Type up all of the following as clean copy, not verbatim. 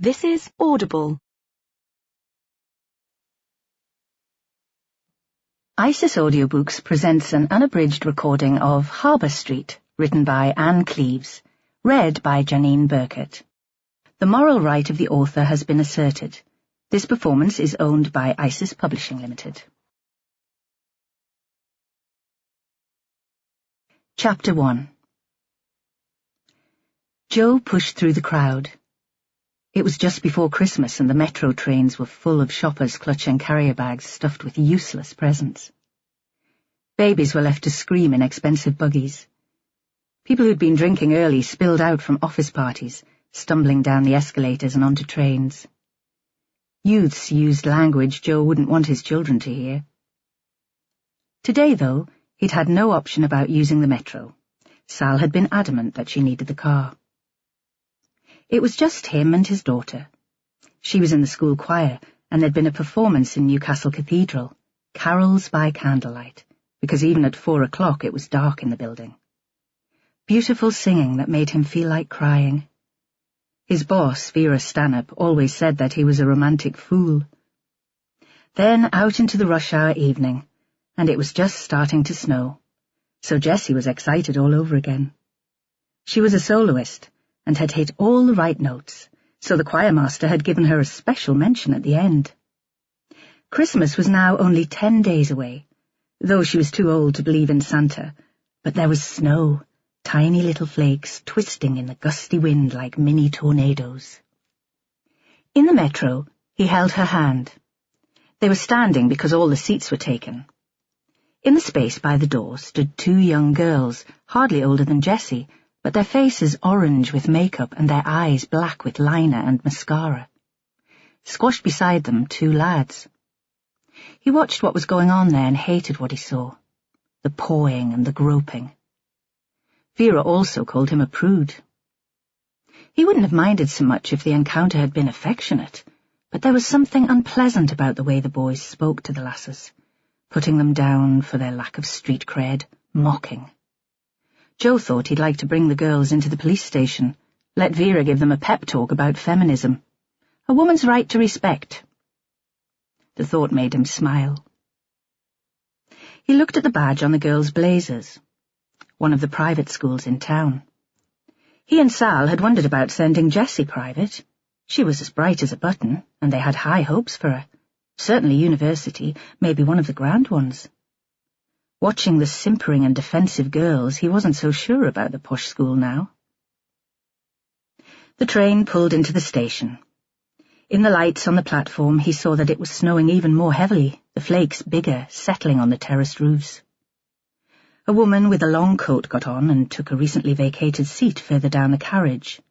This is Audible. ISIS Audiobooks presents an unabridged recording of Harbour Street, written by Cleeves, read by Janine Burkett. The moral right of the author has been asserted. This performance is owned by ISIS Publishing Limited. Chapter 1. Joe pushed through the crowd. It was just before Christmas and the metro trains were full of shoppers clutching carrier bags stuffed with useless presents. Babies were left to scream in expensive buggies. People who'd been drinking early spilled out from office parties, stumbling down the escalators and onto trains. Youths used language Joe wouldn't want his children to hear. Today, though, he'd had no option about using the metro. Sal had been adamant that she needed the car. It was just him and his daughter. She was in the school choir, and there'd been a performance in Newcastle Cathedral, carols by candlelight, because even at 4 o'clock it was dark in the building. Beautiful singing that made him feel like crying. His boss, Vera Stanhope, always said that he was a romantic fool. Then out into the rush hour evening, and it was just starting to snow, so Jessie was excited all over again. She was a soloist, and had hit all the right notes, so the choirmaster had given her a special mention at the end. Christmas was now only 10 days away, though she was too old to believe in Santa, but there was snow, tiny little flakes twisting in the gusty wind like mini tornadoes. In the metro, he held her hand. They were standing because all the seats were taken. In the space by the door stood 2 young girls, hardly older than Jessie, but their faces orange with makeup and their eyes black with liner and mascara. Squashed beside them 2 lads. He watched what was going on there and hated what he saw. The pawing and the groping. Vera also called him a prude. He wouldn't have minded so much if the encounter had been affectionate, but there was something unpleasant about the way the boys spoke to the lasses, putting them down for their lack of street cred, mocking. Joe thought he'd like to bring the girls into the police station, let Vera give them a pep talk about feminism. A woman's right to respect. The thought made him smile. He looked at the badge on the girls' blazers, one of the private schools in town. He and Sal had wondered about sending Jessie private. She was as bright as a button, and they had high hopes for her. Certainly university, maybe one of the grand ones. Watching the simpering and defensive girls, he wasn't so sure about the posh school now. The train pulled into the station. In the lights on the platform, he saw that it was snowing even more heavily, the flakes bigger, settling on the terraced roofs. A woman with a long coat got on and took a recently vacated seat further down the carriage.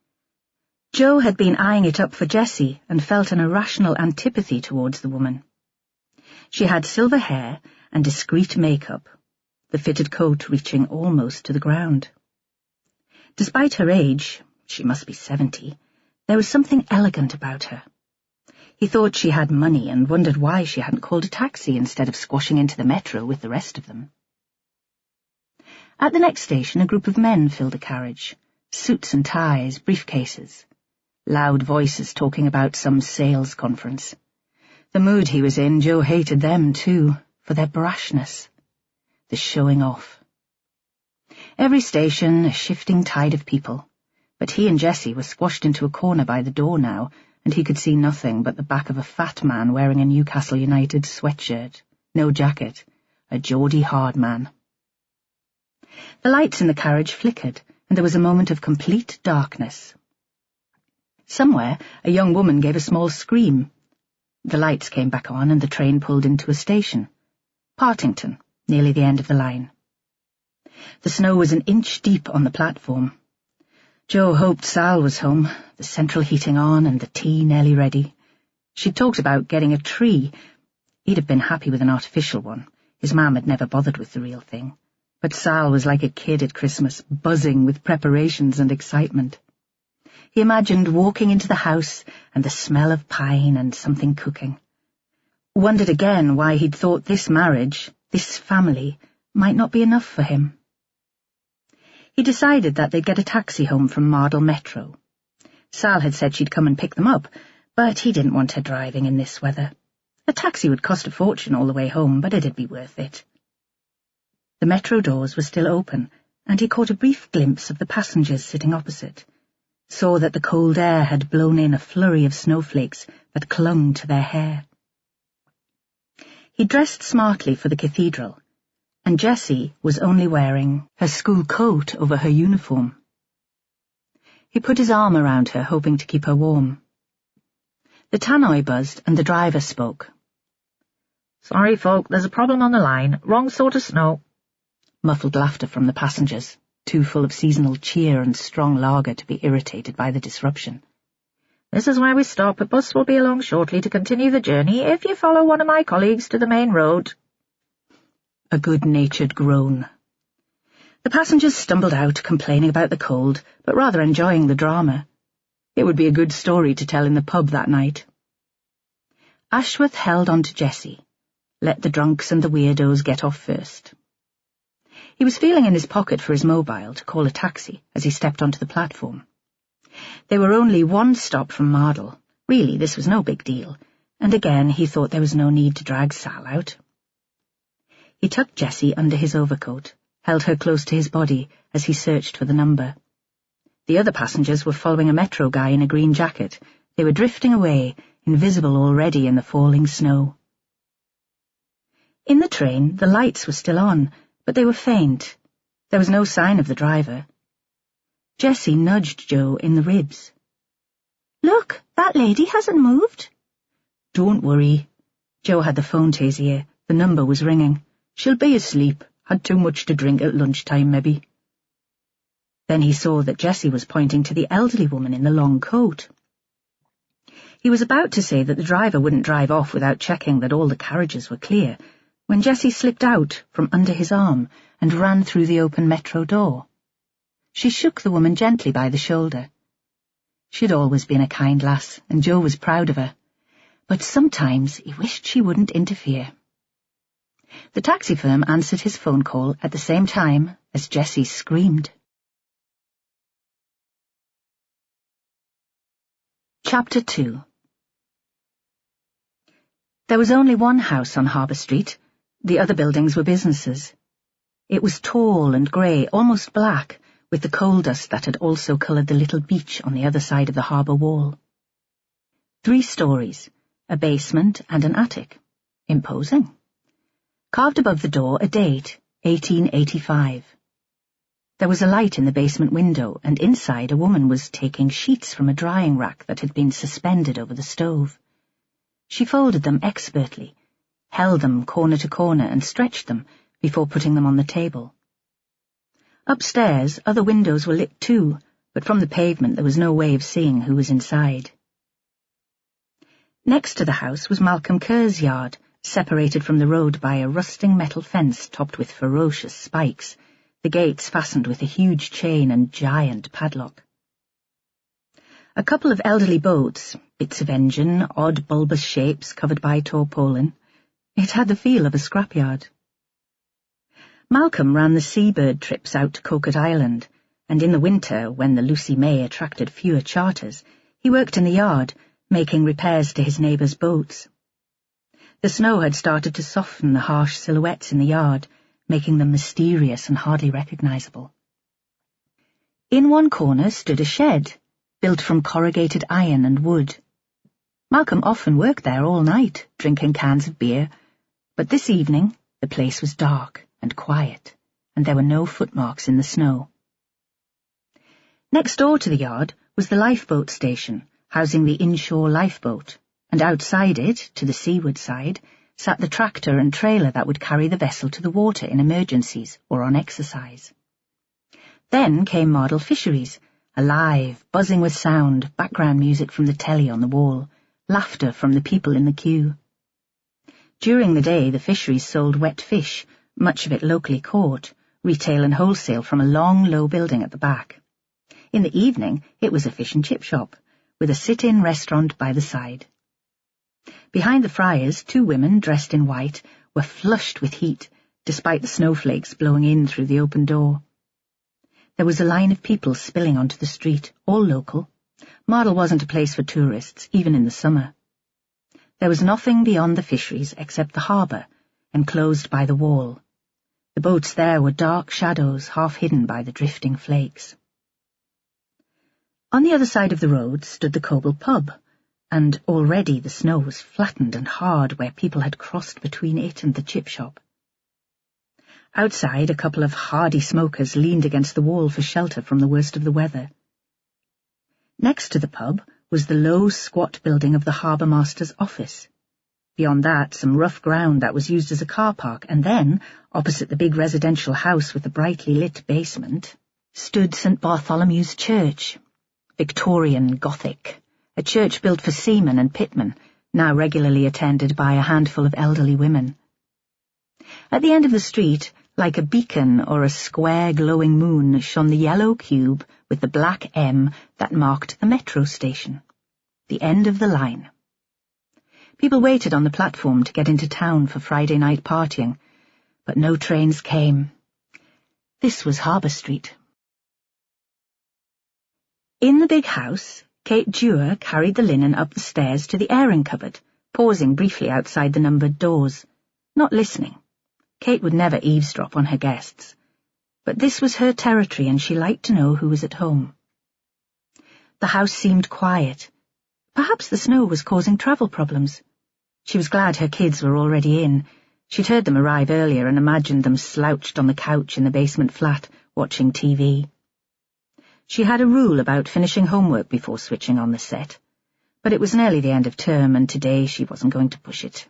Joe had been eyeing it up for Jessie and felt an irrational antipathy towards the woman. She had silver hair and discreet makeup, the fitted coat reaching almost to the ground. Despite her age, she must be 70, there was something elegant about her. He thought she had money and wondered why she hadn't called a taxi instead of squashing into the metro with the rest of them. At the next station, a group of men filled the carriage, suits and ties, briefcases, loud voices talking about some sales conference. The mood he was in, Joe hated them too, for their brashness. The showing off. Every station, a shifting tide of people, but he and Jessie were squashed into a corner by the door now, and he could see nothing but the back of a fat man wearing a Newcastle United sweatshirt, no jacket, a Geordie hard man. The lights in the carriage flickered, and there was a moment of complete darkness. Somewhere, a young woman gave a small scream. The lights came back on, and the train pulled into a station. Partington, nearly the end of the line. The snow was an inch deep on the platform. Joe hoped Sal was home, the central heating on and the tea nearly ready. She'd talked about getting a tree. He'd have been happy with an artificial one. His mam had never bothered with the real thing. But Sal was like a kid at Christmas, buzzing with preparations and excitement. He imagined walking into the house and the smell of pine and something cooking. Wondered again why he'd thought this marriage, this family, might not be enough for him. He decided that they'd get a taxi home from Mardle Metro. Sal had said she'd come and pick them up, but he didn't want her driving in this weather. A taxi would cost a fortune all the way home, but it'd be worth it. The metro doors were still open, and he caught a brief glimpse of the passengers sitting opposite, saw that the cold air had blown in a flurry of snowflakes that clung to their hair. He dressed smartly for the cathedral, and Jessie was only wearing her school coat over her uniform. He put his arm around her, hoping to keep her warm. The tannoy buzzed, and the driver spoke. "Sorry, folk, there's a problem on the line. Wrong sort of snow." Muffled laughter from the passengers, too full of seasonal cheer and strong lager to be irritated by the disruption. "This is where we stop. A bus will be along shortly to continue the journey if you follow one of my colleagues to the main road." A good-natured groan. The passengers stumbled out, complaining about the cold, but rather enjoying the drama. It would be a good story to tell in the pub that night. Ashworth held on to Jessie, let the drunks and the weirdos get off first. He was feeling in his pocket for his mobile to call a taxi as he stepped onto the platform. They were only one stop from Mardle. Really, this was no big deal, and again he thought there was no need to drag Sal out. He tucked Jessie under his overcoat, held her close to his body as he searched for the number. The other passengers were following a metro guy in a green jacket. They were drifting away, invisible already in the falling snow. In the train, the lights were still on, but they were faint. There was no sign of the driver. Jessie nudged Joe in the ribs. "Look, that lady hasn't moved." "Don't worry." Joe had the phone to his ear. The number was ringing. "She'll be asleep. Had too much to drink at lunchtime, maybe." Then he saw that Jessie was pointing to the elderly woman in the long coat. He was about to say that the driver wouldn't drive off without checking that all the carriages were clear, when Jessie slipped out from under his arm and ran through the open metro door. She shook the woman gently by the shoulder. She'd always been a kind lass, and Joe was proud of her, but sometimes he wished she wouldn't interfere. The taxi firm answered his phone call at the same time as Jessie screamed. Chapter 2. There was only one house on Harbour Street. The other buildings were businesses. It was tall and grey, almost black, with the coal dust that had also coloured the little beach on the other side of the harbour wall. 3 stories, a basement and an attic. Imposing. Carved above the door a date, 1885. There was a light in the basement window, and inside a woman was taking sheets from a drying rack that had been suspended over the stove. She folded them expertly, held them corner to corner and stretched them before putting them on the table. Upstairs, other windows were lit too, but from the pavement there was no way of seeing who was inside. Next to the house was Malcolm Kerr's yard, separated from the road by a rusting metal fence topped with ferocious spikes, the gates fastened with a huge chain and giant padlock. A couple of elderly boats, bits of engine, odd bulbous shapes covered by tarpaulin. It had the feel of a scrapyard. Malcolm ran the seabird trips out to Coquet Island, and in the winter, when the Lucy May attracted fewer charters, he worked in the yard, making repairs to his neighbours' boats. The snow had started to soften the harsh silhouettes in the yard, making them mysterious and hardly recognisable. In one corner stood a shed, built from corrugated iron and wood. Malcolm often worked there all night, drinking cans of beer, but this evening the place was dark and quiet, and there were no footmarks in the snow. Next door to the yard was the lifeboat station, housing the inshore lifeboat, and outside it, to the seaward side, sat the tractor and trailer that would carry the vessel to the water in emergencies or on exercise. Then came Mardle Fisheries, alive, buzzing with sound, background music from the telly on the wall, laughter from the people in the queue. During the day the fisheries sold wet fish, much of it locally caught, retail and wholesale from a long, low building at the back. In the evening it was a fish and chip shop, with a sit-in restaurant by the side. Behind the fryers, 2 women, dressed in white, were flushed with heat, despite the snowflakes blowing in through the open door. There was a line of people spilling onto the street, all local, Mardle wasn't a place for tourists, even in the summer. There was nothing beyond the fisheries except the harbour, enclosed by the wall. The boats there were dark shadows, half hidden by the drifting flakes. On the other side of the road stood the Coble pub, and already the snow was flattened and hard where people had crossed between it and the chip shop. Outside, a couple of hardy smokers leaned against the wall for shelter from the worst of the weather. Next to the pub was the low, squat building of the harbour master's office. Beyond that, some rough ground that was used as a car park, and then, opposite the big residential house with the brightly lit basement, stood St. Bartholomew's Church, Victorian Gothic, a church built for seamen and pitmen, now regularly attended by a handful of elderly women. At the end of the street, like a beacon or a square glowing moon, shone the yellow cube with the black M that marked the metro station, the end of the line. People waited on the platform to get into town for Friday night partying, but no trains came. This was Harbour Street. In the big house, Kate Dewar carried the linen up the stairs to the airing cupboard, pausing briefly outside the numbered doors, not listening. Kate would never eavesdrop on her guests, but this was her territory and she liked to know who was at home. The house seemed quiet. Perhaps the snow was causing travel problems. She was glad her kids were already in. She'd heard them arrive earlier and imagined them slouched on the couch in the basement flat, watching TV. She had a rule about finishing homework before switching on the set, but it was nearly the end of term and today she wasn't going to push it.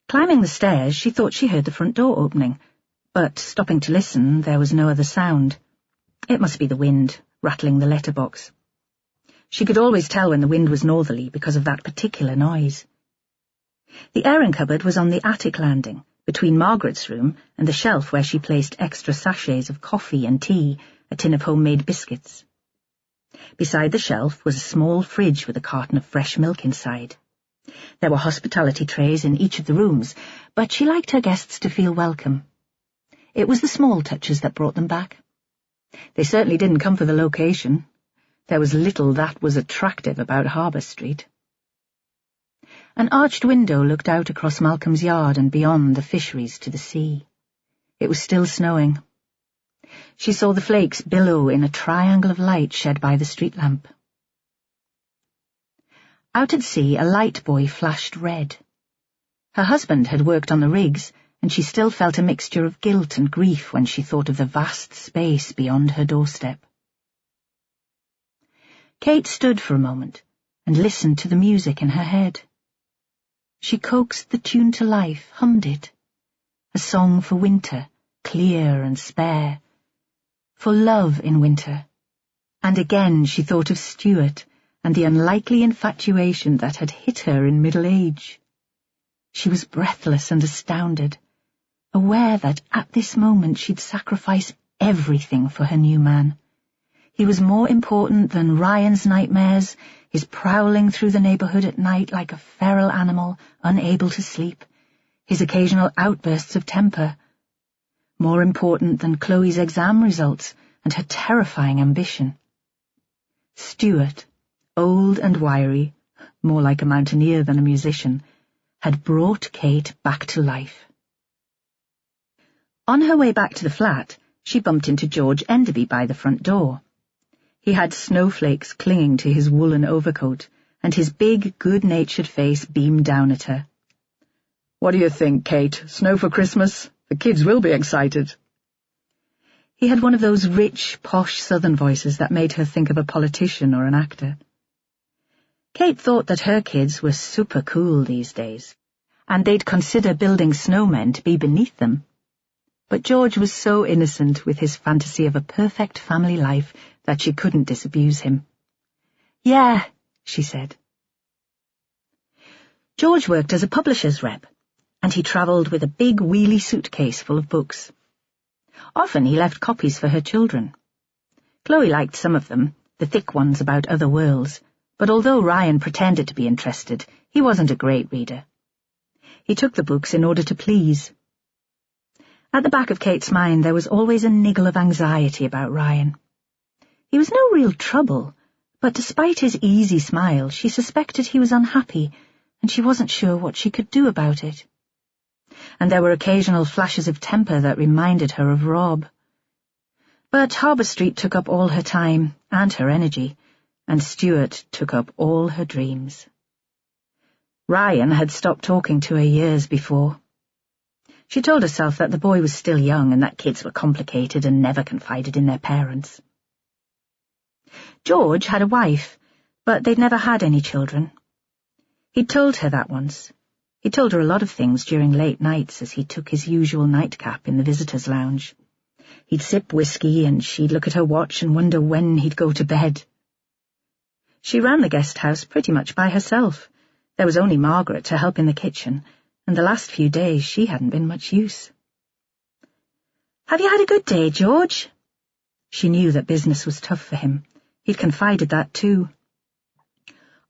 Climbing the stairs, she thought she heard the front door opening, but stopping to listen, there was no other sound. It must be the wind, rattling the letterbox. She could always tell when the wind was northerly because of that particular noise. The airing cupboard was on the attic landing, between Margaret's room and the shelf where she placed extra sachets of coffee and tea, a tin of homemade biscuits. Beside the shelf was a small fridge with a carton of fresh milk inside. There were hospitality trays in each of the rooms, but she liked her guests to feel welcome. It was the small touches that brought them back. They certainly didn't come for the location. There was little that was attractive about Harbour Street. An arched window looked out across Malcolm's yard and beyond the fisheries to the sea. It was still snowing. She saw the flakes billow in a triangle of light shed by the street lamp. Out at sea, a light buoy flashed red. Her husband had worked on the rigs, and she still felt a mixture of guilt and grief when she thought of the vast space beyond her doorstep. Kate stood for a moment and listened to the music in her head. She coaxed the tune to life, hummed it. A song for winter, clear and spare. For love in winter. And again she thought of Stuart and the unlikely infatuation that had hit her in middle age. She was breathless and astounded, aware that at this moment she'd sacrifice everything for her new man. He was more important than Ryan's nightmares, his prowling through the neighbourhood at night like a feral animal, unable to sleep, his occasional outbursts of temper. More important than Chloe's exam results and her terrifying ambition. Stuart, old and wiry, more like a mountaineer than a musician, had brought Kate back to life. On her way back to the flat, she bumped into George Enderby by the front door. He had snowflakes clinging to his woolen overcoat, and his big, good-natured face beamed down at her. "What do you think, Kate? Snow for Christmas? The kids will be excited." He had one of those rich, posh southern voices that made her think of a politician or an actor. Kate thought that her kids were super cool these days, and they'd consider building snowmen to be beneath them. But George was so innocent with his fantasy of a perfect family life that she couldn't disabuse him. "Yeah," she said. George worked as a publisher's rep, and he travelled with a big wheelie suitcase full of books. Often he left copies for her children. Chloe liked some of them, the thick ones about other worlds, but although Ryan pretended to be interested, he wasn't a great reader. He took the books in order to please. At the back of Kate's mind there was always a niggle of anxiety about Ryan. He was no real trouble, but despite his easy smile, she suspected he was unhappy, and she wasn't sure what she could do about it. And there were occasional flashes of temper that reminded her of Rob. But Harbour Street took up all her time and her energy, and Stuart took up all her dreams. Ryan had stopped talking to her years before. She told herself that the boy was still young and that kids were complicated and never confided in their parents. George had a wife, but they'd never had any children. He'd told her that once. He told her a lot of things during late nights as he took his usual nightcap in the visitors' lounge. He'd sip whiskey and she'd look at her watch and wonder when he'd go to bed. She ran the guest house pretty much by herself. There was only Margaret to help in the kitchen, and the last few days she hadn't been much use. "Have you had a good day, George?" She knew that business was tough for him. He'd confided that too.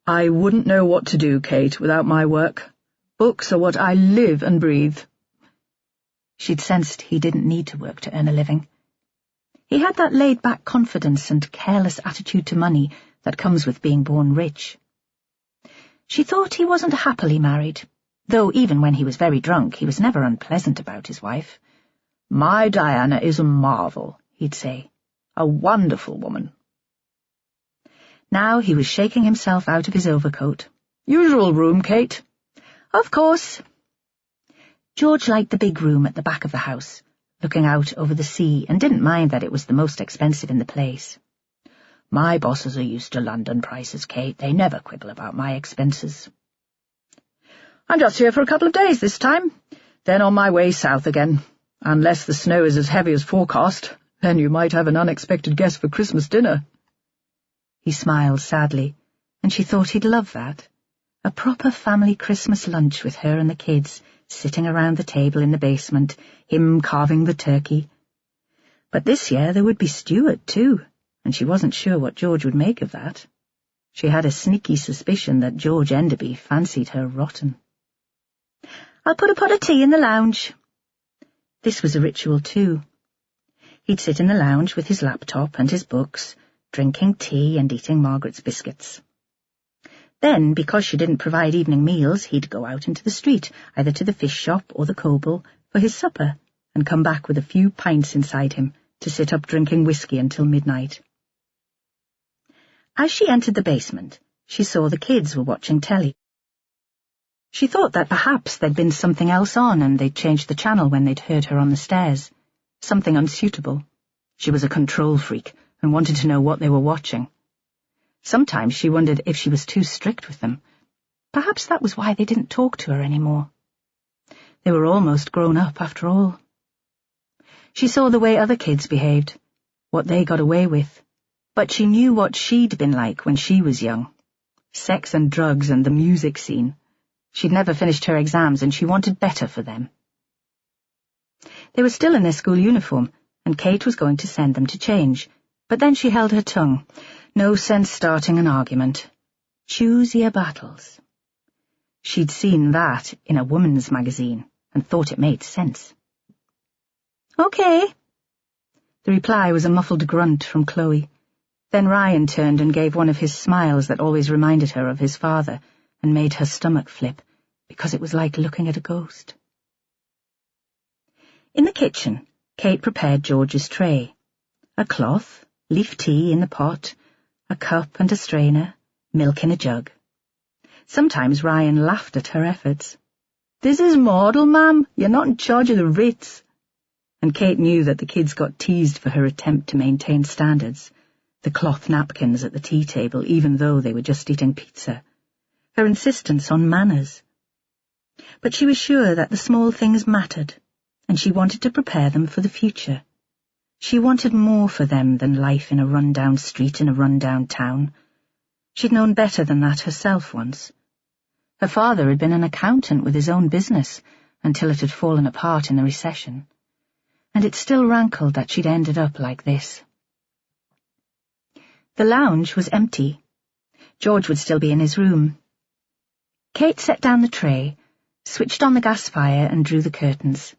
"I wouldn't know what to do, Kate, without my work. Books are what I live and breathe." She'd sensed he didn't need to work to earn a living. He had that laid-back confidence and careless attitude to money that comes with being born rich. She thought he wasn't happily married, though even when he was very drunk he was never unpleasant about his wife. "My Diana is a marvel," he'd say. "A wonderful woman." Now he was shaking himself out of his overcoat. "Usual room, Kate?" "Of course." George liked the big room at the back of the house, looking out over the sea, and didn't mind that it was the most expensive in the place. "My bosses are used to London prices, Kate. They never quibble about my expenses." "I'm just here for a couple of days this time, then on my way south again. Unless the snow is as heavy as forecast, then you might have an unexpected guest for Christmas dinner." He smiled sadly, and she thought he'd love that. A proper family Christmas lunch with her and the kids, sitting around the table in the basement, him carving the turkey. But this year there would be Stuart too, and she wasn't sure what George would make of that. She had a sneaky suspicion that George Enderby fancied her rotten. "I'll put a pot of tea in the lounge." This was a ritual too. He'd sit in the lounge with his laptop and his books, drinking tea and eating Margaret's biscuits. Then, because she didn't provide evening meals, he'd go out into the street, either to the fish shop or the Coble, for his supper, and come back with a few pints inside him to sit up drinking whiskey until midnight. As she entered the basement, she saw the kids were watching telly. She thought that perhaps there'd been something else on and they'd changed the channel when they'd heard her on the stairs. Something unsuitable. She was a control freak and wanted to know what they were watching. Sometimes she wondered if she was too strict with them. Perhaps that was why they didn't talk to her anymore. They were almost grown up after all. She saw the way other kids behaved, what they got away with, but she knew what she'd been like when she was young. Sex and drugs and the music scene. She'd never finished her exams and she wanted better for them. They were still in their school uniform, and Kate was going to send them to change, but then she held her tongue. No sense starting an argument. Choose your battles. She'd seen that in a woman's magazine and thought it made sense. "Okay." The reply was a muffled grunt from Chloe. Then Ryan turned and gave one of his smiles that always reminded her of his father and made her stomach flip, because it was like looking at a ghost. In the kitchen, Kate prepared George's tray. A cloth, leaf tea in the pot, a cup and a strainer, milk in a jug. Sometimes Ryan laughed at her efforts. "This is model, ma'am. You're not in charge of the Ritz." And Kate knew that the kids got teased for her attempt to maintain standards, the cloth napkins at the tea table even though they were just eating pizza, her insistence on manners. But she was sure that the small things mattered, and she wanted to prepare them for the future. She wanted more for them than life in a run-down street in a run-down town. She'd known better than that herself once. Her father had been an accountant with his own business until it had fallen apart in the recession, and it still rankled that she'd ended up like this. The lounge was empty. George would still be in his room. Kate set down the tray, switched on the gas fire and drew the curtains.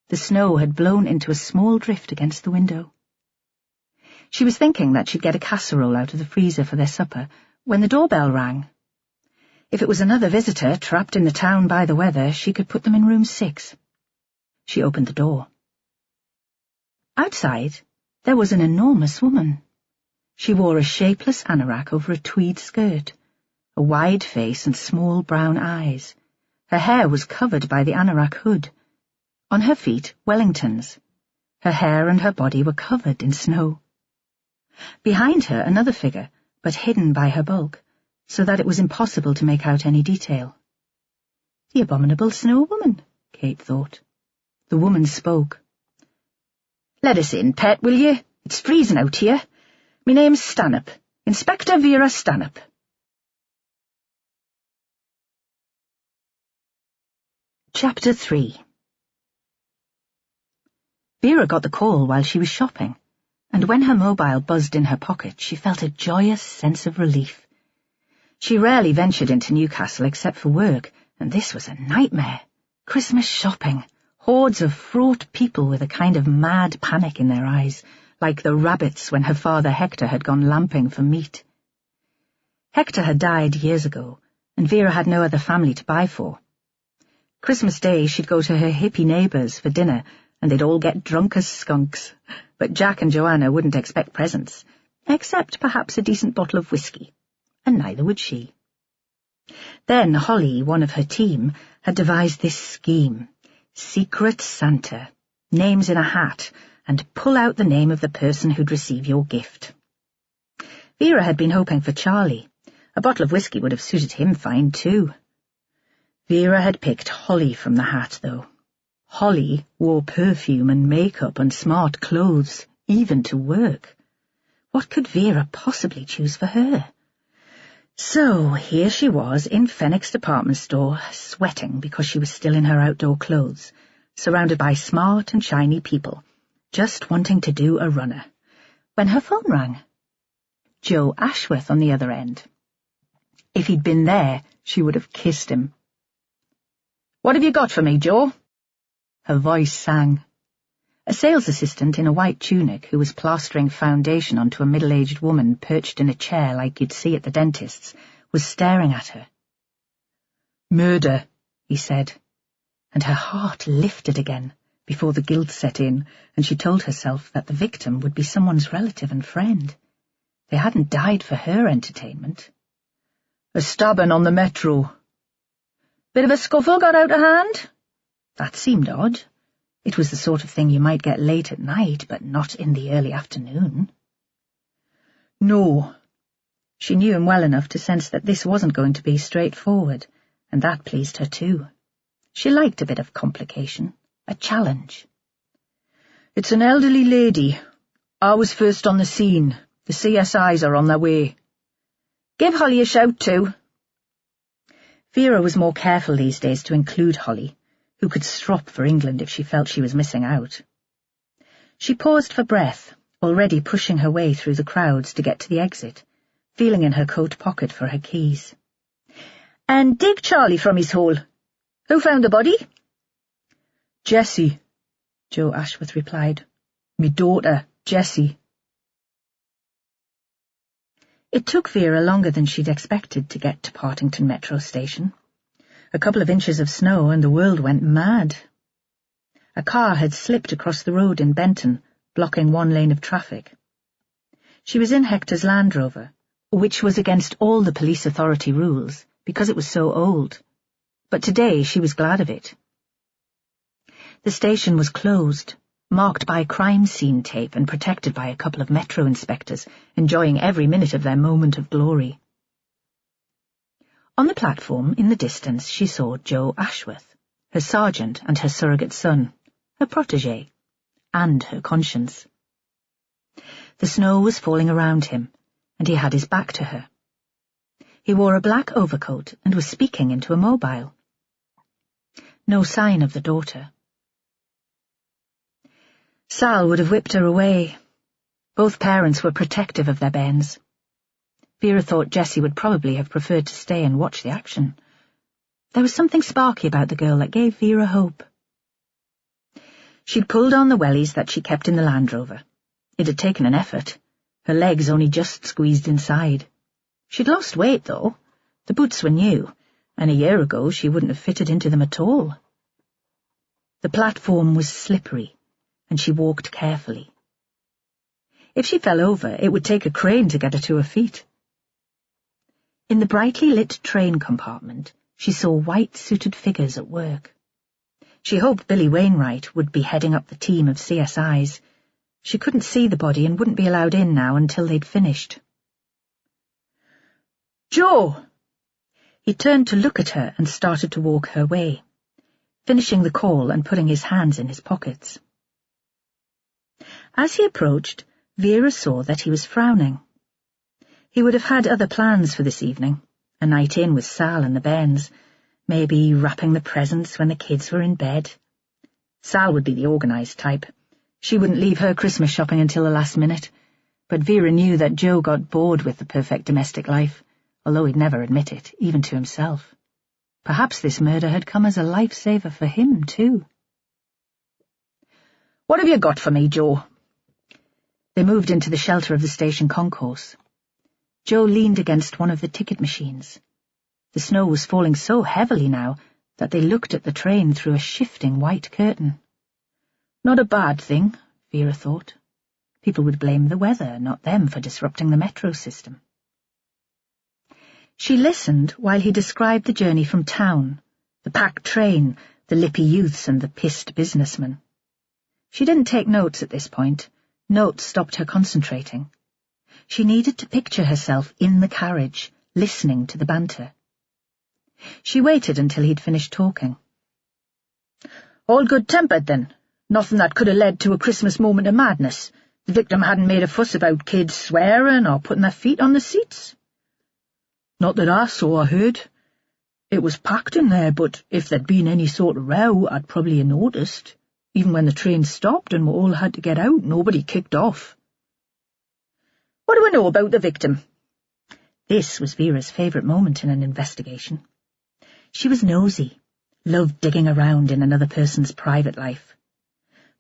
The snow had blown into a small drift against the window. She was thinking that she'd get a casserole out of the freezer for their supper when the doorbell rang. If it was another visitor trapped in the town by the weather, she could put them in room 6. She opened the door. Outside, there was an enormous woman. She wore a shapeless anorak over a tweed skirt, a wide face and small brown eyes. Her hair was covered by the anorak hood. On her feet, Wellingtons. Her hair and her body were covered in snow. Behind her, another figure, but hidden by her bulk, so that it was impossible to make out any detail. The abominable snow woman, Kate thought. The woman spoke. "Let us in, pet, will ye? It's freezing out here. Me name's Stanhope, Inspector Vera Stanhope." Chapter 3. Vera got the call while she was shopping, and when her mobile buzzed in her pocket, she felt a joyous sense of relief. She rarely ventured into Newcastle except for work, and this was a nightmare. Christmas shopping, hordes of fraught people with a kind of mad panic in their eyes, like the rabbits when her father Hector had gone lamping for meat. Hector had died years ago, and Vera had no other family to buy for. Christmas Day she'd go to her hippie neighbours for dinner, and they'd all get drunk as skunks, but Jack and Joanna wouldn't expect presents, except perhaps a decent bottle of whiskey, and neither would she. Then Holly, one of her team, had devised this scheme: Secret Santa, names in a hat, and pull out the name of the person who'd receive your gift. Vera had been hoping for Charlie. A bottle of whiskey would have suited him fine too. Vera had picked Holly from the hat, though. Holly wore perfume and makeup and smart clothes, even to work. What could Vera possibly choose for her? So here she was in Fenwick's department store, sweating because she was still in her outdoor clothes, surrounded by smart and shiny people, just wanting to do a runner, when her phone rang. Joe Ashworth on the other end. If he'd been there, she would have kissed him. "What have you got for me, Joe?" Her voice sang. A sales assistant in a white tunic who was plastering foundation onto a middle-aged woman perched in a chair like you'd see at the dentist's was staring at her. "Murder," he said, and her heart lifted again before the guilt set in, and she told herself that the victim would be someone's relative and friend. They hadn't died for her entertainment. "A stabbing on the metro." "Bit of a scuffle got out of hand?" That seemed odd. It was the sort of thing you might get late at night, but not in the early afternoon. No. She knew him well enough to sense that this wasn't going to be straightforward, and that pleased her too. She liked a bit of complication, a challenge. "It's an elderly lady. I was first on the scene. The CSIs are on their way." "Give Holly a shout too." Vera was more careful these days to include Holly, who could strop for England if she felt she was missing out. She paused for breath, already pushing her way through the crowds to get to the exit, feeling in her coat pocket for her keys. "And dig Charlie from his hole. Who found the body?" "Jessie," Joe Ashworth replied. "Me daughter, Jessie." It took Vera longer than she'd expected to get to Partington Metro Station. A couple of inches of snow and the world went mad. A car had slipped across the road in Benton, blocking one lane of traffic. She was in Hector's Land Rover, which was against all the police authority rules because it was so old, but today she was glad of it. The station was closed, marked by crime scene tape and protected by a couple of metro inspectors, enjoying every minute of their moment of glory. On the platform, in the distance, she saw Joe Ashworth, her sergeant and her surrogate son, her protégé, and her conscience. The snow was falling around him, and he had his back to her. He wore a black overcoat and was speaking into a mobile. No sign of the daughter. Sal would have whipped her away. Both parents were protective of their bairns. Vera thought Jessie would probably have preferred to stay and watch the action. There was something sparky about the girl that gave Vera hope. She'd pulled on the wellies that she kept in the Land Rover. It had taken an effort, Her legs only just squeezed inside. She'd lost weight, though. The boots were new, and a year ago she wouldn't have fitted into them at all. The platform was slippery, and she walked carefully. If she fell over, it would take a crane to get her to her feet. In the brightly lit train compartment, she saw white-suited figures at work. She hoped Billy Wainwright would be heading up the team of CSIs. She couldn't see the body and wouldn't be allowed in now until they'd finished. "Joe!" He turned to look at her and started to walk her way, finishing the call and putting his hands in his pockets. As he approached, Vera saw that he was frowning. He would have had other plans for this evening, a night in with Sal and the Bairns, maybe wrapping the presents when the kids were in bed. Sal would be the organised type. She wouldn't leave her Christmas shopping until the last minute, but Vera knew that Joe got bored with the perfect domestic life, although he'd never admit it, even to himself. Perhaps this murder had come as a lifesaver for him, too. "What have you got for me, Joe?" They moved into the shelter of the station concourse. Joe leaned against one of the ticket machines. The snow was falling so heavily now that they looked at the train through a shifting white curtain. Not a bad thing, Vera thought. People would blame the weather, not them, for disrupting the metro system. She listened while he described the journey from town, the packed train, the lippy youths and the pissed businessmen. She didn't take notes at this point. Notes stopped her concentrating. She needed to picture herself in the carriage, listening to the banter. She waited until he'd finished talking. "All good-tempered, then? Nothing that could have led to a Christmas moment of madness? The victim hadn't made a fuss about kids swearing or putting their feet on the seats?" "Not that I saw or heard. It was packed in there, but if there'd been any sort of row, I'd probably have noticed. Even when the train stopped and we all had to get out, nobody kicked off." "What do we know about the victim?" This was Vera's favourite moment in an investigation. She was nosy, loved digging around in another person's private life.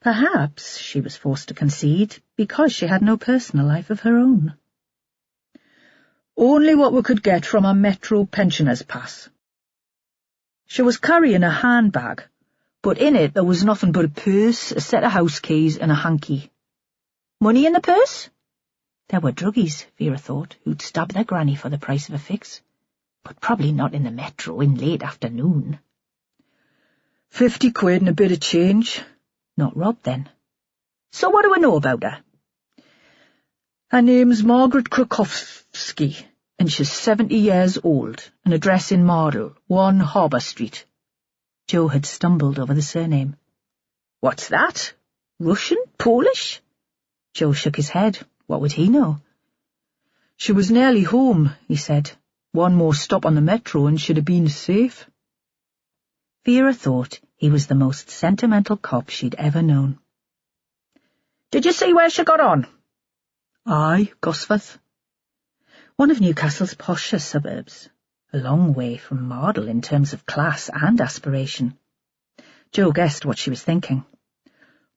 Perhaps, she was forced to concede, because she had no personal life of her own. "Only what we could get from a Metro pensioner's pass. She was carrying a handbag, but in it there was nothing but a purse, a set of house keys and a hanky." "Money in the purse?" There were druggies, Vera thought, who'd stab their granny for the price of a fix. But probably not in the metro in late afternoon. 50 quid and a bit of change. Not robbed, then. "So what do we know about her?" "Her name's Margaret Krakowski, and she's 70 years old, an address in Mardle, 1 Harbour Street." Joe had stumbled over the surname. "What's that? Russian? Polish?" Joe shook his head. What would he know? "She was nearly home," he said. "One more stop on the metro and she'd have been safe." Vera thought he was the most sentimental cop she'd ever known. "Did you see where she got on?" "Aye, Gosforth. One of Newcastle's posher suburbs, a long way from Mardle in terms of class and aspiration." Joe guessed what she was thinking.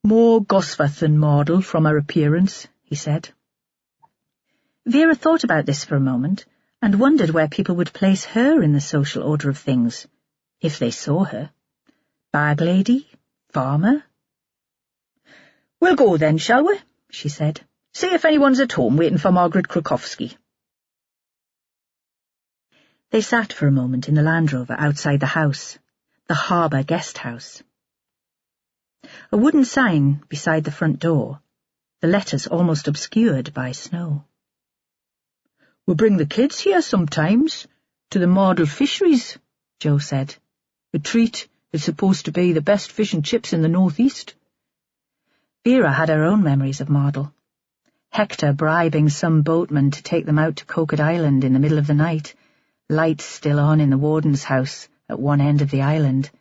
"More Gosforth than Mardle from her appearance," he said. Vera thought about this for a moment and wondered where people would place her in the social order of things, if they saw her. Bag lady? Farmer? "We'll go then, shall we?" she said. "See if anyone's at home waiting for Margaret Krakowski." They sat for a moment in the Land Rover outside the house, the Harbour guest house. A wooden sign beside the front door, the letters almost obscured by snow. "We bring the kids here sometimes, to the Mardle fisheries," Joe said. "A treat. It's supposed to be the best fish and chips in the northeast." Vera had her own memories of Mardle. Hector bribing some boatman to take them out to Coquet Island in the middle of the night, lights still on in the warden's house at one end of the island,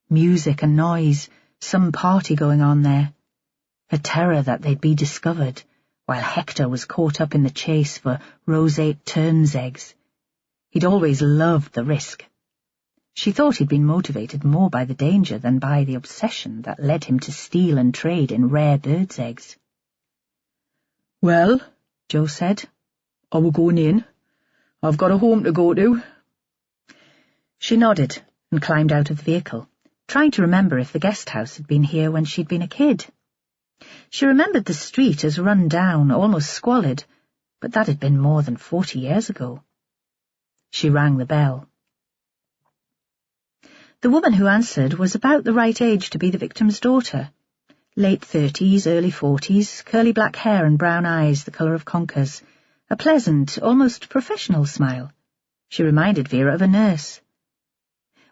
music and noise, some party going on there. A terror that they'd be discovered, while Hector was caught up in the chase for roseate terns' eggs. He'd always loved the risk. She thought he'd been motivated more by the danger than by the obsession that led him to steal and trade in rare birds' eggs. "Well," Joe said. "Are we going in? I've got a home to go to." She nodded and climbed out of the vehicle, trying to remember if the guest house had been here when she'd been a kid. She remembered the street as run down, almost squalid, but that had been more than 40 years ago. She rang the bell. The woman who answered was about the right age to be the victim's daughter. Late 30s, early 40s, curly black hair and brown eyes the colour of conkers, a pleasant, almost professional smile. She reminded Vera of a nurse.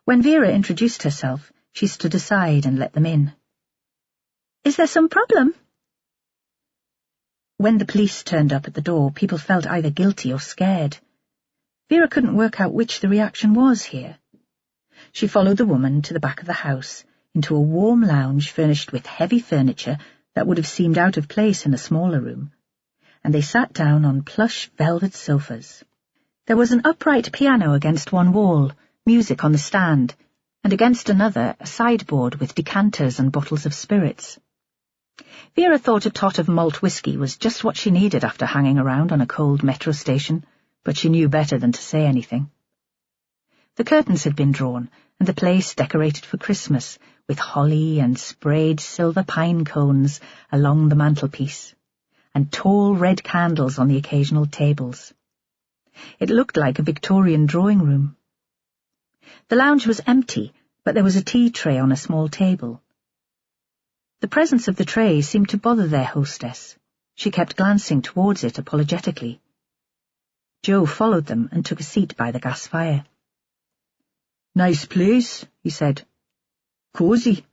When Vera introduced herself, she stood aside and let them in. "Is there some problem?" When the police turned up at the door, people felt either guilty or scared. Vera couldn't work out which the reaction was here. She followed the woman to the back of the house, into a warm lounge furnished with heavy furniture that would have seemed out of place in a smaller room, and they sat down on plush velvet sofas. There was an upright piano against one wall, music on the stand, and against another a sideboard with decanters and bottles of spirits. Vera thought a tot of malt whisky was just what she needed after hanging around on a cold metro station, but she knew better than to say anything. The curtains had been drawn, and the place decorated for Christmas, with holly and sprayed silver pine cones along the mantelpiece, and tall red candles on the occasional tables. It looked like a Victorian drawing room. The lounge was empty, but there was a tea tray on a small table. The presence of the tray seemed to bother their hostess. She kept glancing towards it apologetically. Joe followed them and took a seat by the gas fire. "Nice place," he said. "Cosy."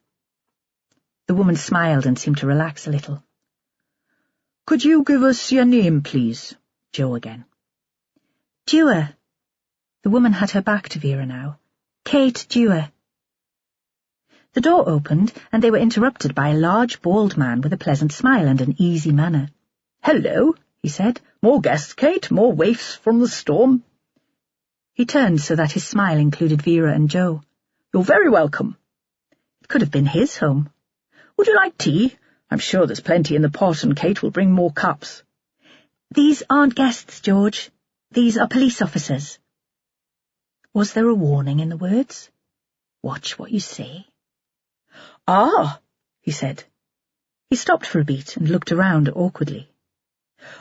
The woman smiled and seemed to relax a little. "Could you give us your name, please?" Joe again. "Dewar." The woman had her back to Vera now. "Kate Dewar." The door opened, and they were interrupted by a large, bald man with a pleasant smile and an easy manner. "Hello," he said. "More guests, Kate? More waifs from the storm?" He turned so that his smile included Vera and Joe. "You're very welcome." It could have been his home. "Would you like tea? I'm sure there's plenty in the pot, and Kate will bring more cups." "These aren't guests, George. These are police officers." Was there a warning in the words? Watch what you say. "Ah," he said. He stopped for a beat and looked around awkwardly.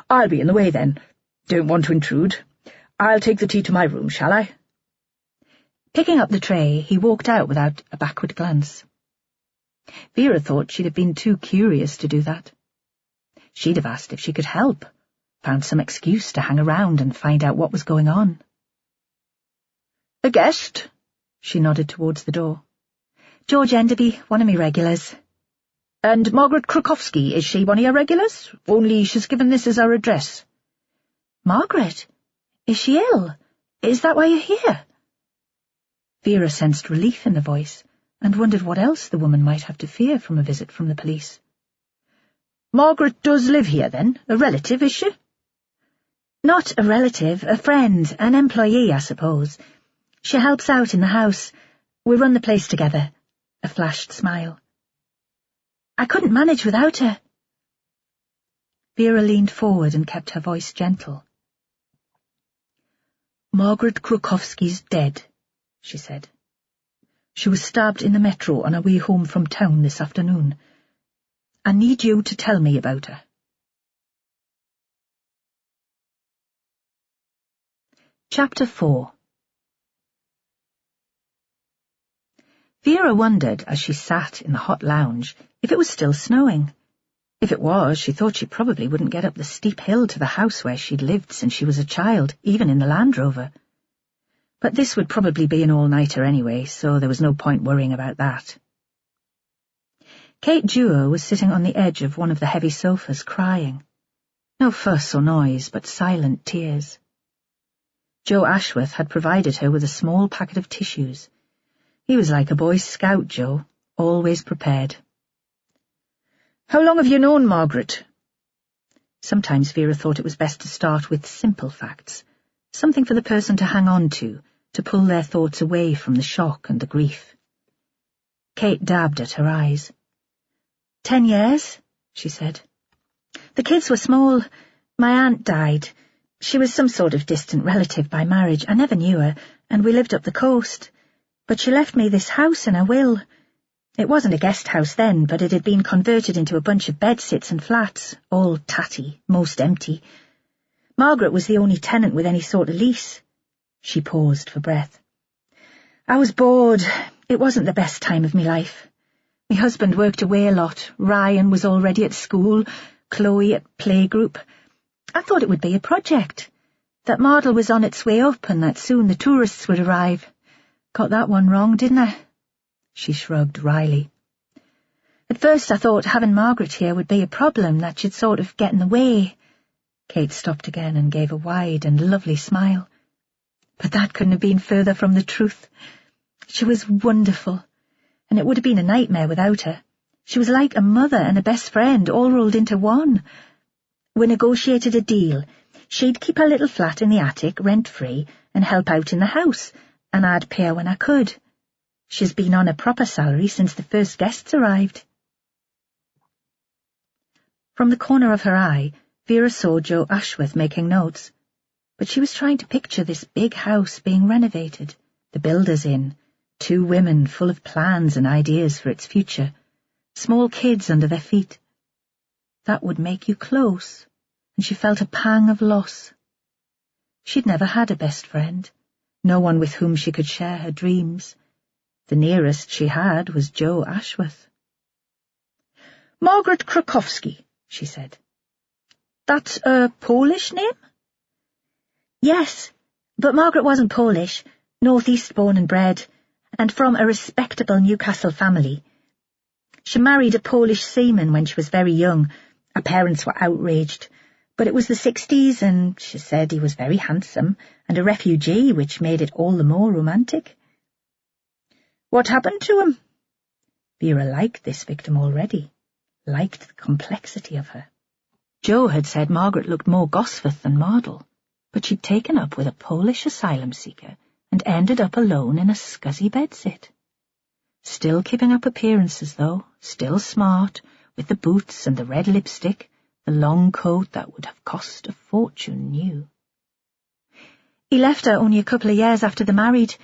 "I'll be in the way then. Don't want to intrude. I'll take the tea to my room, shall I?" Picking up the tray, he walked out without a backward glance. Vera thought she'd have been too curious to do that. She'd have asked if she could help, found some excuse to hang around and find out what was going on. "A guest?" She nodded towards the door. "George Enderby, one of me regulars." "And Margaret Krukowski, is she one of your regulars? Only she's given this as her address." "Margaret? Is she ill? Is that why you're here?" Vera sensed relief in the voice and wondered what else the woman might have to fear from a visit from the police. "Margaret does live here, then? A relative, is she?" "Not a relative, a friend, an employee, I suppose. She helps out in the house. We run the place together." A flashed smile. "I couldn't manage without her." Vera leaned forward and kept her voice gentle. "Margaret Krukowski's dead," she said. "She was stabbed in the metro on her way home from town this afternoon. I need you to tell me about her." Chapter 4. Vera wondered, as she sat in the hot lounge, if it was still snowing. If it was, she thought she probably wouldn't get up the steep hill to the house where she'd lived since she was a child, even in the Land Rover. But this would probably be an all-nighter anyway, so there was no point worrying about that. Kate Dewar was sitting on the edge of one of the heavy sofas, crying. No fuss or noise, but silent tears. Joe Ashworth had provided her with a small packet of tissues. He was like a Boy Scout, Joe, always prepared. "How long have you known Margaret?" Sometimes Vera thought it was best to start with simple facts, something for the person to hang on to pull their thoughts away from the shock and the grief. Kate dabbed at her eyes. 10 years, she said. The kids were small. My aunt died. She was some sort of distant relative by marriage. I never knew her, and we lived up the coast. But she left me this house in a will. It wasn't a guest house then, but it had been converted into a bunch of bedsits and flats, all tatty, most empty. Margaret was the only tenant with any sort of lease. She paused for breath. I was bored. It wasn't the best time of me life. My husband worked away a lot. Ryan was already at school, Chloe at playgroup. I thought it would be a project, that Mardle was on its way up and that soon the tourists would arrive. Got that one wrong, didn't I? She shrugged wryly. At first I thought having Margaret here would be a problem, that she'd sort of get in the way. Kate stopped again and gave a wide and lovely smile. But that couldn't have been further from the truth. She was wonderful, and it would have been a nightmare without her. She was like a mother and a best friend all rolled into one. We negotiated a deal. She'd keep her little flat in the attic, rent-free, and help out in the house, and I'd pay her when I could. She's been on a proper salary since the first guests arrived. From the corner of her eye, Vera saw Joe Ashworth making notes, but she was trying to picture this big house being renovated, the builders in, 2 women full of plans and ideas for its future, small kids under their feet. That would make you close, and she felt a pang of loss. She'd never had a best friend, no one with whom she could share her dreams. The nearest she had was Joe Ashworth. Margaret Krakowski, she said. That's a Polish name? Yes, but Margaret wasn't Polish, northeast born and bred, and from a respectable Newcastle family. She married a Polish seaman when she was very young. Her parents were outraged, but it was the 60s, and she said he was very handsome, and a refugee, which made it all the more romantic. What happened to him? Vera liked this victim already, liked the complexity of her. Joe had said Margaret looked more Gosforth than Mardle, but she'd taken up with a Polish asylum seeker and ended up alone in a scuzzy bedsit. Still keeping up appearances, though, still smart, with the boots and the red lipstick, the long coat that would have cost a fortune new. He left her only a couple of years after they married,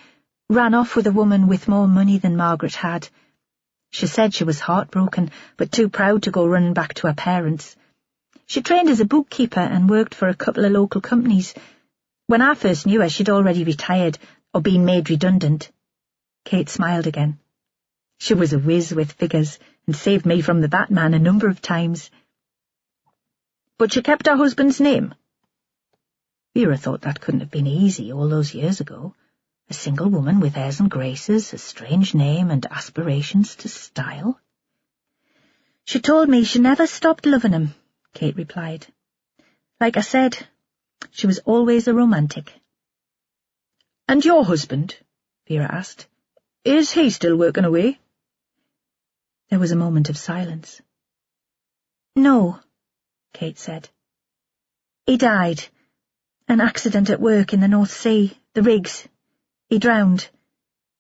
ran off with a woman with more money than Margaret had. She said she was heartbroken, but too proud to go running back to her parents. She trained as a bookkeeper and worked for a couple of local companies. When I first knew her, she'd already retired or been made redundant. Kate smiled again. She was a whiz with figures and saved me from the Batman a number of times. But she kept her husband's name? Vera thought that couldn't have been easy all those years ago. A single woman with airs and graces, a strange name and aspirations to style. She told me she never stopped loving him, Kate replied. Like I said, she was always a romantic. And your husband? Vera asked. Is he still working away? There was a moment of silence. No, Kate said. He died. An accident at work in the North Sea, the rigs. He drowned.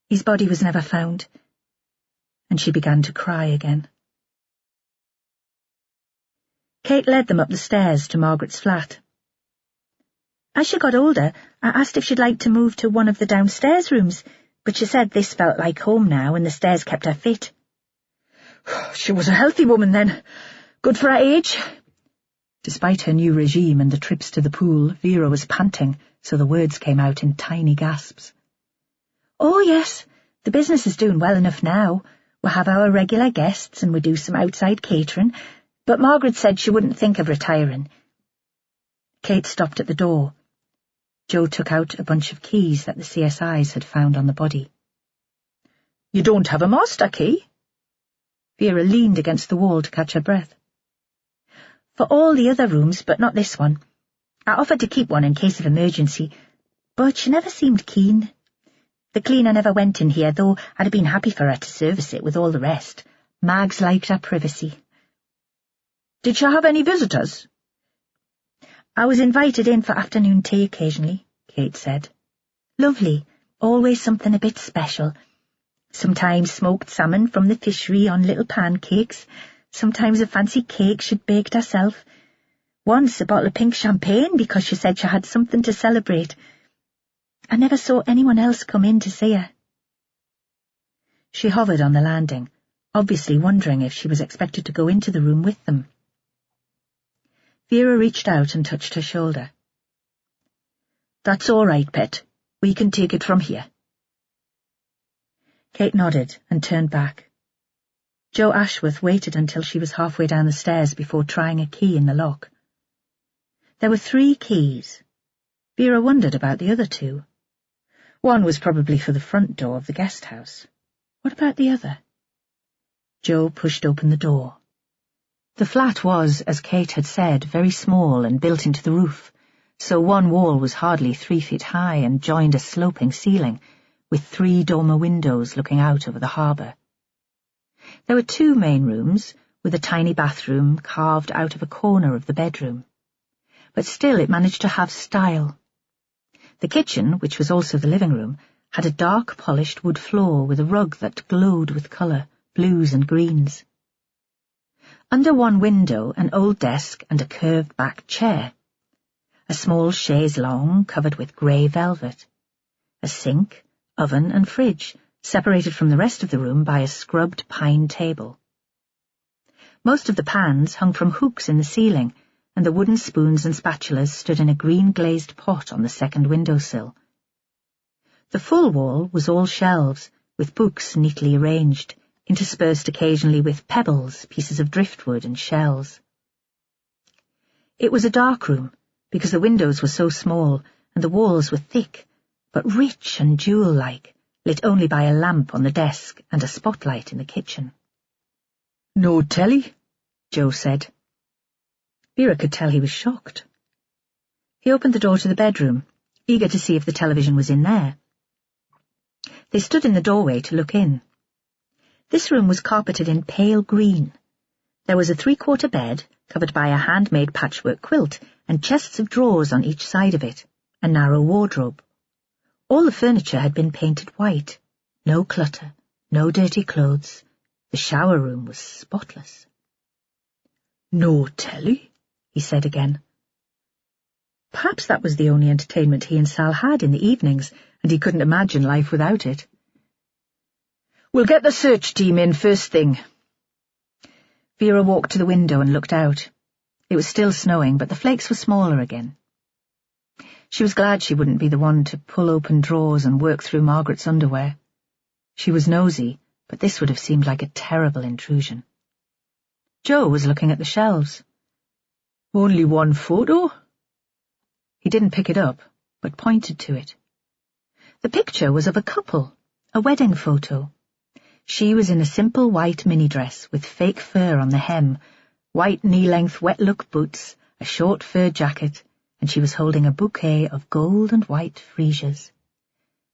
His body was never found. And she began to cry again. Kate led them up the stairs to Margaret's flat. As she got older, I asked if she'd like to move to one of the downstairs rooms, but she said this felt like home now and the stairs kept her fit. She was a healthy woman then. Good for her age. Despite her new regime and the trips to the pool, Vera was panting, so the words came out in tiny gasps. Oh, yes, the business is doing well enough now. We'll have our regular guests and we do some outside catering, but Margaret said she wouldn't think of retiring. Kate stopped at the door. Joe took out a bunch of keys that the CSIs had found on the body. You don't have a master key? Vera leaned against the wall to catch her breath. For all the other rooms, but not this one. I offered to keep one in case of emergency, but she never seemed keen. The cleaner never went in here, though I'd have been happy for her to service it with all the rest. Mags liked her privacy. Did she have any visitors? I was invited in for afternoon tea occasionally, Kate said. Lovely, always something a bit special. Sometimes smoked salmon from the fishery on little pancakes, sometimes a fancy cake she'd baked herself. Once a bottle of pink champagne because she said she had something to celebrate. I never saw anyone else come in to see her. She hovered on the landing, obviously wondering if she was expected to go into the room with them. Vera reached out and touched her shoulder. "That's all right, pet. We can take it from here." Kate nodded and turned back. Joe Ashworth waited until she was halfway down the stairs before trying a key in the lock. There were 3 keys. Vera wondered about the other 2. One was probably for the front door of the guest house. What about the other? Joe pushed open the door. The flat was, as Kate had said, very small and built into the roof, so one wall was hardly 3 feet high and joined a sloping ceiling, with 3 dormer windows looking out over the harbour. There were 2 main rooms, with a tiny bathroom carved out of a corner of the bedroom. But still it managed to have style. The kitchen, which was also the living room, had a dark polished wood floor with a rug that glowed with colour, blues and greens. Under one window, an old desk and a curved-back chair. A small chaise longue covered with grey velvet. A sink, oven and fridge, separated from the rest of the room by a scrubbed pine table. Most of the pans hung from hooks in the ceiling, and the wooden spoons and spatulas stood in a green-glazed pot on the second windowsill. The full wall was all shelves, with books neatly arranged, interspersed occasionally with pebbles, pieces of driftwood and shells. It was a dark room, because the windows were so small and the walls were thick, but rich and jewel-like, lit only by a lamp on the desk and a spotlight in the kitchen. "No telly?" Joe said. Vera could tell he was shocked. He opened the door to the bedroom, eager to see if the television was in there. They stood in the doorway to look in. This room was carpeted in pale green. There was a 3/4 bed, covered by a handmade patchwork quilt, and chests of drawers on each side of it, a narrow wardrobe. All the furniture had been painted white. No clutter, no dirty clothes. The shower room was spotless. "No telly?" he said again. Perhaps that was the only entertainment he and Sal had in the evenings, and he couldn't imagine life without it. "We'll get the search team in first thing." Vera walked to the window and looked out. It was still snowing, but the flakes were smaller again. She was glad she wouldn't be the one to pull open drawers and work through Margaret's underwear. She was nosy, but this would have seemed like a terrible intrusion. Joe was looking at the shelves. "Only one photo?" He didn't pick it up, but pointed to it. The picture was of a couple, a wedding photo. She was in a simple white mini-dress with fake fur on the hem, white knee-length wet-look boots, a short fur jacket, and she was holding a bouquet of gold and white freesias.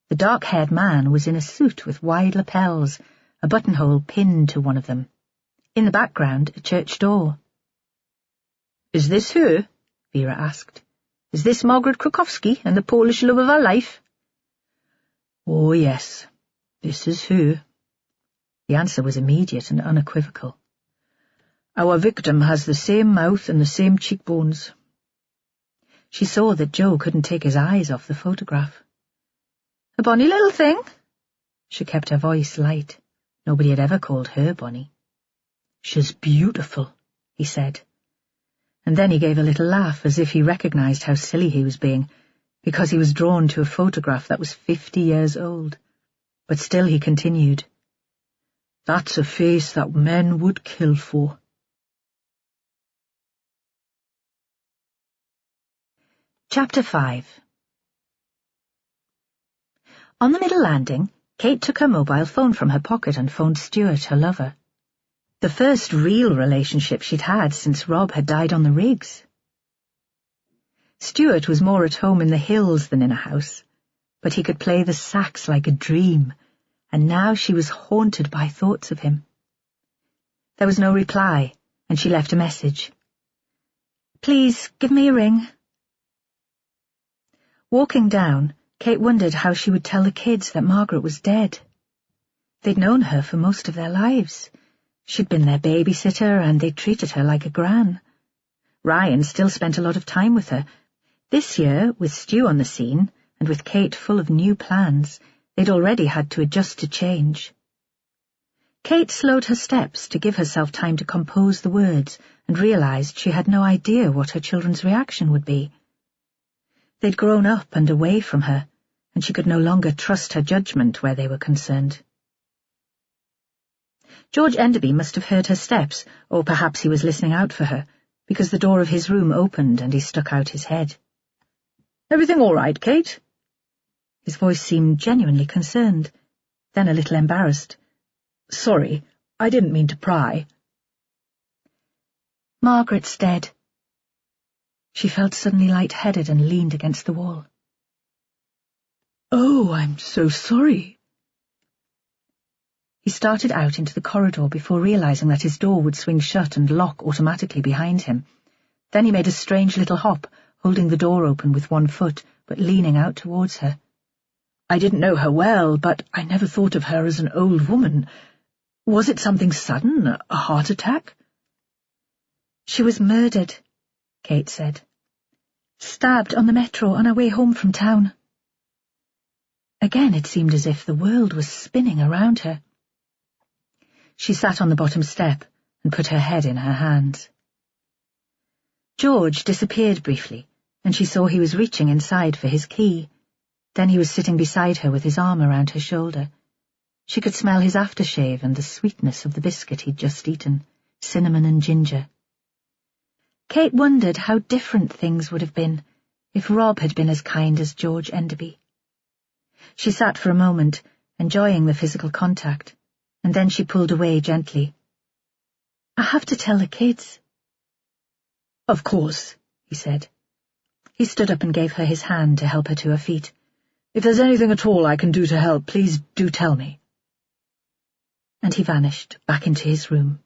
The dark-haired man was in a suit with wide lapels, a buttonhole pinned to one of them. In the background, a church door. "Is this her?" Vera asked. "Is this Margaret Krukowski and the Polish love of her life?" "Oh, yes, this is her." The answer was immediate and unequivocal. "Our victim has the same mouth and the same cheekbones." She saw that Joe couldn't take his eyes off the photograph. "A bonny little thing." She kept her voice light. Nobody had ever called her bonny. "She's beautiful," he said. And then he gave a little laugh, as if he recognized how silly he was being, because he was drawn to a photograph that was 50 years old. But still he continued, "That's a face that men would kill for." Chapter 5. On the middle landing, Kate took her mobile phone from her pocket and phoned Stuart, her lover. The first real relationship she'd had since Rob had died on the rigs. Stuart was more at home in the hills than in a house, but he could play the sax like a dream, and now she was haunted by thoughts of him. There was no reply, and she left a message. "Please, give me a ring." Walking down, Kate wondered how she would tell the kids that Margaret was dead. They'd known her for most of their lives. She'd been their babysitter, and they'd treated her like a gran. Ryan still spent a lot of time with her. This year, with Stu on the scene, and with Kate full of new plans, they'd already had to adjust to change. Kate slowed her steps to give herself time to compose the words and realized she had no idea what her children's reaction would be. They'd grown up and away from her, and she could no longer trust her judgment where they were concerned. George Enderby must have heard her steps, or perhaps he was listening out for her, because the door of his room opened and he stuck out his head. "Everything all right, Kate?" His voice seemed genuinely concerned, then a little embarrassed. "Sorry, I didn't mean to pry." "Margaret's dead." She felt suddenly light-headed and leaned against the wall. "Oh, I'm so sorry." He started out into the corridor before realizing that his door would swing shut and lock automatically behind him. Then he made a strange little hop, holding the door open with one foot, but leaning out towards her. "I didn't know her well, but I never thought of her as an old woman. Was it something sudden, a heart attack?" "She was murdered," Kate said. "Stabbed on the metro on her way home from town." Again it seemed as if the world was spinning around her. She sat on the bottom step and put her head in her hands. George disappeared briefly, and she saw he was reaching inside for his key. Then he was sitting beside her with his arm around her shoulder. She could smell his aftershave and the sweetness of the biscuit he'd just eaten, cinnamon and ginger. Kate wondered how different things would have been if Rob had been as kind as George Enderby. She sat for a moment, enjoying the physical contact, and then she pulled away gently. "I have to tell the kids." "Of course," he said. He stood up and gave her his hand to help her to her feet. "If there's anything at all I can do to help, please do tell me." And he vanished back into his room,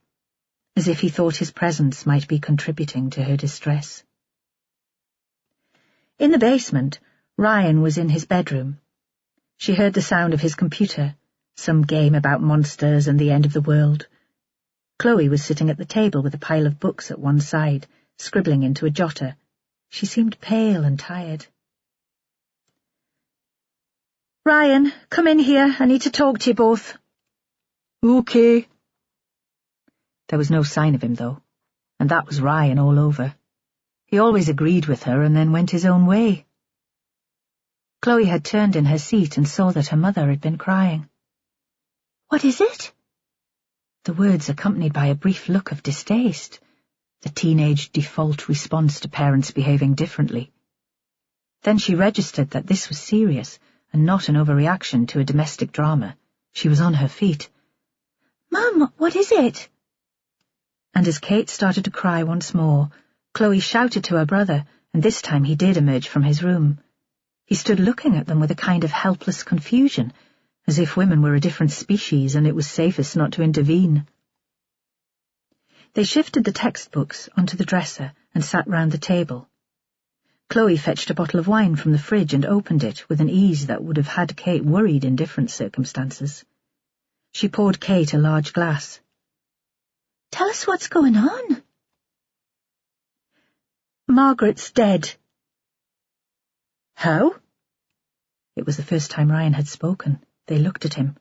as if he thought his presence might be contributing to her distress. In the basement, Ryan was in his bedroom. She heard the sound of his computer, some game about monsters and the end of the world. Chloe was sitting at the table with a pile of books at one side, scribbling into a jotter. She seemed pale and tired. "Ryan, come in here. I need to talk to you both." "Okay." There was no sign of him, though, and that was Ryan all over. He always agreed with her and then went his own way. Chloe had turned in her seat and saw that her mother had been crying. "What is it?" The words accompanied by a brief look of distaste, the teenage default response to parents behaving differently. Then she registered that this was serious and not an overreaction to a domestic drama. She was on her feet. "Mum, what is it?" And as Kate started to cry once more, Chloe shouted to her brother, and this time he did emerge from his room. He stood looking at them with a kind of helpless confusion, as if women were a different species and it was safest not to intervene. They shifted the textbooks onto the dresser and sat round the table. Chloe fetched a bottle of wine from the fridge and opened it with an ease that would have had Kate worried in different circumstances. She poured Kate a large glass. "Tell us what's going on." "Margaret's dead." "How?" It was the first time Ryan had spoken. They looked at him.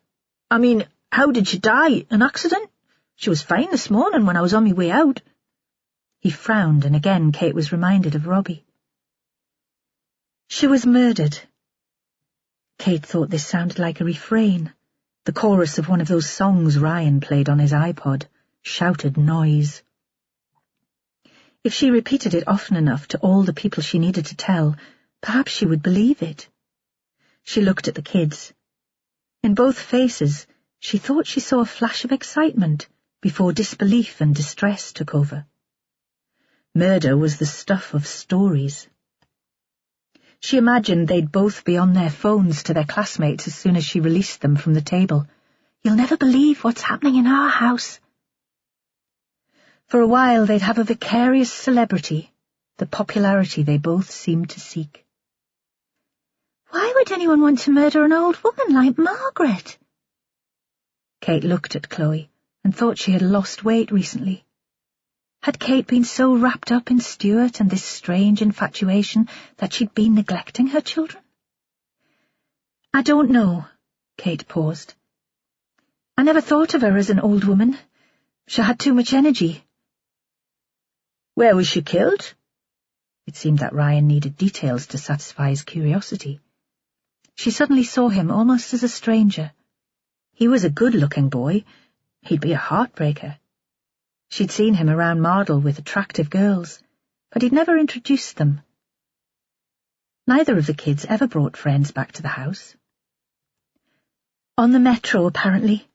"I mean, how did she die? An accident? She was fine this morning when I was on my way out." He frowned, and again Kate was reminded of Robbie. "She was murdered." Kate thought this sounded like a refrain, the chorus of one of those songs Ryan played on his iPod, shouted noise. If she repeated it often enough to all the people she needed to tell, perhaps she would believe it. She looked at the kids. In both faces, she thought she saw a flash of excitement before disbelief and distress took over. Murder was the stuff of stories. She imagined they'd both be on their phones to their classmates as soon as she released them from the table. "You'll never believe what's happening in our house." For a while they'd have a vicarious celebrity, the popularity they both seemed to seek. "Why would anyone want to murder an old woman like Margaret?" Kate looked at Chloe and thought she had lost weight recently. Had Kate been so wrapped up in Stuart and this strange infatuation that she'd been neglecting her children? I don't know. Kate paused. I never thought of her as an old woman. She had too much energy. Where was she killed? It seemed that Ryan needed details to satisfy his curiosity. She suddenly saw him almost as a stranger. He was a good-looking boy. He'd be a heartbreaker. She'd seen him around Mardle with attractive girls, but he'd never introduced them. Neither of the kids ever brought friends back to the house. On the metro, apparently.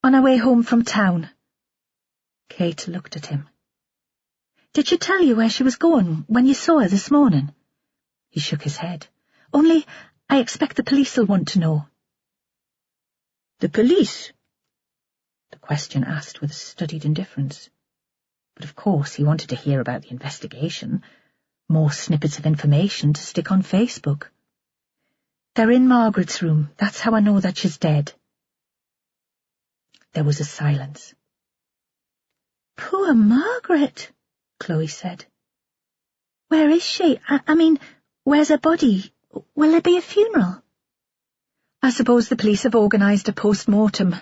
On her way home from town. Kate looked at him. Did she tell you where she was going when you saw her this morning? He shook his head. Only, I expect the police will want to know. The police? The question asked with a studied indifference. But of course he wanted to hear about the investigation. More snippets of information to stick on Facebook. They're in Margaret's room. That's how I know that she's dead. There was a silence. Poor Margaret, Chloe said. Where is she? I mean, where's her body? Will there be a funeral? I suppose the police have organised a post-mortem,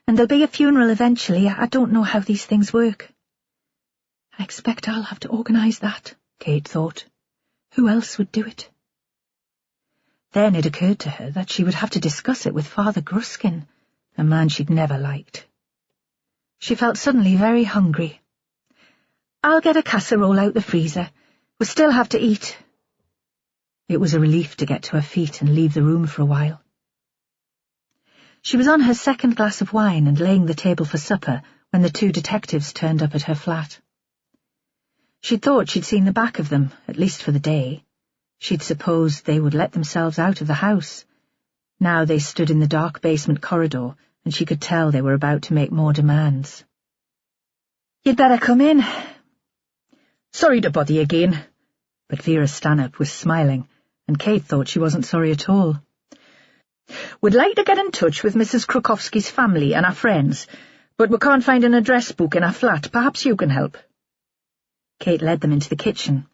and there'll be a funeral eventually. I don't know how these things work. I expect I'll have to organise that, Kate thought. Who else would do it? Then it occurred to her that she would have to discuss it with Father Gruskin, a man she'd never liked. She felt suddenly very hungry. I'll get a casserole out the freezer. We'll still have to eat. It was a relief to get to her feet and leave the room for a while. She was on her second glass of wine and laying the table for supper when the two detectives turned up at her flat. She'd thought she'd seen the back of them, at least for the day. She'd supposed they would let themselves out of the house. Now they stood in the dark basement corridor, and she could tell they were about to make more demands. You'd better come in. Sorry to bother you again. But Vera Stanhope was smiling, and Kate thought she wasn't sorry at all. We'd like to get in touch with Mrs. Krukowski's family and our friends, but we can't find an address book in our flat. Perhaps you can help. Kate led them into the kitchen.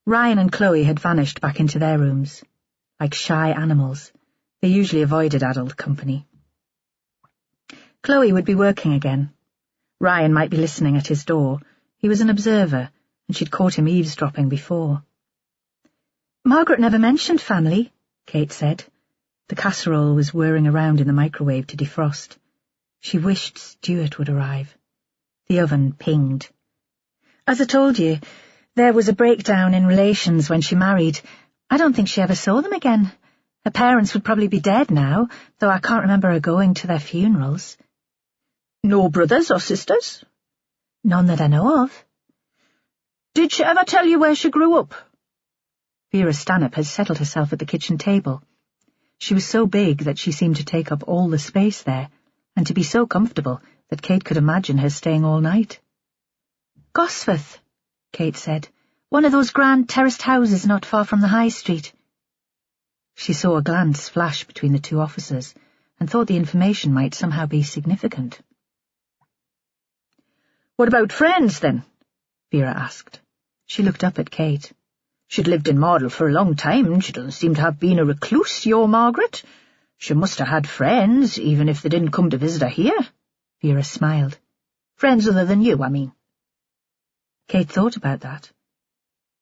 Ryan and Chloe had vanished back into their rooms. Like shy animals, they usually avoided adult company. Chloe would be working again. Ryan might be listening at his door. He was an observer, and she'd caught him eavesdropping before. Margaret never mentioned family, Kate said. The casserole was whirring around in the microwave to defrost. She wished Stuart would arrive. The oven pinged. As I told you, there was a breakdown in relations when she married. I don't think she ever saw them again. Her parents would probably be dead now, though I can't remember her going to their funerals. No brothers or sisters? None that I know of. Did she ever tell you where she grew up? Vera Stanhope had settled herself at the kitchen table. She was so big that she seemed to take up all the space there, and to be so comfortable that Kate could imagine her staying all night. Gosforth, Kate said. One of those grand terraced houses not far from the High Street. She saw a glance flash between the two officers, and thought the information might somehow be significant. What about friends, then? Vera asked. She looked up at Kate. She'd lived in Mardle for a long time, and she doesn't seem to have been a recluse, your Margaret. She must have had friends, even if they didn't come to visit her here. Vera smiled. Friends other than you, I mean. Kate thought about that.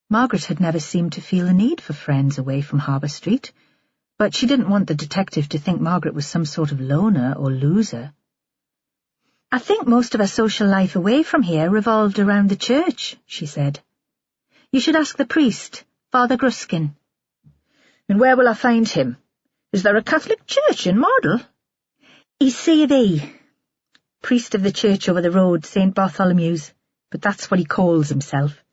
Margaret had never seemed to feel a need for friends away from Harbour Street, but she didn't want the detective to think Margaret was some sort of loner or loser. I think most of her social life away from here revolved around the church, she said. You should ask the priest, Father Gruskin. And where will I find him? Is there a Catholic church in Mardle? He's C of E, priest of the church over the road, St. Bartholomew's, but that's what he calls himself.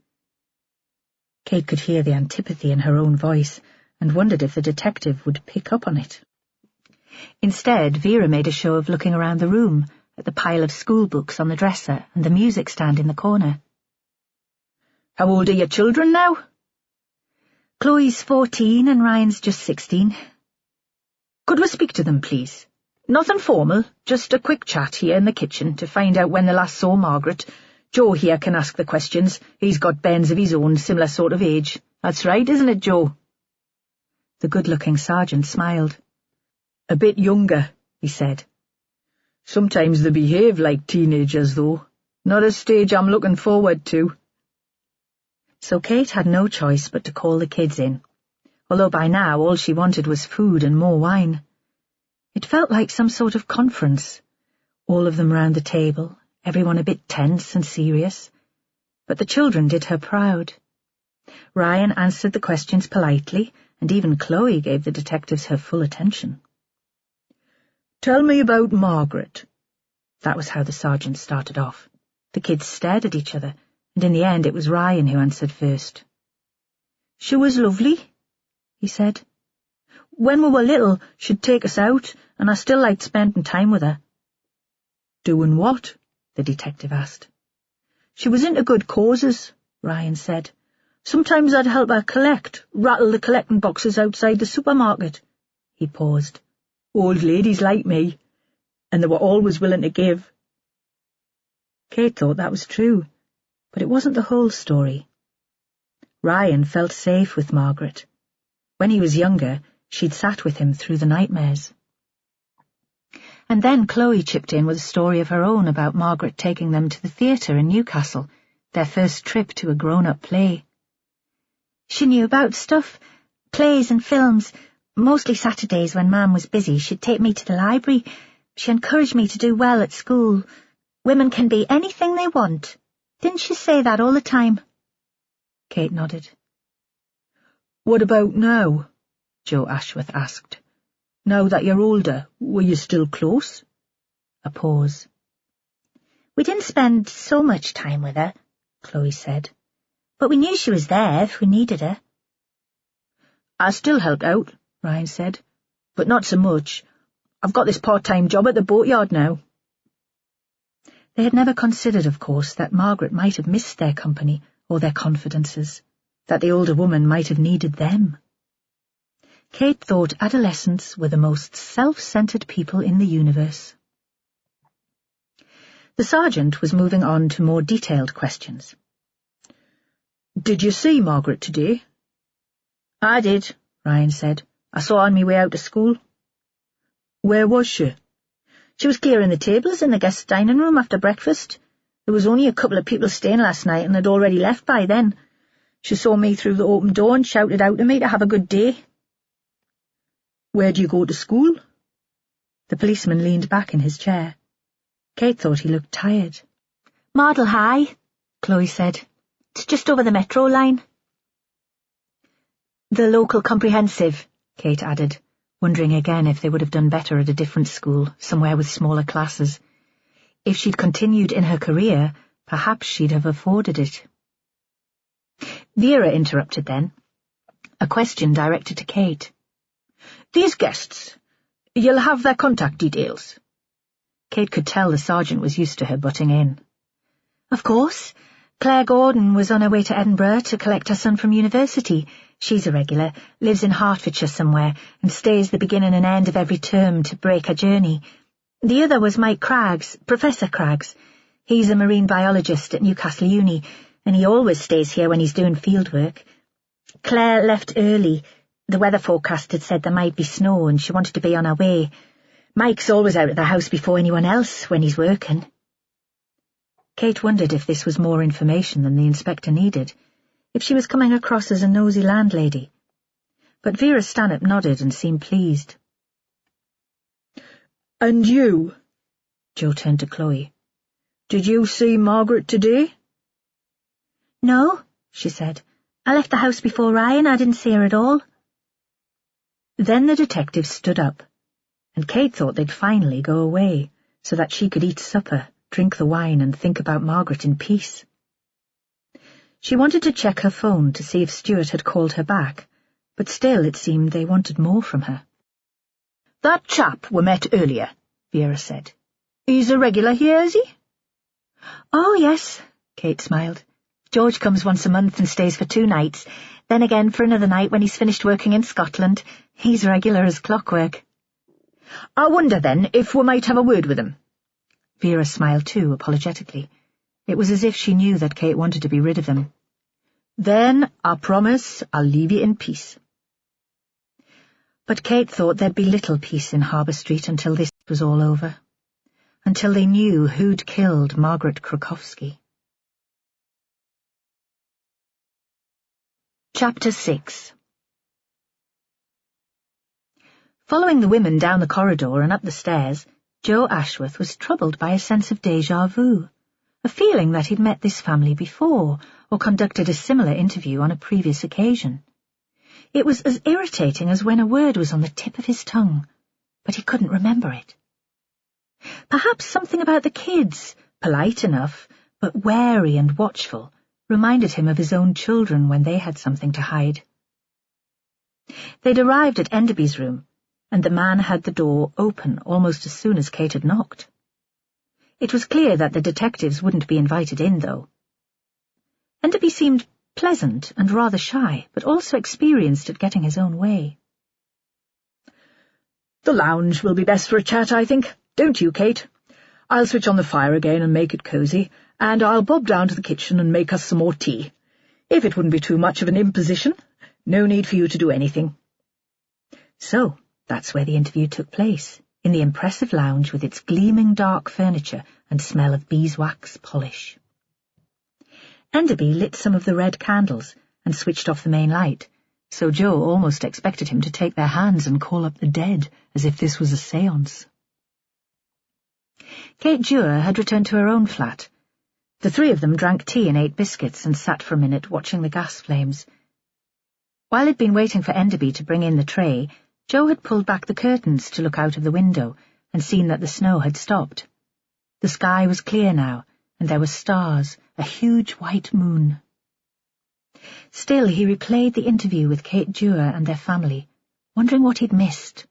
Kate could hear the antipathy in her own voice, and wondered if the detective would pick up on it. Instead, Vera made a show of looking around the room, at the pile of school books on the dresser and the music stand in the corner. How old are your children now? Chloe's 14 and Ryan's just 16. Could we speak to them, please? Nothing formal, just a quick chat here in the kitchen to find out when they last saw Margaret, Joe here can ask the questions. He's got bairns of his own, similar sort of age. That's right, isn't it, Joe?" The good-looking sergeant smiled. "A bit younger," he said. "Sometimes they behave like teenagers, though. Not a stage I'm looking forward to." So Kate had no choice but to call the kids in, although by now all she wanted was food and more wine. It felt like some sort of conference, all of them round the table, everyone a bit tense and serious. But the children did her proud. Ryan answered the questions politely, and even Chloe gave the detectives her full attention. "Tell me about Margaret." That was how the sergeant started off. The kids stared at each other, and in the end it was Ryan who answered first. "She was lovely," he said. "When we were little, she'd take us out, and I still liked spending time with her." "Doing what?" the detective asked. "She was into good causes," Ryan said. "Sometimes I'd help her rattle the collecting boxes outside the supermarket." He paused. "Old ladies like me, and they were always willing to give." Kate thought that was true, but it wasn't the whole story. Ryan felt safe with Margaret. When he was younger, she'd sat with him through the nightmares. And then Chloe chipped in with a story of her own about Margaret taking them to the theatre in Newcastle, their first trip to a grown-up play. "She knew about stuff, plays and films. Mostly Saturdays when Mam was busy, she'd take me to the library. She encouraged me to do well at school. Women can be anything they want. Didn't she say that all the time?" Kate nodded. "What about now?" Joe Ashworth asked. "Now that you're older, were you still close?" A pause. "We didn't spend so much time with her," Chloe said. "But we knew she was there if we needed her." "I still helped out," Ryan said, "but not so much. I've got this part-time job at the boatyard now." They had never considered, of course, that Margaret might have missed their company or their confidences, that the older woman might have needed them. Kate thought adolescents were the most self-centered people in the universe. The sergeant was moving on to more detailed questions. "Did you see Margaret today?" "I did," Ryan said. "I saw her on my way out to school." "Where was she?" "She was clearing the tables in the guest dining room after breakfast. There was only a couple of people staying last night and they'd already left by then. She saw me through the open door and shouted out to me to have a good day." "Where do you go to school?" The policeman leaned back in his chair. Kate thought he looked tired. "Mardle High," Chloe said. "It's just over the metro line." "The local comprehensive," Kate added, wondering again if they would have done better at a different school, somewhere with smaller classes. If she'd continued in her career, perhaps she'd have afforded it. Vera interrupted then, a question directed to Kate. "These guests, you'll have their contact details?" Kate could tell the sergeant was used to her butting in. "Of course. Claire Gordon was on her way to Edinburgh to collect her son from university. She's a regular, lives in Hertfordshire somewhere, and stays the beginning and end of every term to break her journey. The other was Mike Craggs, Professor Craggs. He's a marine biologist at Newcastle Uni, and he always stays here when he's doing field work. Claire left early. The weather forecast had said there might be snow, and she wanted to be on her way. Mike's always out of the house before anyone else when he's working." Kate wondered if this was more information than the inspector needed, if she was coming across as a nosy landlady. But Vera Stanhope nodded and seemed pleased. "And you?" Joe turned to Chloe. "Did you see Margaret today?" "No," she said. "I left the house before Ryan. I didn't see her at all." Then the detective stood up, and Kate thought they'd finally go away, so that she could eat supper, drink the wine, and think about Margaret in peace. She wanted to check her phone to see if Stuart had called her back, but still it seemed they wanted more from her. "That chap we met earlier," Vera said. "He's a regular here, is he?" "Oh, yes," Kate smiled. "George comes once a month and stays for 2 nights, then again for another night when he's finished working in Scotland. He's regular as clockwork." "I wonder, then, if we might have a word with him." Vera smiled too, apologetically. It was as if she knew that Kate wanted to be rid of them. "Then, I promise, I'll leave you in peace." But Kate thought there'd be little peace in Harbour Street until this was all over, until they knew who'd killed Margaret Krokowski. Chapter 6. Following the women down the corridor and up the stairs, Joe Ashworth was troubled by a sense of déjà vu, a feeling that he'd met this family before, or conducted a similar interview on a previous occasion. It was as irritating as when a word was on the tip of his tongue, but he couldn't remember it. Perhaps something about the kids, polite enough, but wary and watchful, reminded him of his own children when they had something to hide. They'd arrived at Enderby's room, and the man had the door open almost as soon as Kate had knocked. It was clear that the detectives wouldn't be invited in, though. Enderby seemed pleasant and rather shy, but also experienced at getting his own way. "The lounge will be best for a chat, I think. Don't you, Kate? I'll switch on the fire again and make it cosy, and I'll bob down to the kitchen and make us some more tea. If it wouldn't be too much of an imposition, no need for you to do anything." So, that's where the interview took place, in the impressive lounge with its gleaming dark furniture and smell of beeswax polish. Enderby lit some of the red candles and switched off the main light, so Joe almost expected him to take their hands and call up the dead, as if this was a séance. Kate Dewar had returned to her own flat. The three of them drank tea and ate biscuits and sat for a minute watching the gas flames. While he'd been waiting for Enderby to bring in the tray, Joe had pulled back the curtains to look out of the window and seen that the snow had stopped. The sky was clear now, and there were stars, a huge white moon. Still, he replayed the interview with Kate Dewar and their family, wondering what he'd missed.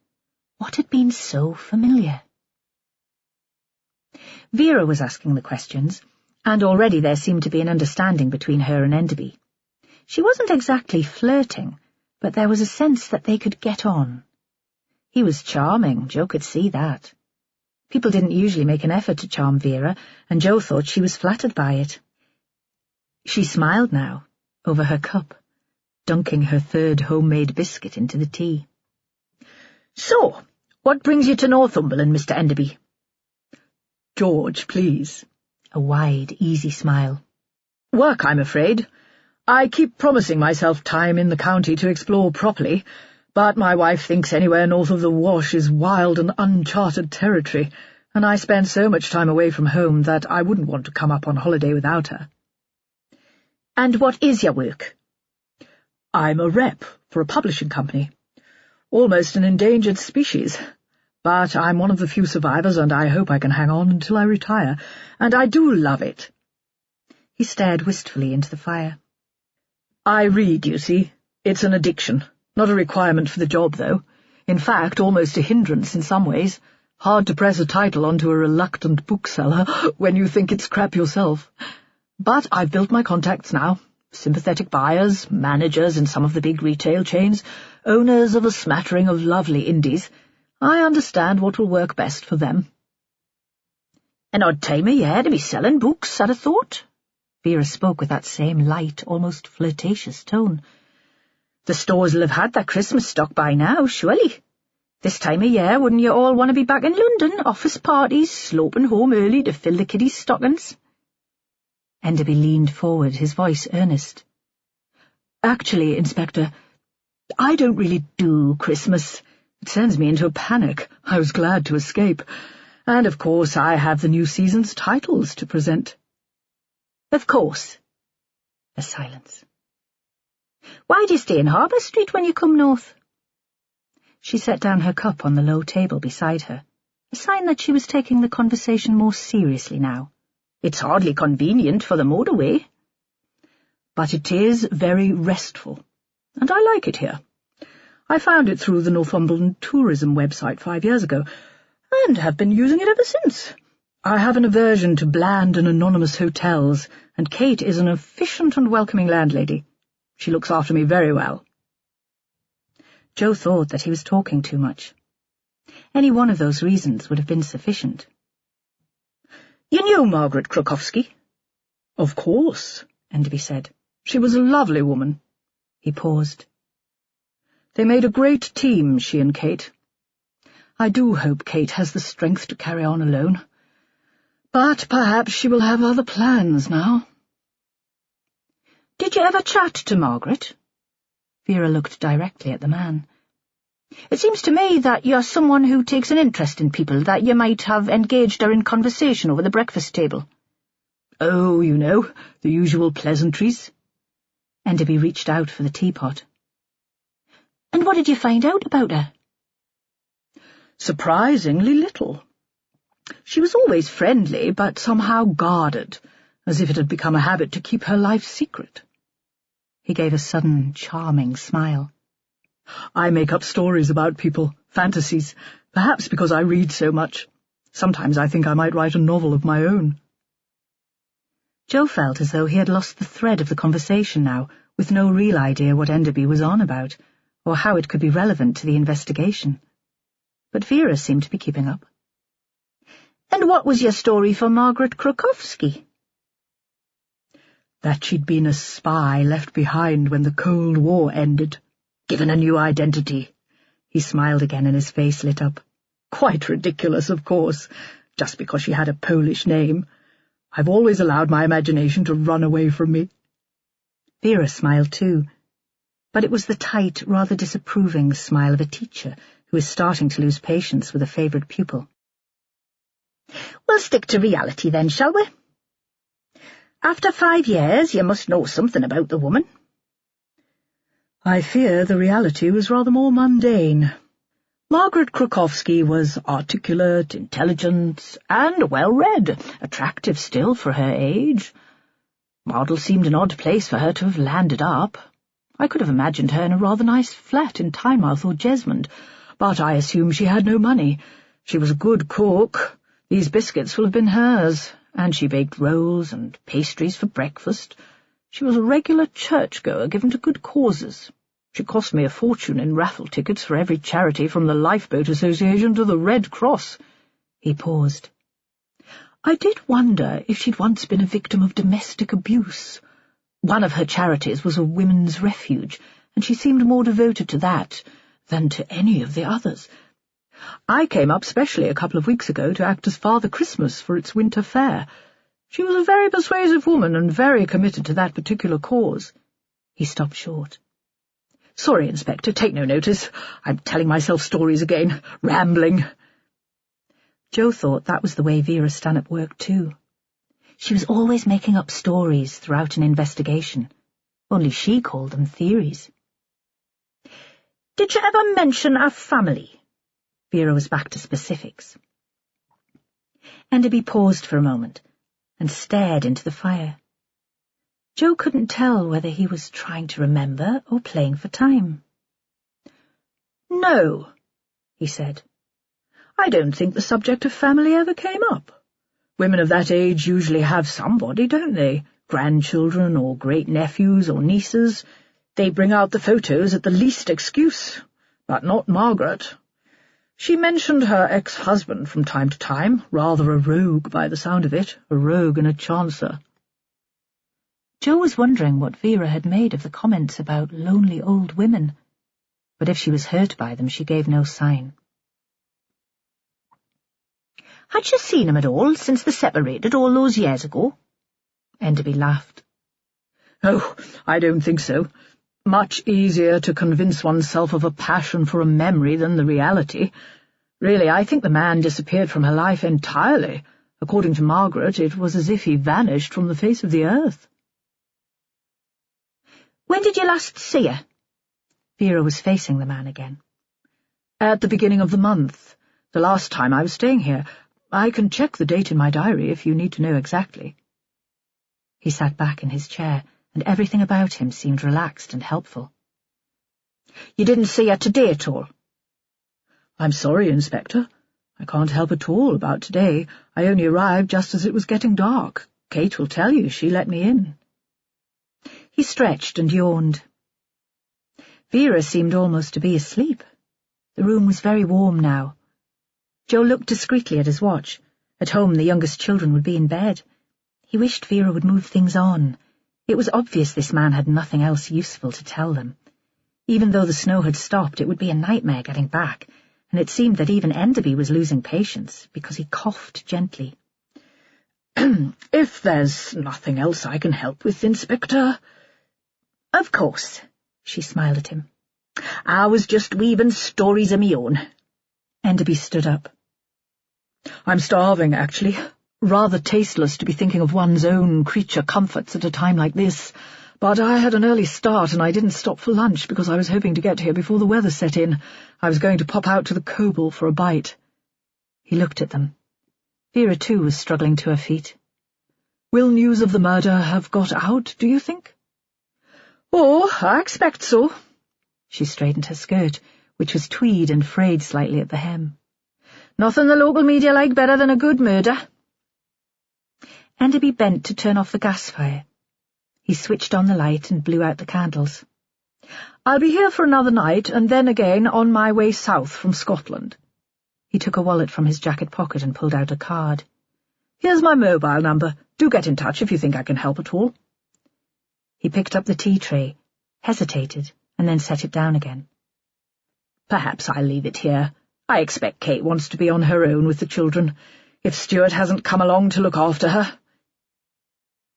What had been so familiar? Vera was asking the questions, and already there seemed to be an understanding between her and Enderby. She wasn't exactly flirting, but there was a sense that they could get on. He was charming, Joe could see that. People didn't usually make an effort to charm Vera, and Joe thought she was flattered by it. She smiled now, over her cup, dunking her third homemade biscuit into the tea. "So, what brings you to Northumberland, Mr. Enderby?" "George, please." A wide, easy smile. "Work, I'm afraid. I keep promising myself time in the county to explore properly, but my wife thinks anywhere north of the Wash is wild and uncharted territory, and I spend so much time away from home that I wouldn't want to come up on holiday without her." "And what is your work?" "I'm a rep for a publishing company. Almost an endangered species. But I'm one of the few survivors, and I hope I can hang on until I retire, and I do love it." He stared wistfully into the fire. "I read, you see. It's an addiction. Not a requirement for the job, though. In fact, almost a hindrance in some ways. Hard to press a title onto a reluctant bookseller when you think it's crap yourself. But I've built my contacts now. Sympathetic buyers, managers in some of the big retail chains, owners of a smattering of lovely indies. I understand what will work best for them." "An odd time of year to be selling books, I'd have thought." Vera spoke with that same light, almost flirtatious tone. "The stores will have had their Christmas stock by now, surely. This time of year, wouldn't you all want to be back in London, office parties, sloping home early to fill the kiddies' stockings?" Enderby leaned forward, his voice earnest. "Actually, Inspector, I don't really do Christmas. It sends me into a panic. I was glad to escape. And, of course, I have the new season's titles to present." "Of course." A silence. "Why do you stay in Harbour Street when you come north?" She set down her cup on the low table beside her, a sign that she was taking the conversation more seriously now. "It's hardly convenient for the motorway." "But it is very restful, and I like it here. I found it through the Northumberland tourism website 5 years ago, and have been using it ever since. I have an aversion to bland and anonymous hotels, and Kate is an efficient and welcoming landlady. She looks after me very well." Joe thought that he was talking too much. Any one of those reasons would have been sufficient. "You knew Margaret Krokowski?" "Of course," Enderby said. "She was a lovely woman." He paused. "They made a great team, she and Kate. I do hope Kate has the strength to carry on alone. But perhaps she will have other plans now." "Did you ever chat to Margaret?" Vera looked directly at the man. "It seems to me that you're someone who takes an interest in people, that you might have engaged her in conversation over the breakfast table." "Oh, you know, the usual pleasantries." Enderby reached out for the teapot. "And what did you find out about her?" "Surprisingly little. She was always friendly, but somehow guarded, as if it had become a habit to keep her life secret." He gave a sudden, charming smile. "I make up stories about people, fantasies, perhaps because I read so much. Sometimes I think I might write a novel of my own." Joe felt as though he had lost the thread of the conversation now, with no real idea what Enderby was on about, or how it could be relevant to the investigation. But Vera seemed to be keeping up. "And what was your story for Margaret Krokowski?" "That she'd been a spy left behind when the Cold War ended, given a new identity." He smiled again and his face lit up. "Quite ridiculous, of course, just because she had a Polish name. I've always allowed my imagination to run away from me." Vera smiled too, but it was the tight, rather disapproving smile of a teacher who is starting to lose patience with a favourite pupil. "We'll stick to reality then, shall we? After 5 years, you must know something about the woman." "I fear the reality was rather more mundane. Margaret Krokowski was articulate, intelligent, and well-read, attractive still for her age. Mardle seemed an odd place for her to have landed up. I could have imagined her in a rather nice flat in Tynemouth or Jesmond, but I assume she had no money. She was a good cook. These biscuits will have been hers, and she baked rolls and pastries for breakfast. She was a regular churchgoer given to good causes. She cost me a fortune in raffle tickets for every charity from the Lifeboat Association to the Red Cross." He paused. "I did wonder if she'd once been a victim of domestic abuse. One of her charities was a women's refuge, and she seemed more devoted to that than to any of the others. I came up specially a couple of weeks ago to act as Father Christmas for its winter fair. She was a very persuasive woman and very committed to that particular cause." He stopped short. "Sorry, Inspector, take no notice. I'm telling myself stories again, rambling." Joe thought that was the way Vera Stanhope worked too. She was always making up stories throughout an investigation, only she called them theories. "Did you ever mention our family?" Vera was back to specifics. Enderby paused for a moment and stared into the fire. Joe couldn't tell whether he was trying to remember or playing for time. "No," he said. "I don't think the subject of family ever came up. Women of that age usually have somebody, don't they? Grandchildren or great-nephews or nieces. They bring out the photos at the least excuse, but not Margaret. She mentioned her ex-husband from time to time, rather a rogue by the sound of it, a rogue and a chancer." Joe was wondering what Vera had made of the comments about lonely old women, but if she was hurt by them, she gave no sign. "Had you seen him at all since they separated all those years ago?" Enderby laughed. "Oh, I don't think so. Much easier to convince oneself of a passion for a memory than the reality. Really, I think the man disappeared from her life entirely. According to Margaret, it was as if he vanished from the face of the earth." "When did you last see her?" Vera was facing the man again. "At the beginning of the month, the last time I was staying here. I can check the date in my diary if you need to know exactly." He sat back in his chair, and everything about him seemed relaxed and helpful. "You didn't see her today at all?" "I'm sorry, Inspector. I can't help at all about today. I only arrived just as it was getting dark. Kate will tell you she let me in." He stretched and yawned. Vera seemed almost to be asleep. The room was very warm now. Joe looked discreetly at his watch. At home the youngest children would be in bed. He wished Vera would move things on. It was obvious this man had nothing else useful to tell them. Even though the snow had stopped, it would be a nightmare getting back, and it seemed that even Enderby was losing patience, because he coughed gently. "If there's nothing else I can help with, Inspector—" "Of course," she smiled at him. "I was just weaving stories of me own." Enderby stood up. "I'm starving, actually. Rather tasteless to be thinking of one's own creature comforts at a time like this, but I had an early start and I didn't stop for lunch because I was hoping to get here before the weather set in. I was going to pop out to the Coble for a bite." He looked at them. Vera, too, was struggling to her feet. "Will news of the murder have got out, do you think?" "Oh, I expect so." She straightened her skirt, which was tweed and frayed slightly at the hem. "Nothing the local media like better than a good murder." Enderby bent to turn off the gas fire. He switched on the light and blew out the candles. "I'll be here for another night, and then again on my way south from Scotland." He took a wallet from his jacket pocket and pulled out a card. "Here's my mobile number. Do get in touch if you think I can help at all." He picked up the tea tray, hesitated, and then set it down again. "Perhaps I'll leave it here. I expect Kate wants to be on her own with the children, if Stuart hasn't come along to look after her."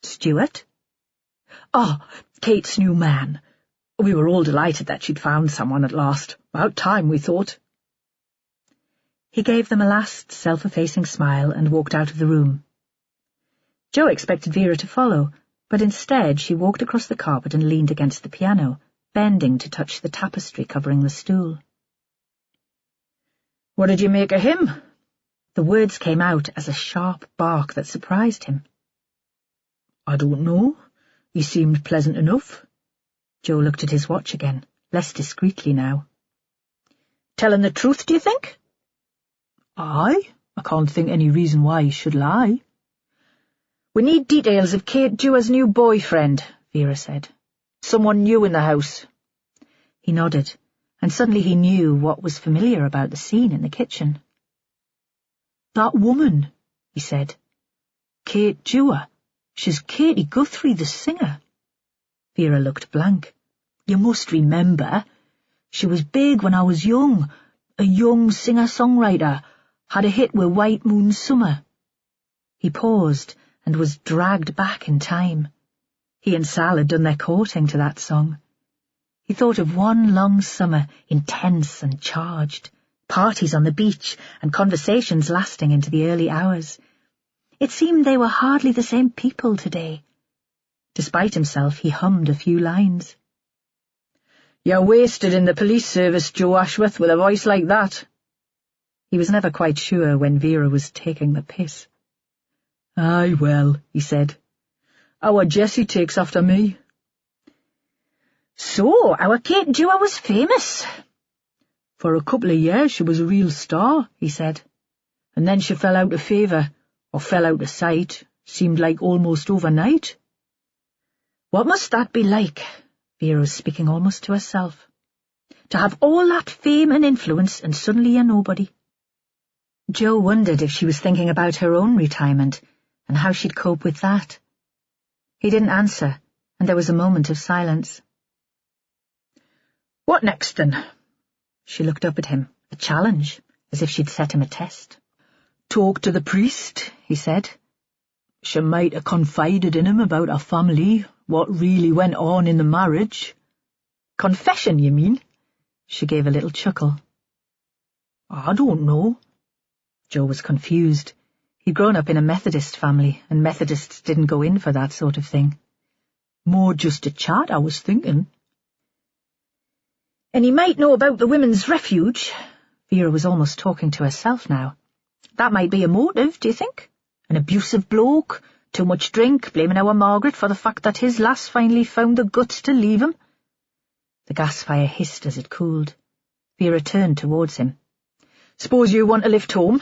"Stuart?" "Ah, Kate's new man. We were all delighted that she'd found someone at last. About time, we thought." He gave them a last self-effacing smile and walked out of the room. Jo expected Vera to follow, but instead she walked across the carpet and leaned against the piano, bending to touch the tapestry covering the stool. "What did you make of him?" The words came out as a sharp bark that surprised him. "I don't know. He seemed pleasant enough." Jo looked at his watch again, less discreetly now. "Telling the truth, do you think?" "Aye. I can't think any reason why he should lie." "We need details of Kate Dewar's new boyfriend," Vera said. "Someone new in the house." He nodded, and suddenly he knew what was familiar about the scene in the kitchen. "That woman," he said. "Kate Dewar. She's Katie Guthrie, the singer." Vera looked blank. "You must remember. She was big when I was young. A young singer-songwriter. Had a hit with White Moon Summer." He paused and was dragged back in time. He and Sal had done their courting to that song. He thought of one long summer, intense and charged, parties on the beach and conversations lasting into the early hours. It seemed they were hardly the same people today. Despite himself, he hummed a few lines. "You're wasted in the police service, Jo Ashworth, with a voice like that." He was never quite sure when Vera was taking the piss. "Aye, well," he said. "Our Jessie takes after me." "So, our Kate Dewar was famous." "For a couple of years she was a real star," he said. "And then she fell out of favour, or fell out of sight, seemed like almost overnight." "What must that be like?" Vera was speaking almost to herself. "To have all that fame and influence and suddenly you're nobody." Jo wondered if she was thinking about her own retirement and how she'd cope with that. He didn't answer, and there was a moment of silence. "What next, then?" She looked up at him, a challenge, as if she'd set him a test. "Talk to the priest," he said. "She might have confided in him about her family, what really went on in the marriage." "Confession, you mean?" She gave a little chuckle. "I don't know." Jo was confused. He'd grown up in a Methodist family, and Methodists didn't go in for that sort of thing. "More just a chat, I was thinking." "And he might know about the women's refuge." Vera was almost talking to herself now. "That might be a motive, do you think? An abusive bloke, too much drink, blaming our Margaret for the fact that his lass finally found the guts to leave him." The gas fire hissed as it cooled. Vera turned towards him. "Suppose you want a lift home?"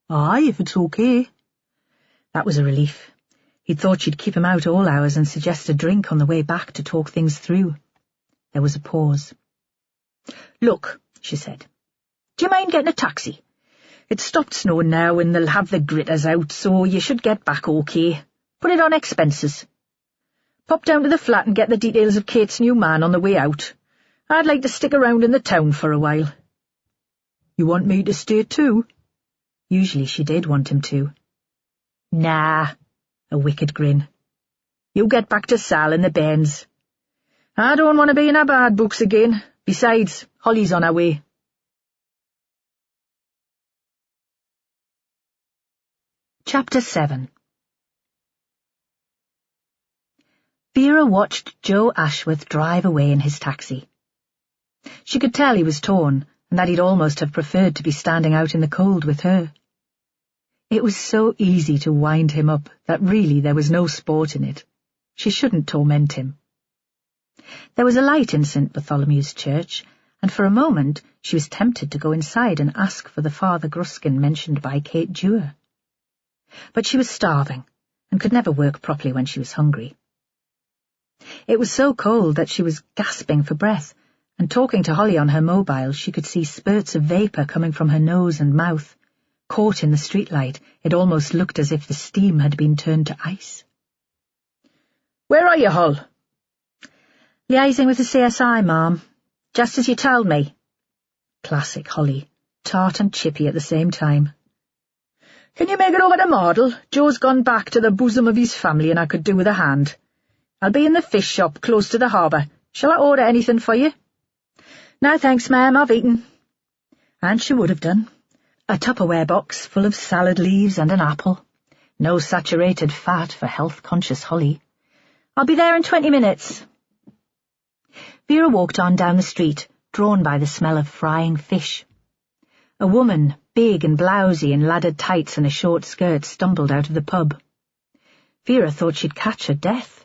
"Aye, if it's okay." That was a relief. He'd thought she'd keep him out all hours and suggest a drink on the way back to talk things through. There was a pause. "Look," she said, "do you mind getting a taxi? It's stopped snowing now and they'll have the gritters out, so you should get back okay. Put it on expenses. Pop down to the flat and get the details of Kate's new man on the way out. I'd like to stick around in the town for a while." "You want me to stay too?" Usually she did want him to. "Nah," a wicked grin. "You get back to Sal and the bairns. I don't want to be in her bad books again. Besides, Holly's on her way." Chapter 7. Vera watched Joe Ashworth drive away in his taxi. She could tell he was torn, and that he'd almost have preferred to be standing out in the cold with her. It was so easy to wind him up that really there was no sport in it. She shouldn't torment him. There was a light in St. Bartholomew's Church, and for a moment she was tempted to go inside and ask for the Father Gruskin mentioned by Kate Dewar. But she was starving, and could never work properly when she was hungry. It was so cold that she was gasping for breath, and talking to Holly on her mobile she could see spurts of vapour coming from her nose and mouth. Caught in the streetlight, it almost looked as if the steam had been turned to ice. "Where are you, Hol?" "Liaising with the CSI, Ma'am. Just as you told me." Classic Holly, tart and chippy at the same time. "Can you make it over to Mardle? Joe's gone back to the bosom of his family and I could do with a hand. I'll be in the fish shop close to the harbour. Shall I order anything for you?" "No thanks, ma'am, I've eaten." And she would have done. A Tupperware box full of salad leaves and an apple. No saturated fat for health-conscious Holly. "I'll be there in 20 minutes. Vera walked on down the street, drawn by the smell of frying fish. A woman, big and blousy in laddered tights and a short skirt, stumbled out of the pub. Vera thought she'd catch her death.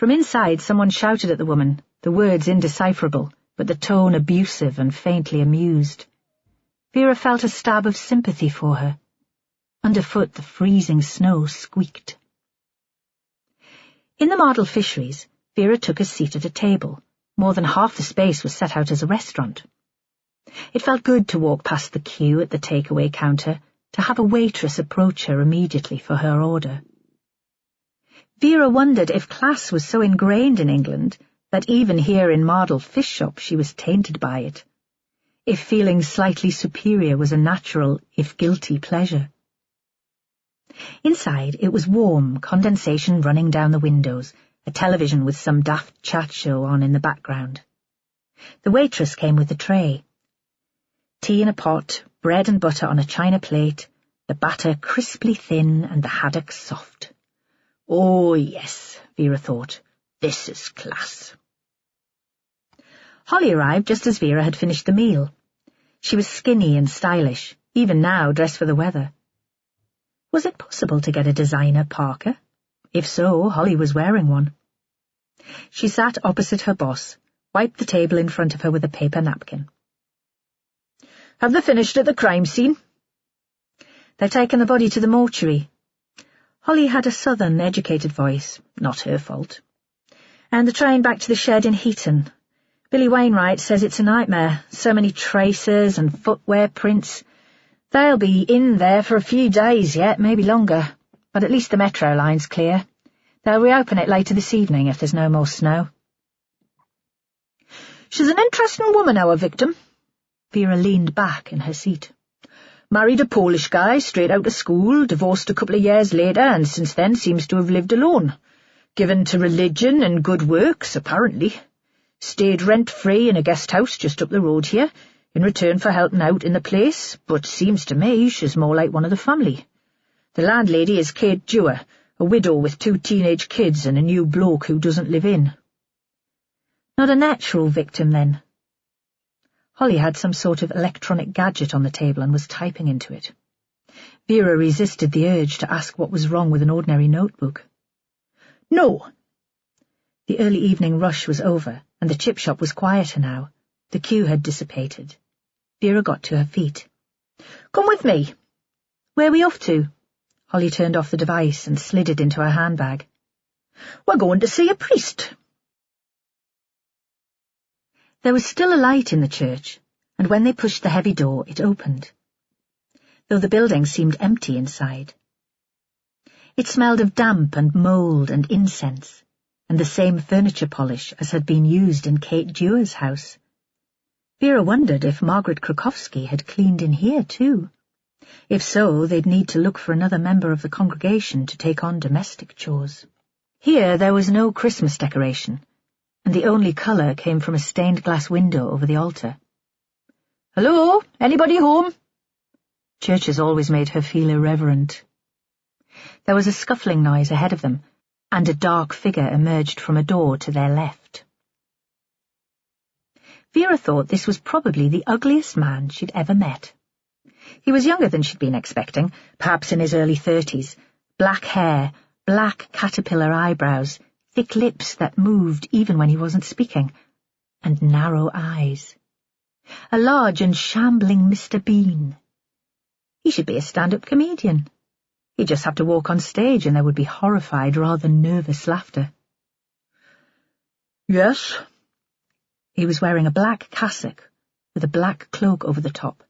From inside someone shouted at the woman, the words indecipherable, but the tone abusive and faintly amused. Vera felt a stab of sympathy for her. Underfoot the freezing snow squeaked. In the Mardle fisheries, Vera took a seat at a table. More than half the space was set out as a restaurant. It felt good to walk past the queue at the takeaway counter, to have a waitress approach her immediately for her order. Vera wondered if class was so ingrained in England that even here in Mardle Fish Shop she was tainted by it. If feeling slightly superior was a natural, if guilty, pleasure. Inside it was warm, condensation running down the windows, a television with some daft chat show on in the background. The waitress came with a tray. Tea in a pot, bread and butter on a china plate, the batter crisply thin and the haddock soft. Oh, yes, Vera thought, this is class. Holly arrived just as Vera had finished the meal. She was skinny and stylish, even now dressed for the weather. Was it possible to get a designer parka? If so, Holly was wearing one. She sat opposite her boss, wiped the table in front of her with a paper napkin. "Have they finished at the crime scene?" "They've taken the body to the mortuary." Holly had a southern, educated voice, not her fault. "And the train back to the shed in Heaton. Billy Wainwright says it's a nightmare. So many traces and footwear prints. They'll be in there for a few days yet, maybe longer. But at least the metro line's clear. They'll reopen it later this evening if there's no more snow." "She's an interesting woman, our victim." Vera leaned back in her seat. "Married a Polish guy, straight out of school, divorced a couple of years later, and since then seems to have lived alone. Given to religion and good works, apparently. Stayed rent-free in a guest house just up the road here, in return for helping out in the place, but seems to me she's more like one of the family. The landlady is Kate Dewar, a widow with 2 teenage kids and a new bloke who doesn't live in." Not a natural victim, then. Holly had some sort of electronic gadget on the table and was typing into it. Vera resisted the urge to ask what was wrong with an ordinary notebook. "No." The early evening rush was over, and the chip shop was quieter now. The queue had dissipated. Vera got to her feet. "Come with me." "Where are we off to?" Holly turned off the device and slid it into her handbag. "We're going to see a priest." There was still a light in the church, and when they pushed the heavy door, it opened, though the building seemed empty inside. It smelled of damp and mould and incense, and the same furniture polish as had been used in Kate Dewar's house. Vera wondered if Margaret Krokowski had cleaned in here too. If so, they'd need to look for another member of the congregation to take on domestic chores. Here there was no Christmas decoration, and the only colour came from a stained glass window over the altar. "Hello? Anybody home?" Churches always made her feel irreverent. There was a scuffling noise ahead of them, and a dark figure emerged from a door to their left. Vera thought this was probably the ugliest man she'd ever met. He was younger than she'd been expecting, perhaps in his early 30s, black hair, black caterpillar eyebrows, thick lips that moved even when he wasn't speaking, and narrow eyes. A large and shambling Mr. Bean. He should be a stand-up comedian. He'd just have to walk on stage and there would be horrified, rather nervous laughter. "Yes?" He was wearing a black cassock with a black cloak over the top,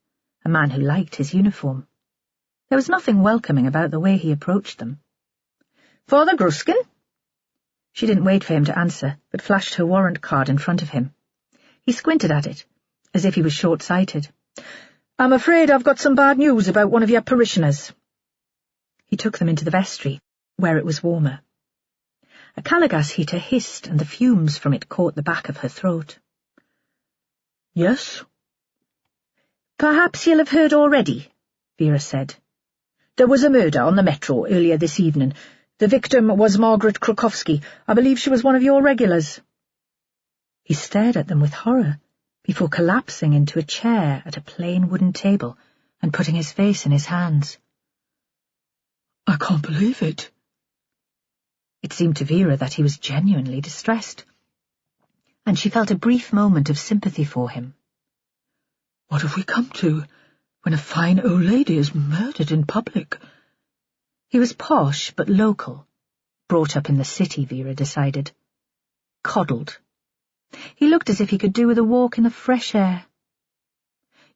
a man who liked his uniform. There was nothing welcoming about the way he approached them. "Father Gruskin?" She didn't wait for him to answer, but flashed her warrant card in front of him. He squinted at it, as if he was short-sighted. "I'm afraid I've got some bad news about one of your parishioners." He took them into the vestry, where it was warmer. A Calagas heater hissed, and the fumes from it caught the back of her throat. "Yes?" "Perhaps you'll have heard already," Vera said. "There was a murder on the metro earlier this evening. The victim was Margaret Krokowski. I believe she was one of your regulars." He stared at them with horror, before collapsing into a chair at a plain wooden table and putting his face in his hands. "I can't believe it." It seemed to Vera that he was genuinely distressed, and she felt a brief moment of sympathy for him. "What have we come to, when a fine old lady is murdered in public?" He was posh but local, brought up in the city, Vera decided. Coddled. He looked as if he could do with a walk in the fresh air.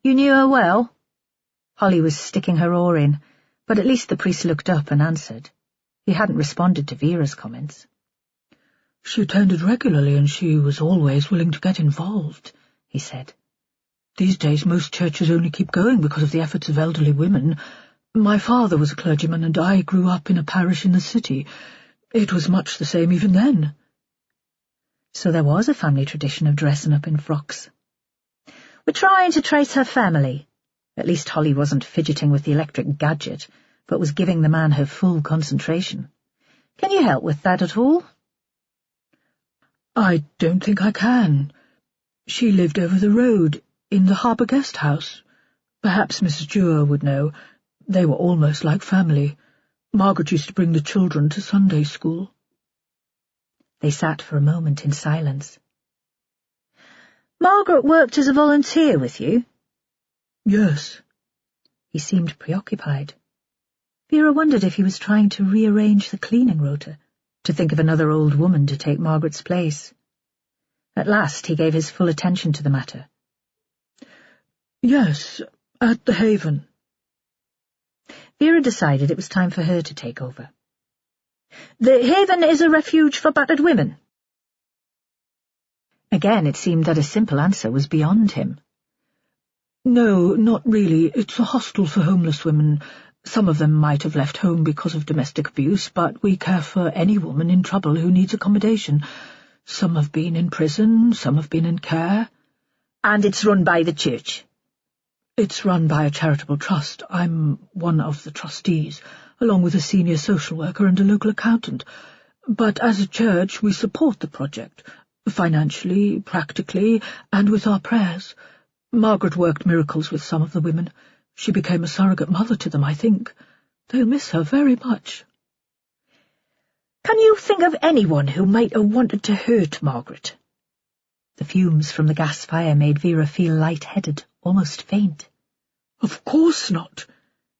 "You knew her well?" Holly was sticking her oar in, but at least the priest looked up and answered. He hadn't responded to Vera's comments. "She attended regularly and she was always willing to get involved," he said. "These days most churches only keep going because of the efforts of elderly women. My father was a clergyman and I grew up in a parish in the city. It was much the same even then." So there was a family tradition of dressing up in frocks. "We're trying to trace her family." At least Holly wasn't fidgeting with the electric gadget, but was giving the man her full concentration. "Can you help with that at all?" "I don't think I can. She lived over the road, in the Harbour guest house. Perhaps Mrs. Dewar would know. They were almost like family. Margaret used to bring the children to Sunday school." They sat for a moment in silence. "Margaret worked as a volunteer with you?" "Yes." He seemed preoccupied. Vera wondered if he was trying to rearrange the cleaning rota, to think of another old woman to take Margaret's place. At last he gave his full attention to the matter. "Yes, at the Haven." Vera decided it was time for her to take over. "The Haven is a refuge for battered women?" Again it seemed that a simple answer was beyond him. "No, not really. It's a hostel for homeless women. Some of them might have left home because of domestic abuse, but we care for any woman in trouble who needs accommodation. Some have been in prison, some have been in care." "And it's run by the church?" "It's run by a charitable trust. I'm one of the trustees, along with a senior social worker and a local accountant. But as a church we support the project, financially, practically, and with our prayers. Margaret worked miracles with some of the women. She became a surrogate mother to them, I think. They'll miss her very much." "Can you think of anyone who might have wanted to hurt Margaret?" The fumes from the gas fire made Vera feel light-headed, almost faint. "Of course not."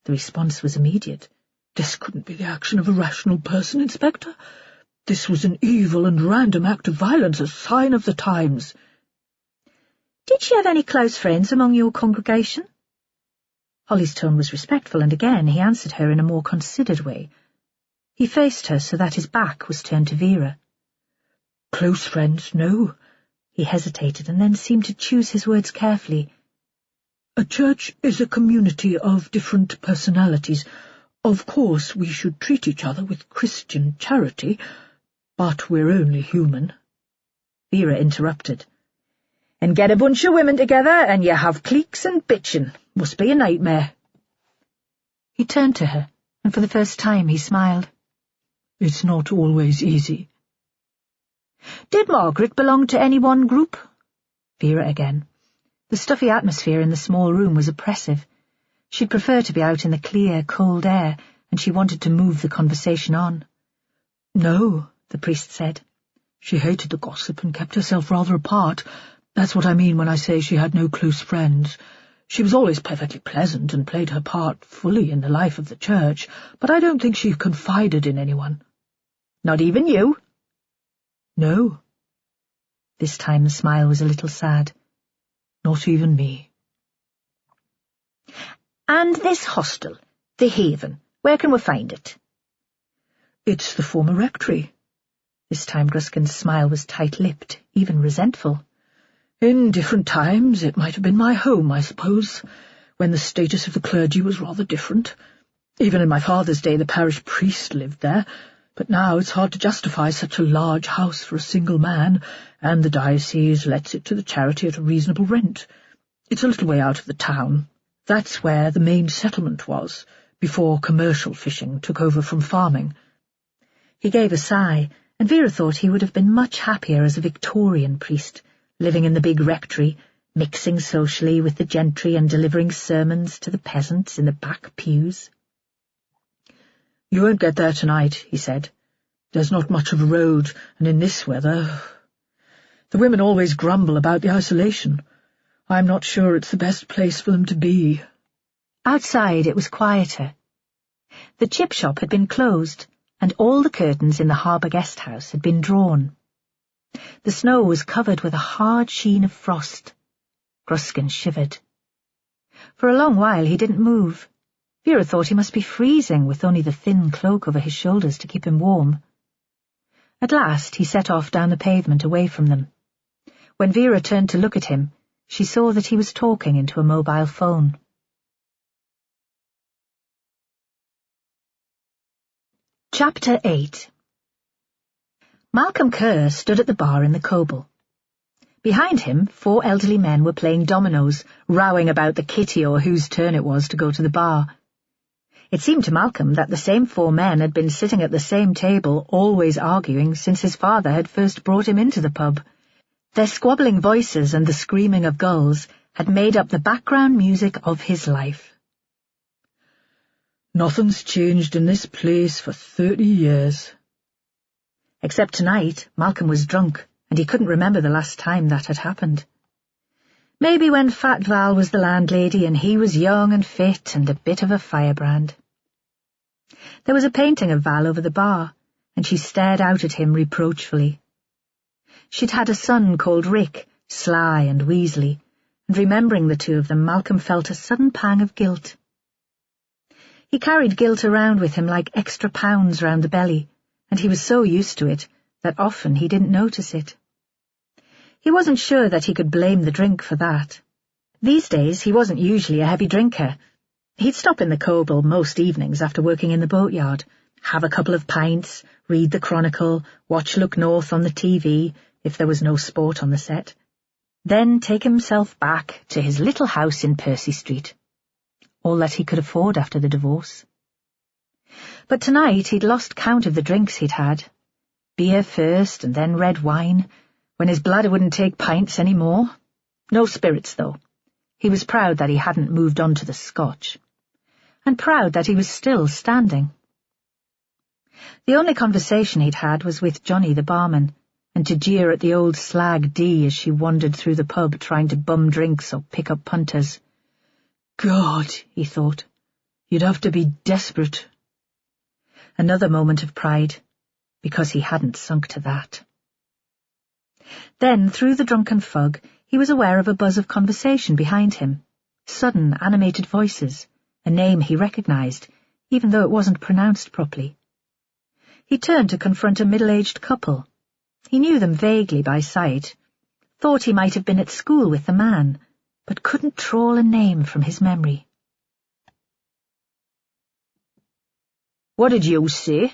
The response was immediate. "This couldn't be the action of a rational person, Inspector. This was an evil and random act of violence, a sign of the times." "Did she have any close friends among your congregation?" Holly's tone was respectful, and again he answered her in a more considered way. He faced her so that his back was turned to Vera. "Close friends, no." He hesitated and then seemed to choose his words carefully. "A church is a community of different personalities. Of course, we should treat each other with Christian charity, but we're only human." Vera interrupted. "And get a bunch of women together and you have cliques and bitching. Must be a nightmare." He turned to her, and for the first time he smiled. "It's not always easy." "Did Margaret belong to any one group?" Vera again. The stuffy atmosphere in the small room was oppressive. She'd prefer to be out in the clear, cold air, and she wanted to move the conversation on. "No," the priest said. "She hated the gossip and kept herself rather apart. That's what I mean when I say she had no close friends. She was always perfectly pleasant and played her part fully in the life of the church, but I don't think she confided in anyone." "Not even you?" "No." This time the smile was a little sad. "Not even me." "And this hostel, the Haven, where can we find it?" "It's the former rectory." This time Gruskin's smile was tight-lipped, even resentful. "In different times it might have been my home, I suppose, when the status of the clergy was rather different. Even in my father's day the parish priest lived there, but now it's hard to justify such a large house for a single man, and the diocese lets it to the charity at a reasonable rent. It's a little way out of the town. That's where the main settlement was, before commercial fishing took over from farming." He gave a sigh, and Vera thought he would have been much happier as a Victorian priest, living in the big rectory, mixing socially with the gentry and delivering sermons to the peasants in the back pews. "You won't get there tonight," he said. "There's not much of a road, and in this weather... The women always grumble about the isolation. I'm not sure it's the best place for them to be." Outside it was quieter. The chip shop had been closed, and all the curtains in the Harbour guest house had been drawn. The snow was covered with a hard sheen of frost. Gruskin shivered. For a long while he didn't move. Vera thought he must be freezing with only the thin cloak over his shoulders to keep him warm. At last he set off down the pavement away from them. When Vera turned to look at him, she saw that he was talking into a mobile phone. Chapter 8. Malcolm Kerr stood at the bar in the Coble. Behind him, 4 elderly men were playing dominoes, rowing about the kitty or whose turn it was to go to the bar. It seemed to Malcolm that the same 4 men had been sitting at the same table, always arguing, since his father had first brought him into the pub. Their squabbling voices and the screaming of gulls had made up the background music of his life. "Nothing's changed in this place for 30 years. Except tonight, Malcolm was drunk, and he couldn't remember the last time that had happened. Maybe when Fat Val was the landlady and he was young and fit and a bit of a firebrand. There was a painting of Val over the bar, and she stared out at him reproachfully. She'd had a son called Rick, sly and weaselly, and remembering the 2 of them, Malcolm felt a sudden pang of guilt. He carried guilt around with him like extra pounds round the belly, and he was so used to it that often he didn't notice it. He wasn't sure that he could blame the drink for that. These days he wasn't usually a heavy drinker. He'd stop in the Coble most evenings after working in the boatyard, have a couple of pints, read the Chronicle, watch Look North on the TV, if there was no sport on the set, then take himself back to his little house in Percy Street. All that he could afford after the divorce. But tonight he'd lost count of the drinks he'd had. Beer first and then red wine, when his bladder wouldn't take pints any more. No spirits, though. He was proud that he hadn't moved on to the Scotch. And proud that he was still standing. The only conversation he'd had was with Johnny the barman, and to jeer at the old slag Dee as she wandered through the pub trying to bum drinks or pick up punters. God, he thought, you'd have to be desperate. Another moment of pride, because he hadn't sunk to that. Then, through the drunken fog, he was aware of a buzz of conversation behind him. Sudden, animated voices, a name he recognized, even though it wasn't pronounced properly. He turned to confront a middle-aged couple. He knew them vaguely by sight, thought he might have been at school with the man, but couldn't trawl a name from his memory. "What did you say?"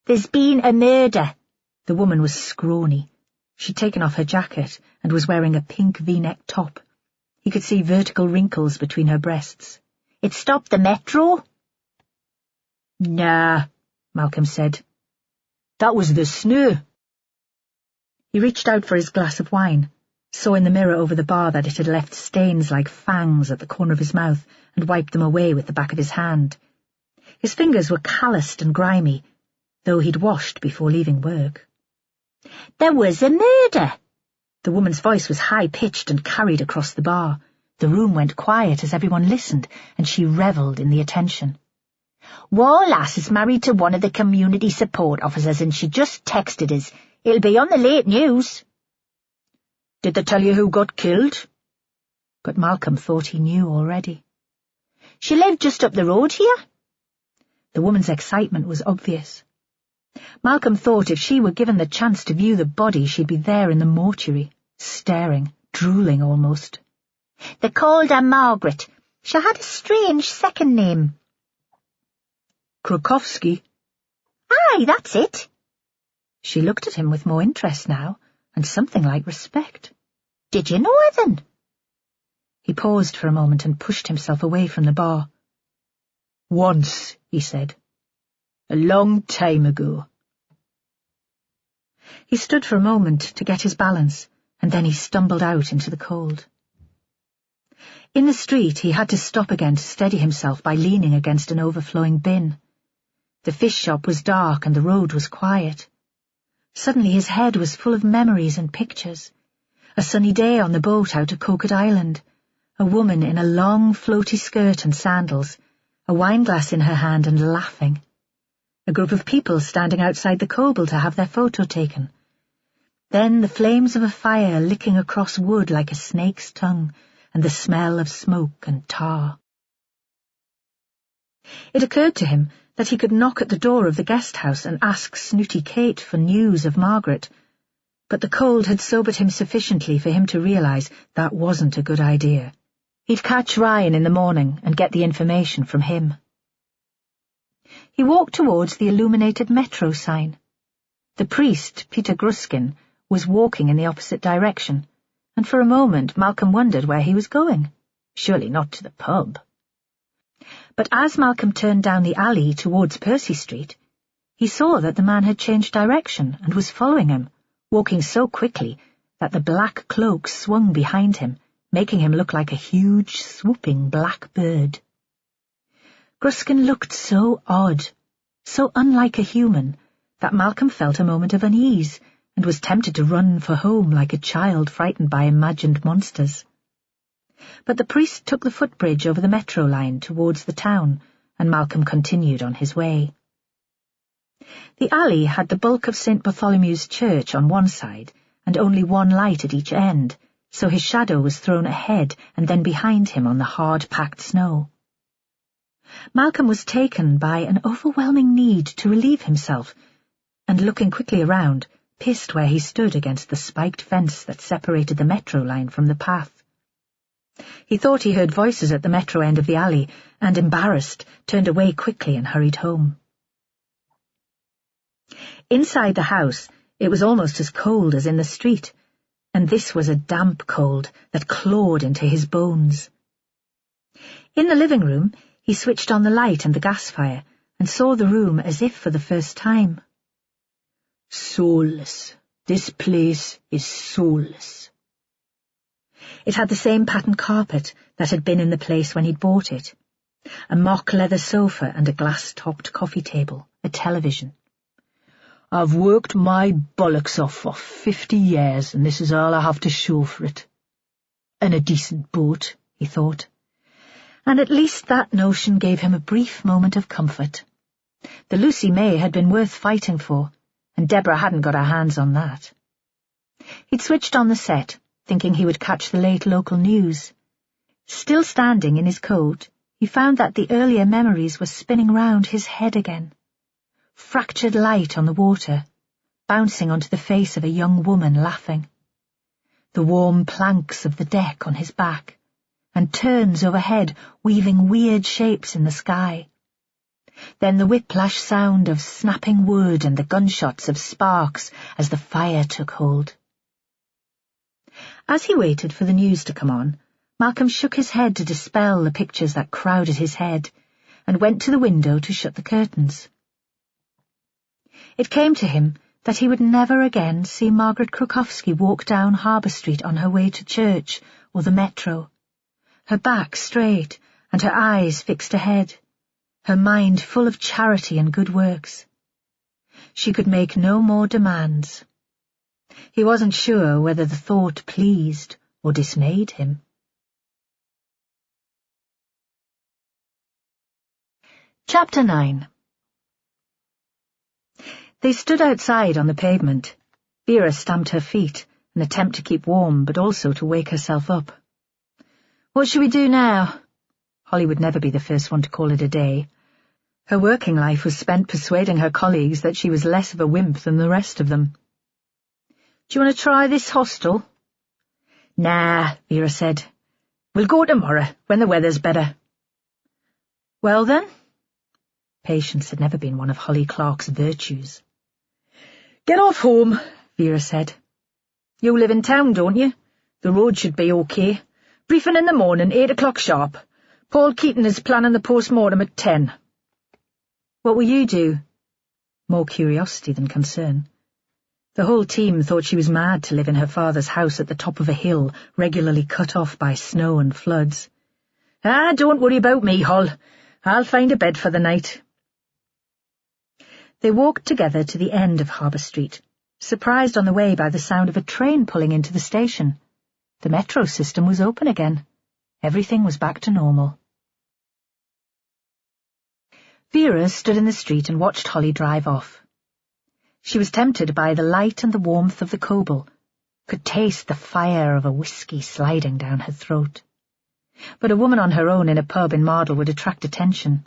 "There's been a murder." The woman was scrawny. She'd taken off her jacket and was wearing a pink V-neck top. He could see vertical wrinkles between her breasts. "It stopped the metro?" "Nah," Malcolm said. "That was the snow." He reached out for his glass of wine, saw in the mirror over the bar that it had left stains like fangs at the corner of his mouth, and wiped them away with the back of his hand. His fingers were calloused and grimy, though he'd washed before leaving work. "There was a murder." The woman's voice was high-pitched and carried across the bar. The room went quiet as everyone listened, and she revelled in the attention. "War lass is married to one of the community support officers, and she just texted us. It'll be on the late news." "Did they tell you who got killed?" But Malcolm thought he knew already. "She lived just up the road here." The woman's excitement was obvious. Malcolm thought if she were given the chance to view the body, she'd be there in the mortuary, staring, drooling almost. "They called her Margaret. She had a strange second name." "Krakowski?" "Aye, that's it." She looked at him with more interest now, and something like respect. "Did you know her then?" He paused for a moment and pushed himself away from the bar. "Once," he said. "A long time ago." He stood for a moment to get his balance, and then he stumbled out into the cold. In the street, he had to stop again to steady himself by leaning against an overflowing bin. The fish shop was dark and the road was quiet. Suddenly his head was full of memories and pictures. A sunny day on the boat out at Coquet Island, a woman in a long floaty skirt and sandals, a wineglass in her hand and laughing. A group of people standing outside the Coble to have their photo taken. Then the flames of a fire licking across wood like a snake's tongue, and the smell of smoke and tar. It occurred to him that he could knock at the door of the guest house and ask Snooty Kate for news of Margaret, but the cold had sobered him sufficiently for him to realise that wasn't a good idea. He'd catch Ryan in the morning and get the information from him. He walked towards the illuminated metro sign. The priest, Peter Gruskin, was walking in the opposite direction, and for a moment Malcolm wondered where he was going. Surely not to the pub. But as Malcolm turned down the alley towards Percy Street, he saw that the man had changed direction and was following him, walking so quickly that the black cloak swung behind him, making him look like a huge, swooping black bird. Gruskin looked so odd, so unlike a human, that Malcolm felt a moment of unease and was tempted to run for home like a child frightened by imagined monsters. But the priest took the footbridge over the metro line towards the town, and Malcolm continued on his way. The alley had the bulk of St. Bartholomew's Church on one side and only one light at each end, so his shadow was thrown ahead and then behind him on the hard-packed snow. Malcolm was taken by an overwhelming need to relieve himself, and looking quickly around, pissed where he stood against the spiked fence that separated the metro line from the path. He thought he heard voices at the metro end of the alley, and, embarrassed, turned away quickly and hurried home. Inside the house, it was almost as cold as in the street, and this was a damp cold that clawed into his bones. In the living room, he switched on the light and the gas fire, and saw the room as if for the first time. Soulless. This place is soulless. It had the same patterned carpet that had been in the place when he'd bought it, a mock leather sofa and a glass-topped coffee table, a television. I've worked my bollocks off for 50 years, and this is all I have to show for it. And a decent boat, he thought. And at least that notion gave him a brief moment of comfort. The Lucy May had been worth fighting for, and Deborah hadn't got her hands on that. He'd switched on the set, thinking he would catch the late local news. Still standing in his coat, he found that the earlier memories were spinning round his head again. fractured light on the water, bouncing onto the face of a young woman laughing. The warm planks of the deck on his back, and terns overhead weaving weird shapes in the sky. Then the whiplash sound of snapping wood and the gunshots of sparks as the fire took hold. As he waited for the news to come on, Malcolm shook his head to dispel the pictures that crowded his head, and went to the window to shut the curtains. It came to him that he would never again see Margaret Krukowski walk down Harbour Street on her way to church or the metro, her back straight and her eyes fixed ahead, her mind full of charity and good works. She could make no more demands. He wasn't sure whether the thought pleased or dismayed him. Chapter 9. They stood outside on the pavement. Vera stamped her feet, an attempt to keep warm, but also to wake herself up. What shall we do now? Holly would never be the first one to call it a day. Her working life was spent persuading her colleagues that she was less of a wimp than the rest of them. Do you want to try this hostel? Nah, Vera said. We'll go tomorrow, when the weather's better. Well then? Patience had never been one of Holly Clark's virtues. Get off home, Vera said. You live in town, don't you? The road should be okay. Briefing in the morning, 8 o'clock sharp. Paul Keaton is planning the post-mortem at 10. What will you do? More curiosity than concern. The whole team thought she was mad to live in her father's house at the top of a hill, regularly cut off by snow and floods. Don't worry about me, Hol. I'll find a bed for the night. They walked together to the end of Harbour Street, surprised on the way by the sound of a train pulling into the station. The metro system was open again. Everything was back to normal. Vera stood in the street and watched Holly drive off. She was tempted by the light and the warmth of the Coble, could taste the fire of a whiskey sliding down her throat. But a woman on her own in a pub in Mardle would attract attention.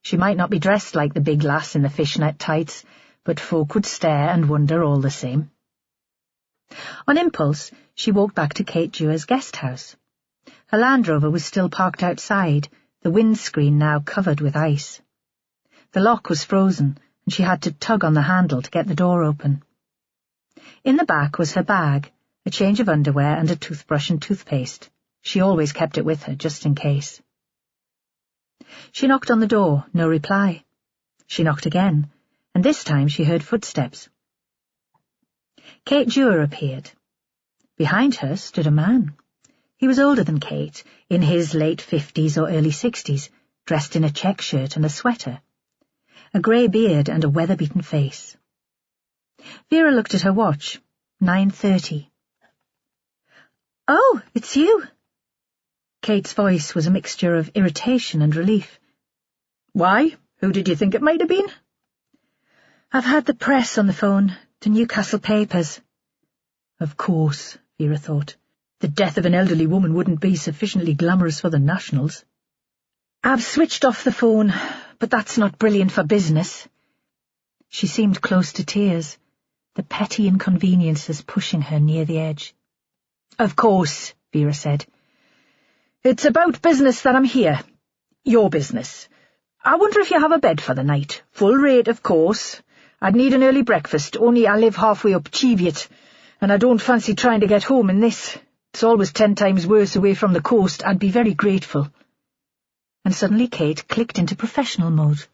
She might not be dressed like the big lass in the fishnet tights, but folk would stare and wonder all the same. On impulse, she walked back to Kate Dewar's guest house. Her Land Rover was still parked outside, the windscreen now covered with ice. The lock was frozen, and she had to tug on the handle to get the door open. In the back was her bag, a change of underwear and a toothbrush and toothpaste. She always kept it with her, just in case. She knocked on the door, no reply. She knocked again, and this time she heard footsteps. Kate Dewar appeared. Behind her stood a man. He was older than Kate, in his late 50s or early 60s, dressed in a check shirt and a sweater, a grey beard and a weather-beaten face. Vera looked at her watch. 9:30. Oh, it's you. Kate's voice was a mixture of irritation and relief. Why? Who did you think it might have been? I've had the press on the phone, the Newcastle papers. Of course, Vera thought. The death of an elderly woman wouldn't be sufficiently glamorous for the Nationals. I've switched off the phone, but that's not brilliant for business. She seemed close to tears, the petty inconveniences pushing her near the edge. Of course, Vera said. It's about business that I'm here. Your business. I wonder if you have a bed for the night. Full rate, of course. I'd need an early breakfast, only I live halfway up Cheviot, and I don't fancy trying to get home in this. It's always 10 times worse away from the coast. I'd be very grateful. And suddenly Kate clicked into professional mode.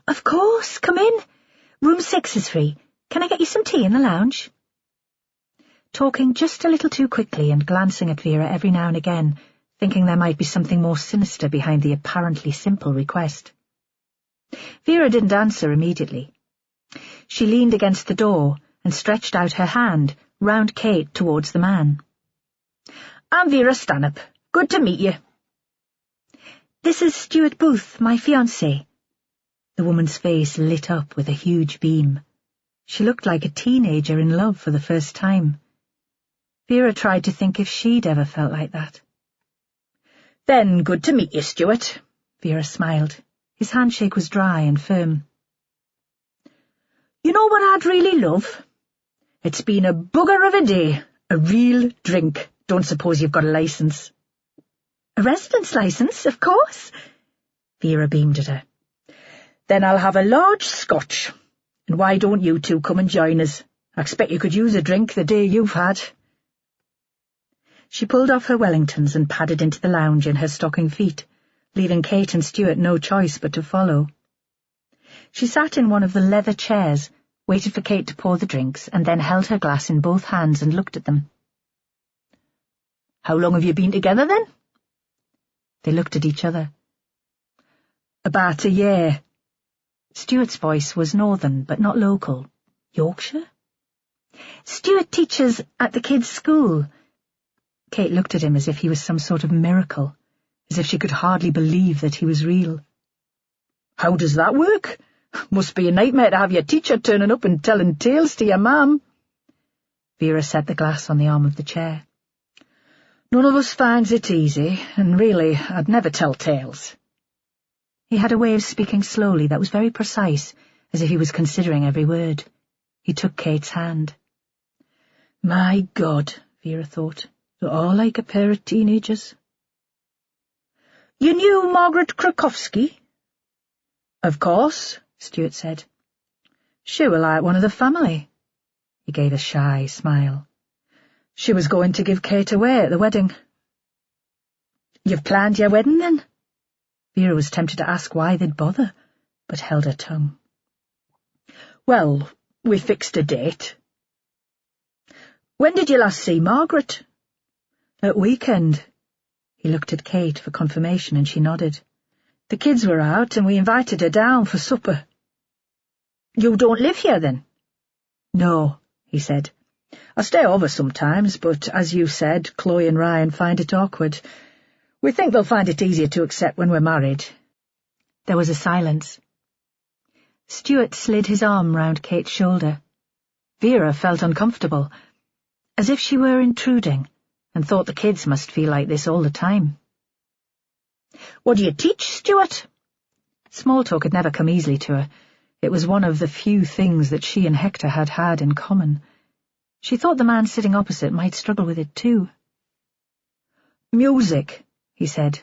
Of course, come in. Room 6 is free. Can I get you some tea in the lounge? Talking just a little too quickly and glancing at Vera every now and again, thinking there might be something more sinister behind the apparently simple request. Vera didn't answer immediately. She leaned against the door and stretched out her hand round Kate towards the man. I'm Vera Stanhope. Good to meet you. This is Stuart Booth, my fiancé. The woman's face lit up with a huge beam. She looked like a teenager in love for the first time. Vera tried to think if she'd ever felt like that. Then good to meet you, Stuart. Vera smiled. His handshake was dry and firm. You know what I'd really love? It's been a bugger of a day, a real drink. Don't suppose you've got a licence. A residence licence, of course. Vera beamed at her. Then I'll have a large scotch. And why don't you two come and join us? I expect you could use a drink the day you've had. She pulled off her Wellingtons and padded into the lounge in her stocking feet, leaving Kate and Stuart no choice but to follow. She sat in one of the leather chairs, waited for Kate to pour the drinks, and then held her glass in both hands and looked at them. How long have you been together, then? They looked at each other. About a year. Stuart's voice was northern, but not local. Yorkshire? Stuart teaches at the kids' school. Kate looked at him as if he was some sort of miracle, as if she could hardly believe that he was real. How does that work? Must be a nightmare to have your teacher turning up and telling tales to your mum. Vera set the glass on the arm of the chair. None of us finds it easy, and really, I'd never tell tales. He had a way of speaking slowly that was very precise, as if he was considering every word. He took Kate's hand. My God, Vera thought, they're all like a pair of teenagers. You knew Margaret Krakowski? Of course, Stuart said. She were like one of the family. He gave a shy smile. She was going to give Kate away at the wedding. You've planned your wedding, then? Vera was tempted to ask why they'd bother, but held her tongue. Well, we fixed a date. When did you last see Margaret? At weekend. He looked at Kate for confirmation, and she nodded. The kids were out, and we invited her down for supper. You don't live here, then? No, he said. I stay over sometimes, but as you said, Chloe and Ryan find it awkward. We think they'll find it easier to accept when we're married. There was a silence. Stuart slid his arm round Kate's shoulder. Vera felt uncomfortable, as if she were intruding, and thought the kids must feel like this all the time. What do you teach, Stuart? Small talk had never come easily to her. It was one of the few things that she and Hector had had in common. She thought the man sitting opposite might struggle with it too. Music, he said.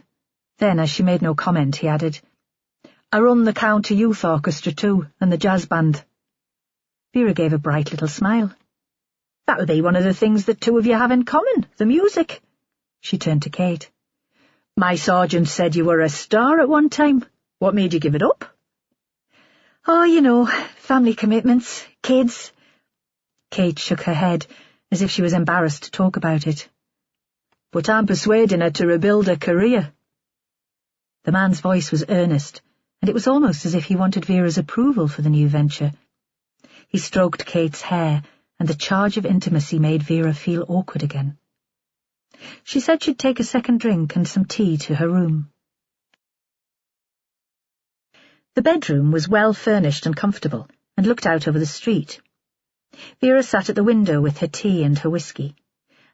Then, as she made no comment, he added, I run the county youth orchestra too, and the jazz band. Vera gave a bright little smile. That'll be one of the things the two of you have in common, the music. She turned to Kate. My sergeant said you were a star at one time. What made you give it up? Oh, you know, family commitments, kids. Kate shook her head, as if she was embarrassed to talk about it. But I'm persuading her to rebuild her career. The man's voice was earnest, and it was almost as if he wanted Vera's approval for the new venture. He stroked Kate's hair, and the charge of intimacy made Vera feel awkward again. She said she'd take a second drink and some tea to her room. The bedroom was well furnished and comfortable, and looked out over the street. Vera sat at the window with her tea and her whiskey,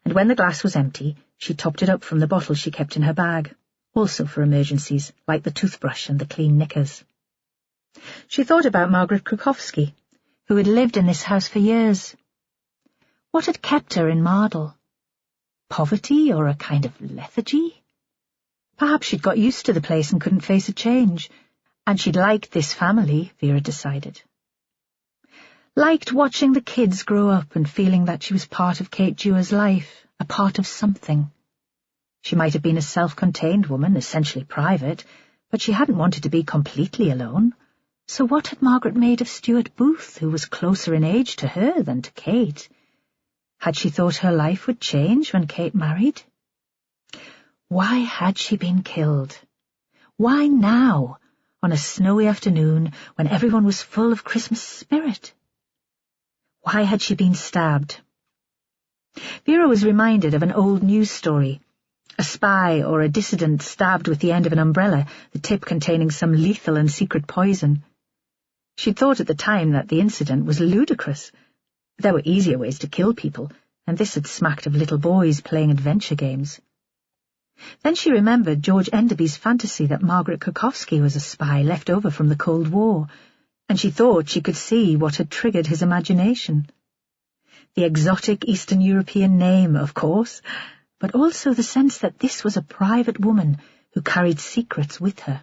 and when the glass was empty, she topped it up from the bottle she kept in her bag, also for emergencies, like the toothbrush and the clean knickers. She thought about Margaret Krakowski, who had lived in this house for years. What had kept her in Mardle? Poverty or a kind of lethargy? Perhaps she'd got used to the place and couldn't face a change, and she'd liked this family, Vera decided. Liked watching the kids grow up and feeling that she was part of Kate Dewar's life, a part of something. She might have been a self-contained woman, essentially private, but she hadn't wanted to be completely alone. So what had Margaret made of Stuart Booth, who was closer in age to her than to Kate? Had she thought her life would change when Kate married? Why had she been killed? Why now, on a snowy afternoon when everyone was full of Christmas spirit? Why had she been stabbed? Vera was reminded of an old news story. A spy or a dissident stabbed with the end of an umbrella, the tip containing some lethal and secret poison. She'd thought at the time that the incident was ludicrous. There were easier ways to kill people, and this had smacked of little boys playing adventure games. Then she remembered George Enderby's fantasy that Margaret Krakowski was a spy left over from the Cold War, and she thought she could see what had triggered his imagination. The exotic Eastern European name, of course, but also the sense that this was a private woman who carried secrets with her.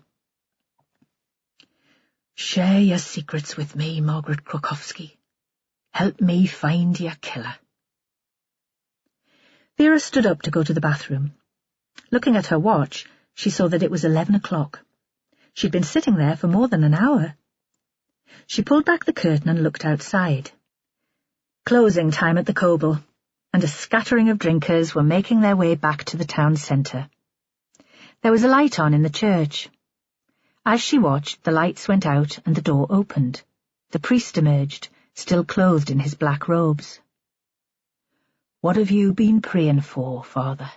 "Share your secrets with me, Margaret Krokowski. Help me find your killer." Vera stood up to go to the bathroom. Looking at her watch, she saw that it was 11 o'clock. She'd been sitting there for more than an hour. She pulled back the curtain and looked outside. Closing time at the Coble, and a scattering of drinkers were making their way back to the town centre. There was a light on in the church. As she watched, the lights went out and the door opened. The priest emerged, still clothed in his black robes. "What have you been praying for, Father?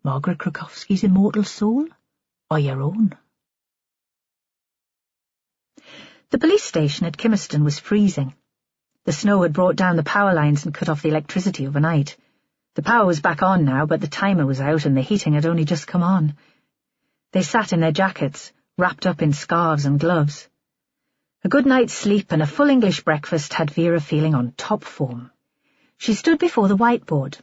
Margaret Krokowski's immortal soul, or your own?" The police station at Kimmerston was freezing. The snow had brought down the power lines and cut off the electricity overnight. The power was back on now, but the timer was out and the heating had only just come on. They sat in their jackets, wrapped up in scarves and gloves. A good night's sleep and a full English breakfast had Vera feeling on top form. She stood before the whiteboard.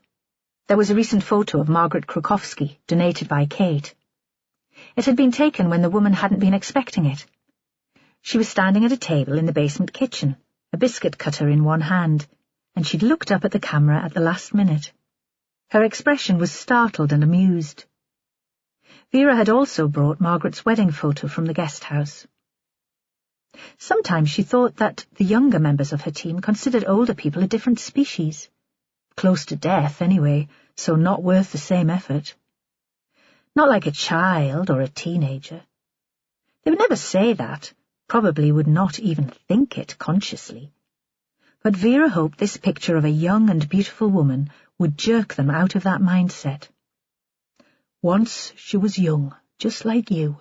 There was a recent photo of Margaret Krokowski, donated by Kate. It had been taken when the woman hadn't been expecting it. She was standing at a table in the basement kitchen, a biscuit cutter in one hand, and she'd looked up at the camera at the last minute. Her expression was startled and amused. Vera had also brought Margaret's wedding photo from the guest house. Sometimes she thought that the younger members of her team considered older people a different species. Close to death, anyway, so not worth the same effort. Not like a child or a teenager. They would never say that, probably would not even think it consciously. But Vera hoped this picture of a young and beautiful woman would jerk them out of that mindset. "Once she was young, just like you."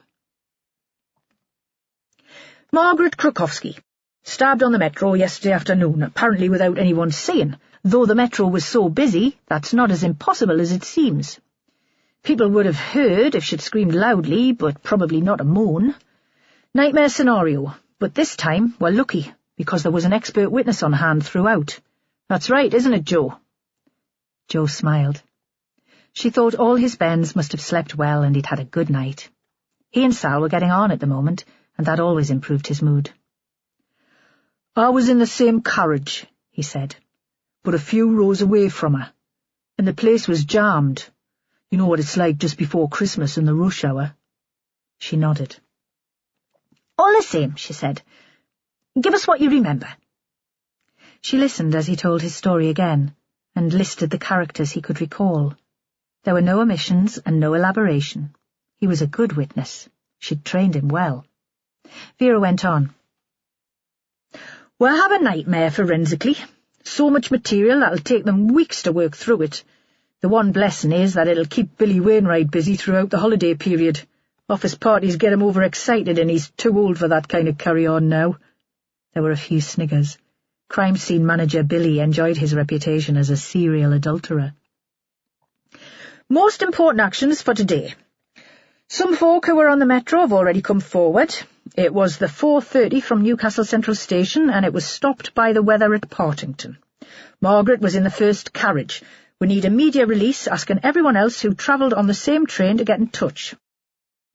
Margaret Krokowski, stabbed on the metro yesterday afternoon, apparently without anyone seeing. Though the metro was so busy, that's not as impossible as it seems. People would have heard if she'd screamed loudly, but probably not a moan. Nightmare scenario, but this time we're lucky, because there was an expert witness on hand throughout. That's right, isn't it, Joe? Joe smiled. She thought all his Bens must have slept well and he'd had a good night. He and Sal were getting on at the moment, and that always improved his mood. "I was in the same carriage," he said, "but a few rows away from her, and the place was jammed. You know what it's like just before Christmas in the rush hour." She nodded. "All the same," she said, "give us what you remember." She listened as he told his story again, and listed the characters he could recall. There were no omissions and no elaboration. He was a good witness. She'd trained him well. Vera went on. "We'll have a nightmare forensically. So much material that'll take them weeks to work through it. The one blessing is that it'll keep Billy Wainwright busy throughout the holiday period. Office parties get him overexcited and he's too old for that kind of carry-on now." There were a few sniggers. Crime scene manager Billy enjoyed his reputation as a serial adulterer. "Most important actions for today. Some folk who were on the metro have already come forward. It was the 4:30 from Newcastle Central Station, and it was stopped by the weather at Partington. Margaret was in the first carriage. We need a media release asking everyone else who travelled on the same train to get in touch.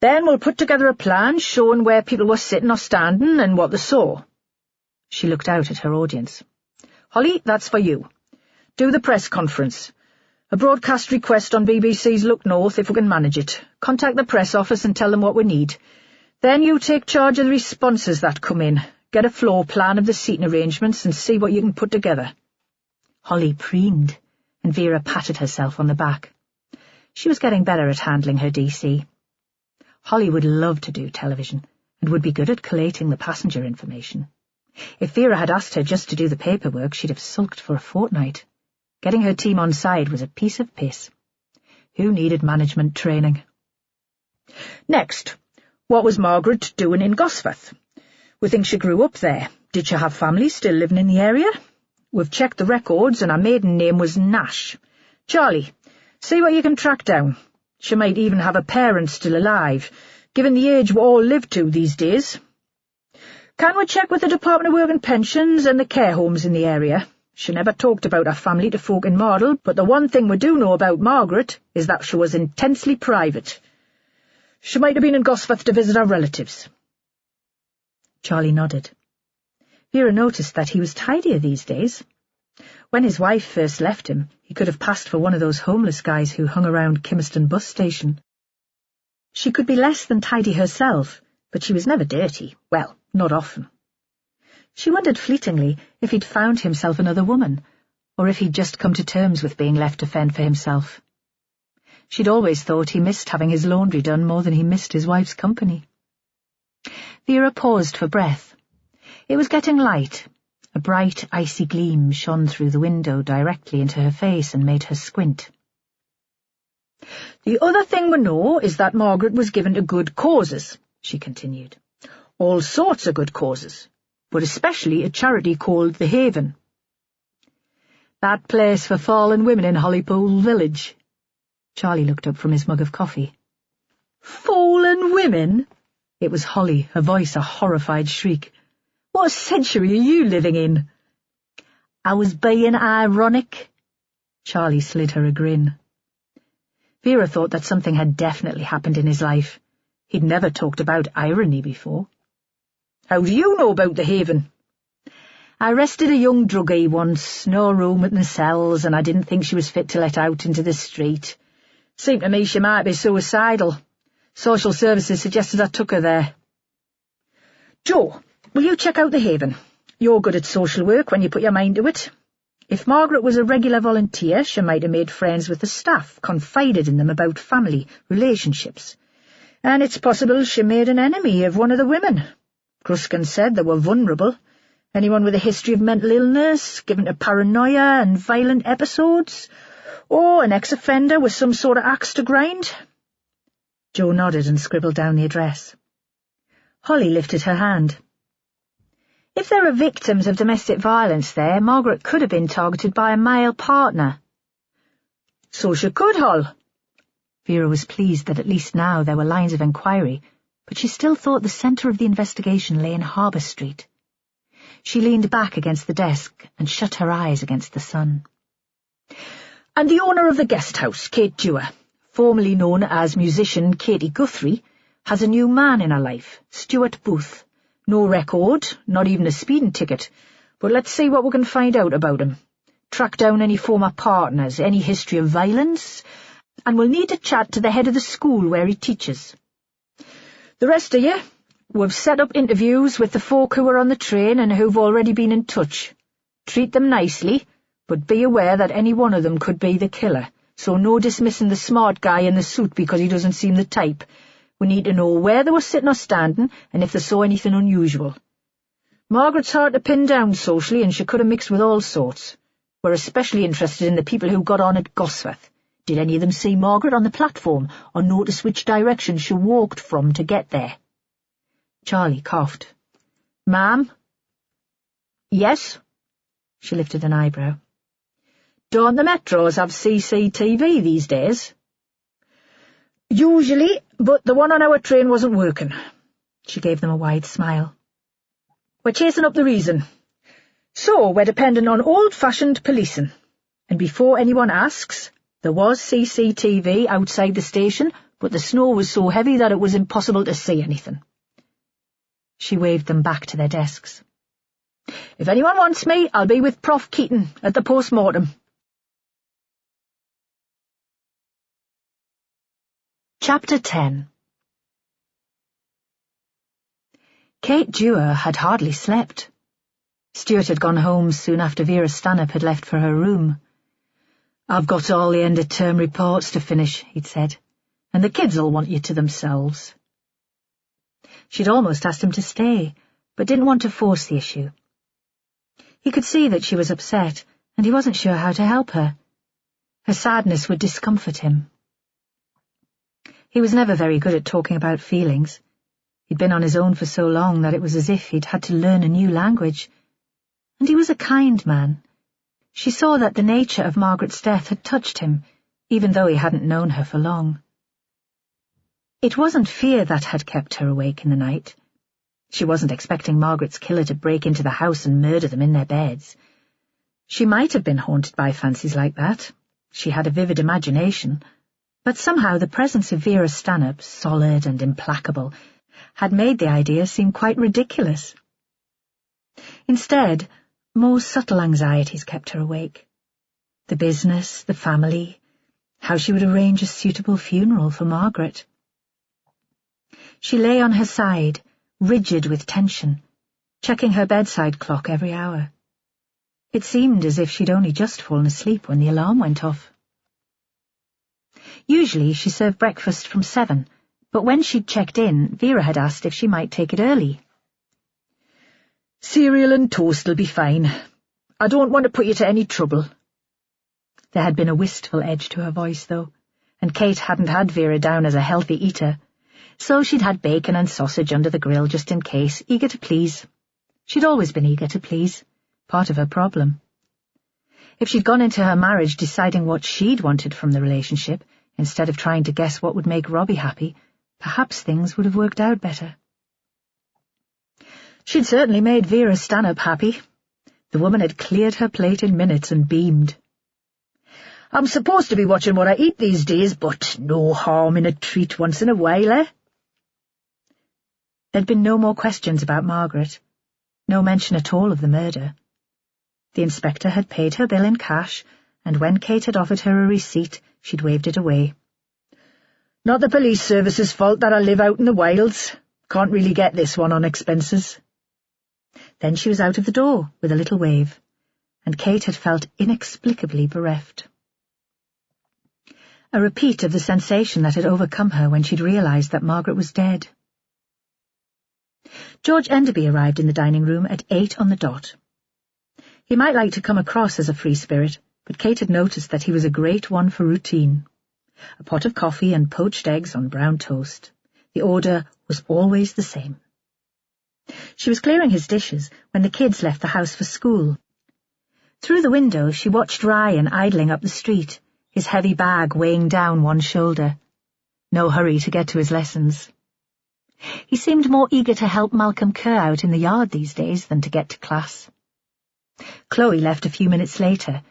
Then we'll put together a plan showing where people were sitting or standing and what they saw." She looked out at her audience. "Holly, that's for you. Do the press conference. A broadcast request on BBC's Look North if we can manage it. Contact the press office and tell them what we need. Then you take charge of the responses that come in. Get a floor plan of the seating arrangements and see what you can put together." Holly preened, and Vera patted herself on the back. She was getting better at handling her DC. Holly would love to do television, and would be good at collating the passenger information. If Vera had asked her just to do the paperwork, she'd have sulked for a fortnight. Getting her team on side was a piece of piss. Who needed management training? Next, what was Margaret doing in Gosforth? We think she grew up there. Did she have family still living in the area? We've checked the records and her maiden name was Nash. Charlie, see what you can track down. She might even have a parent still alive, given the age we all live to these days. Can we check with the Department of Work and Pensions and the care homes in the area? She never talked about her family to folk in Mardle, but the one thing we do know about Margaret is that she was intensely private. She might have been in Gosforth to visit her relatives. Charlie nodded. Vera noticed that he was tidier these days. When his wife first left him, he could have passed for one of those homeless guys who hung around Kimmerston bus station. She could be less than tidy herself, but she was never dirty. Well, not often. She wondered fleetingly if he'd found himself another woman, or if he'd just come to terms with being left to fend for himself. She'd always thought he missed having his laundry done more than he missed his wife's company. Vera paused for breath. It was getting light. A bright, icy gleam shone through the window directly into her face and made her squint. The other thing we know is that Margaret was given to good causes, she continued. All sorts of good causes, but especially a charity called The Haven. That place for fallen women in Hollypool Village. Charlie looked up from his mug of coffee. Fallen women? It was Holly, her voice a horrified shriek. What century are you living in? I was being ironic. Charlie slid her a grin. Vera thought that something had definitely happened in his life. He'd never talked about irony before. How do you know about The Haven? I arrested a young druggie once, no room in the cells, and I didn't think she was fit to let out into the street. Seemed to me she might be suicidal. Social services suggested I took her there. Joe, will you check out The Haven? You're good at social work when you put your mind to it. If Margaret was a regular volunteer, she might have made friends with the staff, confided in them about family, relationships. And it's possible she made an enemy of one of the women. Gruskin said they were vulnerable. Anyone with a history of mental illness, given to paranoia and violent episodes, or an ex-offender with some sort of axe to grind. Joe nodded and scribbled down the address. Holly lifted her hand. If there are victims of domestic violence there, Margaret could have been targeted by a male partner. So she could, Hol. Vera was pleased that at least now there were lines of inquiry, but she still thought the centre of the investigation lay in Harbour Street. She leaned back against the desk and shut her eyes against the sun. And the owner of the guest house, Kate Dewar, formerly known as musician Katie Guthrie, has a new man in her life, Stuart Booth. No record, not even a speeding ticket, but let's see what we can find out about him. Track down any former partners, any history of violence, and we'll need to chat to the head of the school where he teaches. The rest of you, we've set up interviews with the folk who were on the train and who've already been in touch. Treat them nicely, but be aware that any one of them could be the killer, so no dismissing the smart guy in the suit because he doesn't seem the type. We need to know where they were sitting or standing, and if they saw anything unusual. Margaret's hard to pin down socially, and she could have mixed with all sorts. We're especially interested in the people who got on at Gosforth. Did any of them see Margaret on the platform, or notice which direction she walked from to get there? Charlie coughed. Ma'am? Yes? She lifted an eyebrow. Don't the metros have CCTV these days? Usually, but the one on our train wasn't working. She gave them a wide smile. We're chasing up the reason. So we're dependent on old-fashioned policing. And before anyone asks, there was CCTV outside the station, but the snow was so heavy that it was impossible to see anything. She waved them back to their desks. If anyone wants me, I'll be with Prof. Keaton at the post-mortem. Chapter 10. Kate Dewar had hardly slept. Stuart had gone home soon after Vera Stanhope had left for her room. "I've got all the end-of-term reports to finish," he'd said, "and the kids'll want you to themselves." She'd almost asked him to stay, but didn't want to force the issue. He could see that she was upset, and he wasn't sure how to help her. Her sadness would discomfort him. He was never very good at talking about feelings. He'd been on his own for so long that it was as if he'd had to learn a new language. And he was a kind man. She saw that the nature of Margaret's death had touched him, even though he hadn't known her for long. It wasn't fear that had kept her awake in the night. She wasn't expecting Margaret's killer to break into the house and murder them in their beds. She might have been haunted by fancies like that. She had a vivid imagination. But somehow the presence of Vera Stanhope, solid and implacable, had made the idea seem quite ridiculous. Instead, more subtle anxieties kept her awake. The business, the family, how she would arrange a suitable funeral for Margaret. She lay on her side, rigid with tension, checking her bedside clock every hour. It seemed as if she'd only just fallen asleep when the alarm went off. Usually she served breakfast from 7, but when she'd checked in, Vera had asked if she might take it early. "Cereal and toast'll be fine. I don't want to put you to any trouble." There had been a wistful edge to her voice, though, and Kate hadn't had Vera down as a healthy eater, so she'd had bacon and sausage under the grill just in case, eager to please. She'd always been eager to please, part of her problem. If she'd gone into her marriage deciding what she'd wanted from the relationship, instead of trying to guess what would make Robbie happy, perhaps things would have worked out better. She'd certainly made Vera Stanhope happy. The woman had cleared her plate in minutes and beamed. "I'm supposed to be watching what I eat these days, but no harm in a treat once in a while, eh?" There'd been no more questions about Margaret, no mention at all of the murder. The inspector had paid her bill in cash, and when Kate had offered her a receipt, she'd waved it away. "Not the police service's fault that I live out in the wilds. Can't really get this one on expenses." Then she was out of the door with a little wave, and Kate had felt inexplicably bereft. A repeat of the sensation that had overcome her when she'd realized that Margaret was dead. George Enderby arrived in the dining room at 8 on the dot. He might like to come across as a free spirit, but Kate had noticed that he was a great one for routine. A pot of coffee and poached eggs on brown toast. The order was always the same. She was clearing his dishes when the kids left the house for school. Through the window she watched Ryan idling up the street, his heavy bag weighing down one shoulder. No hurry to get to his lessons. He seemed more eager to help Malcolm Kerr out in the yard these days than to get to class. Chloe left a few minutes later.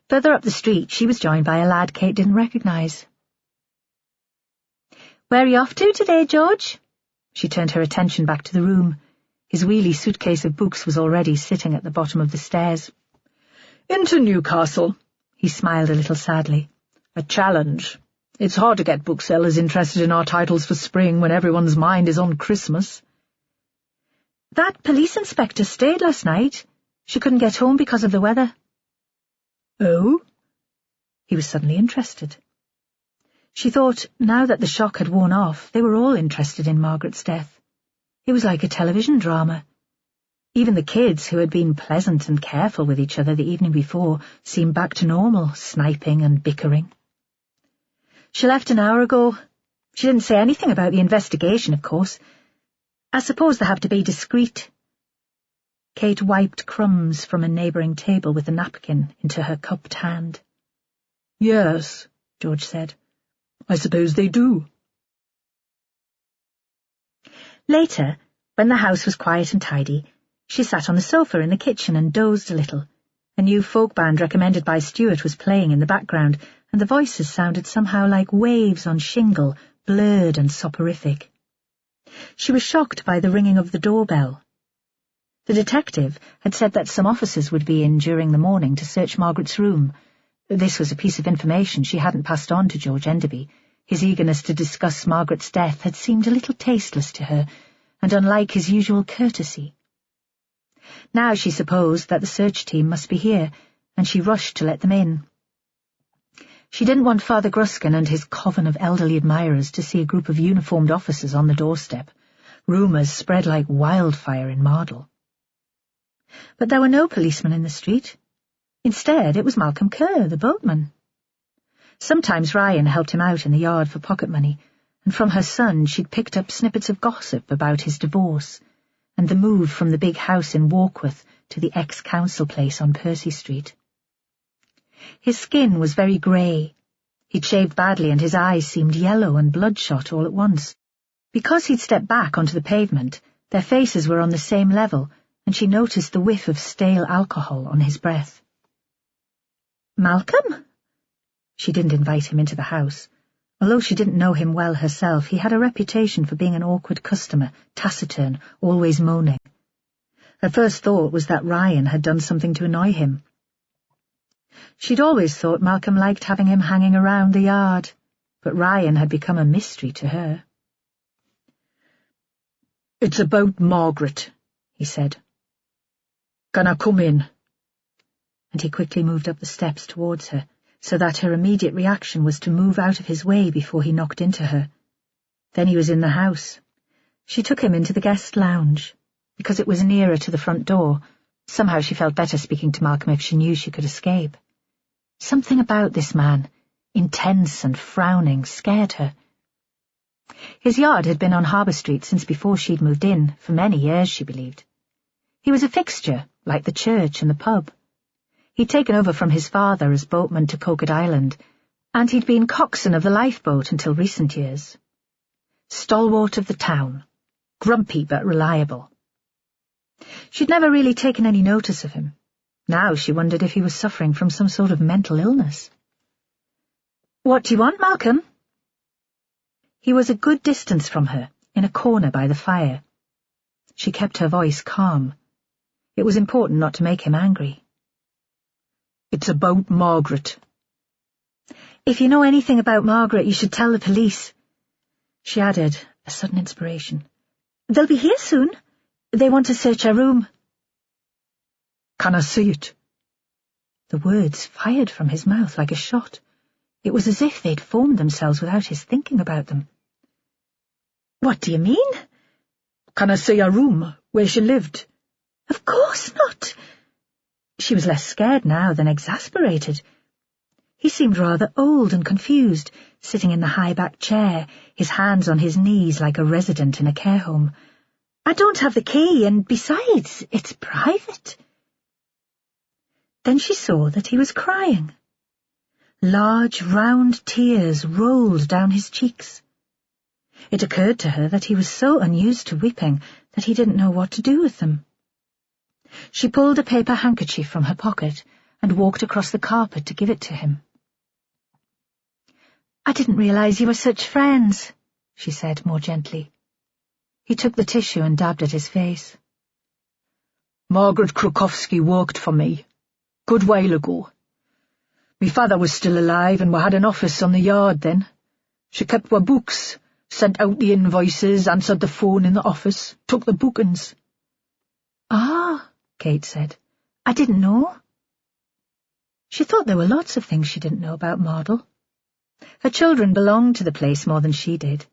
Further up the street she was joined by a lad Kate didn't recognise. "Where are you off to today, George?" She turned her attention back to the room. His wheelie suitcase of books was already sitting at the bottom of the stairs. "Into Newcastle." He smiled a little sadly. "A challenge. It's hard to get booksellers interested in our titles for spring when everyone's mind is on Christmas." "That police inspector stayed last night. She couldn't get home because of the weather." "Oh?" He was suddenly interested. She thought, now that the shock had worn off, they were all interested in Margaret's death. It was like a television drama. Even the kids, who had been pleasant and careful with each other the evening before, seemed back to normal, sniping and bickering. "She left an hour ago. She didn't say anything about the investigation, of course. I suppose they have to be discreet." Kate wiped crumbs from a neighbouring table with a napkin into her cupped hand. "Yes," George said. "I suppose they do." Later, when the house was quiet and tidy, she sat on the sofa in the kitchen and dozed a little. A new folk band recommended by Stuart was playing in the background, and the voices sounded somehow like waves on shingle, blurred and soporific. She was shocked by the ringing of the doorbell. The detective had said that some officers would be in during the morning to search Margaret's room. This was a piece of information she hadn't passed on to George Enderby. His eagerness to discuss Margaret's death had seemed a little tasteless to her, and unlike his usual courtesy. Now she supposed that the search team must be here, and she rushed to let them in. She didn't want Father Gruskin and his coven of elderly admirers to see a group of uniformed officers on the doorstep. Rumours spread like wildfire in Mardle. But there were no policemen in the street. Instead, it was Malcolm Kerr, the boatman. Sometimes Ryan helped him out in the yard for pocket money, and from her son she'd picked up snippets of gossip about his divorce and the move from the big house in Warkworth to the ex-council place on Percy Street. His skin was very grey. He'd shaved badly and his eyes seemed yellow and bloodshot all at once. Because he'd stepped back onto the pavement, Their faces were on the same level, and she noticed the whiff of stale alcohol on his breath. "Malcolm?" She didn't invite him into the house. Although she didn't know him well herself, he had a reputation for being an awkward customer, taciturn, always moaning. Her first thought was that Ryan had done something to annoy him. She'd always thought Malcolm liked having him hanging around the yard, but Ryan had become a mystery to her. "It's about Margaret," he said. "Can I come in?" And he quickly moved up the steps towards her, so that her immediate reaction was to move out of his way before he knocked into her. Then he was in the house. She took him into the guest lounge. Because it was nearer to the front door, somehow she felt better speaking to Malcolm if she knew she could escape. Something about this man, intense and frowning, scared her. His yard had been on Harbour Street since before she'd moved in, for many years, she believed. He was a fixture, like the church and the pub. He'd taken over from his father as boatman to Coquet Island, and he'd been coxswain of the lifeboat until recent years. Stalwart of the town, grumpy but reliable. She'd never really taken any notice of him. Now she wondered if he was suffering from some sort of mental illness. "What do you want, Malcolm?" He was a good distance from her, in a corner by the fire. She kept her voice calm. It was important not to make him angry. "It's about Margaret." "If you know anything about Margaret, you should tell the police." She added, a sudden inspiration. "They'll be here soon. They want to search her room." "Can I see it?" The words fired from his mouth like a shot. It was as if they'd formed themselves without his thinking about them. "What do you mean?" "Can I see her room, where she lived?" "Of course not." She was less scared now than exasperated. He seemed rather old and confused, sitting in the high-backed chair, his hands on his knees like a resident in a care home. "I don't have the key, and besides, it's private." Then she saw that he was crying. Large, round tears rolled down his cheeks. It occurred to her that he was so unused to weeping that he didn't know what to do with them. She pulled a paper handkerchief from her pocket and walked across the carpet to give it to him. "I didn't realize you were such friends," she said more gently. He took the tissue and dabbed at his face. "Margaret Krukowski worked for me. Good while ago. Me father was still alive and we had an office on the yard then. She kept our books, sent out the invoices, answered the phone in the office, took the bookings." "Ah," Kate said. "I didn't know." She thought there were lots of things she didn't know about Mardle. Her children belonged to the place more than she did.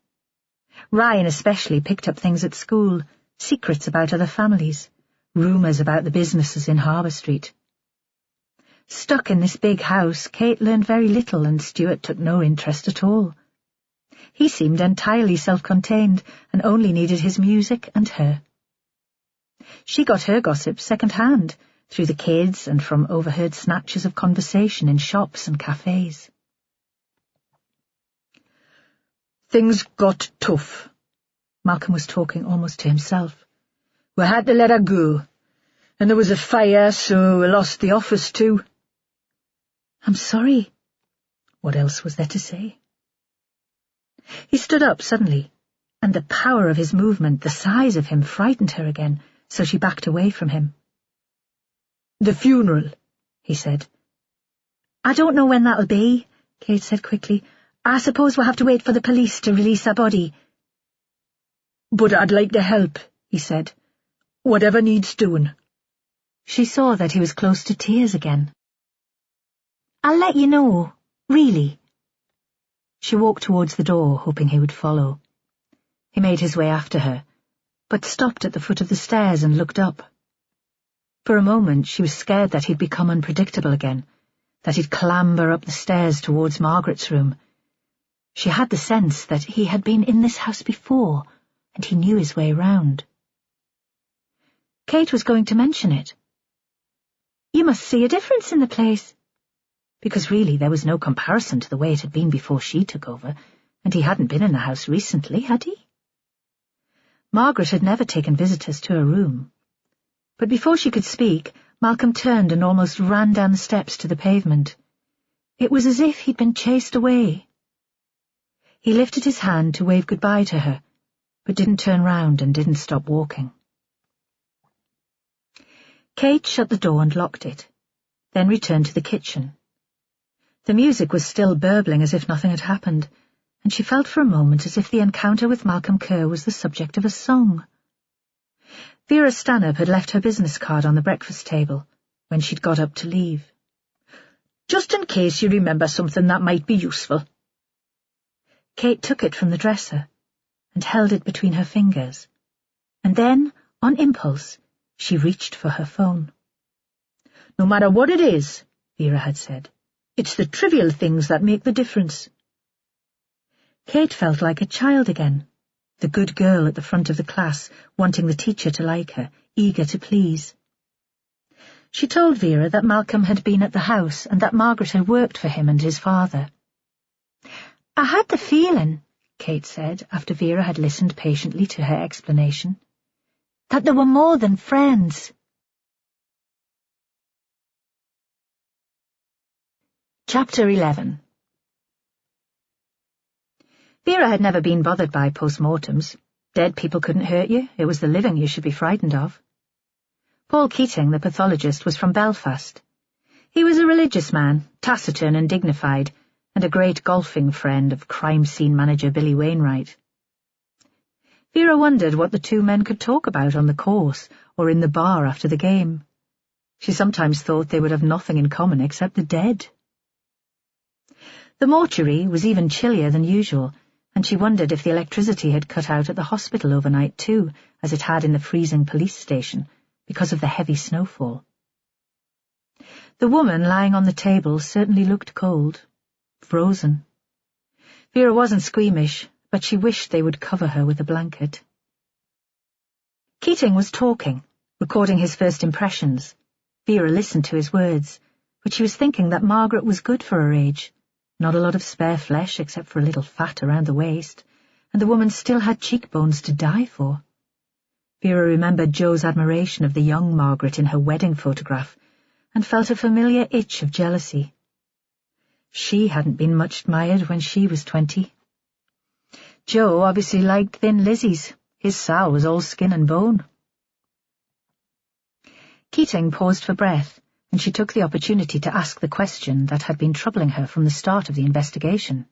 Ryan especially picked up things at school, secrets about other families, rumours about the businesses in Harbour Street. Stuck in this big house, Kate learned very little and Stuart took no interest at all. He seemed entirely self-contained and only needed his music and her. She got her gossip second-hand, through the kids and from overheard snatches of conversation in shops and cafes. "Things got tough." Malcolm was talking almost to himself. "We had to let her go, and there was a fire, so we lost the office too." "I'm sorry." What else was there to say? He stood up suddenly, and the power of his movement, the size of him, frightened her again, so she backed away from him. "The funeral," he said. "I don't know when that'll be," Kate said quickly. "I suppose we'll have to wait for the police to release her body." "But I'd like to help," he said. "Whatever needs doing." She saw that he was close to tears again. "I'll let you know, really." She walked towards the door, hoping he would follow. He made his way after her, but stopped at the foot of the stairs and looked up. For a moment she was scared that he'd become unpredictable again, that he'd clamber up the stairs towards Margaret's room. She had the sense that he had been in this house before, and he knew his way round. Kate was going to mention it. "You must see a difference in the place." Because really there was no comparison to the way it had been before she took over, and he hadn't been in the house recently, had he? Margaret had never taken visitors to her room. But before she could speak, Malcolm turned and almost ran down the steps to the pavement. It was as if he'd been chased away. He lifted his hand to wave goodbye to her, but didn't turn round and didn't stop walking. Kate shut the door and locked it, then returned to the kitchen. The music was still burbling as if nothing had happened, and she felt for a moment as if the encounter with Malcolm Kerr was the subject of a song. Vera Stanhope had left her business card on the breakfast table when she'd got up to leave. "Just in case you remember something that might be useful." Kate took it from the dresser and held it between her fingers, and then, on impulse, she reached for her phone. "No matter what it is," Vera had said, "it's the trivial things that make the difference." Kate felt like a child again, the good girl at the front of the class, wanting the teacher to like her, eager to please. She told Vera that Malcolm had been at the house and that Margaret had worked for him and his father. "I had the feeling," Kate said, after Vera had listened patiently to her explanation, "that they were more than friends." Chapter 11. Vera had never been bothered by post-mortems. Dead people couldn't hurt you, it was the living you should be frightened of. Paul Keating, the pathologist, was from Belfast. He was a religious man, taciturn and dignified, and a great golfing friend of crime scene manager Billy Wainwright. Vera wondered what the two men could talk about on the course or in the bar after the game. She sometimes thought they would have nothing in common except the dead. The mortuary was even chillier than usual, and she wondered if the electricity had cut out at the hospital overnight too, as it had in the freezing police station, because of the heavy snowfall. The woman lying on the table certainly looked cold, frozen. Vera wasn't squeamish, but she wished they would cover her with a blanket. Keating was talking, recording his first impressions. Vera listened to his words, but she was thinking that Margaret was good for her age. Not a lot of spare flesh except for a little fat around the waist, and the woman still had cheekbones to die for. Vera remembered Joe's admiration of the young Margaret in her wedding photograph, and felt a familiar itch of jealousy. She hadn't been much admired when she was 20. Joe obviously liked thin Lizzies. His sow was all skin and bone. Keating paused for breath, and she took the opportunity to ask the question that had been troubling her from the start of the investigation.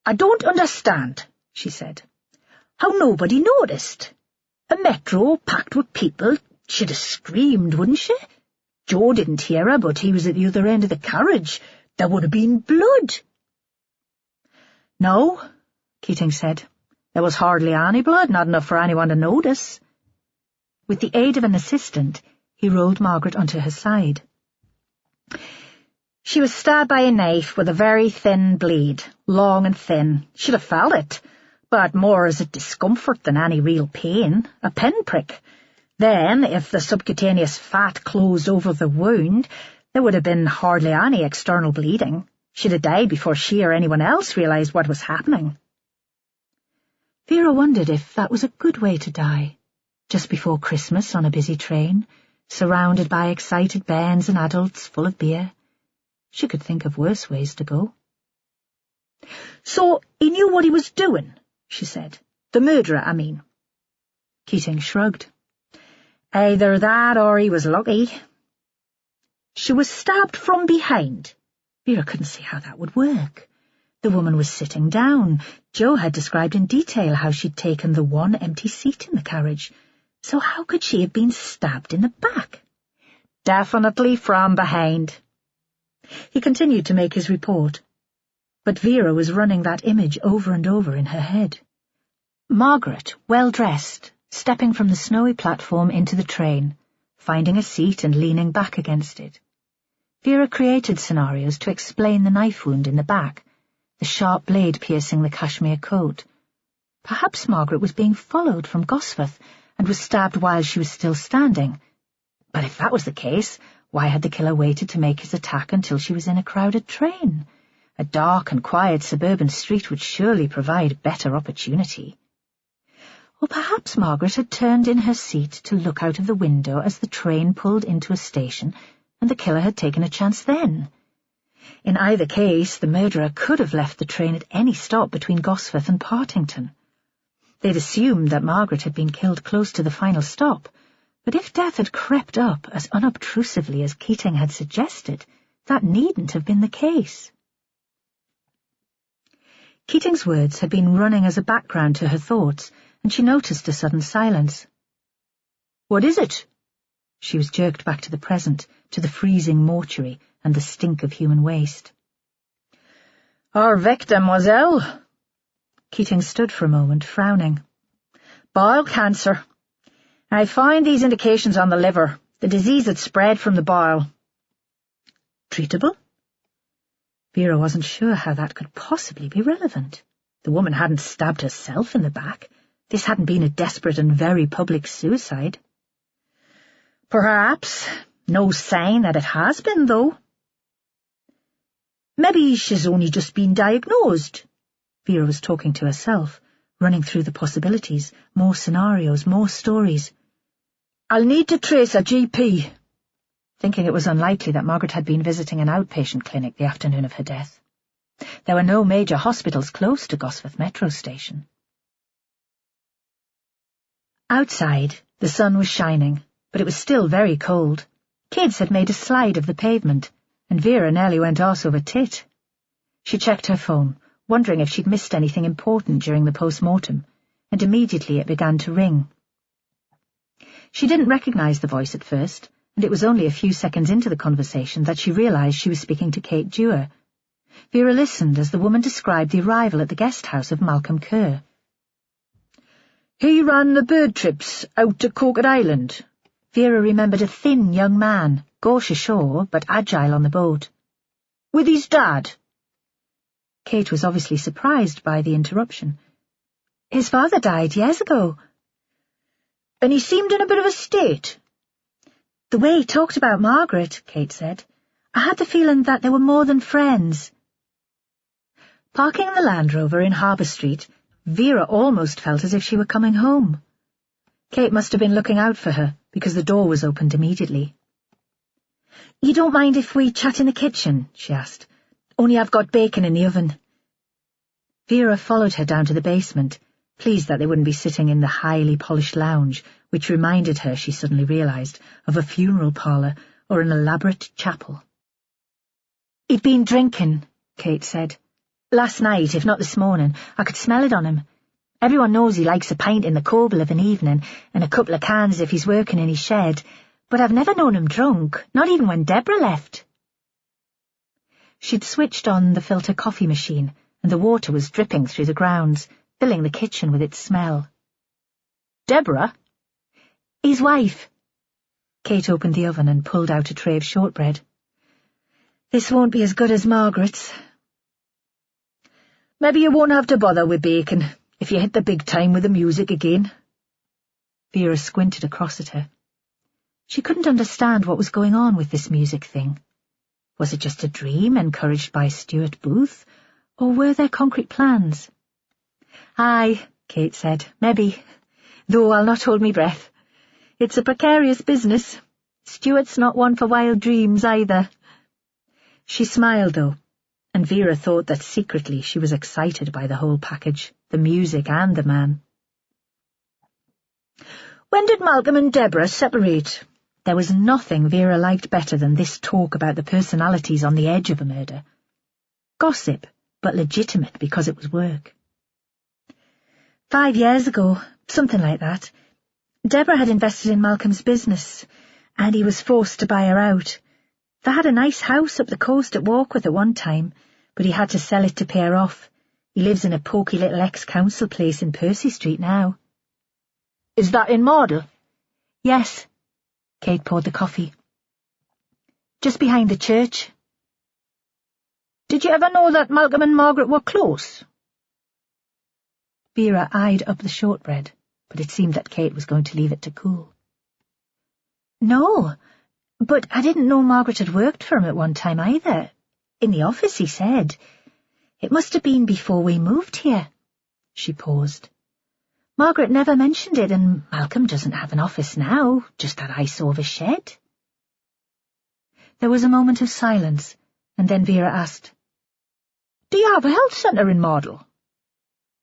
"I don't understand," she said, "how nobody noticed. A metro packed with people, she'd have screamed, wouldn't she? Joe didn't hear her, but he was at the other end of the carriage. There would have been blood." "No," Keating said. "There was hardly any blood, not enough for anyone to notice." With the aid of an assistant, he rolled Margaret onto her side. "She was stabbed by a knife with a very thin blade, long and thin. She'd have felt it, but more as a discomfort than any real pain, a pinprick. Then, if the subcutaneous fat closed over the wound, there would have been hardly any external bleeding. She'd have died before she or anyone else realized what was happening." Vera wondered if that was a good way to die, just before Christmas on a busy train, surrounded by excited bairns and adults full of beer. She could think of worse ways to go. "So he knew what he was doing," she said. "The murderer, I mean." Keating shrugged. "Either that or he was lucky." "She was stabbed from behind." Vera couldn't see how that would work. The woman was sitting down. Joe had described in detail how she'd taken the one empty seat in the carriage. So how could she have been stabbed in the back? "Definitely from behind." He continued to make his report, but Vera was running that image over and over in her head. Margaret, well-dressed, stepping from the snowy platform into the train, finding a seat and leaning back against it. Vera created scenarios to explain the knife wound in the back, the sharp blade piercing the cashmere coat. Perhaps Margaret was being followed from Gosforth and was stabbed while she was still standing. But if that was the case, why had the killer waited to make his attack until she was in a crowded train? A dark and quiet suburban street would surely provide better opportunity. Or perhaps Margaret had turned in her seat to look out of the window as the train pulled into a station, and the killer had taken a chance then. In either case, the murderer could have left the train at any stop between Gosforth and Partington. They'd assumed that Margaret had been killed close to the final stop, but if death had crept up as unobtrusively as Keating had suggested, that needn't have been the case. Keating's words had been running as a background to her thoughts, and she noticed a sudden silence. "What is it?" She was jerked back to the present, to the freezing mortuary and the stink of human waste. "Avec, demoiselle." Keating stood for a moment, frowning. "Bile cancer. I find these indications on the liver, the disease that spread from the bile." Treatable? Vera wasn't sure how that could possibly be relevant. The woman hadn't stabbed herself in the back. This hadn't been a desperate and very public suicide. "Perhaps. No sign that it has been, though." "Maybe she's only just been diagnosed." Vera was talking to herself, running through the possibilities, more scenarios, more stories. "I'll need to trace a GP." Thinking it was unlikely that Margaret had been visiting an outpatient clinic the afternoon of her death. There were no major hospitals close to Gosforth Metro Station. Outside, the sun was shining, but it was still very cold. Kids had made a slide of the pavement, and Vera nearly went arse over tit. She checked her phone, wondering if she'd missed anything important during the post-mortem, and immediately it began to ring. She didn't recognize the voice at first, and it was only a few seconds into the conversation that she realized she was speaking to Kate Dewar. Vera listened as the woman described the arrival at the guest house of Malcolm Kerr. "He ran the bird trips out to Coquet Island." Vera remembered a thin young man, gauche ashore, but agile on the boat. "With his dad?" Kate was obviously surprised by the interruption. "His father died years ago." "And he seemed in a bit of a state." "The way he talked about Margaret," Kate said, "I had the feeling that they were more than friends." Parking the Land Rover in Harbour Street, Vera almost felt as if she were coming home. Kate must have been looking out for her, because the door was opened immediately. "You don't mind if we chat in the kitchen?" she asked. "Only I've got bacon in the oven." Vera followed her down to the basement, pleased that they wouldn't be sitting in the highly polished lounge, which reminded her, she suddenly realized, of a funeral parlour or an elaborate chapel. "He'd been drinking," Kate said. "Last night, if not this morning. I could smell it on him. Everyone knows he likes a pint in the Coble of an evening, and a couple of cans if he's working in his shed, but I've never known him drunk, not even when Deborah left." She'd switched on the filter coffee machine, and the water was dripping through the grounds, filling the kitchen with its smell. "Deborah?" "His wife." Kate opened the oven and pulled out a tray of shortbread. "This won't be as good as Margaret's." "Maybe you won't have to bother with bacon if you hit the big time with the music again." Vera squinted across at her. She couldn't understand what was going on with this music thing. Was it just a dream encouraged by Stuart Booth, or were there concrete plans? "Aye," Kate said, "maybe, though I'll not hold me breath. It's a precarious business. Stuart's not one for wild dreams either." She smiled, though, and Vera thought that secretly she was excited by the whole package, the music and the man. "When did Malcolm and Deborah separate?" There was nothing Vera liked better than this talk about the personalities on the edge of a murder. Gossip, but legitimate because it was work. 5 years ago, something like that. Deborah had invested in Malcolm's business, and he was forced to buy her out. They had a nice house up the coast at Warkworth at one time, but he had to sell it to pay her off. He lives in a poky little ex-council place in Percy Street now. "Is that in Mardle?" "Yes." Kate poured the coffee. "Just behind the church." "Did you ever know that Malcolm and Margaret were close?" Vera eyed up the shortbread, but it seemed that Kate was going to leave it to cool. "No, but I didn't know Margaret had worked for him at one time either. In the office, he said. It must have been before we moved here." She paused. Margaret never mentioned it, and Malcolm doesn't have an office now, just that eyesore of a shed. There was a moment of silence, and then Vera asked, "Do you have a health centre in Mardle?"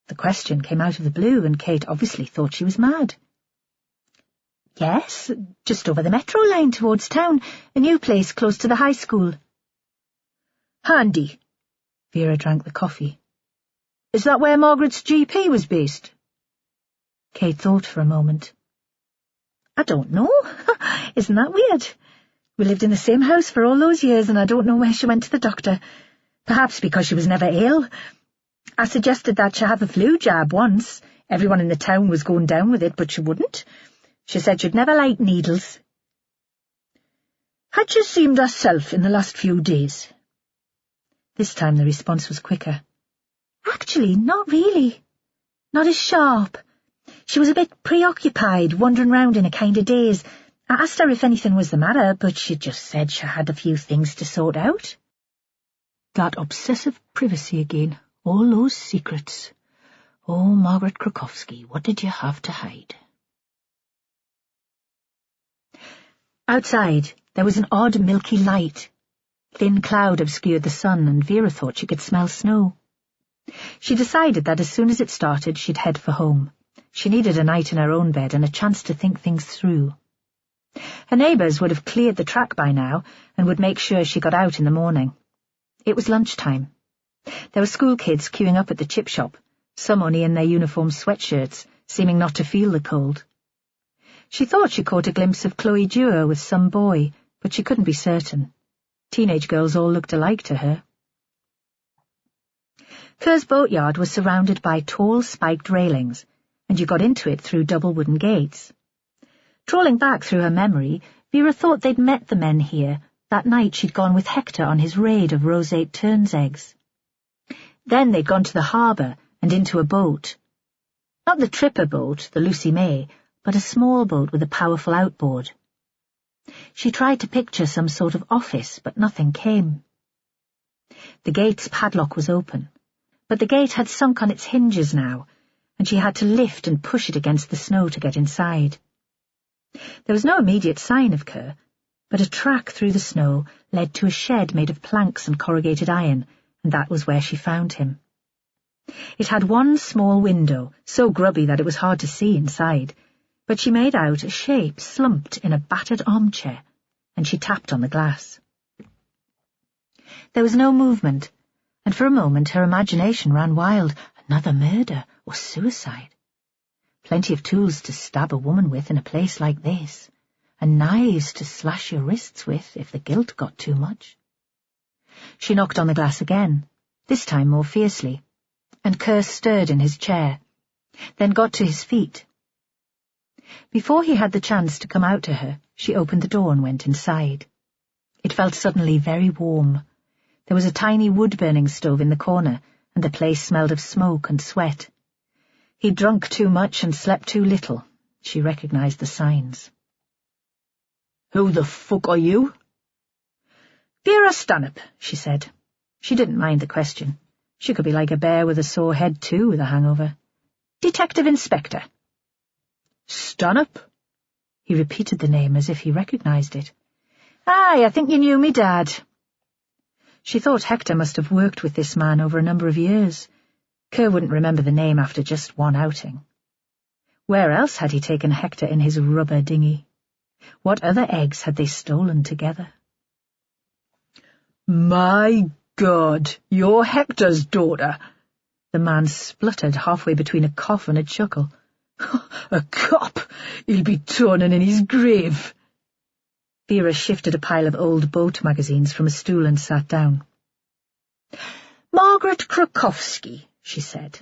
The question came out of the blue, and Kate obviously thought she was mad. Yes, just over the metro line towards town, a new place close to the high school. Handy. Vera drank the coffee. Is that where Margaret's GP was based? Kate thought for a moment. I don't know. Isn't that weird? We lived in the same house for all those years, and I don't know where she went to the doctor. Perhaps because she was never ill. I suggested that she have a flu jab once. Everyone in the town was going down with it, but she wouldn't. She said she'd never liked needles. Had she seemed herself in the last few days? This time the response was quicker. Actually, not really. Not as sharp. She was a bit preoccupied, wandering round in a kind of daze. I asked her if anything was the matter, but she just said she had a few things to sort out. That obsessive privacy again, all those secrets. Oh, Margaret Krakowski, what did you have to hide? Outside, there was an odd milky light. Thin cloud obscured the sun, and Vera thought she could smell snow. She decided that as soon as it started, she'd head for home. She needed a night in her own bed and a chance to think things through. Her neighbours would have cleared the track by now and would make sure she got out in the morning. It was lunchtime. There were school kids queuing up at the chip shop, some only in their uniform sweatshirts, seeming not to feel the cold. She thought she caught a glimpse of Chloe Dewar with some boy, but she couldn't be certain. Teenage girls all looked alike to her. Kerr's boatyard was surrounded by tall, spiked railings, and you got into it through double wooden gates. Trawling back through her memory, Vera thought they'd met the men here that night she'd gone with Hector on his raid of roseate terns' eggs. Then they'd gone to the harbour and into a boat. Not the tripper boat, the Lucy May, but a small boat with a powerful outboard. She tried to picture some sort of office, but nothing came. The gate's padlock was open, but the gate had sunk on its hinges now, and she had to lift and push it against the snow to get inside. There was no immediate sign of Kerr, but a track through the snow led to a shed made of planks and corrugated iron, and that was where she found him. It had one small window, so grubby that it was hard to see inside, but she made out a shape slumped in a battered armchair, and she tapped on the glass. There was no movement, and for a moment her imagination ran wild. Another murder or suicide. Plenty of tools to stab a woman with in a place like this, and knives to slash your wrists with if the guilt got too much. She knocked on the glass again, this time more fiercely, and Kerr stirred in his chair, then got to his feet. Before he had the chance to come out to her, she opened the door and went inside. It felt suddenly very warm. There was a tiny wood-burning stove in the corner, and the place smelled of smoke and sweat. He'd drunk too much and slept too little. She recognized the signs. "Who the fuck are you?" "Vera Stanhope," she said. She didn't mind the question. She could be like a bear with a sore head too, with a hangover. "Detective Inspector." "Stanhope?" He repeated the name as if he recognized it. "Aye, I think you knew me dad." She thought Hector must have worked with this man over a number of years. Kerr wouldn't remember the name after just one outing. Where else had he taken Hector in his rubber dinghy? What other eggs had they stolen together? "My God, you're Hector's daughter." The man spluttered halfway between a cough and a chuckle. "A cop! He'll be turning in his grave." Vera shifted a pile of old boat magazines from a stool and sat down. "Margaret Krakowski," she said.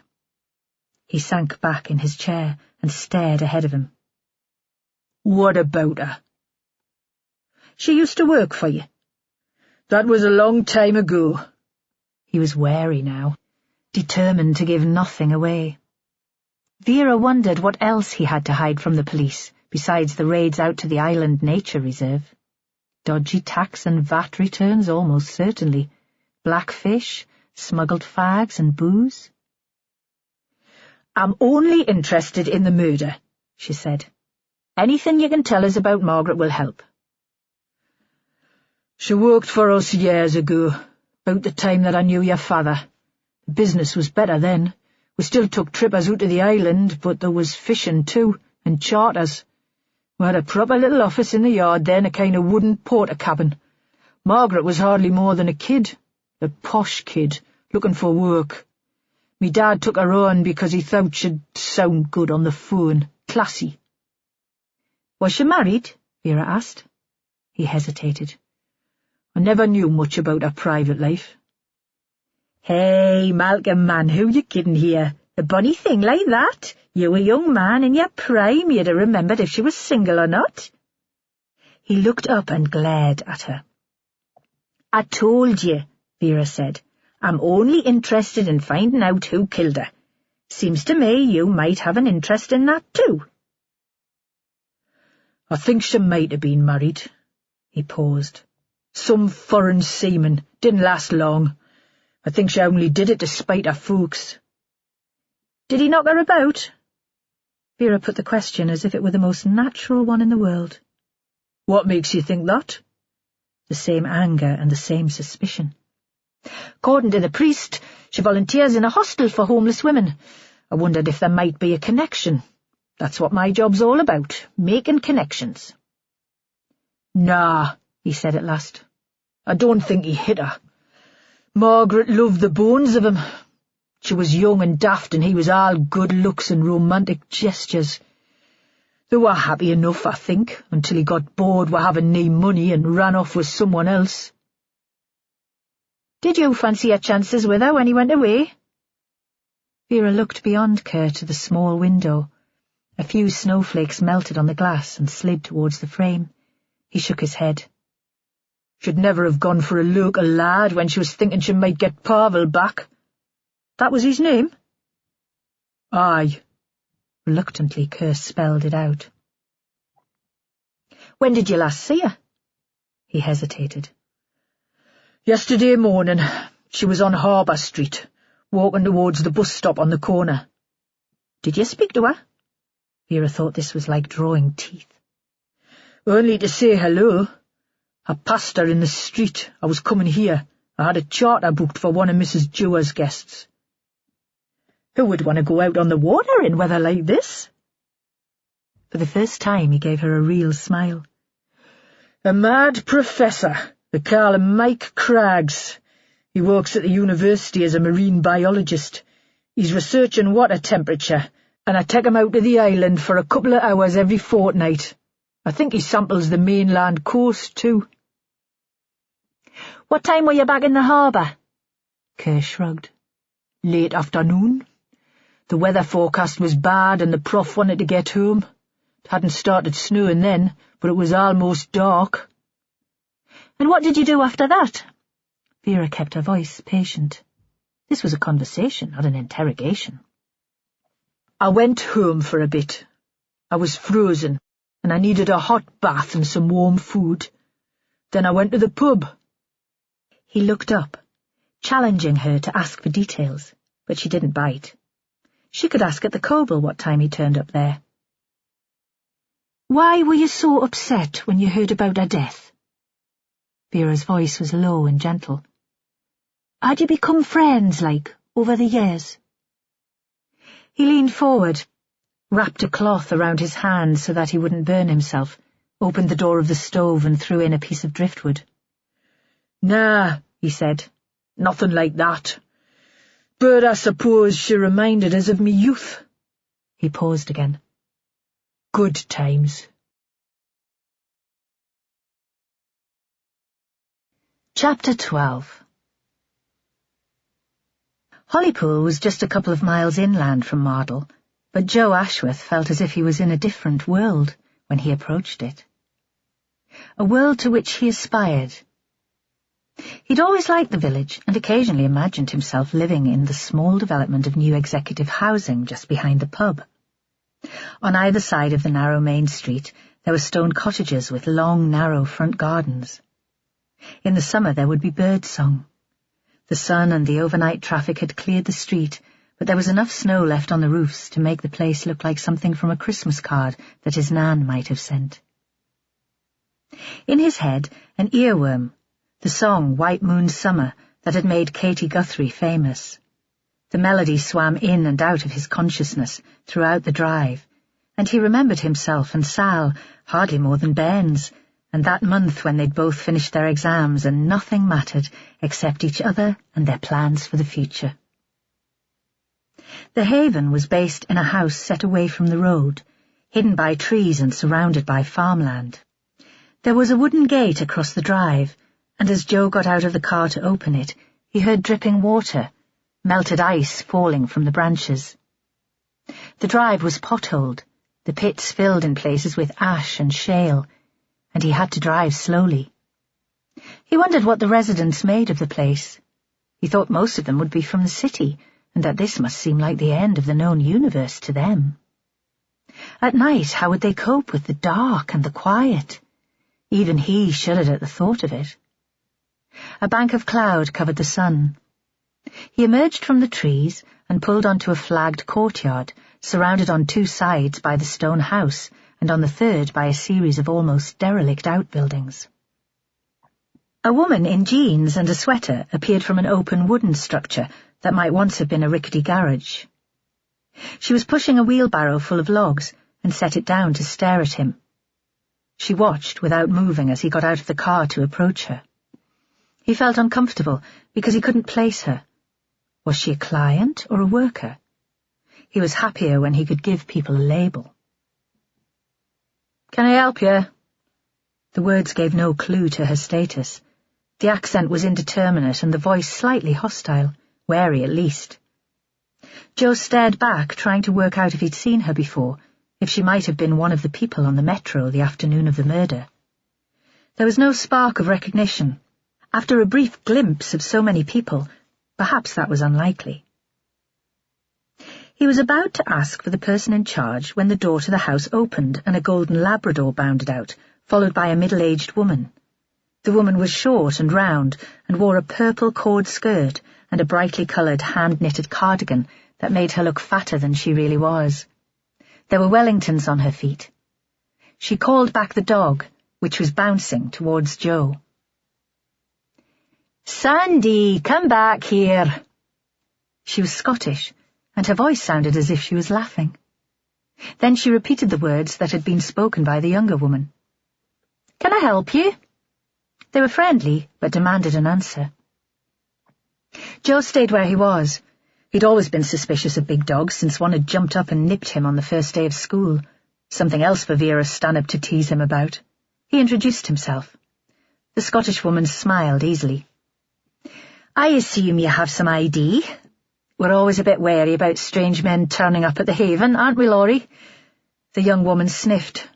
He sank back in his chair and stared ahead of him. "What about her?" "She used to work for you." "That was a long time ago." He was wary now, determined to give nothing away. Vera wondered what else he had to hide from the police, besides the raids out to the island nature reserve. Dodgy tax and VAT returns, almost certainly. Blackfish, smuggled fags and booze. I'm only interested in the murder, she said. Anything you can tell us about Margaret will help. She worked for us years ago, about the time that I knew your father. The business was better then. We still took trippers out to the island, but there was fishing too, and charters. We had a proper little office in the yard then, a kind of wooden porter-cabin. Margaret was hardly more than a kid, a posh kid, looking for work. Me dad took her on because he thought she'd sound good on the phone, classy. Was she married? Vera asked. He hesitated. I never knew much about her private life. Hey, Malcolm, man, who you kidding here? A bonny thing like that? You a young man in your prime, you'd have remembered if she was single or not. He looked up and glared at her. I told you, Vera said. I'm only interested in finding out who killed her. Seems to me you might have an interest in that too. I think she might have been married. He paused. Some foreign seaman. Didn't last long. I think she only did it to spite her folks. Did he knock her about? Vera put the question as if it were the most natural one in the world. What makes you think that? The same anger and the same suspicion. According to the priest, she volunteers in a hostel for homeless women. I wondered if there might be a connection. That's what my job's all about, making connections. Nah, he said at last. I don't think he hit her. Margaret loved the bones of him. She was young and daft, and he was all good looks and romantic gestures. They were happy enough, I think, until he got bored with having no money and ran off with someone else. Did you fancy your chances with her when he went away? Vera looked beyond Kerr to the small window. A few snowflakes melted on the glass and slid towards the frame. He shook his head. She'd never have gone for a local lad when she was thinking she might get Pavel back. That was his name? Aye. Reluctantly, Kerr spelled it out. When did you last see her? He hesitated. Yesterday morning. She was on Harbour Street, walking towards the bus stop on the corner. Did you speak to her? Vera thought this was like drawing teeth. Only to say hello. I passed her in the street. I was coming here. I had a charter booked for one of Mrs. Jewer's guests. Who would want to go out on the water in weather like this? For the first time he gave her a real smile. A mad professor. They call him Mike Craggs. He works at the university as a marine biologist. He's researching water temperature, and I take him out to the island for a couple of hours every fortnight. I think he samples the mainland coast, too. What time were you back in the harbour? Kerr shrugged. Late afternoon. The weather forecast was bad and the prof wanted to get home. It hadn't started snowing then, but it was almost dark. And what did you do after that? Vera kept her voice patient. This was a conversation, not an interrogation. I went home for a bit. I was frozen, and I needed a hot bath and some warm food. Then I went to the pub. He looked up, challenging her to ask for details, but she didn't bite. She could ask at the Coble what time he turned up there. Why were you so upset when you heard about her death? Vera's voice was low and gentle. Had you become friends, like, over the years? He leaned forward, wrapped a cloth around his hands so that he wouldn't burn himself, opened the door of the stove and threw in a piece of driftwood. Nah, he said, nothing like that. But I suppose she reminded us of me youth. He paused again. Good times. Chapter 12. Hollypool was just a couple of miles inland from Mardle, but Joe Ashworth felt as if he was in a different world when he approached it. A world to which he aspired. He'd always liked the village and occasionally imagined himself living in the small development of new executive housing just behind the pub. On either side of the narrow main street there were stone cottages with long, narrow front gardens. In the summer there would be birdsong. The sun and the overnight traffic had cleared the street, but there was enough snow left on the roofs to make the place look like something from a Christmas card that his nan might have sent. In his head, an earworm, the song White Moon Summer that had made Katie Guthrie famous. The melody swam in and out of his consciousness throughout the drive, and he remembered himself and Sal, hardly more than bairns, and that month when they'd both finished their exams and nothing mattered except each other and their plans for the future. The haven was based in a house set away from the road, hidden by trees and surrounded by farmland. There was a wooden gate across the drive, and as Joe got out of the car to open it, he heard dripping water, melted ice falling from the branches. The drive was potholed, the pits filled in places with ash and shale, and he had to drive slowly. He wondered what the residents made of the place. He thought most of them would be from the city, and that this must seem like the end of the known universe to them. At night, how would they cope with the dark and the quiet? Even he shuddered at the thought of it. A bank of cloud covered the sun. He emerged from the trees and pulled onto a flagged courtyard, surrounded on two sides by the stone house, and on the third by a series of almost derelict outbuildings. A woman in jeans and a sweater appeared from an open wooden structure that might once have been a rickety garage. She was pushing a wheelbarrow full of logs and set it down to stare at him. She watched without moving as he got out of the car to approach her. He felt uncomfortable because he couldn't place her. Was she a client or a worker? He was happier when he could give people a label. "Can I help you?" The words gave no clue to her status. The accent was indeterminate and the voice slightly hostile, wary at least. Joe stared back, trying to work out if he'd seen her before, if she might have been one of the people on the metro the afternoon of the murder. There was no spark of recognition. After a brief glimpse of so many people, perhaps that was unlikely. He was about to ask for the person in charge when the door to the house opened and a golden Labrador bounded out, followed by a middle-aged woman. The woman was short and round and wore a purple cord skirt and a brightly coloured hand-knitted cardigan that made her look fatter than she really was. There were Wellingtons on her feet. She called back the dog, which was bouncing towards Joe. "Sandy, come back here." She was Scottish, and her voice sounded as if she was laughing. Then she repeated the words that had been spoken by the younger woman. "Can I help you?" They were friendly, but demanded an answer. Joe stayed where he was. He'd always been suspicious of big dogs since one had jumped up and nipped him on the first day of school. Something else for Vera Stanhope to tease him about. He introduced himself. The Scottish woman smiled easily. "I assume you have some ID. We're always a bit wary about strange men turning up at the haven, aren't we, Laurie?" The young woman sniffed.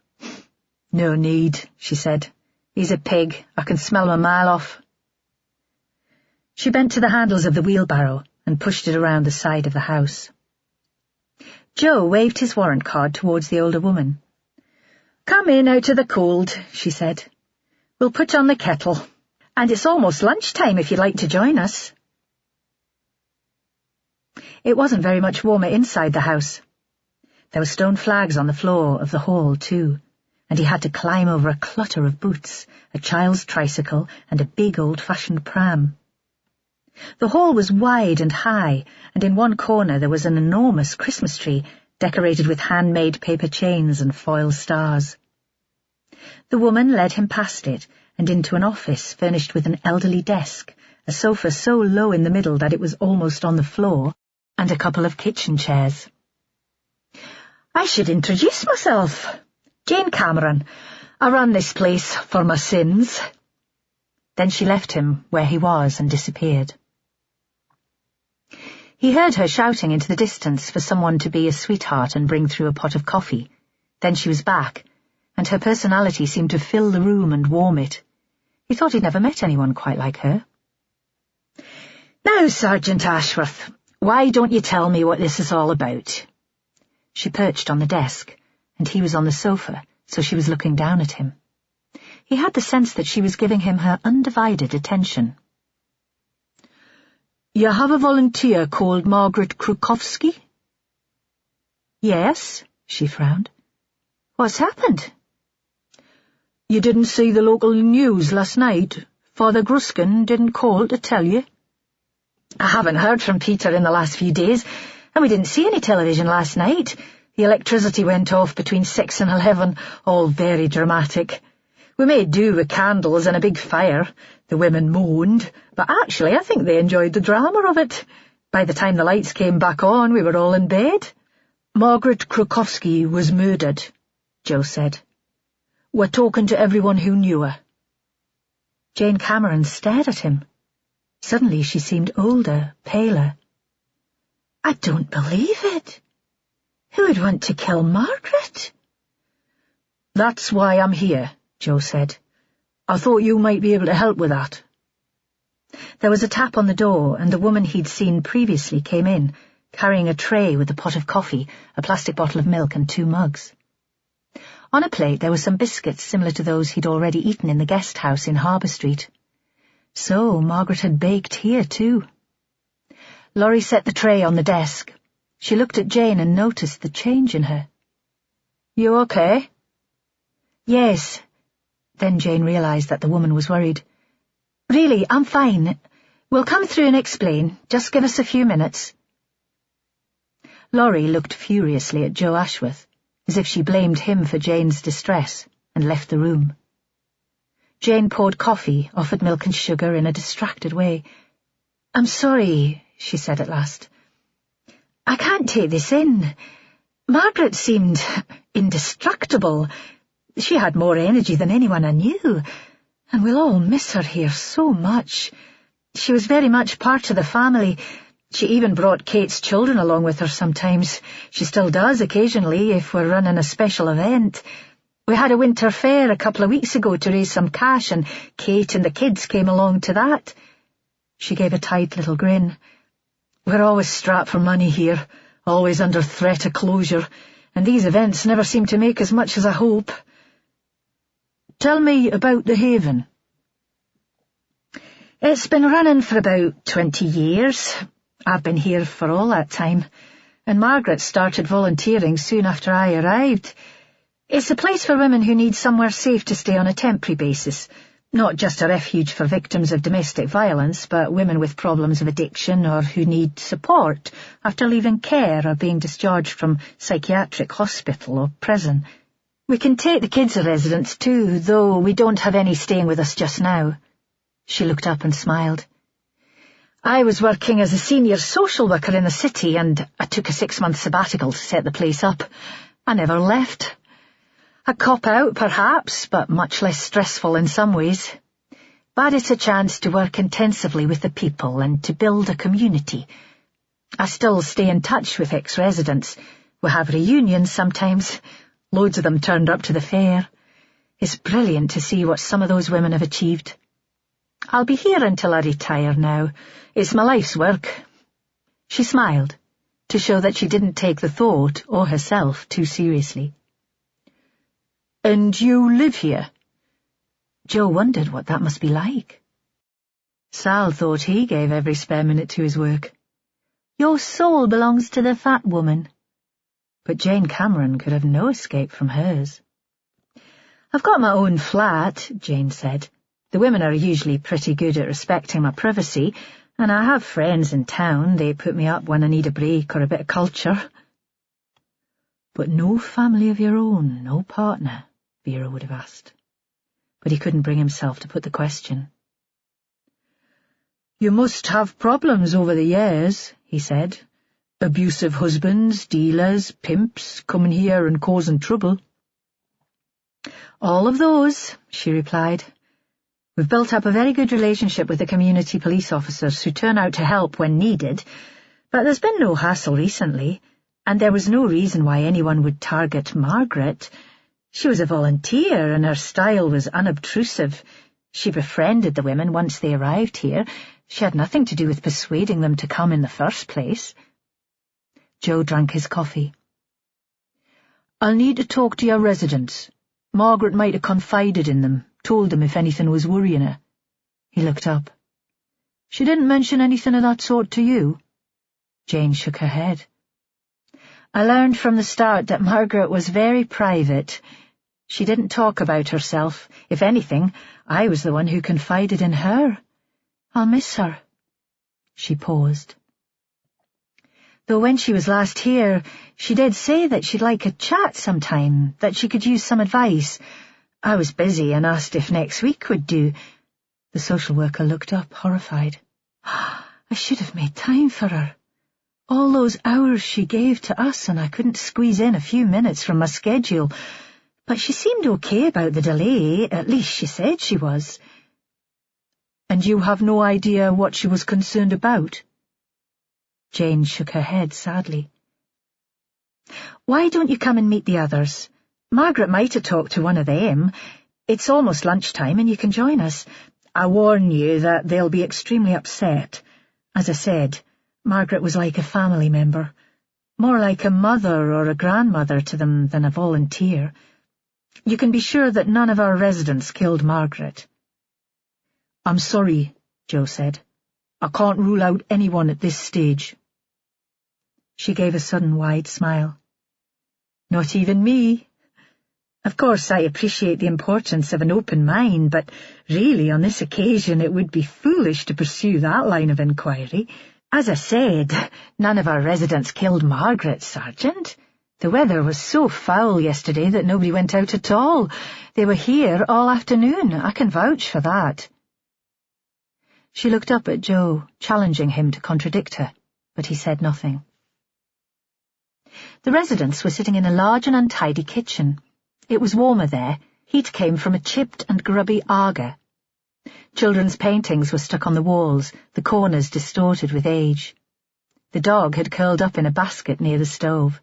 "No need," she said. "He's a pig. I can smell him a mile off." She bent to the handles of the wheelbarrow and pushed it around the side of the house. Joe waved his warrant card towards the older woman. "Come in out of the cold," she said. "We'll put on the kettle. And it's almost lunchtime if you'd like to join us." It wasn't very much warmer inside the house. There were stone flags on the floor of the hall, too, and he had to climb over a clutter of boots, a child's tricycle, and a big old-fashioned pram. The hall was wide and high, and in one corner there was an enormous Christmas tree decorated with handmade paper chains and foil stars. The woman led him past it and into an office furnished with an elderly desk, a sofa so low in the middle that it was almost on the floor, and a couple of kitchen chairs. "I should introduce myself. Jane Cameron. I run this place for my sins." Then she left him where he was and disappeared. He heard her shouting into the distance for someone to be a sweetheart and bring through a pot of coffee. Then she was back, and her personality seemed to fill the room and warm it. He thought he'd never met anyone quite like her. "Now, Sergeant Ashworth, why don't you tell me what this is all about?" She perched on the desk, and he was on the sofa, so she was looking down at him. He had the sense that she was giving him her undivided attention. You have a volunteer called Margaret Krukowski? Yes, she frowned. What's happened? You didn't see the local news last night? Father Gruskin didn't call to tell you? I haven't heard from Peter in the last few days, and we didn't see any television last night. The electricity went off between 6 and 11, all very dramatic. We made do with candles and a big fire. The women moaned, but actually I think they enjoyed the drama of it. By the time the lights came back on, we were all in bed. Margaret Krukowski was murdered, Joe said. We're talking to everyone who knew her. Jane Cameron stared at him. Suddenly she seemed older, paler. I don't believe it. Who would want to kill Margaret? That's why I'm here, Joe said. I thought you might be able to help with that. There was a tap on the door, and the woman he'd seen previously came in, carrying a tray with a pot of coffee, a plastic bottle of milk and 2 mugs. On a plate there were some biscuits similar to those he'd already eaten in the guest house in Harbour Street. So Margaret had baked here too. Laurie set the tray on the desk. She looked at Jane and noticed the change in her. You okay? Yes. Then Jane realised that the woman was worried. Really, I'm fine. We'll come through and explain. Just give us a few minutes. Laurie looked furiously at Joe Ashworth, as if she blamed him for Jane's distress, and left the room. Jane poured coffee, offered milk and sugar in a distracted way. I'm sorry, she said at last. I can't take this in. Margaret seemed indestructible. She had more energy than anyone I knew, and we'll all miss her here so much. She was very much part of the family. She even brought Kate's children along with her sometimes. She still does occasionally if we're running a special event. We had a winter fair a couple of weeks ago to raise some cash, and Kate and the kids came along to that. She gave a tight little grin. We're always strapped for money here, always under threat of closure, and these events never seem to make as much as I hope. Tell me about the Haven. It's been running for about 20 years. I've been here for all that time, and Margaret started volunteering soon after I arrived. It's a place for women who need somewhere safe to stay on a temporary basis, not just a refuge for victims of domestic violence, but women with problems of addiction or who need support after leaving care or being discharged from psychiatric hospital or prison. We can take the kids as residents too, though we don't have any staying with us just now. She looked up and smiled. I was working as a senior social worker in the city, and I took a 6-month sabbatical to set the place up. I never left. A cop-out, perhaps, but much less stressful in some ways. But it's a chance to work intensively with the people and to build a community. I still stay in touch with ex-residents. We have reunions sometimes. Loads of them turned up to the fair. It's brilliant to see what some of those women have achieved. I'll be here until I retire now. It's my life's work. She smiled, to show that she didn't take the thought or herself too seriously. And you live here? Joe wondered what that must be like. Sal thought he gave every spare minute to his work. Your soul belongs to the fat woman. But Jane Cameron could have no escape from hers. I've got my own flat, Jane said. The women are usually pretty good at respecting my privacy, and I have friends in town. They put me up when I need a break or a bit of culture. But no family of your own, no partner, Vera would have asked. But he couldn't bring himself to put the question. You must have problems over the years, he said. Abusive husbands, dealers, pimps, coming here and causing trouble. All of those, she replied. We've built up a very good relationship with the community police officers who turn out to help when needed, but there's been no hassle recently, and there was no reason why anyone would target Margaret. She was a volunteer, and her style was unobtrusive. She befriended the women once they arrived here. She had nothing to do with persuading them to come in the first place. Joe drank his coffee. I'll need to talk to your residents. Margaret might have confided in them, told them if anything was worrying her. He looked up. She didn't mention anything of that sort to you? Jane shook her head. I learned from the start that Margaret was very private. She didn't talk about herself. If anything, I was the one who confided in her. I'll miss her. She paused. Though when she was last here, she did say that she'd like a chat sometime, that she could use some advice. I was busy and asked if next week would do. The social worker looked up, horrified. I should have made time for her. All those hours she gave to us, and I couldn't squeeze in a few minutes from my schedule. But she seemed okay about the delay, at least she said she was. And you have no idea what she was concerned about? Jane shook her head sadly. Why don't you come and meet the others? Margaret might have talked to one of them. It's almost lunchtime and you can join us. I warn you that they'll be extremely upset. As I said, Margaret was like a family member, more like a mother or a grandmother to them than a volunteer. You can be sure that none of our residents killed Margaret. I'm sorry, Jo said. I can't rule out anyone at this stage. She gave a sudden wide smile. Not even me. Of course, I appreciate the importance of an open mind, but really on this occasion it would be foolish to pursue that line of inquiry. As I said, none of our residents killed Margaret, Sergeant. The weather was so foul yesterday that nobody went out at all. They were here all afternoon. I can vouch for that. She looked up at Jo, challenging him to contradict her, but he said nothing. The residents were sitting in a large and untidy kitchen. It was warmer there. Heat came from a chipped and grubby Aga. Children's paintings were stuck on the walls, the corners distorted with age. The dog had curled up in a basket near the stove.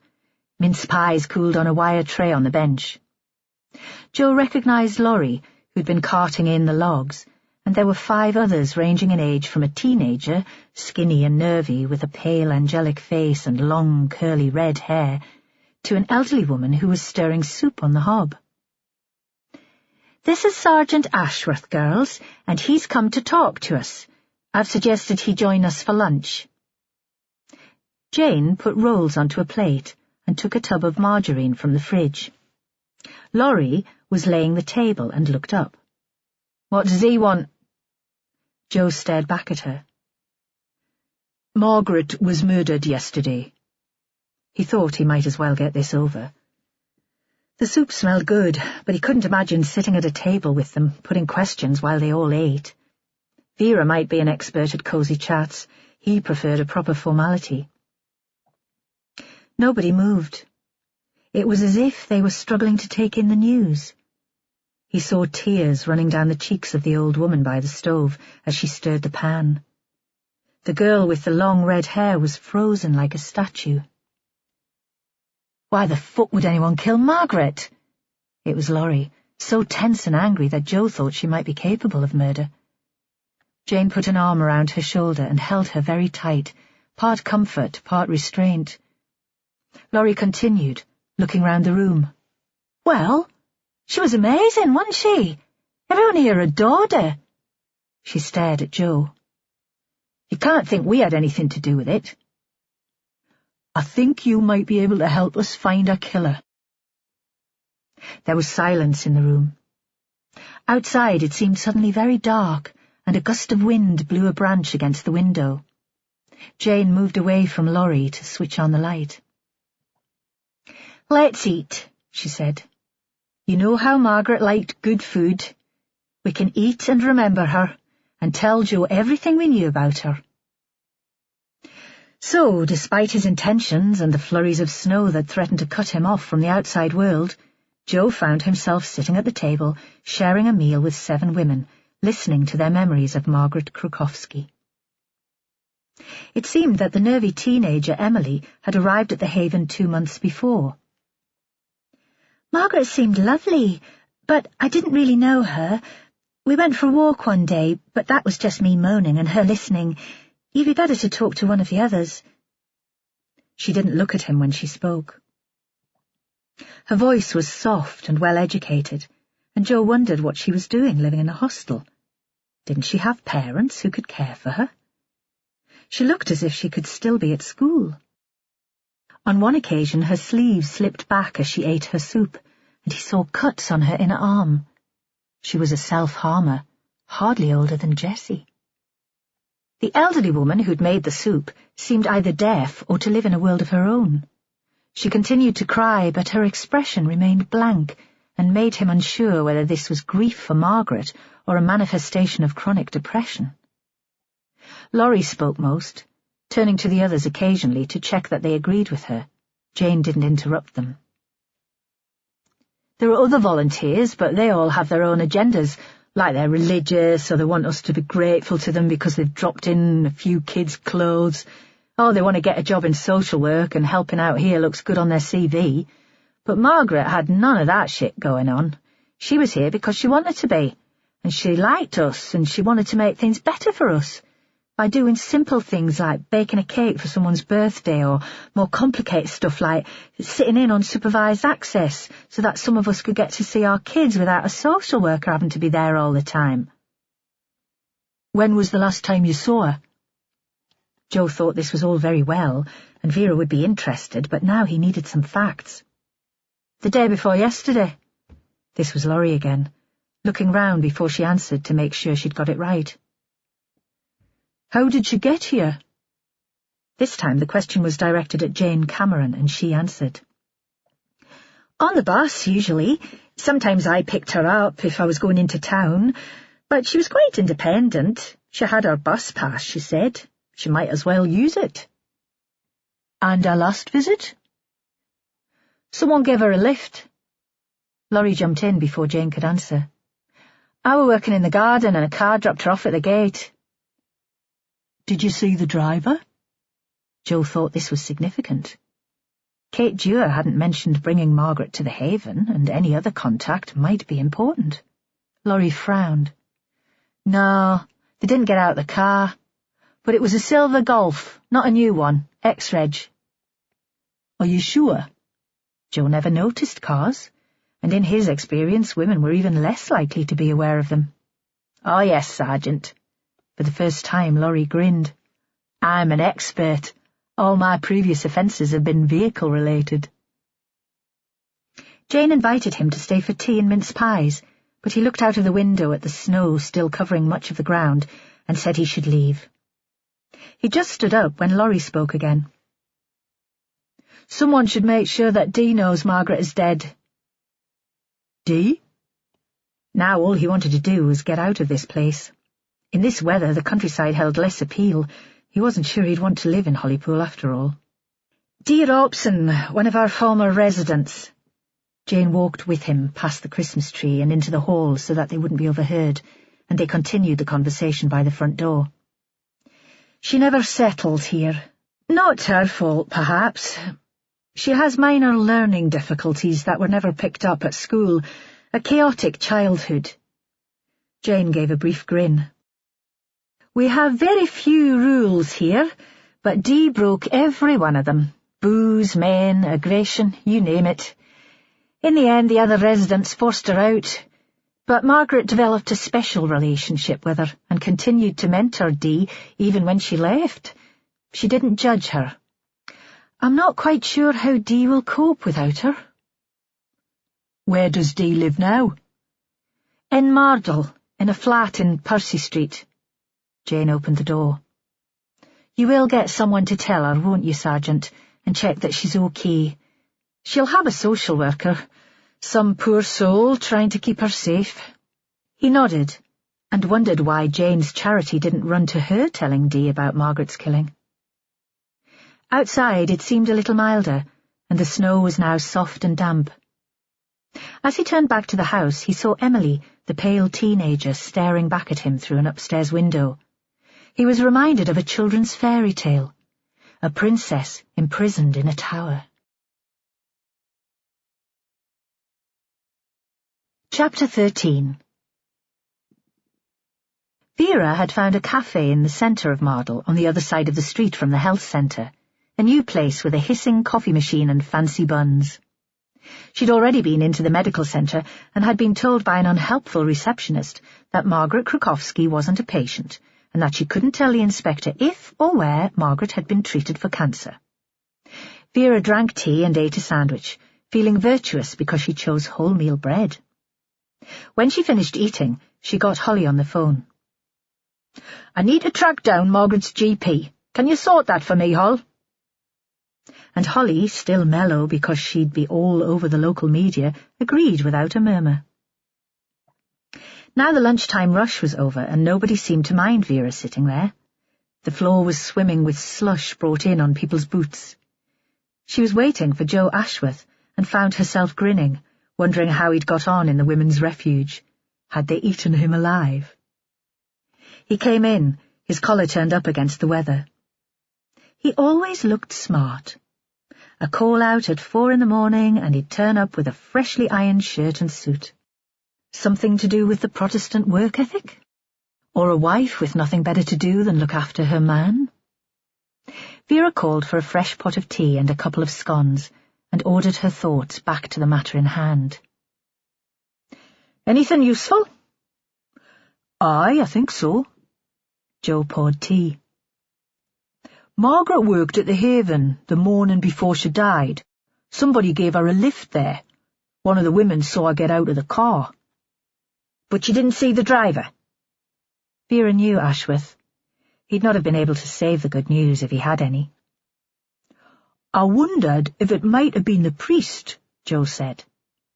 Mince pies cooled on a wire tray on the bench. Jo recognised Laurie, who'd been carting in the logs, and there were 5 others ranging in age from a teenager, skinny and nervy, with a pale angelic face and long curly red hair, to an elderly woman who was stirring soup on the hob. This is Sergeant Ashworth, girls, and he's come to talk to us. I've suggested he join us for lunch. Jane put rolls onto a plate and took a tub of margarine from the fridge. Laurie was laying the table and looked up. What does he want? Jo stared back at her. Margaret was murdered yesterday. He thought he might as well get this over. The soup smelled good, but he couldn't imagine sitting at a table with them, putting questions while they all ate. Vera might be an expert at cosy chats. He preferred a proper formality. Nobody moved. It was as if they were struggling to take in the news. He saw tears running down the cheeks of the old woman by the stove as she stirred the pan. The girl with the long red hair was frozen like a statue. Why the fuck would anyone kill Margaret? It was Laurie, so tense and angry that Jo thought she might be capable of murder. Jane put an arm around her shoulder and held her very tight, part comfort, part restraint. Laurie continued, looking round the room. Well, she was amazing, wasn't she? Everyone here adored her. She stared at Jo. You can't think we had anything to do with it. I think you might be able to help us find a killer. There was silence in the room. Outside it seemed suddenly very dark, and a gust of wind blew a branch against the window. Jane moved away from Laurie to switch on the light. Let's eat, she said. You know how Margaret liked good food. We can eat and remember her, and tell Jo everything we knew about her. So, despite his intentions and the flurries of snow that threatened to cut him off from the outside world, Jo found himself sitting at the table, sharing a meal with 7 women, listening to their memories of Margaret Krukowski. It seemed that the nervy teenager Emily had arrived at the Haven 2 months before. Margaret seemed lovely, but I didn't really know her. We went for a walk one day, but that was just me moaning and her listening. You'd be better to talk to one of the others. She didn't look at him when she spoke. Her voice was soft and well-educated, and Jo wondered what she was doing living in a hostel. Didn't she have parents who could care for her? She looked as if she could still be at school. On one occasion her sleeves slipped back as she ate her soup, and he saw cuts on her inner arm. She was a self-harmer, hardly older than Jessie. The elderly woman who'd made the soup seemed either deaf or to live in a world of her own. She continued to cry, but her expression remained blank and made him unsure whether this was grief for Margaret or a manifestation of chronic depression. Laurie spoke most, turning to the others occasionally to check that they agreed with her. Jane didn't interrupt them. There are other volunteers, but they all have their own agendas, like they're religious, or they want us to be grateful to them because they've dropped in a few kids' clothes. Oh, they want to get a job in social work, and helping out here looks good on their CV. But Margaret had none of that shit going on. She was here because she wanted to be, and she liked us, and she wanted to make things better for us, by doing simple things like baking a cake for someone's birthday, or more complicated stuff like sitting in on supervised access so that some of us could get to see our kids without a social worker having to be there all the time. When was the last time you saw her? Joe thought this was all very well, and Vera would be interested, but now he needed some facts. The day before yesterday. This was Laurie again, looking round before she answered to make sure she'd got it right. How did you get here? This time the question was directed at Jane Cameron, and she answered. On the bus, usually. Sometimes I picked her up if I was going into town, but she was quite independent. She had her bus pass, she said. She might as well use it. And our last visit? Someone gave her a lift. Laurie jumped in before Jane could answer. I were working in the garden and a car dropped her off at the gate. Did you see the driver? Joe thought this was significant. Kate Dewar hadn't mentioned bringing Margaret to the Haven, and any other contact might be important. Laurie frowned. No, they didn't get out of the car. But it was a silver Golf, not a new one, ex-reg. Are you sure? Joe never noticed cars, and in his experience women were even less likely to be aware of them. Oh yes, Sergeant. For the first time, Laurie grinned. I'm an expert. All my previous offences have been vehicle-related. Jane invited him to stay for tea and mince pies, but he looked out of the window at the snow still covering much of the ground and said he should leave. He just stood up when Laurie spoke again. Someone should make sure that Dee knows Margaret is dead. Dee? Now all he wanted to do was get out of this place. In this weather, the countryside held less appeal. He wasn't sure he'd want to live in Hollypool after all. Dee Robson, one of our former residents. Jane walked with him past the Christmas tree and into the hall so that they wouldn't be overheard, and they continued the conversation by the front door. She never settled here. Not her fault, perhaps. She has minor learning difficulties that were never picked up at school, a chaotic childhood. Jane gave a brief grin. We have very few rules here, but Dee broke every one of them. Booze, men, aggression, you name it. In the end, the other residents forced her out, but Margaret developed a special relationship with her and continued to mentor Dee even when she left. She didn't judge her. I'm not quite sure how Dee will cope without her. Where does Dee live now? In Mardle, in a flat in Percy Street. Jane opened the door. You will get someone to tell her, won't you, Sergeant, and check that she's okay. She'll have a social worker, some poor soul trying to keep her safe. He nodded, and wondered why Jane's charity didn't run to her telling Dee about Margaret's killing. Outside it seemed a little milder, and the snow was now soft and damp. As he turned back to the house, he saw Emily, the pale teenager, staring back at him through an upstairs window. He was reminded of a children's fairy tale, a princess imprisoned in a tower. Chapter 13. Vera had found a cafe in the centre of Mardle, on the other side of the street from the health centre, a new place with a hissing coffee machine and fancy buns. She'd already been into the medical centre and had been told by an unhelpful receptionist that Margaret Krukowski wasn't a patient and that she couldn't tell the inspector if or where Margaret had been treated for cancer. Vera drank tea and ate a sandwich, feeling virtuous because she chose wholemeal bread. When she finished eating, she got Holly on the phone. "I need to track down Margaret's GP. Can you sort that for me, Hol?" And Holly, still mellow because she'd be all over the local media, agreed without a murmur. Now the lunchtime rush was over, and nobody seemed to mind Vera sitting there. The floor was swimming with slush brought in on people's boots. She was waiting for Joe Ashworth and found herself grinning, wondering how he'd got on in the women's refuge. Had they eaten him alive? He came in, his collar turned up against the weather. He always looked smart. A call out at 4 a.m, and he'd turn up with a freshly ironed shirt and suit. Something to do with the Protestant work ethic? Or a wife with nothing better to do than look after her man? Vera called for a fresh pot of tea and a couple of scones, and ordered her thoughts back to the matter in hand. "Anything useful?" "Aye, I think so." Joe poured tea. "Margaret worked at the Haven the morning before she died. Somebody gave her a lift there. One of the women saw her get out of the car." "But you didn't see the driver?" Vera knew Ashworth. He'd not have been able to save the good news if he had any. "I wondered if it might have been the priest," Joe said.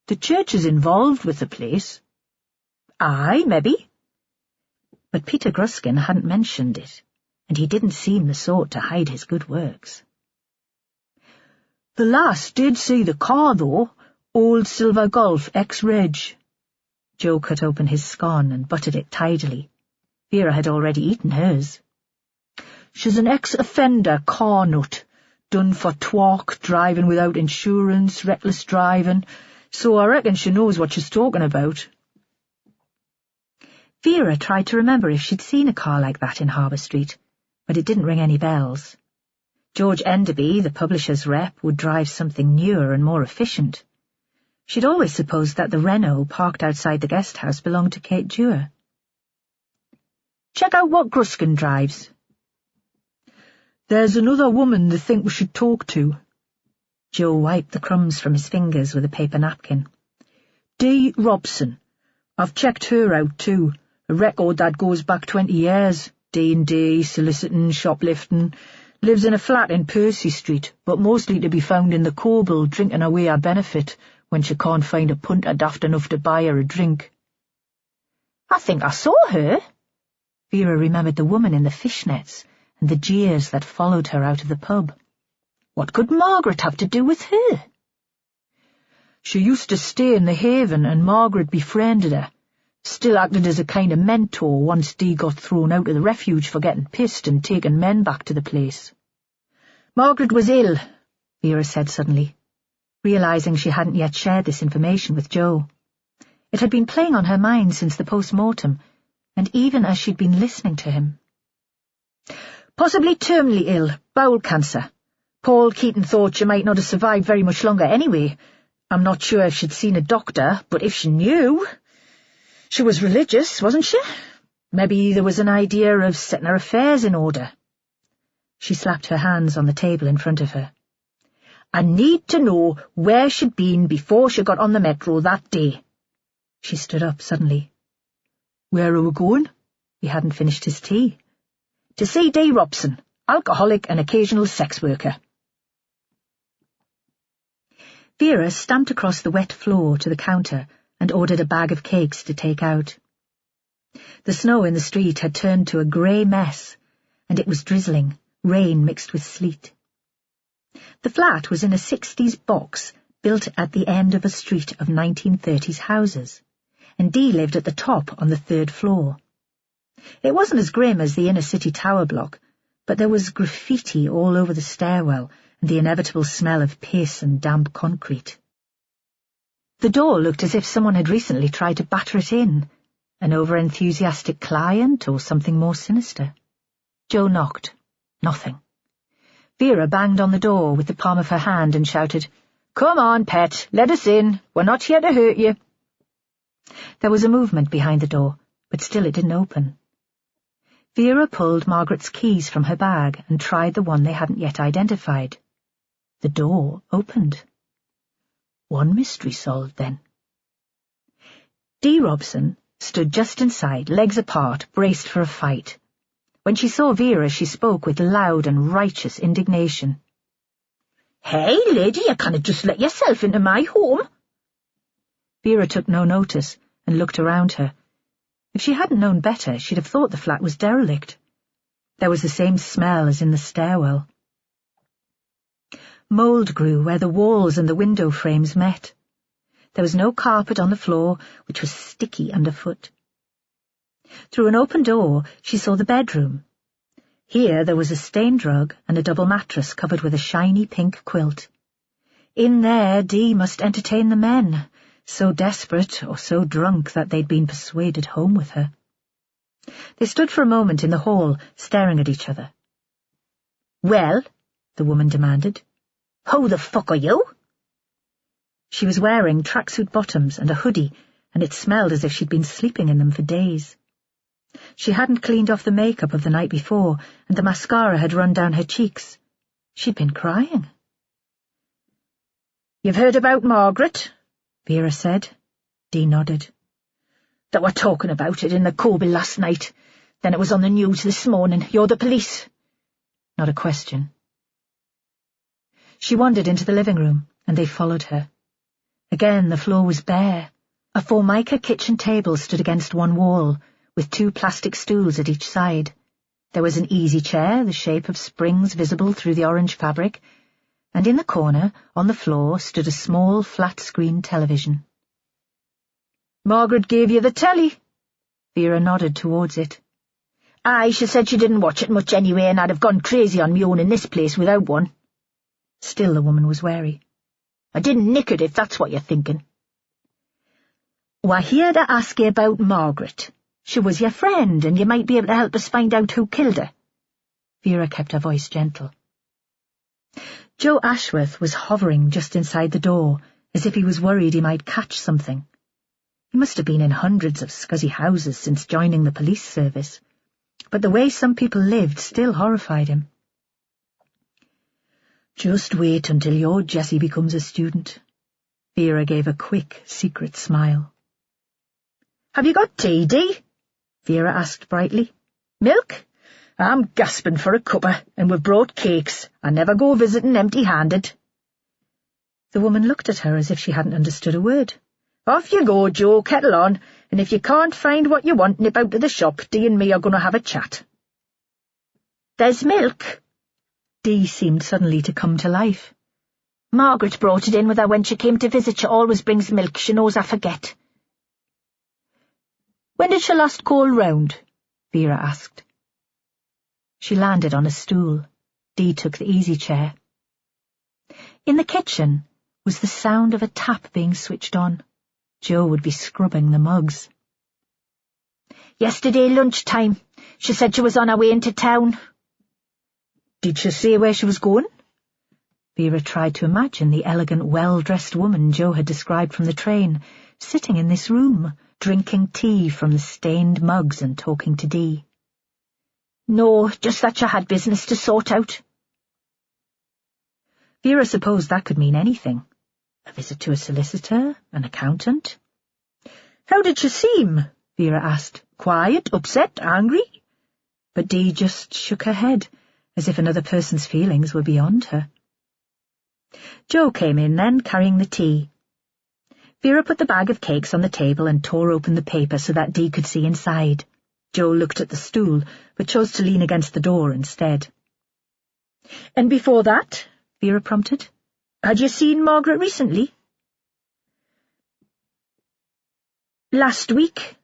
"The church is involved with the place." "Aye, maybe." But Peter Gruskin hadn't mentioned it, and he didn't seem the sort to hide his good works. "The lass did see the car, though. Old Silver Golf ex-reg." Joe cut open his scone and buttered it tidily. Vera had already eaten hers. "She's an ex-offender car nut, done for twerk, driving without insurance, reckless driving, so I reckon she knows what she's talking about." Vera tried to remember if she'd seen a car like that in Harbour Street, but it didn't ring any bells. George Enderby, the publisher's rep, would drive something newer and more efficient. She'd always supposed that the Renault parked outside the guest house belonged to Kate Dewar. "Check out what Gruskin drives." "There's another woman they think we should talk to." Joe wiped the crumbs from his fingers with a paper napkin. "Dee Robson. I've checked her out too. A record that goes back 20 years. D&D, soliciting, shoplifting. Lives in a flat in Percy Street, but mostly to be found in the Coble drinking away her benefit when she can't find a punter daft enough to buy her a drink." "I think I saw her." Vera remembered the woman in the fishnets and the jeers that followed her out of the pub. What could Margaret have to do with her? "She used to stay in the Haven, and Margaret befriended her. Still acted as a kind of mentor once Dee got thrown out of the refuge for getting pissed and taking men back to the place." "Margaret was ill," Vera said suddenly, realising she hadn't yet shared this information with Joe. It had been playing on her mind since the post-mortem, and even as she'd been listening to him. "Possibly terminally ill, bowel cancer. Paul Keaton thought she might not have survived very much longer anyway. I'm not sure if she'd seen a doctor, but if she knew... She was religious, wasn't she? Maybe there was an idea of setting her affairs in order." She slapped her hands on the table in front of her. "I need to know where she'd been before she got on the metro that day." She stood up suddenly. "Where are we going?" He hadn't finished his tea. "To see Dee Robson, alcoholic and occasional sex worker." Vera stamped across the wet floor to the counter and ordered a bag of cakes to take out. The snow in the street had turned to a grey mess, and it was drizzling, rain mixed with sleet. The flat was in a 60s box built at the end of a street of 1930s houses, and Dee lived at the top on the 3rd floor. It wasn't as grim as the inner-city tower block, but there was graffiti all over the stairwell and the inevitable smell of piss and damp concrete. The door looked as if someone had recently tried to batter it in, an over-enthusiastic client or something more sinister. Joe knocked. Nothing. Vera banged on the door with the palm of her hand and shouted, Come on, pet, let us in. We're not here to hurt you. There was a movement behind the door, but still it didn't open. Vera pulled Margaret's keys from her bag and tried the one they hadn't yet identified. The door opened. One mystery solved, then. Dee Robson stood just inside, legs apart, braced for a fight. When she saw Vera, she spoke with loud and righteous indignation. "Hey, lady, you can't just let yourself into my home." Vera took no notice and looked around her. If she hadn't known better, she'd have thought the flat was derelict. There was the same smell as in the stairwell. Mould grew where the walls and the window frames met. There was no carpet on the floor, which was sticky underfoot. Through an open door, she saw the bedroom. Here there was a stained rug and a double mattress covered with a shiny pink quilt. In there Dee must entertain the men, so desperate or so drunk that they'd been persuaded home with her. They stood for a moment in the hall, staring at each other. "Well," the woman demanded, "who the fuck are you?" She was wearing tracksuit bottoms and a hoodie, and it smelled as if she'd been sleeping in them for days. She hadn't cleaned off the makeup of the night before, and the mascara had run down her cheeks. She'd been crying. "You've heard about Margaret?" Vera said. Dee nodded. "They were talking about it in the Cobil last night. Then it was on the news this morning. You're the police?" Not a question. She wandered into the living room, and they followed her. Again the floor was bare. A formica kitchen table stood against one wall, with 2 plastic stools at each side. There was an easy chair, the shape of springs visible through the orange fabric, and in the corner, on the floor, stood a small flat-screen television. "Margaret gave you the telly?" Vera nodded towards it. "Aye, she said she didn't watch it much anyway, and I'd have gone crazy on me own in this place without one." Still the woman was wary. "I didn't nick it, if that's what you're thinking." "We're here to ask you about Margaret. She was your friend, and you might be able to help us find out who killed her." Vera kept her voice gentle. Joe Ashworth was hovering just inside the door, as if he was worried he might catch something. He must have been in hundreds of scuzzy houses since joining the police service, but the way some people lived still horrified him. "Just wait until your Jessie becomes a student." Vera gave a quick, secret smile. "Have you got tea, Dee?" Vera asked brightly. "Milk? I'm gasping for a cuppa, and we've brought cakes. I never go visiting empty-handed." The woman looked at her as if she hadn't understood a word. "Off you go, Joe, kettle on, and if you can't find what you want, nip out to the shop. Dee and me are going to have a chat." "There's milk." Dee seemed suddenly to come to life. "Margaret brought it in with her when she came to visit. She always brings milk. She knows I forget." "When did she last call round?" Vera asked. She landed on a stool. Dee took the easy chair. In the kitchen was the sound of a tap being switched on. Joe would be scrubbing the mugs. "Yesterday lunchtime. She said she was on her way into town." "Did she say where she was going?" Vera tried to imagine the elegant, well-dressed woman Joe had described from the train, sitting in this room, drinking tea from the stained mugs and talking to Dee. "No, just that she had business to sort out." Vera supposed that could mean anything. A visit to a solicitor, an accountant. "How did she seem?" Vera asked. "Quiet, upset, angry?" But Dee just shook her head, as if another person's feelings were beyond her. Joe came in then, carrying the tea. Vera put the bag of cakes on the table and tore open the paper so that Dee could see inside. Joe looked at the stool, but chose to lean against the door instead. "And before that?" Vera prompted. "Had you seen Margaret recently?" "Last week."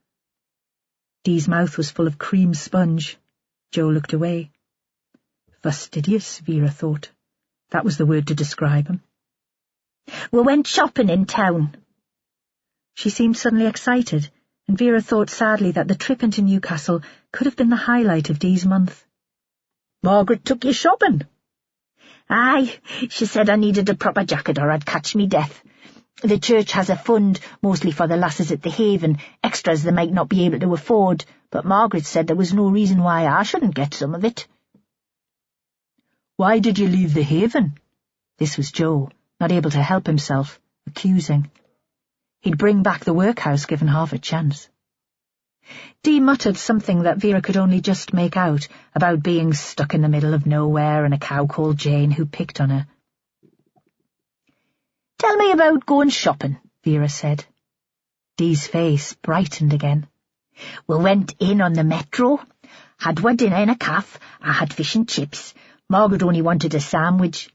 Dee's mouth was full of cream sponge. Joe looked away. Fastidious, Vera thought. That was the word to describe him. "We went shopping in town." She seemed suddenly excited, and Vera thought sadly that the trip into Newcastle could have been the highlight of Dee's month. "Margaret took you shopping?" Aye, she said I needed a proper jacket or I'd catch me death. The church has a fund, mostly for the lasses at the Haven, extras they might not be able to afford, but Margaret said there was no reason why I shouldn't get some of it. Why did you leave the Haven? This was Joe, not able to help himself, accusing. He'd bring back the workhouse given half a chance. Dee muttered something that Vera could only just make out, about being stuck in the middle of nowhere and a cow called Jane who picked on her. Tell me about going shopping, Vera said. Dee's face brightened again. We went in on the metro. Had our dinner in a cafe. I had fish and chips. Margaret only wanted a sandwich.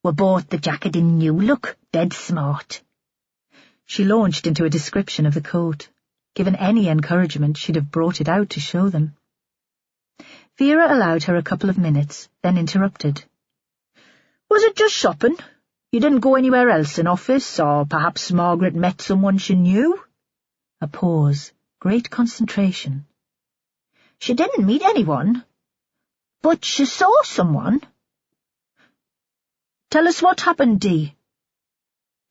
We bought the jacket in new look, dead smart. She launched into a description of the coat. Given any encouragement, she'd have brought it out to show them. Vera allowed her a couple of minutes, then interrupted. Was it just shopping? You didn't go anywhere else in office, or perhaps Margaret met someone she knew? A pause, great concentration. She didn't meet anyone, but she saw someone. Tell us what happened, Dee.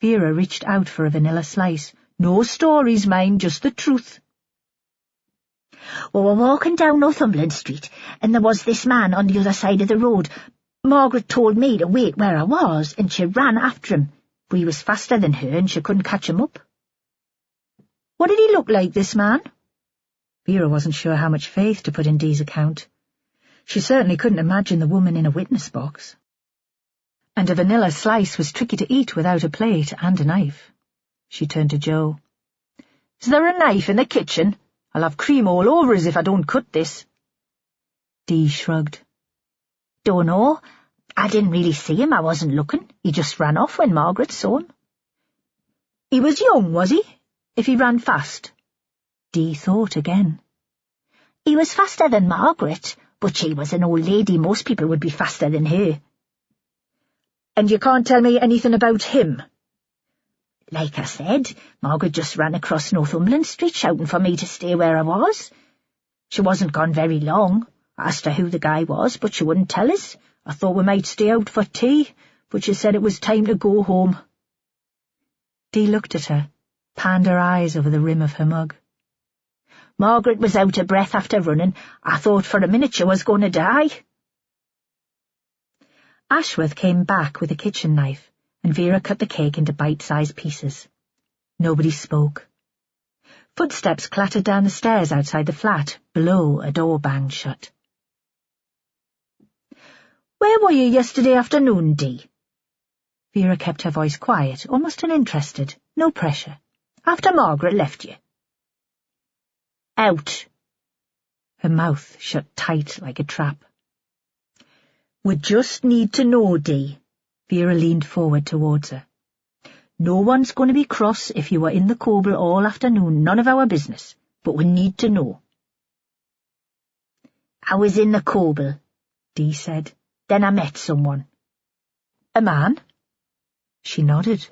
Vera reached out for a vanilla slice. No stories, mind, just the truth. We were walking down Northumberland Street, and there was this man on the other side of the road. Margaret told me to wait where I was, and she ran after him. But he was faster than her, and she couldn't catch him up. What did he look like, this man? Vera wasn't sure how much faith to put in Dee's account. She certainly couldn't imagine the woman in a witness box. And a vanilla slice was tricky to eat without a plate and a knife. She turned to Joe. Is there a knife in the kitchen? I'll have cream all over us if I don't cut this. Dee shrugged. Don't know. I didn't really see him, I wasn't looking. He just ran off when Margaret saw him. He was young, was he? If he ran fast? Dee thought again. He was faster than Margaret, but she was an old lady. Most people would be faster than her. And you can't tell me anything about him? Like I said, Margaret just ran across Northumberland Street shouting for me to stay where I was. She wasn't gone very long. I asked her who the guy was, but she wouldn't tell us. I thought we might stay out for tea, but she said it was time to go home. Dee looked at her, panned her eyes over the rim of her mug. Margaret was out of breath after running. I thought for a minute she was going to die. Ashworth came back with a kitchen knife, and Vera cut the cake into bite-sized pieces. Nobody spoke. Footsteps clattered down the stairs outside the flat. Below, a door banged shut. Where were you yesterday afternoon, Dee? Vera kept her voice quiet, almost uninterested. No pressure. After Margaret left you? Out. Her mouth shut tight like a trap. We just need to know, Dee. Vera leaned forward towards her. No one's going to be cross if you were in the Coble all afternoon, none of our business, but we need to know. I was in the Coble, Dee said. Then I met someone. A man? She nodded.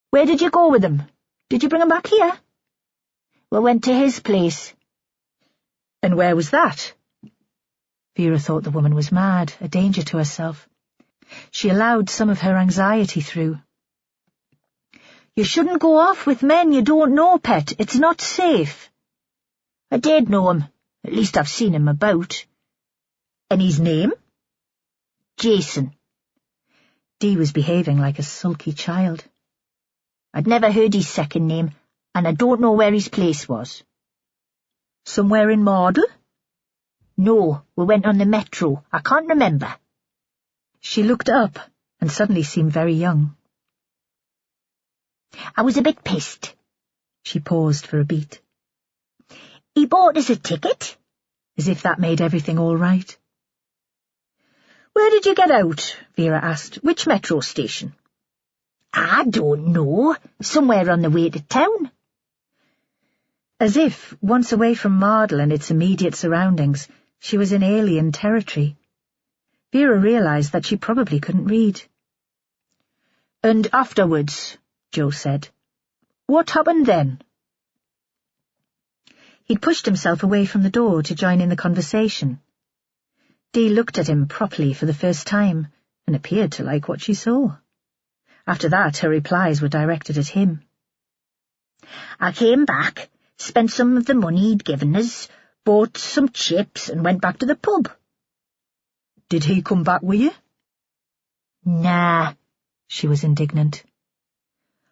Where did you go with him? Did you bring him back here? We went to his place. And where was that? Vera thought the woman was mad, a danger to herself. She allowed some of her anxiety through. You shouldn't go off with men you don't know, pet. It's not safe. I did know him. At least I've seen him about. And his name? Jason. Dee was behaving like a sulky child. I'd never heard his second name, and I don't know where his place was. Somewhere in Mardle? No, we went on the metro. I can't remember. She looked up and suddenly seemed very young. I was a bit pissed. She paused for a beat. He bought us a ticket. As if that made everything all right. Where did you get out? Vera asked. Which metro station? I don't know. Somewhere on the way to town. As if, once away from Mardle and its immediate surroundings, she was in alien territory. Vera realized that she probably couldn't read. And afterwards, Joe said. What happened then? He'd pushed himself away from the door to join in the conversation. Dee looked at him properly for the first time, and appeared to like what she saw. After that, her replies were directed at him. I came back, spent some of the money he'd given us, bought some chips and went back to the pub. Did he come back with you? Nah, she was indignant.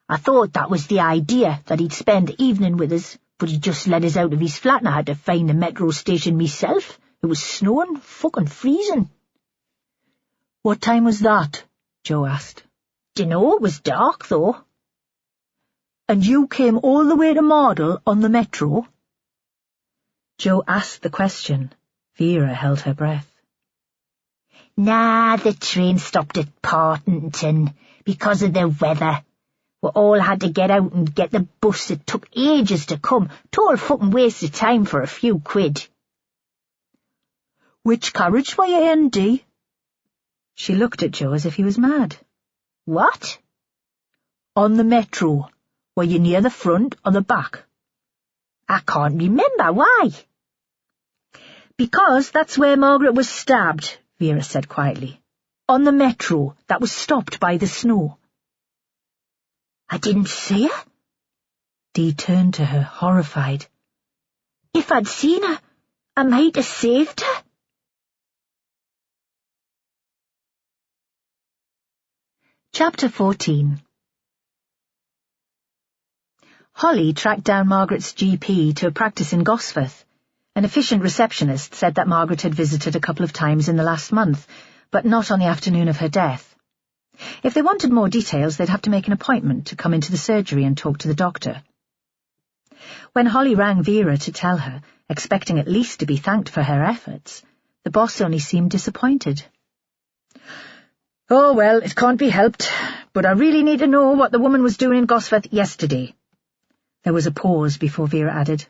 I thought that was the idea, that he'd spend the evening with us, but he just let us out of his flat and I had to find the metro station myself. It was snowing, fucking freezing. What time was that? Jo asked. Dunno, it was dark though. And you came all the way to Mardle on the metro? Jo asked the question. Vera held her breath. Nah, the train stopped at Partington because of the weather. We all had to get out and get the bus. It took ages to come. Total fucking waste of time for a few quid. Which carriage were you in, Dee? She looked at Jo as if he was mad. What? On the metro. Were you near the front or the back? I can't remember. Why? Because that's where Margaret was stabbed, Vera said quietly. On the metro that was stopped by the snow. I didn't see her. Dee turned to her, horrified. If I'd seen her, I might have saved her. Chapter 14. Holly tracked down Margaret's GP to a practice in Gosforth. An efficient receptionist said that Margaret had visited a couple of times in the last month, but not on the afternoon of her death. If they wanted more details, they'd have to make an appointment to come into the surgery and talk to the doctor. When Holly rang Vera to tell her, expecting at least to be thanked for her efforts, the boss only seemed disappointed. Oh, well, it can't be helped, but I really need to know what the woman was doing in Gosforth yesterday. There was a pause before Vera added,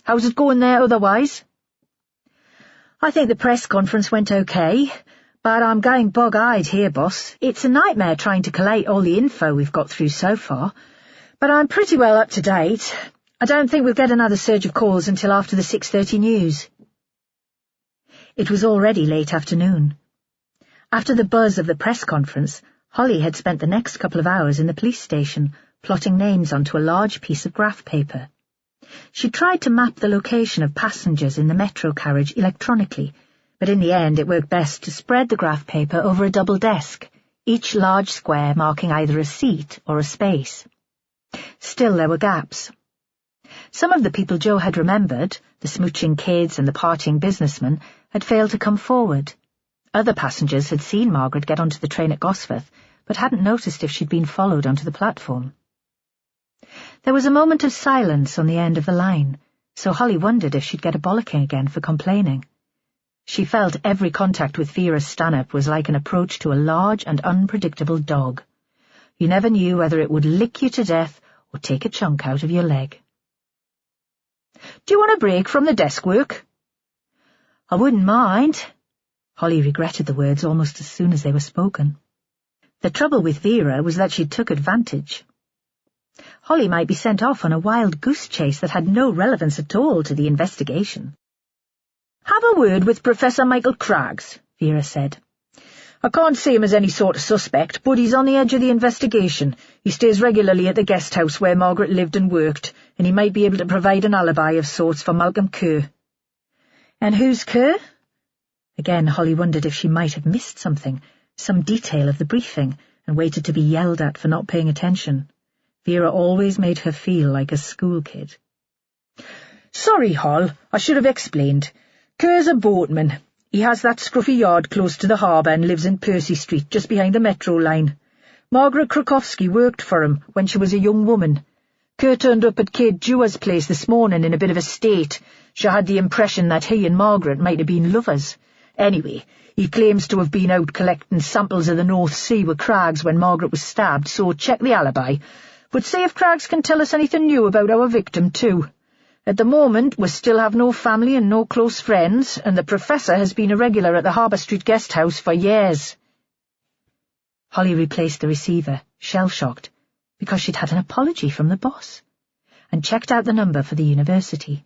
How's it going there otherwise? I think the press conference went okay, but I'm going bog-eyed here, boss. It's a nightmare trying to collate all the info we've got through so far, but I'm pretty well up to date. I don't think we'll get another surge of calls until after the 6:30 news. It was already late afternoon. After the buzz of the press conference, Holly had spent the next couple of hours in the police station, plotting names onto a large piece of graph paper. She tried to map the location of passengers in the metro carriage electronically, but in the end it worked best to spread the graph paper over a double desk, each large square marking either a seat or a space. Still there were gaps. Some of the people Jo had remembered, the smooching kids and the partying businessmen, had failed to come forward. Other passengers had seen Margaret get onto the train at Gosforth, but hadn't noticed if she'd been followed onto the platform. There was a moment of silence on the end of the line, so Holly wondered if she'd get a bollocking again for complaining. She felt every contact with Vera Stanhope was like an approach to a large and unpredictable dog. You never knew whether it would lick you to death or take a chunk out of your leg. Do you want a break from the desk work? I wouldn't mind. Holly regretted the words almost as soon as they were spoken. The trouble with Vera was that she took advantage. Holly might be sent off on a wild goose chase that had no relevance at all to the investigation. Have a word with Professor Michael Craggs, Vera said. I can't see him as any sort of suspect, but he's on the edge of the investigation. He stays regularly at the guest house where Margaret lived and worked, and he might be able to provide an alibi of sorts for Malcolm Kerr. And who's Kerr? Again, Holly wondered if she might have missed something, some detail of the briefing, and waited to be yelled at for not paying attention. Vera always made her feel like a school kid. Sorry, Hall, I should have explained. Kerr's a boatman. He has that scruffy yard close to the harbour and lives in Percy Street, just behind the metro line. Margaret Krakowski worked for him when she was a young woman. Kerr turned up at Kate Jewers's place this morning in a bit of a state. She had the impression that he and Margaret might have been lovers. Anyway, he claims to have been out collecting samples of the North Sea with Craggs when Margaret was stabbed, so check the alibi. But see if Craggs can tell us anything new about our victim, too. At the moment, we still have no family and no close friends, and the Professor has been a regular at the Harbour Street guest house for years. Holly replaced the receiver, shell-shocked, because she'd had an apology from the boss, and checked out the number for the university.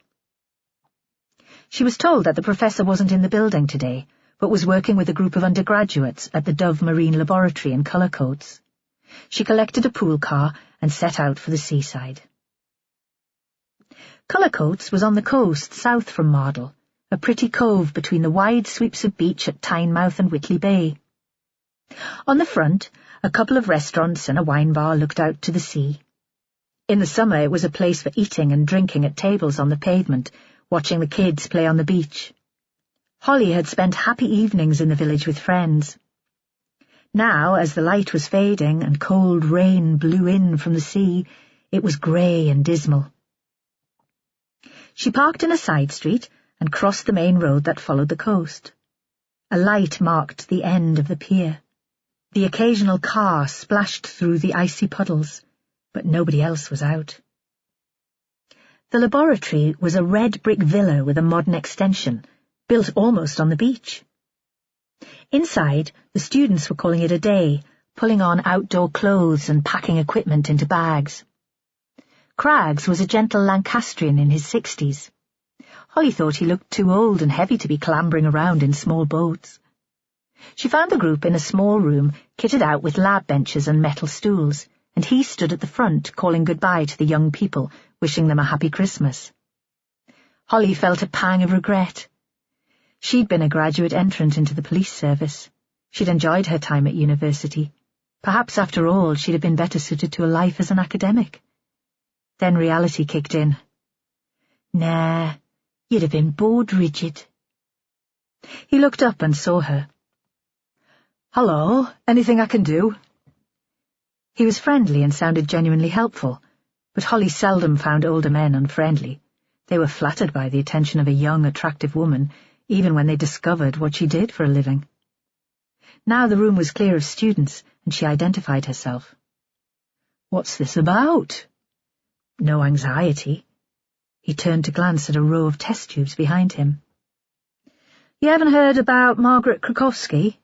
She was told that the Professor wasn't in the building today, but was working with a group of undergraduates at the Dove Marine Laboratory in Cullercoats. She collected a pool car and set out for the seaside. Cullercoats was on the coast south from Mardle, a pretty cove between the wide sweeps of beach at Tynemouth and Whitley Bay. On the front, a couple of restaurants and a wine bar looked out to the sea. In the summer it was a place for eating and drinking at tables on the pavement, watching the kids play on the beach. Holly had spent happy evenings in the village with friends. Now, as the light was fading and cold rain blew in from the sea, it was grey and dismal. She parked in a side street and crossed the main road that followed the coast. A light marked the end of the pier. The occasional car splashed through the icy puddles, but nobody else was out. The laboratory was a red brick villa with a modern extension, built almost on the beach. Inside, the students were calling it a day, pulling on outdoor clothes and packing equipment into bags. Craggs was a gentle Lancastrian in his 60s. Holly thought he looked too old and heavy to be clambering around in small boats. She found the group in a small room kitted out with lab benches and metal stools, and he stood at the front calling goodbye to the young people, wishing them a happy Christmas. Holly felt a pang of regret. She'd been a graduate entrant into the police service. She'd enjoyed her time at university. Perhaps, after all, she'd have been better suited to a life as an academic. Then reality kicked in. Nah, you'd have been bored rigid. He looked up and saw her. "Hello, anything I can do?" He was friendly and sounded genuinely helpful, but Holly seldom found older men unfriendly. They were flattered by the attention of a young, attractive woman, even when they discovered what she did for a living. Now the room was clear of students, and she identified herself. "What's this about?" No anxiety. He turned to glance at a row of test tubes behind him. "You haven't heard about Margaret Krakowski?"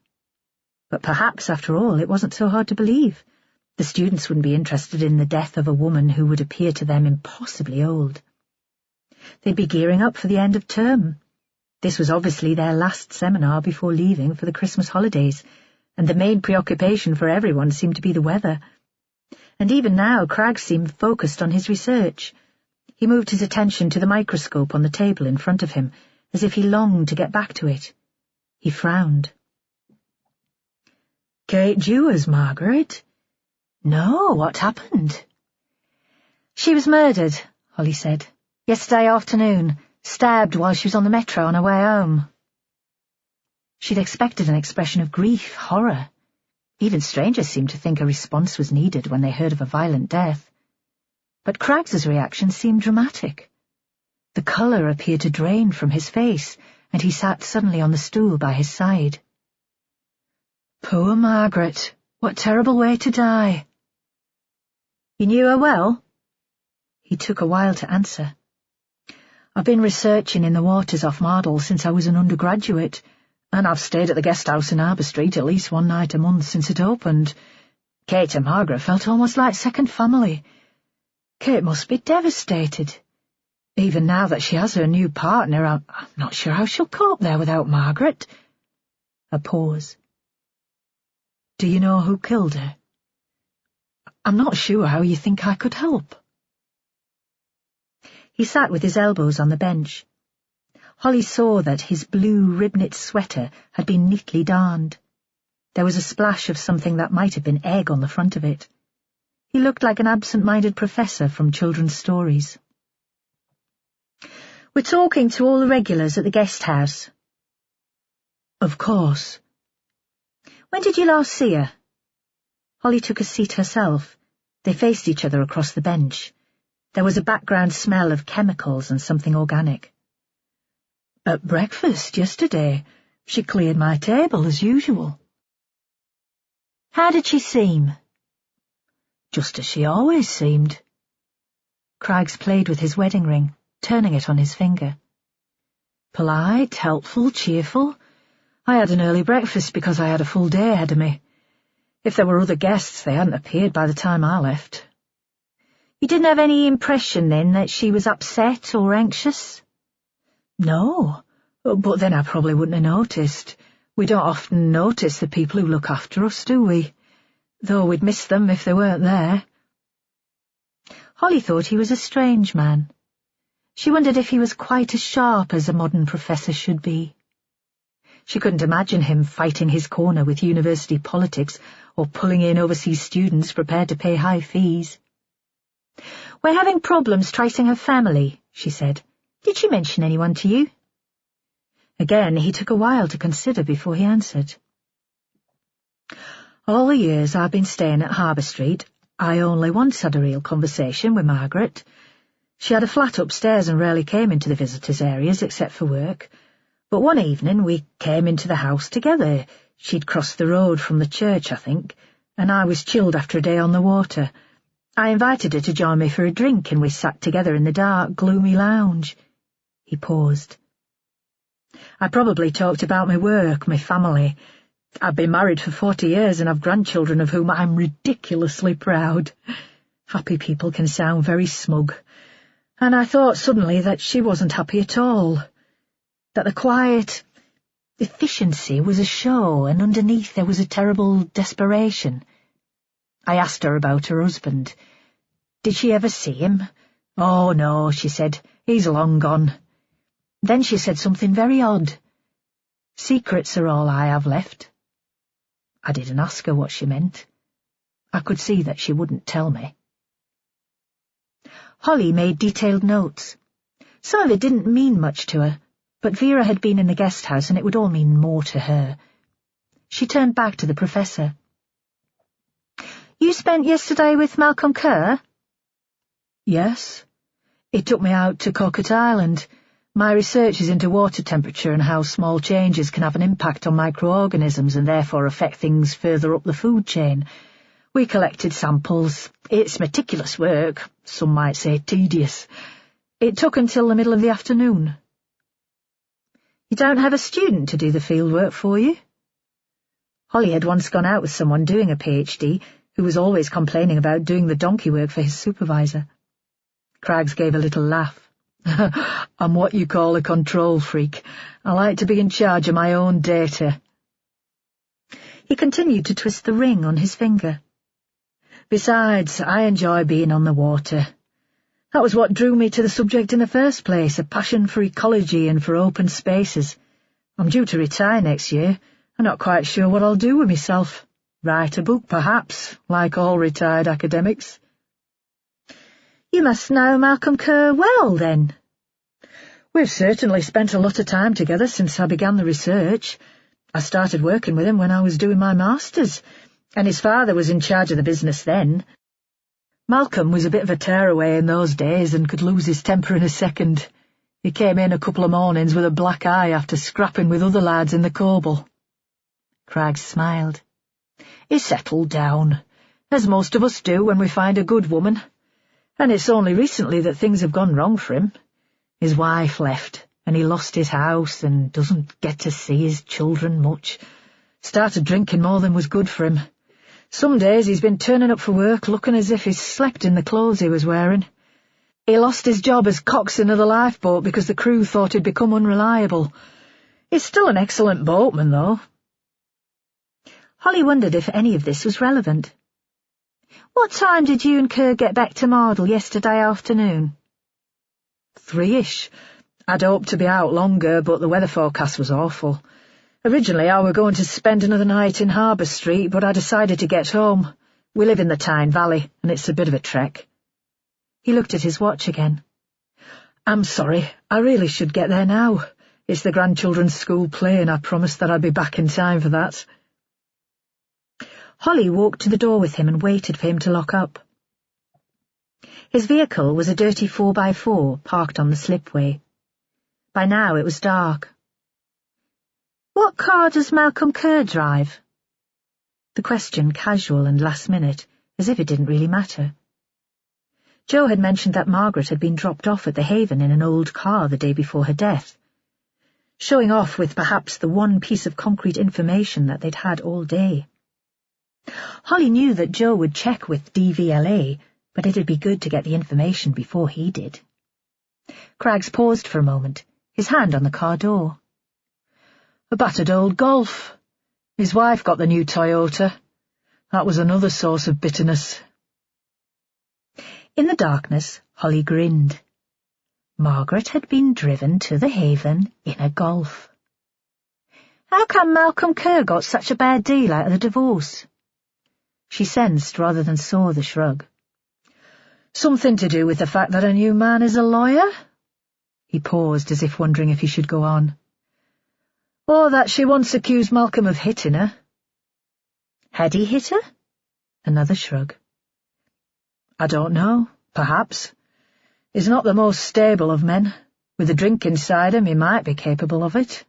But perhaps, after all, it wasn't so hard to believe. The students wouldn't be interested in the death of a woman who would appear to them impossibly old. They'd be gearing up for the end of term. This was obviously their last seminar before leaving for the Christmas holidays, and the main preoccupation for everyone seemed to be the weather. And even now Craggs seemed focused on his research. He moved his attention to the microscope on the table in front of him, as if he longed to get back to it. He frowned. "Kate Dewars, Margaret?" "No, what happened?" "She was murdered," Holly said. "Yesterday afternoon, stabbed while she was on the metro on her way home." She'd expected an expression of grief, horror. Even strangers seemed to think a response was needed when they heard of a violent death. But Craggs's reaction seemed dramatic. The colour appeared to drain from his face, and he sat suddenly on the stool by his side. "Poor Margaret, what terrible way to die." "You knew her well?" He took a while to answer. "I've been researching in the waters off Mardle since I was an undergraduate, and I've stayed at the guest house in Harbour Street at least one night a month since it opened. Kate and Margaret felt almost like second family. Kate must be devastated. Even now that she has her new partner, I'm not sure how she'll cope there without Margaret." A pause. "Do you know who killed her?" "I'm not sure how you think I could help." He sat with his elbows on the bench. Holly saw that his blue rib-knit sweater had been neatly darned. There was a splash of something that might have been egg on the front of it. He looked like an absent-minded professor from children's stories. "We're talking to all the regulars at the guest house." "Of course." "When did you last see her?" Holly took a seat herself. They faced each other across the bench. There was a background smell of chemicals and something organic. "At breakfast yesterday. She cleared my table as usual." "How did she seem?" "Just as she always seemed." Craggs played with his wedding ring, turning it on his finger. "Polite, helpful, cheerful. I had an early breakfast because I had a full day ahead of me. If there were other guests, they hadn't appeared by the time I left." "You didn't have any impression, then, that she was upset or anxious?" "No, but then I probably wouldn't have noticed. We don't often notice the people who look after us, do we? Though we'd miss them if they weren't there. Holly thought he was a strange man. She wondered if he was quite as sharp as a modern professor should be. She couldn't imagine him fighting his corner with university politics or pulling in overseas students prepared to pay high fees. "We're having problems tracing her family," she said. "Did she mention anyone to you?" Again, he took a while to consider before he answered. "All the years I've been staying at Harbour Street, I only once had a real conversation with Margaret. She had a flat upstairs and rarely came into the visitors' areas except for work. But one evening we came into the house together. She'd crossed the road from the church, I think, and I was chilled after a day on the water. I invited her to join me for a drink, and we sat together in the dark, gloomy lounge." He paused. "I probably talked about my work, my family. I've been married for 40 years and have grandchildren of whom I'm ridiculously proud. Happy people can sound very smug. And I thought suddenly that she wasn't happy at all. That the quiet efficiency was a show, and underneath there was a terrible desperation. I asked her about her husband. Did she ever see him? 'Oh, no,' she said. 'He's long gone.' Then she said something very odd. 'Secrets are all I have left.' I didn't ask her what she meant. I could see that she wouldn't tell me." Holly made detailed notes. Some of it didn't mean much to her, but Vera had been in the guest house and it would all mean more to her. She turned back to the professor. "You spent yesterday with Malcolm Kerr?" "Yes. He took me out to Coquette Island. My research is into water temperature and how small changes can have an impact on microorganisms and therefore affect things further up the food chain. We collected samples. It's meticulous work, some might say tedious. It took until the middle of the afternoon." "You don't have a student to do the field work for you?" Holly had once gone out with someone doing a PhD who was always complaining about doing the donkey work for his supervisor. Craggs gave a little laugh. "I'm what you call a control freak. I like to be in charge of my own data." He continued to twist the ring on his finger. "Besides, I enjoy being on the water. That was what drew me to the subject in the first place, a passion for ecology and for open spaces. I'm due to retire next year. I'm not quite sure what I'll do with myself. Write a book, perhaps, like all retired academics." "You must know Malcolm Kerr well, then." "We've certainly spent a lot of time together since I began the research. I started working with him when I was doing my master's, and his father was in charge of the business then. Malcolm was a bit of a tearaway in those days and could lose his temper in a second. He came in a couple of mornings with a black eye after scrapping with other lads in the Coble." Craggs smiled. "He settled down, as most of us do when we find a good woman. And it's only recently that things have gone wrong for him. His wife left, and he lost his house and doesn't get to see his children much. Started drinking more than was good for him. Some days he's been turning up for work looking as if he's slept in the clothes he was wearing. He lost his job as coxswain of the lifeboat because the crew thought he'd become unreliable. He's still an excellent boatman, though." Holly wondered if any of this was relevant. "What time did you and Kerr get back to Mardle yesterday afternoon?" 3-ish. I'd hoped to be out longer, but the weather forecast was awful. Originally I were going to spend another night in Harbour Street, but I decided to get home. We live in the Tyne Valley, and it's a bit of a trek." He looked at his watch again. "I'm sorry, I really should get there now. It's the grandchildren's school play, and I promised that I'd be back in time for that." Holly walked to the door with him and waited for him to lock up. His vehicle was a dirty 4x4 parked on the slipway. By now it was dark. "What car does Malcolm Kerr drive?" The question casual and last minute, as if it didn't really matter. Joe had mentioned that Margaret had been dropped off at the Haven in an old car the day before her death, showing off with perhaps the one piece of concrete information that they'd had all day. Holly knew that Joe would check with DVLA, but it'd be good to get the information before he did. Craggs paused for a moment, his hand on the car door. A battered old Golf. His wife got the new Toyota. That was another source of bitterness. In the darkness, Holly grinned. Margaret had been driven to the Haven in a Golf. How come Malcolm Kerr got such a bad deal out of the divorce? She sensed rather than saw the shrug. Something to do with the fact that her new man is a lawyer? He paused as if wondering if he should go on. Or that she once accused Malcolm of hitting her. Had he hit her? Another shrug. I don't know. Perhaps. He's not the most stable of men. With a drink inside him, he might be capable of it.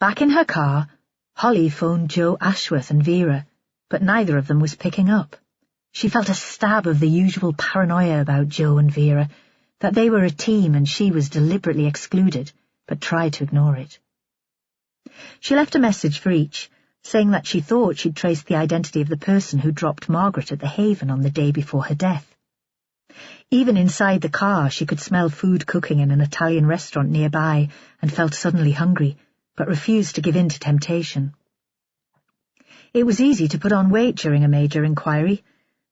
Back in her car, Holly phoned Joe Ashworth and Vera, but neither of them was picking up. She felt a stab of the usual paranoia about Joe and Vera, that they were a team and she was deliberately excluded, but tried to ignore it. She left a message for each, saying that she thought she'd traced the identity of the person who dropped Margaret at the Haven on the day before her death. Even inside the car she could smell food cooking in an Italian restaurant nearby and felt suddenly hungry, but refused to give in to temptation. It was easy to put on weight during a major inquiry.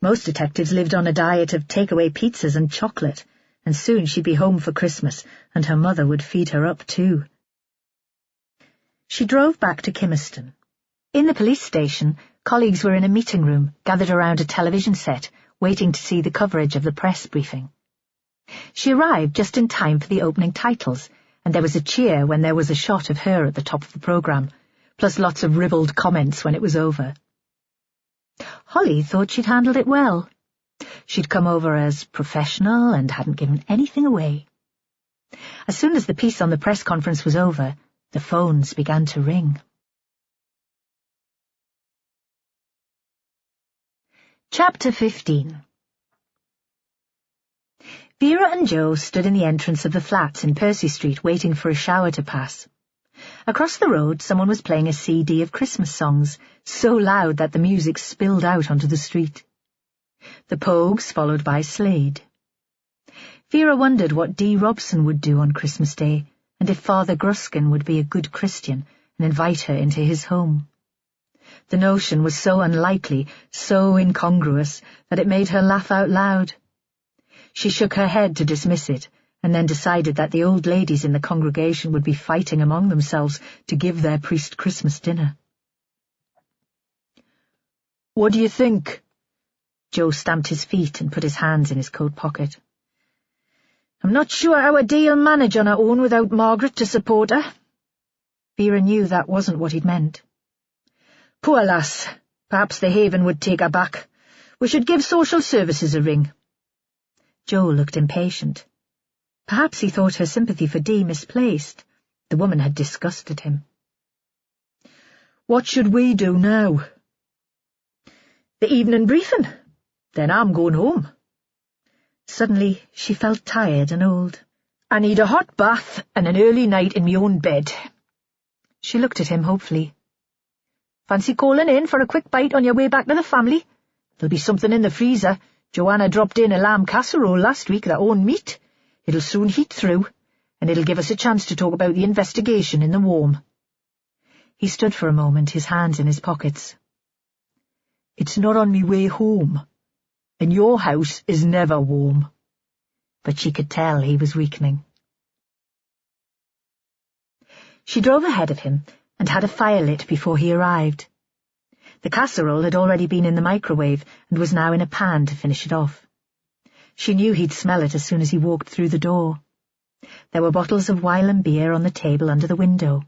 Most detectives lived on a diet of takeaway pizzas and chocolate, and soon she'd be home for Christmas, and her mother would feed her up too. She drove back to Kimmerston. In the police station, colleagues were in a meeting room, gathered around a television set, waiting to see the coverage of the press briefing. She arrived just in time for the opening titles, and there was a cheer when there was a shot of her at the top of the programme, plus lots of ribald comments when it was over. Holly thought she'd handled it well. She'd come over as professional and hadn't given anything away. As soon as the piece on the press conference was over, the phones began to ring. Chapter 15. Vera and Joe stood in the entrance of the flats in Percy Street waiting for a shower to pass. Across the road someone was playing a CD of Christmas songs, so loud that the music spilled out onto the street. The Pogues followed by Slade. Vera wondered what D. Robson would do on Christmas Day, and if Father Gruskin would be a good Christian and invite her into his home. The notion was so unlikely, so incongruous, that it made her laugh out loud. She shook her head to dismiss it, and then decided that the old ladies in the congregation would be fighting among themselves to give their priest Christmas dinner. "What do you think?" Joe stamped his feet and put his hands in his coat pocket. "I'm not sure how a Dee'll manage on her own without Margaret to support her." Vera knew that wasn't what he'd meant. "Poor lass. Perhaps the Haven would take her back. We should give social services a ring." Joe looked impatient. Perhaps he thought her sympathy for Dee misplaced. The woman had disgusted him. "What should we do now?" "The evening briefing. Then I'm going home." Suddenly she felt tired and old. "I need a hot bath and an early night in my own bed." She looked at him hopefully. "Fancy calling in for a quick bite on your way back to the family? There'll be something in the freezer. Joanna dropped in a lamb casserole last week that own meat. It'll soon heat through, and it'll give us a chance to talk about the investigation in the warm." He stood for a moment, his hands in his pockets. "It's not on me way home, and your house is never warm." But she could tell he was weakening. She drove ahead of him and had a fire lit before he arrived. The casserole had already been in the microwave and was now in a pan to finish it off. She knew he'd smell it as soon as he walked through the door. There were bottles of Wylam beer on the table under the window.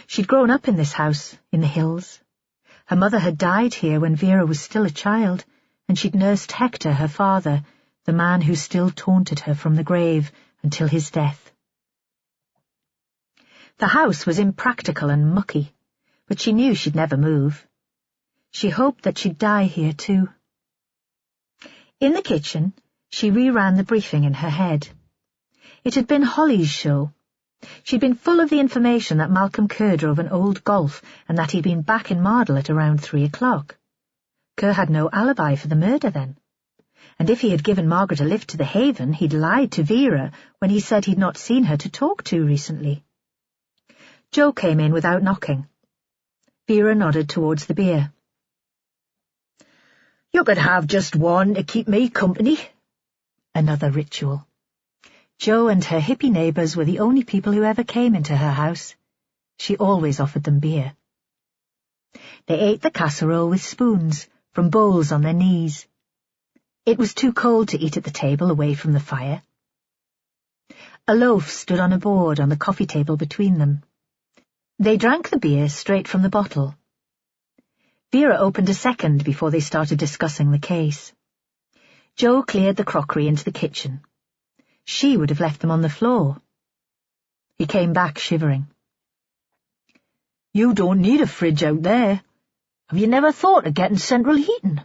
She'd grown up in this house, in the hills. Her mother had died here when Vera was still a child, and she'd nursed Hector, her father, the man who still taunted her from the grave until his death. The house was impractical and mucky, but she knew she'd never move. She hoped that she'd die here too. In the kitchen, she reran the briefing in her head. It had been Holly's show. She'd been full of the information that Malcolm Kerr drove an old Golf and that he'd been back in Mardle at around 3 o'clock. Kerr had no alibi for the murder then. And if he had given Margaret a lift to the Haven, he'd lied to Vera when he said he'd not seen her to talk to recently. Joe came in without knocking. Vera nodded towards the beer. "You could have just one to keep me company." Another ritual. Jo and her hippie neighbours were the only people who ever came into her house. She always offered them beer. They ate the casserole with spoons, from bowls on their knees. It was too cold to eat at the table away from the fire. A loaf stood on a board on the coffee table between them. They drank the beer straight from the bottle. Vera opened a second before they started discussing the case. Jo cleared the crockery into the kitchen. She would have left them on the floor. He came back shivering. "You don't need a fridge out there. Have you never thought of getting central heating?"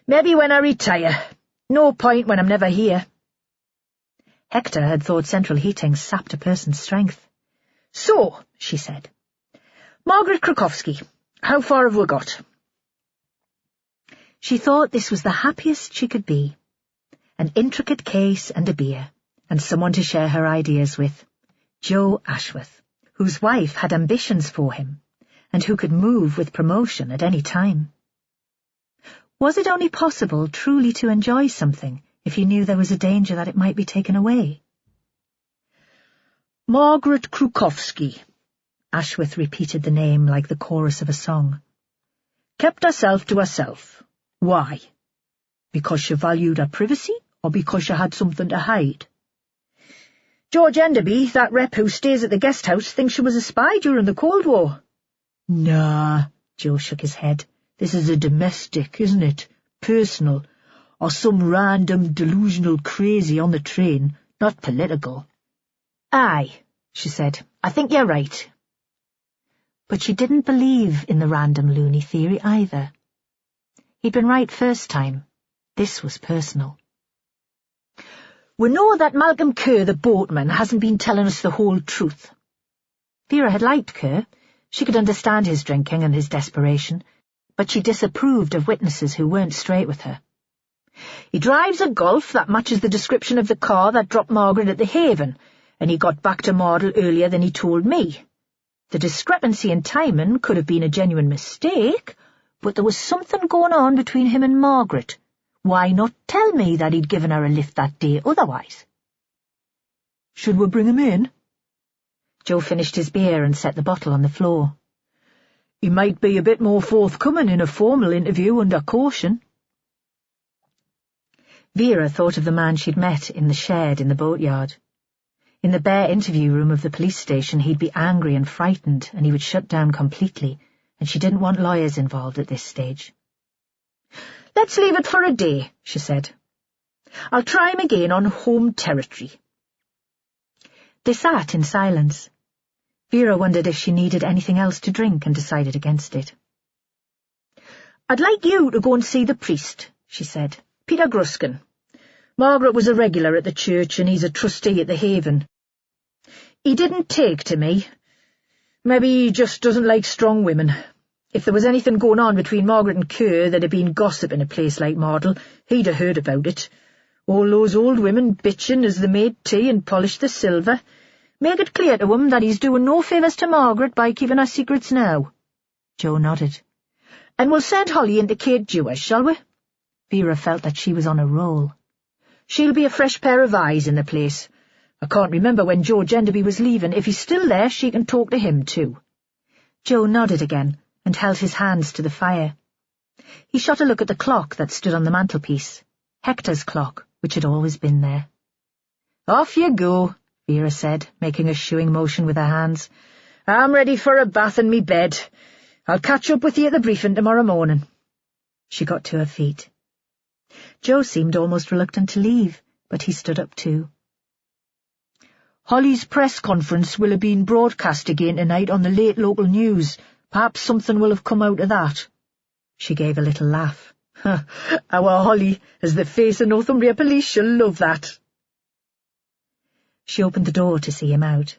"Maybe when I retire. No point when I'm never here." Hector had thought central heating sapped a person's strength. "So," she said, "Margaret Krukowski, how far have we got?" She thought this was the happiest she could be. An intricate case and a beer, and someone to share her ideas with. Joe Ashworth, whose wife had ambitions for him, and who could move with promotion at any time. Was it only possible truly to enjoy something if you knew there was a danger that it might be taken away? "Margaret Krukowski," Ashworth repeated the name like the chorus of a song. "Kept herself to herself. Why? Because she valued her privacy, or because she had something to hide?" "George Enderby, that rep who stays at the guest house, thinks she was a spy during the Cold War." "Nah," Joe shook his head. "This is a domestic, isn't it? Personal. Or some random delusional crazy on the train, not political." "Aye," she said. "I think you're right." But she didn't believe in the random loony theory either. He'd been right first time. This was personal. "We know that Malcolm Kerr, the boatman, hasn't been telling us the whole truth." Vera had liked Kerr. She could understand his drinking and his desperation, but she disapproved of witnesses who weren't straight with her. "He drives a Golf that matches the description of the car that dropped Margaret at the Haven, and he got back to Mardle earlier than he told me. The discrepancy in timing could have been a genuine mistake, but there was something going on between him and Margaret. Why not tell me that he'd given her a lift that day otherwise?" "Should we bring him in?" Joe finished his beer and set the bottle on the floor. "He might be a bit more forthcoming in a formal interview under caution." Vera thought of the man she'd met in the shed in the boatyard. In the bare interview room of the police station he'd be angry and frightened, and he would shut down completely, and she didn't want lawyers involved at this stage. "Let's leave it for a day," she said. "I'll try him again on home territory." They sat in silence. Vera wondered if she needed anything else to drink and decided against it. "I'd like you to go and see the priest," she said. "Peter Gruskin. Margaret was a regular at the church and he's a trustee at the Haven. He didn't take to me. Maybe he just doesn't like strong women. If there was anything going on between Margaret and Kerr that had been gossip in a place like Mardle, he'd have heard about it. All those old women bitching as they made tea and polished the silver. Make it clear to him that he's doing no favours to Margaret by keeping her secrets now." Joe nodded. "And we'll send Holly into Kate Dewars, shall we?" Vera felt that she was on a roll. "She'll be a fresh pair of eyes in the place. I can't remember when George Enderby was leaving. If he's still there, she can talk to him too." Joe nodded again and held his hands to the fire. He shot a look at the clock that stood on the mantelpiece, Hector's clock, which had always been there. "Off you go," Vera said, making a shooing motion with her hands. "I'm ready for a bath and me bed. I'll catch up with you at the briefing tomorrow morning." She got to her feet. Joe seemed almost reluctant to leave, but he stood up too. "Holly's press conference will have been broadcast again tonight on the late local news. Perhaps something will have come out of that." She gave a little laugh. "Our Holly, as the face of Northumbria Police, she'll love that." She opened the door to see him out.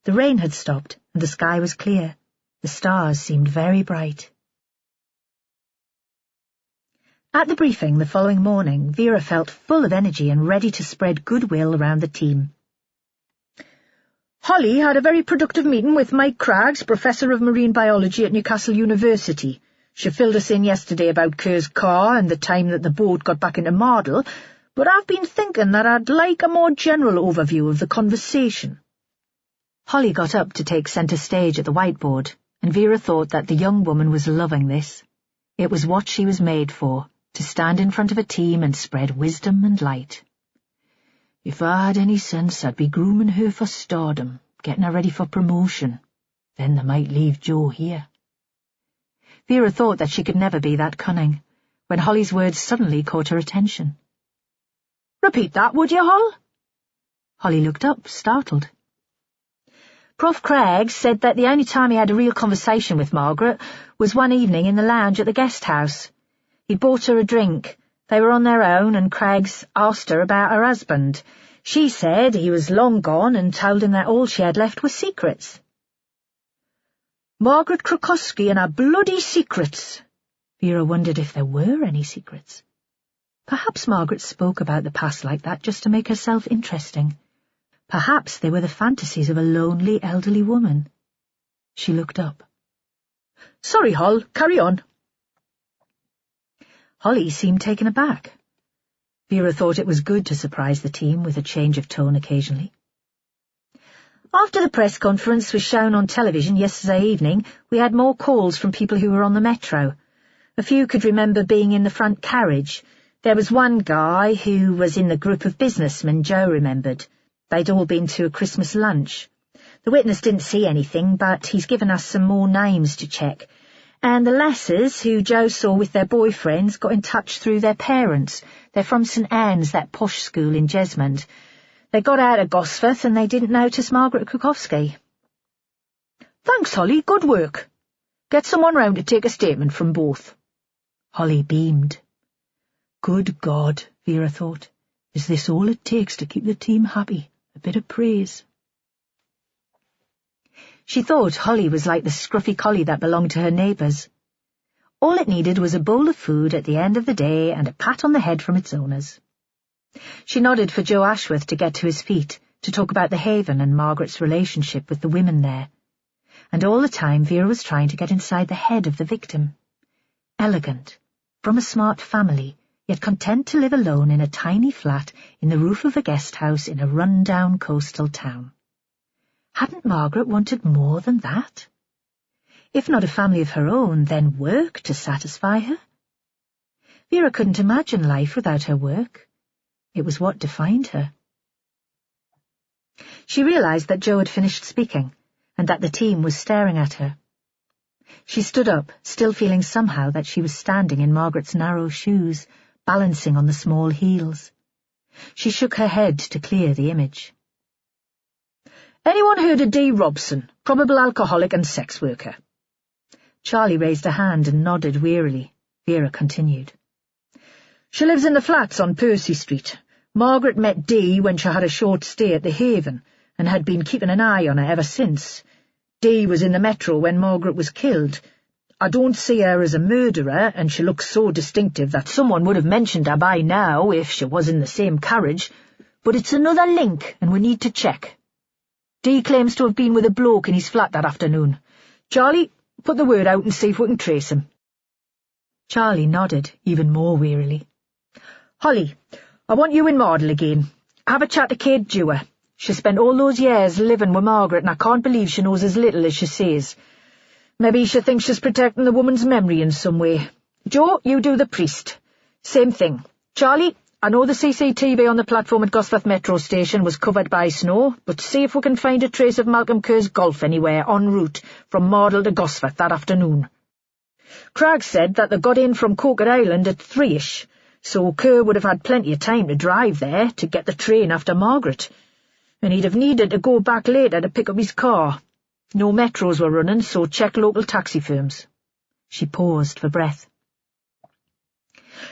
The rain had stopped, and the sky was clear. The stars seemed very bright. At the briefing the following morning, Vera felt full of energy and ready to spread goodwill around the team. Holly had a very productive meeting with Mike Craggs, Professor of Marine Biology at Newcastle University. She filled us in yesterday about Kerr's car and the time that the boat got back into Mardle, but I've been thinking that I'd like a more general overview of the conversation. Holly got up to take centre stage at the whiteboard, and Vera thought that the young woman was loving this. It was what she was made for, to stand in front of a team and spread wisdom and light. If I had any sense, I'd be grooming her for stardom, getting her ready for promotion. Then they might leave Joe here. Vera thought that she could never be that cunning, when Holly's words suddenly caught her attention. Repeat that, would you, Hol? Holly looked up, startled. Prof. Craggs said that the only time he had a real conversation with Margaret was one evening in the lounge at the guest house. He bought her a drink. They were on their own, and Craggs asked her about her husband. She said he was long gone and told him that all she had left was secrets. Margaret Krokowski and her bloody secrets. Vera wondered if there were any secrets. Perhaps Margaret spoke about the past like that just to make herself interesting. Perhaps they were the fantasies of a lonely elderly woman. She looked up. Sorry, Hol, carry on. Holly seemed taken aback. Vera thought it was good to surprise the team with a change of tone occasionally. After the press conference was shown on television yesterday evening, we had more calls from people who were on the metro. A few could remember being in the front carriage. There was one guy who was in the group of businessmen Joe remembered. They'd all been to a Christmas lunch. The witness didn't see anything, but he's given us some more names to check. And the lasses who Joe saw with their boyfriends got in touch through their parents. They're from St Anne's, that posh school in Jesmond. They got out of Gosforth and they didn't notice Margaret Krokowski. Thanks, Holly, good work. Get someone round to take a statement from both. Holly beamed. Good God, Vera thought. Is this all it takes to keep the team happy? A bit of praise. She thought Holly was like the scruffy collie that belonged to her neighbours. All it needed was a bowl of food at the end of the day and a pat on the head from its owners. She nodded for Joe Ashworth to get to his feet, to talk about the Haven and Margaret's relationship with the women there. And all the time Vera was trying to get inside the head of the victim. Elegant, from a smart family, yet content to live alone in a tiny flat in the roof of a guest house in a run-down coastal town. Hadn't Margaret wanted more than that? If not a family of her own, then work to satisfy her? Vera couldn't imagine life without her work. It was what defined her. She realized that Joe had finished speaking, and that the team was staring at her. She stood up, still feeling somehow that she was standing in Margaret's narrow shoes, balancing on the small heels. She shook her head to clear the image. Anyone heard of Dee Robson, probable alcoholic and sex worker? Charlie raised a hand and nodded wearily. Vera continued. She lives in the flats on Percy Street. Margaret met Dee when she had a short stay at the Haven, and had been keeping an eye on her ever since. Dee was in the metro when Margaret was killed. I don't see her as a murderer, and she looks so distinctive that someone would have mentioned her by now if she was in the same carriage, but it's another link, and we need to check. Dee claims to have been with a bloke in his flat that afternoon. Charlie, put the word out and see if we can trace him. Charlie nodded, even more wearily. Holly, I want you in Mardle again. Have a chat to Kate Dewar. She spent all those years living with Margaret, and I can't believe she knows as little as she says. Maybe she thinks she's protecting the woman's memory in some way. Joe, you do the priest. Same thing. Charlie, I know the CCTV on the platform at Gosforth Metro Station was covered by snow, but see if we can find a trace of Malcolm Kerr's golf anywhere en route from Mardle to Gosforth that afternoon. Craggs said that they got in from Coker Island at 3ish, so Kerr would have had plenty of time to drive there to get the train after Margaret, and he'd have needed to go back later to pick up his car. No metros were running, so check local taxi firms. She paused for breath.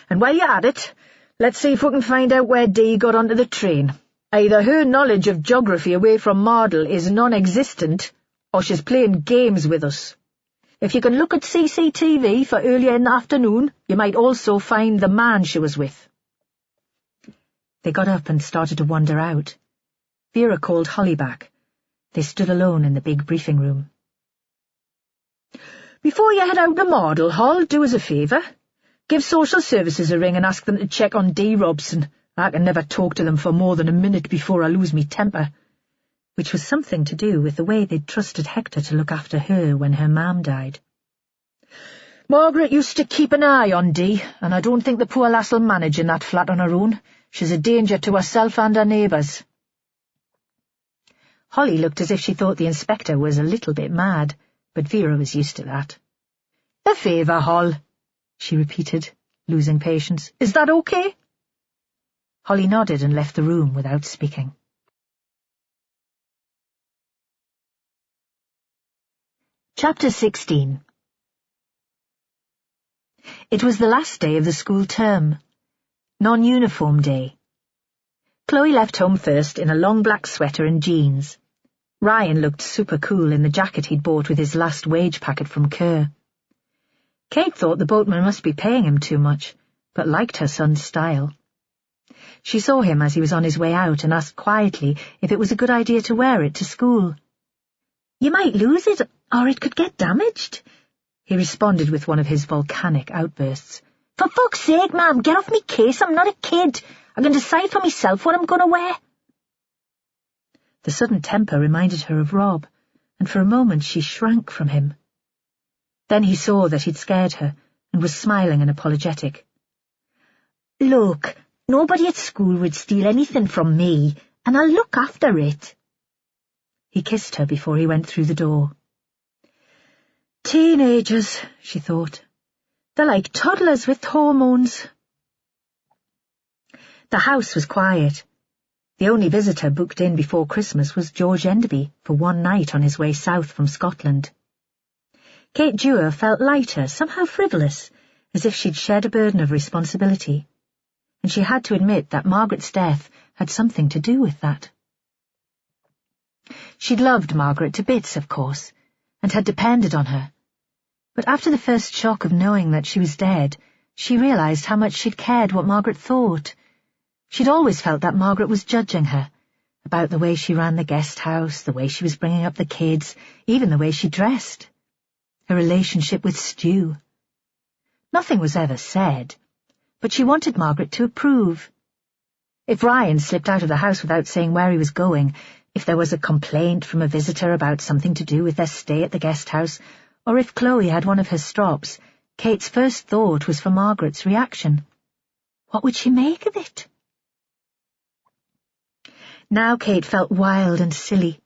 And while you're at it, let's see if we can find out where Dee got onto the train. Either her knowledge of geography away from Mardle is non-existent, or she's playing games with us. If you can look at CCTV for earlier in the afternoon, you might also find the man she was with. They got up and started to wander out. Vera called Holly back. They stood alone in the big briefing room. "Before you head out to Mardle Hall, do us a favour. Give social services a ring and ask them to check on Dee Robson. I can never talk to them for more than a minute before I lose me temper." Which was something to do with the way they'd trusted Hector to look after her when her mam died. "Margaret used to keep an eye on Dee, and I don't think the poor lass'll manage in that flat on her own. She's a danger to herself and her neighbours." Holly looked as if she thought the inspector was a little bit mad, but Vera was used to that. "A favour, Hol," she repeated, losing patience. "Is that okay?" Holly nodded and left the room without speaking. Chapter 16. It was the last day of the school term. Non-uniform day. Chloe left home first in a long black sweater and jeans. Ryan looked super cool in the jacket he'd bought with his last wage packet from Kerr. Kate thought the boatman must be paying him too much, but liked her son's style. She saw him as he was on his way out and asked quietly if it was a good idea to wear it to school. "You might lose it, or it could get damaged," he responded with one of his volcanic outbursts. "For fuck's sake, ma'am, get off me case, I'm not a kid. I can decide for myself what I'm going to wear." The sudden temper reminded her of Rob, and for a moment she shrank from him. Then he saw that he'd scared her, and was smiling and apologetic. "Look, nobody at school would steal anything from me, and I'll look after it." He kissed her before he went through the door. "Teenagers," she thought. "They're like toddlers with hormones." The house was quiet. The only visitor booked in before Christmas was George Enderby for one night on his way south from Scotland. Kate Dewar felt lighter, somehow frivolous, as if she'd shed a burden of responsibility, and she had to admit that Margaret's death had something to do with that. She'd loved Margaret to bits, of course, and had depended on her. But after the first shock of knowing that she was dead, she realized how much she'd cared what Margaret thought. She'd always felt that Margaret was judging her, about the way she ran the guest house, the way she was bringing up the kids, even the way she dressed. Her relationship with Stu. Nothing was ever said, but she wanted Margaret to approve. If Ryan slipped out of the house without saying where he was going, if there was a complaint from a visitor about something to do with their stay at the guest house, or if Chloe had one of her strops, Kate's first thought was for Margaret's reaction. What would she make of it? Now Kate felt wild and silly.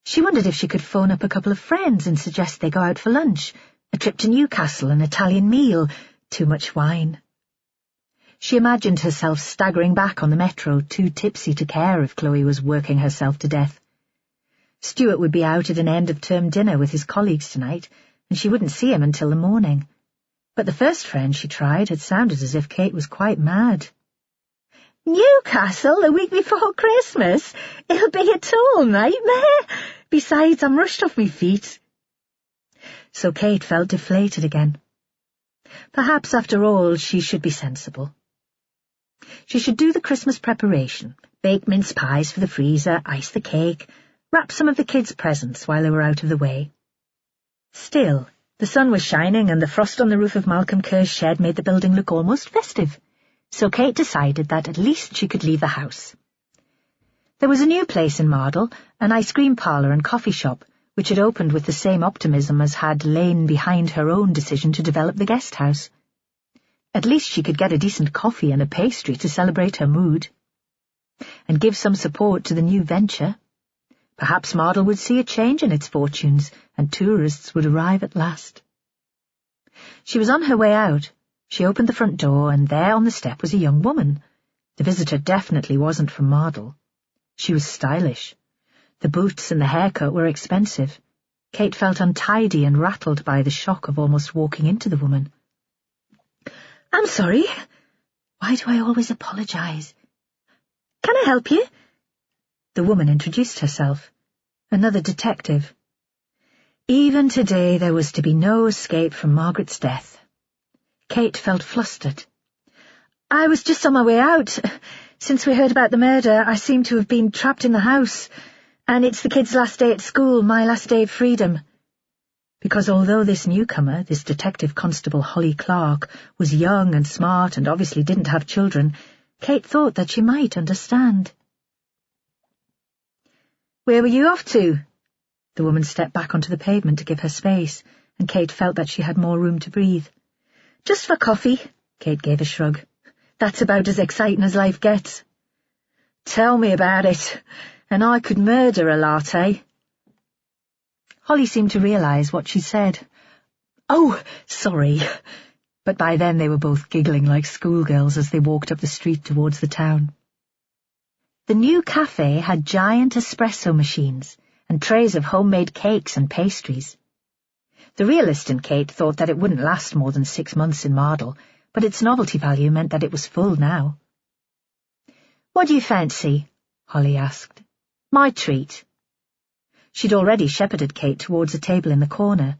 She wondered if she could phone up a couple of friends and suggest they go out for lunch, a trip to Newcastle, an Italian meal, too much wine. She imagined herself staggering back on the metro, too tipsy to care if Chloe was working herself to death. Stuart would be out at an end-of-term dinner with his colleagues tonight, and she wouldn't see him until the morning. But the first friend she tried had sounded as if Kate was quite mad. "Newcastle the week before Christmas? It'll be a total nightmare. Besides, I'm rushed off me feet." So Kate felt deflated again. Perhaps, after all, she should be sensible. She should do the Christmas preparation, bake mince pies for the freezer, ice the cake, wrap some of the kids' presents while they were out of the way. Still, the sun was shining and the frost on the roof of Malcolm Kerr's shed made the building look almost festive, so Kate decided that at least she could leave the house. There was a new place in Mardle, an ice cream parlour and coffee shop, which had opened with the same optimism as had lain behind her own decision to develop the guest house. At least she could get a decent coffee and a pastry to celebrate her mood. And give some support to the new venture. Perhaps Mardle would see a change in its fortunes, and tourists would arrive at last. She was on her way out. She opened the front door, and there on the step was a young woman. The visitor definitely wasn't from Mardle. She was stylish. The boots and the haircut were expensive. Kate felt untidy and rattled by the shock of almost walking into the woman. "I'm sorry. Why do I always apologize? Can I help you?" The woman introduced herself. Another detective. Even today there was to be no escape from Margaret's death. Kate felt flustered. "I was just on my way out. Since we heard about the murder, I seem to have been trapped in the house. And it's the kid's last day at school, my last day of freedom. Because although this newcomer, this Detective Constable Holly Clark, was young and smart and obviously didn't have children, Kate thought that she might understand. "Where were you off to?" The woman stepped back onto the pavement to give her space, and Kate felt that she had more room to breathe. "Just for coffee," Kate gave a shrug. "That's about as exciting as life gets." "Tell me about it, and I could murder a latte." Holly seemed to realise what she said. "Oh, sorry." But by then they were both giggling like schoolgirls as they walked up the street towards the town. The new cafe had giant espresso machines and trays of homemade cakes and pastries. The realist in Kate thought that it wouldn't last more than 6 months in Mardle, but its novelty value meant that it was full now. "What do you fancy?" Holly asked. "My treat." She'd already shepherded Kate towards a table in the corner.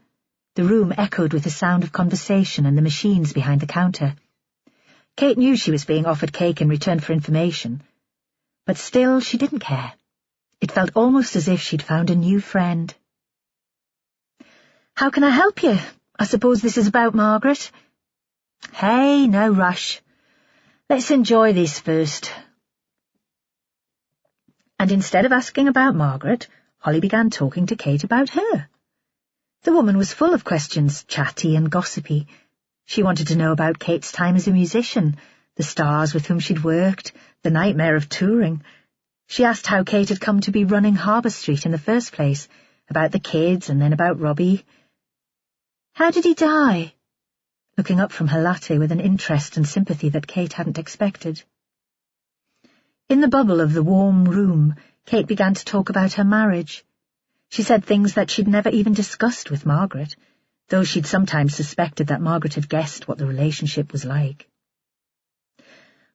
The room echoed with the sound of conversation and the machines behind the counter. Kate knew she was being offered cake in return for information, but still she didn't care. It felt almost as if she'd found a new friend. "How can I help you? I suppose this is about Margaret?" "Hey, no rush. Let's enjoy this first." And instead of asking about Margaret, Holly began talking to Kate about her. The woman was full of questions, chatty and gossipy. She wanted to know about Kate's time as a musician, the stars with whom she'd worked, the nightmare of touring. She asked how Kate had come to be running Harbour Street in the first place, about the kids and then about Robbie. "How did he die?" Looking up from her latte with an interest and sympathy that Kate hadn't expected. In the bubble of the warm room, Kate began to talk about her marriage. She said things that she'd never even discussed with Margaret, though she'd sometimes suspected that Margaret had guessed what the relationship was like.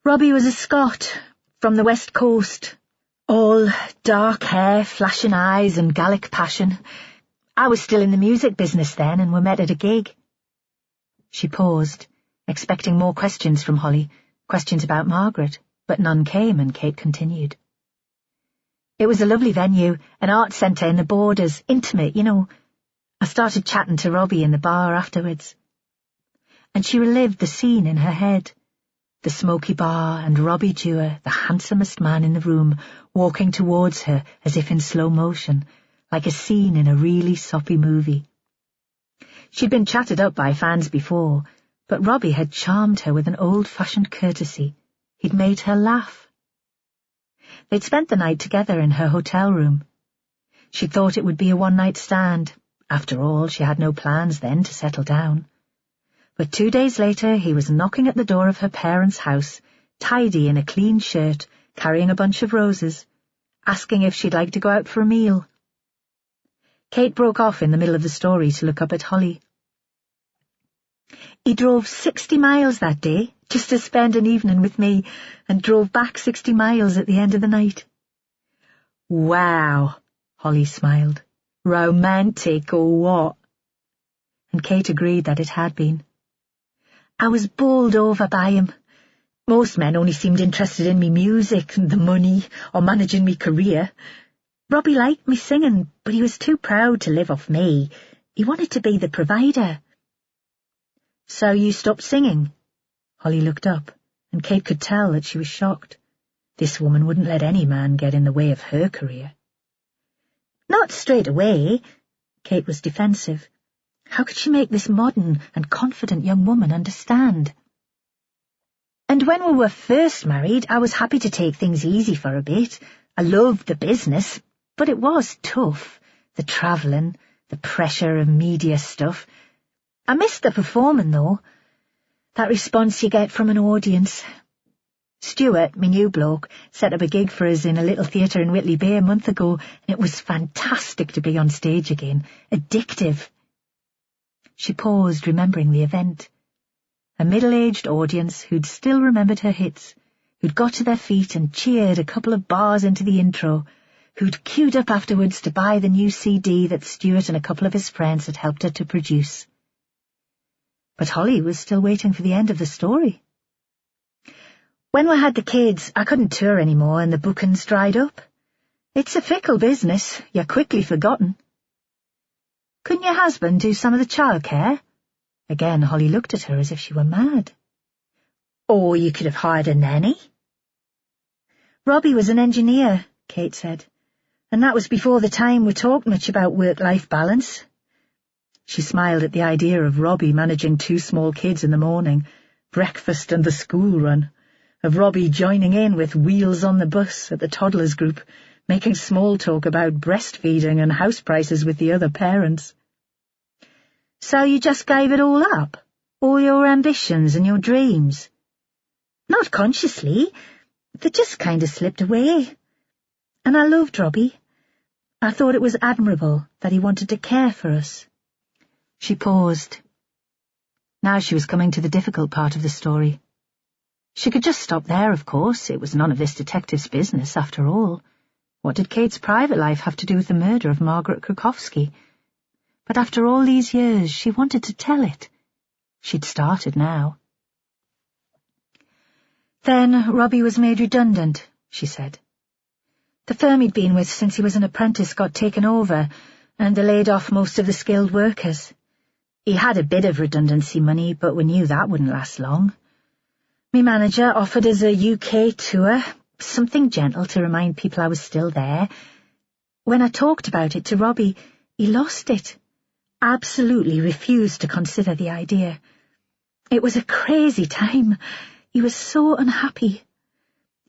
"Robbie was a Scot, from the West Coast. All dark hair, flashing eyes, and Gallic passion. I was still in the music business then, and we met at a gig." She paused, expecting more questions from Holly, questions about Margaret, but none came, and Kate continued. "It was a lovely venue, an art centre in the Borders, intimate, you know. I started chatting to Robbie in the bar afterwards." And she relived the scene in her head. The smoky bar and Robbie Dewar, the handsomest man in the room, walking towards her as if in slow motion, like a scene in a really soppy movie. She'd been chatted up by fans before, but Robbie had charmed her with an old-fashioned courtesy. He'd made her laugh. They'd spent the night together in her hotel room. She'd thought it would be a one-night stand. After all, she had no plans then to settle down. But 2 days later he was knocking at the door of her parents' house, tidy in a clean shirt, carrying a bunch of roses, asking if she'd like to go out for a meal. Kate broke off in the middle of the story to look up at Holly. "He drove 60 miles that day, just to spend an evening with me, and drove back 60 miles at the end of the night." "Wow," Holly smiled. "Romantic or what?" And Kate agreed that it had been. "I was bowled over by him. Most men only seemed interested in me music and the money, or managing me career. Robbie liked me singing, but he was too proud to live off me. He wanted to be the provider." "So you stopped singing?" Holly looked up, and Kate could tell that she was shocked. This woman wouldn't let any man get in the way of her career. "Not straight away." Kate was defensive. How could she make this modern and confident young woman understand? "And when we were first married, I was happy to take things easy for a bit. I loved the business, but it was tough. The travelling, the pressure of media stuff. I missed the performing, though. That response you get from an audience. Stuart, my new bloke, set up a gig for us in a little theatre in Whitley Bay a month ago, and it was fantastic to be on stage again. Addictive." She paused, remembering the event. A middle-aged audience who'd still remembered her hits, who'd got to their feet and cheered a couple of bars into the intro, who'd queued up afterwards to buy the new CD that Stuart and a couple of his friends had helped her to produce. But Holly was still waiting for the end of the story. "When we had the kids, I couldn't tour anymore and the bookings dried up. It's a fickle business. You're quickly forgotten. Couldn't your husband do some of the childcare? Again, Holly looked at her as if she were mad. Or you could have hired a nanny. Robbie was an engineer, Kate said, and that was before the time we talked much about work-life balance. She smiled at the idea of Robbie managing 2 small kids in the morning, breakfast and the school run, of Robbie joining in with Wheels on the Bus at the toddlers group, making small talk about breastfeeding and house prices with the other parents. So you just gave it all up? All your ambitions and your dreams? Not consciously. They just kind of slipped away. And I loved Robbie. I thought it was admirable that he wanted to care for us. She paused. Now she was coming to the difficult part of the story. She could just stop there, of course. It was none of this detective's business, after all. What did Kate's private life have to do with the murder of Margaret Krukowski? But after all these years, she wanted to tell it. She'd started now. Then Robbie was made redundant, she said. The firm he'd been with since he was an apprentice got taken over, and they laid off most of the skilled workers. He had a bit of redundancy money, but we knew that wouldn't last long. Me manager offered us a UK tour, something gentle to remind people I was still there. When I talked about it to Robbie, he lost it. Absolutely refused to consider the idea. It was a crazy time. He was so unhappy.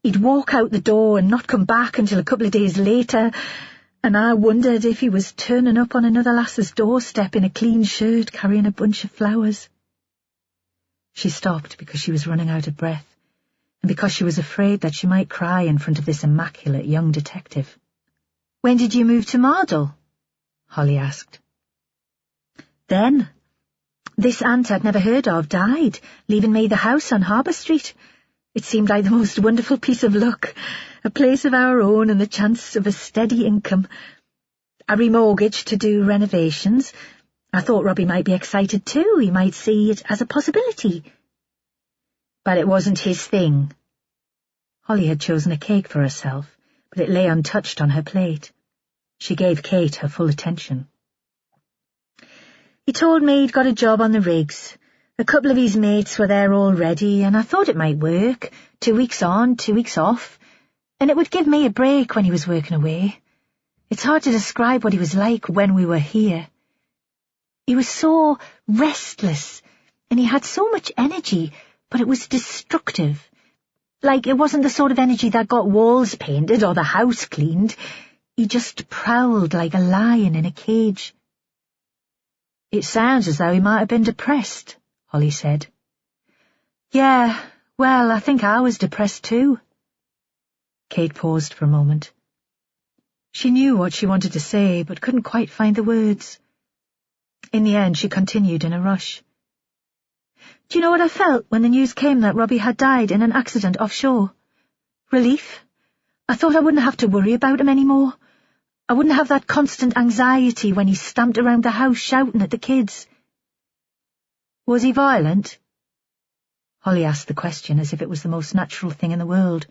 He'd walk out the door and not come back until a couple of days later, and I wondered if he was turning up on another lass's doorstep in a clean shirt carrying a bunch of flowers. She stopped because she was running out of breath, and because she was afraid that she might cry in front of this immaculate young detective. "When did you move to Mardle?" Holly asked. "Then. This aunt I'd never heard of died, leaving me the house on Harbour Street. It seemed like the most wonderful piece of luck, a place of our own and the chance of a steady income. I remortgaged to do renovations. I thought Robbie might be excited too. He might see it as a possibility. But it wasn't his thing." Holly had chosen a cake for herself, but it lay untouched on her plate. She gave Kate her full attention. "He told me he'd got a job on the rigs. A couple of his mates were there already, and I thought it might work. 2 weeks on, 2 weeks off. And it would give me a break when he was working away. It's hard to describe what he was like when we were here. He was so restless, and he had so much energy, but it was destructive. Like, it wasn't the sort of energy that got walls painted or the house cleaned. He just prowled like a lion in a cage." "It sounds as though he might have been depressed," Holly said. "Yeah, well, I think I was depressed too." Kate paused for a moment. She knew what she wanted to say, but couldn't quite find the words. In the end, she continued in a rush. "Do you know what I felt when the news came that Robbie had died in an accident offshore? Relief. I thought I wouldn't have to worry about him anymore. I wouldn't have that constant anxiety when he stamped around the house shouting at the kids." "Was he violent?" Holly asked the question as if it was the most natural thing in the world.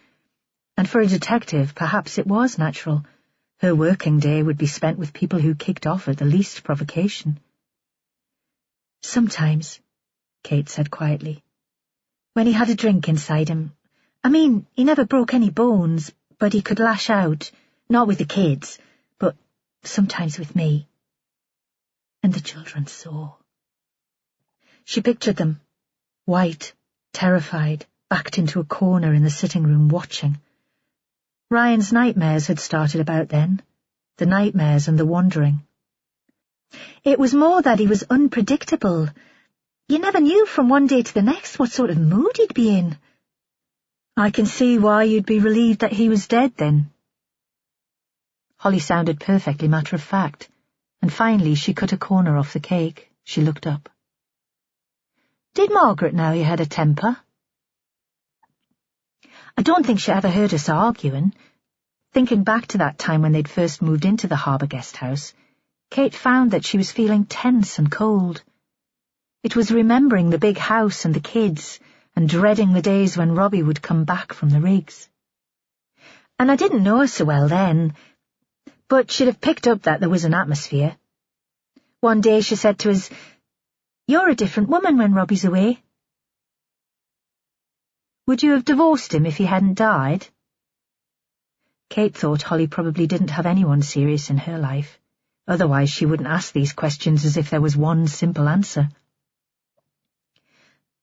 And for a detective, perhaps it was natural. Her working day would be spent with people who kicked off at the least provocation. "Sometimes," Kate said quietly. "When he had a drink inside him. I mean, he never broke any bones, but he could lash out, not with the kids, but sometimes with me. And the children saw." She pictured them, white, terrified, backed into a corner in the sitting room watching. Ryan's nightmares had started about then, the nightmares and the wandering. It was more that he was unpredictable. You never knew from one day to the next what sort of mood he'd be in. "I can see why you'd be relieved that he was dead then." Holly sounded perfectly matter-of-fact, and finally she cut a corner off the cake. She looked up. "Did Margaret know you had a temper?" "I don't think she ever heard us arguing." Thinking back to that time when they'd first moved into the Harbour guest house, Kate found that she was feeling tense and cold. It was remembering the big house and the kids, and dreading the days when Robbie would come back from the rigs. "And I didn't know her so well then. but she'd have picked up that there was an atmosphere. One day she said to us, "You're a different woman when Robbie's away." Would you have divorced him if he hadn't died? Kate thought Holly probably didn't have anyone serious in her life. Otherwise she wouldn't ask these questions as if there was one simple answer.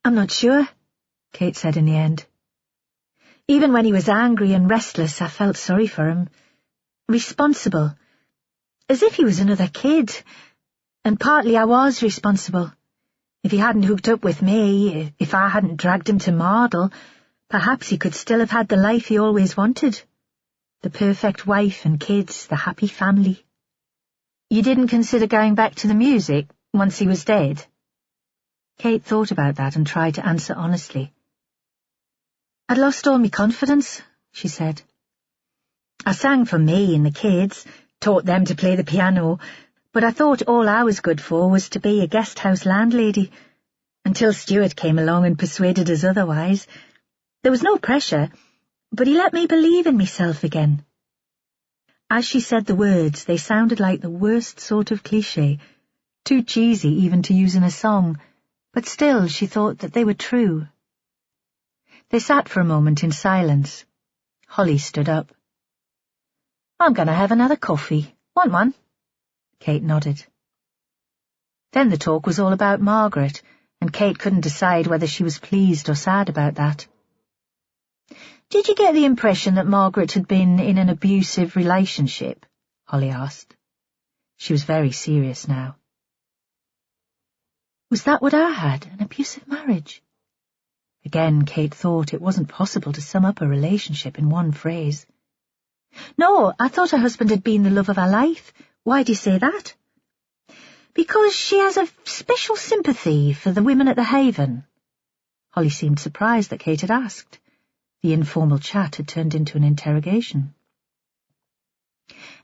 "I'm not sure," Kate said in the end. "Even when he was angry and restless, I felt sorry for him. Responsible. As if he was another kid. And partly I was responsible. If he hadn't hooked up with me, if I hadn't dragged him to Mardle, perhaps he could still have had the life he always wanted. The perfect wife and kids, the happy family." You didn't consider going back to the music once he was dead? Kate thought about that and tried to answer honestly. "I'd lost all my confidence," she said. "I sang for me and the kids, taught them to play the piano, but I thought all I was good for was to be a guest house landlady, until Stuart came along and persuaded us otherwise. There was no pressure, but he let me believe in myself again." As she said the words, they sounded like the worst sort of cliché, too cheesy even to use in a song, but still she thought that they were true. They sat for a moment in silence. Holly stood up. "I'm going to have another coffee. Want one?" Kate nodded. Then the talk was all about Margaret, and Kate couldn't decide whether she was pleased or sad about that. "Did you get the impression that Margaret had been in an abusive relationship?" Holly asked. She was very serious now. "Was that what I had, an abusive marriage?" Again, Kate thought it wasn't possible to sum up a relationship in one phrase. "No, I thought her husband had been the love of her life. Why do you say that?" "Because she has a special sympathy for the women at the Haven." Holly seemed surprised that Kate had asked. The informal chat had turned into an interrogation.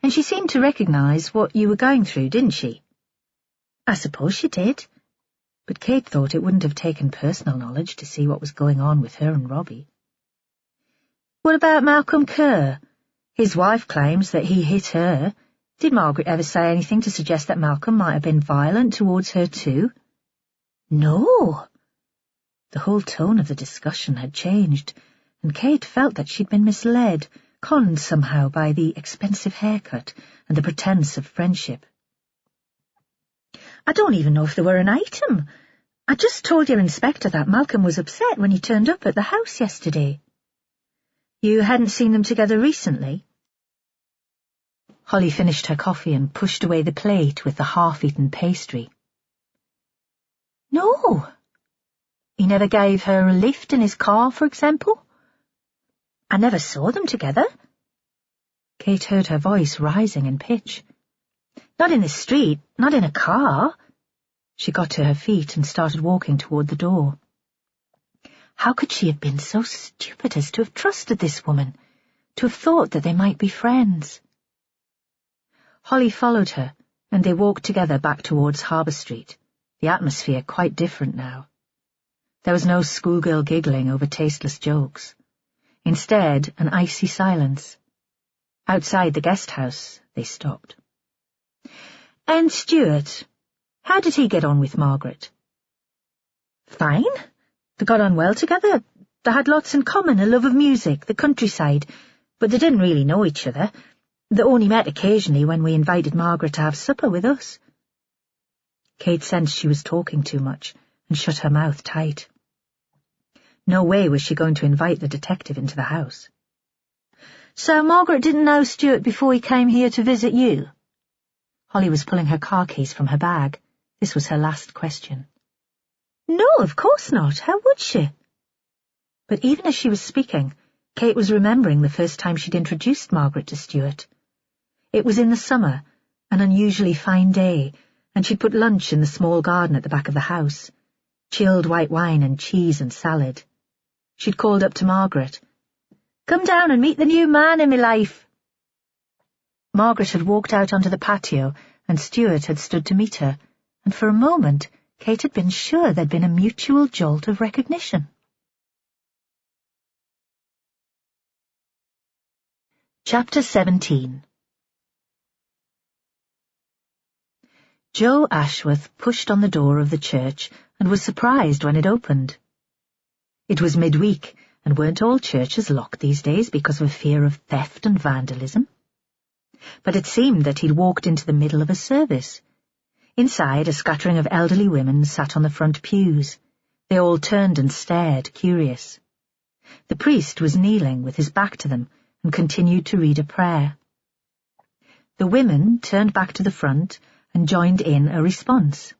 "And she seemed to recognise what you were going through, didn't she?" "I suppose she did." But Kate thought it wouldn't have taken personal knowledge to see what was going on with her and Robbie. "What about Malcolm Kerr? His wife claims that he hit her. Did Margaret ever say anything to suggest that Malcolm might have been violent towards her too?" "No." The whole tone of the discussion had changed, and Kate felt that she'd been misled, conned somehow by the expensive haircut and the pretence of friendship. "I don't even know if there were an item. I just told your inspector that Malcolm was upset when he turned up at the house yesterday." "You hadn't seen them together recently?" Holly finished her coffee and pushed away the plate with the half-eaten pastry. "No." "He never gave her a lift in his car, for example?" "I never saw them together." Kate heard her voice rising in pitch. "Not in the street, not in a car." She got to her feet and started walking toward the door. How could she have been so stupid as to have trusted this woman, to have thought that they might be friends? Holly followed her, and they walked together back towards Harbour Street, the atmosphere quite different now. There was no schoolgirl giggling over tasteless jokes. Instead, an icy silence. Outside the guest house, they stopped. "And Stuart, how did he get on with Margaret?" "Fine. They got on well together. They had lots in common, a love of music, the countryside, but they didn't really know each other. They only met occasionally when we invited Margaret to have supper with us." Kate sensed she was talking too much and shut her mouth tight. No way was she going to invite the detective into the house. "So Margaret didn't know Stuart before he came here to visit you?" Holly was pulling her car keys from her bag. This was her last question. "No, of course not. How would she?" But even as she was speaking, Kate was remembering the first time she'd introduced Margaret to Stuart. It was in the summer, an unusually fine day, and she'd put lunch in the small garden at the back of the house. Chilled white wine and cheese and salad. She'd called up to Margaret. "Come down and meet the new man in my life." Margaret had walked out onto the patio, and Stuart had stood to meet her, and for a moment Kate had been sure there'd been a mutual jolt of recognition. Chapter 17. Joe Ashworth pushed on the door of the church and was surprised when it opened. It was midweek, and weren't all churches locked these days because of a fear of theft and vandalism? But it seemed that he'd walked into the middle of a service. Inside, a scattering of elderly women sat on the front pews. They all turned and stared, curious. The priest was kneeling with his back to them and continued to read a prayer. The women turned back to the front and joined in a response.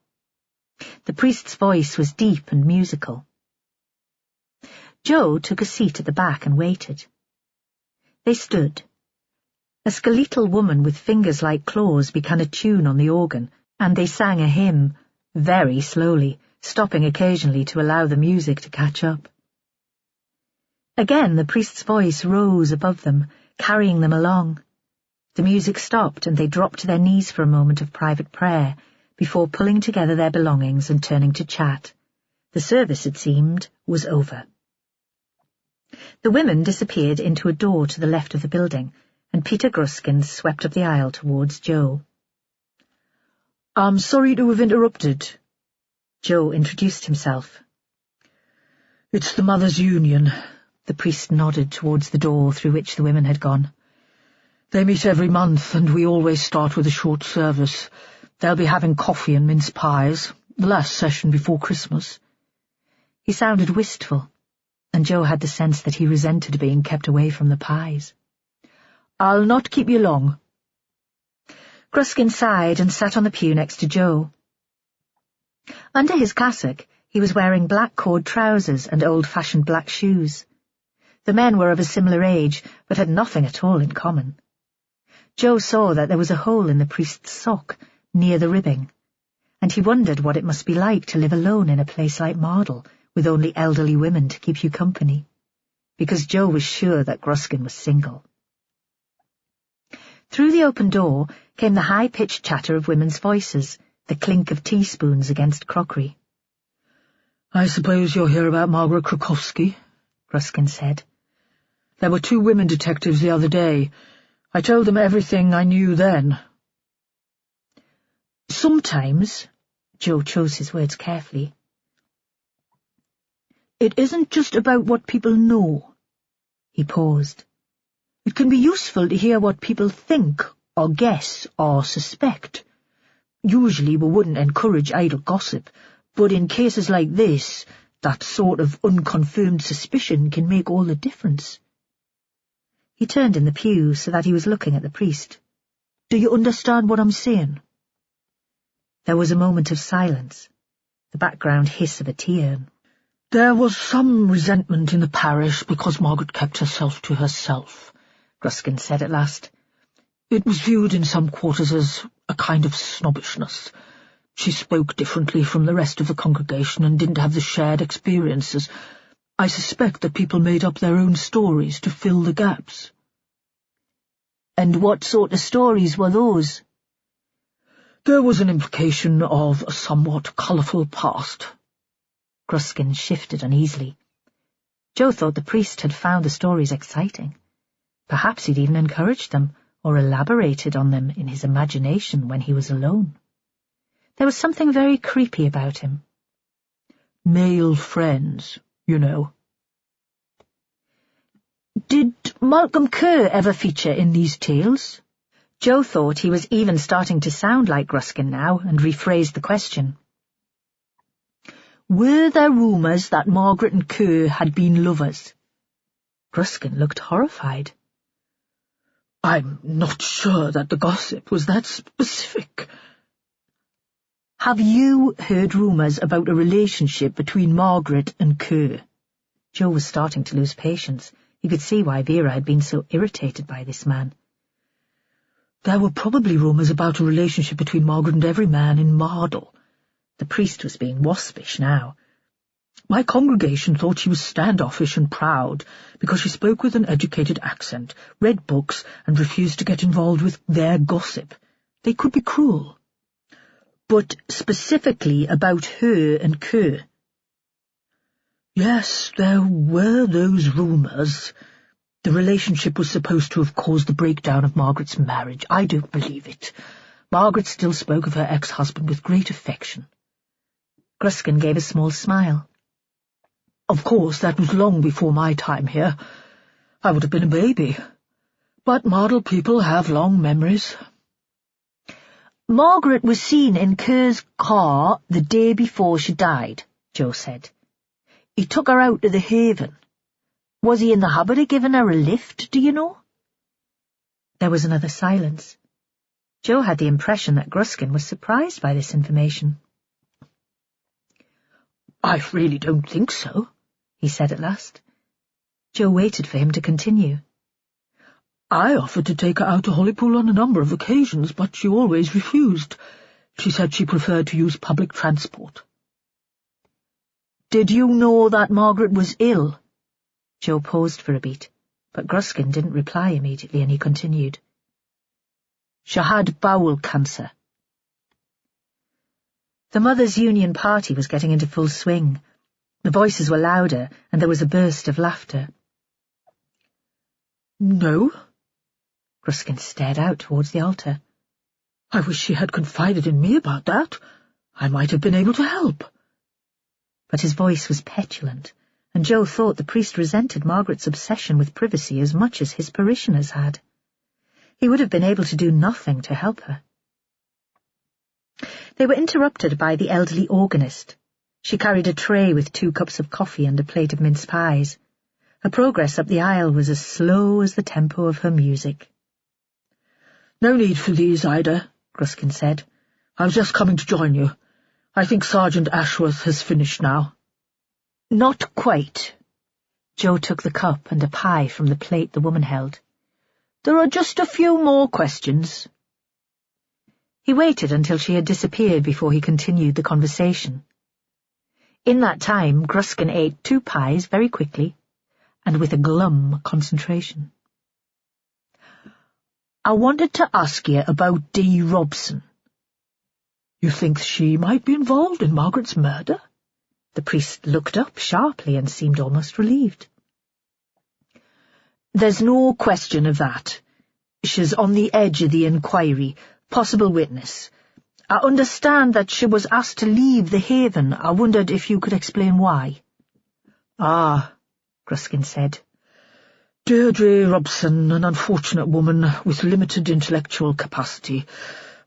The priest's voice was deep and musical. Joe took a seat at the back and waited. They stood. A skeletal woman with fingers like claws began a tune on the organ, and they sang a hymn, very slowly, stopping occasionally to allow the music to catch up. Again the priest's voice rose above them, carrying them along. The music stopped, and they dropped to their knees for a moment of private prayer, before pulling together their belongings and turning to chat. The service, it seemed, was over. The women disappeared into a door to the left of the building, and Peter Gruskin swept up the aisle towards Joe. "I'm sorry to have interrupted." Joe introduced himself. "It's the Mothers' Union." The priest nodded towards the door through which the women had gone. "They meet every month, and we always start with a short service. They'll be having coffee and mince pies, the last session before Christmas." He sounded wistful, and Joe had the sense that he resented being kept away from the pies. "I'll not keep you long." Gruskin sighed and sat on the pew next to Joe. Under his cassock, he was wearing black cord trousers and old-fashioned black shoes. The men were of a similar age, but had nothing at all in common. Joe saw that there was a hole in the priest's sock, near the ribbing, and he wondered what it must be like to live alone in a place like Mardle, with only elderly women to keep you company, because Joe was sure that Gruskin was single. Through the open door came the high-pitched chatter of women's voices, the clink of teaspoons against crockery. "I suppose you're here about Margaret Krakowski," Gruskin said. "There were 2 women detectives the other day. I told them everything I knew then." "Sometimes," Joe chose his words carefully, "it isn't just about what people know." He paused. "It can be useful to hear what people think, or guess, or suspect. Usually we wouldn't encourage idle gossip, but in cases like this, that sort of unconfirmed suspicion can make all the difference." He turned in the pew so that he was looking at the priest. "Do you understand what I'm saying?" There was a moment of silence, the background hiss of a tea urn. "There was some resentment in the parish because Margaret kept herself to herself," Gruskin said at last. "It was viewed in some quarters as a kind of snobbishness. She spoke differently from the rest of the congregation and didn't have the shared experiences. I suspect that people made up their own stories to fill the gaps." "And what sort of stories were those?" "There was an implication of a somewhat colourful past." Gruskin shifted uneasily. Joe thought the priest had found the stories exciting. Perhaps he'd even encouraged them, or elaborated on them in his imagination when he was alone. There was something very creepy about him. "Male friends, you know." "Did Malcolm Kerr ever feature in these tales?" Joe thought he was even starting to sound like Gruskin now, and rephrased the question. "Were there rumours that Margaret and Kerr had been lovers?" Gruskin looked horrified. "I'm not sure that the gossip was that specific." "Have you heard rumours about a relationship between Margaret and Kerr?" Joe was starting to lose patience. He could see why Vera had been so irritated by this man. "There were probably rumours about a relationship between Margaret and every man in Mardle." The priest was being waspish now. "My congregation thought she was standoffish and proud because she spoke with an educated accent, read books, and refused to get involved with their gossip. They could be cruel." "But specifically about her and Kerr?" "Yes, there were those rumours. The relationship was supposed to have caused the breakdown of Margaret's marriage. I don't believe it. Margaret still spoke of her ex-husband with great affection. Gruskin gave a small smile. Of course, that was long before my time here. I would have been a baby. But model people have long memories. Margaret was seen in Kerr's car the day before she died, Joe said. He took her out to the Haven. Was he in the habit of giving her a lift, do you know? There was another silence. Joe had the impression that Gruskin was surprised by this information. I really don't think so, he said at last. Joe waited for him to continue. I offered to take her out to Hollypool on a number of occasions, but she always refused. She said she preferred to use public transport. Did you know that Margaret was ill? Joe paused for a beat, but Gruskin didn't reply immediately, and he continued. She had bowel cancer. The Mothers' Union party was getting into full swing. The voices were louder, and there was a burst of laughter. No? Gruskin stared out towards the altar. I wish she had confided in me about that. I might have been able to help. But his voice was petulant, and Joe thought the priest resented Margaret's obsession with privacy as much as his parishioners had. He would have been able to do nothing to help her. They were interrupted by the elderly organist. She carried a tray with 2 cups of coffee and a plate of mince pies. Her progress up the aisle was as slow as the tempo of her music. No need for these, Ida, Gruskin said. I was just coming to join you. I think Sergeant Ashworth has finished now. Not quite. Joe took the cup and a pie from the plate the woman held. There are just a few more questions. He waited until she had disappeared before he continued the conversation. In that time, Gruskin ate 2 pies very quickly, and with a glum concentration. I wanted to ask you about Dee Robson. You think she might be involved in Margaret's murder? The priest looked up sharply and seemed almost relieved. There's no question of that. She's on the edge of the inquiry, possible witness. I understand that she was asked to leave the Haven. I wondered if you could explain why. Ah, Gruskin said. Deirdre Robson, an unfortunate woman with limited intellectual capacity.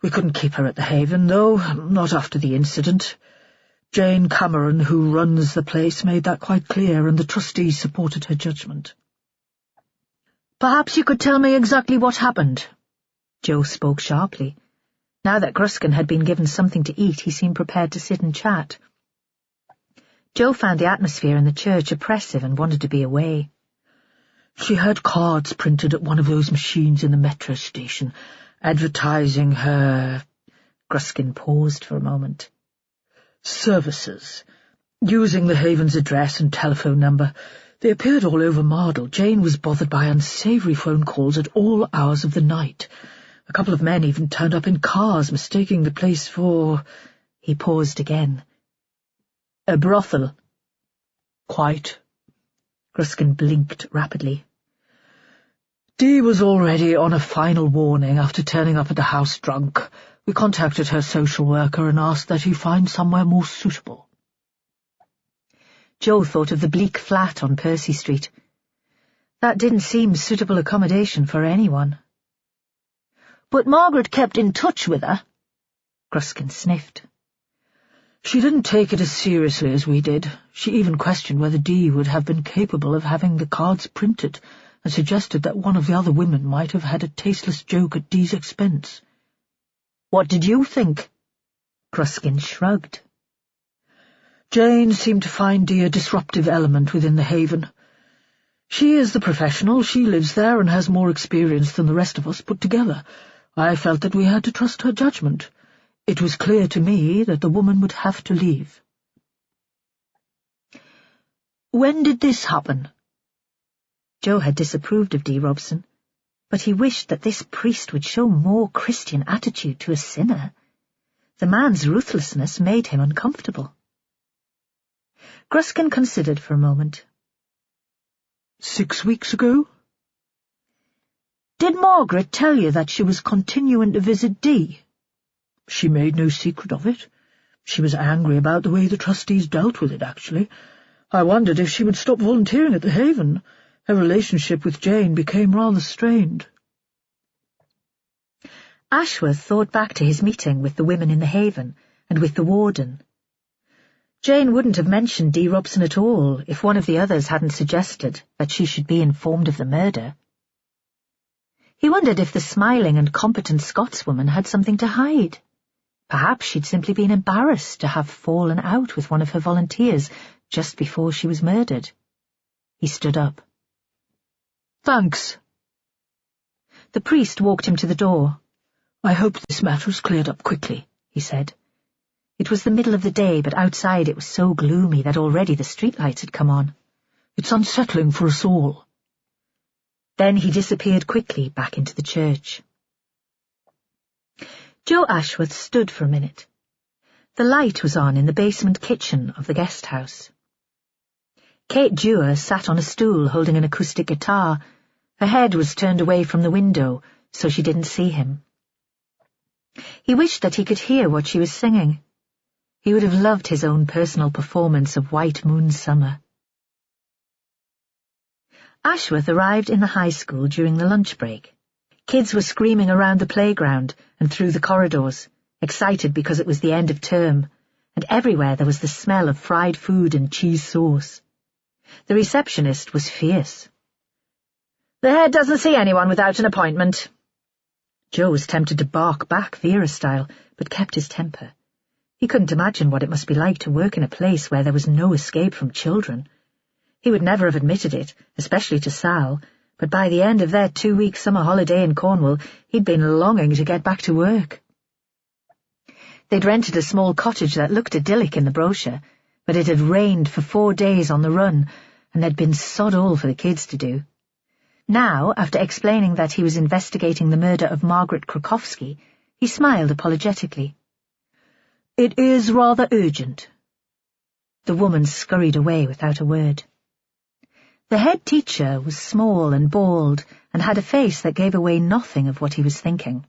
We couldn't keep her at the Haven, though, not after the incident. Jane Cameron, who runs the place, made that quite clear, and the trustees supported her judgment. Perhaps you could tell me exactly what happened. Joe spoke sharply. Now that Gruskin had been given something to eat, he seemed prepared to sit and chat. Joe found the atmosphere in the church oppressive and wanted to be away. She had cards printed at one of those machines in the metro station, advertising her— Gruskin paused for a moment. Services, using the Haven's address and telephone number. They appeared all over Mardle. Jane was bothered by unsavoury phone calls at all hours of the night. A couple of men even turned up in cars, mistaking the place for— He paused again. A brothel. Quite. Gruskin blinked rapidly. Dee was already on a final warning after turning up at the house drunk. We contacted her social worker and asked that he find somewhere more suitable. Joe thought of the bleak flat on Percy Street. That didn't seem suitable accommodation for anyone. But Margaret kept in touch with her. Gruskin sniffed. She didn't take it as seriously as we did. She even questioned whether Dee would have been capable of having the cards printed, and suggested that one of the other women might have had a tasteless joke at Dee's expense. What did you think? Gruskin shrugged. Jane seemed to find Dee a disruptive element within the Haven. She is the professional, she lives there and has more experience than the rest of us put together. I felt that we had to trust her judgment. It was clear to me that the woman would have to leave. When did this happen? Joe had disapproved of Dee Robson, but he wished that this priest would show more Christian attitude to a sinner. The man's ruthlessness made him uncomfortable. Gruskin considered for a moment. 6 weeks ago? Did Margaret tell you that she was continuing to visit Dee? She made no secret of it. She was angry about the way the trustees dealt with it, actually. I wondered if she would stop volunteering at the Haven. Her relationship with Jane became rather strained. Ashworth thought back to his meeting with the women in the Haven and with the warden. Jane wouldn't have mentioned D. Robson at all if one of the others hadn't suggested that she should be informed of the murder. He wondered if the smiling and competent Scotswoman had something to hide. Perhaps she'd simply been embarrassed to have fallen out with one of her volunteers just before she was murdered. He stood up. "Thanks." The priest walked him to the door. "I hope this matter is cleared up quickly," he said. It was the middle of the day, but outside it was so gloomy that already the streetlights had come on. "It's unsettling for us all." Then he disappeared quickly back into the church. Joe Ashworth stood for a minute. The light was on in the basement kitchen of the guest house. Kate Dewar sat on a stool holding an acoustic guitar. Her head was turned away from the window, so she didn't see him. He wished that he could hear what she was singing. He would have loved his own personal performance of White Moon Summer. Ashworth arrived in the high school during the lunch break. Kids were screaming around the playground and through the corridors, excited because it was the end of term, and everywhere there was the smell of fried food and cheese sauce. The receptionist was fierce. "The head doesn't see anyone without an appointment." Joe was tempted to bark back Vera style, but kept his temper. He couldn't imagine what it must be like to work in a place where there was no escape from children. He would never have admitted it, especially to Sal, but by the end of their 2-week summer holiday in Cornwall, he'd been longing to get back to work. They'd rented a small cottage that looked idyllic in the brochure, but it had rained for 4 days on the run, and there'd been sod all for the kids to do. Now, after explaining that he was investigating the murder of Margaret Krakowski, he smiled apologetically. "It is rather urgent." The woman scurried away without a word. The head teacher was small and bald and had a face that gave away nothing of what he was thinking.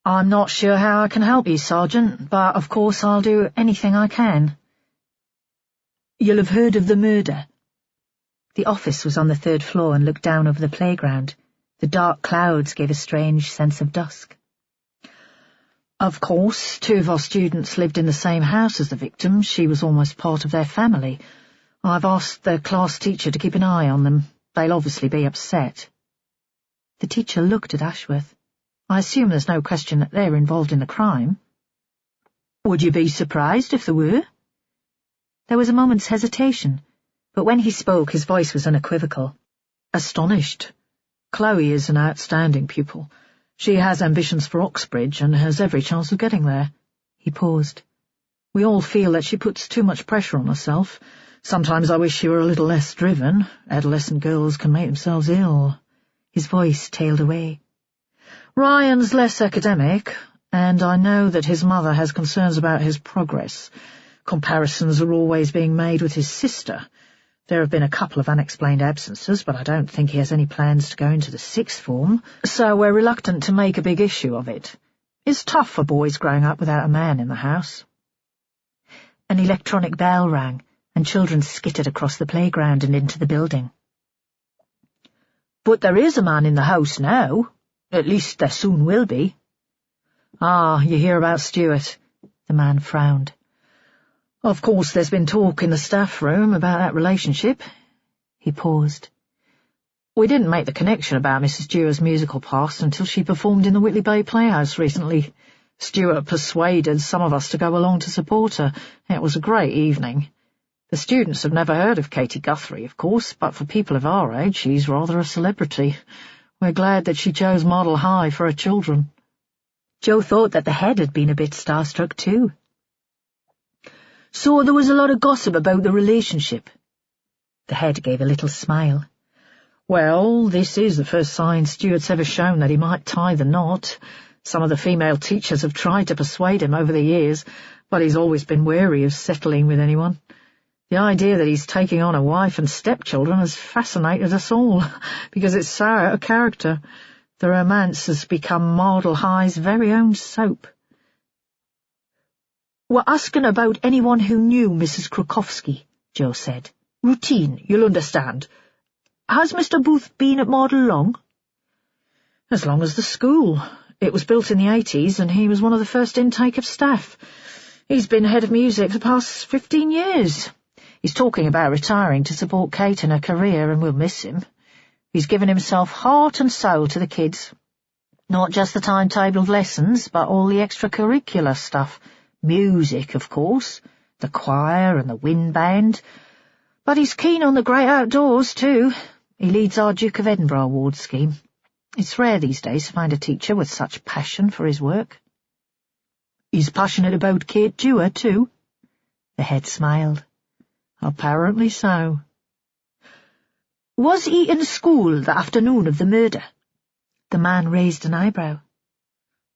"I'm not sure how I can help you, Sergeant, but of course I'll do anything I can." "You'll have heard of the murder." The office was on the 3rd floor and looked down over the playground. The dark clouds gave a strange sense of dusk. "Of course, 2 of our students lived in the same house as the victim. She was almost part of their family. I've asked their class teacher to keep an eye on them. They'll obviously be upset." The teacher looked at Ashworth. "I assume there's no question that they're involved in the crime." "Would you be surprised if there were?" There was a moment's hesitation, but when he spoke his voice was unequivocal. "Astonished. Chloe is an outstanding pupil. She has ambitions for Oxbridge and has every chance of getting there." He paused. "We all feel that she puts too much pressure on herself. Sometimes I wish she were a little less driven. Adolescent girls can make themselves ill." His voice tailed away. "Ryan's less academic, and I know that his mother has concerns about his progress. Comparisons are always being made with his sister. There have been a couple of unexplained absences, but I don't think he has any plans to go into the 6th form, so we're reluctant to make a big issue of it. It's tough for boys growing up without a man in the house." An electronic bell rang, and children skittered across the playground and into the building. "But there is a man in the house now. At least there soon will be." "Ah, you hear about Stuart." The man frowned. "Of course there's been talk in the staff room about that relationship." He paused. "We didn't make the connection about Mrs. Dewar's musical past until she performed in the Whitley Bay Playhouse recently. Stuart persuaded some of us to go along to support her. It was a great evening. The students have never heard of Katie Guthrie, of course, but for people of our age she's rather a celebrity. We're glad that she chose Model High for her children." Joe thought that the head had been a bit starstruck too. "So there was a lot of gossip about the relationship." The head gave a little smile. "Well, this is the first sign Stuart's ever shown that he might tie the knot. Some of the female teachers have tried to persuade him over the years, but he's always been wary of settling with anyone. The idea that he's taking on a wife and stepchildren has fascinated us all, because it's so out of character. The romance has become Mardle High's very own soap. "We're asking about anyone who knew Mrs. Krukowski," Joe said. "Routine, you'll understand. Has Mr. Booth been at Mardle long?" "As long as the school. It was built in the 80s, and he was one of the first intake of staff. He's been head of music for the past 15 years. He's talking about retiring to support Kate in her career, and we'll miss him. He's given himself heart and soul to the kids. Not just the timetabled lessons, but all the extracurricular stuff. Music, of course, the choir and the wind band. But he's keen on the great outdoors, too. He leads our Duke of Edinburgh Award scheme. It's rare these days to find a teacher with such passion for his work." "He's passionate about Kate Dewar, too?" The head smiled. "Apparently so." "Was he in school the afternoon of the murder?" The man raised an eyebrow.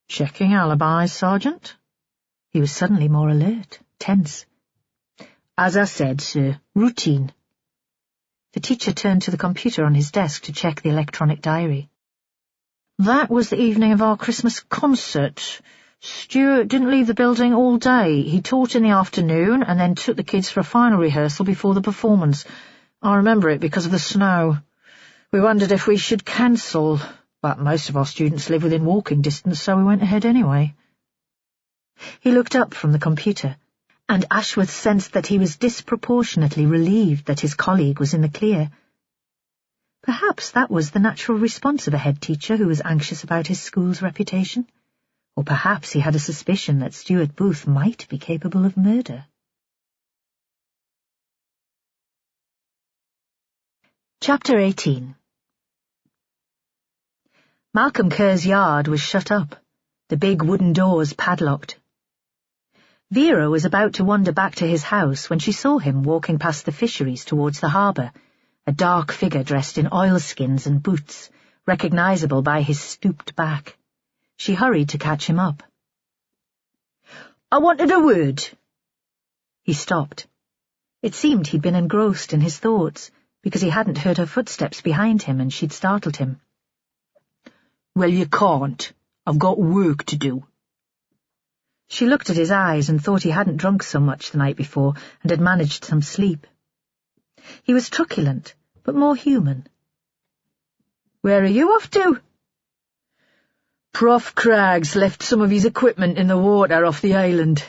"Checking alibis, Sergeant." He was suddenly more alert, tense. "As I said, sir, routine." The teacher turned to the computer on his desk to check the electronic diary. "That was the evening of our Christmas concert. Stuart didn't leave the building all day. He taught in the afternoon and then took the kids for a final rehearsal before the performance. I remember it because of the snow. We wondered if we should cancel, but most of our students live within walking distance, so we went ahead anyway." He looked up from the computer, and Ashworth sensed that he was disproportionately relieved that his colleague was in the clear. Perhaps that was the natural response of a head teacher who was anxious about his school's reputation. Or perhaps he had a suspicion that Stuart Booth might be capable of murder. Chapter 18. Malcolm Kerr's yard was shut up, the big wooden doors padlocked. Vera was about to wander back to his house when she saw him walking past the fisheries towards the harbour, a dark figure dressed in oilskins and boots, recognisable by his stooped back. She hurried to catch him up. "I wanted a word." He stopped. It seemed he'd been engrossed in his thoughts, because he hadn't heard her footsteps behind him and she'd startled him. "Well, you can't. I've got work to do." She looked at his eyes and thought he hadn't drunk so much the night before and had managed some sleep. He was truculent, but more human. "Where are you off to?" "Prof Craggs left some of his equipment in the water off the island.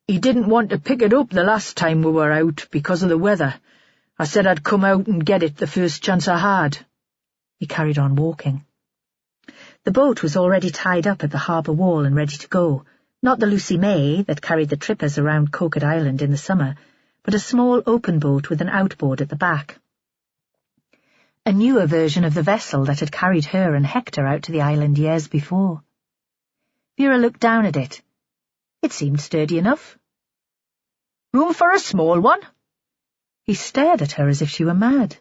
He didn't want to pick it up the last time we were out because of the weather. I said I'd come out and get it the first chance I had." He carried on walking. The boat was already tied up at the harbour wall and ready to go, not the Lucy May that carried the trippers around Coquet Island in the summer, but a small open boat with an outboard at the back. A newer version of the vessel that had carried her and Hector out to the island years before. Vera looked down at it. It seemed sturdy enough. "Room for a small one?" He stared at her as if she were mad.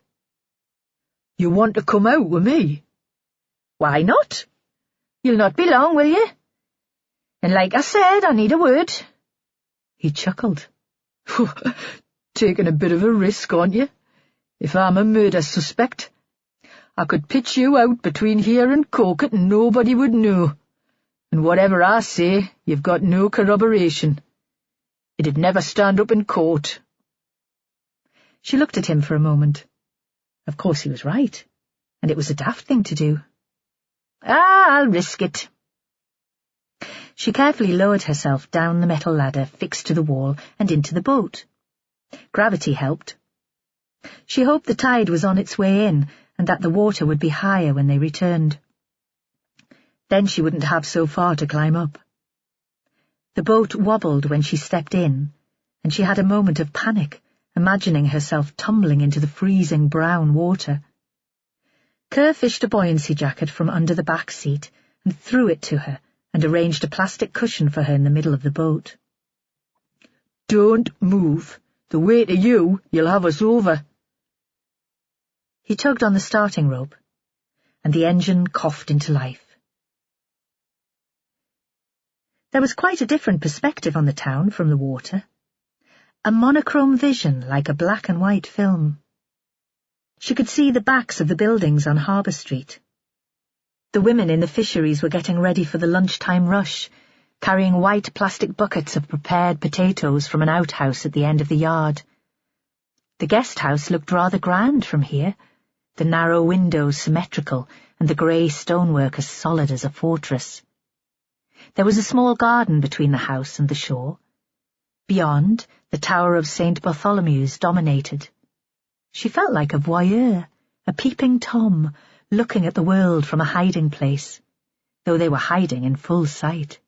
"You want to come out with me?" "Why not? You'll not be long, will you? And like I said, I need a word." He chuckled. "Taking a bit of a risk, aren't you? If I'm a murder suspect, I could pitch you out between here and Coquet and nobody would know. And whatever I say, you've got no corroboration. It'd never stand up in court." She looked at him for a moment. Of course he was right, and it was a daft thing to do. "I'll risk it." She carefully lowered herself down the metal ladder fixed to the wall and into the boat. Gravity helped. She hoped the tide was on its way in and that the water would be higher when they returned. Then she wouldn't have so far to climb up. The boat wobbled when she stepped in, and she had a moment of panic, imagining herself tumbling into the freezing brown water. Kerr fished a buoyancy jacket from under the back seat and threw it to her and arranged a plastic cushion for her in the middle of the boat. "Don't move. The weight of you'll have us over." He tugged on the starting rope, and the engine coughed into life. There was quite a different perspective on the town from the water. A monochrome vision like a black and white film. She could see the backs of the buildings on Harbour Street. The women in the fisheries were getting ready for the lunchtime rush, carrying white plastic buckets of prepared potatoes from an outhouse at the end of the yard. The guest house looked rather grand from here, the narrow windows symmetrical and the grey stonework as solid as a fortress. There was a small garden between the house and the shore. Beyond, the Tower of St. Bartholomew's dominated. She felt like a voyeur, a peeping Tom, looking at the world from a hiding place, though they were hiding in full sight.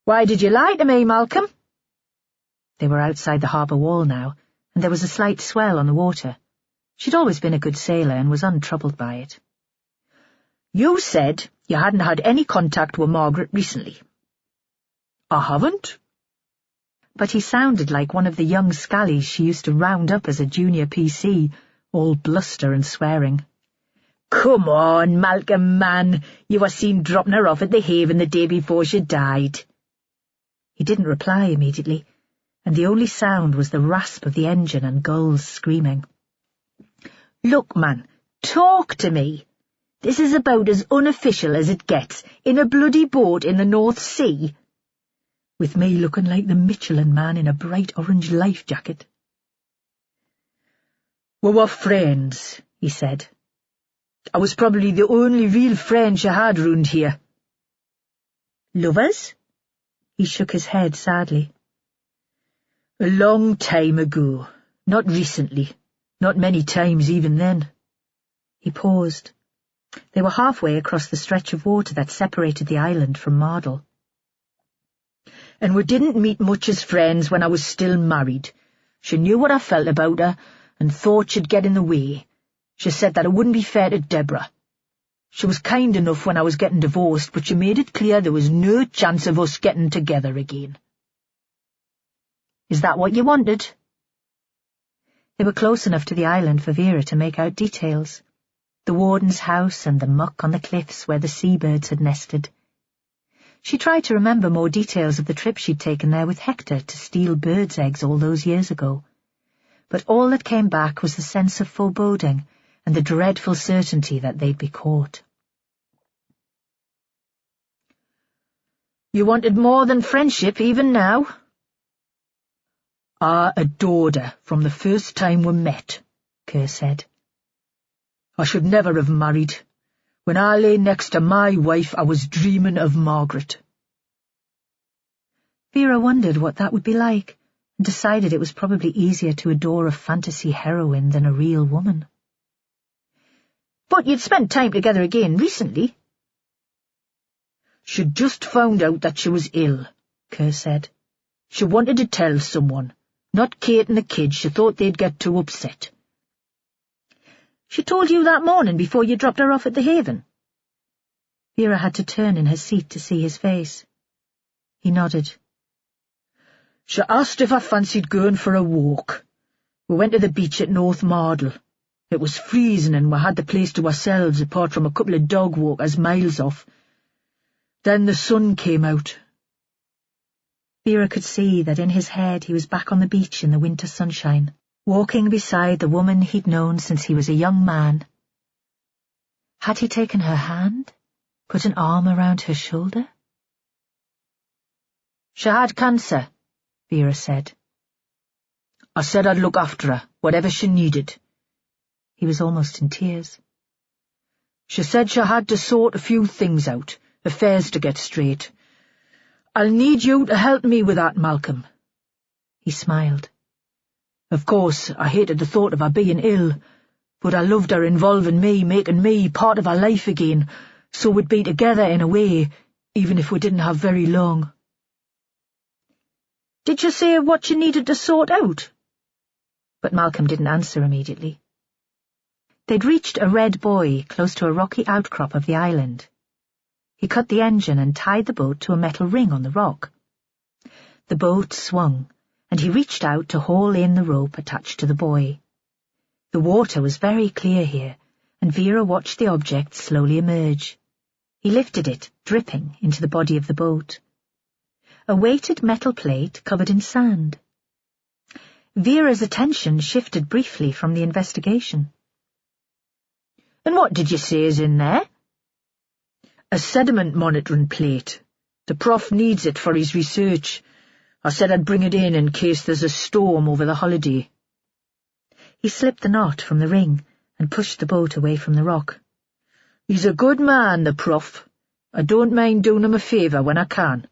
"Why did you lie to me, Malcolm?" They were outside the harbour wall now, and there was a slight swell on the water. She'd always been a good sailor and was untroubled by it. "You said you hadn't had any contact with Margaret recently." "I haven't." But he sounded like one of the young scallies she used to round up as a junior PC, all bluster and swearing. "Come on, Malcolm, man, you were seen dropping her off at the Haven the day before she died." He didn't reply immediately, and the only sound was the rasp of the engine and gulls screaming. "Look, man, talk to me. This is about as unofficial as it gets, in a bloody boat in the North Sea, with me looking like the Michelin Man in a bright orange life jacket." "We were friends," he said. "I was probably the only real friend she had round here." "Lovers?" He shook his head sadly. "A long time ago. Not recently. Not many times even then." He paused. They were halfway across the stretch of water that separated the island from Mardle. "And we didn't meet much as friends when I was still married. She knew what I felt about her, and thought she'd get in the way. She said that it wouldn't be fair to Deborah. She was kind enough when I was getting divorced, but she made it clear there was no chance of us getting together again." "Is that what you wanted?" They were close enough to the island for Vera to make out details. The warden's house and the muck on the cliffs where the seabirds had nested. She tried to remember more details of the trip she'd taken there with Hector to steal birds' eggs all those years ago. But all that came back was the sense of foreboding and the dreadful certainty that they'd be caught. "You wanted more than friendship even now?" "I adored her from the first time we met," Kerr said. "I should never have married. When I lay next to my wife, I was dreaming of Margaret." Vera wondered what that would be like, and decided it was probably easier to adore a fantasy heroine than a real woman. "But you'd spent time together again recently." "She'd just found out that she was ill," Kerr said. "She wanted to tell someone. Not Kate and the kids. She thought they'd get too upset." "She told you that morning before you dropped her off at the Haven?" Vera had to turn in her seat to see his face. He nodded. "She asked if I fancied going for a walk. We went to the beach at North Mardle. It was freezing and we had the place to ourselves apart from a couple of dog walkers miles off. Then the sun came out." Vera could see that in his head he was back on the beach in the winter sunshine, walking beside the woman he'd known since he was a young man. Had he taken her hand, put an arm around her shoulder? "She had cancer," Vera said. "I said I'd look after her, whatever she needed." He was almost in tears. "She said she had to sort a few things out, affairs to get straight. I'll need you to help me with that, Malcolm." He smiled. "Of course, I hated the thought of her being ill, but I loved her involving me, making me part of her life again, so we'd be together in a way, even if we didn't have very long." "Did you say what you needed to sort out?" But Malcolm didn't answer immediately. They'd reached a red buoy close to a rocky outcrop of the island. He cut the engine and tied the boat to a metal ring on the rock. The boat swung, and he reached out to haul in the rope attached to the buoy. The water was very clear here, and Vera watched the object slowly emerge. He lifted it, dripping, into the body of the boat. A weighted metal plate covered in sand. Vera's attention shifted briefly from the investigation. And what did you say is in there? A sediment monitoring plate. The prof needs it for his research. I said I'd bring it in case there's a storm over the holiday. He slipped the knot from the ring and pushed the boat away from the rock. He's a good man, the prof. I don't mind doing him a favour when I can.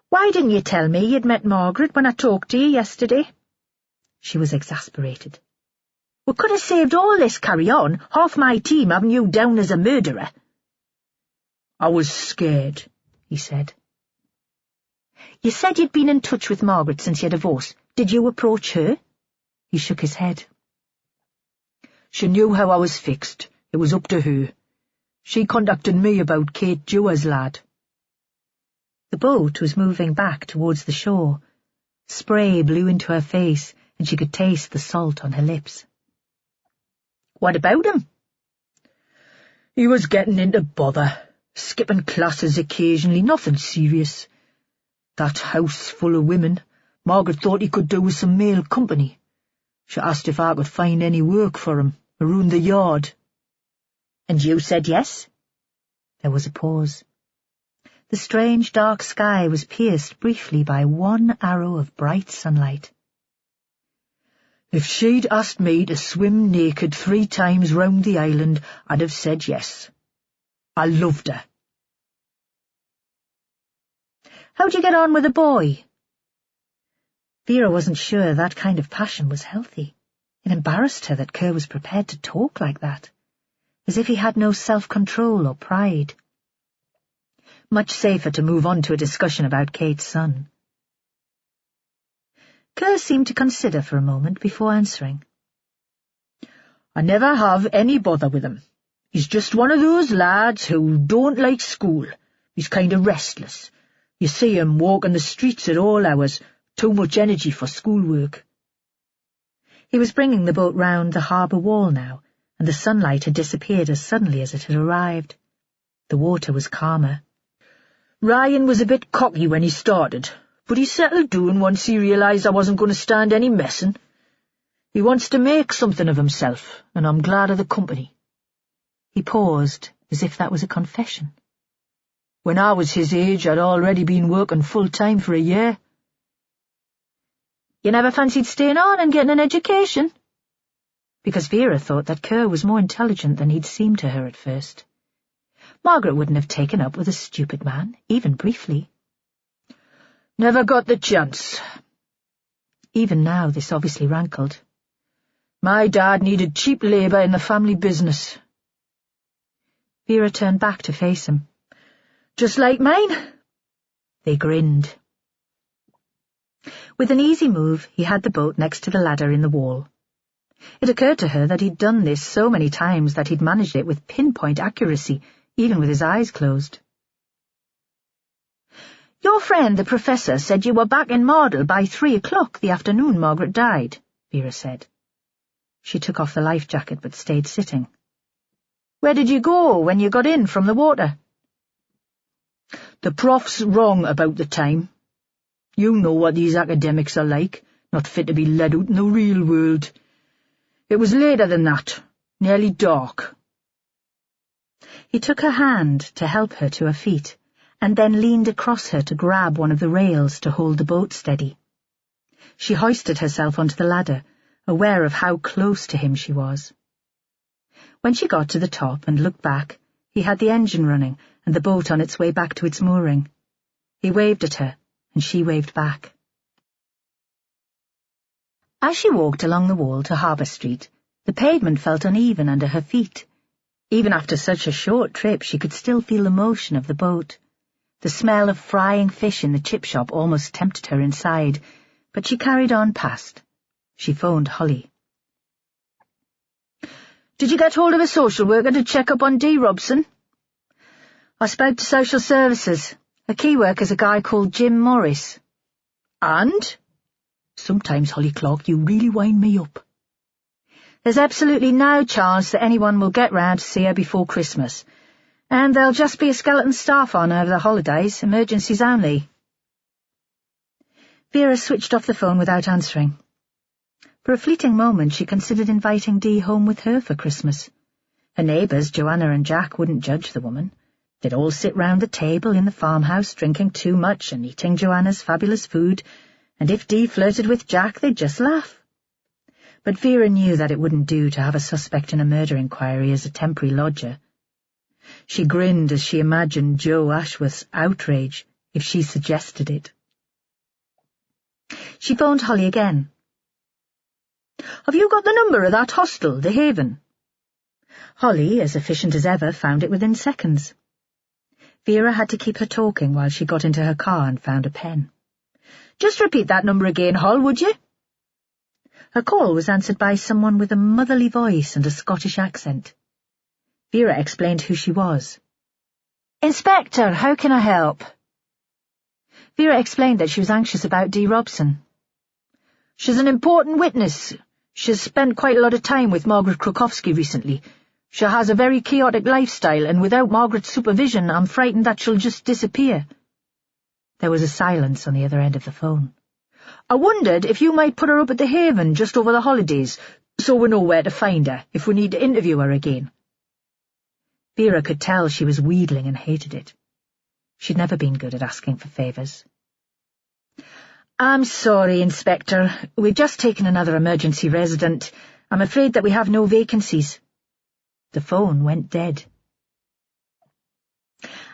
Why didn't you tell me you'd met Margaret when I talked to you yesterday? She was exasperated. We could have saved all this carry-on, half my team having you down as a murderer. I was scared, he said. You said you'd been in touch with Margaret since your divorce. Did you approach her? He shook his head. She knew how I was fixed. It was up to her. She contacted me about Kate Dewar's lad. The boat was moving back towards the shore. Spray blew into her face, and she could taste the salt on her lips. What about him? He was getting into bother, skipping classes occasionally, nothing serious. That house full of women, Margaret thought he could do with some male company. She asked if I could find any work for him, around the yard. And you said yes? There was a pause. The strange dark sky was pierced briefly by one arrow of bright sunlight. If she'd asked me to swim naked 3 times round the island, I'd have said yes. I loved her. How'd you get on with the boy? Vera wasn't sure that kind of passion was healthy. It embarrassed her that Kerr was prepared to talk like that, as if he had no self-control or pride. Much safer to move on to a discussion about Kate's son. Kerr seemed to consider for a moment before answering. I never have any bother with him. He's just one of those lads who don't like school. He's kind of restless. You see him walking the streets at all hours, too much energy for schoolwork. He was bringing the boat round the harbour wall now, and the sunlight had disappeared as suddenly as it had arrived. The water was calmer. Ryan was a bit cocky when he started, but he settled down once he realised I wasn't going to stand any messing. He wants to make something of himself, and I'm glad of the company. He paused, as if that was a confession. When I was his age, I'd already been working full-time for a year. You never fancied staying on and getting an education? Because Vera thought that Kerr was more intelligent than he'd seemed to her at first. Margaret wouldn't have taken up with a stupid man, even briefly. Never got the chance. Even now, this obviously rankled. My dad needed cheap labour in the family business. Vera turned back to face him. Just like mine? They grinned. With an easy move, he had the boat next to the ladder in the wall. It occurred to her that he'd done this so many times that he'd managed it with pinpoint accuracy, even with his eyes closed. Your friend, the professor, said you were back in Mardle by 3 o'clock the afternoon Margaret died, Vera said. She took off the life jacket but stayed sitting. Where did you go when you got in from the water? The prof's wrong about the time. You know what these academics are like, not fit to be led out in the real world. It was later than that, nearly dark. He took her hand to help her to her feet, and then leaned across her to grab one of the rails to hold the boat steady. She hoisted herself onto the ladder, aware of how close to him she was. When she got to the top and looked back, he had the engine running and the boat on its way back to its mooring. He waved at her, and she waved back. As she walked along the wall to Harbour Street, the pavement felt uneven under her feet. Even after such a short trip, she could still feel the motion of the boat. The smell of frying fish in the chip shop almost tempted her inside, but she carried on past. She phoned Holly. Did you get hold of a social worker to check up on Dee Robson? I spoke to social services. A key worker's a guy called Jim Morris. And? Sometimes, Holly Clark, you really wind me up. There's absolutely no chance that anyone will get round to see her before Christmas, and there'll just be a skeleton staff on over the holidays, emergencies only. Vera switched off the phone without answering. For a fleeting moment she considered inviting Dee home with her for Christmas. Her neighbours, Joanna and Jack, wouldn't judge the woman. They'd all sit round the table in the farmhouse drinking too much and eating Joanna's fabulous food, and if Dee flirted with Jack they'd just laugh. But Vera knew that it wouldn't do to have a suspect in a murder inquiry as a temporary lodger. She grinned as she imagined Joe Ashworth's outrage if she suggested it. She phoned Holly again. "Have you got the number of that hostel, the Haven?" Holly, as efficient as ever, found it within seconds. Vera had to keep her talking while she got into her car and found a pen. "Just repeat that number again, Hol, would you?" Her call was answered by someone with a motherly voice and a Scottish accent. Vera explained who she was. "Inspector, how can I help?" Vera explained that she was anxious about Dee Robson. "She's an important witness. She's spent quite a lot of time with Margaret Krukowski recently. She has a very chaotic lifestyle, and without Margaret's supervision, I'm frightened that she'll just disappear." There was a silence on the other end of the phone. "I wondered if you might put her up at the Haven just over the holidays, so we know where to find her if we need to interview her again." Vera could tell she was wheedling and hated it. She'd never been good at asking for favours. "I'm sorry, Inspector. We've just taken another emergency resident. I'm afraid that we have no vacancies." The phone went dead.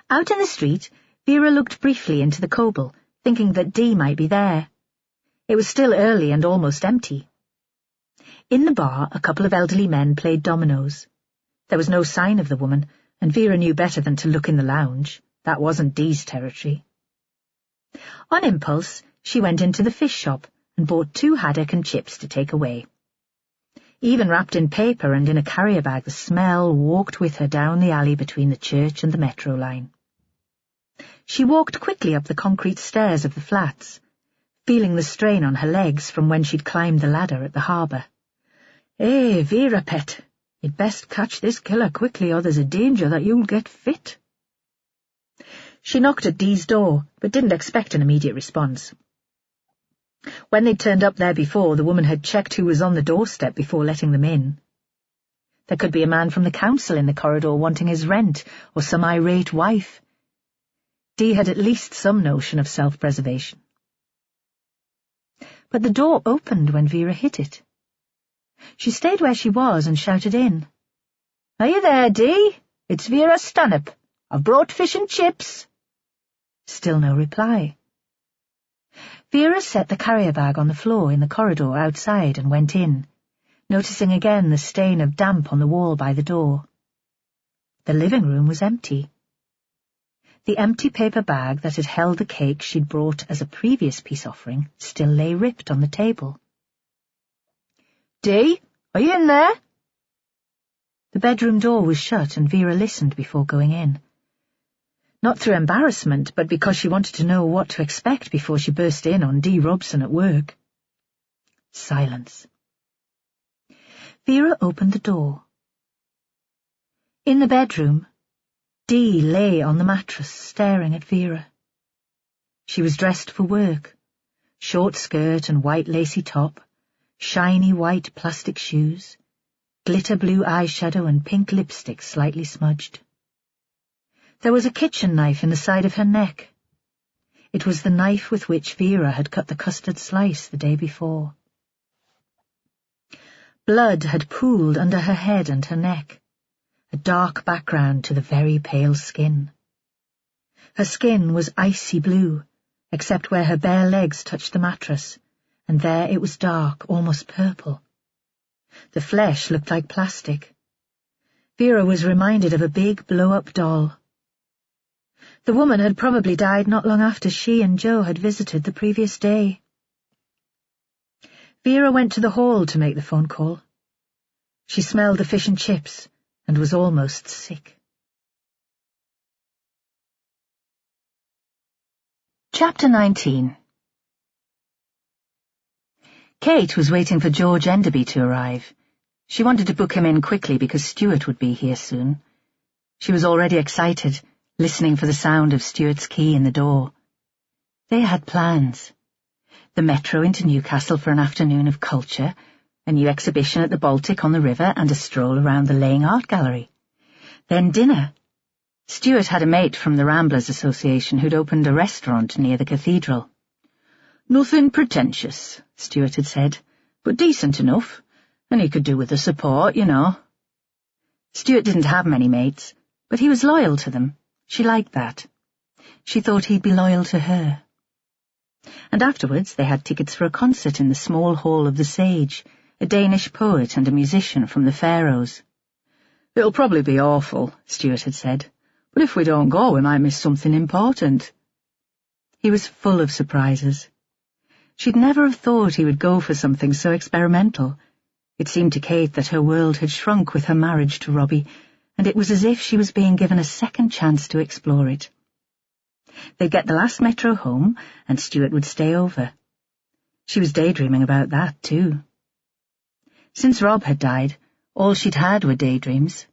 Out in the street, Vera looked briefly into the Coble, thinking that Dee might be there. It was still early and almost empty. In the bar, a couple of elderly men played dominoes. There was no sign of the woman, and Vera knew better than to look in the lounge. That wasn't Dee's territory. On impulse, she went into the fish shop and bought 2 haddock and chips to take away. Even wrapped in paper and in a carrier bag, the smell walked with her down the alley between the church and the metro line. She walked quickly up the concrete stairs of the flats, feeling the strain on her legs from when she'd climbed the ladder at the harbour. "Eh, Vera, pet, you'd best catch this killer quickly or there's a danger that you'll get fit." She knocked at Dee's door, but didn't expect an immediate response. When they'd turned up there before, the woman had checked who was on the doorstep before letting them in. There could be a man from the council in the corridor wanting his rent, or some irate wife. Dee had at least some notion of self-preservation. But the door opened when Vera hit it. She stayed where she was and shouted in. "Are you there, Dee? It's Vera Stanhope. I've brought fish and chips." Still no reply. Vera set the carrier bag on the floor in the corridor outside and went in, noticing again the stain of damp on the wall by the door. The living room was empty. The empty paper bag that had held the cake she'd brought as a previous peace offering still lay ripped on the table. "Dee, are you in there?" The bedroom door was shut and Vera listened before going in. Not through embarrassment, but because she wanted to know what to expect before she burst in on Dee Robson at work. Silence. Vera opened the door. In the bedroom, Dee lay on the mattress, staring at Vera. She was dressed for work, short skirt and white lacy top, shiny white plastic shoes, glitter blue eyeshadow and pink lipstick slightly smudged. There was a kitchen knife in the side of her neck. It was the knife with which Vera had cut the custard slice the day before. Blood had pooled under her head and her neck, a dark background to the very pale skin. Her skin was icy blue, except where her bare legs touched the mattress, and there it was dark, almost purple. The flesh looked like plastic. Vera was reminded of a big blow-up doll. The woman had probably died not long after she and Joe had visited the previous day. Vera went to the hall to make the phone call. She smelled the fish and chips and was almost sick. Chapter 19. Kate was waiting for George Enderby to arrive. She wanted to book him in quickly because Stuart would be here soon. She was already excited, listening for the sound of Stuart's key in the door. They had plans. The metro into Newcastle for an afternoon of culture, a new exhibition at the Baltic on the river, and a stroll around the Laying Art Gallery. Then dinner. Stuart had a mate from the Ramblers Association who'd opened a restaurant near the cathedral. "Nothing pretentious," Stuart had said, "but decent enough, and he could do with the support, you know." Stuart didn't have many mates, but he was loyal to them. She liked that. She thought he'd be loyal to her. And afterwards they had tickets for a concert in the small hall of the Sage, a Danish poet and a musician from the Faroes. "It'll probably be awful," Stuart had said, "but if we don't go, we might miss something important." He was full of surprises. She'd never have thought he would go for something so experimental. It seemed to Kate that her world had shrunk with her marriage to Robbie, and it was as if she was being given a second chance to explore it. They'd get the last metro home, and Stuart would stay over. She was daydreaming about that, too. Since Rob had died, all she'd had were daydreams.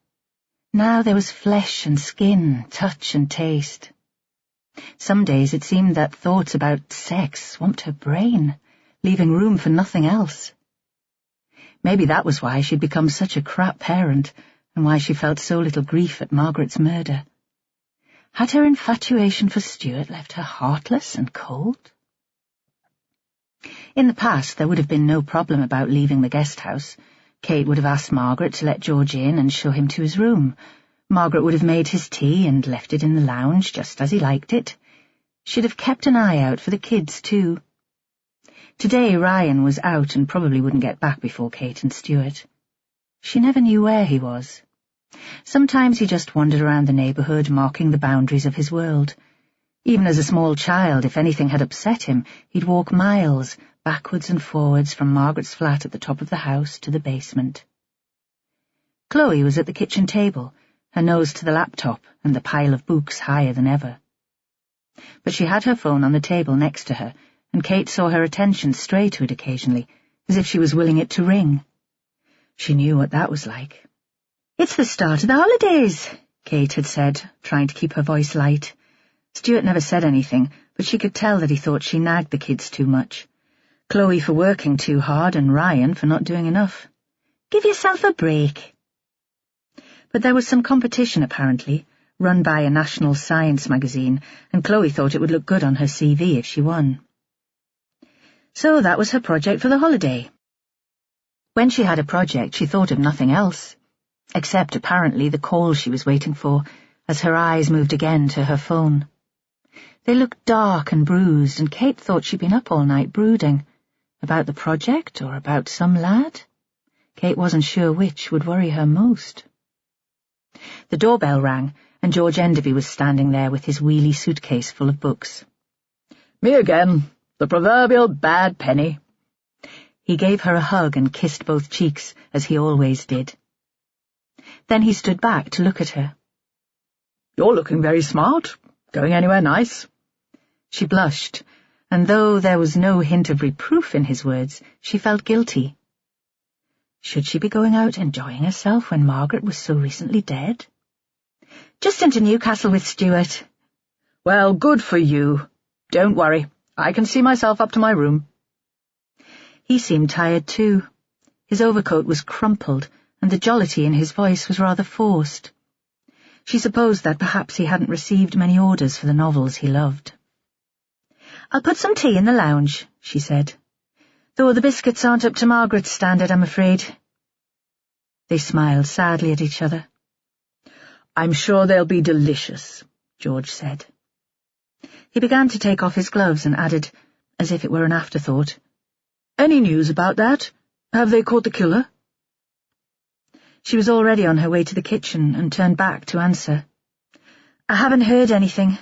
Now there was flesh and skin, touch and taste. Some days it seemed that thoughts about sex swamped her brain, leaving room for nothing else. Maybe that was why she'd become such a crap parent, and why she felt so little grief at Margaret's murder. Had her infatuation for Stuart left her heartless and cold? In the past there would have been no problem about leaving the guest house. Kate would have asked Margaret to let George in and show him to his room. Margaret would have made his tea and left it in the lounge just as he liked it. She'd have kept an eye out for the kids, too. Today Ryan was out and probably wouldn't get back before Kate and Stuart. She never knew where he was. Sometimes he just wandered around the neighbourhood, marking the boundaries of his world. Even as a small child, if anything had upset him, he'd walk miles, backwards and forwards from Margaret's flat at the top of the house to the basement. Chloe was at the kitchen table, her nose to the laptop and the pile of books higher than ever. But she had her phone on the table next to her, and Kate saw her attention stray to it occasionally, as if she was willing it to ring. She knew what that was like. "It's the start of the holidays," Kate had said, trying to keep her voice light. Stuart never said anything, but she could tell that he thought she nagged the kids too much. Chloe for working too hard and Ryan for not doing enough. "Give yourself a break." But there was some competition, apparently, run by a national science magazine, and Chloe thought it would look good on her CV if she won. So that was her project for the holiday. When she had a project, she thought of nothing else, except apparently the call she was waiting for, as her eyes moved again to her phone. They looked dark and bruised, and Kate thought she'd been up all night brooding. About the project or about some lad? Kate wasn't sure which would worry her most. The doorbell rang, and George Enderby was standing there with his wheelie suitcase full of books. "Me again, the proverbial bad penny." He gave her a hug and kissed both cheeks, as he always did. Then he stood back to look at her. "You're looking very smart. Going anywhere nice?" She blushed, and though there was no hint of reproof in his words, she felt guilty. Should she be going out enjoying herself when Margaret was so recently dead? "Just into Newcastle with Stuart." "Well, good for you. Don't worry. I can see myself up to my room." He seemed tired too. His overcoat was crumpled, and the jollity in his voice was rather forced. She supposed that perhaps he hadn't received many orders for the novels he loved. "I'll put some tea in the lounge," she said. "Though the biscuits aren't up to Margaret's standard, I'm afraid." They smiled sadly at each other. "I'm sure they'll be delicious," George said. He began to take off his gloves and added, as if it were an afterthought, "Any news about that? Have they caught the killer?" She was already on her way to the kitchen and turned back to answer. "I haven't heard anything.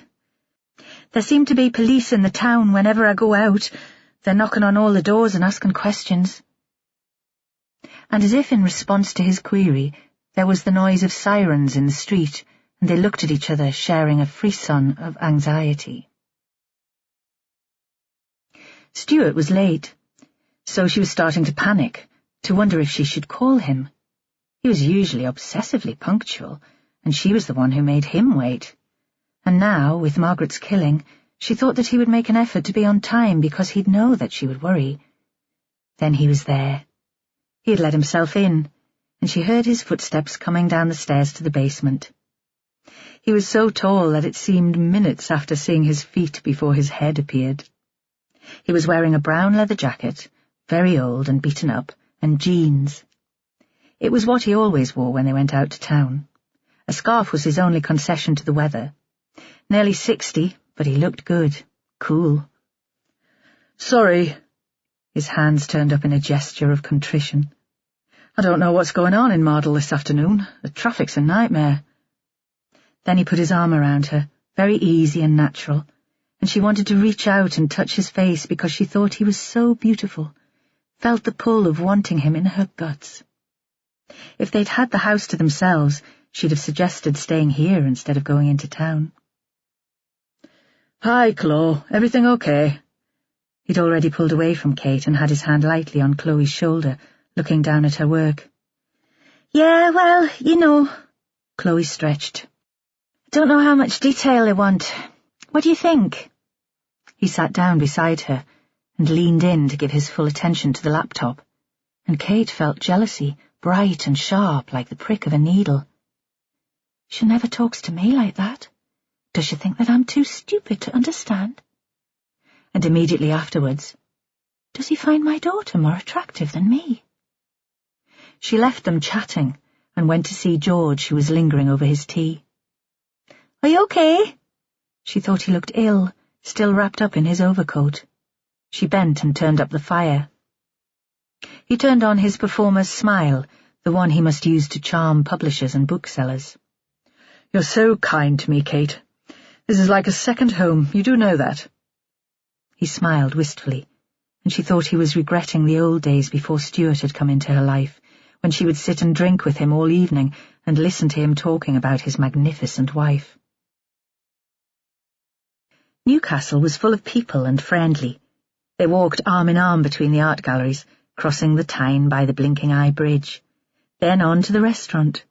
There seem to be police in the town whenever I go out. They're knocking on all the doors and asking questions." And as if in response to his query, there was the noise of sirens in the street, and they looked at each other, sharing a frisson of anxiety. Stuart was late, so she was starting to panic, to wonder if she should call him. He was usually obsessively punctual, and she was the one who made him wait. And now, with Margaret's killing, she thought that he would make an effort to be on time because he'd know that she would worry. Then he was there. He had let himself in, and she heard his footsteps coming down the stairs to the basement. He was so tall that it seemed minutes after seeing his feet before his head appeared. He was wearing a brown leather jacket, very old and beaten up, and jeans. It was what he always wore when they went out to town. A scarf was his only concession to the weather. Nearly 60, but he looked good, cool. "Sorry." His hands turned up in a gesture of contrition. "I don't know what's going on in Mardle this afternoon. The traffic's a nightmare." Then he put his arm around her, very easy and natural, and she wanted to reach out and touch his face because she thought he was so beautiful, felt the pull of wanting him in her guts. If they'd had the house to themselves, she'd have suggested staying here instead of going into town. "Hi, Chloe. Everything okay?" He'd already pulled away from Kate and had his hand lightly on Chloe's shoulder, looking down at her work. "Yeah, well, you know." Chloe stretched. "I don't know how much detail they want. What do you think?" He sat down beside her and leaned in to give his full attention to the laptop, and Kate felt jealousy, bright and sharp like the prick of a needle. She never talks to me like that. Does she think that I'm too stupid to understand? And immediately afterwards, does he find my daughter more attractive than me? She left them chatting and went to see George, who was lingering over his tea. "Are you okay?" She thought he looked ill, still wrapped up in his overcoat. She bent and turned up the fire. He turned on his performer's smile, the one he must use to charm publishers and booksellers. "You're so kind to me, Kate. This is like a second home, you do know that." He smiled wistfully, and she thought he was regretting the old days before Stuart had come into her life, when she would sit and drink with him all evening and listen to him talking about his magnificent wife. Newcastle was full of people and friendly. They walked arm in arm between the art galleries, crossing the Tyne by the Blinking Eye Bridge, then on to the restaurant.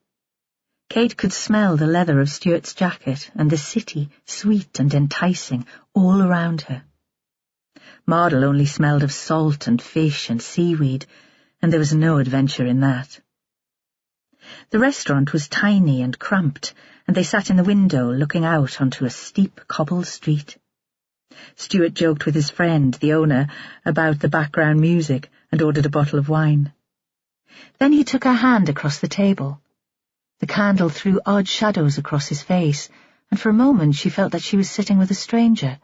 Kate could smell the leather of Stuart's jacket and the city, sweet and enticing, all around her. Mardle only smelled of salt and fish and seaweed, and there was no adventure in that. The restaurant was tiny and cramped, and they sat in the window looking out onto a steep cobbled street. Stuart joked with his friend, the owner, about the background music and ordered a bottle of wine. Then he took her hand across the table. The candle threw odd shadows across his face, and for a moment she felt that she was sitting with a stranger.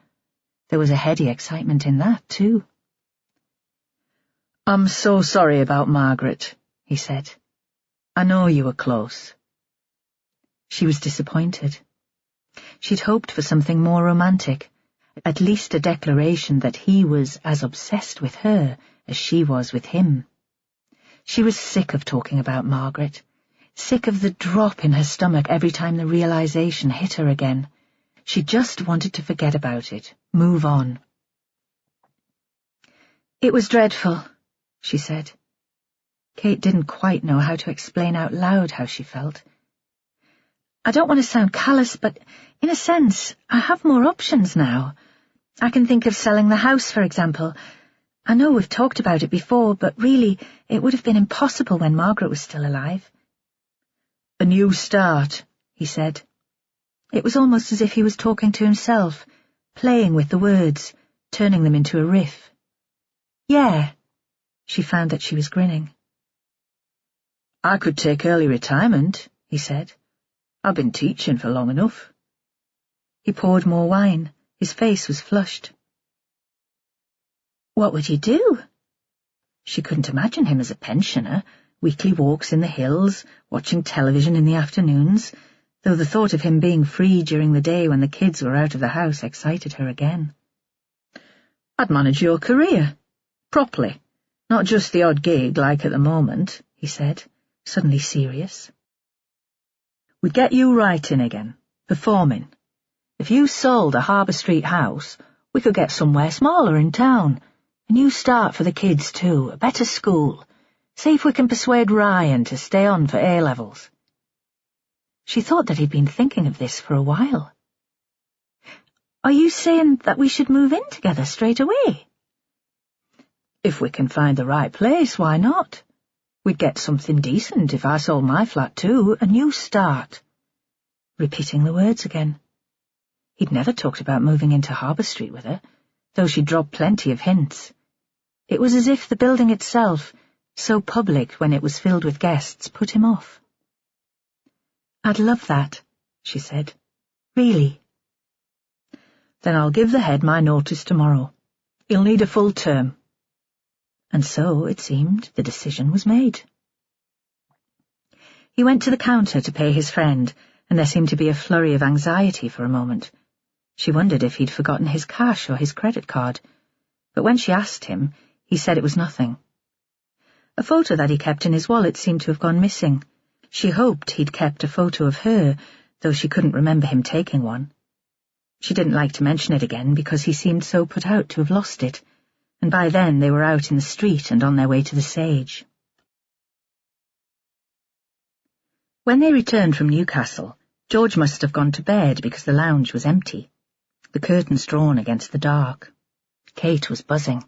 There was a heady excitement in that, too. "I'm so sorry about Margaret," he said. "I know you were close." She was disappointed. She'd hoped for something more romantic, at least a declaration that he was as obsessed with her as she was with him. She was sick of talking about Margaret, sick of the drop in her stomach every time the realization hit her again. She just wanted to forget about it, move on. "It was dreadful," she said. Kate didn't quite know how to explain out loud how she felt. "I don't want to sound callous, but in a sense, I have more options now. I can think of selling the house, for example. I know we've talked about it before, but really, it would have been impossible when Margaret was still alive." "A new start," he said. It was almost as if he was talking to himself, playing with the words, turning them into a riff. "Yeah." She found that she was grinning. "I could take early retirement," he said. "I've been teaching for long enough." He poured more wine. His face was flushed. "What would you do?" She couldn't imagine him as a pensioner, weekly walks in the hills, watching television in the afternoons, though the thought of him being free during the day when the kids were out of the house excited her again. "I'd manage your career. Properly. Not just the odd gig like at the moment," he said, suddenly serious. "We'd get you writing again, performing. If you sold a Harbour Street house, we could get somewhere smaller in town. A new start for the kids, too, a better school. See if we can persuade Ryan to stay on for A-levels." She thought that he'd been thinking of this for a while. "Are you saying that we should move in together straight away?" "If we can find the right place, why not? We'd get something decent if I sold my flat too, a new start. Repeating the words again. He'd never talked about moving into Harbour Street with her, though she'd dropped plenty of hints. It was as if the building itself, so public when it was filled with guests, put him off. "I'd love that," she said. "Really." "Then I'll give the head my notice tomorrow. He'll need a full term." And so, it seemed, the decision was made. He went to the counter to pay his friend, and there seemed to be a flurry of anxiety for a moment. She wondered if he'd forgotten his cash or his credit card, but when she asked him, he said it was nothing. A photo that he kept in his wallet seemed to have gone missing. She hoped he'd kept a photo of her, though she couldn't remember him taking one. She didn't like to mention it again because he seemed so put out to have lost it, and by then they were out in the street and on their way to the Sage. When they returned from Newcastle, George must have gone to bed because the lounge was empty, the curtains drawn against the dark. Kate was buzzing.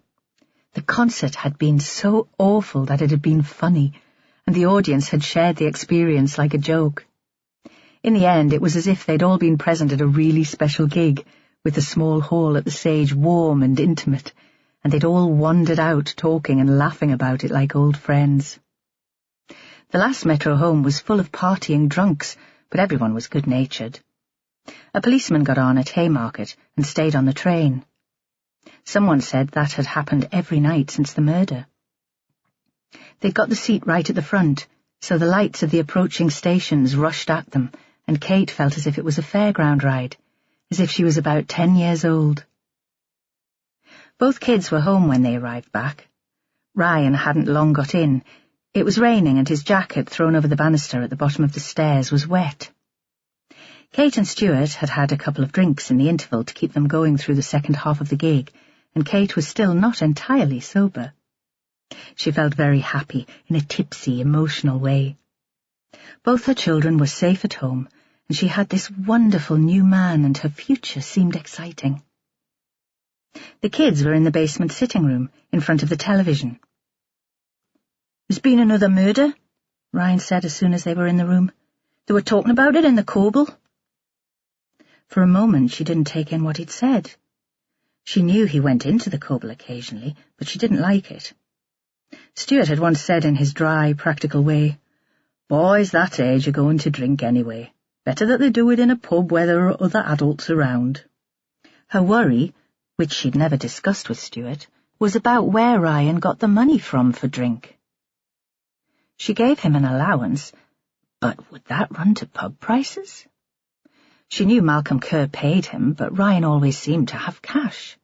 The concert had been so awful that it had been funny, and the audience had shared the experience like a joke. In the end, it was as if they'd all been present at a really special gig, with the small hall at the Sage warm and intimate, and they'd all wandered out talking and laughing about it like old friends. The last metro home was full of partying drunks, but everyone was good-natured. A policeman got on at Haymarket and stayed on the train. Someone said that had happened every night since the murder. They'd got the seat right at the front, so the lights of the approaching stations rushed at them, and Kate felt as if it was a fairground ride, as if she was about 10 years old. Both kids were home when they arrived back. Ryan hadn't long got in. It was raining, and his jacket, thrown over the banister at the bottom of the stairs, was wet. Kate and Stuart had had a couple of drinks in the interval to keep them going through the second half of the gig, and Kate was still not entirely sober. She felt very happy in a tipsy, emotional way. Both her children were safe at home, and she had this wonderful new man, and her future seemed exciting. The kids were in the basement sitting room, in front of the television. "There's been another murder," Ryan said as soon as they were in the room. "They were talking about it in the Coble." For a moment she didn't take in what he'd said. She knew he went into the Coble occasionally, but she didn't like it. Stuart had once said in his dry, practical way, "Boys that age are going to drink anyway. Better that they do it in a pub where there are other adults around." Her worry, which she'd never discussed with Stuart, was about where Ryan got the money from for drink. She gave him an allowance, but would that run to pub prices? She knew Malcolm Kerr paid him, but Ryan always seemed to have cash.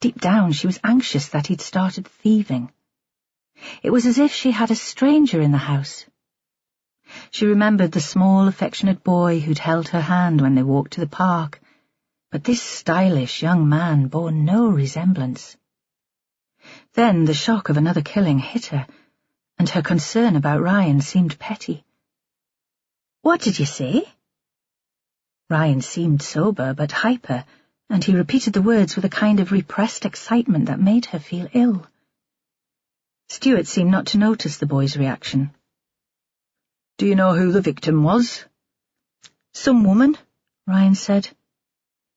Deep down she was anxious that he'd started thieving. It was as if she had a stranger in the house. She remembered the small, affectionate boy who'd held her hand when they walked to the park, but this stylish young man bore no resemblance. Then the shock of another killing hit her, and her concern about Ryan seemed petty. "What did you say?" Ryan seemed sober but hyper, and he repeated the words with a kind of repressed excitement that made her feel ill. Stuart seemed not to notice the boy's reaction. "Do you know who the victim was?" "Some woman," Ryan said.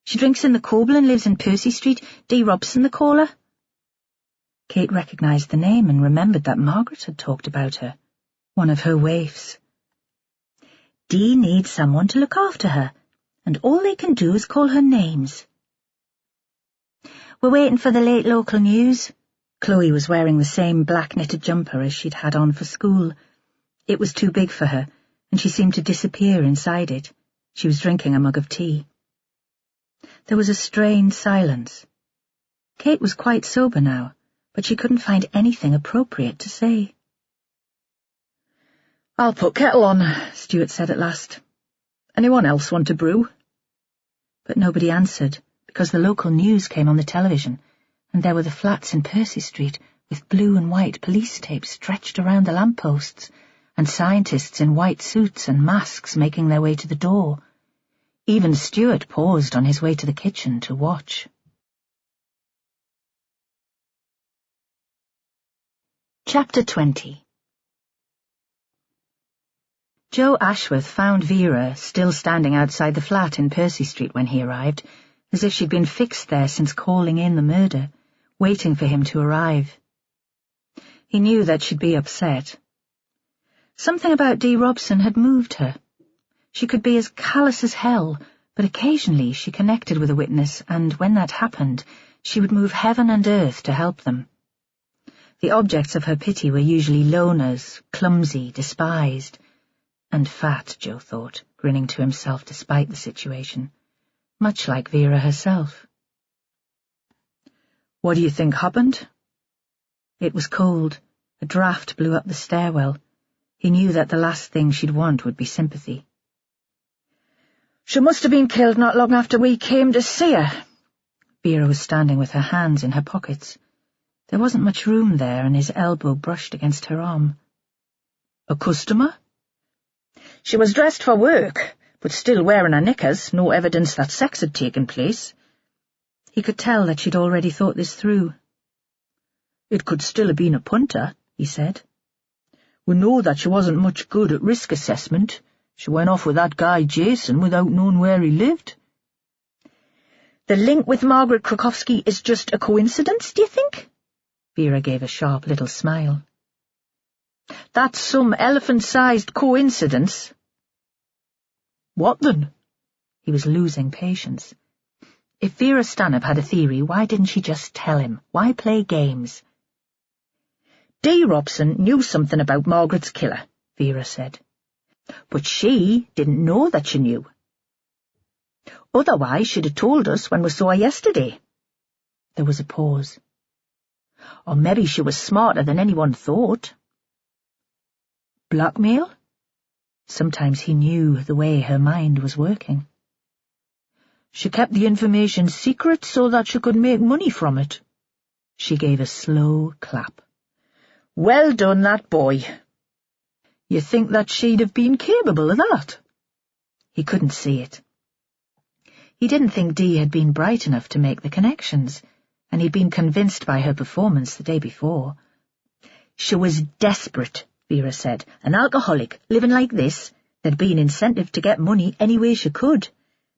"She drinks in the Coble and lives in Percy Street. D. Robson, the caller." Kate recognised the name and remembered that Margaret had talked about her, one of her waifs. "Dee needs someone to look after her, and all they can do is call her names." "We're waiting for the late local news." Chloe was wearing the same black knitted jumper as she'd had on for school. It was too big for her, and she seemed to disappear inside it. She was drinking a mug of tea. There was a strained silence. Kate was quite sober now, but she couldn't find anything appropriate to say. "I'll put kettle on," Stuart said at last. "Anyone else want a brew?" But nobody answered, because the local news came on the television, and there were the flats in Percy Street with blue and white police tape stretched around the lampposts, and scientists in white suits and masks making their way to the door. Even Stuart paused on his way to the kitchen to watch. Chapter 20. Joe Ashworth found Vera still standing outside the flat in Percy Street when he arrived, as if she'd been fixed there since calling in the murder, waiting for him to arrive. He knew that she'd be upset. Something about Dee Robson had moved her. She could be as callous as hell, but occasionally she connected with a witness, and when that happened, she would move heaven and earth to help them. The objects of her pity were usually loners, clumsy, despised, and fat, Joe thought, grinning to himself despite the situation, much like Vera herself. "What do you think happened?" It was cold. A draught blew up the stairwell. He knew that the last thing she'd want would be sympathy. "She must have been killed not long after we came to see her." Vera was standing with her hands in her pockets. There wasn't much room there, and his elbow brushed against her arm. "A customer?" "She was dressed for work, but still wearing her knickers, no evidence that sex had taken place." He could tell that she'd already thought this through. "It could still have been a punter," he said. "We know that she wasn't much good at risk assessment. She went off with that guy Jason without knowing where he lived." "The link with Margaret Krakowski is just a coincidence, do you think?" Vera gave a sharp little smile. "That's some elephant-sized coincidence." "What then?" He was losing patience. If Vera Stanhope had a theory, why didn't she just tell him? Why play games? "Dee Robson knew something about Margaret's killer," Vera said. "But she didn't know that she knew. Otherwise she'd have told us when we saw her yesterday." There was a pause. "Or maybe she was smarter than anyone thought." Blackmail? Sometimes he knew the way her mind was working. "She kept the information secret so that she could make money from it." She gave a slow clap. "Well done, that boy." "You think that she'd have been capable of that?" He couldn't see it. He didn't think Dee had been bright enough to make the connections, and he'd been convinced by her performance the day before. "She was desperate," Vera said. "An alcoholic, living like this. There'd be an incentive to get money any way she could.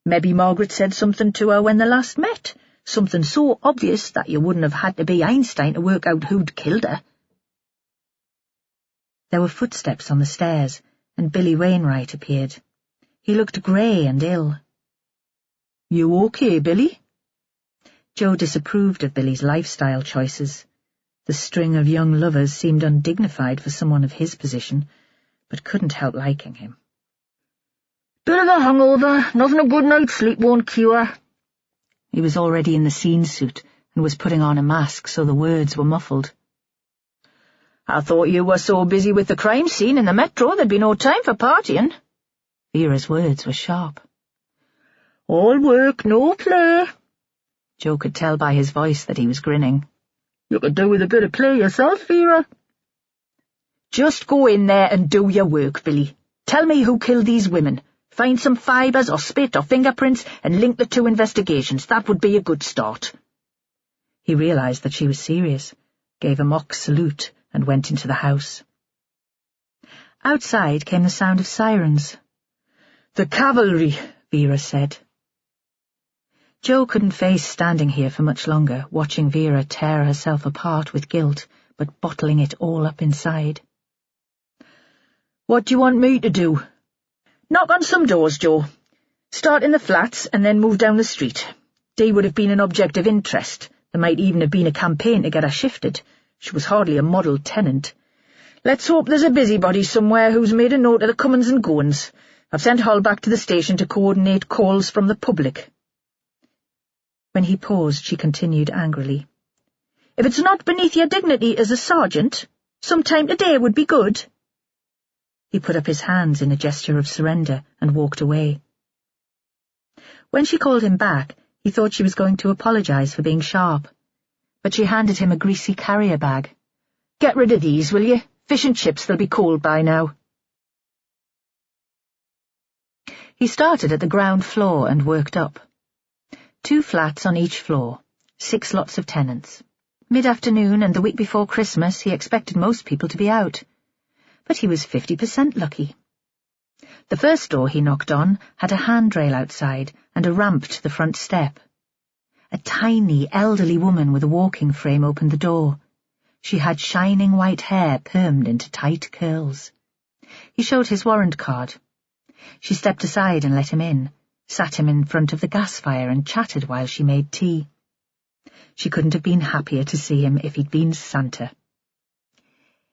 Maybe Margaret said something to her when they last met, something so obvious that you wouldn't have had to be Einstein to work out who'd killed her." There were footsteps on the stairs, and Billy Wainwright appeared. He looked grey and ill. "You okay, Billy?" Joe disapproved of Billy's lifestyle choices. The string of young lovers seemed undignified for someone of his position, but couldn't help liking him. "Bit of a hangover, nothing a good night's sleep won't cure." He was already in the scene suit and was putting on a mask so the words were muffled. "I thought you were so busy with the crime scene in the metro there'd be no time for partying." Vera's words were sharp. "All work, no play." Joe could tell by his voice that he was grinning. "You could do with a bit of play yourself, Vera." "Just go in there and do your work, Billy. Tell me who killed these women. Find some fibres or spit or fingerprints and link the two investigations. That would be a good start." He realized that she was serious, gave a mock salute, and went into the house. Outside came the sound of sirens. "The cavalry," Vera said. Joe couldn't face standing here for much longer, watching Vera tear herself apart with guilt, but bottling it all up inside. "What do you want me to do?" "Knock on some doors, Joe. Start in the flats and then move down the street. Dee would have been an object of interest. There might even have been a campaign to get her shifted. She was hardly a model tenant. Let's hope there's a busybody somewhere who's made a note of the comings and goings. I've sent Hull back to the station to coordinate calls from the public." When he paused, she continued angrily. "If it's not beneath your dignity as a sergeant, some time today would be good." He put up his hands in a gesture of surrender and walked away. When she called him back, he thought she was going to apologize for being sharp, but she handed him a greasy carrier bag. "Get rid of these, will you? Fish and chips, they'll be cold by now." He started at the ground floor and worked up. 2 flats on each floor, 6 lots of tenants. Mid-afternoon and the week before Christmas he expected most people to be out. But he was 50% lucky. The first door he knocked on had a handrail outside and a ramp to the front step. A tiny, elderly woman with a walking frame opened the door. She had shining white hair permed into tight curls. He showed his warrant card. She stepped aside and let him in, sat him in front of the gas fire and chatted while she made tea. She couldn't have been happier to see him if he'd been Santa.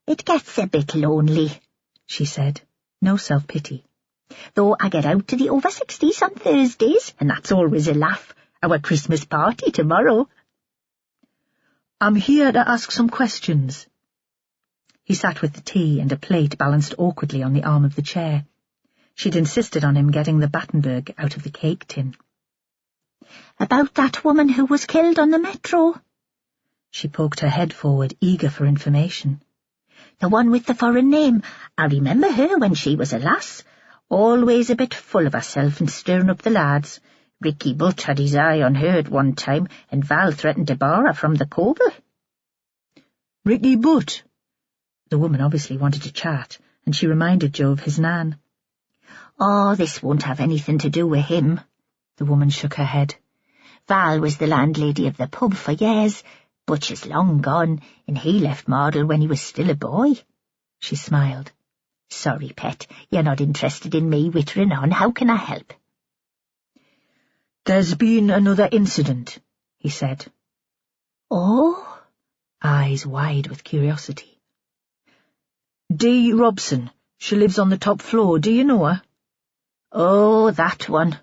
"It gets a bit lonely," she said, no self-pity. "Though I get out to the over-60s on Thursdays, and that's always a laugh. Our Christmas party tomorrow." "I'm here to ask some questions." He sat with the tea and a plate balanced awkwardly on the arm of the chair. She'd insisted on him getting the Battenberg out of the cake tin. "About that woman who was killed on the metro?" She poked her head forward, eager for information. "The one with the foreign name. I remember her when she was a lass. Always a bit full of herself and stirring up the lads. Ricky Butt had his eye on her at one time, and Val threatened to bar her from the Coble." "Ricky Butt?" The woman obviously wanted to chat, and she reminded Joe of his nan. "Oh, this won't have anything to do with him." The woman shook her head. "Val was the landlady of the pub for years. Butch is long gone, and he left Mardle when he was still a boy." She smiled. "Sorry, pet, you're not interested in me wittering on. How can I help?" "There's been another incident," he said. "Oh?" Eyes wide with curiosity. "Dee Robson. She lives on the top floor. Do you know her?" "Oh, that one.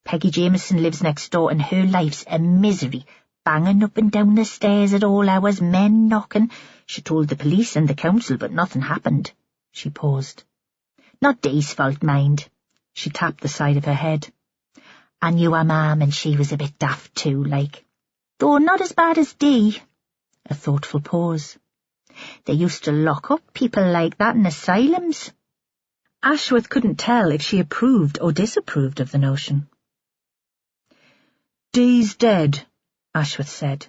Peggy Jameson lives next door, and her life's a misery, banging up and down the stairs at all hours, men knocking. She told the police and the council, but nothing happened." She paused. "Not Dee's fault, mind." She tapped the side of her head. "I knew her mam, and she was a bit daft too, like. Though not as bad as Dee." A thoughtful pause. "They used to lock up people like that in asylums." Ashworth couldn't tell if she approved or disapproved of the notion. "Dee's dead," Ashworth said.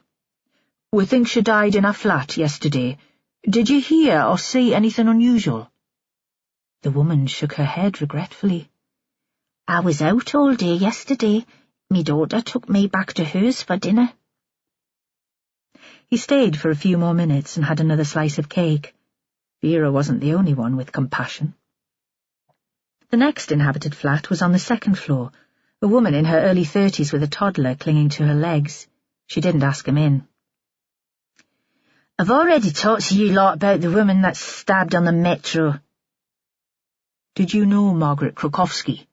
"We think she died in her flat yesterday. Did you hear or see anything unusual?" The woman shook her head regretfully. "I was out all day yesterday. Me daughter took me back to hers for dinner." He stayed for a few more minutes and had another slice of cake. Vera wasn't the only one with compassion. The next inhabited flat was on the second floor, a woman in her early 30s with a toddler clinging to her legs. She didn't ask him in. "I've already talked to you lot about the woman that's stabbed on the metro." "Did you know Margaret Krokowski?"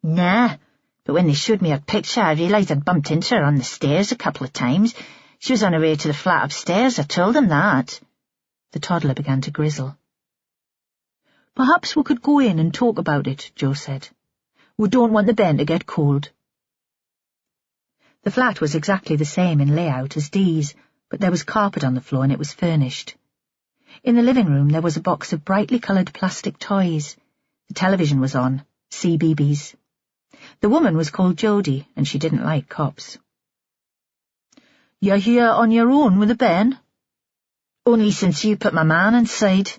"Nah, but when they showed me her picture, I realised I'd bumped into her on the stairs a couple of times. She was on her way to the flat upstairs, I told them that." The toddler began to grizzle. "Perhaps we could go in and talk about it," Joe said. "We don't want the Ben to get cold." The flat was exactly the same in layout as Dee's, but there was carpet on the floor and it was furnished. In the living room there was a box of brightly coloured plastic toys. The television was on, CBeebies. The woman was called Jodie, and she didn't like cops. "You're here on your own with the Ben?" "Only since you put my man inside."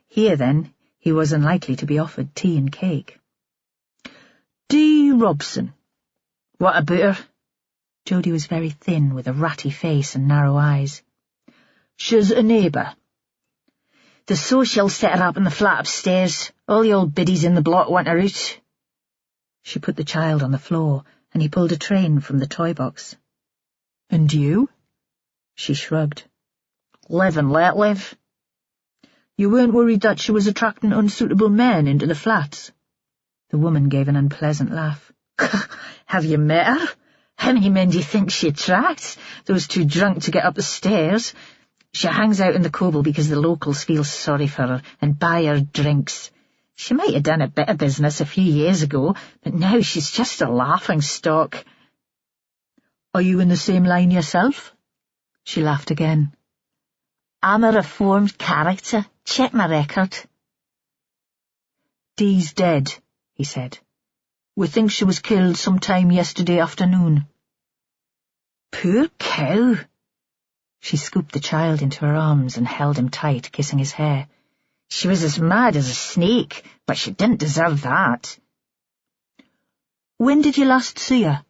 Here, then, he was unlikely to be offered tea and cake. "Dee Robson." "What about her?" Jodie was very thin, with a ratty face and narrow eyes. "She's a neighbour." "The social set her up in the flat upstairs. All the old biddies in the block want her out." She put the child on the floor, and he pulled a train from the toy box. "And you?" She shrugged. "Live and let live." "You weren't worried that she was attracting unsuitable men into the flats?" The woman gave an unpleasant laugh. "Have you met her? How many men do you think she attracts? Those too drunk to get up the stairs. She hangs out in the Coble because the locals feel sorry for her and buy her drinks. She might have done a bit of business a few years ago, but now she's just a laughingstock." "Are you in the same line yourself?" She laughed again. "I'm a reformed character. Check my record." "Dee's dead," he said. "We think she was killed sometime yesterday afternoon." "Poor cow." She scooped the child into her arms and held him tight, kissing his hair. She was as mad as a snake, but she didn't deserve that. When did you last see her?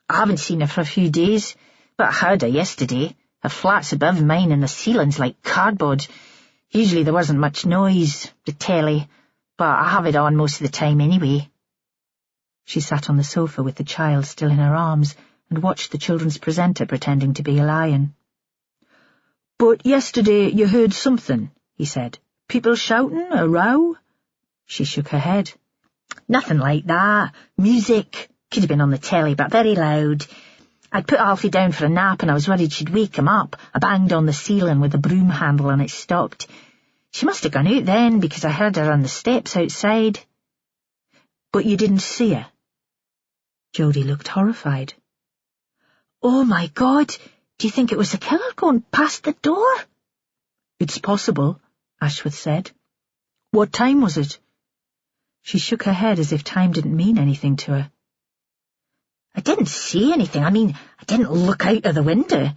I haven't seen her for a few days, but I heard her yesterday. Her flat's above mine and the ceiling's like cardboard. Usually there wasn't much noise, the telly, but I have it on most of the time anyway. She sat on the sofa with the child still in her arms and watched the children's presenter pretending to be a lion. But yesterday you heard something, he said. People shouting, a row? She shook her head. Nothing like that. Music. Could have been on the telly, but very loud. I'd put Alfie down for a nap and I was worried she'd wake him up. I banged on the ceiling with a broom handle and it stopped. She must have gone out then because I heard her on the steps outside. But you didn't see her? Jodie looked horrified. Oh my God, do you think it was a killer going past the door? It's possible, Ashworth said. What time was it? She shook her head as if time didn't mean anything to her. I didn't see anything. I didn't look out of the window.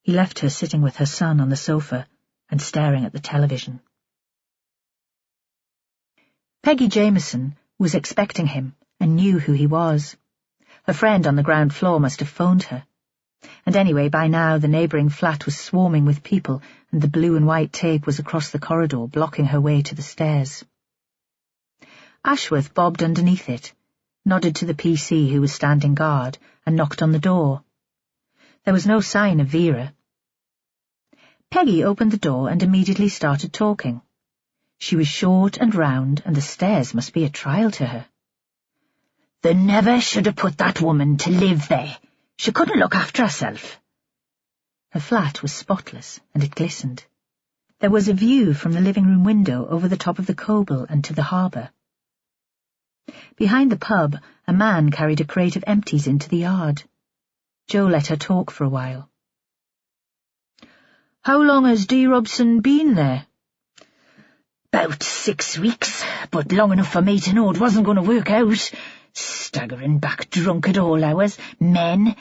He left her sitting with her son on the sofa and staring at the television. Peggy Jameson was expecting him and knew who he was. Her friend on the ground floor must have phoned her. And anyway, by now the neighbouring flat was swarming with people and the blue and white tape was across the corridor, blocking her way to the stairs. Ashworth bobbed underneath it, nodded to the PC who was standing guard, and knocked on the door. There was no sign of Vera. Peggy opened the door and immediately started talking. She was short and round, and the stairs must be a trial to her. They never should have put that woman to live there. She couldn't look after herself. Her flat was spotless, and it glistened. There was a view from the living-room window over the top of the Coble and to the harbour. Behind the pub, a man carried a crate of empties into the yard. Jo let her talk for a while. How long has Dee Robson been there? About 6 weeks, but long enough for me to know it wasn't going to work out. Staggering back drunk at all hours, men.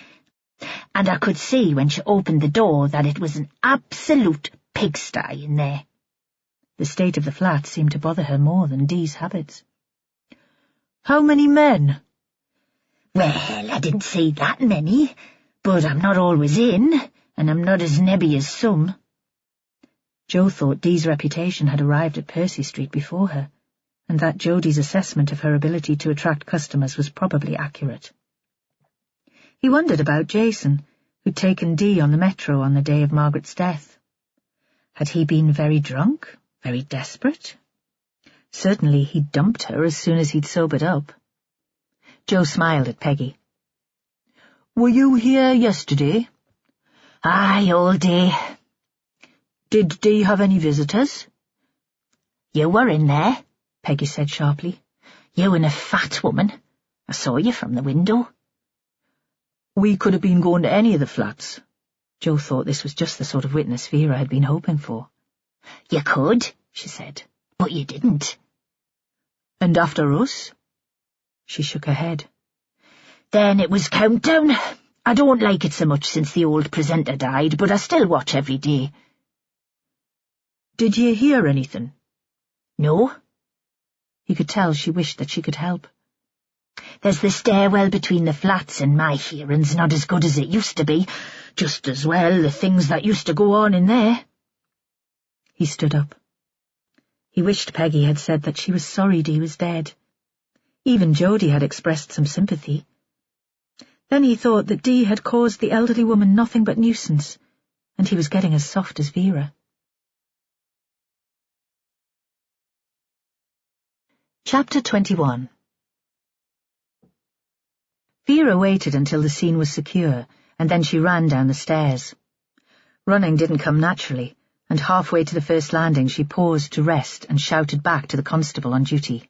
And I could see when she opened the door that it was an absolute pigsty in there. The state of the flat seemed to bother her more than Dee's habits. How many men? Well, I didn't say that many, but I'm not always in, and I'm not as nebby as some. Jo thought Dee's reputation had arrived at Percy Street before her, and that Jodie's assessment of her ability to attract customers was probably accurate. He wondered about Jason, who'd taken Dee on the metro on the day of Margaret's death. Had he been very drunk, very desperate? Certainly he'd dumped her as soon as he'd sobered up. Jo smiled at Peggy. Were you here yesterday? Aye, all day. Did Dee have any visitors? You were in there, Peggy said sharply. You and a fat woman. I saw you from the window. We could have been going to any of the flats. Jo thought this was just the sort of witness Vera had been hoping for. You could, she said, but you didn't. And after us? She shook her head. Then it was Countdown. I don't like it so much since the old presenter died, but I still watch every day. Did you hear anything? No. He could tell she wished that she could help. There's the stairwell between the flats, and my hearing's not as good as it used to be. Just as well the things that used to go on in there. He stood up. He wished Peggy had said that she was sorry Dee was dead. Even Jodie had expressed some sympathy. Then he thought that Dee had caused the elderly woman nothing but nuisance, and he was getting as soft as Vera. Chapter 21. Vera waited until the scene was secure, and then she ran down the stairs. Running didn't come naturally, and halfway to the first landing she paused to rest and shouted back to the constable on duty.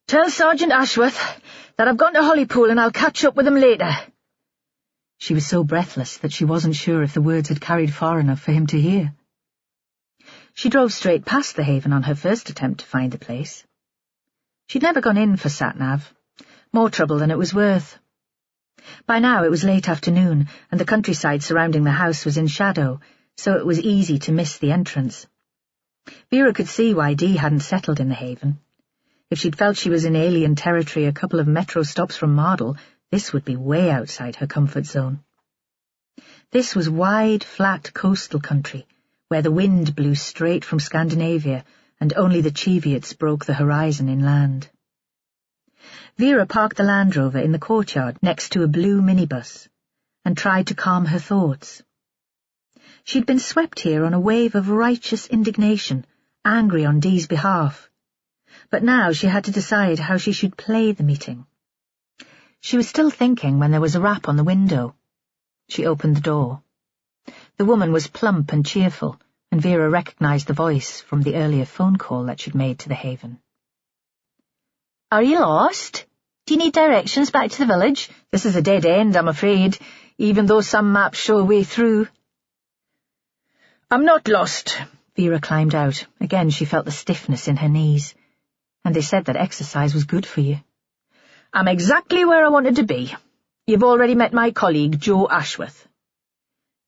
Tell Sergeant Ashworth that I've gone to Hollypool and I'll catch up with him later. She was so breathless that she wasn't sure if the words had carried far enough for him to hear. She drove straight past the Haven on her first attempt to find the place. She'd never gone in for sat-nav. More trouble than it was worth. By now it was late afternoon, and the countryside surrounding the house was in shadow, so it was easy to miss the entrance. Vera could see why Dee hadn't settled in the Haven. If she'd felt she was in alien territory a couple of metro stops from Mardle, this would be way outside her comfort zone. This was wide, flat coastal country, where the wind blew straight from Scandinavia and only the Cheviots broke the horizon inland. Vera parked the Land Rover in the courtyard next to a blue minibus and tried to calm her thoughts. She'd been swept here on a wave of righteous indignation, angry on Dee's behalf. But now she had to decide how she should play the meeting. She was still thinking when there was a rap on the window. She opened the door. The woman was plump and cheerful, and Vera recognized the voice from the earlier phone call that she'd made to the Haven. "Are you lost? Do you need directions back to the village? This is a dead end, I'm afraid, even though some maps show a way through." "I'm not lost." Vera climbed out. Again she felt the stiffness in her knees. And they said that exercise was good for you. "I'm exactly where I wanted to be. You've already met my colleague, Joe Ashworth."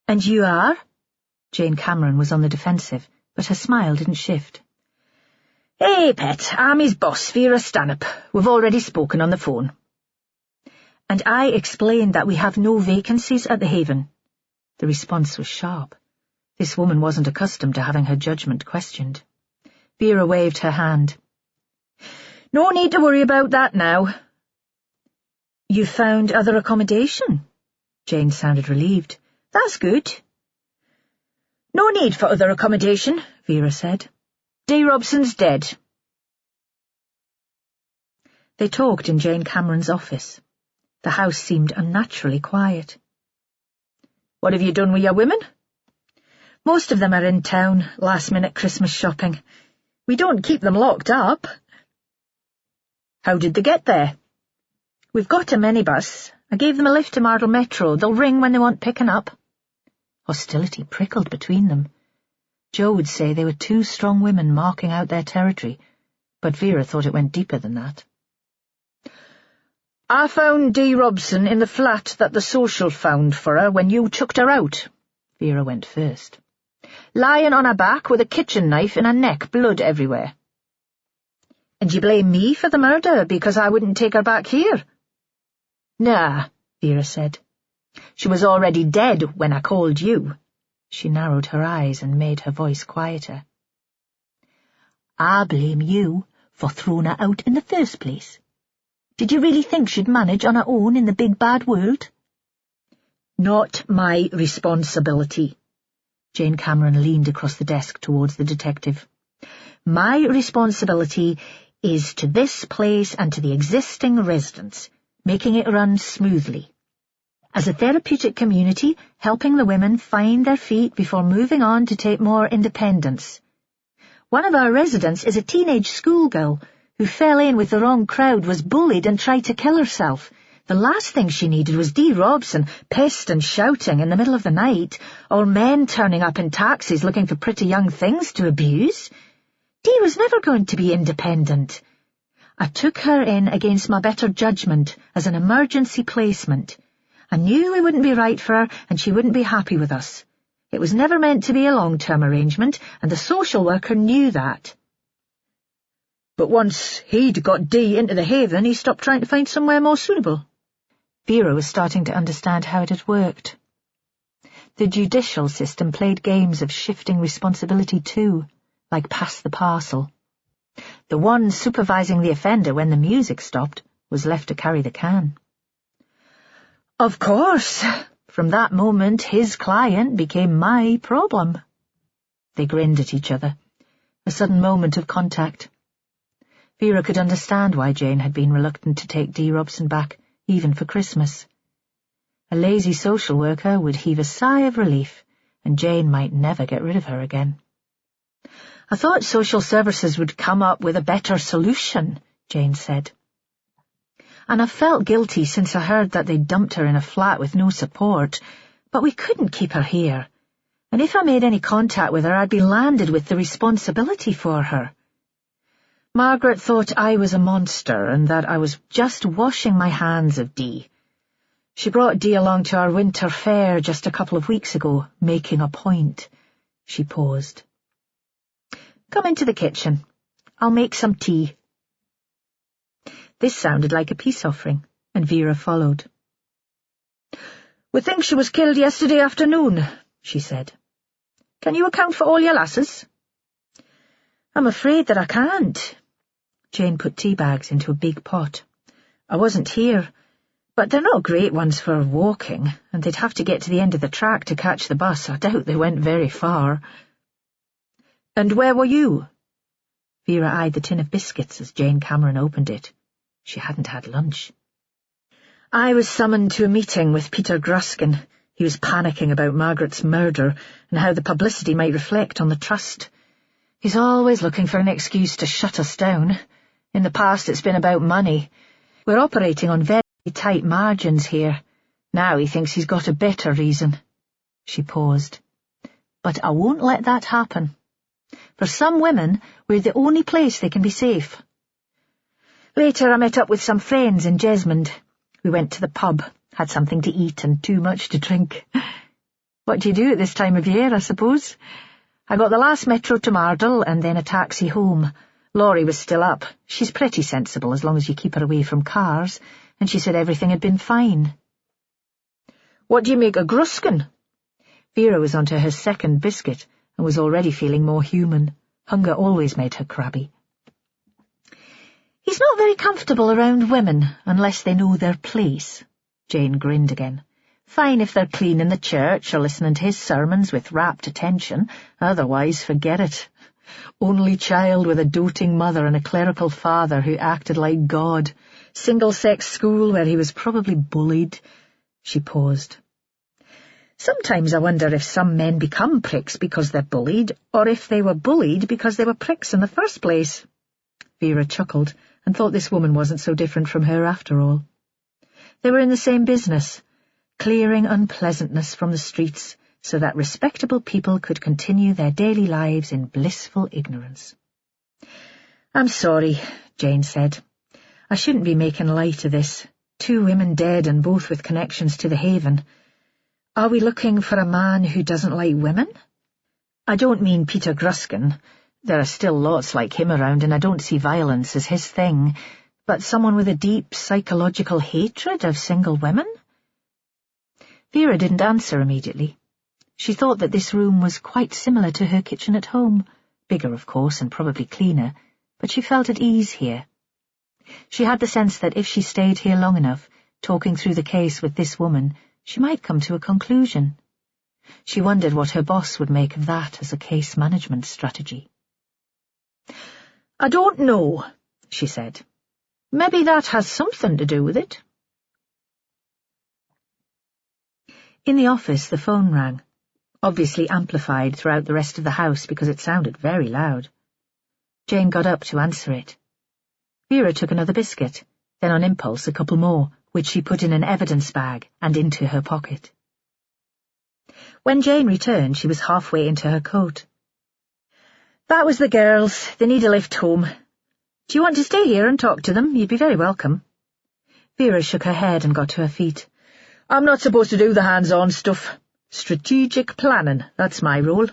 "And you are?" Jane Cameron was on the defensive, but her smile didn't shift. "Hey, pet, I'm his boss, Vera Stanhope. We've already spoken on the phone." "And I explained that we have no vacancies at the Haven." The response was sharp. This woman wasn't accustomed to having her judgment questioned. Vera waved her hand. "No need to worry about that now." "You found other accommodation?" Jane sounded relieved. "That's good." "No need for other accommodation," Vera said. "Dee Robson's dead." They talked in Jane Cameron's office. The house seemed unnaturally quiet. "What have you done with your women?" "Most of them are in town, last-minute Christmas shopping. We don't keep them locked up." "How did they get there?" "We've got a minibus. I gave them a lift to Mardle Metro. They'll ring when they want picking up." Hostility prickled between them. Joe would say they were two strong women marking out their territory, but Vera thought it went deeper than that. "I found Dee Robson in the flat that the social found for her when you chucked her out." Vera went first. "Lying on her back with a kitchen knife in her neck, blood everywhere." "And you blame me for the murder because I wouldn't take her back here?" "Nah," Vera said. "She was already dead when I called you." She narrowed her eyes and made her voice quieter. "I blame you for throwing her out in the first place. Did you really think she'd manage on her own in the big bad world?" "Not my responsibility." Jane Cameron leaned across the desk towards the detective. "My responsibility is to this place and to the existing residents, making it run smoothly. As a therapeutic community, helping the women find their feet before moving on to take more independence. One of our residents is a teenage schoolgirl who fell in with the wrong crowd, was bullied and tried to kill herself. The last thing she needed was Dee Robson, pissed and shouting in the middle of the night, or men turning up in taxis looking for pretty young things to abuse. Dee was never going to be independent. I took her in against my better judgment as an emergency placement. I knew we wouldn't be right for her, and she wouldn't be happy with us. It was never meant to be a long-term arrangement, and the social worker knew that." "But once he'd got Dee into the Haven, he stopped trying to find somewhere more suitable." Vera was starting to understand how it had worked. The judicial system played games of shifting responsibility too, like pass the parcel. The one supervising the offender when the music stopped was left to carry the can. "Of course. From that moment, his client became my problem." They grinned at each other. A sudden moment of contact. Vera could understand why Jane had been reluctant to take Dee Robson back, even for Christmas. A lazy social worker would heave a sigh of relief, and Jane might never get rid of her again. "I thought social services would come up with a better solution," Jane said. "And I felt guilty since I heard that they dumped her in a flat with no support, but we couldn't keep her here. And if I made any contact with her, I'd be landed with the responsibility for her. Margaret thought I was a monster and that I was just washing my hands of Dee. She brought Dee along to our winter fair just a couple of weeks ago, making a point. She paused. Come into the kitchen. I'll make some tea. This sounded like a peace offering, and Vera followed. We think she was killed yesterday afternoon, she said. Can you account for all your lasses? I'm afraid that I can't. Jane put tea bags into a big pot. I wasn't here, but they're not great ones for walking, and they'd have to get to the end of the track to catch the bus. I doubt they went very far. And where were you? Vera eyed the tin of biscuits as Jane Cameron opened it. She hadn't had lunch. I was summoned to a meeting with Peter Gruskin. He was panicking about Margaret's murder and how the publicity might reflect on the trust. He's always looking for an excuse to shut us down. In the past it's been about money. We're operating on very tight margins here. Now he thinks he's got a better reason. She paused. But I won't let that happen. For some women, we're the only place they can be safe. Later I met up with some friends in Jesmond. We went to the pub, had something to eat and too much to drink. What do you do at this time of year, I suppose? I got the last metro to Mardle and then a taxi home. Laurie was still up. She's pretty sensible as long as you keep her away from cars, and she said everything had been fine. What do you make of Gruskin? Vera was onto her second biscuit and was already feeling more human. Hunger always made her crabby. He's not very comfortable around women unless they know their place. Jane grinned again. Fine if they're cleaning the church or listening to his sermons with rapt attention. Otherwise, forget it. Only child with a doting mother and a clerical father who acted like God. Single-sex school where he was probably bullied. She paused. Sometimes I wonder if some men become pricks because they're bullied, or if they were bullied because they were pricks in the first place. Vera chuckled and thought this woman wasn't so different from her after all. They were in the same business, clearing unpleasantness from the streets so that respectable people could continue their daily lives in blissful ignorance. I'm sorry, Jane said. I shouldn't be making light of this. 2 women dead and both with connections to the Haven. Are we looking for a man who doesn't like women? I don't mean Peter Gruskin. There are still lots like him around, and I don't see violence as his thing, but someone with a deep psychological hatred of single women? Vera didn't answer immediately. She thought that this room was quite similar to her kitchen at home, bigger, of course, and probably cleaner, but she felt at ease here. She had the sense that if she stayed here long enough, talking through the case with this woman, she might come to a conclusion. She wondered what her boss would make of that as a case management strategy. I don't know, she said. Maybe that has something to do with it. In the office, the phone rang, obviously amplified throughout the rest of the house because it sounded very loud. Jane got up to answer it. Vera took another biscuit, then on impulse a couple more, which she put in an evidence bag and into her pocket. When Jane returned, she was halfway into her coat. That was the girls. They need a lift home. Do you want to stay here and talk to them? You'd be very welcome. Vera shook her head and got to her feet. I'm not supposed to do the hands-on stuff. Strategic planning, that's my role.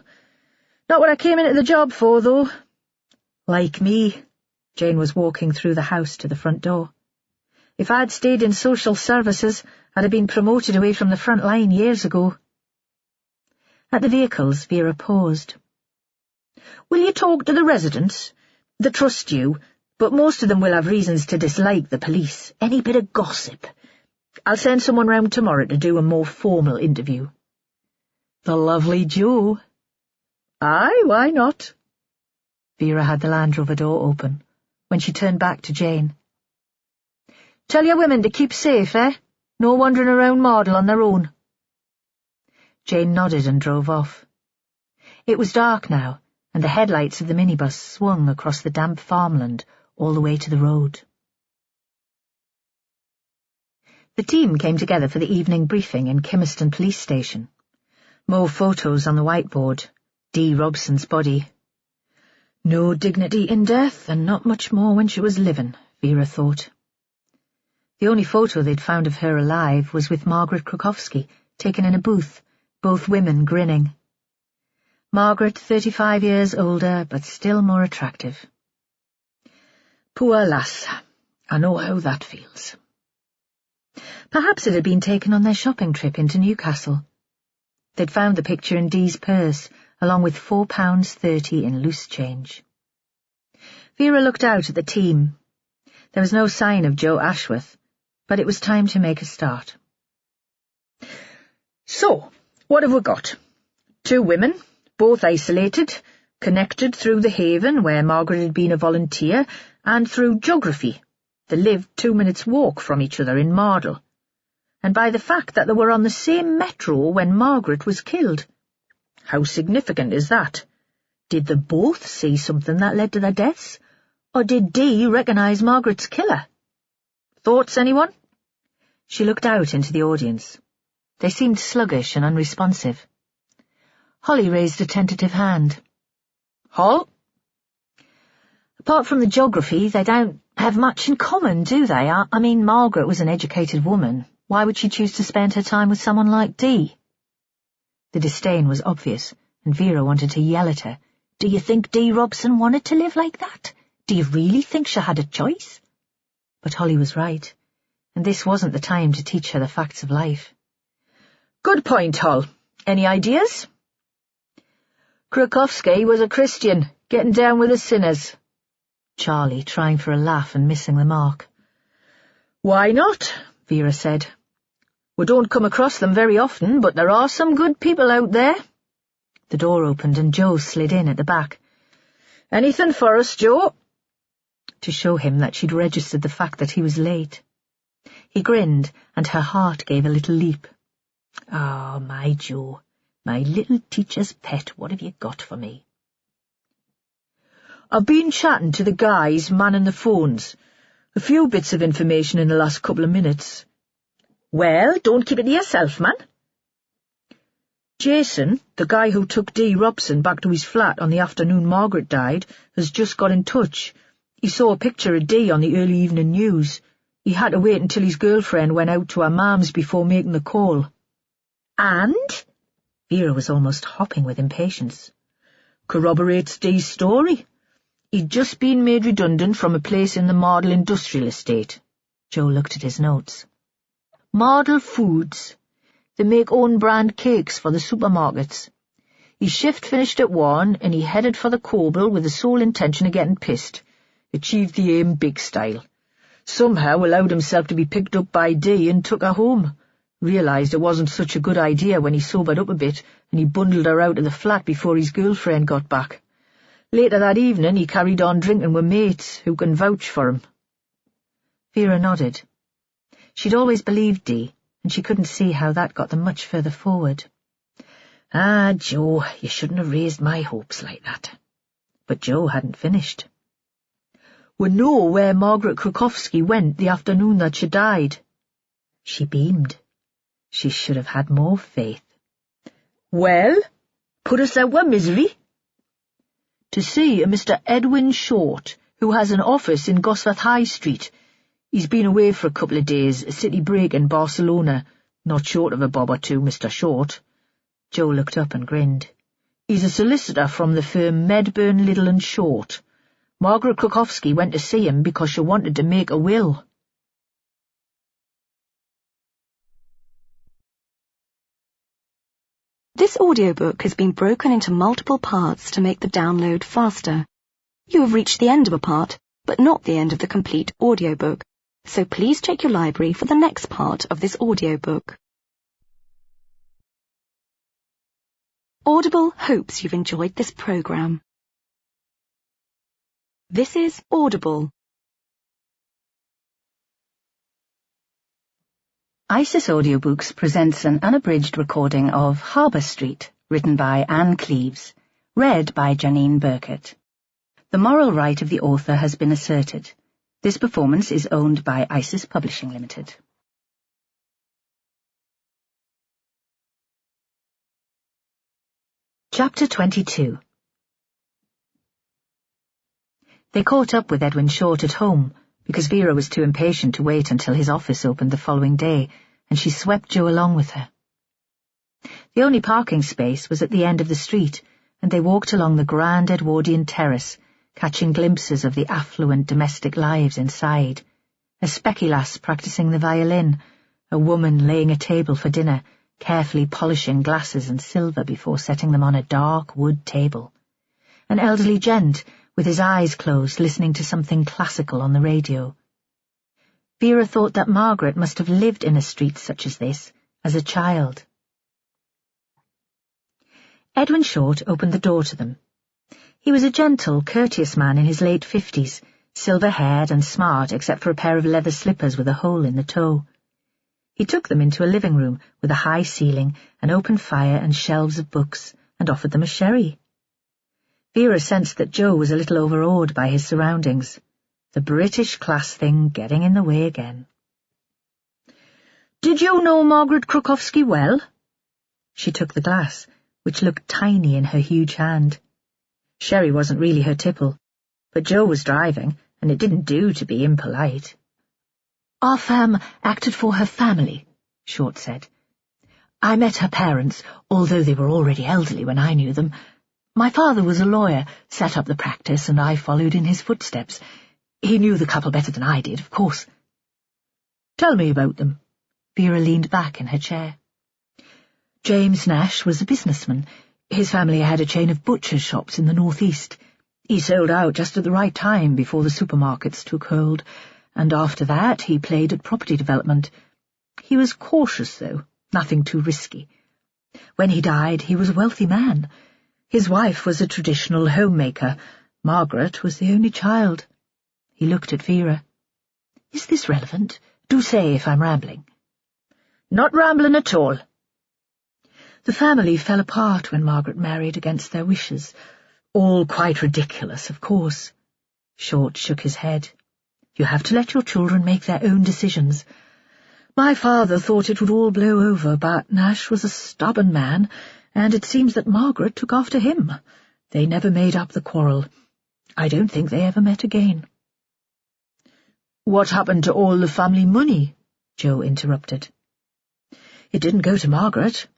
Not what I came into the job for, though. Like me. Jane was walking through the house to the front door. If I'd stayed in social services, I'd have been promoted away from the front line years ago. At the vehicles, Vera paused. Will you talk to the residents? They trust you, but most of them will have reasons to dislike the police. Any bit of gossip. I'll send someone round tomorrow to do a more formal interview. The lovely Jo. Aye, why not? Vera had the Land Rover door open. When she turned back to Jane. Tell your women to keep safe, eh? No wandering around Mardle on their own. Jane nodded and drove off. It was dark now, and the headlights of the minibus swung across the damp farmland all the way to the road. The team came together for the evening briefing in Kimmerston Police Station. More photos on the whiteboard. Dee Robson's body. No dignity in death, and not much more when she was living, Vera thought. The only photo they'd found of her alive was with Margaret Krukowski, taken in a booth, both women grinning. Margaret, 35 years older, but still more attractive. Poor lass, I know how that feels. Perhaps it had been taken on their shopping trip into Newcastle. They'd found the picture in Dee's purse, along with £4.30 in loose change. Vera looked out at the team. There was no sign of Joe Ashworth, but it was time to make a start. So, what have we got? 2 women, both isolated, connected through the Haven, where Margaret had been a volunteer, and through geography. They lived 2 minutes' walk from each other in Mardle, and by the fact that they were on the same metro when Margaret was killed. How significant is that? Did they both see something that led to their deaths? Or did Dee recognise Margaret's killer? Thoughts, anyone? She looked out into the audience. They seemed sluggish and unresponsive. Holly raised a tentative hand. Hall? Apart from the geography, they don't have much in common, do they? I mean, Margaret was an educated woman. Why would she choose to spend her time with someone like Dee? The disdain was obvious, and Vera wanted to yell at her. Do you think Dee Robson wanted to live like that? Do you really think she had a choice? But Holly was right, and this wasn't the time to teach her the facts of life. Good point, Hull. Any ideas? Krukowski was a Christian, getting down with the sinners. Charlie, trying for a laugh and missing the mark. Why not? Vera said. We don't come across them very often, but there are some good people out there. The door opened and Joe slid in at the back. Anything for us, Joe? To show him that she'd registered the fact that he was late. He grinned, and her heart gave a little leap. Ah, my Joe, my little teacher's pet, what have you got for me? I've been chatting to the guys manning the phones. A few bits of information in the last couple of minutes. Well, don't keep it to yourself, man. Jason, the guy who took Dee Robson back to his flat on the afternoon Margaret died, has just got in touch. He saw a picture of Dee on the early evening news. He had to wait until his girlfriend went out to her mum's before making the call. And? Vera was almost hopping with impatience. Corroborates Dee's story. He'd just been made redundant from a place in the Mardle industrial estate. Joe looked at his notes. Mardle Foods. They make own-brand cakes for the supermarkets. His shift finished at 1, and he headed for the Coble with the sole intention of getting pissed. Achieved the aim big style. Somehow allowed himself to be picked up by Dee and took her home. Realised it wasn't such a good idea when he sobered up a bit, and he bundled her out of the flat before his girlfriend got back. Later that evening he carried on drinking with mates who can vouch for him. Vera nodded. She'd always believed Dee, and she couldn't see how that got them much further forward. Ah, Joe, you shouldn't have raised my hopes like that. But Joe hadn't finished. We know where Margaret Krukowski went the afternoon that she died. She beamed. She should have had more faith. Well, put us out of misery. To see a Mr. Edwin Short, who has an office in Gosforth High Street. He's been away for a couple of days, a city break in Barcelona. Not short of a bob or two, Mr. Short. Joe looked up and grinned. He's a solicitor from the firm Medburn, Little and Short. Margaret Krukowski went to see him because she wanted to make a will. This audiobook has been broken into multiple parts to make the download faster. You have reached the end of a part, but not the end of the complete audiobook, so please check your library for the next part of this audiobook. Audible hopes you've enjoyed this program. This is Audible. ISIS Audiobooks presents an unabridged recording of Harbour Street, written by Anne Cleeves, read by Janine Burkett. The moral right of the author has been asserted. This performance is owned by ISIS Publishing Limited. Chapter 22. They caught up with Edwin Short at home, because Vera was too impatient to wait until his office opened the following day, and she swept Joe along with her. The only parking space was at the end of the street, and they walked along the grand Edwardian terrace, catching glimpses of the affluent domestic lives inside. A specky lass practising the violin, a woman laying a table for dinner, carefully polishing glasses and silver before setting them on a dark wood table. An elderly gent, with his eyes closed, listening to something classical on the radio. Vera thought that Margaret must have lived in a street such as this as a child. Edwin Short opened the door to them. He was a gentle, courteous man in his late 50s, silver-haired and smart except for a pair of leather slippers with a hole in the toe. He took them into a living room with a high ceiling, an open fire and shelves of books, and offered them a sherry. Vera sensed that Joe was a little overawed by his surroundings. The British class thing getting in the way again. "Did you know Margaret Krukowski well?" She took the glass, which looked tiny in her huge hand. Sherry wasn't really her tipple, but Joe was driving, and it didn't do to be impolite. "Our firm acted for her family," Short said. "I met her parents, although they were already elderly when I knew them. My father was a lawyer, set up the practice, and I followed in his footsteps. He knew the couple better than I did, of course." "Tell me about them." Vera leaned back in her chair. "James Nash was a businessman. His family had a chain of butcher's shops in the northeast. He sold out just at the right time before the supermarkets took hold, and after that he played at property development. He was cautious, though, nothing too risky. When he died, he was a wealthy man. His wife was a traditional homemaker. Margaret was the only child." He looked at Vera. "Is this relevant? Do say if I'm rambling." "Not rambling at all." "The family fell apart when Margaret married against their wishes. All quite ridiculous, of course." Short shook his head. "You have to let your children make their own decisions. My father thought it would all blow over, but Nash was a stubborn man, and it seems that Margaret took after him. They never made up the quarrel. I don't think they ever met again." "What happened to all the family money?" Joe interrupted. "It didn't go to Margaret.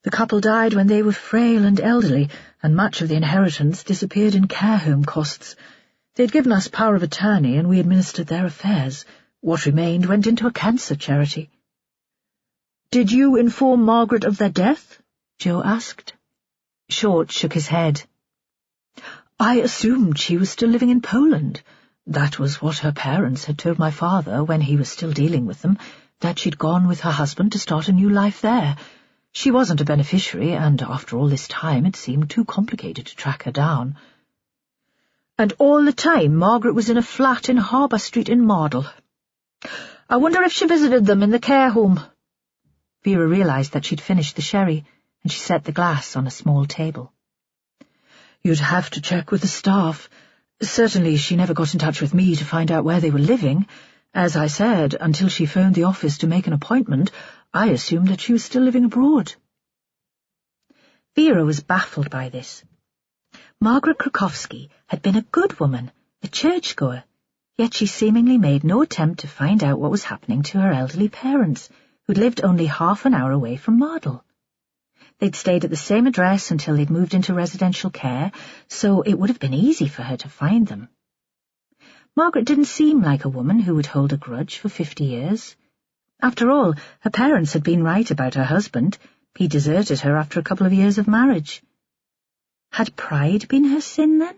The couple died when they were frail and elderly, and much of the inheritance disappeared in care home costs. They'd given us power of attorney, and we administered their affairs. What remained went into a cancer charity." "Did you inform Margaret of their death?" Joe asked. Short shook his head. "I assumed she was still living in Poland. That was what her parents had told my father when he was still dealing with them, that she'd gone with her husband to start a new life there. She wasn't a beneficiary, and after all this time it seemed too complicated to track her down." "And all the time Margaret was in a flat in Harbour Street in Mardle. I wonder if she visited them in the care home." Vera realised that she'd finished the sherry, and she set the glass on a small table. "You'd have to check with the staff. Certainly she never got in touch with me to find out where they were living. As I said, until she phoned the office to make an appointment, I assumed that she was still living abroad." Vera was baffled by this. Margaret Krukowski had been a good woman, a churchgoer, yet she seemingly made no attempt to find out what was happening to her elderly parents, who'd lived only half an hour away from Mardle. They'd stayed at the same address until they'd moved into residential care, so it would have been easy for her to find them. Margaret didn't seem like a woman who would hold a grudge for 50 years. After all, her parents had been right about her husband. He deserted her after a couple of years of marriage. Had pride been her sin, then?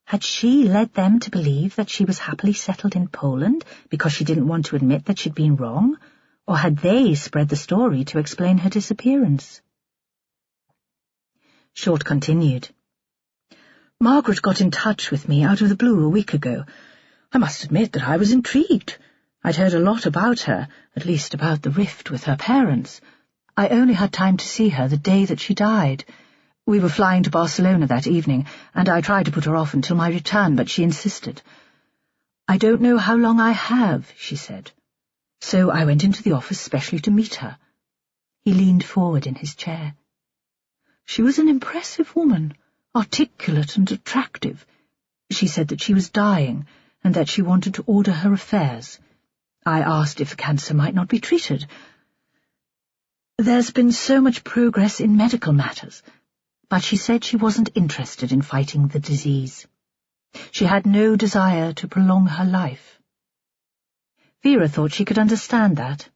Had she led them to believe that she was happily settled in Poland because she didn't want to admit that she'd been wrong, or had they spread the story to explain her disappearance? Short continued. "Margaret got in touch with me out of the blue a week ago. I must admit that I was intrigued. I'd heard a lot about her, at least about the rift with her parents. I only had time to see her the day that she died. We were flying to Barcelona that evening, and I tried to put her off until my return, but she insisted. I don't know how long I have, she said. So I went into the office specially to meet her." He leaned forward in his chair. "She was an impressive woman, articulate and attractive. She said that she was dying, and that she wanted to order her affairs. I asked if the cancer might not be treated. There's been so much progress in medical matters. but she said she wasn't interested in fighting the disease. She had no desire to prolong her life. Vera thought she could understand that.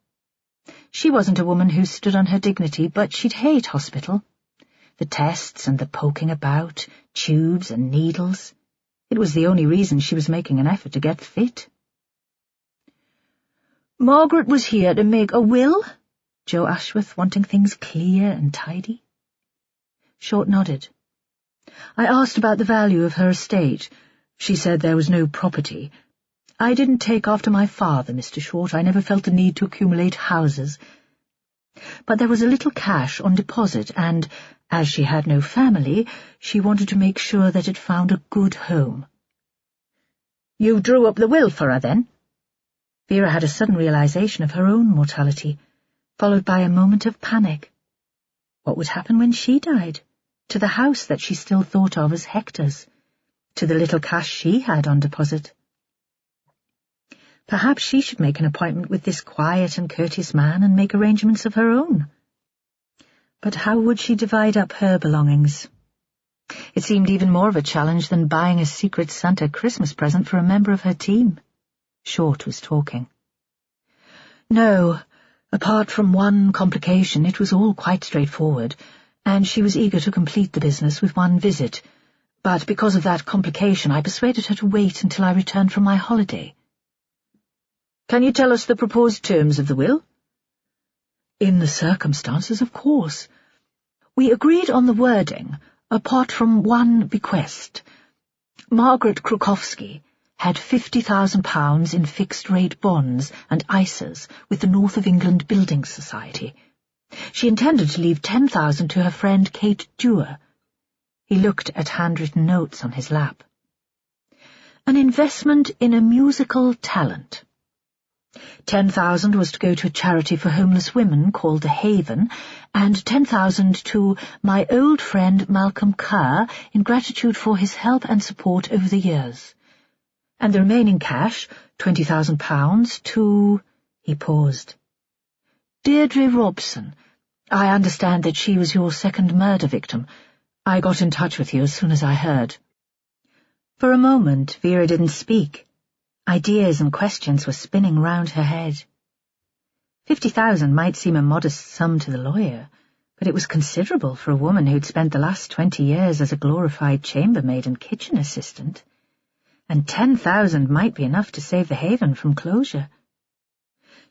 She wasn't a woman who stood on her dignity, but she'd hate hospital. The tests and the poking about, tubes and needles. It was the only reason she was making an effort to get fit. Margaret was here to make a will? Joe Ashworth, wanting things clear and tidy. Short nodded. I asked about the value of her estate. She said there was no property. I didn't take after my father, Mr. Short. I never felt the need to accumulate houses. But there was a little cash on deposit, and, as she had no family, she wanted to make sure that it found a good home. You drew up the will for her, then? Vera had a sudden realization of her own mortality, followed by a moment of panic. What would happen when she died? To the house that she still thought of as Hector's? To the little cash she had on deposit? Perhaps she should make an appointment with this quiet and courteous man and make arrangements of her own. But how would she divide up her belongings? It seemed even more of a challenge than buying a Secret Santa Christmas present for a member of her team. Short was talking. No, apart from one complication, it was all quite straightforward, and she was eager to complete the business with one visit. But because of that complication, I persuaded her to wait until I returned from my holiday. Can you tell us the proposed terms of the will? In the circumstances, of course. We agreed on the wording, apart from one bequest. Margaret Krukowski had £50,000 in fixed-rate bonds and ISAs with the North of England Building Society. She intended to leave £10,000 to her friend Kate Dewar. He looked at handwritten notes on his lap. An investment in a musical talent. £10,000 was to go to a charity for homeless women called The Haven, and £10,000 to my old friend Malcolm Kerr in gratitude for his help and support over the years. And the remaining cash, £20,000, to... He paused. Deirdre Robson. I understand that she was your second murder victim. I got in touch with you as soon as I heard. For a moment, Vera didn't speak. Ideas and questions were spinning round her head. 50,000 might seem a modest sum to the lawyer, but it was considerable for a woman who'd spent the last 20 years as a glorified chambermaid and kitchen assistant. And 10,000 might be enough to save the Haven from closure.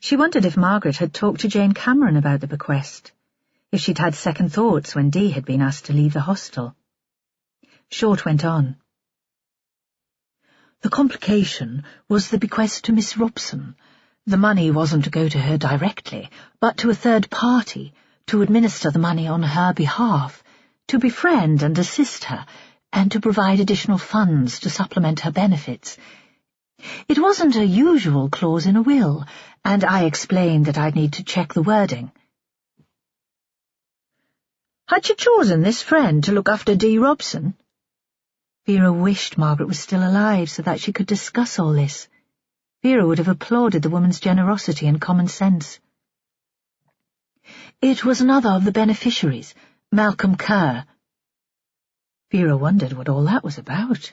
She wondered if Margaret had talked to Jane Cameron about the bequest, if she'd had second thoughts when Dee had been asked to leave the hostel. Short went on. The complication was the bequest to Miss Robson. The money wasn't to go to her directly, but to a third party, to administer the money on her behalf, to befriend and assist her, and to provide additional funds to supplement her benefits. It wasn't a usual clause in a will, and I explained that I'd need to check the wording. Had you chosen this friend to look after Dee Robson? Vera wished Margaret was still alive so that she could discuss all this. Vera would have applauded the woman's generosity and common sense. It was another of the beneficiaries, Malcolm Kerr. Vera wondered what all that was about.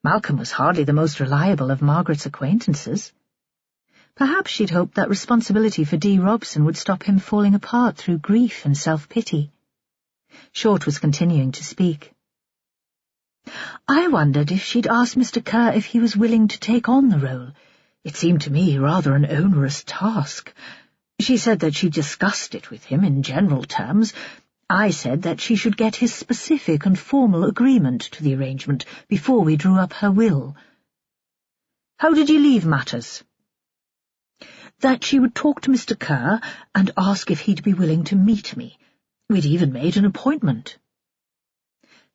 Malcolm was hardly the most reliable of Margaret's acquaintances. Perhaps she'd hoped that responsibility for Dee Robson would stop him falling apart through grief and self-pity. Short was continuing to speak. I wondered if she'd asked Mr. Kerr if he was willing to take on the role. It seemed to me rather an onerous task. She said that she discussed it with him in general terms. I said that she should get his specific and formal agreement to the arrangement before we drew up her will. How did you leave matters? That she would talk to Mr. Kerr and ask if he'd be willing to meet me. We'd even made an appointment.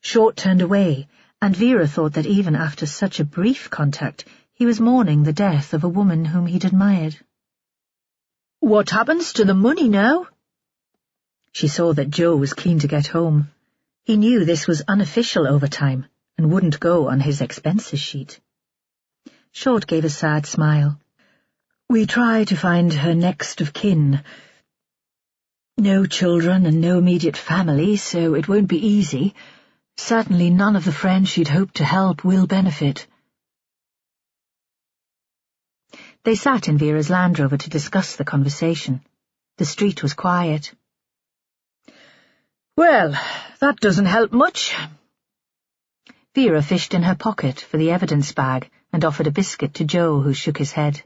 Short turned away, and Vera thought that even after such a brief contact, he was mourning the death of a woman whom he'd admired. What happens to the money now? She saw that Joe was keen to get home. He knew this was unofficial overtime and wouldn't go on his expenses sheet. Short gave a sad smile. We try to find her next of kin. No children and no immediate family, so it won't be easy. Certainly none of the friends she'd hoped to help will benefit. They sat in Vera's Land Rover to discuss the conversation. The street was quiet. Well, that doesn't help much. Vera fished in her pocket for the evidence bag and offered a biscuit to Joe, who shook his head.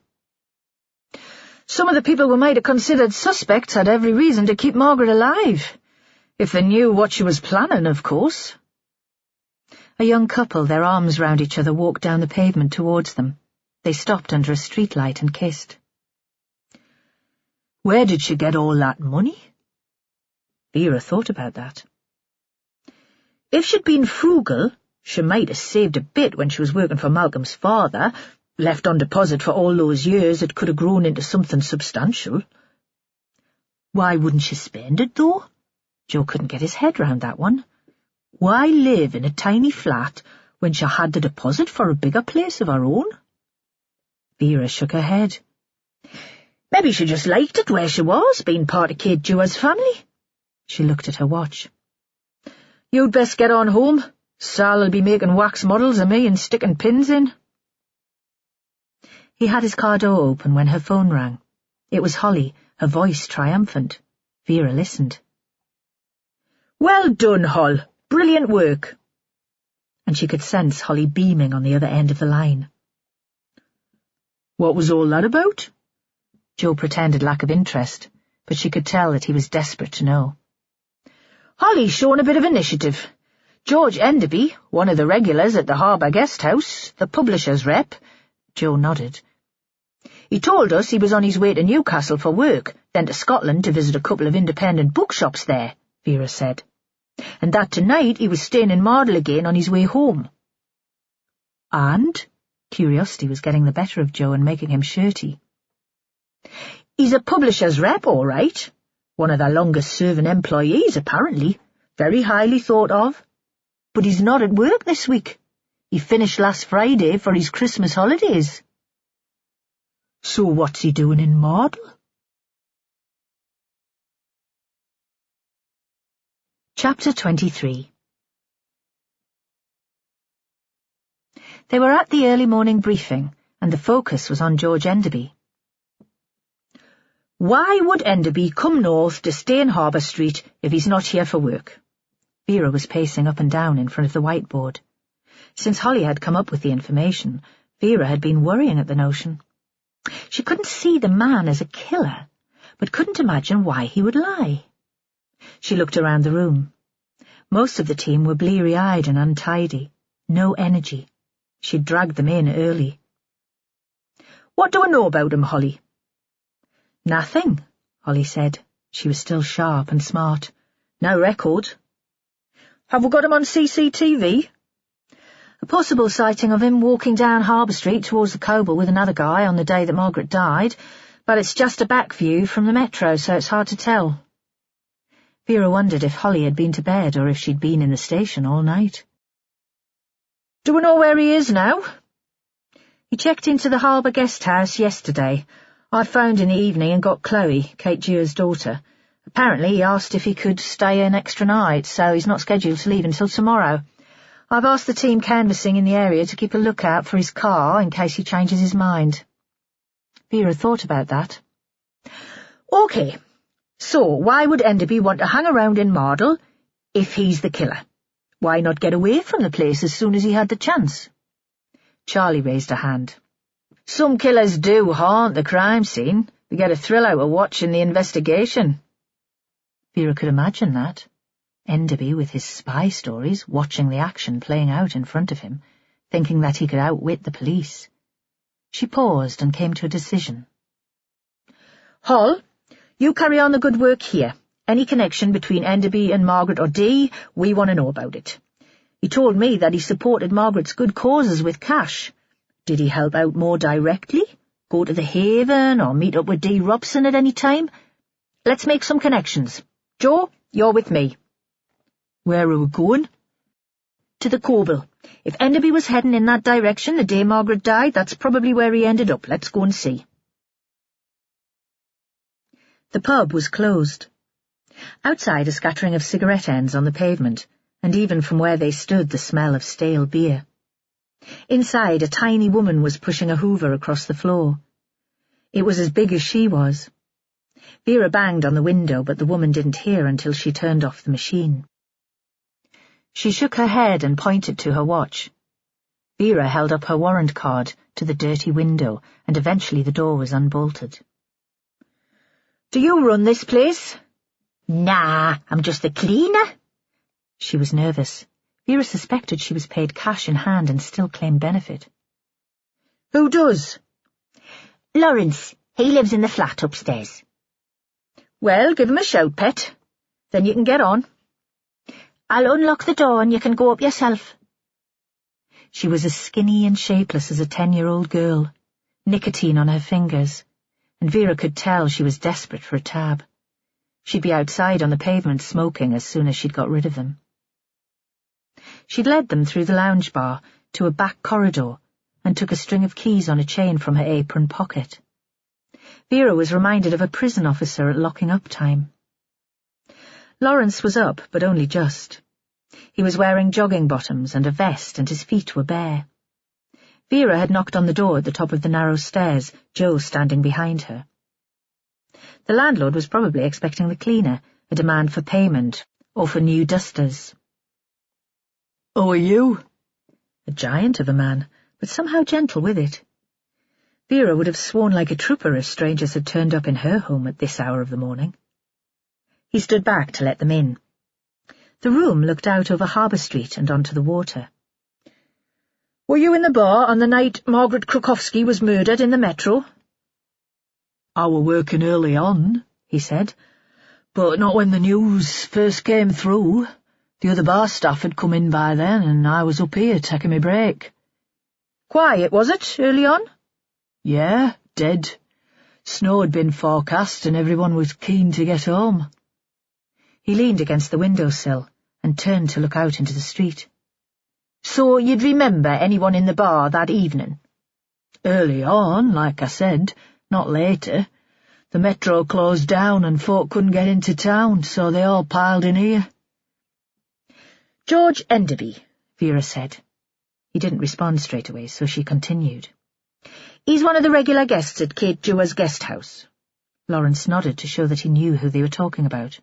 Some of the people we might have considered suspects had every reason to keep Margaret alive. If they knew what she was planning, of course. A young couple, their arms round each other, walked down the pavement towards them. They stopped under a streetlight and kissed. Where did she get all that money? Vera thought about that. If she'd been frugal, she might have saved a bit when she was working for Malcolm's father. Left on deposit for all those years, it could have grown into something substantial. Why wouldn't she spend it, though? Joe couldn't get his head round that one. Why live in a tiny flat when she had the deposit for a bigger place of her own? Vera shook her head. Maybe she just liked it where she was, being part of Kate Dewar's family. She looked at her watch. You'd best get on home. Sal'll be making wax models of me and sticking pins in. He had his car door open when her phone rang. It was Holly, her voice triumphant. Vera listened. Well done, Hol. Brilliant work. And she could sense Holly beaming on the other end of the line. What was all that about? Joe pretended lack of interest, but she could tell that he was desperate to know. Holly's shown a bit of initiative. George Enderby, one of the regulars at the Harbour Guesthouse, the publisher's rep. Joe nodded. He told us he was on his way to Newcastle for work, then to Scotland to visit a couple of independent bookshops there, Vera said, and that tonight he was staying in Mardle again on his way home. And? Curiosity was getting the better of Joe and making him shirty. He's a publisher's rep, all right. One of the longest-serving employees, apparently. Very highly thought of. But he's not at work this week. He finished last Friday for his Christmas holidays. So what's he doing in Mardle? Chapter 23. They were at the early morning briefing, and the focus was on George Enderby. Why would Enderby come north to stay in Harbour Street if he's not here for work? Vera was pacing up and down in front of the whiteboard. Since Holly had come up with the information, Vera had been worrying at the notion. She couldn't see the man as a killer, but couldn't imagine why he would lie. She looked around the room. Most of the team were bleary-eyed and untidy. No energy. She'd dragged them in early. What do I know about him, Holly? Nothing, Holly said. She was still sharp and smart. No record. Have we got him on CCTV? A possible sighting of him walking down Harbour Street towards the Coble with another guy on the day that Margaret died, but it's just a back view from the metro, so it's hard to tell. Vera wondered if Holly had been to bed or if she'd been in the station all night. Do we know where he is now? He checked into the Harbour Guesthouse yesterday. I phoned in the evening and got Chloe, Kate Dewar's daughter. Apparently he asked if he could stay an extra night, so he's not scheduled to leave until tomorrow. I've asked the team canvassing in the area to keep a lookout for his car in case he changes his mind. Vera thought about that. OK, so why would Enderby want to hang around in Mardle if he's the killer? Why not get away from the place as soon as he had the chance? Charlie raised a hand. Some killers do haunt the crime scene. We get a thrill out of watching the investigation. Vera could imagine that. Enderby with his spy stories, watching the action playing out in front of him, thinking that he could outwit the police. She paused and came to a decision. Hall, you carry on the good work here. Any connection between Enderby and Margaret or Dee, we want to know about it. He told me that he supported Margaret's good causes with cash. Did he help out more directly? Go to the Haven or meet up with Dee Robson at any time? Let's make some connections. Joe, you're with me. Where are we going? To the Coble. If Enderby was heading in that direction the day Margaret died, that's probably where he ended up. Let's go and see. The pub was closed. Outside, a scattering of cigarette ends on the pavement, and even from where they stood the smell of stale beer. Inside, a tiny woman was pushing a hoover across the floor. It was as big as she was. Vera banged on the window, but the woman didn't hear until she turned off the machine. She shook her head and pointed to her watch. Vera held up her warrant card to the dirty window, and eventually the door was unbolted. "Do you run this place?" "Nah, I'm just the cleaner." She was nervous. Vera suspected she was paid cash in hand and still claimed benefit. "Who does?" "Lawrence. He lives in the flat upstairs." "Well, give him a shout, pet. Then you can get on." "I'll unlock the door and you can go up yourself." She was as skinny and shapeless as a 10-year-old girl, nicotine on her fingers, and Vera could tell she was desperate for a tab. She'd be outside on the pavement smoking as soon as she'd got rid of them. She'd led them through the lounge bar to a back corridor and took a string of keys on a chain from her apron pocket. Vera was reminded of a prison officer at locking up time. Lawrence was up, but only just. He was wearing jogging bottoms and a vest, and his feet were bare. Vera had knocked on the door at the top of the narrow stairs, Joe standing behind her. The landlord was probably expecting the cleaner, a demand for payment, or for new dusters. "Oh, are you?" A giant of a man, but somehow gentle with it. Vera would have sworn like a trooper if strangers had turned up in her home at this hour of the morning. He stood back to let them in. The room looked out over Harbour Street and onto the water. "Were you in the bar on the night Margaret Krukowski was murdered in the metro?" "I were working early on," he said, "but not when the news first came through. The other bar staff had come in by then, and I was up here taking my break." "Quiet, was it, early on?" "Yeah, dead. Snow had been forecast, and everyone was keen to get home." He leaned against the windowsill and turned to look out into the street. "So you'd remember anyone in the bar that evening?" "Early on, like I said, not later. The metro closed down and folk couldn't get into town, so they all piled in here." "George Enderby," Vera said. He didn't respond straight away, so she continued. "He's one of the regular guests at Kate Jewer's guest house." Lawrence nodded to show that he knew who they were talking about.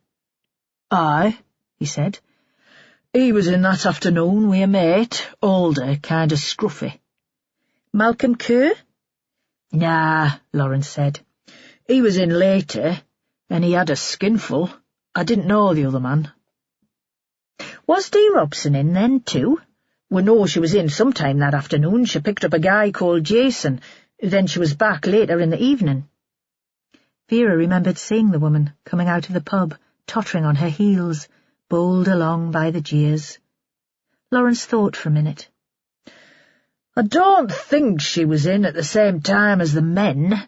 "Aye," he said. "He was in that afternoon with a mate, older, kind of scruffy." "Malcolm Kerr?" "Nah," Lawrence said. "He was in later, and he had a skinful. I didn't know the other man." "Was Dee Robson in then, too?" "We know she was in sometime that afternoon. She picked up a guy called Jason. Then she was back later in the evening." Vera remembered seeing the woman coming out of the pub, tottering on her heels, bowled along by the jeers. Lawrence thought for a minute. "I don't think she was in at the same time as the men.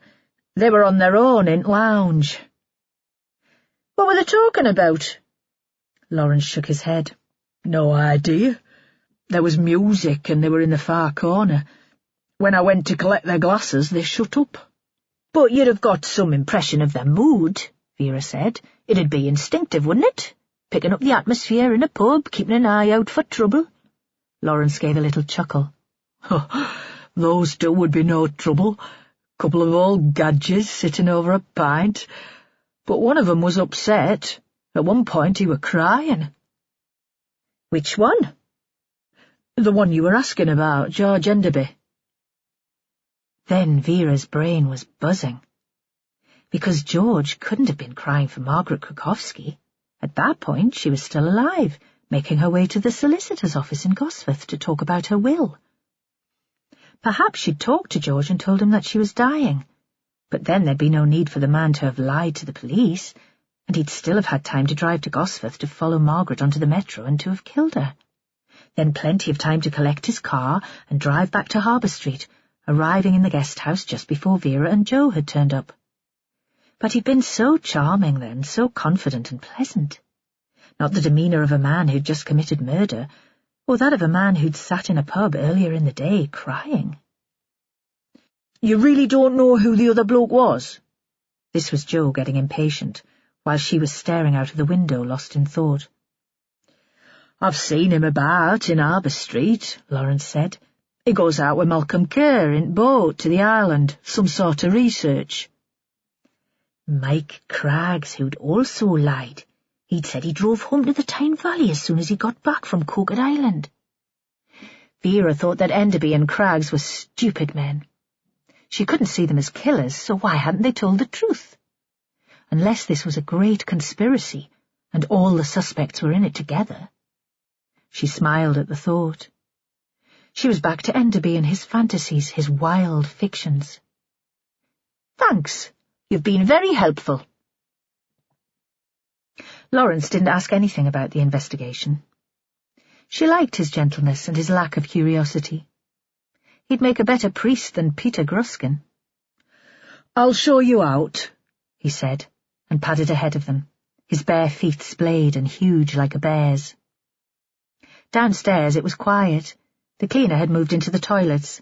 They were on their own in lounge." "What were they talking about?" Lawrence shook his head. "No idea. There was music and they were in the far corner. When I went to collect their glasses, they shut up." "But you'd have got some impression of their mood," Vera said. "It'd be instinctive, wouldn't it? Picking up the atmosphere in a pub, keeping an eye out for trouble." Lawrence gave a little chuckle. "Those two would be no trouble. Couple of old gadgets sitting over a pint. But one of them was upset. At one point he were crying." "Which one?" "The one you were asking about, George Enderby." Then Vera's brain was buzzing. Because George couldn't have been crying for Margaret Krukowski. At that point she was still alive, making her way to the solicitor's office in Gosforth to talk about her will. Perhaps she'd talked to George and told him that she was dying, but then there'd be no need for the man to have lied to the police, and he'd still have had time to drive to Gosforth to follow Margaret onto the metro and to have killed her. Then plenty of time to collect his car and drive back to Harbour Street, arriving in the guest house just before Vera and Joe had turned up. But he'd been so charming then, so confident and pleasant. Not the demeanour of a man who'd just committed murder, or that of a man who'd sat in a pub earlier in the day crying. "You really don't know who the other bloke was?" This was Joe getting impatient, while she was staring out of the window, lost in thought. "I've seen him about in Harbour Street," Lawrence said. "He goes out with Malcolm Kerr in boat to the island, some sort of research." Mike Craggs, who'd also lied. He'd said he drove home to the Tyne Valley as soon as he got back from Coquet Island. Vera thought that Enderby and Craggs were stupid men. She couldn't see them as killers, so why hadn't they told the truth? Unless this was a great conspiracy, and all the suspects were in it together. She smiled at the thought. She was back to Enderby and his fantasies, his wild fictions. "Thanks. You've been very helpful." Lawrence didn't ask anything about the investigation. She liked his gentleness and his lack of curiosity. He'd make a better priest than Peter Gruskin. "I'll show you out," he said, and padded ahead of them, his bare feet splayed and huge like a bear's. Downstairs it was quiet. The cleaner had moved into the toilets.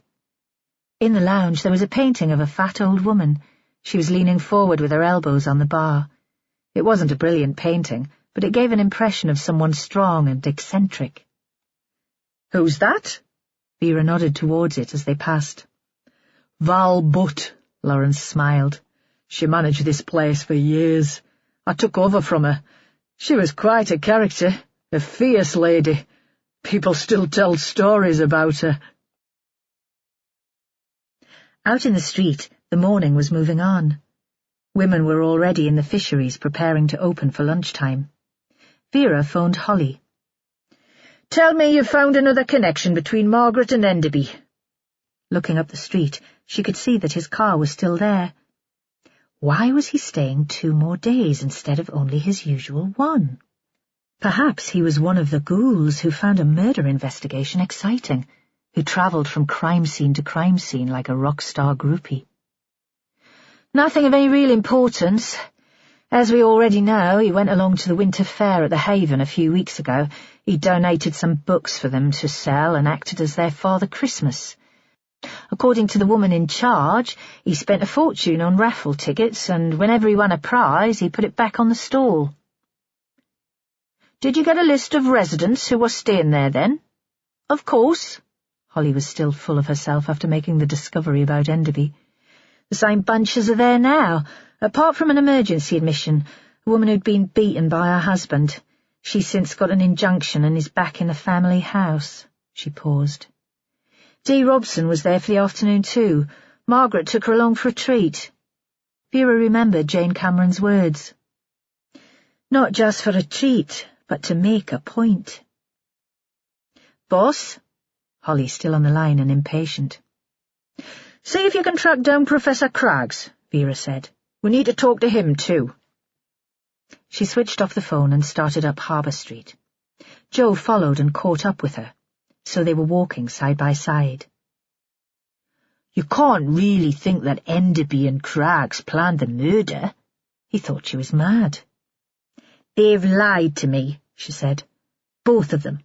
In the lounge there was a painting of a fat old woman. She was leaning forward with her elbows on the bar. It wasn't a brilliant painting, but it gave an impression of someone strong and eccentric. "Who's that?" Vera nodded towards it as they passed. "Val Butt," Lawrence smiled. "She managed this place for years. I took over from her. She was quite a character, a fierce lady. People still tell stories about her." Out in the street, the morning was moving on. Women were already in the fisheries preparing to open for lunchtime. Vera phoned Holly. "Tell me you found another connection between Margaret and Enderby." Looking up the street, she could see that his car was still there. Why was he staying 2 more days instead of only his usual 1? Perhaps he was one of the ghouls who found a murder investigation exciting, who travelled from crime scene to crime scene like a rock star groupie. "Nothing of any real importance. As we already know, he went along to the winter fair at the Haven a few weeks ago. He donated some books for them to sell and acted as their Father Christmas. According to the woman in charge, he spent a fortune on raffle tickets, and whenever he won a prize, he put it back on the stall." "Did you get a list of residents who were staying there then?" "Of course." Holly was still full of herself after making the discovery about Enderby. "The same bunches are there now, apart from an emergency admission, a woman who'd been beaten by her husband. She's since got an injunction and is back in the family house." She paused. "Dee Robson was there for the afternoon too. Margaret took her along for a treat." Vera remembered Jane Cameron's words. "Not just for a treat, but to make a point." "Boss?" Holly still on the line and impatient. "See if you can track down Professor Craggs," Vera said. "We need to talk to him too." She switched off the phone and started up Harbour Street. Joe followed and caught up with her, so they were walking side by side. "You can't really think that Enderby and Craggs planned the murder?" He thought she was mad. "They've lied to me," she said. "Both of them.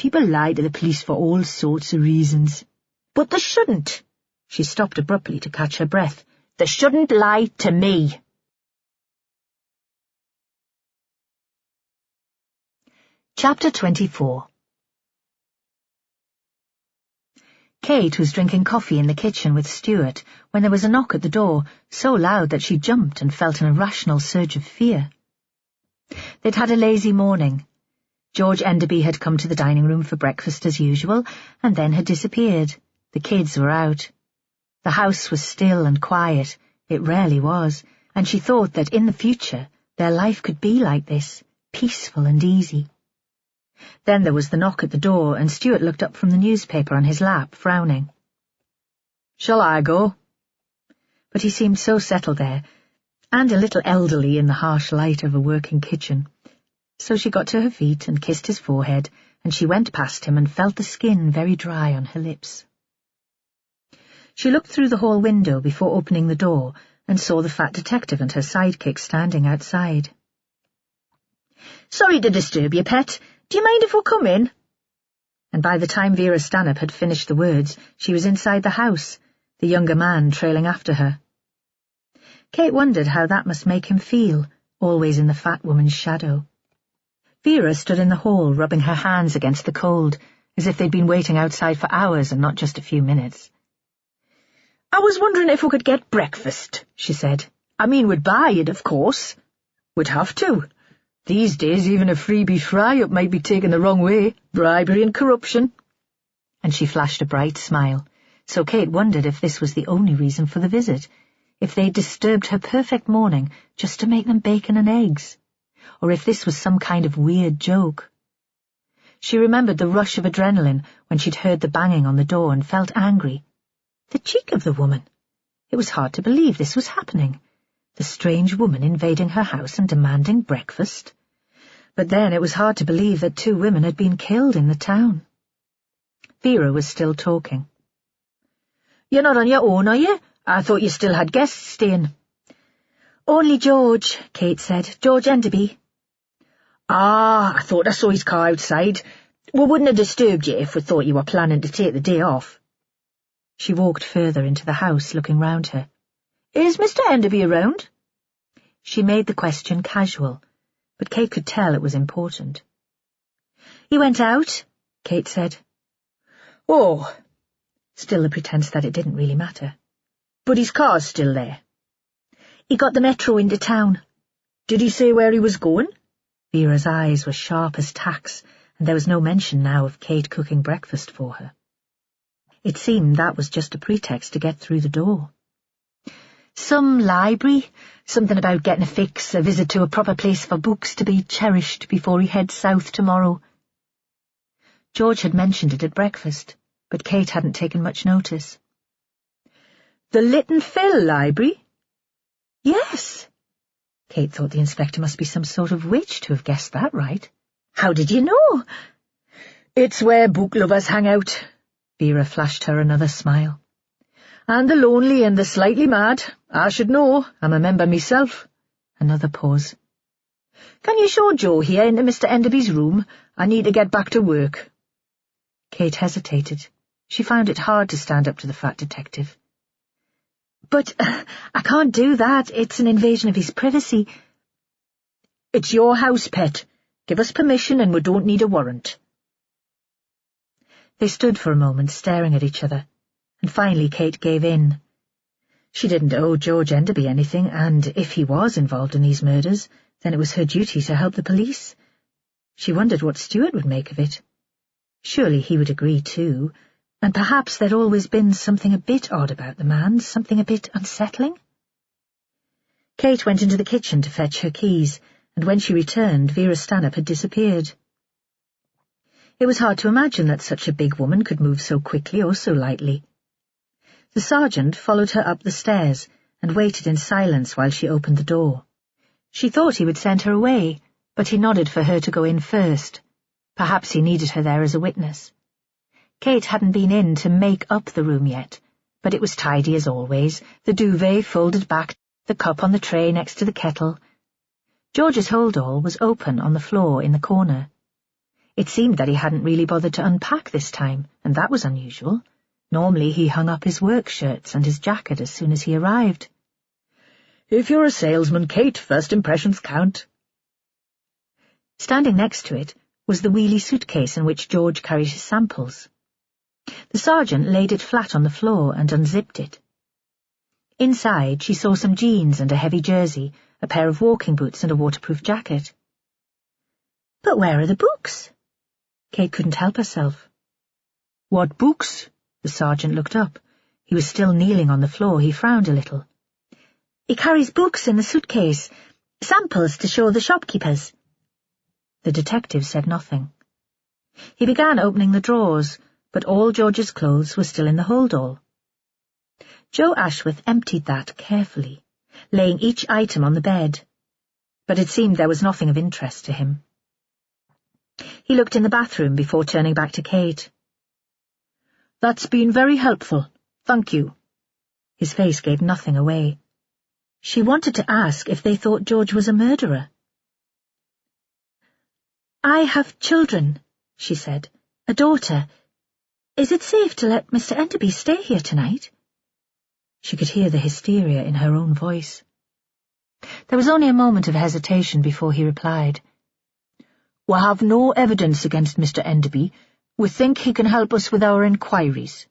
People lie to the police for all sorts of reasons. But they shouldn't." She stopped abruptly to catch her breath. "They shouldn't lie to me." Chapter 24. Kate was drinking coffee in the kitchen with Stuart when there was a knock at the door, so loud that she jumped and felt an irrational surge of fear. They'd had a lazy morning. George Enderby had come to the dining room for breakfast as usual, and then had disappeared. The kids were out. The house was still and quiet. It rarely was, and she thought that in the future their life could be like this, peaceful and easy. Then there was the knock at the door, and Stuart looked up from the newspaper on his lap, frowning. "Shall I go?" But he seemed so settled there, and a little elderly in the harsh light of a working kitchen. So she got to her feet and kissed his forehead, and she went past him and felt the skin very dry on her lips. She looked through the hall window before opening the door and saw the fat detective and her sidekick standing outside. "Sorry to disturb you, pet. Do you mind if we come in?" And by the time Vera Stanhope had finished the words, she was inside the house, the younger man trailing after her. Kate wondered how that must make him feel, always in the fat woman's shadow. Vera stood in the hall, rubbing her hands against the cold, as if they'd been waiting outside for hours and not just a few minutes. "I was wondering if we could get breakfast," she said. "I mean, we'd buy it, of course. We'd have to. These days, even a freebie fry-up might be taken the wrong way. Bribery and corruption." And she flashed a bright smile, so Kate wondered if this was the only reason for the visit, if they'd disturbed her perfect morning just to make them bacon and eggs, or if this was some kind of weird joke. She remembered the rush of adrenaline when she'd heard the banging on the door and felt angry. The cheek of the woman! It was hard to believe this was happening. The strange woman invading her house and demanding breakfast. But then it was hard to believe that 2 women had been killed in the town. Vera was still talking. "You're not on your own, are you? I thought you still had guests staying." "Only George," Kate said. "George Enderby." "Ah, I thought I saw his car outside. We wouldn't have disturbed you if we thought you were planning to take the day off." She walked further into the house, looking round her. "Is Mr. Enderby around?" She made the question casual, but Kate could tell it was important. "He went out," Kate said. "Oh." Still the pretense that it didn't really matter. "But his car's still there?" "He got the metro into town." "Did he say where he was going?" Vera's eyes were sharp as tacks, and there was no mention now of Kate cooking breakfast for her. It seemed that was just a pretext to get through the door. "Some library, something about getting a fix, a visit to a proper place for books to be cherished before he heads south tomorrow." George had mentioned it at breakfast, but Kate hadn't taken much notice. "The Lytton Phil Library?" "Yes." Kate thought the inspector must be some sort of witch to have guessed that right. "How did you know?" "It's where book lovers hang out." Vera flashed her another smile. "And the lonely and the slightly mad. I should know. I'm a member myself." Another pause. "Can you show Joe here into Mr. Enderby's room? I need to get back to work." Kate hesitated. She found it hard to stand up to the fat detective. "But I can't do that. It's an invasion of his privacy." "It's your house, pet. Give us permission and we don't need a warrant." They stood for a moment staring at each other, and finally Kate gave in. She didn't owe George Enderby anything, and if he was involved in these murders, then it was her duty to help the police. She wondered what Stuart would make of it. Surely he would agree too, and perhaps there'd always been something a bit odd about the man, something a bit unsettling. Kate went into the kitchen to fetch her keys, and when she returned, Vera Stanhope had disappeared. It was hard to imagine that such a big woman could move so quickly or so lightly. The sergeant followed her up the stairs and waited in silence while she opened the door. She thought he would send her away, but he nodded for her to go in first. Perhaps he needed her there as a witness. Kate hadn't been in to make up the room yet, but it was tidy as always, the duvet folded back, the cup on the tray next to the kettle. George's hold-all was open on the floor in the corner. It seemed that he hadn't really bothered to unpack this time, and that was unusual. Normally he hung up his work shirts and his jacket as soon as he arrived. "If you're a salesman, Kate, first impressions count." Standing next to it was the wheelie suitcase in which George carried his samples. The sergeant laid it flat on the floor and unzipped it. Inside she saw some jeans and a heavy jersey, a pair of walking boots and a waterproof jacket. "But where are the books?" Kate couldn't help herself. "What books?" The sergeant looked up. He was still kneeling on the floor. He frowned a little. "He carries books in the suitcase, samples to show the shopkeepers." The detective said nothing. He began opening the drawers, but all George's clothes were still in the hold-all. Joe Ashworth emptied that carefully, laying each item on the bed, but it seemed there was nothing of interest to him. He looked in the bathroom before turning back to Kate. "That's been very helpful. Thank you." His face gave nothing away. She wanted to ask if they thought George was a murderer. "I have children," she said. "A daughter. Is it safe to let Mr. Enderby stay here tonight?" She could hear the hysteria in her own voice. There was only a moment of hesitation before he replied. "We have no evidence against Mr. Enderby. We think he can help us with our inquiries."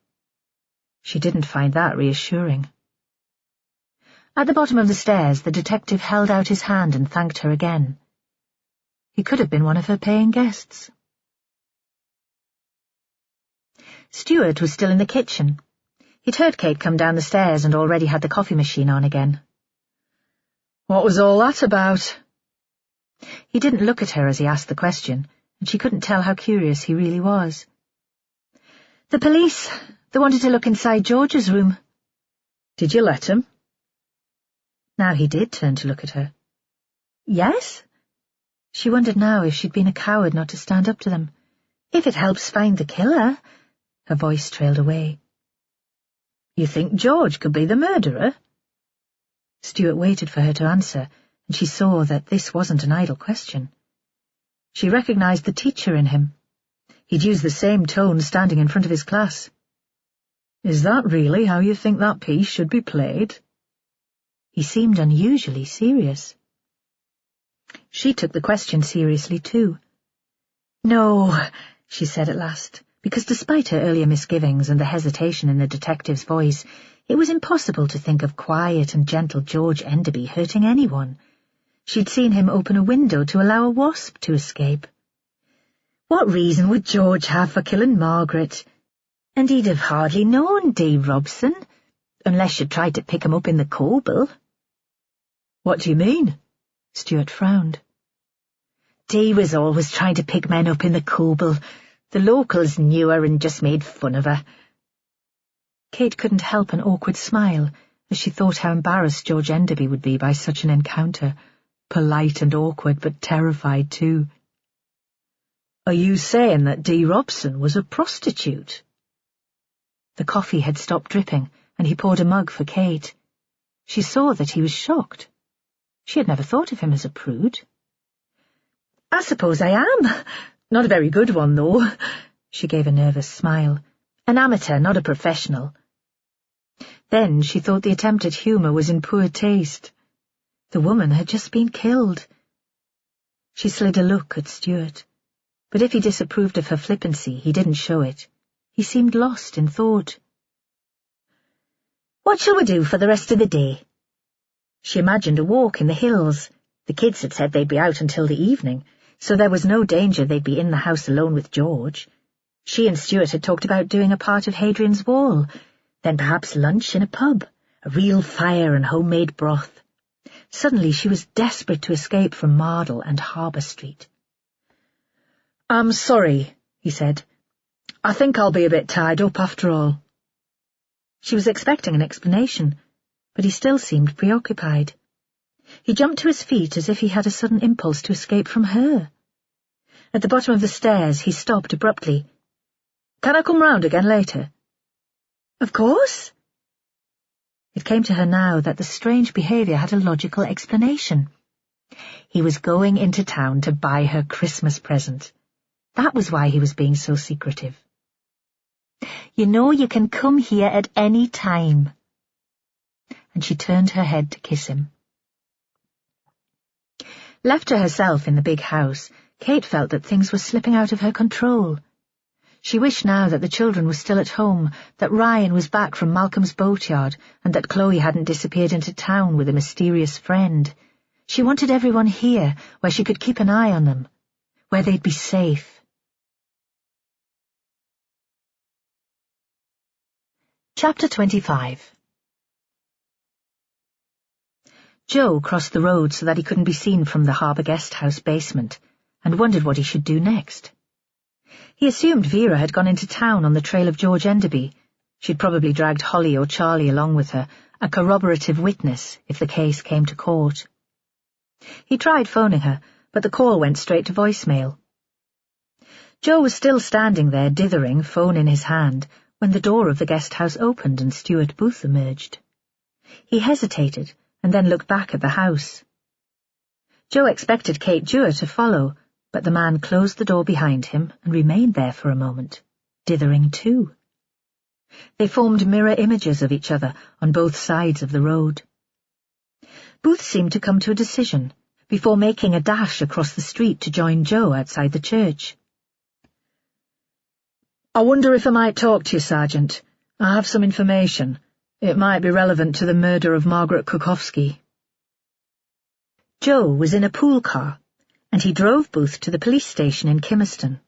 She didn't find that reassuring. At the bottom of the stairs, the detective held out his hand and thanked her again. He could have been one of her paying guests. Stuart was still in the kitchen. He'd heard Kate come down the stairs and already had the coffee machine on again. "What was all that about?" He didn't look at her as he asked the question, and she couldn't tell how curious he really was. "The police. They wanted to look inside George's room." "Did you let him?" Now he did turn to look at her. "Yes?" She wondered now if she'd been a coward not to stand up to them. "If it helps find the killer." Her voice trailed away. "You think George could be the murderer?" Stuart waited for her to answer, and she saw that this wasn't an idle question. She recognized the teacher in him. He'd used the same tone standing in front of his class. "Is that really how you think that piece should be played?" He seemed unusually serious. She took the question seriously too. "No," she said at last, because despite her earlier misgivings and the hesitation in the detective's voice, it was impossible to think of quiet and gentle George Enderby hurting anyone. She'd seen him open a window to allow a wasp to escape. "What reason would George have for killing Margaret? And he'd have hardly known D. Robson, unless she'd tried to pick him up in the Coble." "What do you mean?" Stuart frowned. "Dee was always trying to pick men up in the Coble. The locals knew her and just made fun of her." Kate couldn't help an awkward smile as she thought how embarrassed George Enderby would be by such an encounter. Polite and awkward, but terrified too. "Are you saying that Dee Robson was a prostitute?" The coffee had stopped dripping, and he poured a mug for Kate. She saw that he was shocked. She had never thought of him as a prude. "I suppose I am. Not a very good one, though." She gave a nervous smile. "An amateur, not a professional." Then she thought the attempt at humour was in poor taste. The woman had just been killed. She slid a look at Stuart, but if he disapproved of her flippancy, he didn't show it. He seemed lost in thought. "What shall we do for the rest of the day?" She imagined a walk in the hills. The kids had said they'd be out until the evening, so there was no danger they'd be in the house alone with George. She and Stuart had talked about doing a part of Hadrian's Wall, then perhaps lunch in a pub, a real fire and homemade broth. Suddenly she was desperate to escape from Mardle and Harbour Street. "I'm sorry," he said. "I think I'll be a bit tied up after all." She was expecting an explanation, but he still seemed preoccupied. He jumped to his feet as if he had a sudden impulse to escape from her. At the bottom of the stairs he stopped abruptly. "Can I come round again later?" "Of course." It came to her now that the strange behaviour had a logical explanation. He was going into town to buy her Christmas present. That was why he was being so secretive. "You know you can come here at any time." And she turned her head to kiss him. Left to herself in the big house, Kate felt that things were slipping out of her control. She wished now that the children were still at home, that Ryan was back from Malcolm's boatyard, and that Chloe hadn't disappeared into town with a mysterious friend. She wanted everyone here, where she could keep an eye on them, where they'd be safe. Chapter 25. Joe crossed the road so that he couldn't be seen from the Harbour Guesthouse basement, and wondered what he should do next. He assumed Vera had gone into town on the trail of George Enderby. She'd probably dragged Holly or Charlie along with her, a corroborative witness if the case came to court. He tried phoning her, but the call went straight to voicemail. Joe was still standing there, dithering, phone in his hand, when the door of the guest house opened and Stuart Booth emerged. He hesitated, and then looked back at the house. Joe expected Kate Dewar to follow, but the man closed the door behind him and remained there for a moment, dithering too. They formed mirror images of each other on both sides of the road. Booth seemed to come to a decision, before making a dash across the street to join Joe outside the church. "I wonder if I might talk to you, Sergeant. I have some information. It might be relevant to the murder of Margaret Krukowski." Joe was in a pool car, and he drove Booth to the police station in Kimmerston.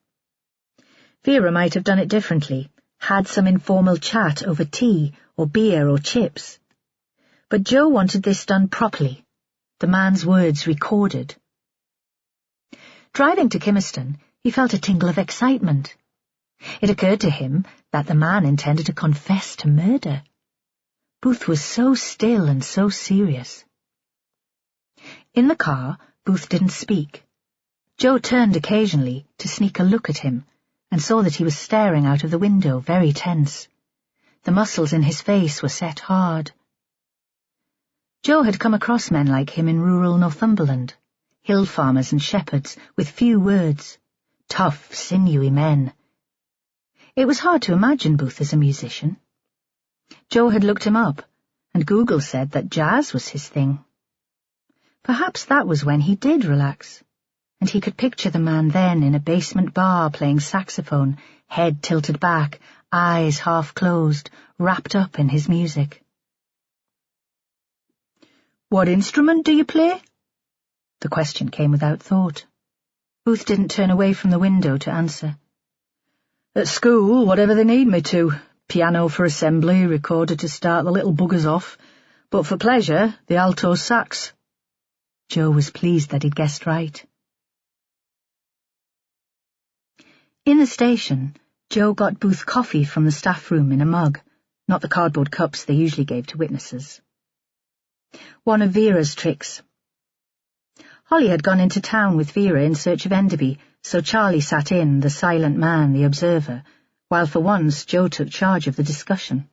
Vera might have done it differently, had some informal chat over tea or beer or chips. But Joe wanted this done properly, the man's words recorded. Driving to Kimmerston, he felt a tingle of excitement. It occurred to him that the man intended to confess to murder. Booth was so still and so serious. In the car, Booth didn't speak. Joe turned occasionally to sneak a look at him, and saw that he was staring out of the window, very tense. The muscles in his face were set hard. Joe had come across men like him in rural Northumberland, hill farmers and shepherds with few words, tough, sinewy men. It was hard to imagine Booth as a musician. Joe had looked him up, and Google said that jazz was his thing. Perhaps that was when he did relax, and he could picture the man then in a basement bar playing saxophone, head tilted back, eyes half closed, wrapped up in his music. "What instrument do you play?" The question came without thought. Booth didn't turn away from the window to answer. "At school, whatever they need me to. Piano for assembly, recorder to start the little buggers off. But for pleasure, the alto sax." Joe was pleased that he'd guessed right. In the station, Joe got Booth coffee from the staff room in a mug, not the cardboard cups they usually gave to witnesses. One of Vera's tricks. Holly had gone into town with Vera in search of Enderby, so Charlie sat in, the silent man, the observer, while for once Joe took charge of the discussion.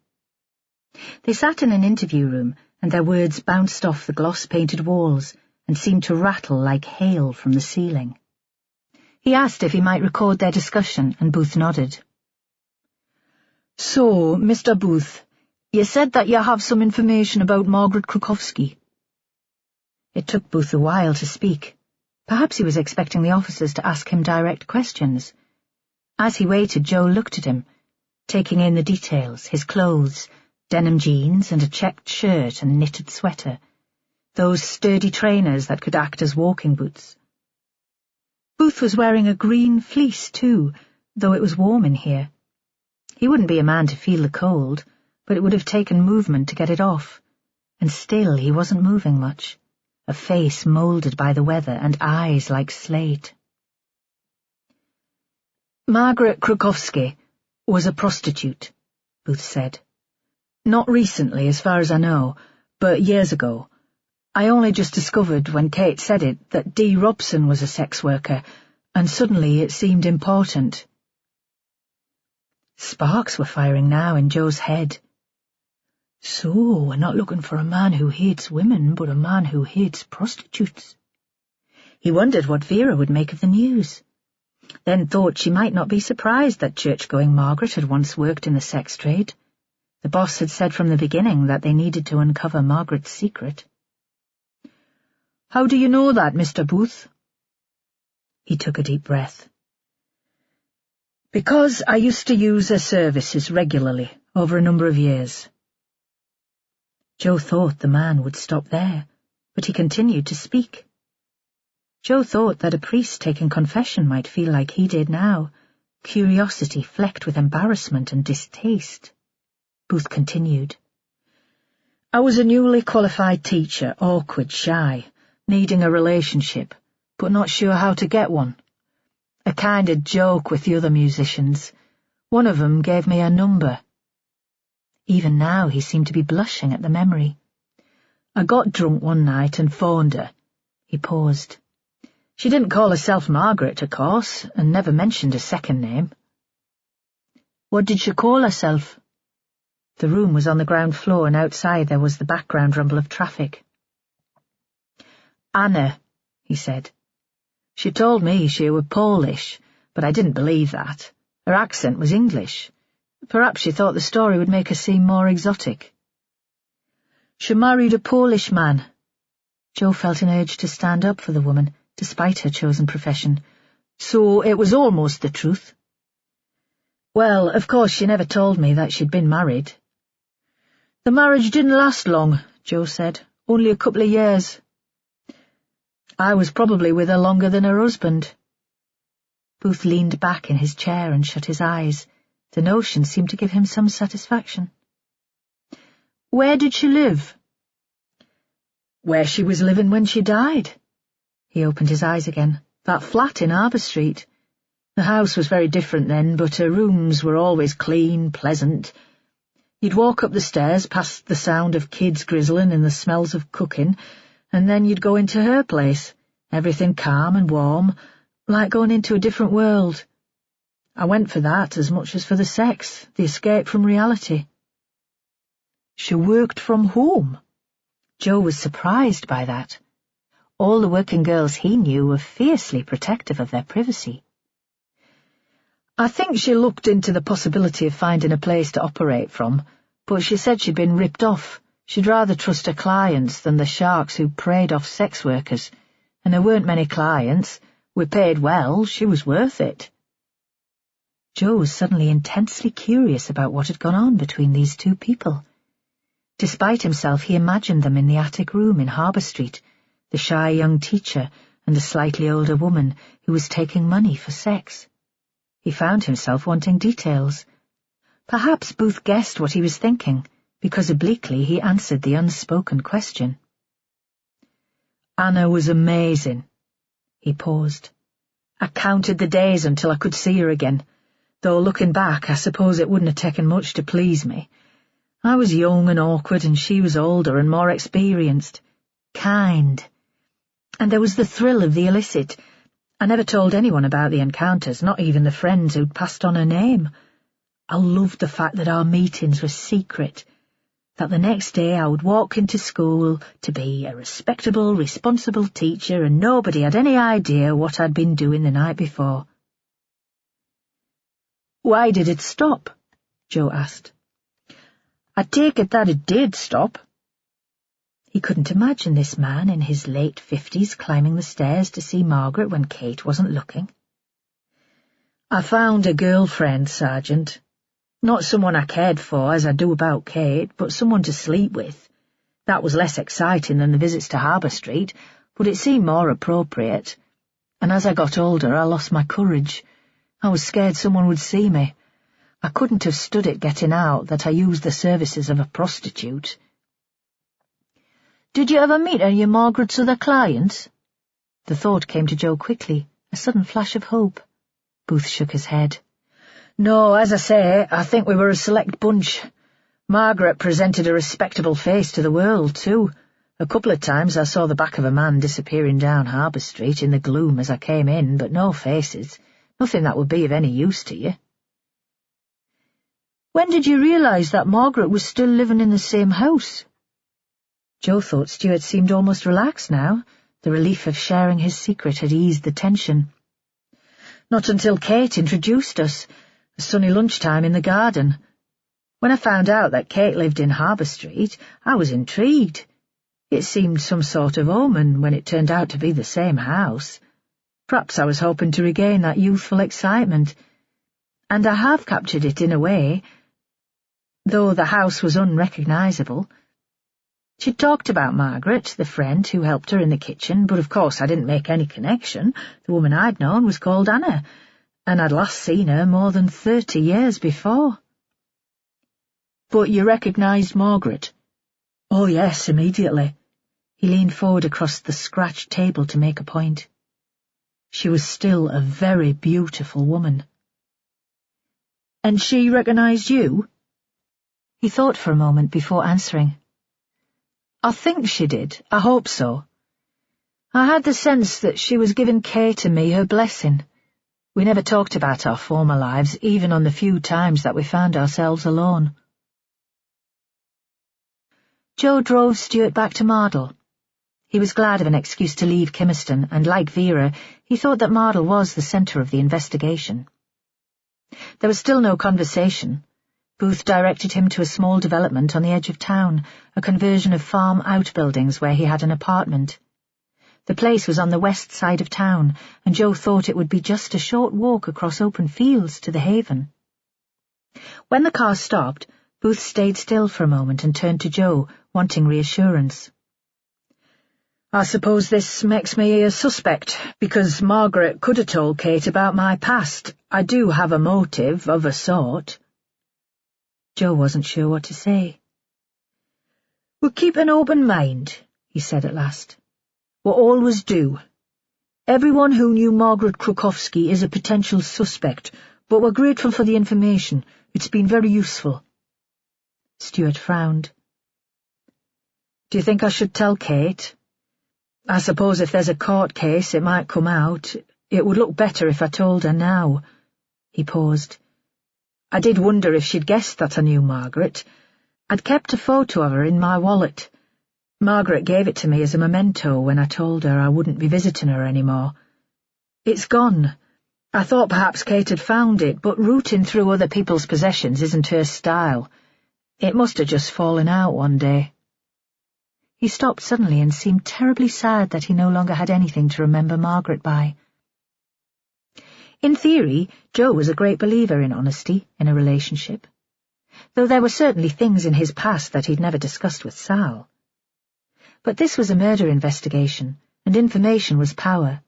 They sat in an interview room, and their words bounced off the gloss-painted walls and seemed to rattle like hail from the ceiling. He asked if he might record their discussion, and Booth nodded. "So, Mr. Booth, you said that you have some information about Margaret Krukowski." It took Booth a while to speak. Perhaps he was expecting the officers to ask him direct questions. As he waited, Joe looked at him, taking in the details, his clothes, denim jeans and a checked shirt and knitted sweater, those sturdy trainers that could act as walking boots. Booth was wearing a green fleece, too, though it was warm in here. He wouldn't be a man to feel the cold, but it would have taken movement to get it off, and still he wasn't moving much, a face moulded by the weather and eyes like slate. "Margaret Krukowski was a prostitute," Booth said. "Not recently, as far as I know, but years ago. I only just discovered, when Kate said it, that Dee Robson was a sex worker, and suddenly it seemed important." Sparks were firing now in Joe's head. "So, we're not looking for a man who hates women, but a man who hates prostitutes." He wondered what Vera would make of the news, then thought she might not be surprised that church-going Margaret had once worked in the sex trade. The boss had said from the beginning that they needed to uncover Margaret's secret. "How do you know that, Mr. Booth?" He took a deep breath. "Because I used to use her services regularly, over a number of years." Joe thought the man would stop there, but he continued to speak. Joe thought that a priest taking confession might feel like he did now, curiosity flecked with embarrassment and distaste. Booth continued. "I was a newly qualified teacher, awkward, shy, needing a relationship, but not sure how to get one. A kind of joke with the other musicians. One of them gave me her number." Even now he seemed to be blushing at the memory. "I got drunk one night and phoned her." He paused. "She didn't call herself Margaret, of course, and never mentioned a second name." "What did she call herself?" The room was on the ground floor, and outside there was the background rumble of traffic. "Anna," he said. "She told me she were Polish, but I didn't believe that. Her accent was English. Perhaps she thought the story would make her seem more exotic." "She married a Polish man." Joe felt an urge to stand up for the woman, despite her chosen profession. So it was almost the truth? Well, of course she never told me that she'd been married. The marriage didn't last long, Joe said. Only a couple of years. I was probably with her longer than her husband. Booth leaned back in his chair and shut his eyes. The notion seemed to give him some satisfaction. Where did she live? Where she was living when she died. He opened his eyes again. That flat in Harbour Street. The house was very different then, but her rooms were always clean, pleasant. You'd walk up the stairs past the sound of kids grizzling and the smells of cooking, and then you'd go into her place, everything calm and warm, like going into a different world. I went for that as much as for the sex, the escape from reality. She worked from home. Joe was surprised by that. All the working girls he knew were fiercely protective of their privacy. I think she looked into the possibility of finding a place to operate from, but she said she'd been ripped off. She'd rather trust her clients than the sharks who preyed off sex workers. And there weren't many clients. We paid well. She was worth it. Joe was suddenly intensely curious about what had gone on between these two people. Despite himself, he imagined them in the attic room in Harbour Street, the shy young teacher and the slightly older woman who was taking money for sex. He found himself wanting details. Perhaps Booth guessed what he was thinking, because obliquely he answered the unspoken question. Anna was amazing. He paused. I counted the days until I could see her again, though looking back I suppose it wouldn't have taken much to please me. I was young and awkward, and she was older and more experienced. Kind. And there was the thrill of the illicit. I never told anyone about the encounters, not even the friends who'd passed on her name. I loved the fact that our meetings were secret, that the next day I would walk into school to be a respectable, responsible teacher, and nobody had any idea what I'd been doing the night before. Why did it stop? Joe asked. I take it that it did stop. He couldn't imagine this man in his late 50s climbing the stairs to see Margaret when Kate wasn't looking. I found a girlfriend, Sergeant. Not someone I cared for, as I do about Kate, but someone to sleep with. That was less exciting than the visits to Harbour Street, but it seemed more appropriate. And as I got older, I lost my courage. I was scared someone would see me. I couldn't have stood it getting out that I used the services of a prostitute. Did you ever meet any of Margaret's other clients? The thought came to Joe quickly, a sudden flash of hope. Booth shook his head. No, as I say, I think we were a select bunch. Margaret presented a respectable face to the world, too. A couple of times I saw the back of a man disappearing down Harbour Street in the gloom as I came in, but no faces. Nothing that would be of any use to you. When did you realise that Margaret was still living in the same house? Joe thought Stuart seemed almost relaxed now. The relief of sharing his secret had eased the tension. Not until Kate introduced us, a sunny lunchtime in the garden. When I found out that Kate lived in Harbour Street, I was intrigued. It seemed some sort of omen when it turned out to be the same house. Perhaps I was hoping to regain that youthful excitement. And I have captured it in a way, though the house was unrecognisable. She talked about Margaret, the friend who helped her in the kitchen, but of course I didn't make any connection. The woman I'd known was called Anna, and I'd last seen her more than 30 years before. But you recognised Margaret? Oh, yes, immediately. He leaned forward across the scratched table to make a point. She was still a very beautiful woman. And she recognised you? He thought for a moment before answering. I think she did. I hope so. I had the sense that she was giving Kate and me her blessing. We never talked about our former lives, even on the few times that we found ourselves alone. Joe drove Stuart back to Mardle. He was glad of an excuse to leave Kimmerston, and like Vera, he thought that Mardle was the centre of the investigation. There was still no conversation. Booth directed him to a small development on the edge of town, a conversion of farm outbuildings where he had an apartment. The place was on the west side of town, and Jo thought it would be just a short walk across open fields to the haven. When the car stopped, Booth stayed still for a moment and turned to Jo, wanting reassurance. I suppose this makes me a suspect, because Margaret could have told Kate about my past. I do have a motive of a sort. Jo wasn't sure what to say. We'll keep an open mind, he said at last. We always do. Everyone who knew Margaret Krukowski is a potential suspect, but we're grateful for the information. It's been very useful. Stuart frowned. Do you think I should tell Kate? I suppose if there's a court case, it might come out. It would look better if I told her now. He paused. I did wonder if she'd guessed that I knew Margaret. I'd kept a photo of her in my wallet. Margaret gave it to me as a memento when I told her I wouldn't be visiting her anymore. It's gone. I thought perhaps Kate had found it, but rooting through other people's possessions isn't her style. It must have just fallen out one day. He stopped suddenly and seemed terribly sad that he no longer had anything to remember Margaret by. In theory, Jo was a great believer in honesty in a relationship, though there were certainly things in his past that he'd never discussed with Sal. But this was a murder investigation, and information was power.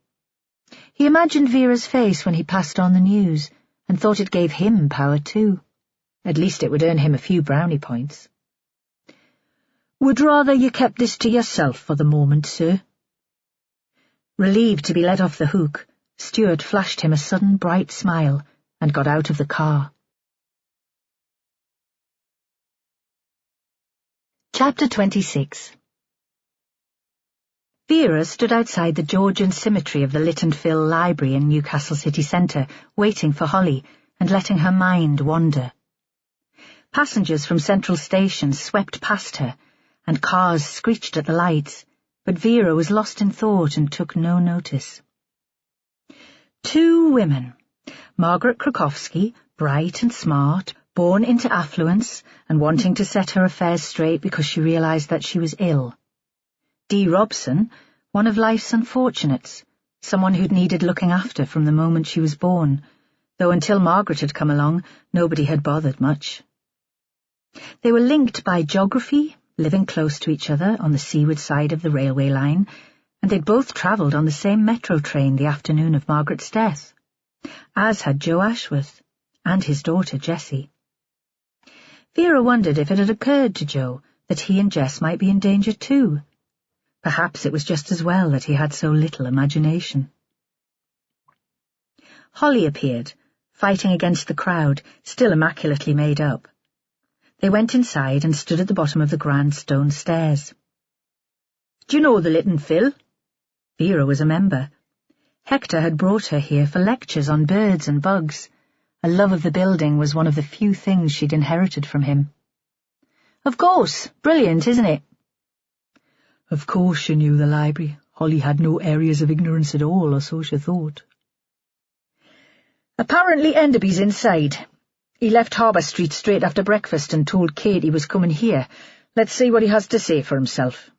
He imagined Vera's face when he passed on the news, and thought it gave him power too. At least it would earn him a few brownie points. Would rather you kept this to yourself for the moment, sir. Relieved to be let off the hook, Stuart flashed him a sudden bright smile and got out of the car. Chapter 26. Vera stood outside the Georgian symmetry of the Lit and Phil Library in Newcastle city centre, waiting for Holly and letting her mind wander. Passengers from Central Station swept past her, and cars screeched at the lights, but Vera was lost in thought and took no notice. 2 women, Margaret Krukowski, bright and smart, born into affluence and wanting to set her affairs straight because she realised that she was ill. Dee Robson, one of life's unfortunates, someone who'd needed looking after from the moment she was born, though until Margaret had come along, nobody had bothered much. They were linked by geography, living close to each other on the seaward side of the railway line, and they'd both travelled on the same metro train the afternoon of Margaret's death, as had Joe Ashworth and his daughter Jessie. Vera wondered if it had occurred to Joe that he and Jess might be in danger too. Perhaps it was just as well that he had so little imagination. Holly appeared, fighting against the crowd, still immaculately made up. They went inside and stood at the bottom of the grand stone stairs. Do you know the Lit and Phil? Vera was a member. Hector had brought her here for lectures on birds and bugs. A love of the building was one of the few things she'd inherited from him. Of course, brilliant, isn't it? Of course she knew the library. Holly had no areas of ignorance at all, or so she thought. Apparently Enderby's inside. He left Harbour Street straight after breakfast and told Kate he was coming here. Let's see what he has to say for himself.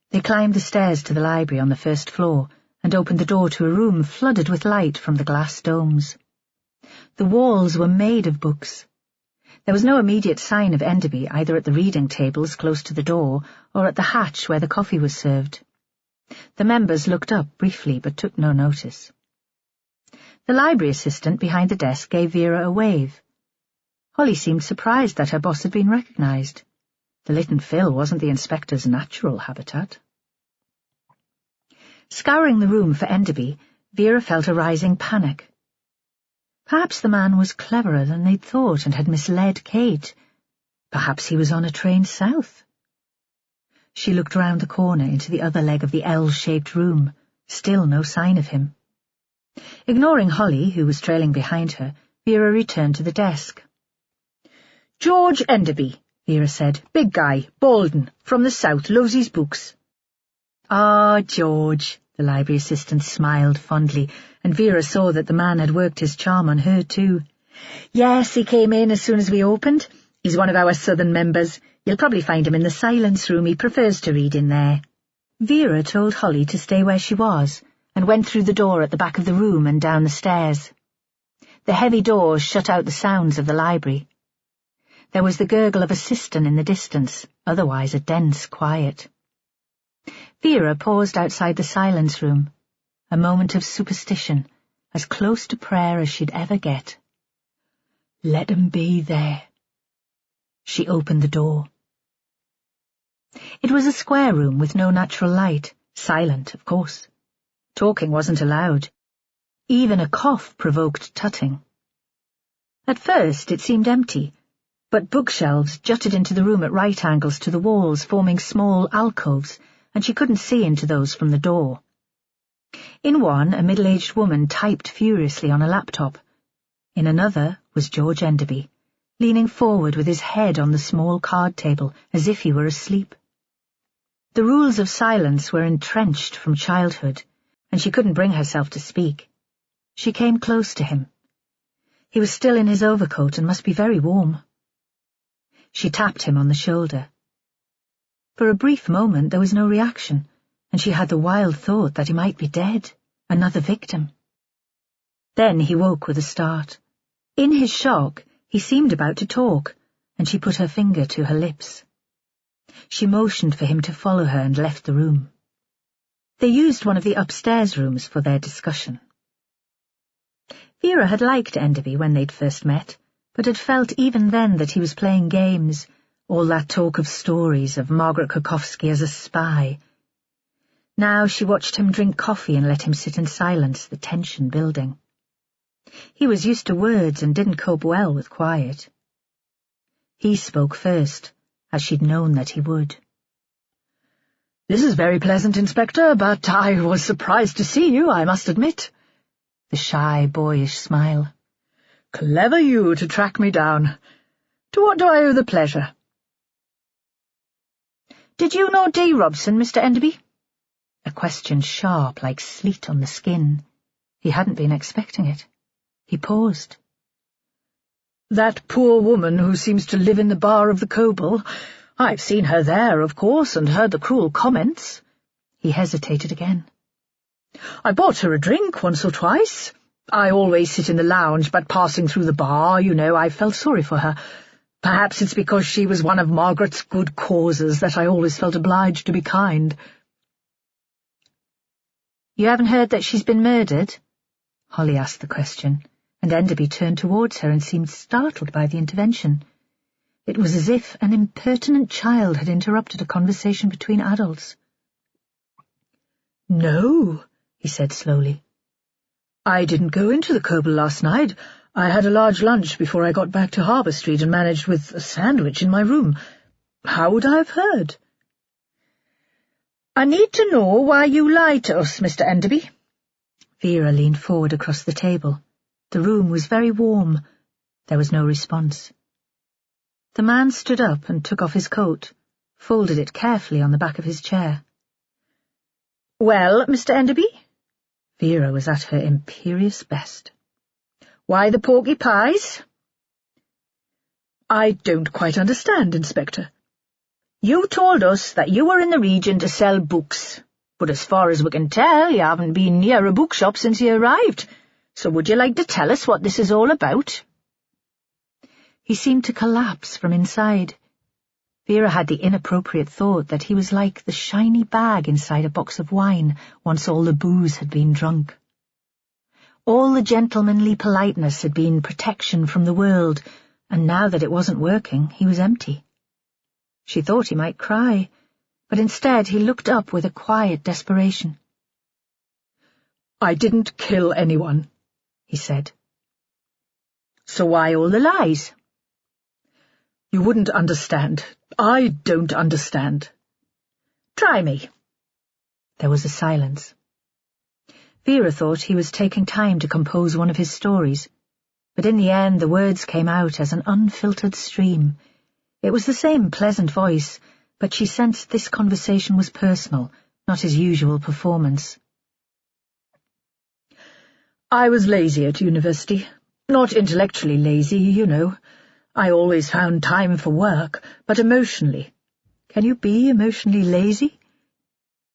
They climbed the stairs to the library on the first floor and opened the door to a room flooded with light from the glass domes. The walls were made of books. There was no immediate sign of Enderby either at the reading tables close to the door or at the hatch where the coffee was served. The members looked up briefly but took no notice. The library assistant behind the desk gave Vera a wave. Holly seemed surprised that her boss had been recognised. The Lit and Phil wasn't the inspector's natural habitat. Scouring the room for Enderby, Vera felt a rising panic. Perhaps the man was cleverer than they'd thought and had misled Kate. Perhaps he was on a train south. She looked round the corner into the other leg of the L-shaped room. Still no sign of him. Ignoring Holly, who was trailing behind her, Vera returned to the desk. George Enderby, Vera said. Big guy, Baldon, from the south, loves his books. Ah, George, the library assistant smiled fondly, and Vera saw that the man had worked his charm on her too. Yes, he came in as soon as we opened. He's one of our southern members. You'll probably find him in the silence room. He prefers to read in there. Vera told Holly to stay where she was and went through the door at the back of the room and down the stairs. The heavy doors shut out the sounds of the library. There was the gurgle of a cistern in the distance, otherwise a dense quiet. Vera paused outside the silence room, a moment of superstition, as close to prayer as she'd ever get. Let 'em be there. She opened the door. It was a square room with no natural light, silent, of course. Talking wasn't allowed. Even a cough provoked tutting. At first it seemed empty, but bookshelves jutted into the room at right angles to the walls, forming small alcoves, and she couldn't see into those from the door. In one, a middle-aged woman typed furiously on a laptop. In another was George Enderby, leaning forward with his head on the small card table, as if he were asleep. The rules of silence were entrenched from childhood, and she couldn't bring herself to speak. She came close to him. He was still in his overcoat and must be very warm. She tapped him on the shoulder. For a brief moment there was no reaction, and she had the wild thought that he might be dead, another victim. Then he woke with a start. In his shock, he seemed about to talk, and she put her finger to her lips. She motioned for him to follow her and left the room. They used one of the upstairs rooms for their discussion. Vera had liked Enderby when they'd first met, but had felt even then that he was playing games, all that talk of stories of Margaret Kokovsky as a spy. Now she watched him drink coffee and let him sit in silence, the tension building. He was used to words and didn't cope well with quiet. He spoke first, as she'd known that he would. "This is very pleasant, Inspector, but I was surprised to see you, I must admit." The shy, boyish smile. "Clever you to track me down. To what do I owe the pleasure?" "Did you know D. Robson, Mr. Enderby?" A question sharp like sleet on the skin. He hadn't been expecting it. He paused. "That poor woman who seems to live in the bar of the Coble. I've seen her there, of course, and heard the cruel comments." He hesitated again. "I bought her a drink once or twice. I always sit in the lounge, but passing through the bar, I felt sorry for her. Perhaps it's because she was one of Margaret's good causes that I always felt obliged to be kind." "You haven't heard that she's been murdered?" Holly asked the question, and Enderby turned towards her and seemed startled by the intervention. It was as if an impertinent child had interrupted a conversation between adults. "No," he said slowly. "I didn't go into the Coble last night. I had a large lunch before I got back to Harbour Street and managed with a sandwich in my room. How would I have heard?" "I need to know why you lied to us, Mr. Enderby." Vera leaned forward across the table. The room was very warm. There was no response. The man stood up and took off his coat, folded it carefully on the back of his chair. "Well, Mr. Enderby?" Vera was at her imperious best. "Why the porky pies?" "I don't quite understand, Inspector." "You told us that you were in the region to sell books, but as far as we can tell, you haven't been near a bookshop since you arrived. So would you like to tell us what this is all about?" He seemed to collapse from inside. Vera had the inappropriate thought that he was like the shiny bag inside a box of wine once all the booze had been drunk. All the gentlemanly politeness had been protection from the world, and now that it wasn't working, he was empty. She thought he might cry, but instead he looked up with a quiet desperation. "I didn't kill anyone," he said. "So why all the lies?" "You wouldn't understand. I don't understand." "Try me." There was a silence. Vera thought he was taking time to compose one of his stories, but in the end the words came out as an unfiltered stream. It was the same pleasant voice, but she sensed this conversation was personal, not his usual performance. "I was lazy at university. Not intellectually lazy, I always found time for work, but emotionally. Can you be emotionally lazy?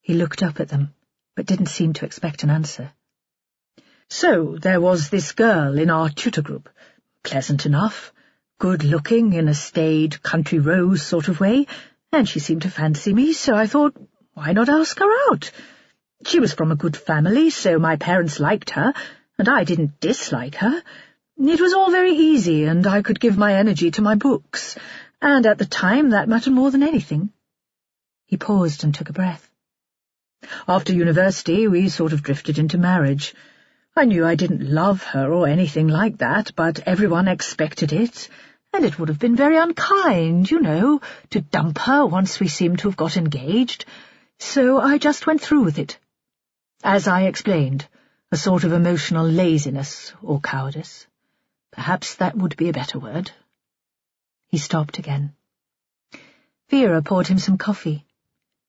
He looked up at them, but didn't seem to expect an answer. So there was this girl in our tutor group, pleasant enough, good-looking in a staid country rose sort of way, and she seemed to fancy me, so I thought, why not ask her out? She was from a good family, so my parents liked her, and I didn't dislike her. It was all very easy, and I could give my energy to my books, and at the time that mattered more than anything. He paused and took a breath. After university, we sort of drifted into marriage. I knew I didn't love her or anything like that, but everyone expected it, and it would have been very unkind, you know, to dump her once we seemed to have got engaged, so I just went through with it. As I explained, a sort of emotional laziness or cowardice. Perhaps that would be a better word. He stopped again. Vera poured him some coffee.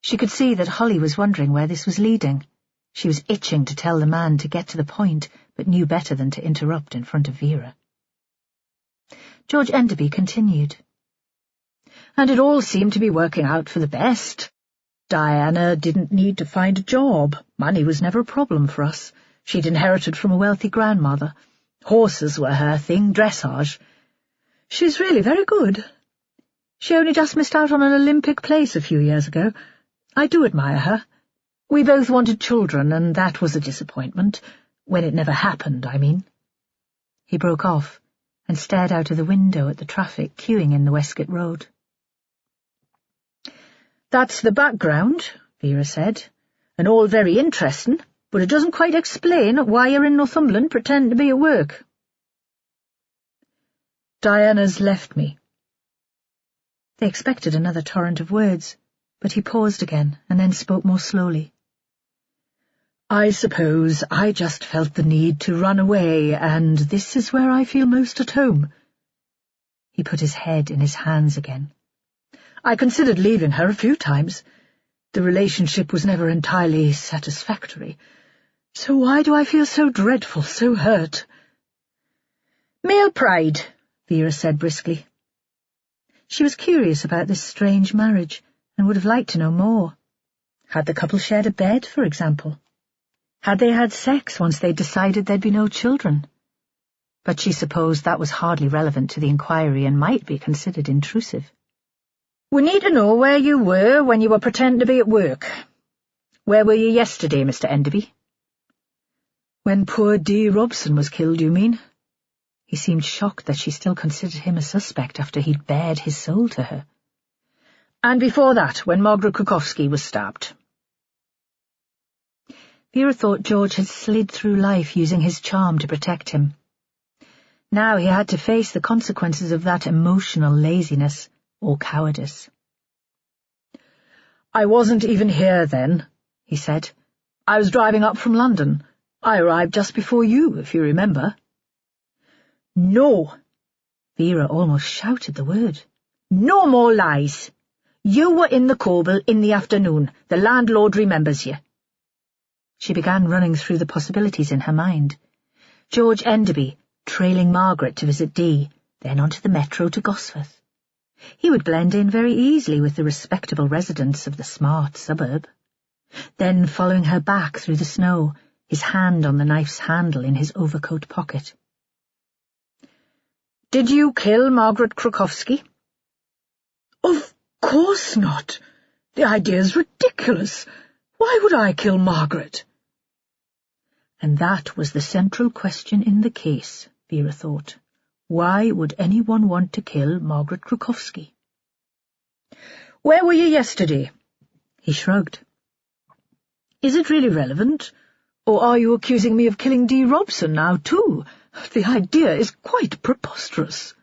She could see that Holly was wondering where this was leading. She was itching to tell the man to get to the point, but knew better than to interrupt in front of Vera. George Enderby continued. And it all seemed to be working out for the best. Diana didn't need to find a job. Money was never a problem for us. She'd inherited from a wealthy grandmother. Horses were her thing, dressage. She's really very good. She only just missed out on an Olympic place a few years ago. I do admire her. We both wanted children, and that was a disappointment. When it never happened, I mean. He broke off and stared out of the window at the traffic queuing in the Westgate Road. That's the background, Vera said, and all very interesting, but it doesn't quite explain why you're in Northumberland pretending to be at work. Diana's left me. They expected another torrent of words, but he paused again and then spoke more slowly. I suppose I just felt the need to run away, and this is where I feel most at home. He put his head in his hands again. I considered leaving her a few times. The relationship was never entirely satisfactory. So why do I feel so dreadful, so hurt? Male pride, Vera said briskly. She was curious about this strange marriage and would have liked to know more. Had the couple shared a bed, for example? Had they had sex once they'd decided there'd be no children? But she supposed that was hardly relevant to the inquiry and might be considered intrusive. We need to know where you were when you were pretending to be at work. Where were you yesterday, Mr. Enderby? When poor Dee Robson was killed, you mean? He seemed shocked that she still considered him a suspect after he'd bared his soul to her. And before that, when Margaret Krukowski was stabbed. Vera thought George had slid through life using his charm to protect him. Now he had to face the consequences of that emotional laziness or cowardice. I wasn't even here then, he said. I was driving up from London. I arrived just before you, if you remember. No. Vera almost shouted the word. No more lies. You were in the Coble in the afternoon. The landlord remembers you. She began running through the possibilities in her mind. George Enderby, trailing Margaret to visit Dee, then onto the metro to Gosforth. He would blend in very easily with the respectable residents of the smart suburb. Then following her back through the snow, his hand on the knife's handle in his overcoat pocket. Did you kill Margaret Krukowski? Of course not. The idea's ridiculous. Why would I kill Margaret? And that was the central question in the case, Vera thought. Why would anyone want to kill Margaret Krukowski? Where were you yesterday? He shrugged. Is it really relevant? Or are you accusing me of killing Dee Robson now, too? The idea is quite preposterous.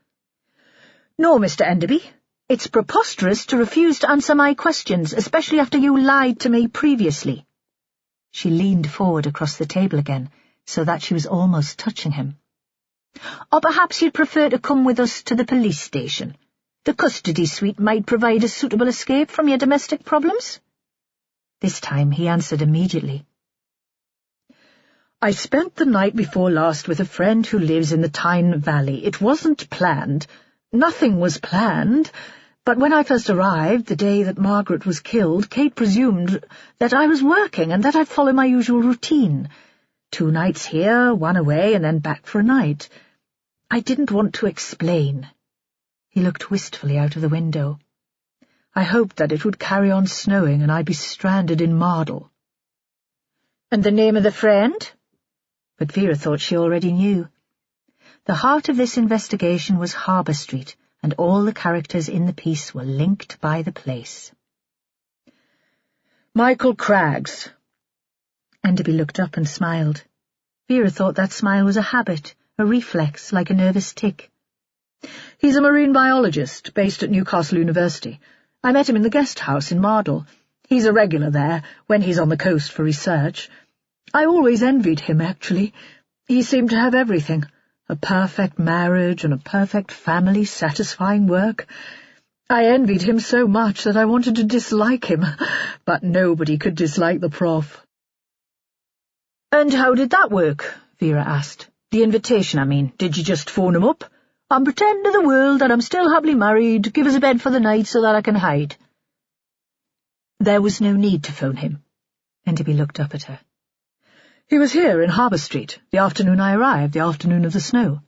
No, Mr. Enderby. It's preposterous to refuse to answer my questions, especially after you lied to me previously. She leaned forward across the table again, so that she was almost touching him. Or perhaps you'd prefer to come with us to the police station. The custody suite might provide a suitable escape from your domestic problems. This time he answered immediately. I spent the night before last with a friend who lives in the Tyne Valley. It wasn't planned. Nothing was planned. But when I first arrived, the day that Margaret was killed, Kate presumed that I was working and that I'd follow my usual routine. 2 nights here, 1 away, and then back for a night. I didn't want to explain. He looked wistfully out of the window. I hoped that it would carry on snowing and I'd be stranded in Mardle. And the name of the friend? But Vera thought she already knew. The heart of this investigation was Harbour Street, and all the characters in the piece were linked by the place. Michael Craggs. Enderby looked up and smiled. Vera thought that smile was a habit, a reflex, like a nervous tic. He's a marine biologist, based at Newcastle University. I met him in the guest house in Mardle. He's a regular there, when he's on the coast for research. I always envied him, actually. He seemed to have everything. A perfect marriage and a perfect family satisfying work. I envied him so much that I wanted to dislike him, but nobody could dislike the prof. And how did that work? Vera asked. The invitation, I mean. Did you just phone him up? And pretend to the world that I'm still happily married, give us a bed for the night so that I can hide. There was no need to phone him. Enderby looked up at her. He was here in Harbour Street, the afternoon I arrived, the afternoon of the snow.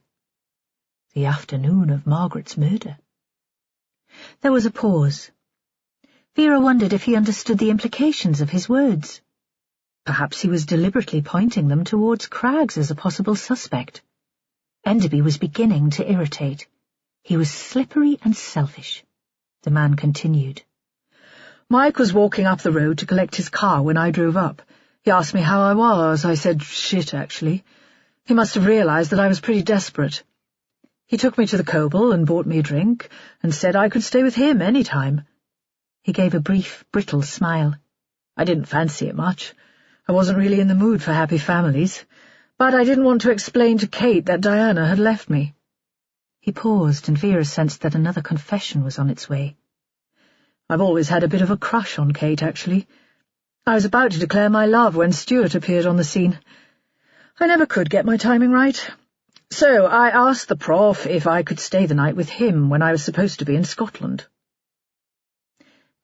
The afternoon of Margaret's murder. There was a pause. Vera wondered if he understood the implications of his words. Perhaps he was deliberately pointing them towards Craggs as a possible suspect. Enderby was beginning to irritate. He was slippery and selfish. The man continued. Mike was walking up the road to collect his car when I drove up. He asked me how I was. I said, shit, actually. He must have realized that I was pretty desperate. He took me to the Coble and bought me a drink and said I could stay with him any time. He gave a brief, brittle smile. I didn't fancy it much. I wasn't really in the mood for happy families, but I didn't want to explain to Kate that Diana had left me. He paused, and Vera sensed that another confession was on its way. I've always had a bit of a crush on Kate, actually. I was about to declare my love when Stuart appeared on the scene. I never could get my timing right. So I asked the prof if I could stay the night with him when I was supposed to be in Scotland.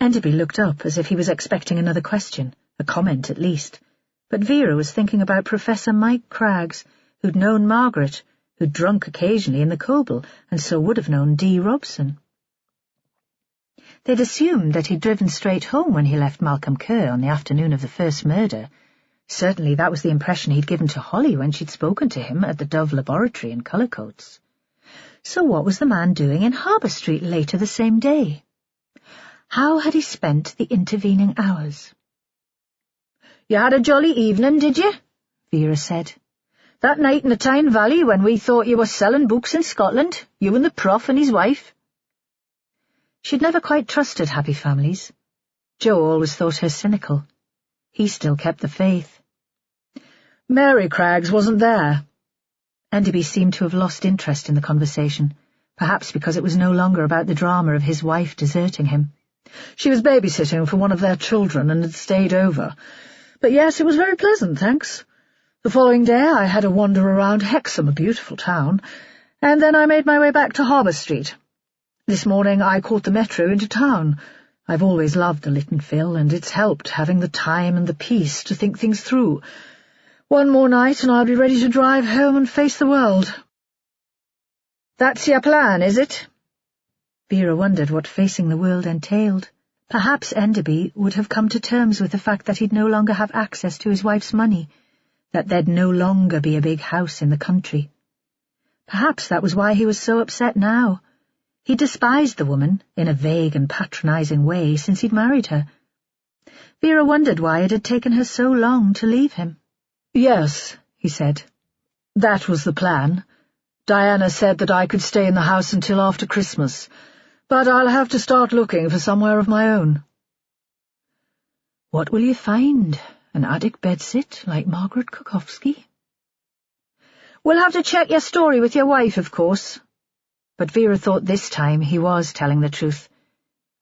Enderby looked up as if he was expecting another question, a comment at least. But Vera was thinking about Professor Mike Craggs, who'd known Margaret, who'd drunk occasionally in the Coble, and so would have known D. Robson. They'd assumed that he'd driven straight home when he left Malcolm Kerr on the afternoon of the first murder. Certainly that was the impression he'd given to Holly when she'd spoken to him at the Dove Laboratory in Cullercoats. So what was the man doing in Harbour Street later the same day? How had he spent the intervening hours? You had a jolly evening, did you? Vera said. That night in the Tyne Valley when we thought you were selling books in Scotland, you and the prof and his wife. She'd never quite trusted happy families. Joe always thought her cynical. He still kept the faith. Mary Craggs wasn't there. Enderby seemed to have lost interest in the conversation, perhaps because it was no longer about the drama of his wife deserting him. She was babysitting for one of their children and had stayed over. But yes, it was very pleasant, thanks. The following day I had a wander around Hexham, a beautiful town, and then I made my way back to Harbour Street. This morning I caught the metro into town. I've always loved the Lytton Phil, and it's helped having the time and the peace to think things through. One more night and I'll be ready to drive home and face the world. That's your plan, is it? Vera wondered what facing the world entailed. Perhaps Enderby would have come to terms with the fact that he'd no longer have access to his wife's money, that there'd no longer be a big house in the country. Perhaps that was why he was so upset now. He despised the woman, in a vague and patronizing way, since he'd married her. Vera wondered why it had taken her so long to leave him. Yes, he said. That was the plan. Diana said that I could stay in the house until after Christmas, but I'll have to start looking for somewhere of my own. What will you find? An attic bedsit like Margaret Kukowski? We'll have to check your story with your wife, of course. But Vera thought this time he was telling the truth,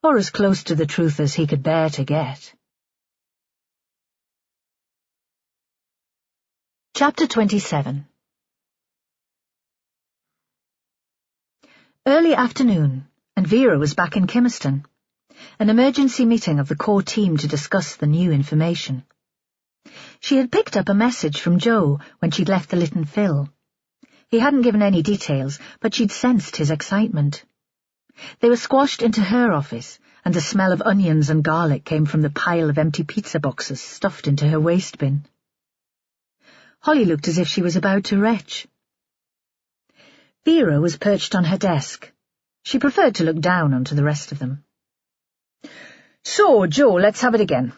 or as close to the truth as he could bear to get. Chapter 27. Early afternoon, and Vera was back in Kimmerston. An emergency meeting of the core team to discuss the new information. She had picked up a message from Joe when she'd left the Lytton Phil. He hadn't given any details, but she'd sensed his excitement. They were squashed into her office, and the smell of onions and garlic came from the pile of empty pizza boxes stuffed into her waste bin. Holly looked as if she was about to retch. Vera was perched on her desk. She preferred to look down onto the rest of them. So, Joe, let's have it again.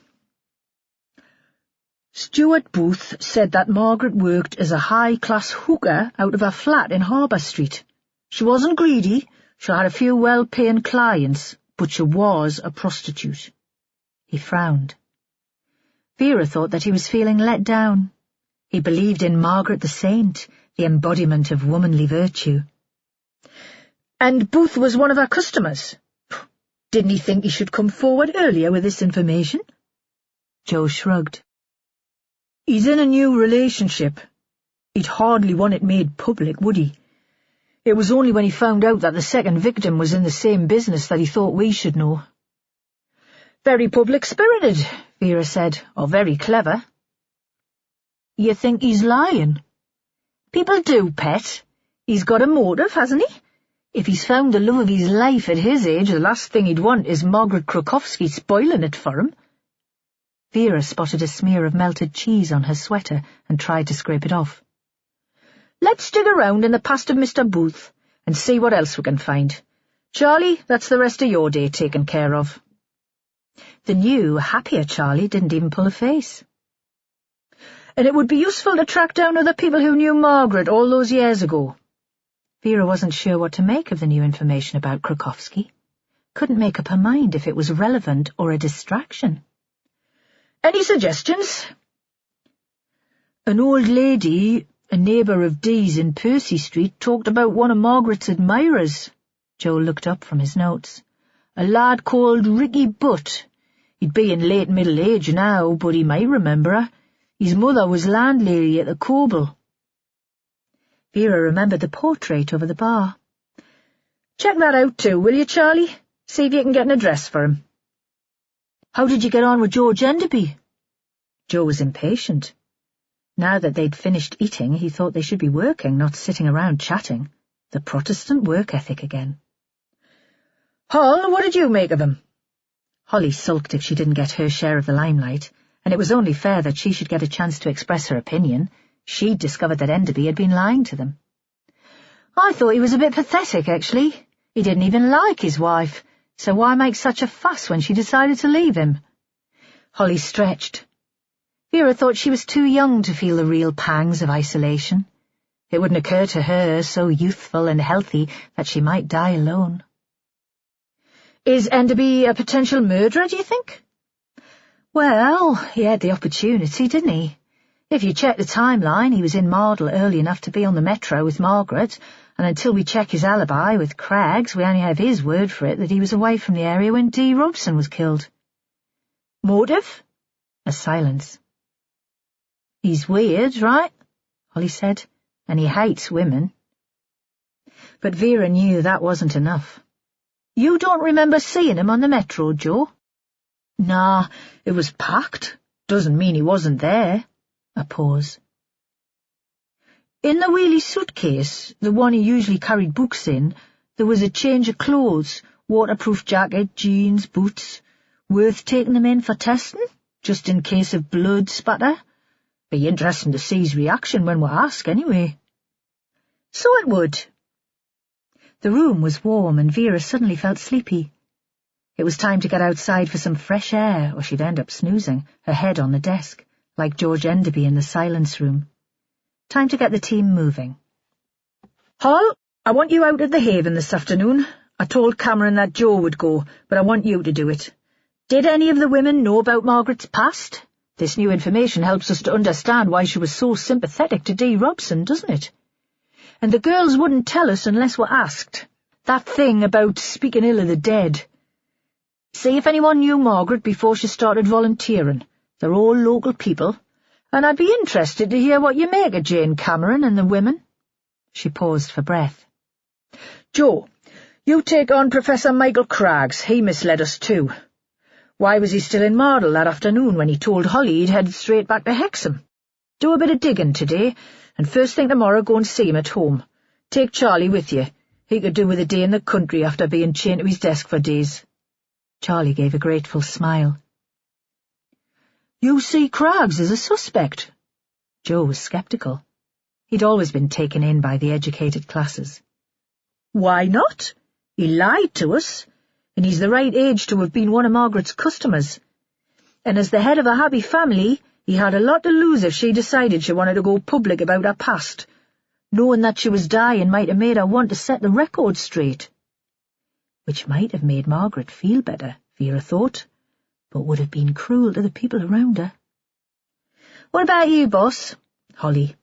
Stuart Booth said that Margaret worked as a high-class hooker out of her flat in Harbour Street. She wasn't greedy, she had a few well-paying clients, but she was a prostitute. He frowned. Vera thought that he was feeling let down. He believed in Margaret the saint, the embodiment of womanly virtue. And Booth was one of our customers. Didn't he think he should come forward earlier with this information? Joe shrugged. He's in a new relationship. He'd hardly want it made public, would he? It was only when he found out that the second victim was in the same business that he thought we should know. Very public-spirited, Vera said, or very clever. You think he's lying? People do, Pet. He's got a motive, hasn't he? If he's found the love of his life at his age, the last thing he'd want is Margaret Krokowski spoiling it for him. Vera spotted a smear of melted cheese on her sweater and tried to scrape it off. Let's dig around in the past of Mr. Booth and see what else we can find. Charlie, that's the rest of your day taken care of. The new, happier Charlie didn't even pull a face. And it would be useful to track down other people who knew Margaret all those years ago. Vera wasn't sure what to make of the new information about Krokowski. Couldn't make up her mind if it was relevant or a distraction. Any suggestions? An old lady, a neighbour of Dee's in Percy Street, talked about one of Margaret's admirers. Joe looked up from his notes. A lad called Ricky Butt. He'd be in late middle age now, but he might remember her. His mother was landlady at the Coble. Vera remembered the portrait over the bar. Check that out too, will you, Charlie? See if you can get an address for him. How did you get on with George Enderby? Joe was impatient. Now that they'd finished eating, he thought they should be working, not sitting around chatting. The Protestant work ethic again. Hall, what did you make of him? Holly sulked if she didn't get her share of the limelight, and it was only fair that she should get a chance to express her opinion. She'd discovered that Enderby had been lying to them. I thought he was a bit pathetic, actually. He didn't even like his wife, so why make such a fuss when she decided to leave him? Holly stretched. Vera thought she was too young to feel the real pangs of isolation. It wouldn't occur to her, so youthful and healthy, that she might die alone. Is Enderby a potential murderer, do you think? Well, he had the opportunity, didn't he? If you check the timeline, he was in Mardle early enough to be on the metro with Margaret, and until we check his alibi with Craggs, we only have his word for it that he was away from the area when Dee Robson was killed. Motive? A silence. He's weird, right? Holly said, and he hates women. But Vera knew that wasn't enough. You don't remember seeing him on the metro, Joe? Nah, it was packed. Doesn't mean he wasn't there. A pause. In the wheelie suitcase, the one he usually carried books in, there was a change of clothes, waterproof jacket, jeans, boots. Worth taking them in for testing, just in case of blood spatter? Be interesting to see his reaction when we ask, anyway. So it would. The room was warm, and Vera suddenly felt sleepy. It was time to get outside for some fresh air, or she'd end up snoozing, her head on the desk, like George Enderby in the silence room. Time to get the team moving. Hall, I want you out at the Haven this afternoon. I told Cameron that Joe would go, but I want you to do it. Did any of the women know about Margaret's past? This new information helps us to understand why she was so sympathetic to Dee Robson, doesn't it? And the girls wouldn't tell us unless we're asked. That thing about speaking ill of the dead. See if anyone knew Margaret before she started volunteering. They're all local people, and I'd be interested to hear what you make of Jane Cameron and the women. She paused for breath. Joe, You take on Professor Michael Craggs. He misled us too. Why was he still in Mardle that afternoon when he told Holly he'd head straight back to Hexham? Do a bit of digging today, and first thing tomorrow go and see him at home. Take Charlie with you. He could do with a day in the country after being chained to his desk for days. Charlie gave a grateful smile. You see Craggs as a suspect? Joe was sceptical. He'd always been taken in by the educated classes. Why not? He lied to us, and he's the right age to have been one of Margaret's customers. And as the head of a happy family, he had a lot to lose if she decided she wanted to go public about her past. Knowing that she was dying might have made her want to set the record straight. Which might have made Margaret feel better, Vera thought, but would have been cruel to the people around her. What about you, boss? Holly.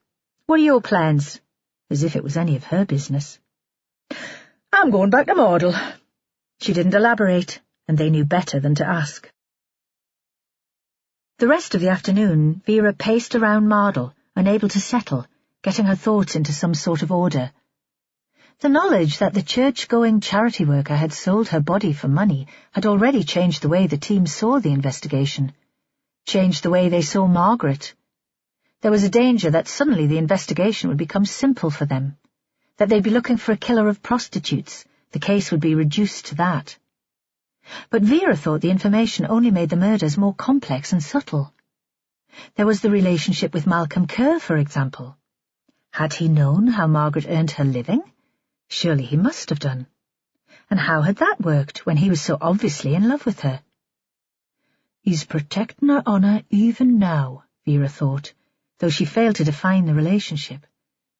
What are your plans? As if it was any of her business. I'm going back to Mardle. She didn't elaborate, and they knew better than to ask. The rest of the afternoon, Vera paced around Mardle, unable to settle, getting her thoughts into some sort of order. The knowledge that the church-going charity worker had sold her body for money had already changed the way the team saw the investigation, changed the way they saw Margaret. There was a danger that suddenly the investigation would become simple for them, that they'd be looking for a killer of prostitutes. The case would be reduced to that. But Vera thought the information only made the murders more complex and subtle. There was the relationship with Malcolm Kerr, for example. Had he known how Margaret earned her living? Surely he must have done. And how had that worked when he was so obviously in love with her? He's protecting her honour even now, Vera thought, though she failed to define the relationship.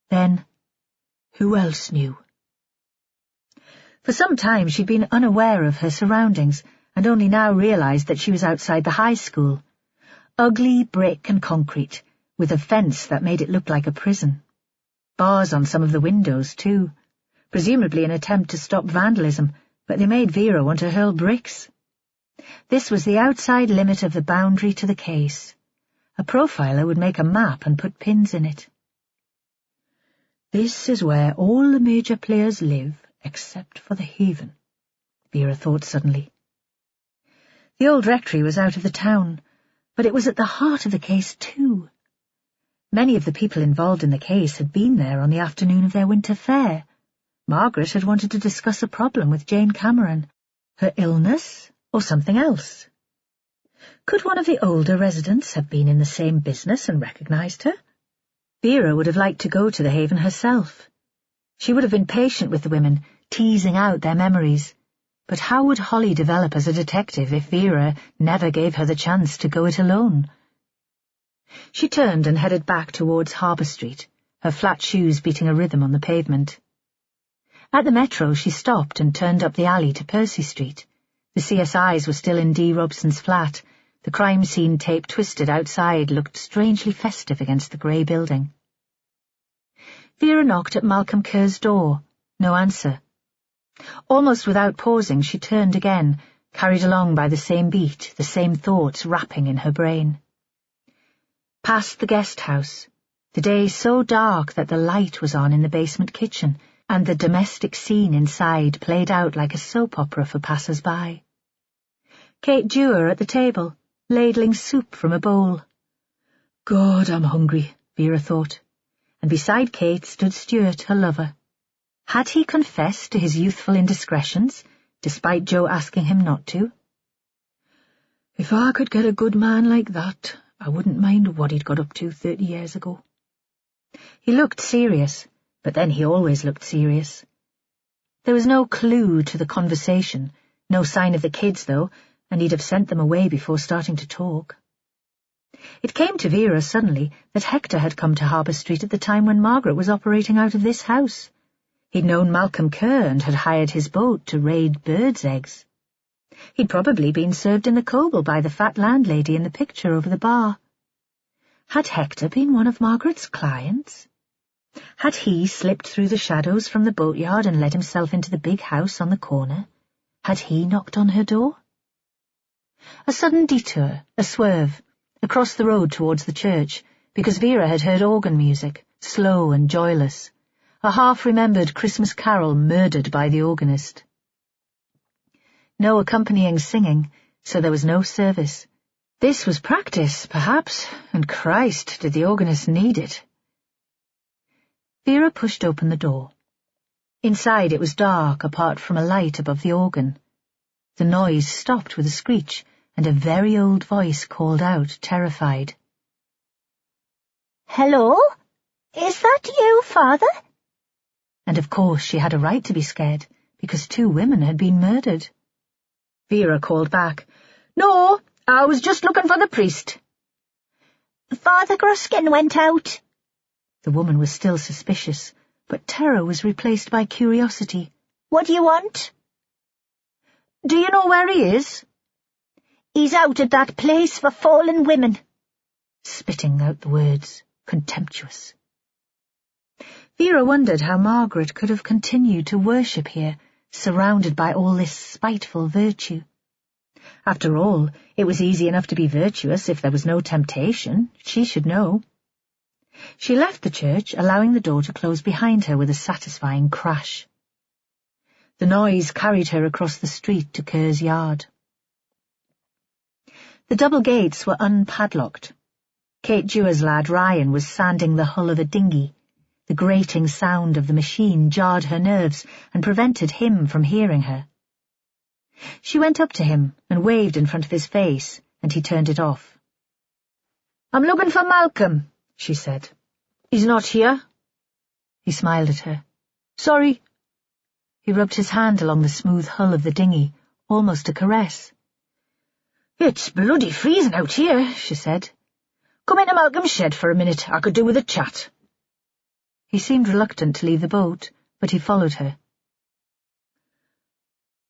Then, who else knew? For some time she'd been unaware of her surroundings, and only now realised that she was outside the high school. Ugly brick and concrete, with a fence that made it look like a prison. Bars on some of the windows, too, presumably an attempt to stop vandalism, but they made Vera want to hurl bricks. This was the outside limit of the boundary to the case. A profiler would make a map and put pins in it. This is where all the major players live, except for the Haven, Vera thought suddenly. The old rectory was out of the town, but it was at the heart of the case too. Many of the people involved in the case had been there on the afternoon of their winter fair. Margaret had wanted to discuss a problem with Jane Cameron, her illness or something else. Could one of the older residents have been in the same business and recognised her? Vera would have liked to go to the Haven herself. She would have been patient with the women, teasing out their memories. But how would Holly develop as a detective if Vera never gave her the chance to go it alone? She turned and headed back towards Harbour Street, her flat shoes beating a rhythm on the pavement. At the Metro she stopped and turned up the alley to Percy Street. The CSIs were still in D. Robson's flat. The crime scene tape twisted outside looked strangely festive against the grey building. Vera knocked at Malcolm Kerr's door. No answer. Almost without pausing, she turned again, carried along by the same beat, the same thoughts rapping in her brain. Past the guest house, the day so dark that the light was on in the basement kitchen, and the domestic scene inside played out like a soap opera for passers-by. Kate Dewar at the table, ladling soup from a bowl. God, I'm hungry, Vera thought. And beside Kate stood Stuart, her lover. Had he confessed to his youthful indiscretions, despite Joe asking him not to? If I could get a good man like that, I wouldn't mind what he'd got up to 30 years ago. He looked serious, but then he always looked serious. There was no clue to the conversation, no sign of the kids, though, and he'd have sent them away before starting to talk. It came to Vera suddenly that Hector had come to Harbour Street at the time when Margaret was operating out of this house. He'd known Malcolm Kerr and had hired his boat to raid birds' eggs. He'd probably been served in the Coble by the fat landlady in the picture over the bar. Had Hector been one of Margaret's clients? Had he slipped through the shadows from the boatyard and let himself into the big house on the corner? Had he knocked on her door? A sudden detour, a swerve, across the road towards the church, because Vera had heard organ music, slow and joyless, a half-remembered Christmas carol murdered by the organist. No accompanying singing, so there was no service. This was practice, perhaps, and Christ, did the organist need it. Vera pushed open the door. Inside it was dark, apart from a light above the organ. The noise stopped with a screech, and a very old voice called out, terrified. "Hello? Is that you, Father?" And of course she had a right to be scared, because 2 women had been murdered. Vera called back, "No, I was just looking for the priest." "Father Gruskin went out." The woman was still suspicious, but terror was replaced by curiosity. "What do you want?" "Do you know where he is?" "He's out at that place for fallen women." Spitting out the words, contemptuous. Vera wondered how Margaret could have continued to worship here, surrounded by all this spiteful virtue. After all, it was easy enough to be virtuous if there was no temptation. She should know. She left the church, allowing the door to close behind her with a satisfying crash. The noise carried her across the street to Kerr's yard. The double gates were unpadlocked. Kate Dewar's lad Ryan was sanding the hull of a dinghy. The grating sound of the machine jarred her nerves and prevented him from hearing her. She went up to him and waved in front of his face, and he turned it off. "I'm looking for Malcolm," she said. "He's not here." He smiled at her. "Sorry." He rubbed his hand along the smooth hull of the dinghy, almost a caress. "It's bloody freezing out here," she said. "Come into Malcolm's shed for a minute. I could do with a chat." He seemed reluctant to leave the boat, but he followed her.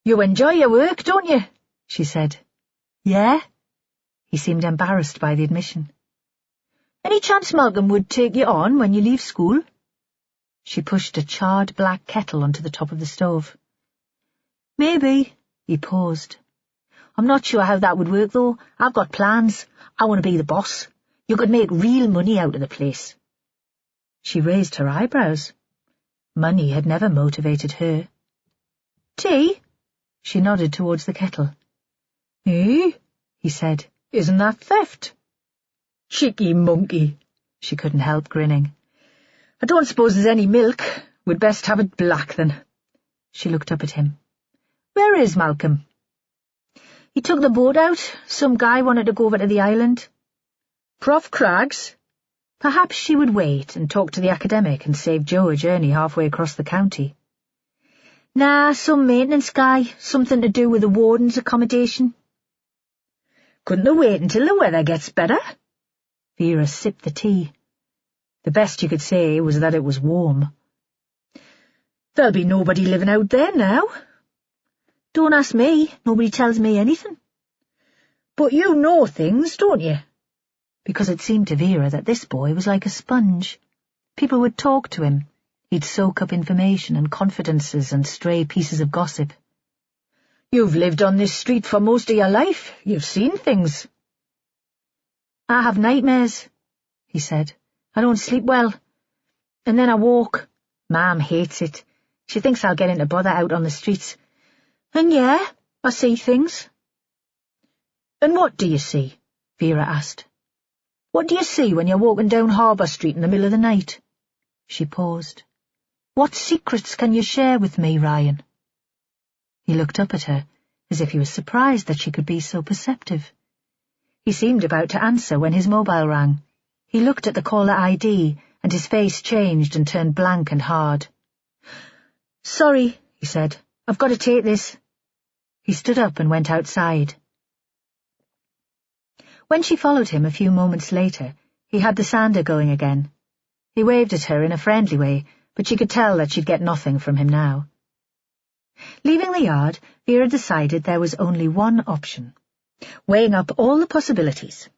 "You enjoy your work, don't you?" she said. "Yeah?" He seemed embarrassed by the admission. "Any chance Malcolm would take you on when you leave school?" She pushed a charred black kettle onto the top of the stove. "Maybe." He paused. "I'm not sure how that would work, though. I've got plans. I want to be the boss. You could make real money out of the place." She raised her eyebrows. Money had never motivated her. "Tea?" She nodded towards the kettle. "Eh?" he said. "Isn't that theft?" "Cheeky monkey." She couldn't help grinning. "I don't suppose there's any milk. We'd best have it black, then." She looked up at him. "Where is Malcolm?" "He took the boat out. Some guy wanted to go over to the island." "Prof Craggs?" Perhaps she would wait and talk to the academic and save Joe a journey halfway across the county. "Nah, some maintenance guy. Something to do with the warden's accommodation." "Couldn't they wait until the weather gets better?" Vera sipped the tea. The best you could say was that it was warm. "There'll be nobody living out there now." "Don't ask me. Nobody tells me anything." "But you know things, don't you?" Because it seemed to Vera that this boy was like a sponge. People would talk to him. He'd soak up information and confidences and stray pieces of gossip. "You've lived on this street for most of your life. You've seen things." "I have nightmares," he said. "I don't sleep well. And then I walk. Mom hates it. She thinks I'll get into bother out on the streets. And yeah, I see things." "And what do you see?" Vera asked. "What do you see when you're walking down Harbour Street in the middle of the night?" She paused. "What secrets can you share with me, Ryan?" He looked up at her, as if he was surprised that she could be so perceptive. He seemed about to answer when his mobile rang. He looked at the caller ID, and his face changed and turned blank and hard. "Sorry," he said. "I've got to take this." He stood up and went outside. When she followed him a few moments later, he had the sander going again. He waved at her in a friendly way, but she could tell that she'd get nothing from him now. Leaving the yard, Vera decided there was only one option. Weighing up all the possibilities.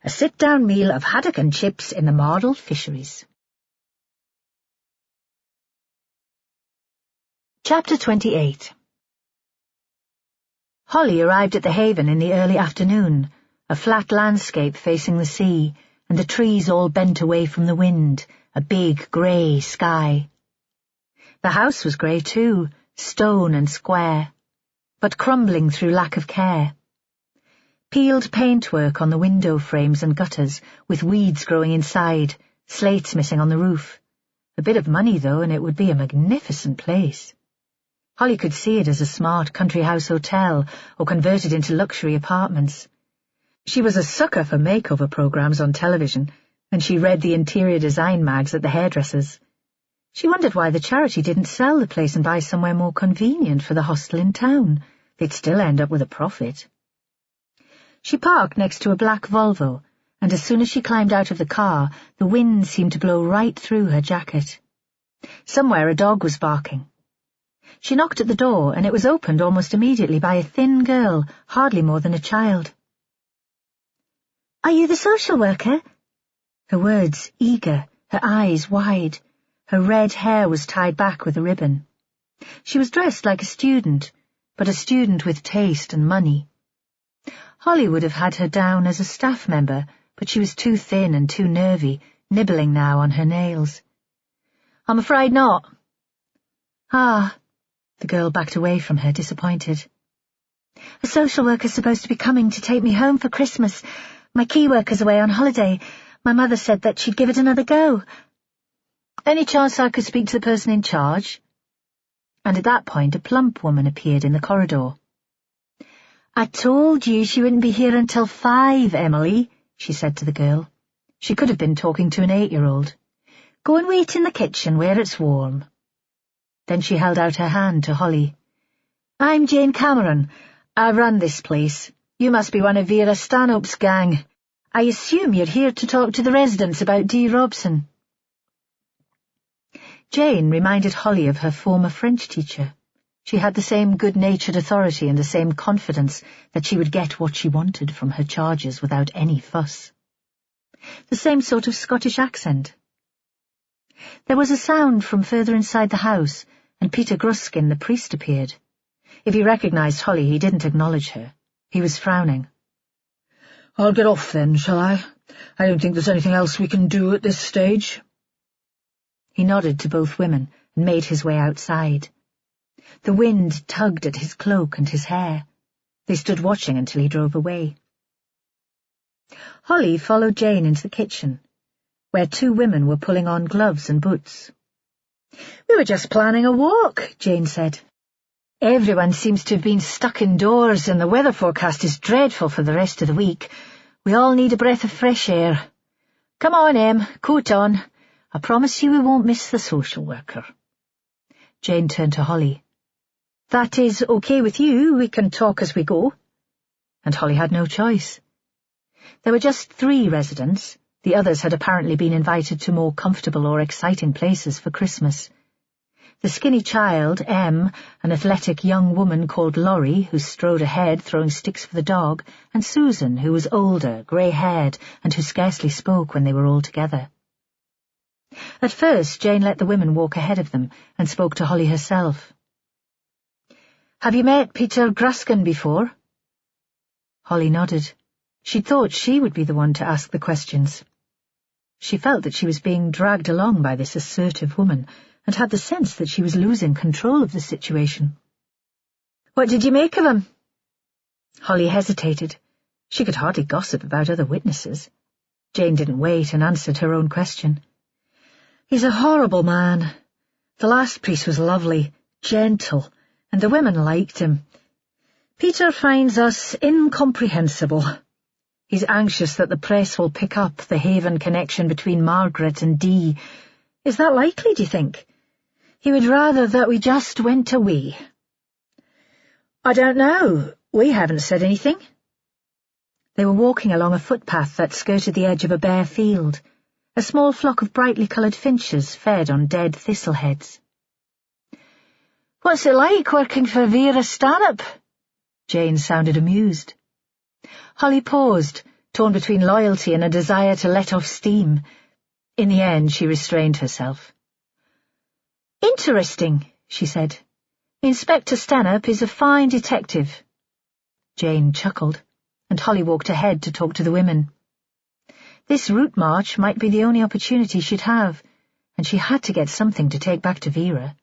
A sit-down meal of haddock and chips in the Mardle fisheries. Chapter 28. Holly arrived at the haven in the early afternoon, a flat landscape facing the sea, and the trees all bent away from the wind, a big grey sky. The house was grey too, stone and square. but crumbling through lack of care. Peeled paintwork on the window frames and gutters, with weeds growing inside, slates missing on the roof. A bit of money, though, and it would be a magnificent place. Holly could see it as a smart country house hotel, or converted into luxury apartments. She was a sucker for makeover programs on television, and she read the interior design mags at the hairdressers. She wondered why the charity didn't sell the place and buy somewhere more convenient for the hostel in town. They'd still end up with a profit. She parked next to a black Volvo, and as soon as she climbed out of the car, the wind seemed to blow right through her jacket. Somewhere a dog was barking. She knocked at the door, and it was opened almost immediately by a thin girl, hardly more than a child. "Are you the social worker?" Her words eager, her eyes wide. Her red hair was tied back with a ribbon. She was dressed like a student, but a student with taste and money. Holly would have had her down as a staff member, but she was too thin and too nervy, nibbling now on her nails. "I'm afraid not." "Ah." The girl backed away from her, disappointed. "A social worker's supposed to be coming to take me home for Christmas. My key worker's away on holiday. My mother said that she'd give it another go." "Any chance I could speak to the person in charge?" And at that point a plump woman appeared in the corridor. "I told you she wouldn't be here until 5, Emily," she said to the girl. She could have been talking to an 8-year-old. "Go and wait in the kitchen where it's warm." Then she held out her hand to Holly. "I'm Jane Cameron. I run this place. You must be one of Vera Stanhope's gang. I assume you're here to talk to the residents about Dee Robson." Jane reminded Holly of her former French teacher. She had the same good-natured authority and the same confidence that she would get what she wanted from her charges without any fuss. The same sort of Scottish accent. There was a sound from further inside the house, and Peter Gruskin, the priest, appeared. If he recognized Holly, he didn't acknowledge her. He was frowning. "I'll get off then, shall I? I don't think there's anything else we can do at this stage." He nodded to both women and made his way outside. The wind tugged at his cloak and his hair. They stood watching until he drove away. Holly followed Jane into the kitchen, where 2 women were pulling on gloves and boots. "We were just planning a walk," Jane said. "Everyone seems to have been stuck indoors, and the weather forecast is dreadful for the rest of the week. We all need a breath of fresh air. Come on, Em, coat on. I promise you we won't miss the social worker." Jane turned to Holly. "That is okay with you? We can talk as we go." And Holly had no choice. There were just 3 residents. The others had apparently been invited to more comfortable or exciting places for Christmas. The skinny child, Em, an athletic young woman called Laurie, who strode ahead throwing sticks for the dog, and Susan, who was older, grey-haired, and who scarcely spoke when they were all together. At first, Jane let the women walk ahead of them and spoke to Holly herself. "Have you met Peter Gruskin before?" Holly nodded. She thought she would be the one to ask the questions. She felt that she was being dragged along by this assertive woman, and had the sense that she was losing control of the situation. "What did you make of him?" Holly hesitated. She could hardly gossip about other witnesses. Jane didn't wait and answered her own question. "He's a horrible man. The last priest was lovely, gentle, and the women liked him. Peter finds us incomprehensible. He's anxious that the press will pick up the Haven connection between Margaret and Dee. Is that likely, do you think? He would rather that we just went away." "I don't know. We haven't said anything." They were walking along a footpath that skirted the edge of a bare field. A small flock of brightly coloured finches fed on dead thistleheads. "What's it like working for Vera Stanhope?" Jane sounded amused. Holly paused, torn between loyalty and a desire to let off steam. In the end, she restrained herself. "Interesting," she said. "Inspector Stanhope is a fine detective." Jane chuckled, and Holly walked ahead to talk to the women. This route march might be the only opportunity she'd have, and she had to get something to take back to Vera.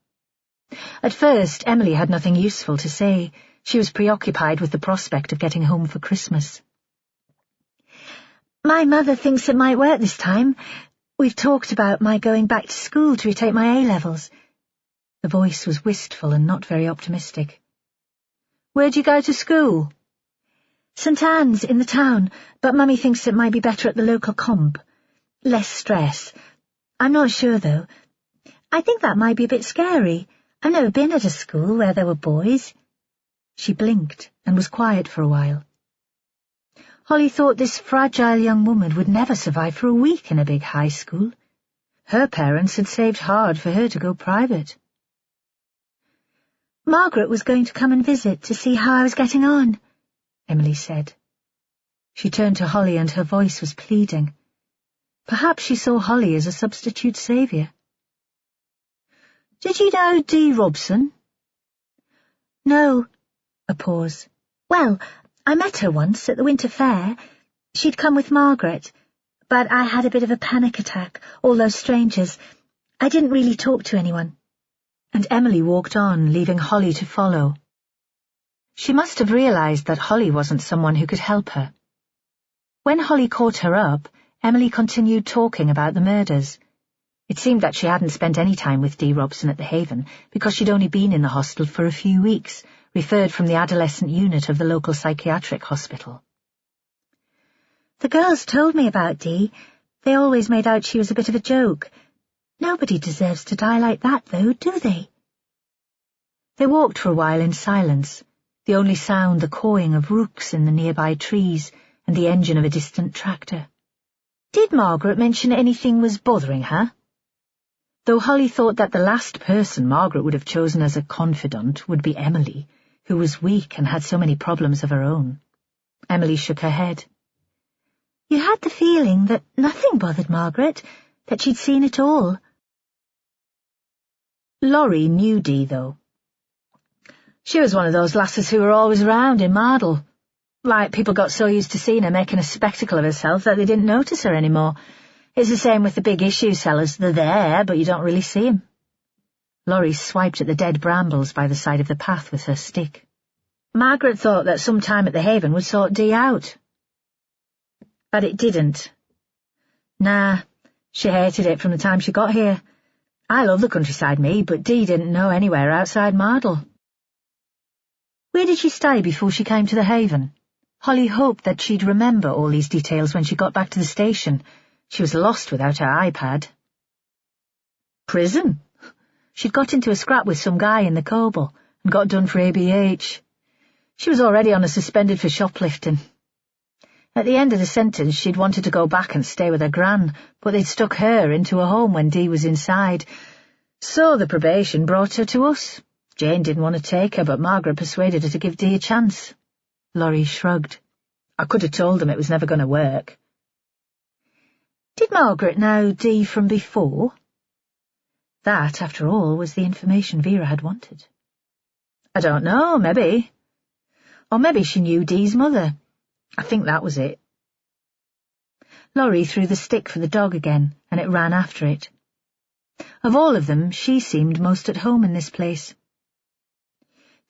At first, Emily had nothing useful to say, She was preoccupied with the prospect of getting home for Christmas. My mother thinks it might work this time. We've talked about my going back to school to retake my A-levels. The voice was wistful and not very optimistic. Where'd you go to school? St Anne's in the town, but Mummy thinks it might be better at the local comp. Less stress. I'm not sure, though. I think that might be a bit scary. I've never been at a school where there were boys. She blinked and was quiet for a while. Holly thought this fragile young woman would never survive for a week in a big high school. Her parents had saved hard for her to go private. Margaret was going to come and visit to see how I was getting on, Emily said. She turned to Holly and her voice was pleading. Perhaps she saw Holly as a substitute saviour. Did you know Dee Robson? No. A pause. Well, I met her once at the winter fair. She'd come with Margaret, but I had a bit of a panic attack, all those strangers. I didn't really talk to anyone. And Emily walked on, leaving Holly to follow. She must have realised that Holly wasn't someone who could help her. When Holly caught her up, Emily continued talking about the murders. It seemed that she hadn't spent any time with Dee Robson at the Haven because she'd only been in the hostel for a few weeks, referred from the adolescent unit of the local psychiatric hospital. The girls told me about Dee. They always made out she was a bit of a joke. Nobody deserves to die like that, though, do they? They walked for a while in silence, the only sound the cawing of rooks in the nearby trees and the engine of a distant tractor. Did Margaret mention anything was bothering her? Though Holly thought that the last person Margaret would have chosen as a confidant would be Emily, who was weak and had so many problems of her own. Emily shook her head. You had the feeling that nothing bothered Margaret, that she'd seen it all. Laurie knew Dee, though. She was one of those lasses who were always around in Mardle. Like people got so used to seeing her making a spectacle of herself that they didn't notice her anymore. It's the same with the big issue sellers. They're there, but you don't really see them. Laurie swiped at the dead brambles by the side of the path with her stick. Margaret thought that some time at the Haven would sort Dee out. But it didn't. Nah, she hated it from the time she got here. I love the countryside, me, but Dee didn't know anywhere outside Mardle. Where did she stay before she came to the Haven? Holly hoped that she'd remember all these details when she got back to the station. She was lost without her iPad. Prison. She'd got into a scrap with some guy in the Coble and got done for ABH. She was already on a suspended for shoplifting. At the end of the sentence, she'd wanted to go back and stay with her gran, but they'd stuck her into a home when Dee was inside. So the probation brought her to us. Jane didn't want to take her, but Margaret persuaded her to give Dee a chance. Laurie shrugged. I could have told them it was never going to work. Did Margaret know Dee from before? That, after all, was the information Vera had wanted. I don't know, maybe. Or maybe she knew Dee's mother. I think that was it. Laurie threw the stick for the dog again, and it ran after it. Of all of them, she seemed most at home in this place.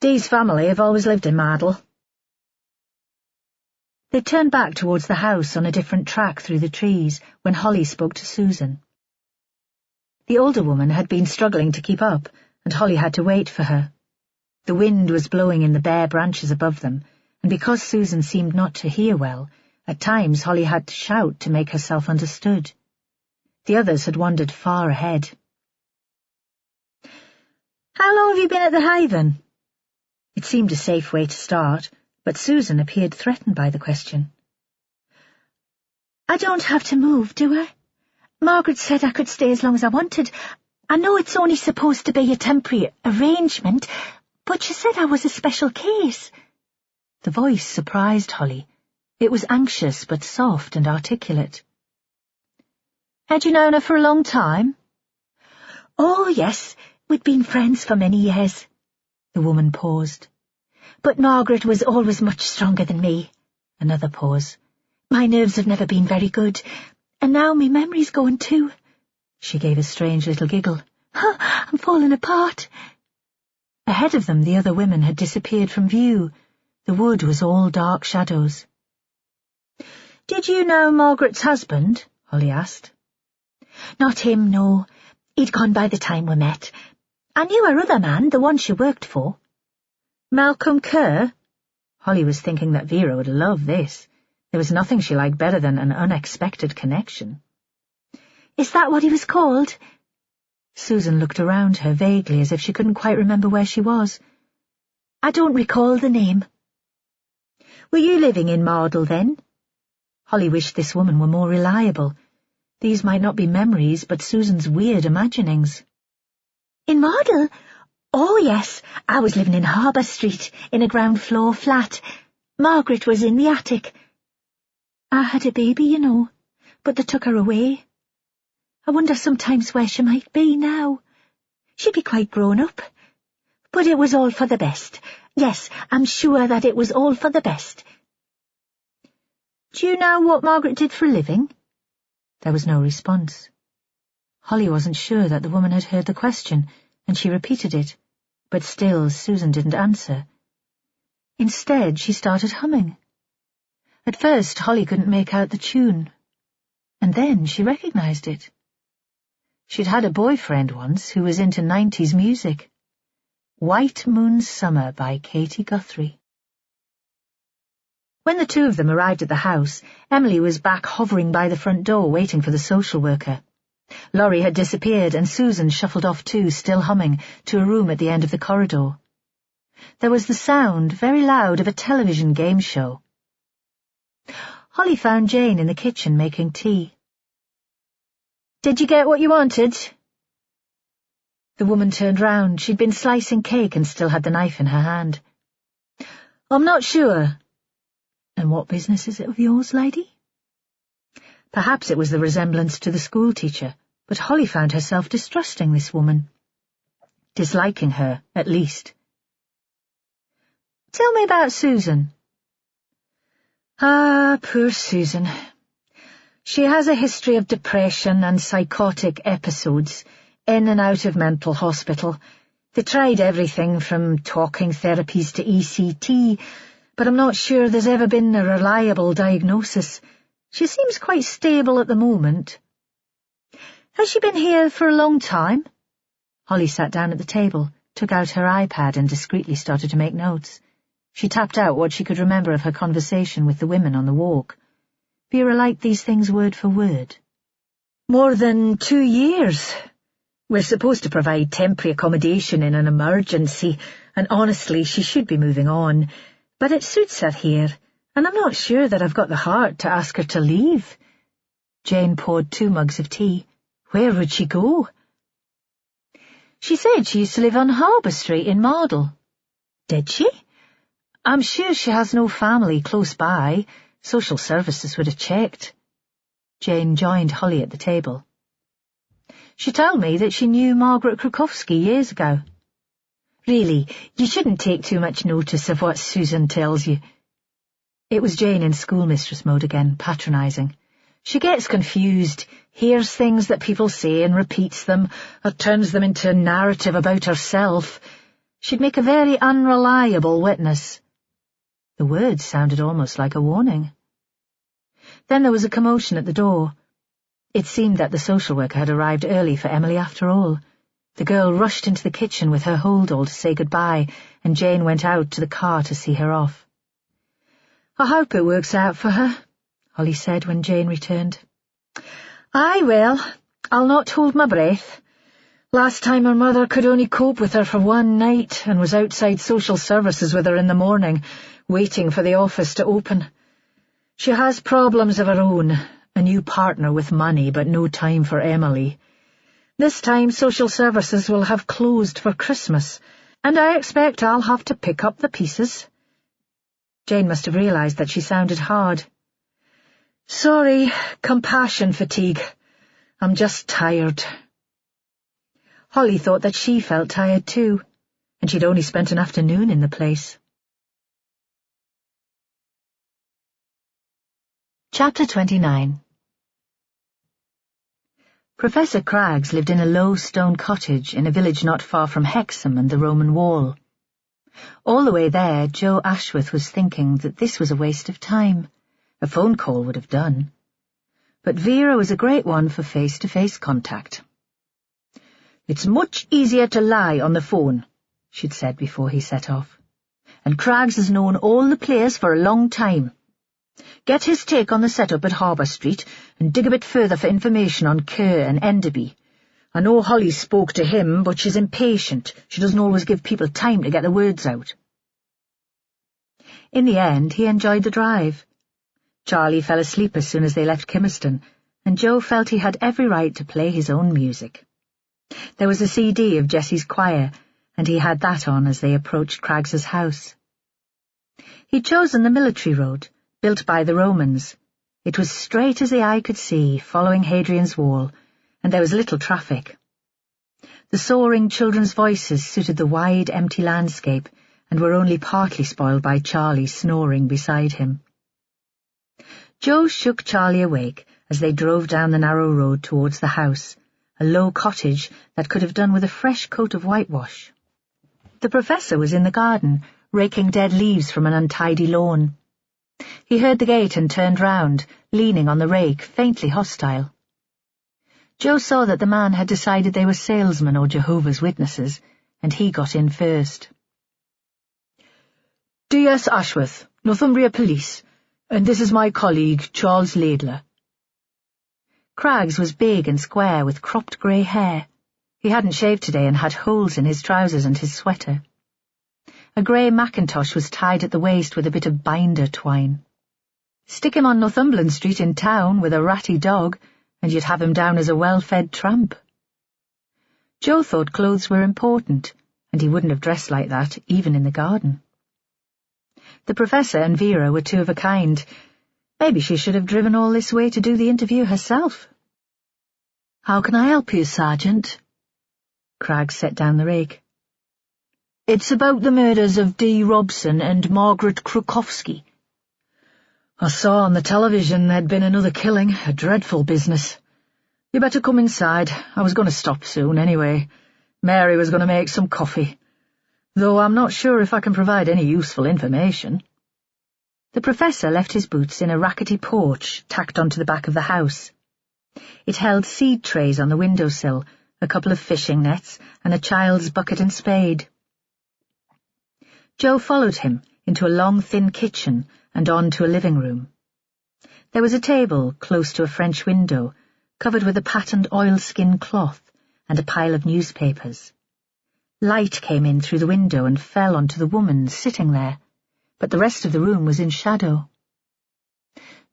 Dee's family have always lived in Mardle. They turned back towards the house on a different track through the trees when Holly spoke to Susan. The older woman had been struggling to keep up, and Holly had to wait for her. The wind was blowing in the bare branches above them, and because Susan seemed not to hear well, at times Holly had to shout to make herself understood. The others had wandered far ahead. How long have you been at the Haven? It seemed a safe way to start, but Susan appeared threatened by the question. I don't have to move, do I? Margaret said I could stay as long as I wanted. I know it's only supposed to be a temporary arrangement, but she said I was a special case. The voice surprised Holly. It was anxious but soft and articulate. Had you known her for a long time? Oh, yes, we'd been friends for many years. The woman paused. But Margaret was always much stronger than me. Another pause. My nerves have never been very good, and now my memory's going too. She gave a strange little giggle. I'm falling apart. Ahead of them the other women had disappeared from view. The wood was all dark shadows. "Did you know Margaret's husband?" Holly asked. "Not him, no. He'd gone by the time we met. I knew her other man, the one she worked for." "Malcolm Kerr?" Holly was thinking that Vera would love this. There was nothing she liked better than an unexpected connection. "Is that what he was called?" Susan looked around her vaguely as if she couldn't quite remember where she was. "I don't recall the name." "Were you living in Mardle then?" Holly wished this woman were more reliable. These might not be memories, but Susan's weird imaginings. "In Mardle? Oh, yes. I was living in Harbour Street, in a ground-floor flat. Margaret was in the attic. I had a baby, you know, but they took her away. I wonder sometimes where she might be now. She'd be quite grown up. But it was all for the best. Yes, I'm sure that it was all for the best." "Do you know what Margaret did for a living?" There was no response. Holly wasn't sure that the woman had heard the question, and she repeated it, but still Susan didn't answer. Instead, she started humming. At first, Holly couldn't make out the tune, and then she recognized it. She'd had a boyfriend once who was into 90s music. White Moon Summer by Katie Guthrie. When the two of them arrived at the house, Emily was back hovering by the front door waiting for the social worker. Laurie had disappeared and Susan shuffled off too, still humming, to a room at the end of the corridor. There was the sound, very loud, of a television game show. Holly found Jane in the kitchen making tea. "Did you get what you wanted?" The woman turned round. She'd been slicing cake and still had the knife in her hand. "I'm not sure." "And what business is it of yours, lady?" Perhaps it was the resemblance to the schoolteacher, but Holly found herself distrusting this woman. Disliking her, at least. "Tell me about Susan." "Ah, poor Susan. She has a history of depression and psychotic episodes, in and out of mental hospital. They tried everything from talking therapies to ECT, but I'm not sure there's ever been a reliable diagnosis. She seems quite stable at the moment." "Has she been here for a long time?" Holly sat down at the table, took out her iPad and discreetly started to make notes. She tapped out what she could remember of her conversation with the women on the walk. Vera liked these things word for word. "More than 2 years. We're supposed to provide temporary accommodation in an emergency, and honestly, she should be moving on. But it suits her here, and I'm not sure that I've got the heart to ask her to leave." Jane poured 2 mugs of tea. "Where would she go?" "She said she used to live on Harbour Street in Mardle." "Did she?" "I'm sure she has no family close by. Social services would have checked." Jane joined Holly at the table. "She told me that she knew Margaret Krukowski years ago." "Really, you shouldn't take too much notice of what Susan tells you." It was Jane in schoolmistress mode again, patronising. "She gets confused, hears things that people say and repeats them, or turns them into a narrative about herself. She'd make a very unreliable witness." The words sounded almost like a warning. Then there was a commotion at the door. It seemed that the social worker had arrived early for Emily after all. The girl rushed into the kitchen with her hold-all to say goodbye, and Jane went out to the car to see her off. "I hope it works out for her," Holly said when Jane returned. "Aye, well, I'll not hold my breath. Last time her mother could only cope with her for one night and was outside social services with her in the morning, waiting for the office to open. She has problems of her own, a new partner with money but no time for Emily. This time social services will have closed for Christmas, and I expect I'll have to pick up the pieces." Jane must have realised that she sounded hard. "Sorry, compassion fatigue. I'm just tired." Holly thought that she felt tired too, and she'd only spent an afternoon in the place. Chapter 29. Professor Craggs lived in a low stone cottage in a village not far from Hexham and the Roman Wall. All the way there, Joe Ashworth was thinking that this was a waste of time. A phone call would have done. But Vera was a great one for face-to-face contact. "It's much easier to lie on the phone," she'd said before he set off. "And Craggs has known all the players for a long time. Get his take on the setup at Harbour Street and dig a bit further for information on Kerr and Enderby. I know Holly spoke to him, but she's impatient. She doesn't always give people time to get the words out." In the end, he enjoyed the drive. Charlie fell asleep as soon as they left Kimmerston, and Joe felt he had every right to play his own music. There was a CD of Jessie's choir, and he had that on as they approached Craggs's house. He'd chosen the military road, built by the Romans. It was straight as the eye could see, following Hadrian's Wall, and there was little traffic. The soaring children's voices suited the wide, empty landscape, and were only partly spoiled by Charlie snoring beside him. Joe shook Charlie awake as they drove down the narrow road towards the house, a low cottage that could have done with a fresh coat of whitewash. The professor was in the garden, raking dead leaves from an untidy lawn. He heard the gate and turned round, leaning on the rake, faintly hostile. Joe saw that the man had decided they were salesmen or Jehovah's Witnesses, and he got in first. "D.S. Ashworth, Northumbria Police, and this is my colleague, Charles Laidler." Craggs was big and square with cropped grey hair. He hadn't shaved today and had holes in his trousers and his sweater. A grey mackintosh was tied at the waist with a bit of binder twine. Stick him on Northumberland Street in town with a ratty dog, and you'd have him down as a well-fed tramp. Joe thought clothes were important, and he wouldn't have dressed like that, even in the garden. The professor and Vera were two of a kind. Maybe she should have driven all this way to do the interview herself. "How can I help you, Sergeant?" Craggs set down the rake. "It's about the murders of D. Robson and Margaret Krukowski." "I saw on the television there'd been another killing, a dreadful business. You better come inside. I was going to stop soon anyway. Mary was going to make some coffee. Though I'm not sure if I can provide any useful information." The professor left his boots in a rackety porch tacked onto the back of the house. It held seed trays on the windowsill, a couple of fishing nets, and a child's bucket and spade. Joe followed him into a long, thin kitchen and on to a living room. There was a table close to a French window, covered with a patterned oilskin cloth, and a pile of newspapers. Light came in through the window and fell onto the woman sitting there, but the rest of the room was in shadow.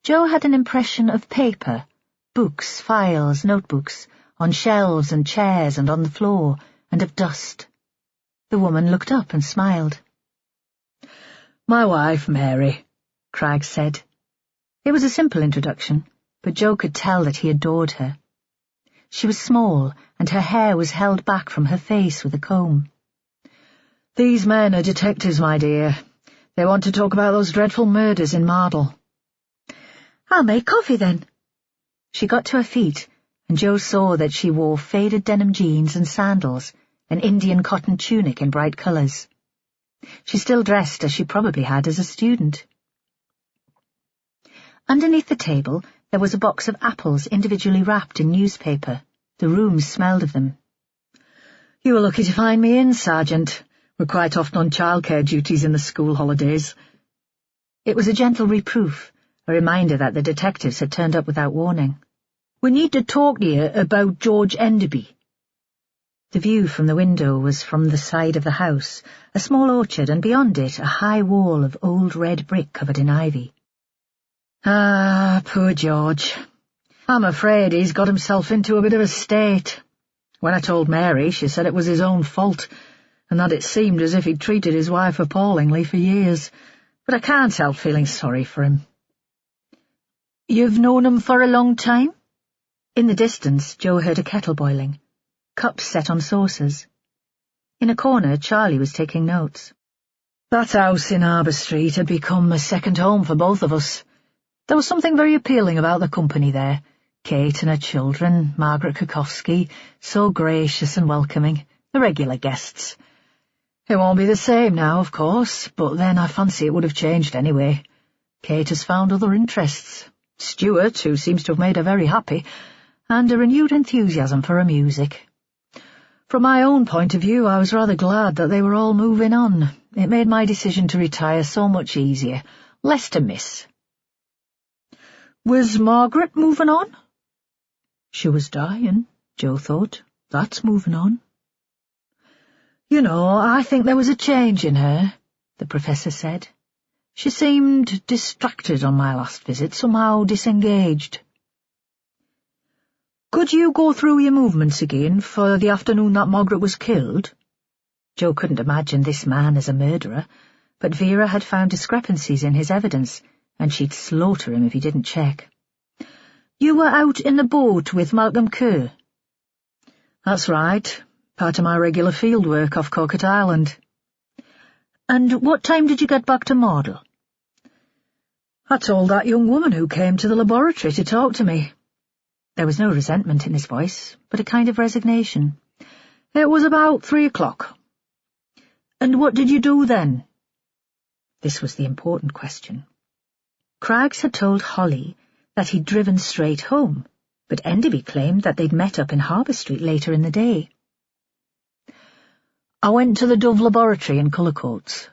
Joe had an impression of paper, books, files, notebooks, on shelves and chairs and on the floor, and of dust. The woman looked up and smiled. "My wife, Mary," Craggs said. It was a simple introduction, but Joe could tell that he adored her. She was small, and her hair was held back from her face with a comb. "These men are detectives, my dear. They want to talk about those dreadful murders in Mardle." "I'll make coffee then." She got to her feet, and Joe saw that she wore faded denim jeans and sandals, an Indian cotton tunic in bright colours. She still dressed as she probably had as a student. Underneath the table there was a box of apples individually wrapped in newspaper. The room smelled of them. "You were lucky to find me in, Sergeant. We're quite often on childcare duties in the school holidays." It was a gentle reproof, a reminder that the detectives had turned up without warning. "We need to talk to you about George Enderby." The view from the window was from the side of the house, a small orchard, and beyond it a high wall of old red brick covered in ivy. "Ah, poor George. I'm afraid he's got himself into a bit of a state. When I told Mary, she said it was his own fault, and that it seemed as if he'd treated his wife appallingly for years, but I can't help feeling sorry for him." "You've known him for a long time?" In the distance, Joe heard a kettle boiling, cups set on saucers. In a corner, Charlie was taking notes. "That house in Harbour Street had become a second home for both of us. There was something very appealing about the company there, Kate and her children, Margaret Kukowski, so gracious and welcoming, the regular guests. It won't be the same now, of course, but then I fancy it would have changed anyway. Kate has found other interests. Stuart, who seems to have made her very happy, and a renewed enthusiasm for her music. From my own point of view, I was rather glad that they were all moving on. It made my decision to retire so much easier, less to miss. Was Margaret moving on? She was dying, Jo thought. That's moving on. You know, I think there was a change in her, the Professor said. She seemed distracted on my last visit, somehow disengaged. Could you go through your movements again for the afternoon that Margaret was killed? Jo couldn't imagine this man as a murderer, but Vera had found discrepancies in his evidence, and she'd slaughter him if he didn't check. You were out in the boat with Malcolm Kerr? That's right, part of my regular field work off Coquet Island. And what time did you get back to Mardle? I told that young woman who came to the laboratory to talk to me. There was no resentment in his voice, but a kind of resignation. It was about 3 o'clock. And what did you do then? This was the important question. Craggs had told Holly that he'd driven straight home, but Enderby claimed that they'd met up in Harbour Street later in the day. I went to the Dove Laboratory in Cullercoats.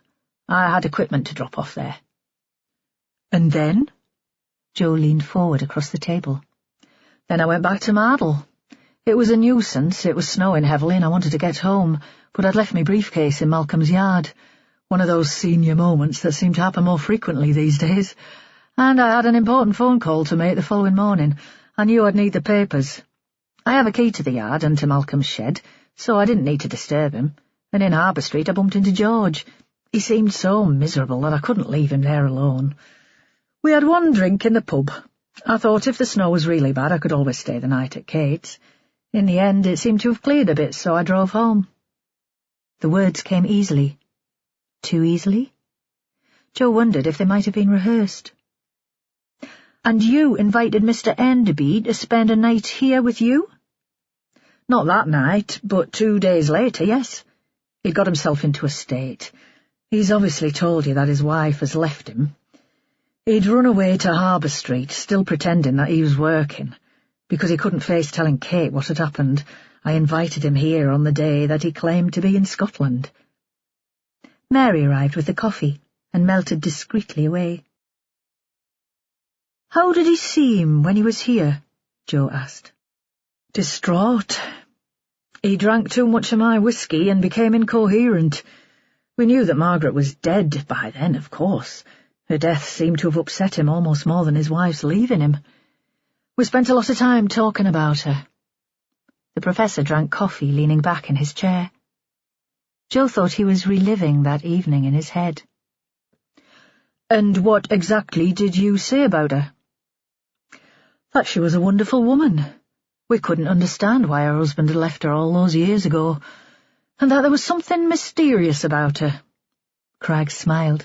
I had equipment to drop off there. And then? Jo leaned forward across the table. Then I went back to Mardle. It was a nuisance, it was snowing heavily and I wanted to get home, but I'd left my briefcase in Malcolm's yard. One of those senior moments that seem to happen more frequently these days. And I had an important phone call to make the following morning. I knew I'd need the papers. I have a key to the yard and to Malcolm's shed, so I didn't need to disturb him. And in Harbour Street I bumped into George. He seemed so miserable that I couldn't leave him there alone. We had one drink in the pub. I thought if the snow was really bad I could always stay the night at Kate's. In the end it seemed to have cleared a bit, so I drove home. The words came easily. Too easily? Jo wondered if they might have been rehearsed. And you invited Mr. Enderby to spend a night here with you? Not that night, but 2 days later, yes. He'd got himself into a state. He's obviously told you that his wife has left him. He'd run away to Harbour Street, still pretending that he was working. Because he couldn't face telling Kate what had happened, I invited him here on the day that he claimed to be in Scotland. Mary arrived with the coffee and melted discreetly away. How did he seem when he was here? Jo asked. Distraught. He drank too much of my whiskey and became incoherent. We knew that Margaret was dead by then, of course. Her death seemed to have upset him almost more than his wife's leaving him. We spent a lot of time talking about her. The Professor drank coffee, leaning back in his chair. Jo thought he was reliving that evening in his head. And what exactly did you say about her? That she was a wonderful woman. We couldn't understand why her husband had left her all those years ago, and that there was something mysterious about her. Craggs smiled.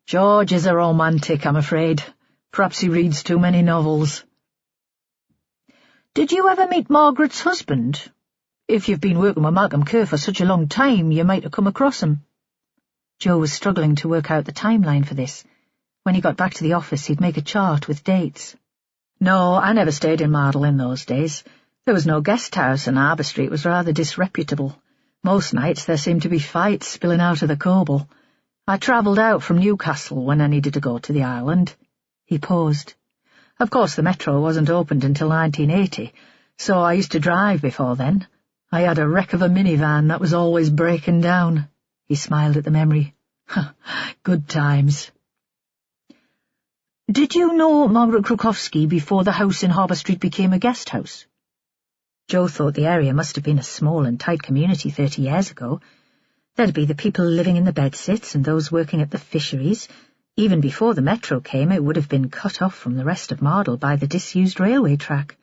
George is a romantic, I'm afraid. Perhaps he reads too many novels. Did you ever meet Margaret's husband? If you've been working with Malcolm Kerr for such a long time, you might have come across him. Jo was struggling to work out the timeline for this. When he got back to the office, he'd make a chart with dates. No, I never stayed in Mardle in those days. There was no guest house, and Harbour Street was rather disreputable. Most nights there seemed to be fights spilling out of the Coble. I travelled out from Newcastle when I needed to go to the island. He paused. Of course the metro wasn't opened until 1980, so I used to drive before then. I had a wreck of a minivan that was always breaking down. He smiled at the memory. Good times. Did you know Margaret Krukowski before the house in Harbour Street became a guest house? Jo thought the area must have been a small and tight community 30 years ago. There'd be the people living in the bedsits and those working at the fisheries. Even before the metro came, it would have been cut off from the rest of Mardle by the disused railway track.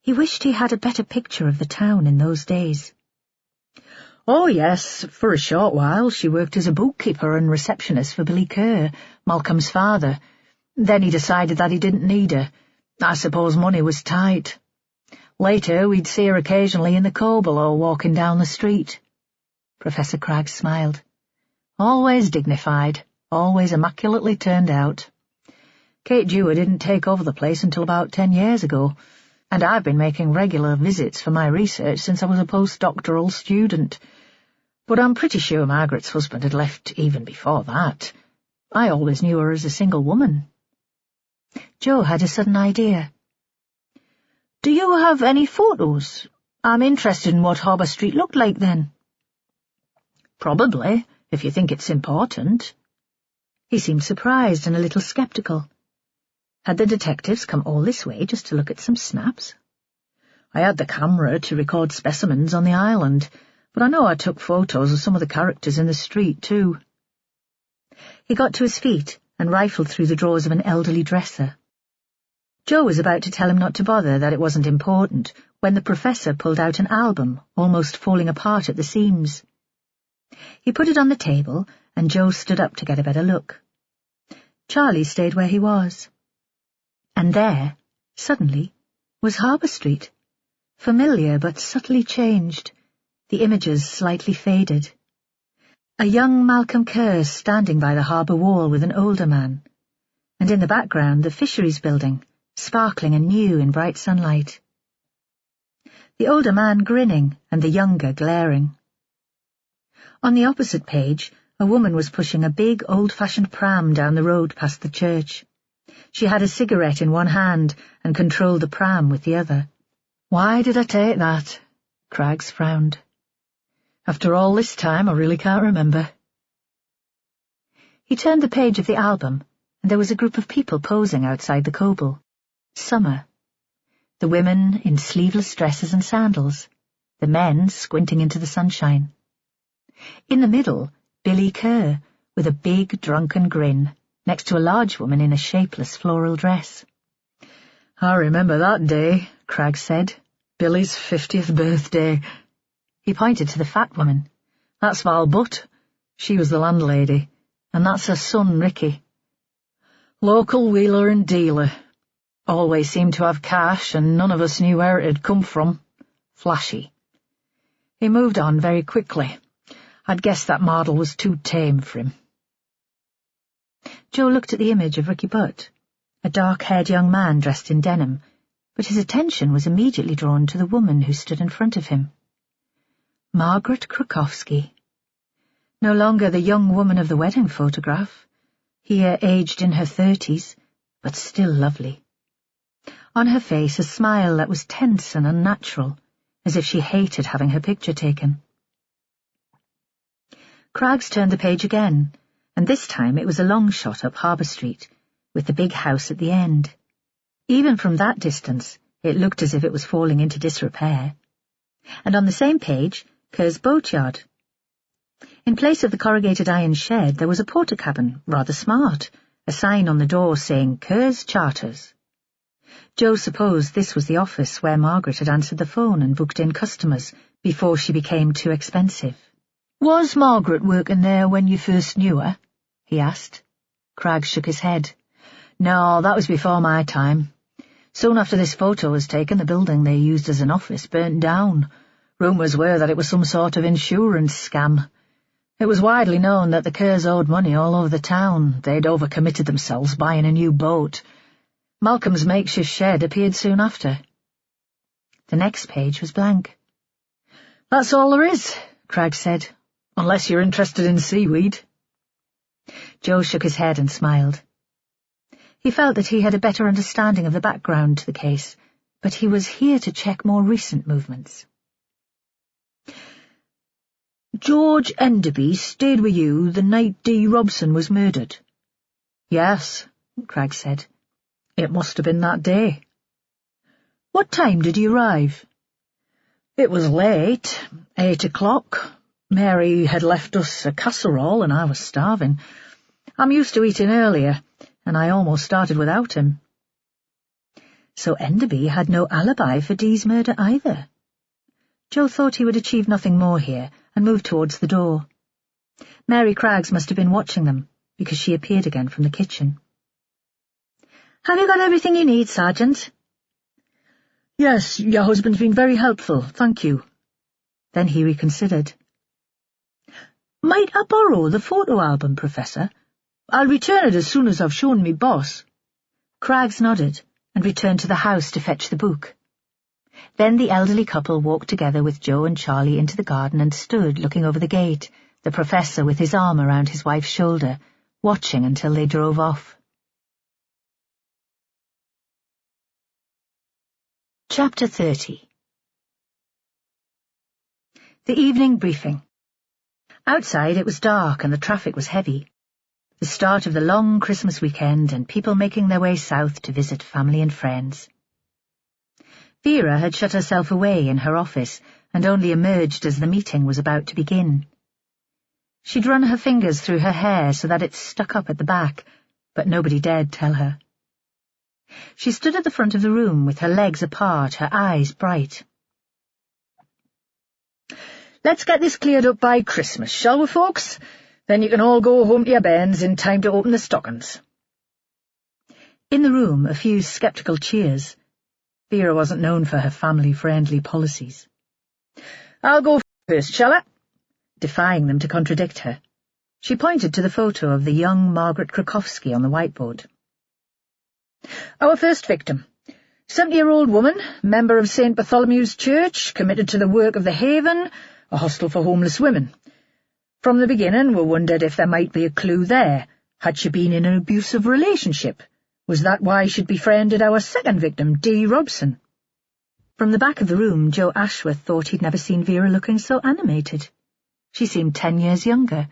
He wished he had a better picture of the town in those days. Oh, yes, for a short while she worked as a bookkeeper and receptionist for Billy Kerr, Malcolm's father. Then he decided that he didn't need her. I suppose money was tight. Later, we'd see her occasionally in the Coble or walking down the street. Professor Craggs smiled. Always dignified, always immaculately turned out. Kate Dewar didn't take over the place until about 10 years ago, and I've been making regular visits for my research since I was a postdoctoral student. But I'm pretty sure Margaret's husband had left even before that. I always knew her as a single woman. Jo had a sudden idea. Do you have any photos? I'm interested in what Harbour Street looked like then. Probably, if you think it's important. He seemed surprised and a little sceptical. Had the detectives come all this way just to look at some snaps? I had the camera to record specimens on the island, but I know I took photos of some of the characters in the street, too. He got to his feet and rifled through the drawers of an elderly dresser. Jo was about to tell him not to bother, that it wasn't important, when the professor pulled out an album, almost falling apart at the seams. He put it on the table, and Jo stood up to get a better look. Charlie stayed where he was. And there, suddenly, was Harbour Street, familiar but subtly changed, the images slightly faded. A young Malcolm Kerr standing by the harbour wall with an older man, and in the background the fisheries building, sparkling and new in bright sunlight. The older man grinning and the younger glaring. On the opposite page, a woman was pushing a big old-fashioned pram down the road past the church. She had a cigarette in one hand and controlled the pram with the other. Why did I take that? Craggs frowned. After all this time, I really can't remember. He turned the page of the album, and there was a group of people posing outside the Coble. Summer. The women in sleeveless dresses and sandals, the men squinting into the sunshine. In the middle, Billy Kerr, with a big drunken grin, next to a large woman in a shapeless floral dress. I remember that day, Craggs said. Billy's 50th birthday. He pointed to the fat woman. That's Val Butt. She was the landlady. And that's her son, Ricky. Local wheeler and dealer. Always seemed to have cash, and none of us knew where it had come from. Flashy. He moved on very quickly. I'd guess that model was too tame for him. Jo looked at the image of Ricky Butt, a dark-haired young man dressed in denim, but his attention was immediately drawn to the woman who stood in front of him. Margaret Krukowski. No longer the young woman of the wedding photograph, here aged in her 30s, but still lovely. On her face a smile that was tense and unnatural, as if she hated having her picture taken. Craggs turned the page again, and this time it was a long shot up Harbour Street, with the big house at the end. Even from that distance, it looked as if it was falling into disrepair. And on the same page, Kerr's boatyard. In place of the corrugated iron shed, there was a porter-cabin, rather smart, a sign on the door saying Kerr's Charters. Jo supposed this was the office where Margaret had answered the phone and booked in customers before she became too expensive. Was Margaret working there when you first knew her? He asked. Craggs shook his head. No, that was before my time. Soon after this photo was taken, the building they used as an office burnt down. Rumours were that it was some sort of insurance scam. It was widely known that the Kerrs owed money all over the town. They'd overcommitted themselves buying a new boat. Malcolm's makeshift shed appeared soon after. The next page was blank. That's all there is, Craggs said, unless you're interested in seaweed. Jo shook his head and smiled. He felt that he had a better understanding of the background to the case, but he was here to check more recent movements. George Enderby stayed with you the night Dee Robson was murdered? Yes, Craggs said. It must have been that day. What time did he arrive? It was late, 8 o'clock. Mary had left us a casserole and I was starving. I'm used to eating earlier, and I almost started without him. So Enderby had no alibi for Dee's murder either. Jo thought he would achieve nothing more here, and moved towards the door. Mary Craggs must have been watching them, because she appeared again from the kitchen. Have you got everything you need, Sergeant? Yes, your husband's been very helpful, thank you. Then he reconsidered. Might I borrow the photo album, Professor? I'll return it as soon as I've shown me boss. Craggs nodded and returned to the house to fetch the book. Then the elderly couple walked together with Joe and Charlie into the garden and stood looking over the gate, the Professor with his arm around his wife's shoulder, watching until they drove off. Chapter 30. The evening briefing. Outside it was dark and the traffic was heavy. The start of the long Christmas weekend and people making their way south to visit family and friends. Vera had shut herself away in her office and only emerged as the meeting was about to begin. She'd run her fingers through her hair so that it stuck up at the back, but nobody dared tell her. She stood at the front of the room with her legs apart, her eyes bright. Let's get this cleared up by Christmas, shall we, folks? Then you can all go home to your beds in time to open the stockings. In the room, a few sceptical cheers. Vera wasn't known for her family-friendly policies. I'll go first, shall I? Defying them to contradict her. She pointed to the photo of the young Margaret Krakowski on the whiteboard. Our first victim. 70-year-old woman, member of St. Bartholomew's Church, committed to the work of the Haven, a hostel for homeless women. From the beginning, we wondered if there might be a clue there. Had she been in an abusive relationship? Was that why she'd befriended our second victim, Dee Robson? From the back of the room, Joe Ashworth thought he'd never seen Vera looking so animated. She seemed 10 years younger.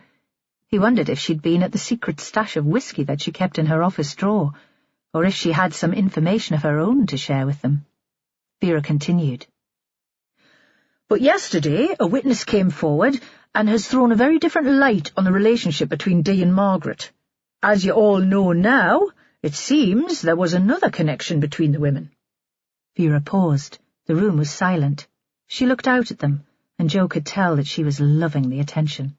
He wondered if she'd been at the secret stash of whiskey that she kept in her office drawer, or if she had some information of her own to share with them. Vera continued. But yesterday, a witness came forward and has thrown a very different light on the relationship between Dee and Margaret. As you all know now, it seems there was another connection between the women. Vera paused. The room was silent. She looked out at them, and Joe could tell that she was loving the attention.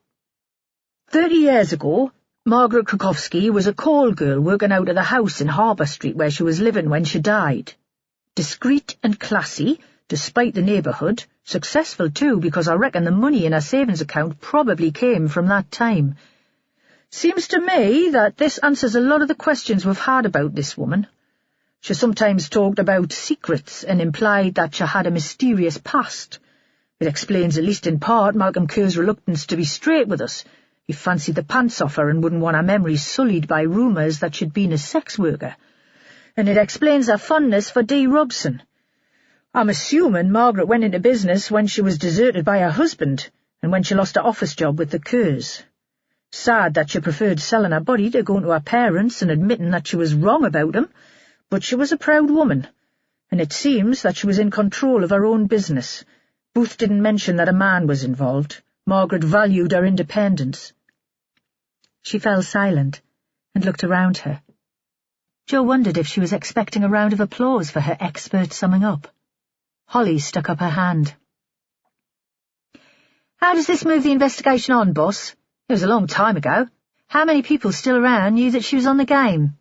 30 years ago, Margaret Krakowski was a call girl working out of the house in Harbour Street where she was living when she died. Discreet and classy, despite the neighbourhood, successful too because I reckon the money in her savings account probably came from that time. Seems to me that this answers a lot of the questions we've had about this woman. She sometimes talked about secrets and implied that she had a mysterious past. It explains, at least in part, Malcolm Kerr's reluctance to be straight with us. He fancied the pants off her and wouldn't want her memory sullied by rumours that she'd been a sex worker. And it explains her fondness for Dee Robson. I'm assuming Margaret went into business when she was deserted by her husband and when she lost her office job with the Kerrs. Sad that she preferred selling her body to going to her parents and admitting that she was wrong about him, but she was a proud woman, and it seems that she was in control of her own business. Booth didn't mention that a man was involved. Margaret valued her independence. She fell silent and looked around her. Joe wondered if she was expecting a round of applause for her expert summing up. Holly stuck up her hand. How does this move the investigation on, boss? It was a long time ago. How many people still around knew that she was on the game?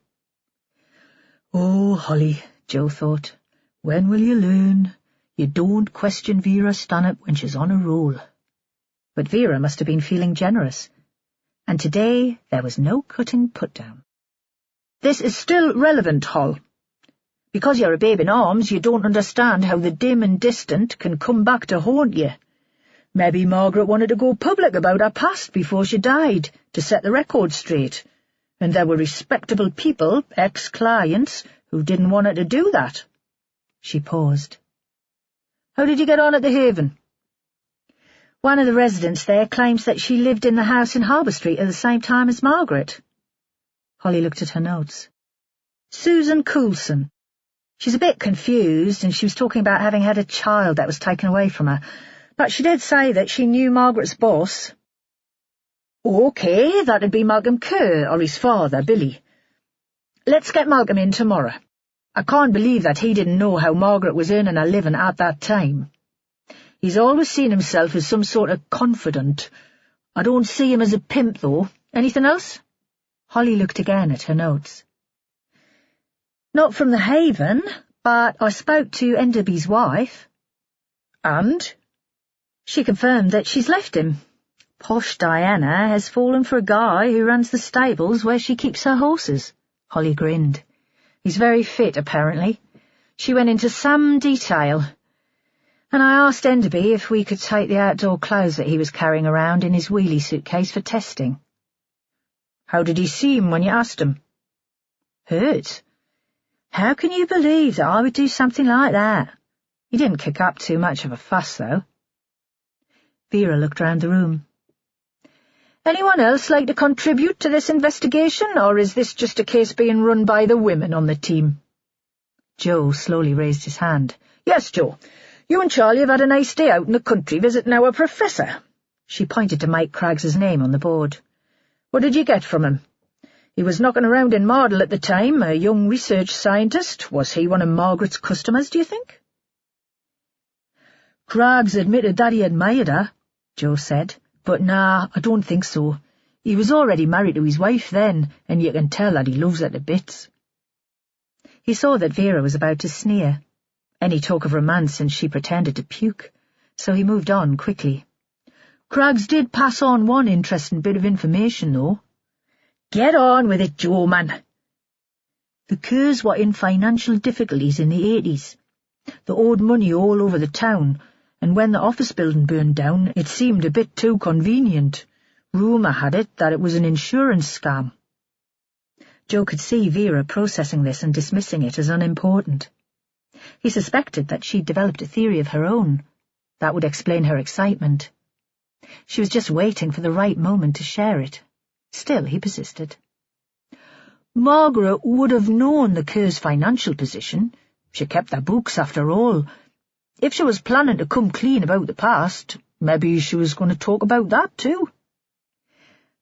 Oh, Holly, Joe thought, when will you learn? You don't question Vera Stanhope when she's on a roll. But Vera must have been feeling generous. And today there was no cutting put-down. This is still relevant, Hol. Because you're a babe in arms, you don't understand how the dim and distant can come back to haunt you. Maybe Margaret wanted to go public about her past before she died, to set the record straight, and there were respectable people, ex-clients, who didn't want her to do that. She paused. How did you get on at the Haven? One of the residents there claims that she lived in the house in Harbour Street at the same time as Margaret. Holly looked at her notes. Susan Coulson. She's a bit confused, and she was talking about having had a child that was taken away from her, but she did say that she knew Margaret's boss. OK, that'd be Malcolm Kerr, or his father, Billy. Let's get Malcolm in tomorrow. I can't believe that he didn't know how Margaret was earning a living at that time. He's always seen himself as some sort of confidant. I don't see him as a pimp, though. Anything else? Holly looked again at her notes. Not from the Haven, but I spoke to Enderby's wife. And? She confirmed that she's left him. Posh Diana has fallen for a guy who runs the stables where she keeps her horses. Holly grinned. He's very fit, apparently. She went into some detail. And I asked Enderby if we could take the outdoor clothes that he was carrying around in his wheelie suitcase for testing. How did he seem when you asked him? Hurt. How can you believe that I would do something like that? He didn't kick up too much of a fuss, though. Vera looked round the room. Anyone else like to contribute to this investigation, or is this just a case being run by the women on the team? Joe slowly raised his hand. Yes, Joe. You and Charlie have had a nice day out in the country visiting our professor. She pointed to Mike Craggs's name on the board. What did you get from him? He was knocking around in Mardle at the time, a young research scientist. Was he one of Margaret's customers, do you think? Craggs admitted that he admired her, Joe said, but nah, I don't think so. He was already married to his wife then, and you can tell that he loves her to bits. He saw that Vera was about to sneer. Any talk of romance, and she pretended to puke, so he moved on quickly. Craggs did pass on one interesting bit of information, though. Get on with it, Joe, man. The Kerrs were in financial difficulties in the 80s. They owed money all over the town, and when the office building burned down, it seemed a bit too convenient. Rumour had it that it was an insurance scam. Joe could see Vera processing this and dismissing it as unimportant. He suspected that she'd developed a theory of her own. That would explain her excitement. She was just waiting for the right moment to share it. Still, he persisted. Margaret would have known the Kerrs' financial position. She kept their books, after all. If she was planning to come clean about the past, maybe she was going to talk about that too.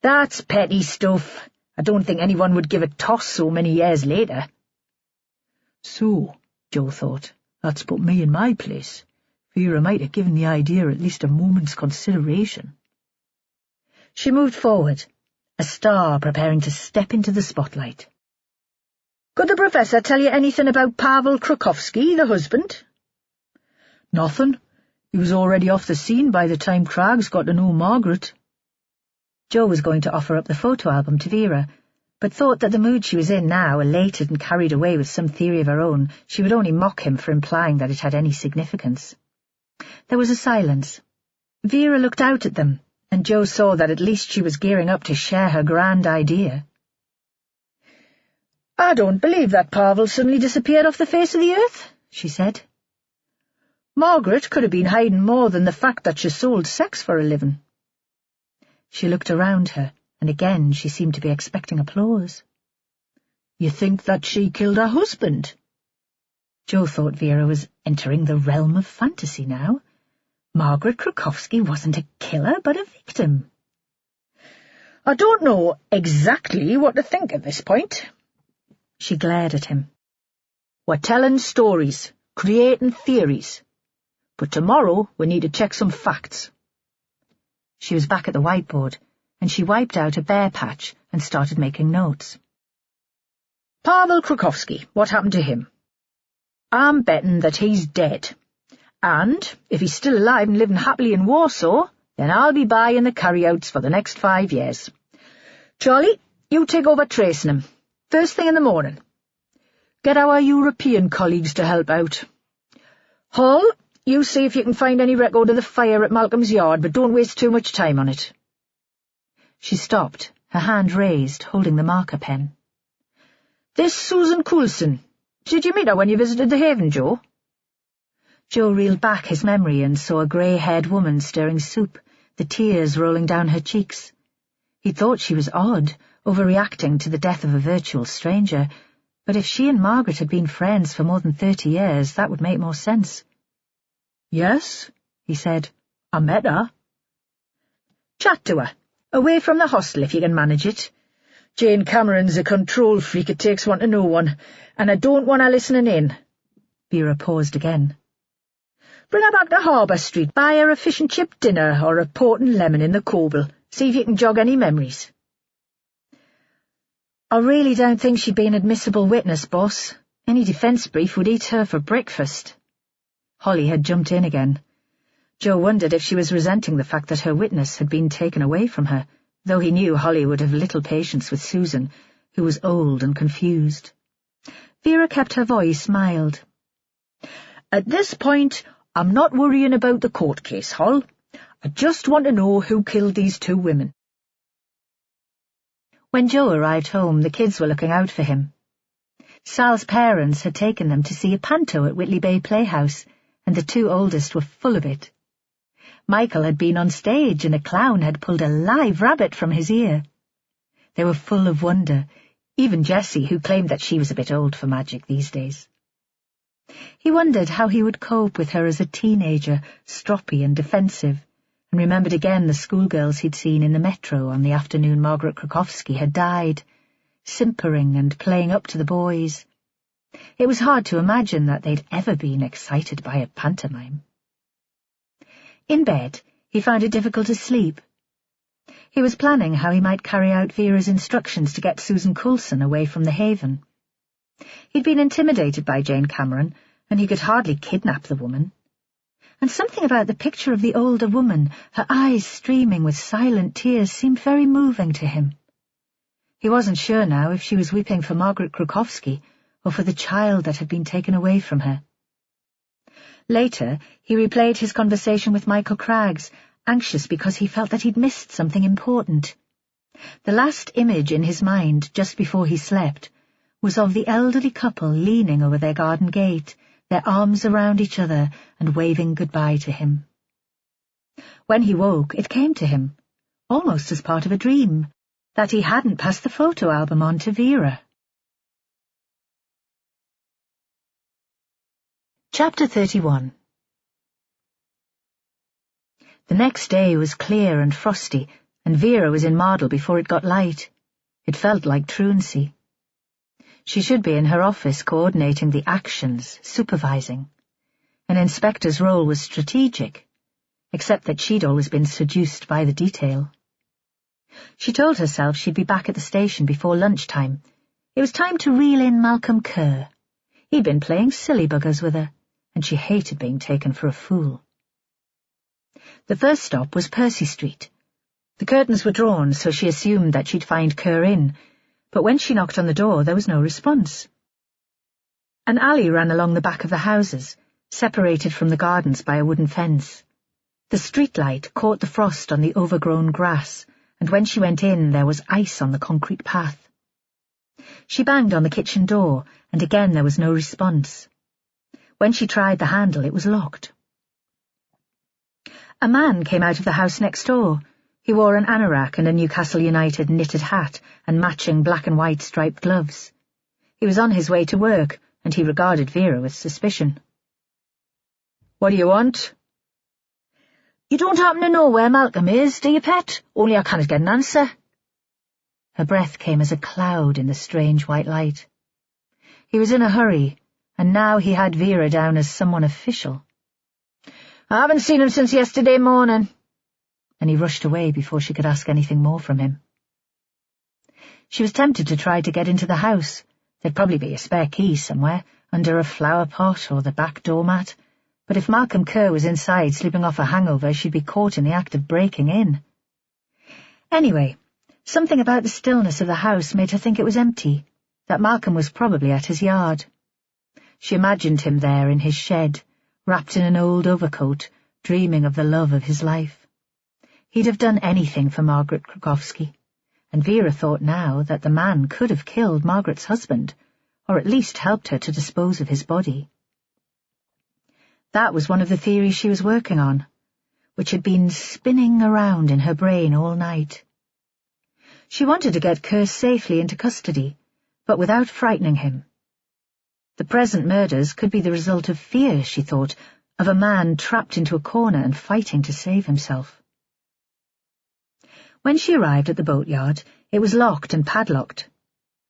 That's petty stuff. I don't think anyone would give a toss so many years later. So, Joe thought, that's put me in my place. Vera might have given the idea at least a moment's consideration. She moved forward, a star preparing to step into the spotlight. Could the professor tell you anything about Pavel Krakowski, the husband? Nothing. He was already off the scene by the time Craggs got to know Margaret. Joe was going to offer up the photo album to Vera, but thought that the mood she was in now, elated and carried away with some theory of her own, she would only mock him for implying that it had any significance. There was a silence. Vera looked out at them, and Joe saw that at least she was gearing up to share her grand idea. I don't believe that Pavel suddenly disappeared off the face of the earth, she said. Margaret could have been hiding more than the fact that she sold sex for a living. She looked around her, and again she seemed to be expecting applause. You think that she killed her husband? Joe thought Vera was entering the realm of fantasy now. Margaret Krakowski wasn't a killer, but a victim. I don't know exactly what to think at this point. She glared at him. We're telling stories, creating theories. But tomorrow we need to check some facts. She was back at the whiteboard, and she wiped out a bare patch and started making notes. Pavel Krakowski, what happened to him? I'm betting that he's dead. And if he's still alive and living happily in Warsaw, then I'll be buying the carryouts for the next 5 years. Charlie, you take over tracing him. First thing in the morning. Get our European colleagues to help out. Hall, you see if you can find any record of the fire at Malcolm's yard, but don't waste too much time on it. She stopped, her hand raised, holding the marker pen. This Susan Coulson. Did you meet her when you visited the Haven, Joe? Joe reeled back his memory and saw a grey-haired woman stirring soup, the tears rolling down her cheeks. He thought she was odd, overreacting to the death of a virtual stranger, but if she and Margaret had been friends for more than 30 years, that would make more sense. Yes, he said. I met her. Chat to her, away from the hostel if you can manage it. Jane Cameron's a control freak, it takes one to know one, and I don't want her listening in. Vera paused again. Bring her back to Harbour Street, buy her a fish and chip dinner or a port and lemon in the Coble. See if you can jog any memories. I really don't think she'd be an admissible witness, boss, Any defence brief would eat her for breakfast. Holly had jumped in again. Joe wondered if she was resenting the fact that her witness had been taken away from her, though he knew Holly would have little patience with Susan, who was old and confused. Vera kept her voice mild. At this point, I'm not worrying about the court case, Hol. I just want to know who killed these 2 women. When Joe arrived home, the kids were looking out for him. Sal's parents had taken them to see a panto at Whitley Bay Playhouse, and the 2 oldest were full of it. Michael had been on stage, and a clown had pulled a live rabbit from his ear. They were full of wonder, even Jessie, who claimed that she was a bit old for magic these days. He wondered how he would cope with her as a teenager, stroppy and defensive, and remembered again the schoolgirls he'd seen in the metro on the afternoon Margaret Krukowski had died, simpering and playing up to the boys. It was hard to imagine that they'd ever been excited by a pantomime. In bed, he found it difficult to sleep. He was planning how he might carry out Vera's instructions to get Susan Coulson away from the Haven. He'd been intimidated by Jane Cameron, and he could hardly kidnap the woman. And something about the picture of the older woman, her eyes streaming with silent tears, seemed very moving to him. He wasn't sure now if she was weeping for Margaret Krukowski or for the child that had been taken away from her. Later, he replayed his conversation with Michael Craggs, anxious because he felt that he'd missed something important. The last image in his mind, just before he slept, was of the elderly couple leaning over their garden gate, their arms around each other and waving goodbye to him. When he woke, it came to him, almost as part of a dream, that he hadn't passed the photo album on to Vera. Chapter 31. The next day was clear and frosty, and Vera was in Mardle before it got light. It felt like truancy. She should be in her office coordinating the actions, supervising. An inspector's role was strategic, except that she'd always been seduced by the detail. She told herself she'd be back at the station before lunchtime. It was time to reel in Malcolm Kerr. He'd been playing silly buggers with her, and she hated being taken for a fool. The first stop was Percy Street. The curtains were drawn, so she assumed that she'd find Kerr in, but when she knocked on the door there was no response. An alley ran along the back of the houses, separated from the gardens by a wooden fence. The streetlight caught the frost on the overgrown grass, and when she went in there was ice on the concrete path. She banged on the kitchen door, and again there was no response. When she tried the handle, it was locked. A man came out of the house next door. He wore an anorak and a Newcastle United knitted hat and matching black and white striped gloves. He was on his way to work, and he regarded Vera with suspicion. "What do you want?" "You don't happen to know where Malcolm is, do you, pet? Only I can't get an answer." Her breath came as a cloud in the strange white light. He was in a hurry, and now he had Vera down as someone official. "I haven't seen him since yesterday morning." And he rushed away before she could ask anything more from him. She was tempted to try to get into the house. There'd probably be a spare key somewhere, under a flower pot or the back doormat, but if Malcolm Kerr was inside sleeping off a hangover, she'd be caught in the act of breaking in. Anyway, something about the stillness of the house made her think it was empty, that Malcolm was probably at his yard. She imagined him there in his shed, wrapped in an old overcoat, dreaming of the love of his life. He'd have done anything for Margaret Krukowski, and Vera thought now that the man could have killed Margaret's husband, or at least helped her to dispose of his body. That was one of the theories she was working on, which had been spinning around in her brain all night. She wanted to get Kerr safely into custody, but without frightening him. The present murders could be the result of fear, she thought, of a man trapped into a corner and fighting to save himself. When she arrived at the boatyard, it was locked and padlocked.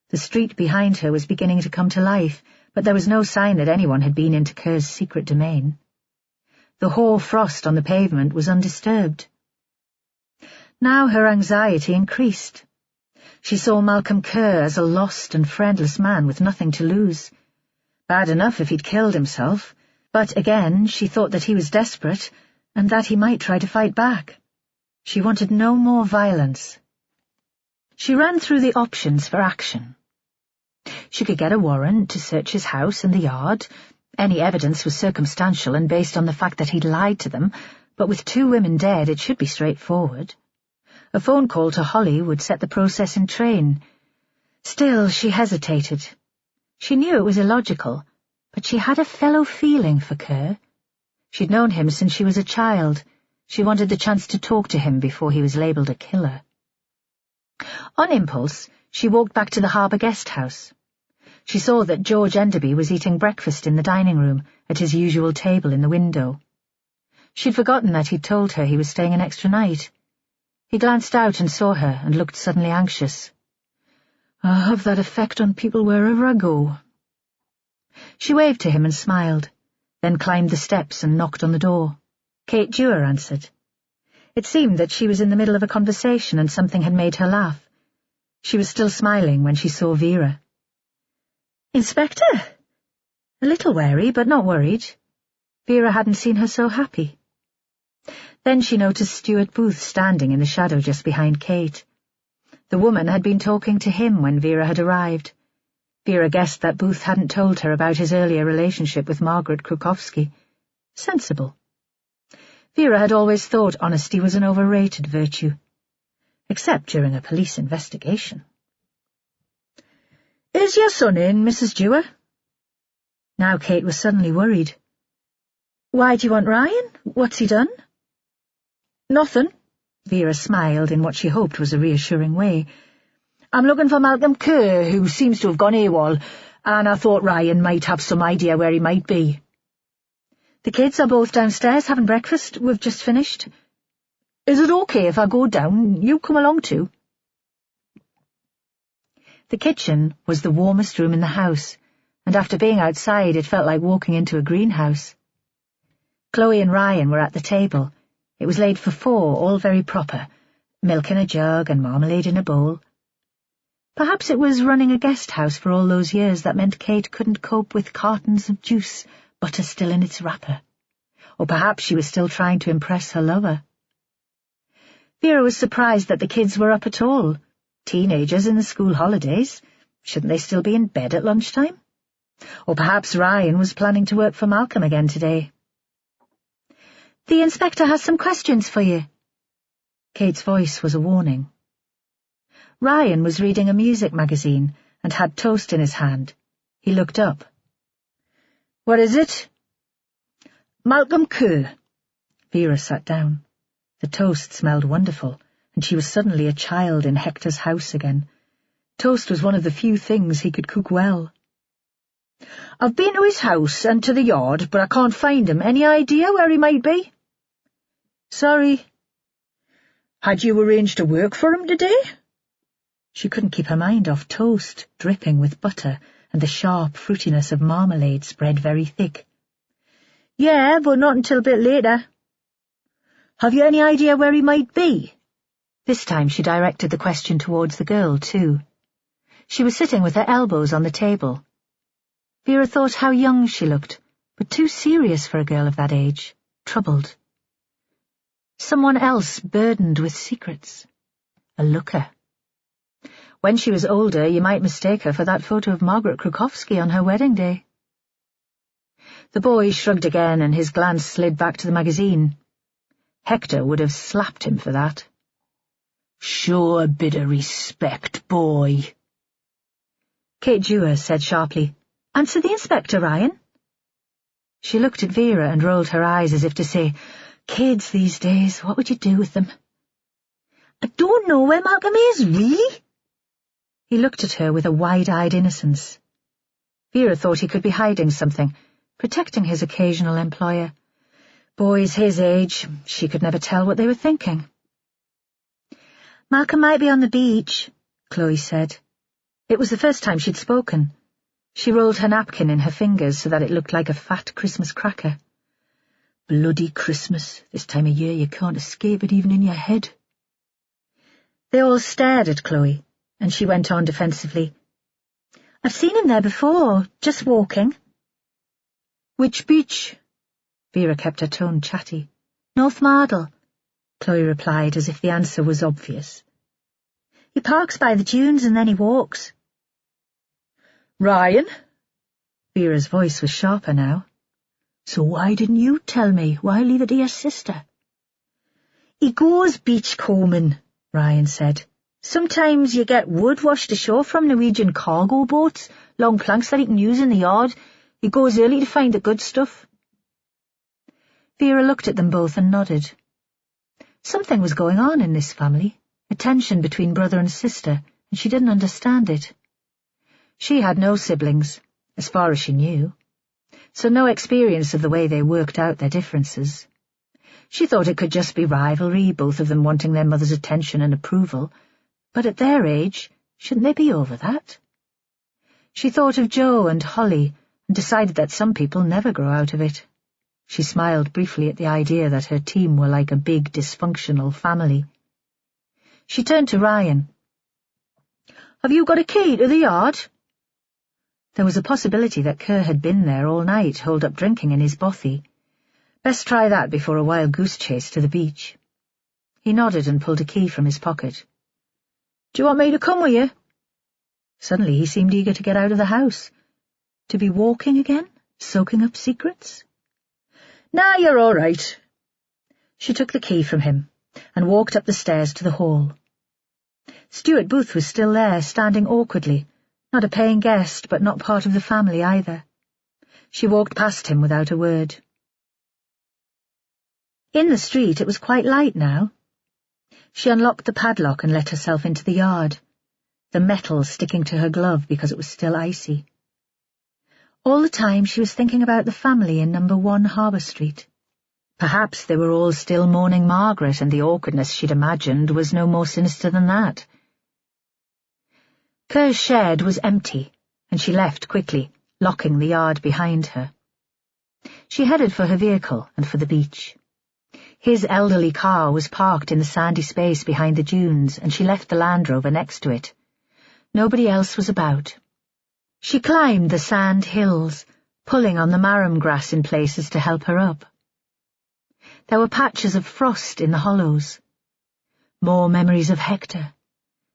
The street behind her was beginning to come to life, but there was no sign that anyone had been into Kerr's secret domain. The hoar frost on the pavement was undisturbed. Now her anxiety increased. She saw Malcolm Kerr as a lost and friendless man with nothing to lose. Bad enough if he'd killed himself, but again she thought that he was desperate and that he might try to fight back. She wanted no more violence. She ran through the options for action. She could get a warrant to search his house and the yard. Any evidence was circumstantial and based on the fact that he'd lied to them, but with 2 women dead it should be straightforward. A phone call to Holly would set the process in train. Still, she hesitated. She knew it was illogical, but she had a fellow feeling for Kerr. She'd known him since she was a child. She wanted the chance to talk to him before he was labelled a killer. On impulse, she walked back to the Harbour guest house. She saw that George Enderby was eating breakfast in the dining room at his usual table in the window. She'd forgotten that he'd told her he was staying an extra night. He glanced out and saw her and looked suddenly anxious. "I have that effect on people wherever I go." She waved to him and smiled, then climbed the steps and knocked on the door. Kate Dewar answered. It seemed that she was in the middle of a conversation and something had made her laugh. She was still smiling when she saw Vera. "Inspector?" A little wary, but not worried. Vera hadn't seen her so happy. Then she noticed Stuart Booth standing in the shadow just behind Kate. The woman had been talking to him when Vera had arrived. Vera guessed that Booth hadn't told her about his earlier relationship with Margaret Krukowski. Sensible. Vera had always thought honesty was an overrated virtue, except during a police investigation. "Is your son in, Mrs. Dewar?" Now Kate was suddenly worried. "Why do you want Ryan? What's he done?" "Nothing." Vera smiled in what she hoped was a reassuring way. "I'm looking for Malcolm Kerr, who seems to have gone AWOL, and I thought Ryan might have some idea where he might be." "The kids are both downstairs having breakfast. We've just finished." "Is it okay if I go down? You come along too." The kitchen was the warmest room in the house, and after being outside it felt like walking into a greenhouse. Chloe and Ryan were at the table. It was laid for 4, all very proper, milk in a jug and marmalade in a bowl. Perhaps it was running a guest house for all those years that meant Kate couldn't cope with cartons of juice, butter still in its wrapper. Or perhaps she was still trying to impress her lover. Vera was surprised that the kids were up at all. Teenagers in the school holidays. Shouldn't they still be in bed at lunchtime? Or perhaps Ryan was planning to work for Malcolm again today. "The inspector has some questions for you." Kate's voice was a warning. Ryan was reading a music magazine and had toast in his hand. He looked up. "What is it?" "Malcolm Kerr." Vera sat down. The toast smelled wonderful, and she was suddenly a child in Hector's house again. Toast was one of the few things he could cook well. "I've been to his house and to the yard, but I can't find him. Any idea where he might be?" "Sorry." "Had you arranged to work for him today?" She couldn't keep her mind off toast, dripping with butter, and the sharp fruitiness of marmalade spread very thick. "Yeah, but not until a bit later." "Have you any idea where he might be?" This time she directed the question towards the girl, too. She was sitting with her elbows on the table. Vera thought how young she looked, but too serious for a girl of that age, troubled. Someone else burdened with secrets. A looker. When she was older, you might mistake her for that photo of Margaret Krukowski on her wedding day. The boy shrugged again, and his glance slid back to the magazine. Hector would have slapped him for that. "Show a bit of respect, boy." Kate Dewar said sharply, "Answer the inspector, Ryan." She looked at Vera and rolled her eyes as if to say, "Kids these days, what would you do with them?" "I don't know where Malcolm is, really?" He looked at her with a wide-eyed innocence. Vera thought he could be hiding something, protecting his occasional employer. Boys his age, she could never tell what they were thinking. "Malcolm might be on the beach," Chloe said. It was the first time she'd spoken. She rolled her napkin in her fingers so that it looked like a fat Christmas cracker. "Bloody Christmas. This time of year you can't escape it even in your head." They all stared at Chloe, and she went on defensively. "I've seen him there before, just walking." Which beach? Vera kept her tone chatty. North Mardle, Chloe replied as if the answer was obvious. He parks by the dunes and then he walks. Ryan? Vera's voice was sharper now. So why didn't you tell me? Why leave it to your sister? He goes beachcombing, Ryan said. Sometimes you get wood washed ashore from Norwegian cargo boats, long planks that he can use in the yard. He goes early to find the good stuff. Vera looked at them both and nodded. Something was going on in this family, a tension between brother and sister, and she didn't understand it. She had no siblings, as far as she knew, so no experience of the way they worked out their differences. She thought it could just be rivalry, both of them wanting their mother's attention and approval, but at their age, shouldn't they be over that? She thought of Joe and Holly, and decided that some people never grow out of it. She smiled briefly at the idea that her team were like a big, dysfunctional family. She turned to Ryan. Have you got a key to the yard? There was a possibility that Kerr had been there all night, holed up drinking in his bothy. Best try that before a wild goose chase to the beach. He nodded and pulled a key from his pocket. Do you want me to come with you? Suddenly he seemed eager to get out of the house. To be walking again, soaking up secrets? Nah, you're all right. She took the key from him and walked up the stairs to the hall. Stuart Booth was still there, standing awkwardly, not a paying guest, but not part of the family either. She walked past him without a word. In the street it was quite light now. She unlocked the padlock and let herself into the yard, the metal sticking to her glove because it was still icy. All the time she was thinking about the family in number 1 Harbour Street. Perhaps they were all still mourning Margaret, and the awkwardness she'd imagined was no more sinister than that. Kerr's shed was empty, and she left quickly, locking the yard behind her. She headed for her vehicle and for the beach. His elderly car was parked in the sandy space behind the dunes, and she left the Land Rover next to it. Nobody else was about. She climbed the sand hills, pulling on the marram grass in places to help her up. There were patches of frost in the hollows. More memories of Hector.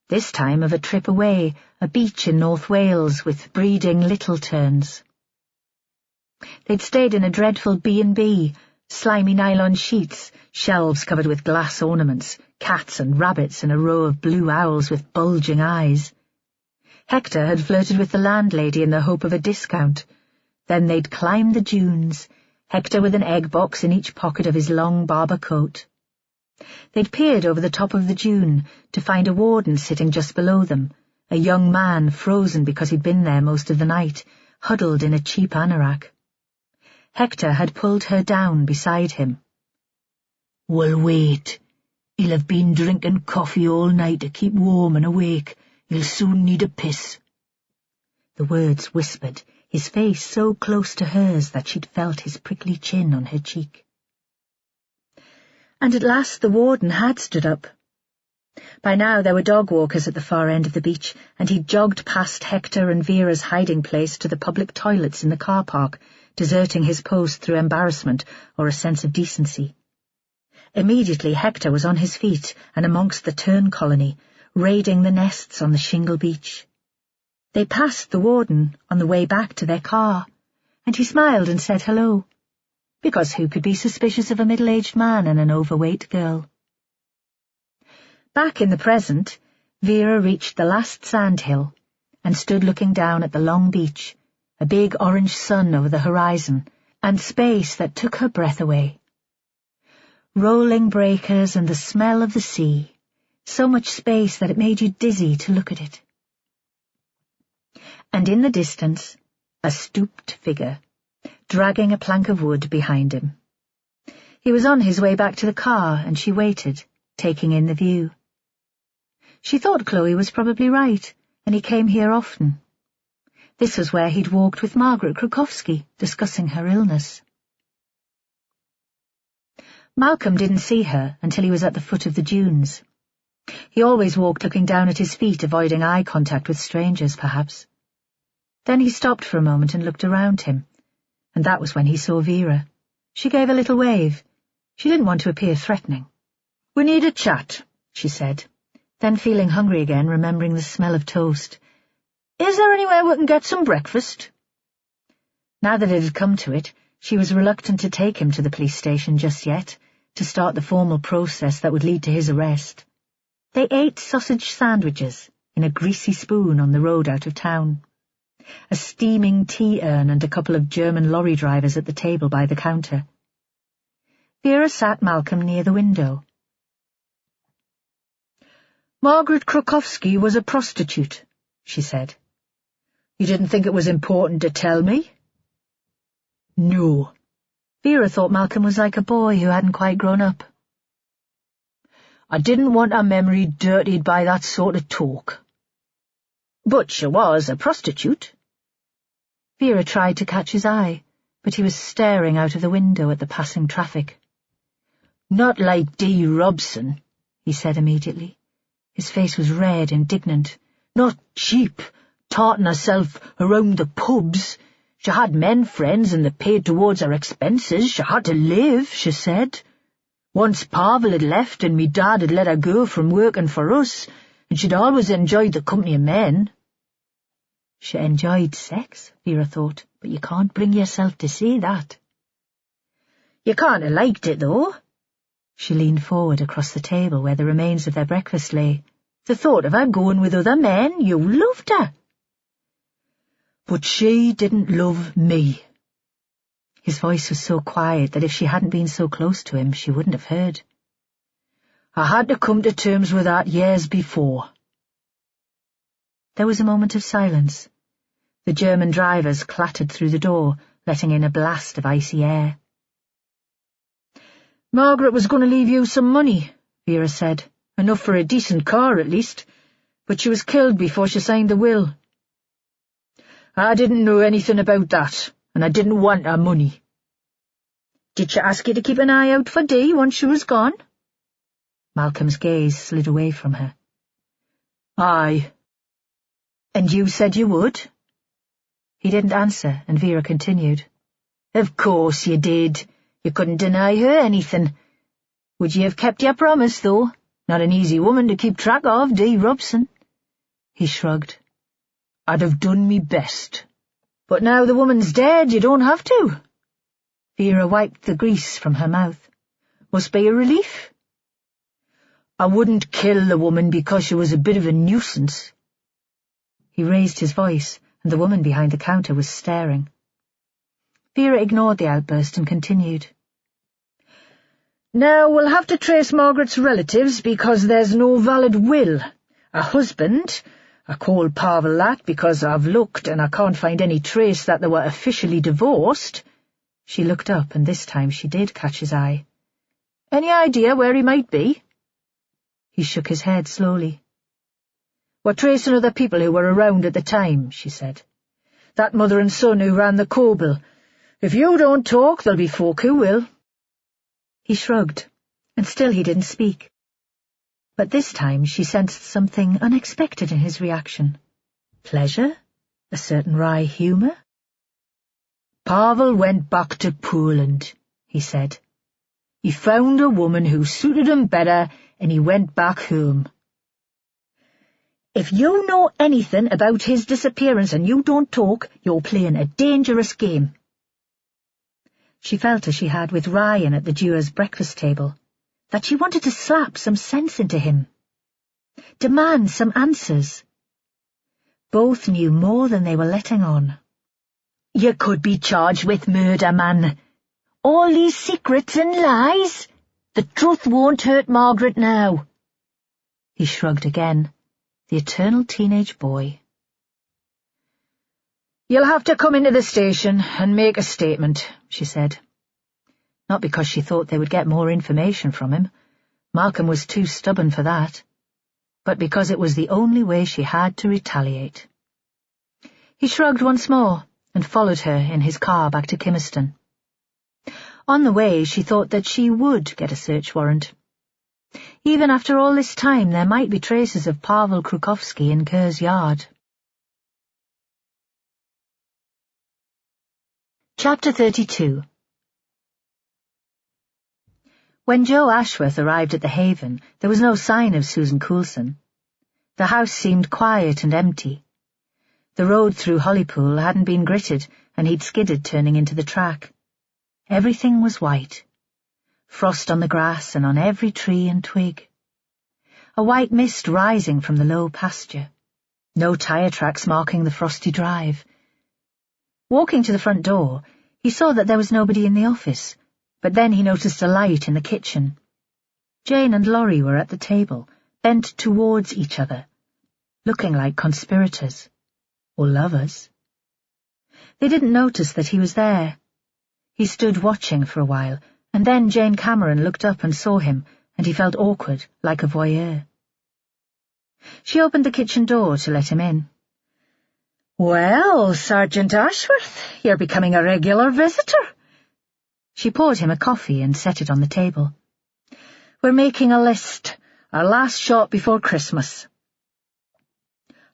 This time of a trip away, a beach in North Wales with breeding little terns. They'd stayed in a dreadful B&B, slimy nylon sheets, shelves covered with glass ornaments, cats and rabbits and a row of blue owls with bulging eyes. Hector had flirted with the landlady in the hope of a discount. Then they'd climbed the dunes, Hector with an egg box in each pocket of his long Barber coat. They'd peered over the top of the dune to find a warden sitting just below them, a young man frozen because he'd been there most of the night, huddled in a cheap anorak. Hector had pulled her down beside him. "Well, wait. He'll have been drinking coffee all night to keep warm and awake. He'll soon need a piss." The words whispered, his face so close to hers that she'd felt his prickly chin on her cheek. And at last the warden had stood up. By now there were dog walkers at the far end of the beach, and he'd jogged past Hector and Vera's hiding place to the public toilets in the car park, deserting his post through embarrassment or a sense of decency. Immediately Hector was on his feet and amongst the tern colony, raiding the nests on the shingle beach. They passed the warden on the way back to their car, and he smiled and said hello, because who could be suspicious of a middle-aged man and an overweight girl? Back in the present, Vera reached the last sandhill and stood looking down at the long beach, a big orange sun over the horizon, and space that took her breath away. Rolling breakers and the smell of the sea, so much space that it made you dizzy to look at it. And in the distance, a stooped figure, dragging a plank of wood behind him. He was on his way back to the car, and she waited, taking in the view. She thought Chloe was probably right, and he came here often. This was where he'd walked with Margaret Krukowski, discussing her illness. Malcolm didn't see her until he was at the foot of the dunes. He always walked looking down at his feet, avoiding eye contact with strangers, perhaps. Then he stopped for a moment and looked around him, and that was when he saw Vera. She gave a little wave. She didn't want to appear threatening. "We need a chat," she said, then feeling hungry again, remembering the smell of toast. "Is there anywhere we can get some breakfast?" Now that it had come to it, she was reluctant to take him to the police station just yet, to start the formal process that would lead to his arrest. They ate sausage sandwiches in a greasy spoon on the road out of town. A steaming tea urn and a couple of German lorry drivers at the table by the counter. Vera sat Malcolm near the window. "Margaret Krukowski was a prostitute," she said. "You didn't think it was important to tell me?" "No." Vera thought Malcolm was like a boy who hadn't quite grown up. "I didn't want her memory dirtied by that sort of talk." "But she was a prostitute." Vera tried to catch his eye, but he was staring out of the window at the passing traffic. "Not like Dee Robson," he said immediately. His face was red, indignant. "Not cheap, tarting herself around the pubs. She had men friends and they paid towards her expenses. She had to live, she said. Once Pavel had left and me dad had let her go from working for us, and she'd always enjoyed the company of men." She enjoyed sex, Vera thought, but you can't bring yourself to say that. "You can't have liked it, though." She leaned forward across the table where the remains of their breakfast lay. "The thought of her going with other men, you loved her." "But she didn't love me." His voice was so quiet that if she hadn't been so close to him, she wouldn't have heard. "I had to come to terms with that years before." There was a moment of silence. The German drivers clattered through the door, letting in a blast of icy air. "Margaret was going to leave you some money," Vera said. "Enough for a decent car, at least. But she was killed before she signed the will." "I didn't know anything about that, and I didn't want her money." "Did she ask you to keep an eye out for Dee once she was gone?" Malcolm's gaze slid away from her. "Aye." "And you said you would?" He didn't answer, and Vera continued. "Of course you did. You couldn't deny her anything. Would you have kept your promise, though? Not an easy woman to keep track of, Dee Robson." He shrugged. "I'd have done me best. But now the woman's dead, you don't have to." Vera wiped the grease from her mouth. "Must be a relief." "I wouldn't kill the woman because she was a bit of a nuisance." He raised his voice, and the woman behind the counter was staring. Vera ignored the outburst and continued. "Now we'll have to trace Margaret's relatives because there's no valid will. A husband, I call Pavel that because I've looked and I can't find any trace that they were officially divorced." She looked up, and this time she did catch his eye. "Any idea where he might be?" He shook his head slowly. "We're tracing other people who were around at the time," she said. "That mother and son who ran the Coble. If you don't talk, there'll be folk who will." He shrugged, and still he didn't speak. But this time she sensed something unexpected in his reaction. Pleasure? A certain wry humour? "Pavel went back to Poland," he said. "He found a woman who suited him better, and he went back home." "If you know anything about his disappearance and you don't talk, you're playing a dangerous game." She felt as she had with Ryan at the Dewars' breakfast table, that she wanted to slap some sense into him. Demand some answers. Both knew more than they were letting on. "You could be charged with murder, man. All these secrets and lies. The truth won't hurt Margaret now." He shrugged again. The eternal teenage boy. "You'll have to come into the station and make a statement," she said. Not because she thought they would get more information from him. Malcolm was too stubborn for that. But because it was the only way she had to retaliate. He shrugged once more and followed her in his car back to Kimmerston. On the way, she thought that she would get a search warrant. Even after all this time, there might be traces of Pavel Krukowski in Kerr's yard. Chapter 32. When Joe Ashworth arrived at the Haven, there was no sign of Susan Coulson. The house seemed quiet and empty. The road through Hollypool hadn't been gritted, and he'd skidded turning into the track. Everything was white. Frost on the grass and on every tree and twig. A white mist rising from the low pasture. No tyre tracks marking the frosty drive. Walking to the front door, he saw that there was nobody in the office, but then he noticed a light in the kitchen. Jane and Laurie were at the table, bent towards each other, looking like conspirators, or lovers. They didn't notice that he was there. He stood watching for a while, and then Jane Cameron looked up and saw him, and he felt awkward, like a voyeur. She opened the kitchen door to let him in. "Well, Sergeant Ashworth, you're becoming a regular visitor." She poured him a coffee and set it on the table. "We're making a list, our last shot before Christmas."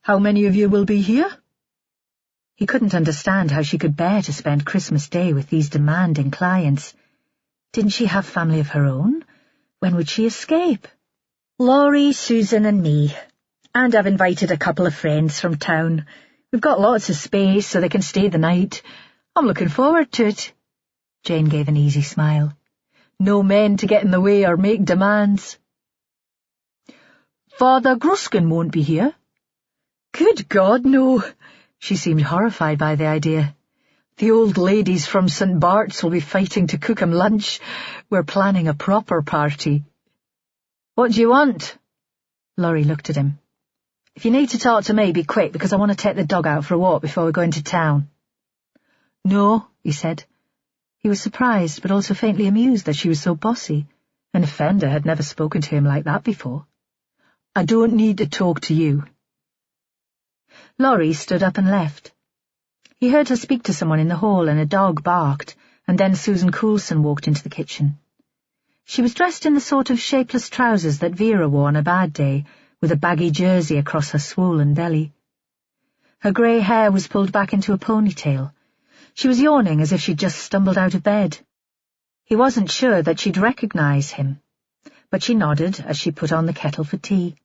"How many of you will be here?" He couldn't understand how she could bear to spend Christmas Day with these demanding clients. Didn't she have family of her own? When would she escape? "Laurie, Susan and me. And I've invited a couple of friends from town. We've got lots of space so they can stay the night. I'm looking forward to it." Jane gave an easy smile. "No men to get in the way or make demands." "Father Gruskin won't be here?" "Good God, no." She seemed horrified by the idea. "The old ladies from St. Bart's will be fighting to cook him lunch. We're planning a proper party." "What do you want?" Laurie looked at him. "If you need to talk to me, be quick, because I want to take the dog out for a walk before we go into town." "No," he said. He was surprised, but also faintly amused that she was so bossy. An offender had never spoken to him like that before. "I don't need to talk to you." Laurie stood up and left. He heard her speak to someone in the hall, and a dog barked, and then Susan Coulson walked into the kitchen. She was dressed in the sort of shapeless trousers that Vera wore on a bad day, with a baggy jersey across her swollen belly. Her grey hair was pulled back into a ponytail. She was yawning as if she'd just stumbled out of bed. He wasn't sure that she'd recognize him, but she nodded as she put on the kettle for tea.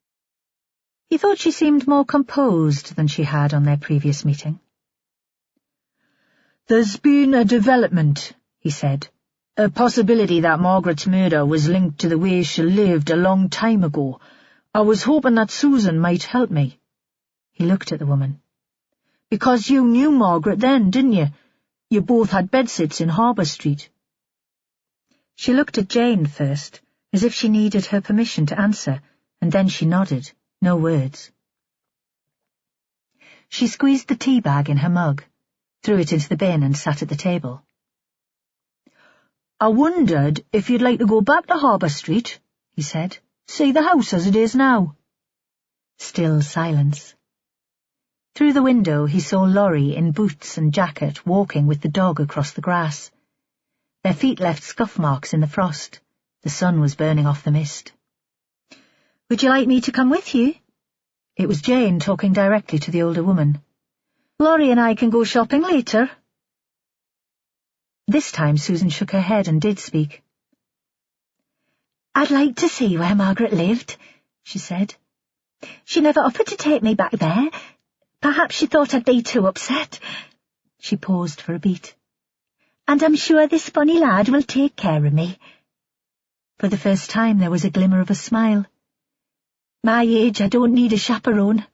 He thought she seemed more composed than she had on their previous meeting. "There's been a development," he said. "A possibility that Margaret's murder was linked to the way she lived a long time ago. I was hoping that Susan might help me." He looked at the woman. "Because you knew Margaret then, didn't you? You both had bedsits in Harbour Street." She looked at Jane first, as if she needed her permission to answer, and then she nodded, no words. She squeezed the tea bag in her mug, threw it into the bin and sat at the table. "I wondered if you'd like to go back to Harbour Street," he said. "See the house as it is now." Still silence. Through the window he saw Laurie in boots and jacket walking with the dog across the grass. Their feet left scuff marks in the frost. The sun was burning off the mist. "Would you like me to come with you?" It was Jane talking directly to the older woman. "Laurie and I can go shopping later." This time Susan shook her head and did speak. "I'd like to see where Margaret lived," she said. "She never offered to take me back there. Perhaps she thought I'd be too upset." She paused for a beat. "And I'm sure this funny lad will take care of me." For the first time there was a glimmer of a smile. "My age, I don't need a chaperone."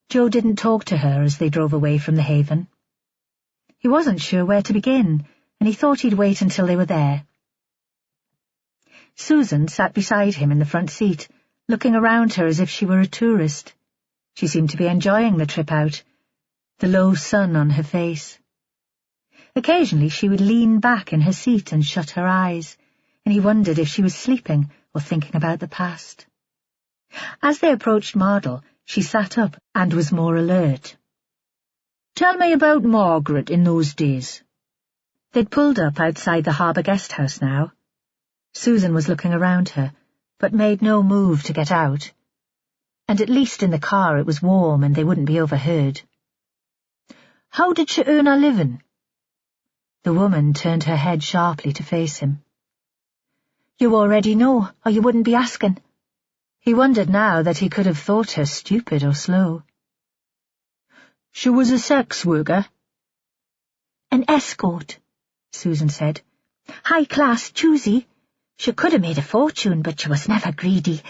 Joe didn't talk to her as they drove away from the Haven. He wasn't sure where to begin, and he thought he'd wait until they were there. Susan sat beside him in the front seat, looking around her as if she were a tourist. She seemed to be enjoying the trip out, the low sun on her face. Occasionally she would lean back in her seat and shut her eyes, and he wondered if she was sleeping or thinking about the past. As they approached Mardle, she sat up and was more alert. "Tell me about Margaret in those days." They'd pulled up outside the Harbour Guesthouse now. Susan was looking around her, but made no move to get out. And at least in the car it was warm and they wouldn't be overheard. How did she earn her living?" The woman turned her head sharply to face him. "You already know, or you wouldn't be asking." He wondered now that he could have thought her stupid or slow. "She was a sex worker?" "An escort," Susan said. "High class, choosy. She could have made a fortune, but she was never greedy.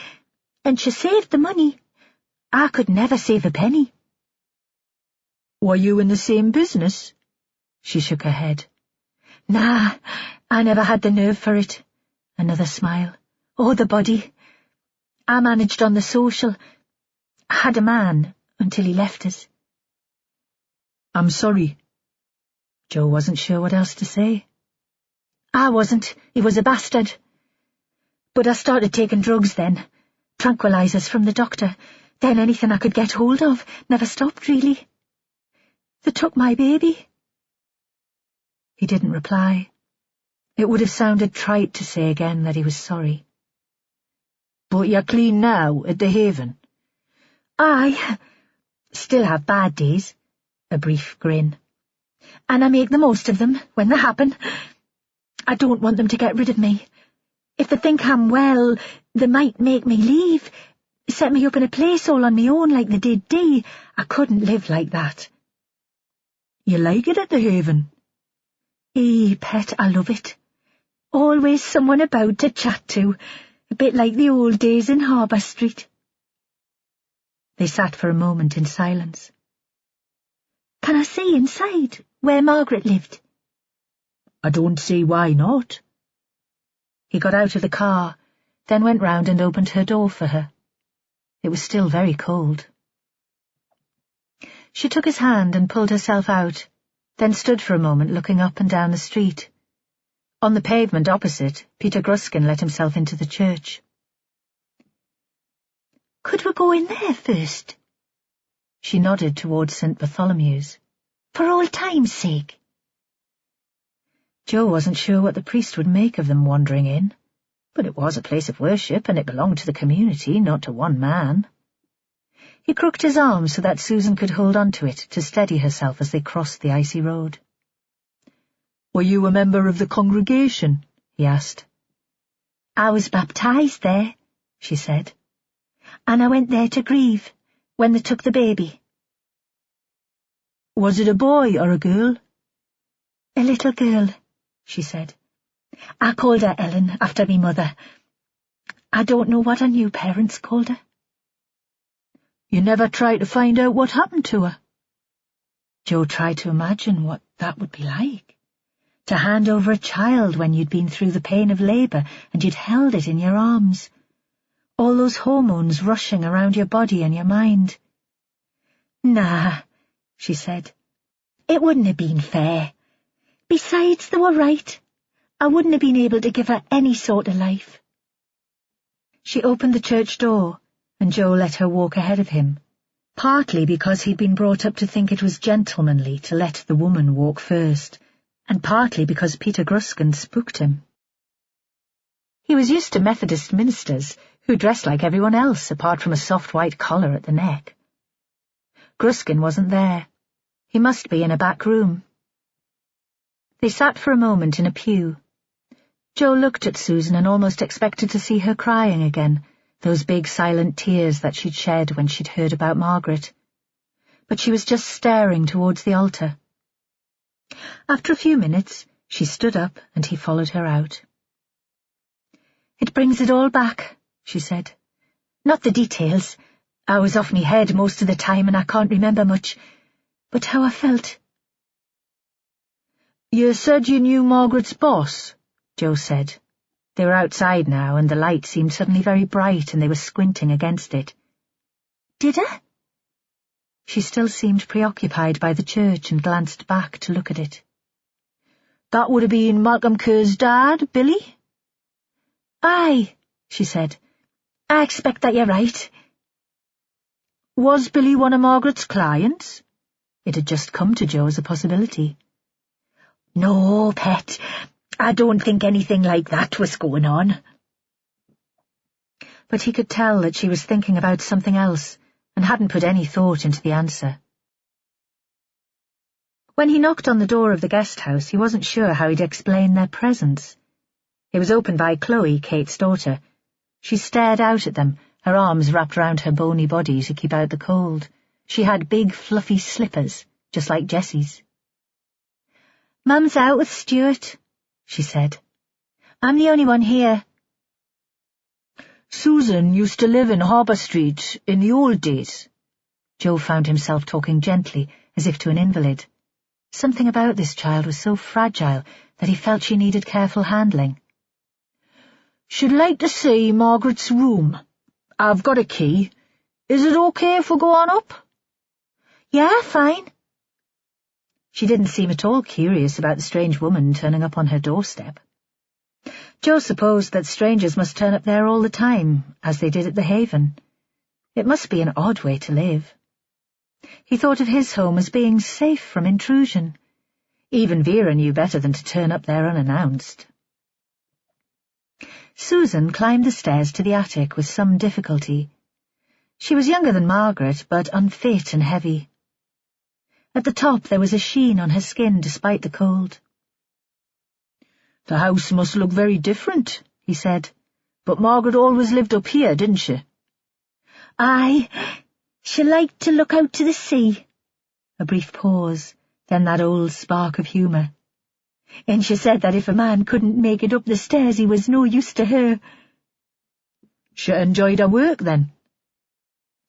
And she saved the money. I could never save a penny." "Were you in the same business?" She shook her head. "Nah, I never had the nerve for it." Another smile. "Or the body. I managed on the social. I had a man until he left us." "I'm sorry." Jo wasn't sure what else to say. "I wasn't. He was a bastard. But I started taking drugs then. Tranquilizers from the doctor. Then anything I could get hold of. Never stopped, really. They took my baby." He didn't reply. It would have sounded trite to say again that he was sorry. "But you're clean now, at the Haven?" "Aye. Still have bad days." A brief grin. "And I make the most of them, when they happen. I don't want them to get rid of me. If they think I'm well, they might make me leave, set me up in a place all on me own like they did Dee. I couldn't live like that." "You like it at the Haven?" Pet, I love it. Always someone about to chat to, a bit like the old days in Harbour Street." They sat for a moment in silence. "Can I see inside, where Margaret lived?" "I don't see why not." He got out of the car, then went round and opened her door for her. It was still very cold. She took his hand and pulled herself out, then stood for a moment looking up and down the street. On the pavement opposite, Peter Gruskin let himself into the church. "Could we go in there first?" She nodded towards St. Bartholomew's. "For old time's sake." Jo wasn't sure what the priest would make of them wandering in, but it was a place of worship and it belonged to the community, not to one man. He crooked his arm so that Susan could hold on to it to steady herself as they crossed the icy road. "Were you a member of the congregation?" he asked. "I was baptized there," she said. "And I went there to grieve, when they took the baby." "Was it a boy or a girl?" "A little girl," she said. "I called her Ellen, after me mother. I don't know what her new parents called her." "You never tried to find out what happened to her?" Jo tried to imagine what that would be like. To hand over a child when you'd been through the pain of labour and you'd held it in your arms. All those hormones rushing around your body and your mind. "Nah," she said. "It wouldn't have been fair. Besides, they were right. I wouldn't have been able to give her any sort of life." She opened the church door, and Jo let her walk ahead of him, partly because he'd been brought up to think it was gentlemanly to let the woman walk first, and partly because Peter Gruskin spooked him. He was used to Methodist ministers, who dressed like everyone else apart from a soft white collar at the neck. Gruskin wasn't there. He must be in a back room. They sat for a moment in a pew. Jo looked at Susan and almost expected to see her crying again, those big silent tears that she'd shed when she'd heard about Margaret. But she was just staring towards the altar. After a few minutes, she stood up and he followed her out. "It brings it all back," she said. "Not the details. I was off me head most of the time and I can't remember much. But how I felt." "You said you knew Margaret's boss," Jo said. They were outside now, and the light seemed suddenly very bright, and they were squinting against it. "Did I?" She still seemed preoccupied by the church and glanced back to look at it. "That would have been Malcolm Kerr's dad, Billy?" "Aye," she said. "I expect that you're right." "Was Billy one of Margaret's clients?" It had just come to Jo as a possibility. "No, pet. I don't think anything like that was going on." But he could tell that she was thinking about something else and hadn't put any thought into the answer. When he knocked on the door of the guest house, he wasn't sure how he'd explain their presence. It was opened by Chloe, Kate's daughter. She stared out at them, her arms wrapped round her bony body to keep out the cold. She had big, fluffy slippers, just like Jessie's. "Mum's out with Stuart," she said. "I'm the only one here." "Susan used to live in Harbour Street in the old days." Joe found himself talking gently, as if to an invalid. Something about this child was so fragile that he felt she needed careful handling. "She'd like to see Margaret's room. I've got a key. Is it okay if we go on up?" "Yeah, fine." She didn't seem at all curious about the strange woman turning up on her doorstep. Joe supposed that strangers must turn up there all the time, as they did at the Haven. It must be an odd way to live. He thought of his home as being safe from intrusion. Even Vera knew better than to turn up there unannounced. Susan climbed the stairs to the attic with some difficulty. She was younger than Margaret, but unfit and heavy. At the top there was a sheen on her skin despite the cold. "The house must look very different," he said. "But Margaret always lived up here, didn't she?" "Aye, she liked to look out to the sea." A brief pause, then that old spark of humour. "And she said that if a man couldn't make it up the stairs, he was no use to her." "She enjoyed her work, then?"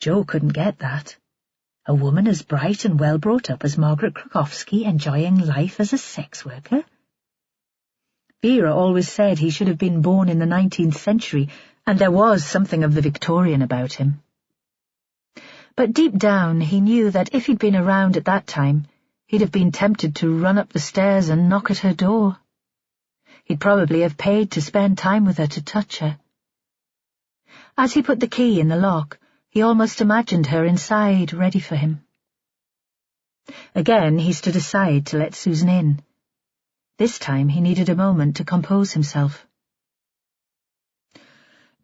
Joe couldn't get that. A woman as bright and well brought up as Margaret Krukowski enjoying life as a sex worker? Vera always said he should have been born in the 19th century, and there was something of the Victorian about him. But deep down he knew that if he'd been around at that time, he'd have been tempted to run up the stairs and knock at her door. He'd probably have paid to spend time with her, to touch her. As he put the key in the lock, he almost imagined her inside, ready for him. Again he stood aside to let Susan in. This time he needed a moment to compose himself.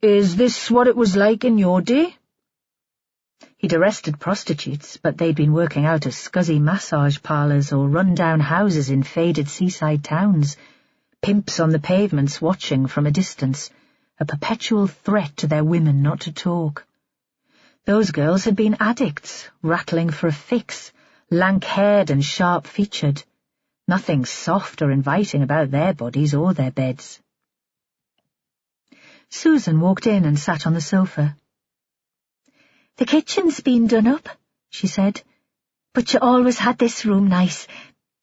"Is this what it was like in your day?" He'd arrested prostitutes, but they'd been working out of scuzzy massage parlours or run-down houses in faded seaside towns, pimps on the pavements watching from a distance, a perpetual threat to their women not to talk. Those girls had been addicts, rattling for a fix, lank-haired and sharp-featured. Nothing soft or inviting about their bodies or their beds. Susan walked in and sat on the sofa. "The kitchen's been done up," she said, "but she always had this room nice.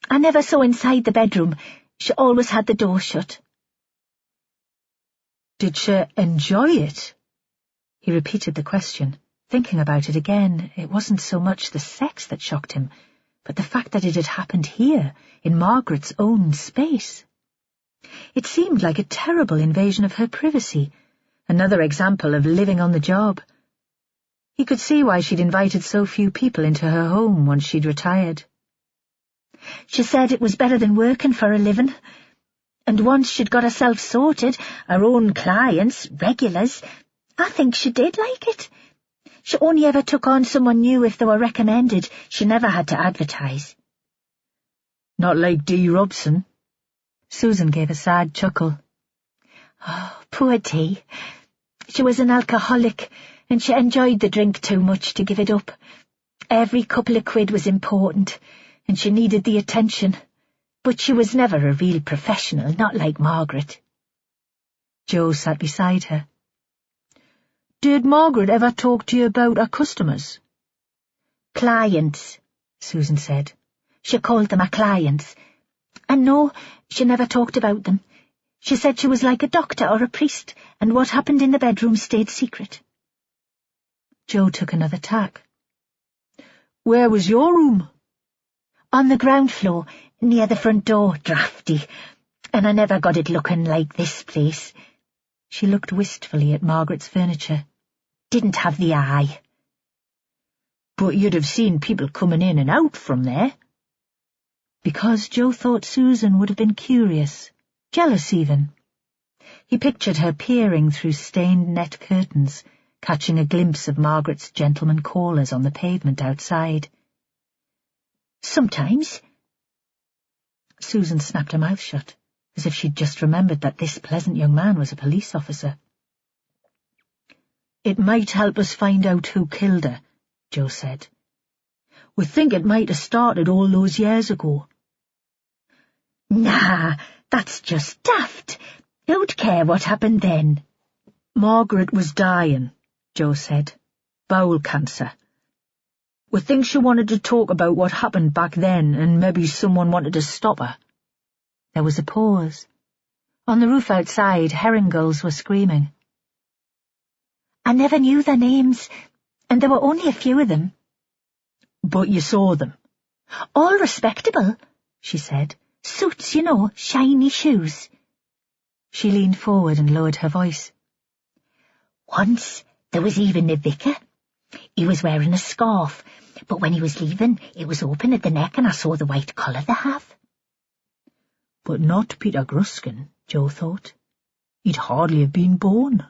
I never saw inside the bedroom. She always had the door shut." "Did she enjoy it?" He repeated the question. Thinking about it again, it wasn't so much the sex that shocked him, but the fact that it had happened here, in Margaret's own space. It seemed like a terrible invasion of her privacy, another example of living on the job. He could see why she'd invited so few people into her home once she'd retired. "She said it was better than working for a living. And once she'd got herself sorted, her own clients, regulars, I think she did like it. She only ever took on someone new if they were recommended. She never had to advertise." "Not like Dee Robson?" Susan gave a sad chuckle. "Oh, poor Dee. She was an alcoholic, and she enjoyed the drink too much to give it up. Every couple of quid was important, and she needed the attention. But she was never a real professional, not like Margaret." Joe sat beside her. "Did Margaret ever talk to you about her customers?" "Clients," Susan said. "She called them her clients. And no, she never talked about them. She said she was like a doctor or a priest, and what happened in the bedroom stayed secret." Joe took another tack. "Where was your room?" "On the ground floor, near the front door, drafty. And I never got it looking like this place." She looked wistfully at Margaret's furniture. "Didn't have the eye." "But you'd have seen people coming in and out from there." Because Joe thought Susan would have been curious, jealous even. He pictured her peering through stained net curtains, catching a glimpse of Margaret's gentleman callers on the pavement outside. "Sometimes. Susan snapped her mouth shut, as if she'd just remembered that this pleasant young man was a police officer. "It might help us find out who killed her," Joe said. "We think it might have started all those years ago." "Nah, that's just daft. Who'd care what happened then?" "Margaret was dying," Joe said. "Bowel cancer. We think she wanted to talk about what happened back then, and maybe someone wanted to stop her." There was a pause. On the roof outside, herring gulls were screaming. "I never knew their names, and there were only a few of them." "But you saw them?" "All respectable," she said. "Suits, you know, shiny shoes." She leaned forward and lowered her voice. "Once there was even a vicar. He was wearing a scarf, but when he was leaving, it was open at the neck and I saw the white collar they have." But not Peter Gruskin, Joe thought. He'd hardly have been born.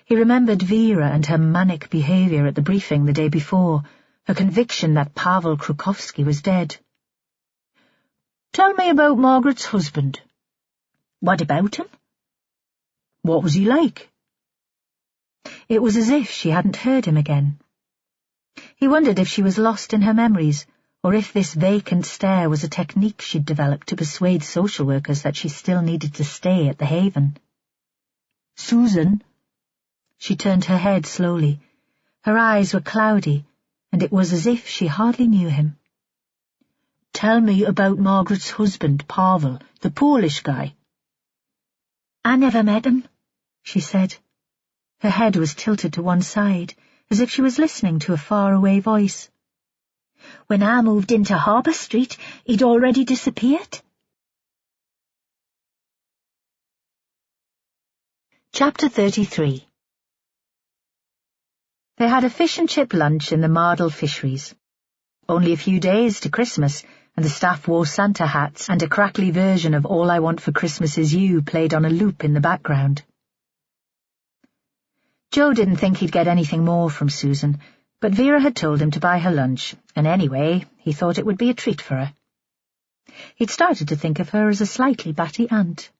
He remembered Vera and her manic behaviour at the briefing the day before, her conviction that Pavel Krukowski was dead. "Tell me about Margaret's husband." "What about him?" "What was he like?" It was as if she hadn't heard him again. He wondered if she was lost in her memories, or if this vacant stare was a technique she'd developed to persuade social workers that she still needed to stay at the Haven. "Susan?" She turned her head slowly. Her eyes were cloudy, and it was as if she hardly knew him. "Tell me about Margaret's husband, Pavel, the Polish guy." "I never met him," she said. Her head was tilted to one side, as if she was listening to a faraway voice. "When I moved into Harbour Street, he'd already disappeared." Chapter 33. They had a fish and chip lunch in the Mardle fisheries. Only a few days to Christmas, and the staff wore Santa hats, and a crackly version of All I Want for Christmas Is You played on a loop in the background. Joe didn't think he'd get anything more from Susan, but Vera had told him to buy her lunch, and anyway, he thought it would be a treat for her. He'd started to think of her as a slightly batty aunt.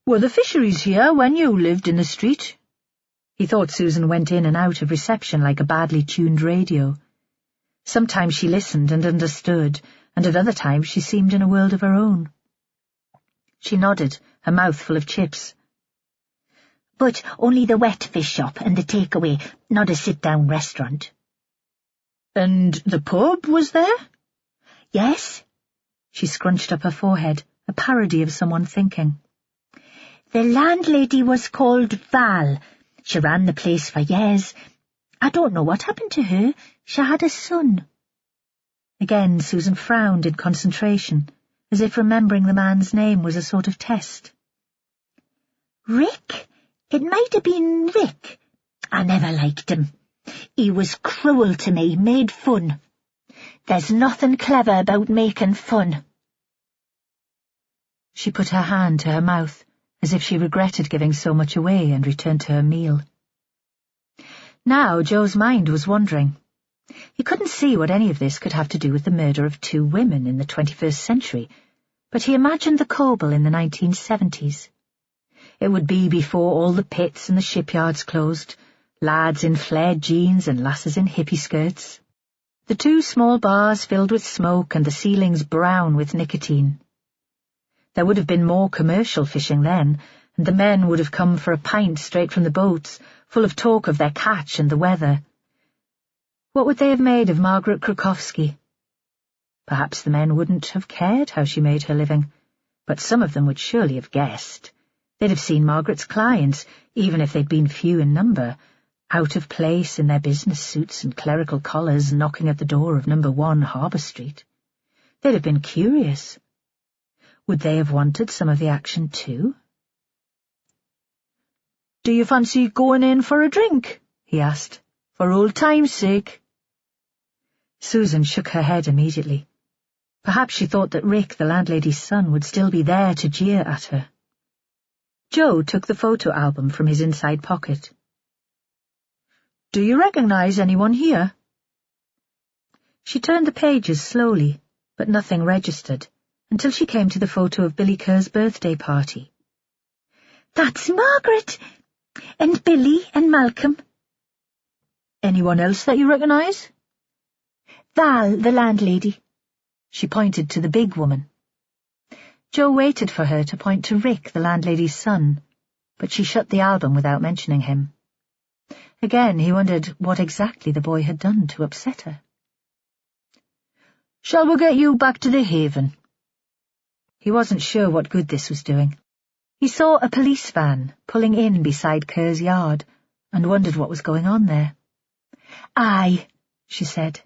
"Were the fisheries here when you lived in the street?" He thought Susan went in and out of reception like a badly tuned radio. Sometimes she listened and understood, and at other times she seemed in a world of her own. She nodded, her mouth full of chips. "But only the wet fish shop and the takeaway, not a sit-down restaurant." "And the pub was there?" "Yes." She scrunched up her forehead, a parody of someone thinking. "The landlady was called Val. She ran the place for years. I don't know what happened to her. She had a son." Again Susan frowned in concentration, as if remembering the man's name was a sort of test. "Rick? It might have been Rick. I never liked him. He was cruel to me, made fun. There's nothing clever about making fun." She put her hand to her mouth, as if she regretted giving so much away, and returned to her meal. Now Joe's mind was wandering. He couldn't see what any of this could have to do with the murder of 2 women in the 21st century, but he imagined the Coble in the 1970s. It would be before all the pits and the shipyards closed, lads in flared jeans and lasses in hippie skirts. The 2 small bars filled with smoke and the ceilings brown with nicotine. There would have been more commercial fishing then, and the men would have come for a pint straight from the boats, full of talk of their catch and the weather. What would they have made of Margaret Krukowski? Perhaps the men wouldn't have cared how she made her living, but some of them would surely have guessed. They'd have seen Margaret's clients, even if they'd been few in number, out of place in their business suits and clerical collars knocking at the door of No. 1 Harbour Street. They'd have been curious. Would they have wanted some of the action too? "Do you fancy going in for a drink?" he asked. "For old time's sake." Susan shook her head immediately. Perhaps she thought that Rick, the landlady's son, would still be there to jeer at her. Joe took the photo album from his inside pocket. "Do you recognize anyone here?" She turned the pages slowly, but nothing registered until she came to the photo of Billy Kerr's birthday party. "That's Margaret, and Billy and Malcolm." "Anyone else that you recognise?" "Val, the landlady." She pointed to the big woman. Jo waited for her to point to Rick, the landlady's son, but she shut the album without mentioning him. Again, he wondered what exactly the boy had done to upset her. "Shall we get you back to the Haven?" He wasn't sure what good this was doing. He saw a police van pulling in beside Kerr's yard and wondered what was going on there. "Aye," she said.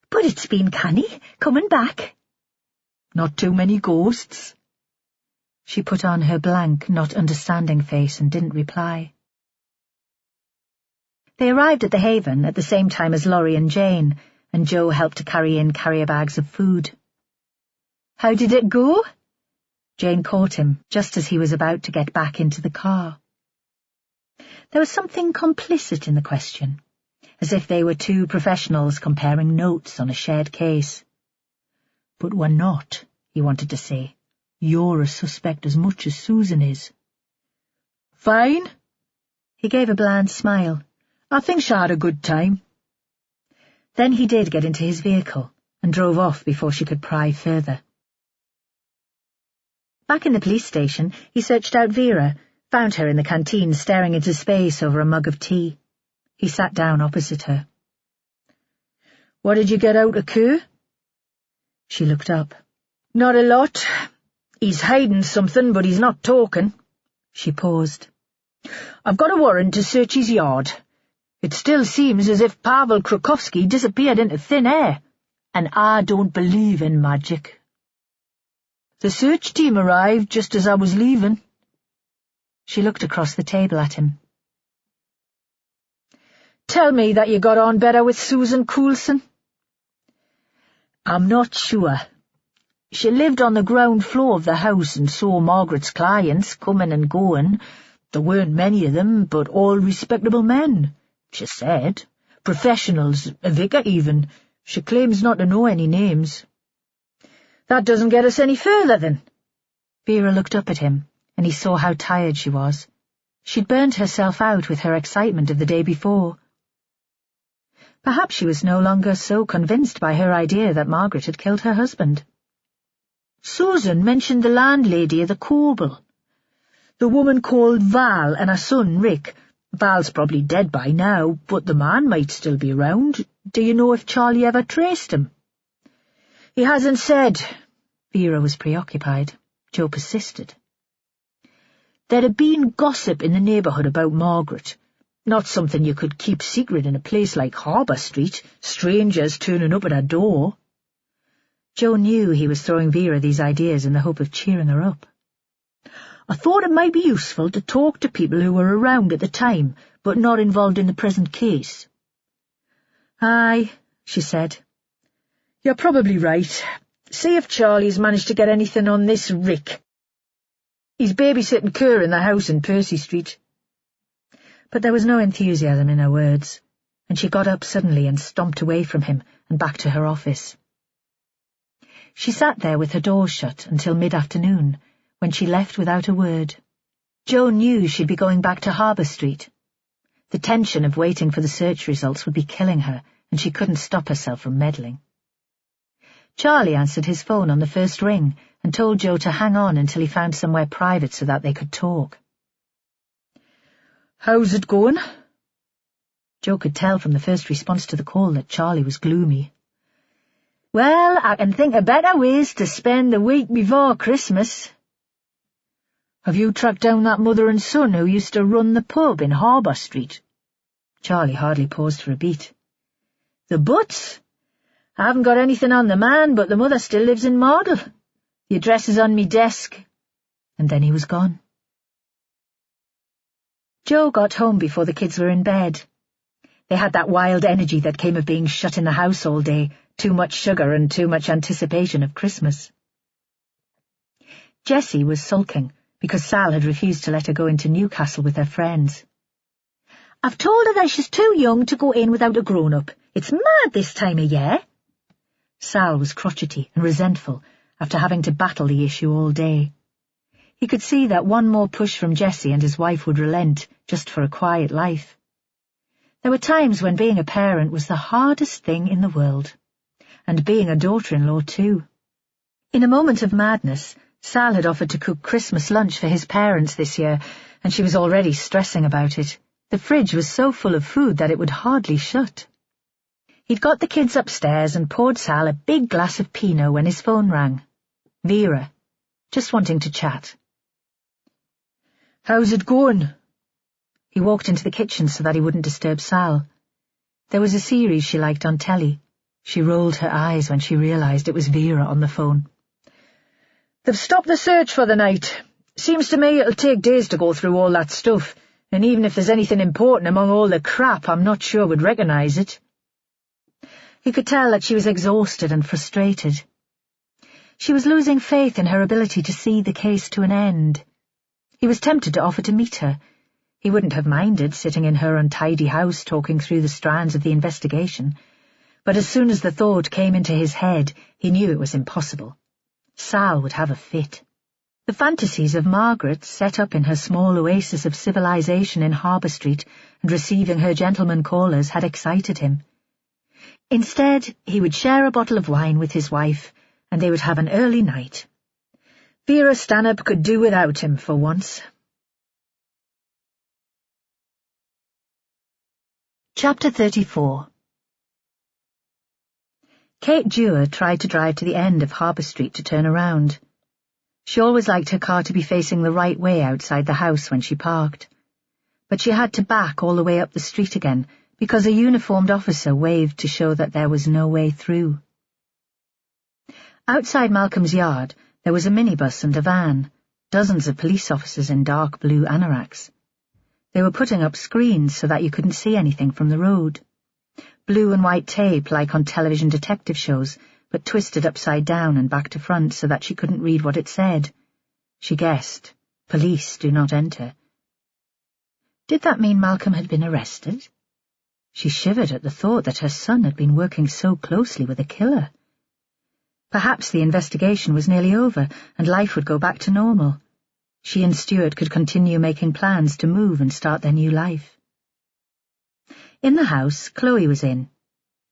"But it's been canny, coming back." "Not too many ghosts?" She put on her blank, not understanding face and didn't reply. They arrived at the Haven at the same time as Laurie and Jane, and Jo helped to carry in carrier bags of food. "How did it go?" Jane caught him just as he was about to get back into the car. There was something complicit in the question, as if they were two professionals comparing notes on a shared case. "But we're not," he wanted to say. "You're a suspect as much as Susan is." "Fine." He gave a bland smile. "I think she had a good time." Then he did get into his vehicle and drove off before she could pry further. Back in the police station, he searched out Vera, found her in the canteen staring into space over a mug of tea. He sat down opposite her. "What did you get out of Kerr?" She looked up. "Not a lot. He's hiding something, but he's not talking." She paused. "I've got a warrant to search his yard. It still seems as if Pavel Krakowski disappeared into thin air, and I don't believe in magic. The search team arrived just as I was leaving." She looked across the table at him. "Tell me that you got on better with Susan Coulson." "I'm not sure. She lived on the ground floor of the house and saw Margaret's clients coming and going. There weren't many of them, but all respectable men, she said. Professionals, a vicar even. She claims not to know any names." "That doesn't get us any further, then." Vera looked up at him, and he saw how tired she was. She'd burned herself out with her excitement of the day before. Perhaps she was no longer so convinced by her idea that Margaret had killed her husband. "Susan mentioned the landlady of the Corbel. The woman called Val and her son Rick. Val's probably dead by now, but the man might still be around. Do you know if Charlie ever traced him?" "He hasn't said." Vera was preoccupied. Jo persisted. "There'd have been gossip in the neighbourhood about Margaret. Not something you could keep secret in a place like Harbour Street, strangers turning up at her door." Jo knew he was throwing Vera these ideas in the hope of cheering her up. "I thought it might be useful to talk to people who were around at the time, but not involved in the present case." "Aye," she said. "You're probably right. See if Charlie's managed to get anything on this Rick. He's babysitting Kerr in the house in Percy Street." But there was no enthusiasm in her words, and she got up suddenly and stomped away from him and back to her office. She sat there with her door shut until mid-afternoon, when she left without a word. Jo knew she'd be going back to Harbour Street. The tension of waiting for the search results would be killing her, and she couldn't stop herself from meddling. Charlie answered his phone on the first ring and told Jo to hang on until he found somewhere private so that they could talk. "How's it going?" Jo could tell from the first response to the call that Charlie was gloomy. "Well, I can think of better ways to spend the week before Christmas." "Have you tracked down that mother and son who used to run the pub in Harbour Street?" Charlie hardly paused for a beat. "The Butts? I haven't got anything on the man, but the mother still lives in Mardle. The address is on me desk." And then he was gone. Jo got home before the kids were in bed. They had that wild energy that came of being shut in the house all day, too much sugar and too much anticipation of Christmas. Jessie was sulking because Sal had refused to let her go into Newcastle with her friends. "I've told her that she's too young to go in without a grown-up. It's mad this time of year." Sal was crotchety and resentful after having to battle the issue all day. He could see that one more push from Jessie and his wife would relent just for a quiet life. There were times when being a parent was the hardest thing in the world, and being a daughter-in-law too. In a moment of madness, Sal had offered to cook Christmas lunch for his parents this year, and she was already stressing about it. The fridge was so full of food that it would hardly shut. He'd got the kids upstairs and poured Sal a big glass of Pinot when his phone rang. Vera, just wanting to chat. "How's it going?" He walked into the kitchen so that he wouldn't disturb Sal. There was a series she liked on telly. She rolled her eyes when she realised it was Vera on the phone. "They've stopped the search for the night. Seems to me it'll take days to go through all that stuff, and even if there's anything important among all the crap, I'm not sure we'd recognise it." He could tell that she was exhausted and frustrated. She was losing faith in her ability to see the case to an end. He was tempted to offer to meet her. He wouldn't have minded sitting in her untidy house talking through the strands of the investigation, but as soon as the thought came into his head, he knew it was impossible. Sal would have a fit. The fantasies of Margaret set up in her small oasis of civilization in Harbour Street and receiving her gentleman callers had excited him. Instead, he would share a bottle of wine with his wife, and they would have an early night. Vera Stanhope could do without him for once. Chapter 34. Kate Dewar tried to drive to the end of Harbour Street to turn around. She always liked her car to be facing the right way outside the house when she parked. But she had to back all the way up the street again because a uniformed officer waved to show that there was no way through. Outside Malcolm's yard, there was a minibus and a van, dozens of police officers in dark blue anoraks. They were putting up screens so that you couldn't see anything from the road. Blue and white tape like on television detective shows, but twisted upside down and back to front so that she couldn't read what it said. She guessed, "Police do not enter." Did that mean Malcolm had been arrested? She shivered at the thought that her son had been working so closely with a killer. Perhaps the investigation was nearly over and life would go back to normal. She and Stuart could continue making plans to move and start their new life. In the house, Chloe was in.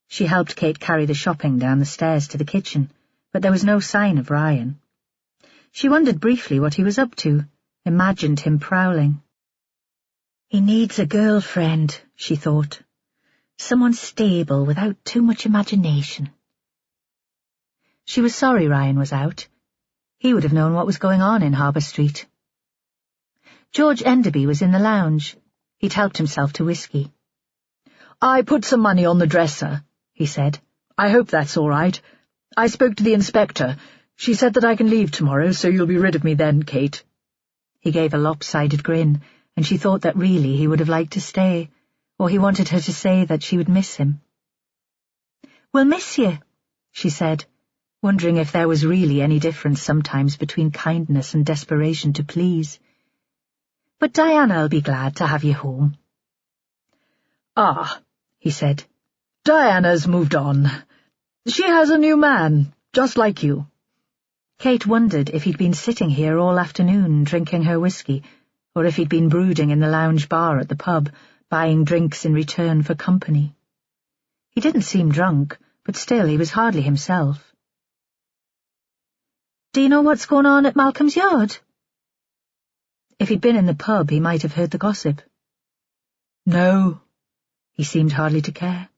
She helped Kate carry the shopping down the stairs to the kitchen, but there was no sign of Ryan. She wondered briefly what he was up to, imagined him prowling. "He needs a girlfriend," she thought. "Someone stable without too much imagination." She was sorry Ryan was out. He would have known what was going on in Harbour Street. George Enderby was in the lounge. He'd helped himself to whiskey. "I put some money on the dresser," he said. "I hope that's all right. I spoke to the inspector. She said that I can leave tomorrow, so you'll be rid of me then, Kate." He gave a lopsided grin, and she thought that really he would have liked to stay, or he wanted her to say that she would miss him. "We'll miss you," she said, wondering if there was really any difference sometimes between kindness and desperation to please. "But Diana'll be glad to have you home." "Ah," he said. "Diana's moved on. She has a new man, just like you." Kate wondered if he'd been sitting here all afternoon drinking her whiskey, or if he'd been brooding in the lounge bar at the pub, buying drinks in return for company. He didn't seem drunk, but still he was hardly himself. "Do you know what's going on at Malcolm's yard?" If he'd been in the pub, he might have heard the gossip. "No." He seemed hardly to care.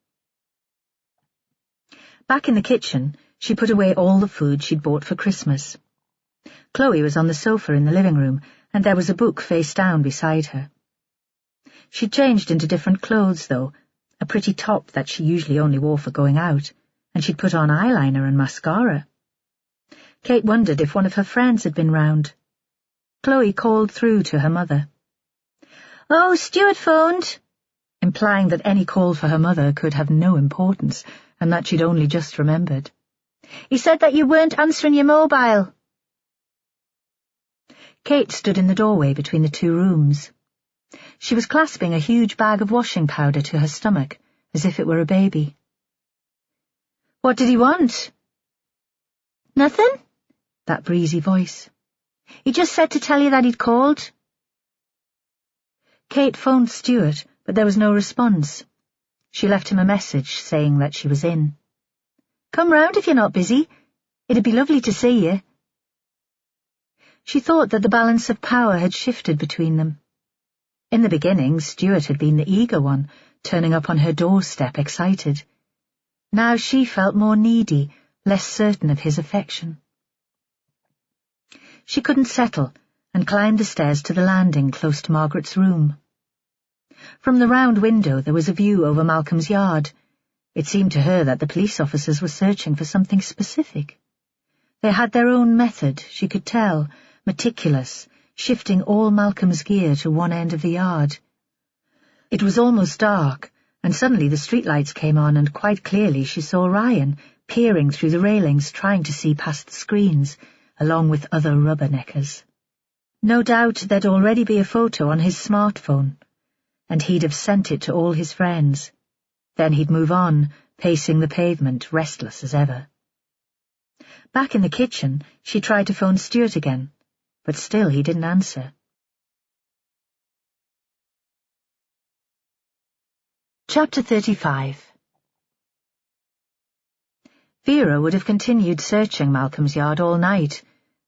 Back in the kitchen, she put away all the food she'd bought for Christmas. Chloe was on the sofa in the living room, and there was a book face down beside her. She'd changed into different clothes, though, a pretty top that she usually only wore for going out, and she'd put on eyeliner and mascara. Kate wondered if one of her friends had been round. Chloe called through to her mother. "Oh, Stuart phoned," implying that any call for her mother could have no importance, and that she'd only just remembered. "He said that you weren't answering your mobile." Kate stood in the doorway between the two rooms. She was clasping a huge bag of washing powder to her stomach, as if it were a baby. "What did he want?" Nothing? That breezy voice. He just said to tell you that he'd called. Kate phoned Stuart, but there was no response. She left him a message saying that she was in. Come round if you're not busy. It'd be lovely to see you. She thought that the balance of power had shifted between them. In the beginning, Stuart had been the eager one, turning up on her doorstep excited. Now she felt more needy, less certain of his affection. She couldn't settle, and climbed the stairs to the landing close to Margaret's room. From the round window there was a view over Malcolm's yard. It seemed to her that the police officers were searching for something specific. They had their own method, she could tell, meticulous, shifting all Malcolm's gear to one end of the yard. It was almost dark, and suddenly the streetlights came on, and quite clearly she saw Ryan peering through the railings, trying to see past the screens, along with other rubberneckers. No doubt there'd already be a photo on his smartphone, and he'd have sent it to all his friends. Then he'd move on, pacing the pavement, restless as ever. Back in the kitchen, she tried to phone Stuart again, but still he didn't answer. Chapter 35. Vera would have continued searching Malcolm's yard all night,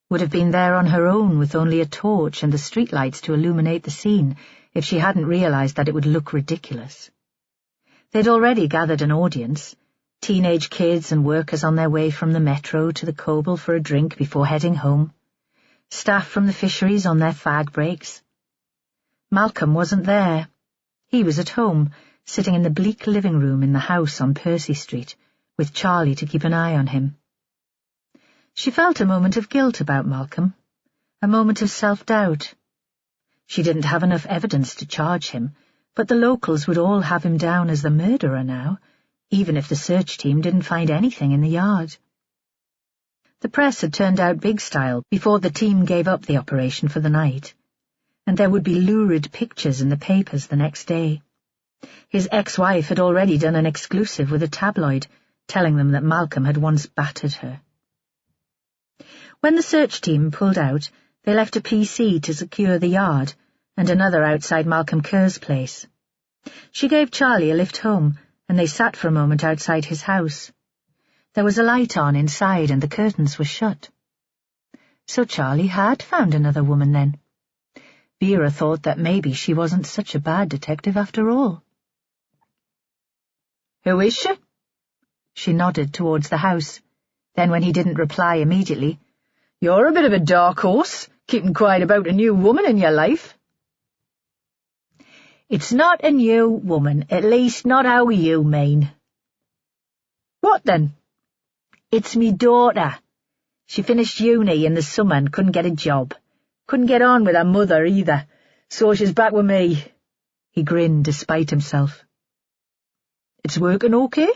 would have been there on her own with only a torch and the streetlights to illuminate the scene if she hadn't realized that it would look ridiculous. They'd already gathered an audience, teenage kids and workers on their way from the metro to the Coble for a drink before heading home, staff from the fisheries on their fag breaks. Malcolm wasn't there. He was at home, sitting in the bleak living room in the house on Percy Street, with Charlie to keep an eye on him. She felt a moment of guilt about Malcolm, a moment of self-doubt. She didn't have enough evidence to charge him, but the locals would all have him down as the murderer now, even if the search team didn't find anything in the yard. The press had turned out big style before the team gave up the operation for the night, and there would be lurid pictures in the papers the next day. His ex-wife had already done an exclusive with a tabloid, telling them that Malcolm had once battered her. When the search team pulled out, they left a PC to secure the yard, and another outside Malcolm Kerr's place. She gave Charlie a lift home, and they sat for a moment outside his house. There was a light on inside, and the curtains were shut. So Charlie had found another woman then. Vera thought that maybe she wasn't such a bad detective after all. "Who is she?" She nodded towards the house. Then when he didn't reply immediately, "You're a bit of a dark horse, keeping quiet about a new woman in your life." "It's not a new woman, at least not how you mean." "What then?" "It's me daughter. She finished uni in the summer and couldn't get a job. Couldn't get on with her mother either, so she's back with me." He grinned despite himself. "It's working okay?"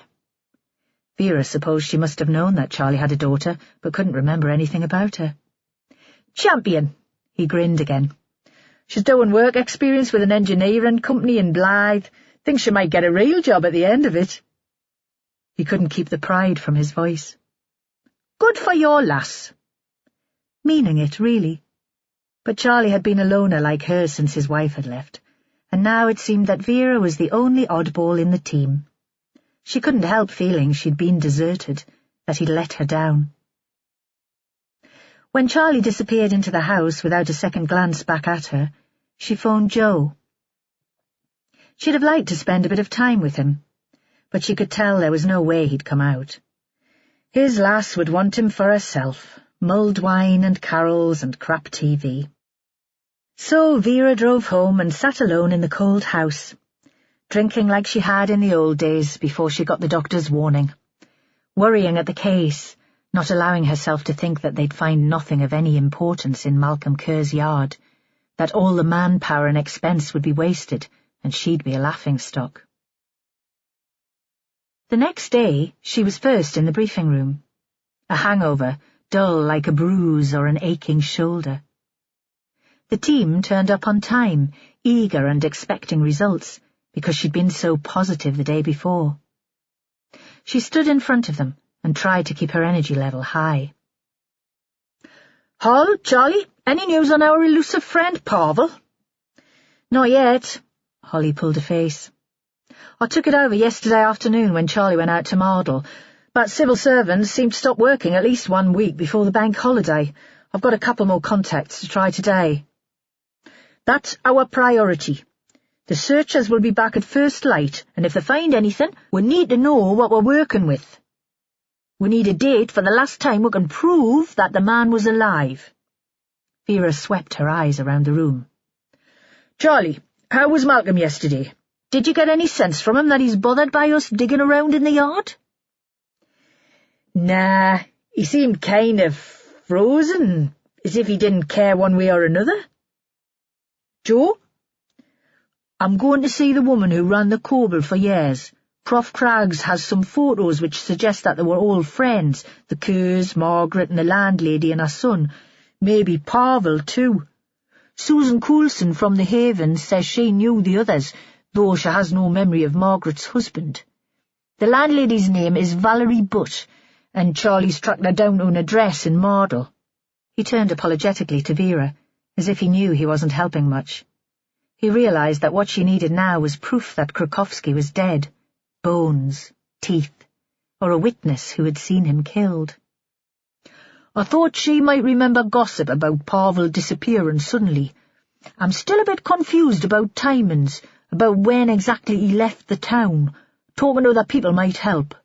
Vera supposed she must have known that Charlie had a daughter, but couldn't remember anything about her. "Champion," he grinned again. "She's doing work experience with an engineering company in Blythe. Thinks she might get a real job at the end of it." He couldn't keep the pride from his voice. "Good for your lass." Meaning it, really. But Charlie had been a loner like her since his wife had left, and now it seemed that Vera was the only oddball in the team. She couldn't help feeling she'd been deserted, that he'd let her down. When Charlie disappeared into the house without a second glance back at her, she phoned Joe. She'd have liked to spend a bit of time with him, but she could tell there was no way he'd come out. His lass would want him for herself, mulled wine and carols and crap TV. So Vera drove home and sat alone in the cold house, drinking like she had in the old days before she got the doctor's warning, worrying at the case, not allowing herself to think that they'd find nothing of any importance in Malcolm Kerr's yard, that all the manpower and expense would be wasted, and she'd be a laughingstock. The next day, she was first in the briefing room. A hangover, dull like a bruise or an aching shoulder. The team turned up on time, eager and expecting results, because she'd been so positive the day before. She stood in front of them and tried to keep her energy level high. Hull, Charlie, any news on our elusive friend Pavel? Not yet. Holly pulled a face. I took it over yesterday afternoon when Charlie went out to Mardle, but civil servants seem to stop working at least 1 week before the bank holiday. I've got a couple more contacts to try today. That's our priority. The searchers will be back at first light, and if they find anything, we need to know what we're working with. We need a date for the last time we can prove that the man was alive. Vera swept her eyes around the room. Charlie, how was Malcolm yesterday? Did you get any sense from him that he's bothered by us digging around in the yard? Nah, he seemed kind of frozen, as if he didn't care one way or another. Joe? I'm going to see the woman who ran the Coble for years. Prof Craggs has some photos which suggest that they were all friends, the Kerrs, Margaret and the landlady and her son. Maybe Pavel, too. Susan Coulson from the Haven says she knew the others, though she has no memory of Margaret's husband. The landlady's name is Valerie Butt, and Charlie's tracked her down to an address in Mardle. He turned apologetically to Vera, as if he knew he wasn't helping much. He realized that what she needed now was proof that Krakowski was dead. Bones, teeth, or a witness who had seen him killed. I thought she might remember gossip about Pavel disappearing suddenly. I'm still a bit confused about timings, about when exactly he left the town. Talking to other people might help.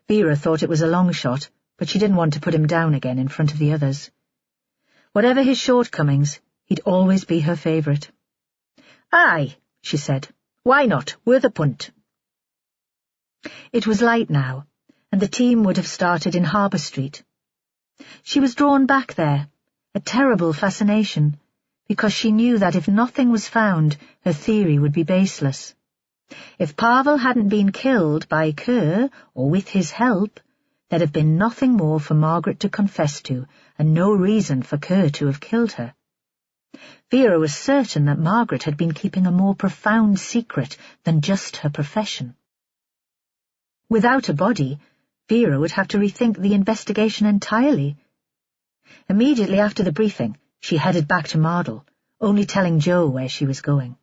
Vera thought it was a long shot, but she didn't want to put him down again in front of the others. Whatever his shortcomings, he'd always be her favourite. Aye, she said. Why not? Worth a punt. It was light now, and the team would have started in Harbour Street. She was drawn back there, a terrible fascination, because she knew that if nothing was found, her theory would be baseless. If Pavel hadn't been killed by Kerr, or with his help, there'd have been nothing more for Margaret to confess to, and no reason for Kerr to have killed her. Vera was certain that Margaret had been keeping a more profound secret than just her profession. Without a body, Vera would have to rethink the investigation entirely. Immediately after the briefing, she headed back to Mardle, only telling Joe where she was going.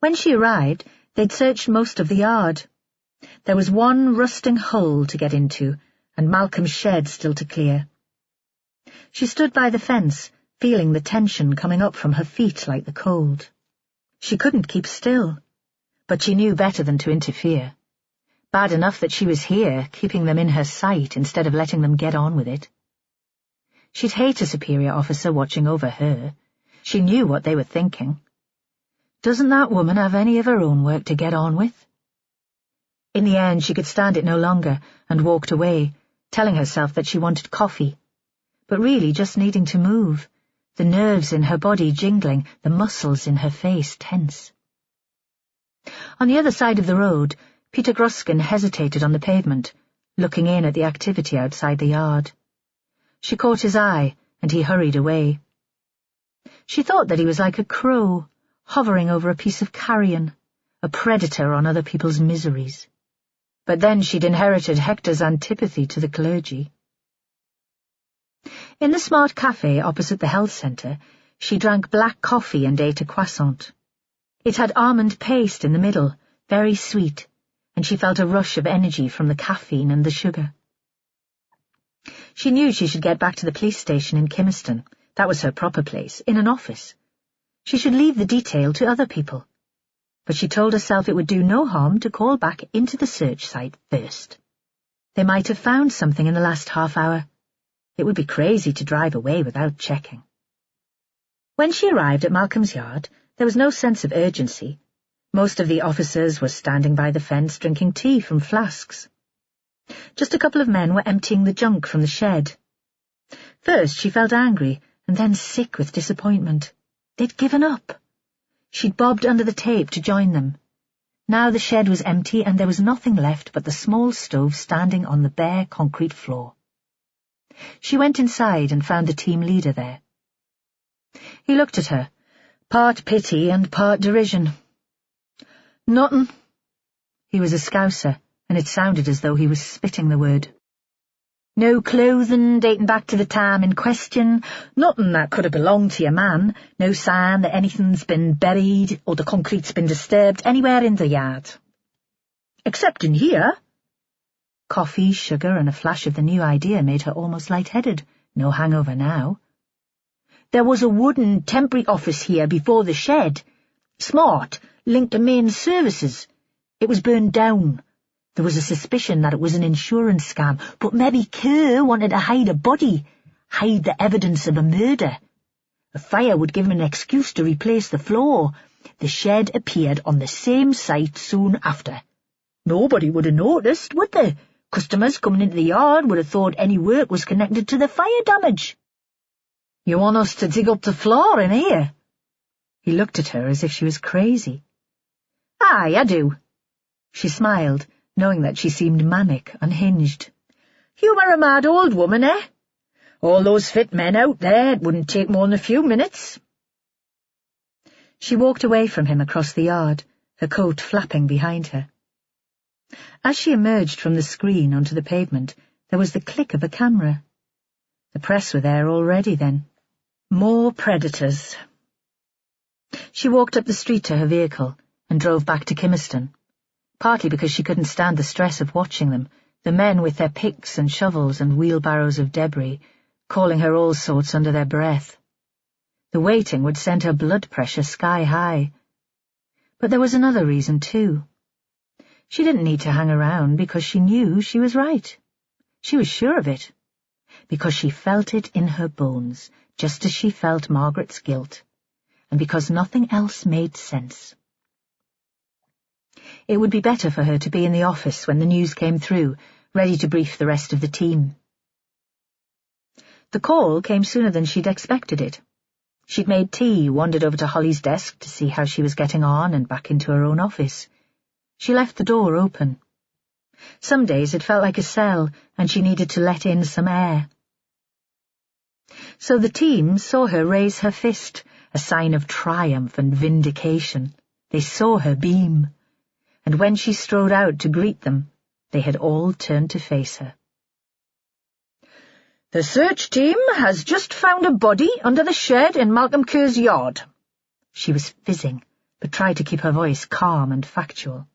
When she arrived, they'd searched most of the yard. There was one rusting hole to get into, and Malcolm's shed still to clear. She stood by the fence, feeling the tension coming up from her feet like the cold. She couldn't keep still, but she knew better than to interfere. Bad enough that she was here, keeping them in her sight instead of letting them get on with it. She'd hate a superior officer watching over her. She knew what they were thinking. Doesn't that woman have any of her own work to get on with? In the end, she could stand it no longer and walked away, telling herself that she wanted coffee, but really just needing to move, the nerves in her body jingling, the muscles in her face tense. On the other side of the road, Peter Gruskin hesitated on the pavement, looking in at the activity outside the yard. She caught his eye, and he hurried away. She thought that he was like a crow, hovering over a piece of carrion, a predator on other people's miseries. But then she'd inherited Hector's antipathy to the clergy. In the smart cafe opposite the health centre, she drank black coffee and ate a croissant. It had almond paste in the middle, very sweet, and she felt a rush of energy from the caffeine and the sugar. She knew she should get back to the police station in Kimmerston. That was her proper place, in an office. She should leave the detail to other people. But she told herself it would do no harm to call back into the search site first. They might have found something in the last half hour. It would be crazy to drive away without checking. When she arrived at Malcolm's yard, there was no sense of urgency. Most of the officers were standing by the fence drinking tea from flasks. Just a couple of men were emptying the junk from the shed. First she felt angry, and then sick with disappointment. They'd given up. She'd bobbed under the tape to join them. Now the shed was empty, and there was nothing left but the small stove standing on the bare concrete floor. She went inside and found the team leader there. He looked at her, part pity and part derision. "Nothin'." He was a Scouser, and it sounded as though he was spitting the word. No clothing dating back to the time in question, nothing that could have belonged to your man, no sign that anything's been buried or the concrete's been disturbed anywhere in the yard. Except in here. Coffee, sugar, and a flash of the new idea made her almost lightheaded. No hangover now. There was a wooden temporary office here before the shed. Smart, linked to main services. It was burned down. There was a suspicion that it was an insurance scam, but maybe Kerr wanted to hide a body, hide the evidence of a murder. A fire would give him an excuse to replace the floor. The shed appeared on the same site soon after. Nobody would have noticed, would they? Customers coming into the yard would have thought any work was connected to the fire damage. You want us to dig up the floor in here? He looked at her as if she was crazy. Aye, I do. She smiled, knowing that she seemed manic, unhinged. You are a mad old woman, eh? All those fit men out there, it wouldn't take more than a few minutes. She walked away from him across the yard, her coat flapping behind her. As she emerged from the screen onto the pavement, there was the click of a camera. The press were there already, then. More predators. She walked up the street to her vehicle and drove back to Kimmerston, partly because she couldn't stand the stress of watching them, the men with their picks and shovels and wheelbarrows of debris, calling her all sorts under their breath. The waiting would send her blood pressure sky high. But there was another reason, too. She didn't need to hang around because she knew she was right. She was sure of it. Because she felt it in her bones, just as she felt Margaret's guilt, and because nothing else made sense. It would be better for her to be in the office when the news came through, ready to brief the rest of the team. The call came sooner than she'd expected it. She'd made tea, wandered over to Holly's desk to see how she was getting on, and back into her own office. She left the door open. Some days it felt like a cell, and she needed to let in some air. So the team saw her raise her fist, a sign of triumph and vindication. They saw her beam. And when she strode out to greet them, they had all turned to face her. The search team has just found a body under the shed in Malcolm Kerr's yard. She was fizzing, but tried to keep her voice calm and factual.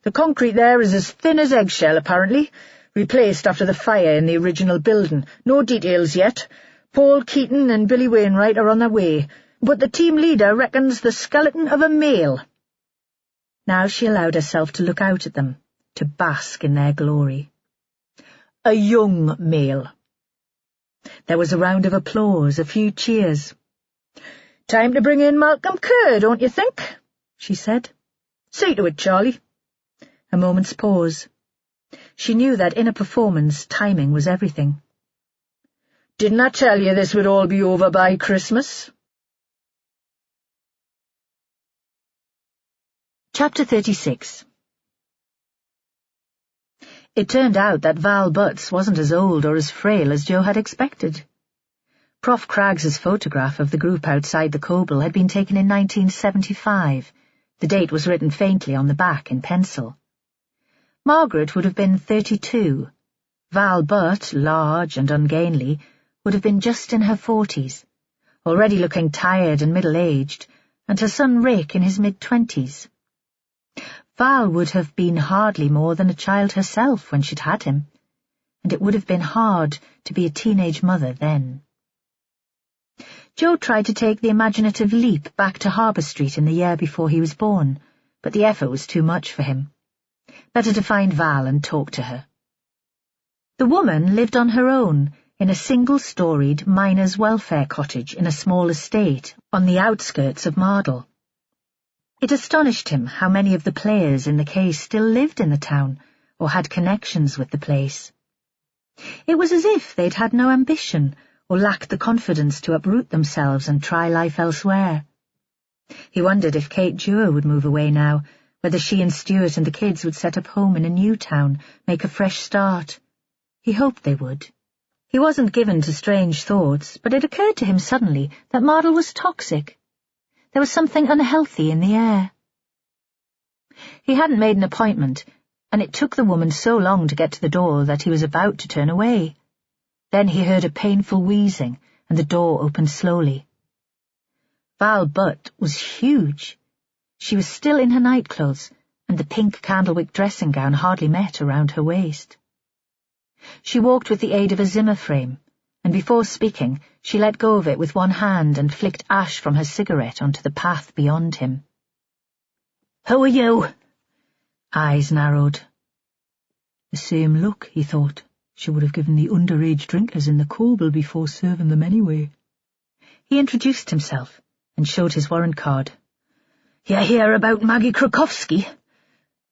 The concrete there is as thin as eggshell, apparently, replaced after the fire in the original building. No details yet. Paul Keaton and Billy Wainwright are on their way, but the team leader reckons the skeleton of a male. Now she allowed herself to look out at them, to bask in their glory. A young male. There was a round of applause, a few cheers. "Time to bring in Malcolm Kerr, don't you think?" she said. "See to it, Charlie." A moment's pause. She knew that in a performance, timing was everything. "Didn't I tell you this would all be over by Christmas?" Chapter 36. It turned out that Val Butts wasn't as old or as frail as Jo had expected. Prof. Craggs's photograph of the group outside the Coble had been taken in 1975. The date was written faintly on the back in pencil. Margaret would have been 32. Val Butt, large and ungainly, would have been just in her 40s, already looking tired and middle-aged, and her son Rick in his mid-20s. Val would have been hardly more than a child herself when she'd had him, and it would have been hard to be a teenage mother then. Jo tried to take the imaginative leap back to Harbour Street in the year before he was born, but the effort was too much for him. Better to find Val and talk to her. The woman lived on her own, in a single-storied miners' welfare cottage in a small estate on the outskirts of Mardle. It astonished him how many of the players in the case still lived in the town, or had connections with the place. It was as if they'd had no ambition, or lacked the confidence to uproot themselves and try life elsewhere. He wondered if Kate Dewar would move away now, whether she and Stuart and the kids would set up home in a new town, make a fresh start. He hoped they would. He wasn't given to strange thoughts, but it occurred to him suddenly that Mardle was toxic. There was something unhealthy in the air. He hadn't made an appointment, and it took the woman so long to get to the door that he was about to turn away. Then he heard a painful wheezing, and the door opened slowly. Val Butt was huge. She was still in her nightclothes, and the pink candlewick dressing gown hardly met around her waist. She walked with the aid of a Zimmer frame, and before speaking, she let go of it with one hand and flicked ash from her cigarette onto the path beyond him. "Who are you?" Eyes narrowed. The same look, he thought. She would have given the underage drinkers in the Coble before serving them anyway. He introduced himself and showed his warrant card. "You hear about Maggie Krakowski?"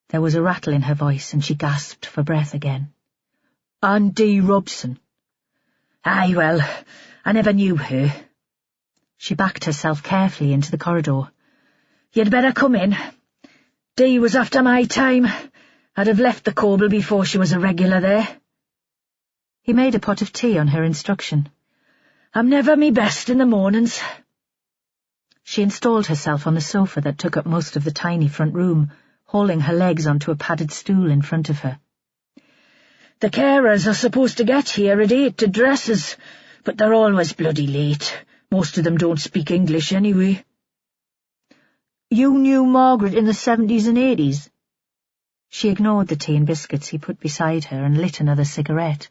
There was a rattle in her voice, and she gasped for breath again. "Andy Robson." "Aye, well, I never knew her." She backed herself carefully into the corridor. "You'd better come in. Dee was after my time. I'd have left the Coble before she was a regular there." He made a pot of tea on her instruction. "I'm never me best in the mornings." She installed herself on the sofa that took up most of the tiny front room, hauling her legs onto a padded stool in front of her. "The carers are supposed to get here at 8 to dresses, but they're always bloody late. Most of them don't speak English anyway." "You knew Margaret in the 70s and 80s? She ignored the tea and biscuits he put beside her and lit another cigarette.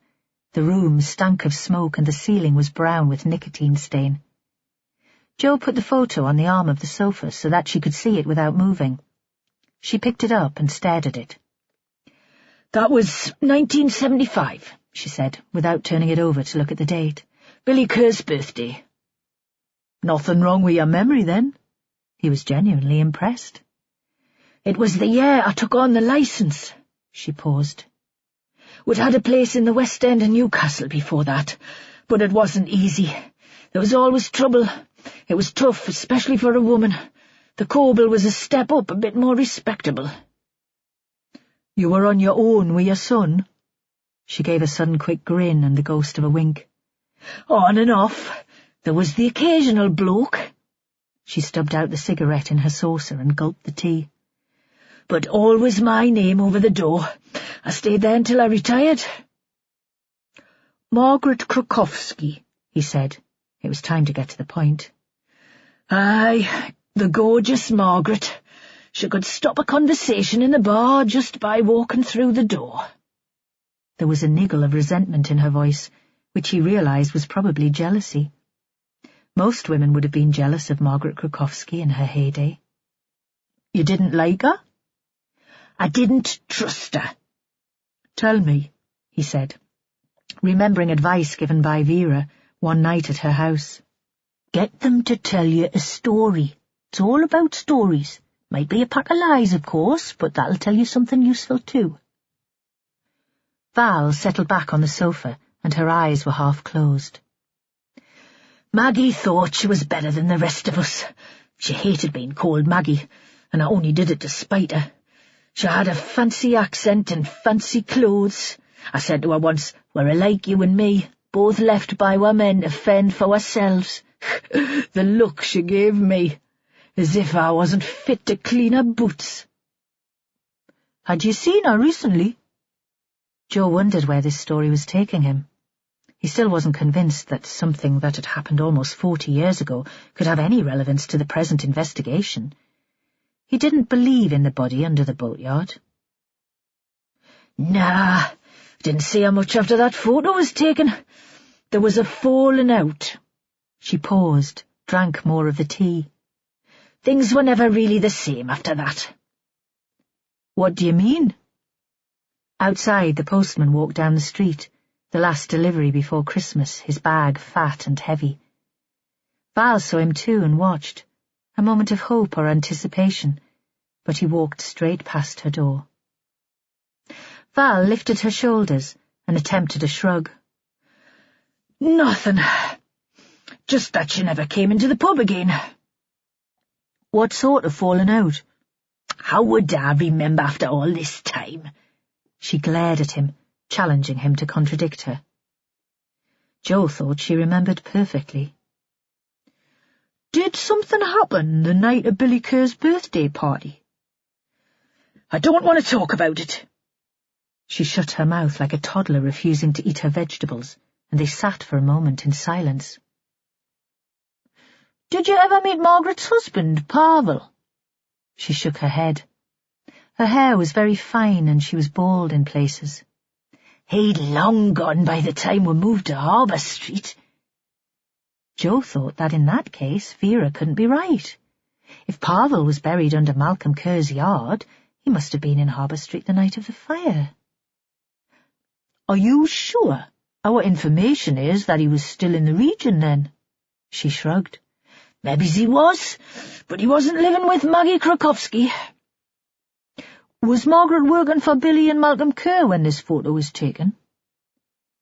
The room stank of smoke and the ceiling was brown with nicotine stain. Joe put the photo on the arm of the sofa so that she could see it without moving. She picked it up and stared at it. "That was 1975, she said, without turning it over to look at the date. "Billy Kerr's birthday." "Nothing wrong with your memory, then?" He was genuinely impressed. "It was the year I took on the licence." She paused. "We'd had a place in the West End in Newcastle before that, but it wasn't easy. There was always trouble. It was tough, especially for a woman. The Coble was a step up, a bit more respectable." "You were on your own with your son?" She gave a sudden quick grin and the ghost of a wink. "On and off. There was the occasional bloke." She stubbed out the cigarette in her saucer and gulped the tea. "But always my name over the door. I stayed there until I retired." "Margaret Krakowski," he said. It was time to get to the point. "Aye, the gorgeous Margaret. She could stop a conversation in the bar just by walking through the door." There was a niggle of resentment in her voice, which he realized was probably jealousy. Most women would have been jealous of Margaret Krakowski in her heyday. "You didn't like her?" "I didn't trust her." "Tell me," he said, remembering advice given by Vera one night at her house. "Get them to tell you a story. It's all about stories. Might be a pack of lies, of course, but that'll tell you something useful too." Val settled back on the sofa, and her eyes were half closed. "Maggie thought she was better than the rest of us. She hated being called Maggie, and I only did it to spite her. She had a fancy accent and fancy clothes. I said to her once, 'We're alike, you and me, both left by our men to fend for ourselves.' The look she gave me, as if I wasn't fit to clean her boots." "Had you seen her recently?" Joe wondered where this story was taking him. He still wasn't convinced that something that had happened almost 40 years ago could have any relevance to the present investigation. He didn't believe in the body under the boatyard. "Nah, didn't see her much after that photo was taken. There was a falling out." She paused, drank more of the tea. "Things were never really the same after that." "What do you mean?" Outside, the postman walked down the street, the last delivery before Christmas, his bag fat and heavy. Val saw him too and watched, a moment of hope or anticipation, but he walked straight past her door. Val lifted her shoulders and attempted a shrug. "Nothing. Just that she never came into the pub again." "What sort of falling out?" "How would I remember after all this time?" She glared at him, challenging him to contradict her. Joe thought she remembered perfectly. "Did something happen the night of Billy Kerr's birthday party?" "I don't want to talk about it." She shut her mouth like a toddler refusing to eat her vegetables, and they sat for a moment in silence. "Did you ever meet Margaret's husband, Pavel?" She shook her head. Her hair was very fine and she was bald in places. "He'd long gone by the time we moved to Harbour Street." Jo thought that in that case Vera couldn't be right. If Pavel was buried under Malcolm Kerr's yard, he must have been in Harbour Street the night of the fire. "Are you sure? Our information is that he was still in the region then." She shrugged. "Maybe he was, but he wasn't living with Maggie Krakowski." "Was Margaret working for Billy and Malcolm Kerr when this photo was taken?"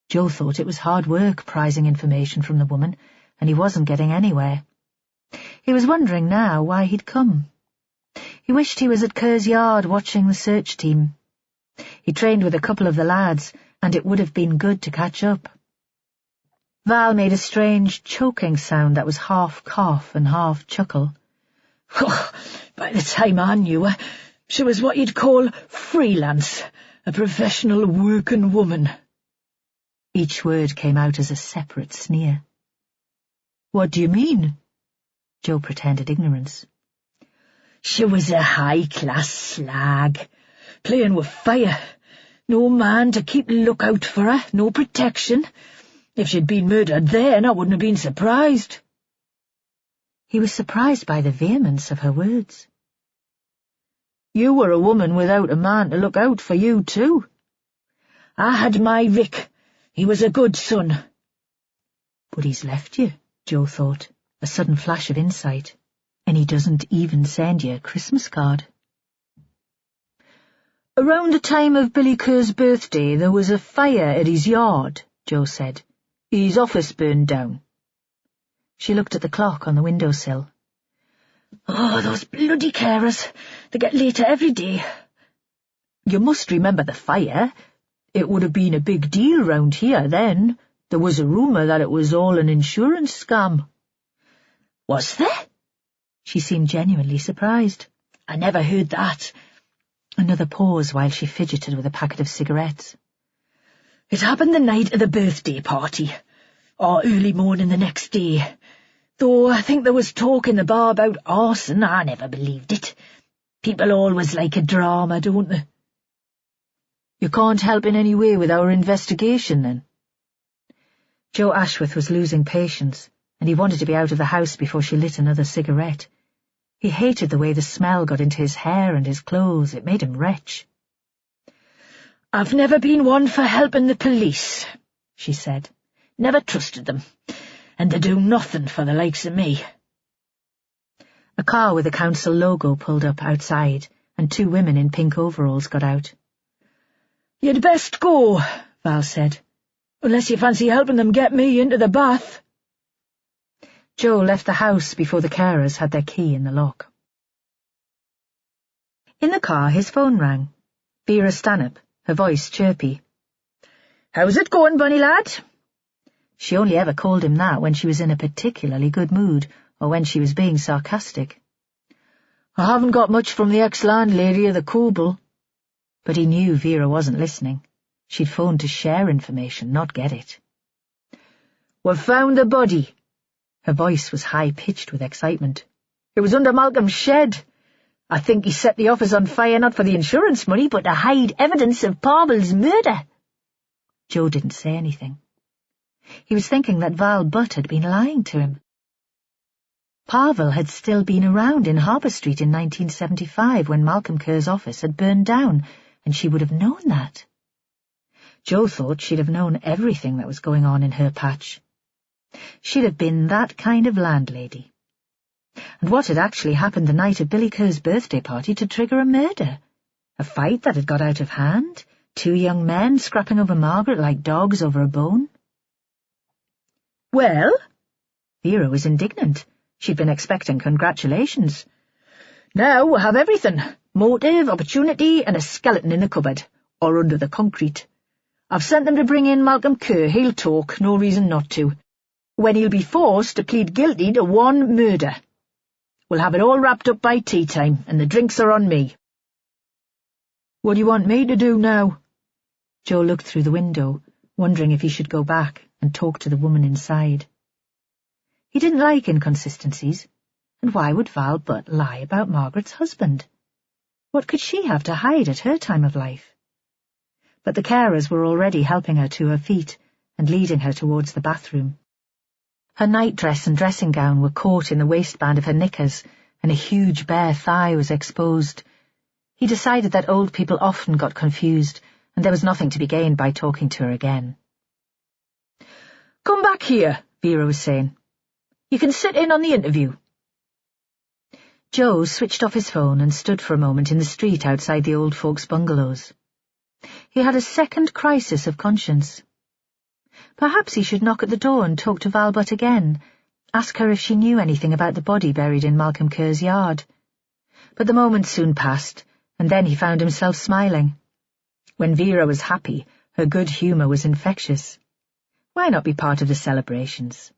Jo thought it was hard work prizing information from the woman, and he wasn't getting anywhere. He was wondering now why he'd come. He wished he was at Kerr's yard watching the search team. He trained with a couple of the lads, and it would have been good to catch up. Val made a strange choking sound that was half cough and half chuckle. "Oh, by the time I knew her, she was what you'd call freelance, a professional working woman." Each word came out as a separate sneer. "What do you mean?" Jo pretended ignorance. "She was a high-class slag, playing with fire. No man to keep lookout for her, no protection. If she'd been murdered then, I wouldn't have been surprised." He was surprised by the vehemence of her words. "You were a woman without a man to look out for you, too." "I had my Rick. He was a good son." "But he's left you," Jo thought, a sudden flash of insight. "And he doesn't even send you a Christmas card." "Around the time of Billy Kerr's birthday, there was a fire at his yard," Jo said. "His office burned down." She looked at the clock on the windowsill. "Oh, those bloody carers. They get later every day." "You must remember the fire. It would have been a big deal round here then. There was a rumour that it was all an insurance scam." "Was there?" She seemed genuinely surprised. "I never heard that." Another pause while she fidgeted with a packet of cigarettes. "It happened the night of the birthday party, or early morning the next day. Though I think there was talk in the bar about arson, I never believed it. People always like a drama, don't they?" "You can't help in any way with our investigation, then?" Joe Ashworth was losing patience, and he wanted to be out of the house before she lit another cigarette. He hated the way the smell got into his hair and his clothes. It made him retch. "I've never been one for helping the police," she said. "Never trusted them, and they do nothing for the likes of me." A car with a council logo pulled up outside, and two women in pink overalls got out. "You'd best go," Val said, "unless you fancy helping them get me into the bath." Joe left the house before the carers had their key in the lock. In the car his phone rang. Vera Stanhope, her voice chirpy. "How's it going, bunny lad?" She only ever called him that when she was in a particularly good mood, or when she was being sarcastic. "I haven't got much from the ex-landlady of the Coble." But he knew Vera wasn't listening. She'd phoned to share information, not get it. "We've found the body." Her voice was high-pitched with excitement. "It was under Malcolm's shed. I think he set the office on fire not for the insurance money, but to hide evidence of Pavel's murder." Joe didn't say anything. He was thinking that Val Butt had been lying to him. Pavel had still been around in Harbour Street in 1975 when Malcolm Kerr's office had burned down, and she would have known that. Joe thought she'd have known everything that was going on in her patch. She'd have been that kind of landlady. And what had actually happened the night of Billy Kerr's birthday party to trigger a murder? A fight that had got out of hand? Two young men scrapping over Margaret like dogs over a bone? "Well?" Vera was indignant. She'd been expecting congratulations. "Now we have everything. Motive, opportunity, and a skeleton in the cupboard, or under the concrete. I've sent them to bring in Malcolm Kerr. He'll talk, no reason not to. When he'll be forced to plead guilty to one murder. We'll have it all wrapped up by tea time, and the drinks are on me." "What do you want me to do now?" Joe looked through the window, wondering if he should go back and talk to the woman inside. He didn't like inconsistencies, and why would Val Butt lie about Margaret's husband? What could she have to hide at her time of life? But the carers were already helping her to her feet and leading her towards the bathroom. Her nightdress and dressing gown were caught in the waistband of her knickers, and a huge bare thigh was exposed. He decided that old people often got confused, and there was nothing to be gained by talking to her again. "Come back here," Vera was saying. "You can sit in on the interview." Joe switched off his phone and stood for a moment in the street outside the old folks' bungalows. He had a second crisis of conscience. Perhaps he should knock at the door and talk to Val Butt again, ask her if she knew anything about the body buried in Malcolm Kerr's yard. But the moment soon passed, and then he found himself smiling. When Vera was happy, her good humour was infectious. Why not be part of the celebrations?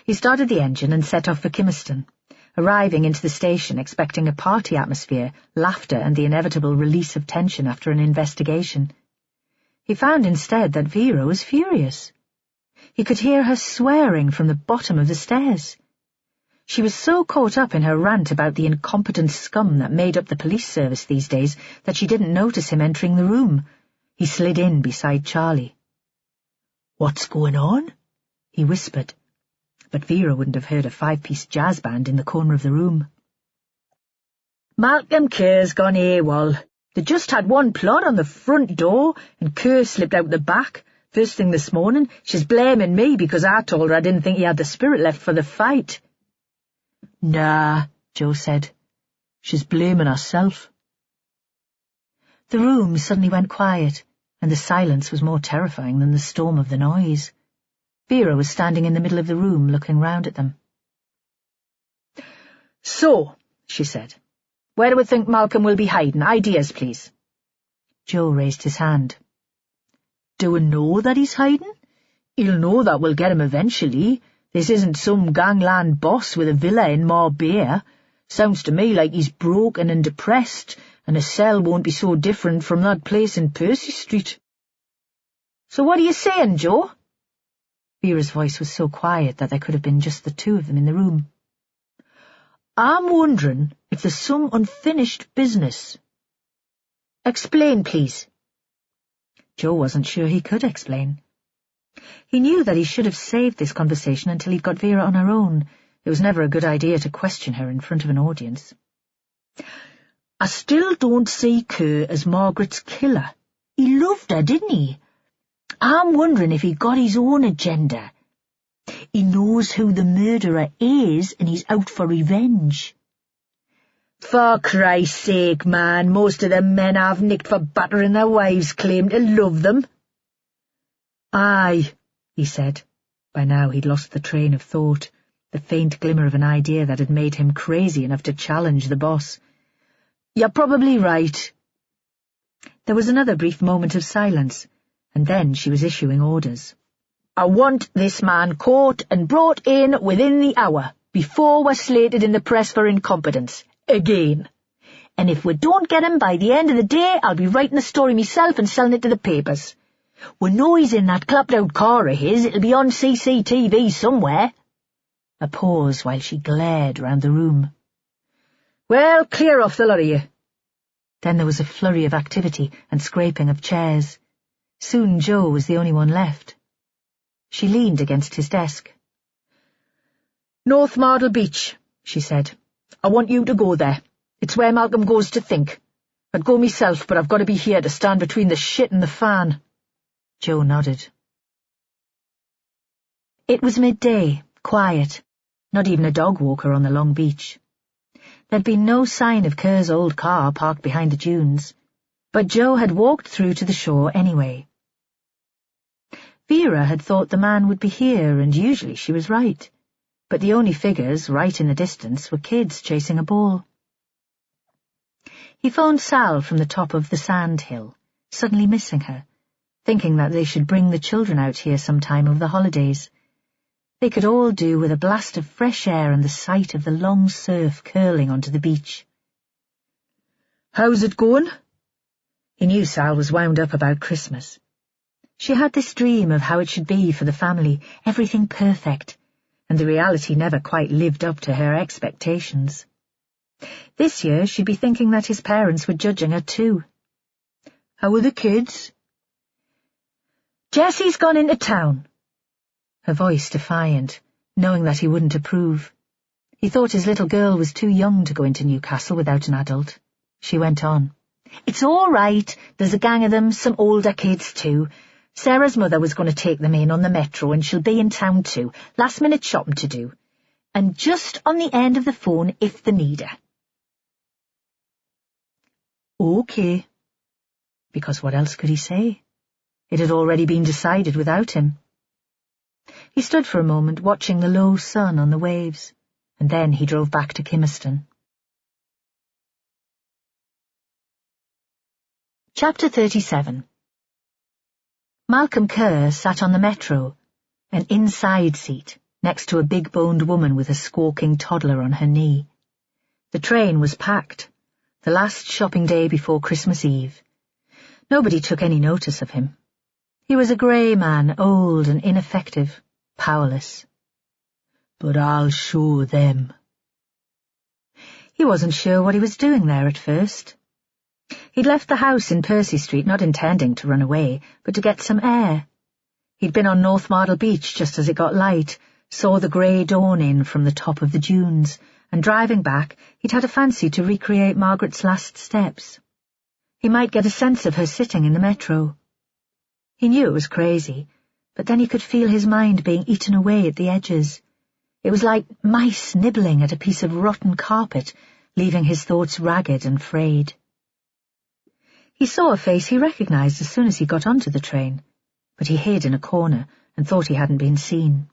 He started the engine and set off for Kimmerston, arriving into the station expecting a party atmosphere, laughter and the inevitable release of tension after an investigation. He found instead that Vera was furious. He could hear her swearing from the bottom of the stairs. She was so caught up in her rant about the incompetent scum that made up the police service these days that she didn't notice him entering the room. He slid in beside Charlie. "What's going on?" he whispered, but Vera wouldn't have heard a 5-piece jazz band in the corner of the room. "Malcolm Kerr's gone AWOL. They just had one plot on the front door, and Kerr slipped out the back. First thing this morning, she's blaming me because I told her I didn't think he had the spirit left for the fight." "Nah," Joe said. "She's blaming herself." The room suddenly went quiet, and the silence was more terrifying than the storm of the noise. Vera was standing in the middle of the room, looking round at them. "So," she said, "where do we think Malcolm will be hiding? Ideas, please." Joe raised his hand. "Do we know that he's hiding? He'll know that we'll get him eventually. This isn't some gangland boss with a villa in Marbella. Sounds to me like he's broken and depressed, and a cell won't be so different from that place in Percy Street. So what are you saying, Joe?" Vera's voice was so quiet that there could have been just the two of them in the room. "I'm wondering if there's some unfinished business." "Explain, please." Joe wasn't sure he could explain. He knew that he should have saved this conversation until he'd got Vera on her own. It was never a good idea to question her in front of an audience. "I still don't see Kerr as Margaret's killer. He loved her, didn't he? I'm wondering if he got his own agenda. He knows who the murderer is, and he's out for revenge." "For Christ's sake, man, most of the men I've nicked for battering their wives claim to love them." "Aye," he said. By now he'd lost the train of thought, the faint glimmer of an idea that had made him crazy enough to challenge the boss. "You're probably right." There was another brief moment of silence, and then she was issuing orders. "I want this man caught and brought in within the hour, before we're slated in the press for incompetence. Again. And if we don't get him by the end of the day, I'll be writing the story myself and selling it to the papers. We know he's in that clapped-out car of his. It'll be on CCTV somewhere." A pause while she glared round the room. "Well, clear off the lot of you." Then there was a flurry of activity and scraping of chairs. Soon Joe was the only one left. She leaned against his desk. "North Mardle Beach," she said. "I want you to go there. It's where Malcolm goes to think. I'd go myself, but I've got to be here to stand between the shit and the fan." Joe nodded. It was midday, quiet. Not even a dog walker on the long beach. There'd been no sign of Kerr's old car parked behind the dunes, but Joe had walked through to the shore anyway. Vera had thought the man would be here, and usually she was right, but the only figures right in the distance were kids chasing a ball. He phoned Sal from the top of the sand hill, suddenly missing her, thinking that they should bring the children out here sometime over the holidays. They could all do with a blast of fresh air and the sight of the long surf curling onto the beach. "How's it going?" He knew Sal was wound up about Christmas. She had this dream of how it should be for the family, everything perfect, and the reality never quite lived up to her expectations. This year she'd be thinking that his parents were judging her too. How were the kids? Jessie's gone into town. Her voice defiant, knowing that he wouldn't approve. He thought his little girl was too young to go into Newcastle without an adult. She went on. It's all right. There's a gang of them, some older kids too. Sarah's mother was going to take them in on the metro and she'll be in town too. Last-minute shopping to do. And just on the end of the phone if they need her. OK. Because what else could he say? It had already been decided without him. He stood for a moment watching the low sun on the waves, and then he drove back to Kimmerston. Chapter 37. Malcolm Kerr sat on the metro, an inside seat, next to a big-boned woman with a squawking toddler on her knee. The train was packed, the last shopping day before Christmas Eve. Nobody took any notice of him. He was a grey man, old and ineffective, powerless. But I'll show them. He wasn't sure what he was doing there at first. He'd left the house in Percy Street not intending to run away, but to get some air. He'd been on North Mardle Beach just as it got light, saw the grey dawn in from the top of the dunes, and driving back, he'd had a fancy to recreate Margaret's last steps. He might get a sense of her sitting in the metro. He knew it was crazy, but then he could feel his mind being eaten away at the edges. It was like mice nibbling at a piece of rotten carpet, leaving his thoughts ragged and frayed. He saw a face he recognized as soon as he got onto the train, but he hid in a corner and thought he hadn't been seen.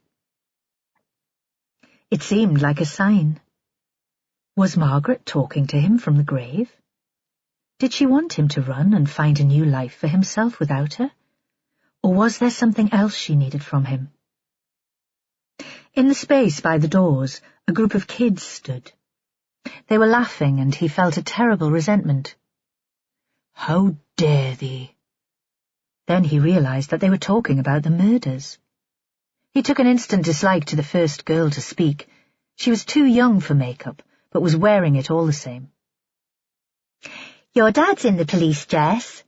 It seemed like a sign. Was Margaret talking to him from the grave? Did she want him to run and find a new life for himself without her? Or was there something else she needed from him? In the space by the doors, a group of kids stood. They were laughing, and he felt a terrible resentment. How dare they? Then he realized that they were talking about the murders. He took an instant dislike to the first girl to speak. She was too young for makeup, but was wearing it all the same. Your dad's in the police, Jess.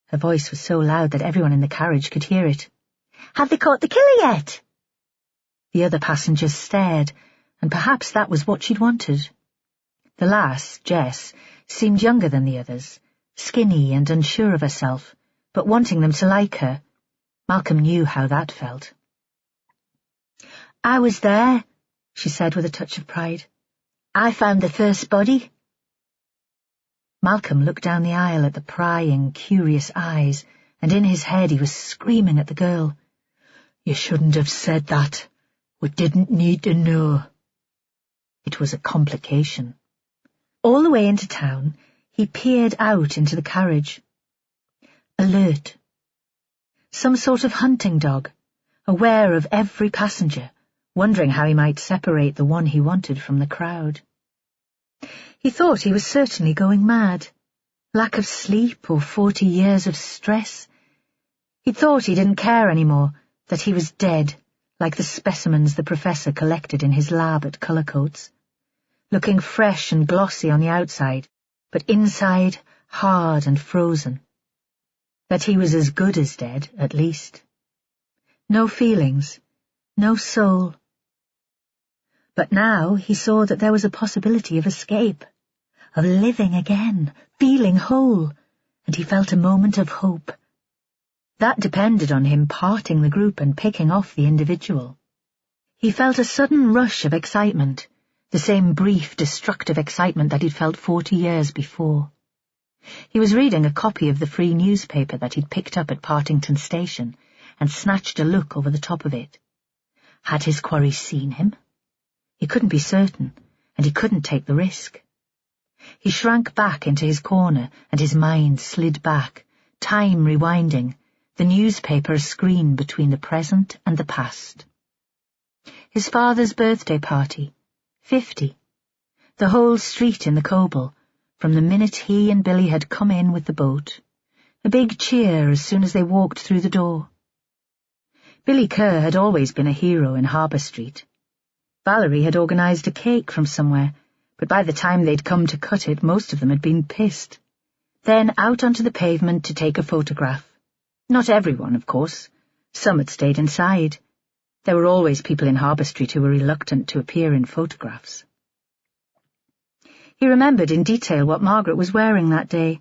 Her voice was so loud that everyone in the carriage could hear it. Have they caught the killer yet? The other passengers stared, and perhaps that was what she'd wanted. The lass, Jess, seemed younger than the others, skinny and unsure of herself, but wanting them to like her. Malcolm knew how that felt. I was there, she said with a touch of pride. I found the first body. Malcolm looked down the aisle at the prying, curious eyes, and in his head he was screaming at the girl. You shouldn't have said that. We didn't need to know. It was a complication. All the way into town, he peered out into the carriage. Alert. Some sort of hunting dog, aware of every passenger, wondering how he might separate the one he wanted from the crowd. He thought he was certainly going mad. Lack of sleep or 40 years of stress. He thought he didn't care anymore, that he was dead, like the specimens the professor collected in his lab at Cullercoats, looking fresh and glossy on the outside, but inside hard and frozen. That he was as good as dead, at least. No feelings, no soul. But now he saw that there was a possibility of escape, of living again, feeling whole, and he felt a moment of hope. That depended on him parting the group and picking off the individual. He felt a sudden rush of excitement, the same brief, destructive excitement that he'd felt 40 years before. He was reading a copy of the free newspaper that he'd picked up at Partington Station and snatched a look over the top of it. Had his quarry seen him? He couldn't be certain, and he couldn't take the risk. He shrank back into his corner, and his mind slid back, time rewinding, the newspaper a screen between the present and the past. His father's birthday party, 50. The whole street in the Coble, from the minute he and Billy had come in with the boat, A big cheer as soon as they walked through the door. Billy Kerr had always been a hero in Harbour Street. Valerie had organised a cake from somewhere, but by the time they'd come to cut it, most of them had been pissed. Then out onto the pavement to take a photograph. Not everyone, of course. Some had stayed inside. There were always people in Harbour Street who were reluctant to appear in photographs. He remembered in detail what Margaret was wearing that day.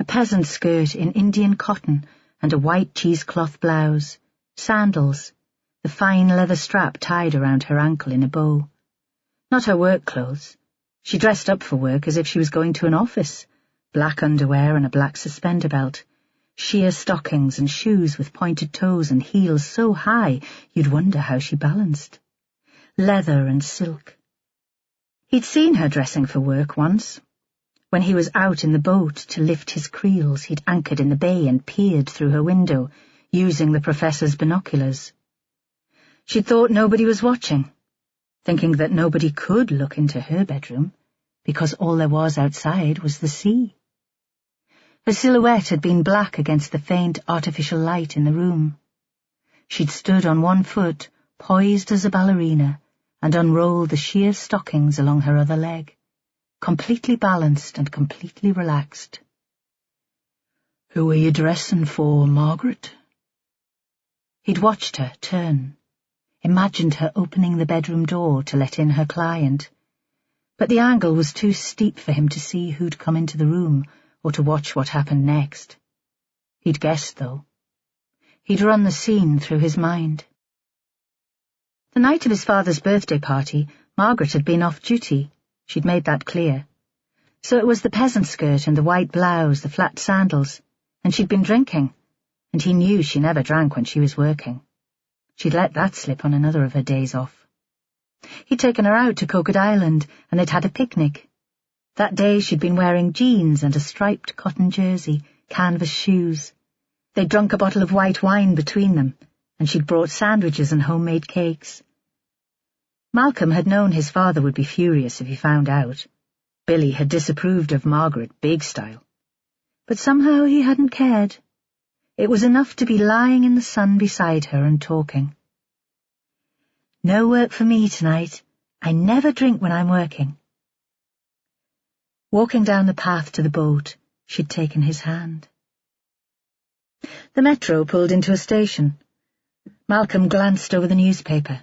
A peasant skirt in Indian cotton and a white cheesecloth blouse, sandals, the fine leather strap tied around her ankle in a bow. Not her work clothes. She dressed up for work as if she was going to an office. Black underwear and a black suspender belt, sheer stockings and shoes with pointed toes and heels so high you'd wonder how she balanced. Leather and silk. He'd seen her dressing for work once. When he was out in the boat to lift his creels, he'd anchored in the bay and peered through her window, using the professor's binoculars. She'd thought nobody was watching, thinking that nobody could look into her bedroom, because all there was outside was the sea. Her silhouette had been black against the faint artificial light in the room. She'd stood on one foot, poised as a ballerina, and unrolled the sheer stockings along her other leg, completely balanced and completely relaxed. "Who are you dressing for, Margaret?" He'd watched her turn, imagined her opening the bedroom door to let in her client, but the angle was too steep for him to see who'd come into the room or to watch what happened next. He'd guessed, though. He'd run the scene through his mind. The night of his father's birthday party, Margaret had been off duty. She'd made that clear. So it was the peasant skirt and the white blouse, the flat sandals, and she'd been drinking, and he knew she never drank when she was working. She'd let that slip on another of her days off. He'd taken her out to Coquet Island, and they'd had a picnic. That day she'd been wearing jeans and a striped cotton jersey, canvas shoes. They'd drunk a bottle of white wine between them, and she'd brought sandwiches and homemade cakes. Malcolm had known his father would be furious if he found out. Billy had disapproved of Margaret big style. But somehow he hadn't cared. It was enough to be lying in the sun beside her and talking. "No work for me tonight. I never drink when I'm working." Walking down the path to the boat, she'd taken his hand. The metro pulled into a station. Malcolm glanced over the newspaper.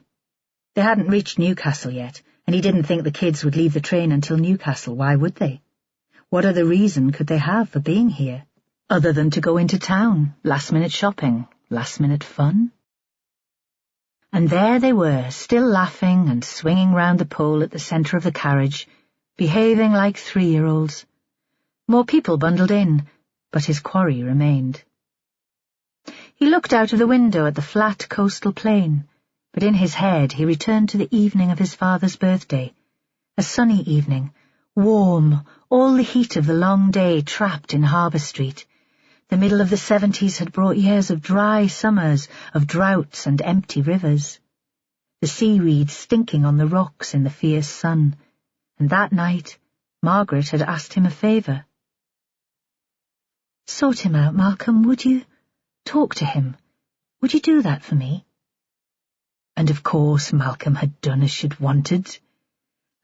They hadn't reached Newcastle yet, and he didn't think the kids would leave the train until Newcastle. Why would they? What other reason could they have for being here, other than to go into town, last-minute shopping, last-minute fun? And there they were, still laughing and swinging round the pole at the centre of the carriage, behaving like 3-year-olds. More people bundled in, but his quarry remained. He looked out of the window at the flat coastal plain, but in his head he returned to the evening of his father's birthday, a sunny evening, warm, all the heat of the long day trapped in Harbour Street. The middle of the 70s had brought years of dry summers, of droughts and empty rivers. The seaweed stinking on the rocks in the fierce sun, and that night Margaret had asked him a favour. "Sort him out, Malcolm, would you? Talk to him. Would you do that for me?" And of course Malcolm had done as she'd wanted.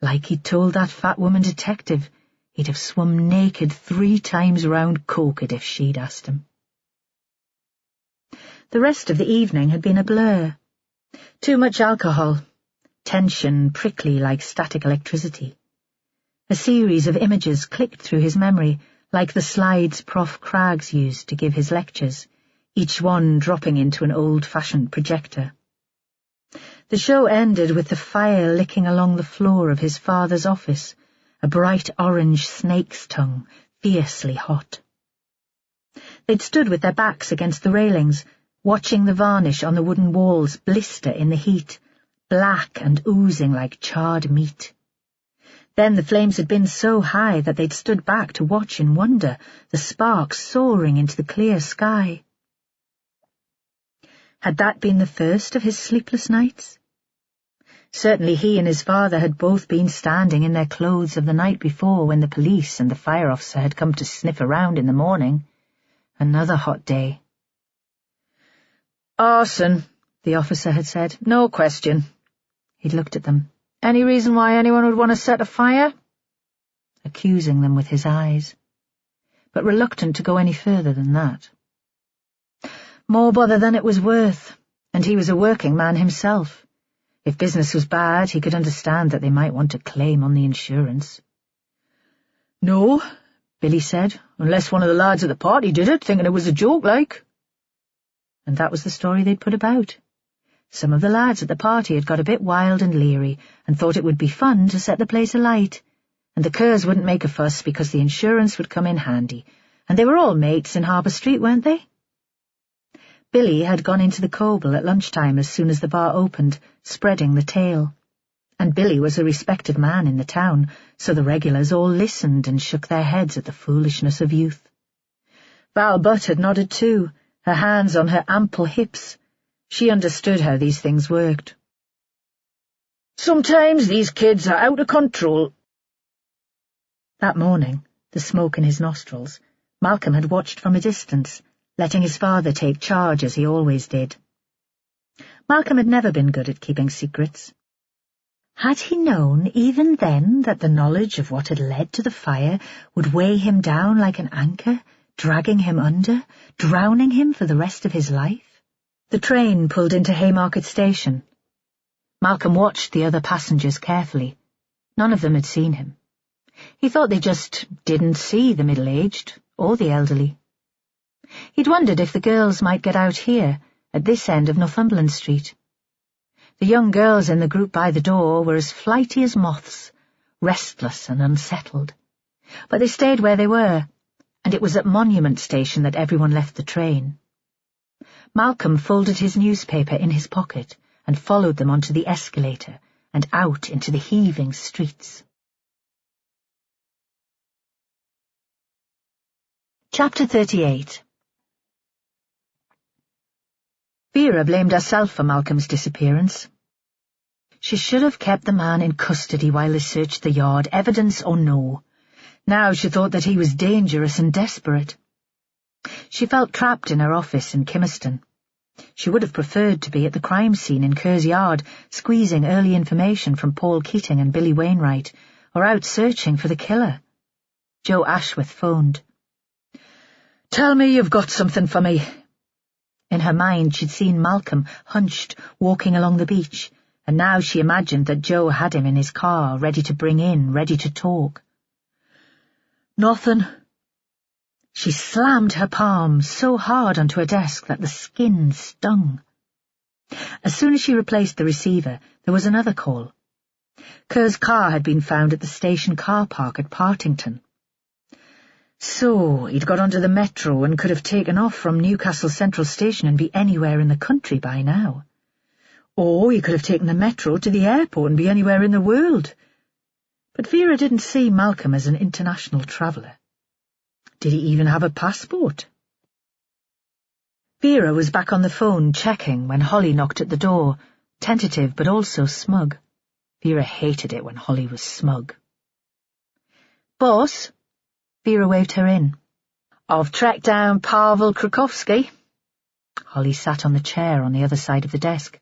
Like he'd told that fat woman detective, he'd have swum naked 3 times round Coquet if she'd asked him. The rest of the evening had been a blur. Too much alcohol, tension prickly like static electricity. A series of images clicked through his memory, like the slides Prof. Craggs used to give his lectures, each one dropping into an old-fashioned projector. The show ended with the fire licking along the floor of his father's office, a bright orange snake's tongue, fiercely hot. They'd stood with their backs against the railings, watching the varnish on the wooden walls blister in the heat, black and oozing like charred meat. Then the flames had been so high that they'd stood back to watch in wonder, the sparks soaring into the clear sky. Had that been the first of his sleepless nights? Certainly he and his father had both been standing in their clothes of the night before when the police and the fire officer had come to sniff around in the morning, Another hot day. "Arson," the officer had said. "No question." He'd looked at them, "Any reason why anyone would want to set a fire?" accusing them with his eyes, but reluctant to go any further than that. More bother than it was worth, and he was a working man himself. If business was bad, he could understand that they might want to claim on the insurance. "No," Billy said, "unless one of the lads at the party did it, thinking it was a joke, like." And that was the story they'd put about. Some of the lads at the party had got a bit wild and leery, and thought it would be fun to set the place alight, and the Kerrs wouldn't make a fuss because the insurance would come in handy, and they were all mates in Harbour Street, weren't they? Billy had gone into the Coble at lunchtime as soon as the bar opened, spreading the tale. And Billy was a respected man in the town, so the regulars all listened and shook their heads at the foolishness of youth. Val Butt had nodded too, her hands on her ample hips. She understood how these things worked. "Sometimes these kids are out of control." That morning, the smoke in his nostrils, Malcolm had watched from a distance, letting his father take charge as he always did. Malcolm had never been good at keeping secrets. Had he known even then that the knowledge of what had led to the fire would weigh him down like an anchor, dragging him under, drowning him for the rest of his life? The train pulled into Haymarket Station. Malcolm watched the other passengers carefully. None of them had seen him. He thought they just didn't see the middle-aged or the elderly. He'd wondered if the girls might get out here, at this end of Northumberland Street. The young girls in the group by the door were as flighty as moths, restless and unsettled. But they stayed where they were, and it was at Monument Station that everyone left the train. Malcolm folded his newspaper in his pocket and followed them onto the escalator and out into the heaving streets. Chapter 38. Vera blamed herself for Malcolm's disappearance. She should have kept the man in custody while they searched the yard, evidence or no. Now she thought that he was dangerous and desperate. She felt trapped in her office in Kimmerston. She would have preferred to be at the crime scene in Kerr's Yard, squeezing early information from Paul Keating and Billy Wainwright, or out searching for the killer. Joe Ashworth phoned. "Tell me you've got something for me." In her mind she'd seen Malcolm, hunched, walking along the beach, and now she imagined that Joe had him in his car, ready to bring in, ready to talk. "Nothing." She slammed her palm so hard onto her desk that the skin stung. As soon as she replaced the receiver, there was another call. Kerr's car had been found at the station car park at Partington. So he'd got onto the metro and could have taken off from Newcastle Central Station and be anywhere in the country by now. Or he could have taken the metro to the airport and be anywhere in the world. But Vera didn't see Malcolm as an international traveller. Did he even have a passport? Vera was back on the phone checking when Holly knocked at the door, tentative but also smug. Vera hated it when Holly was smug. "Boss?" Vera waved her in. "I've tracked down Pavel Krakowski." Holly sat on the chair on the other side of the desk.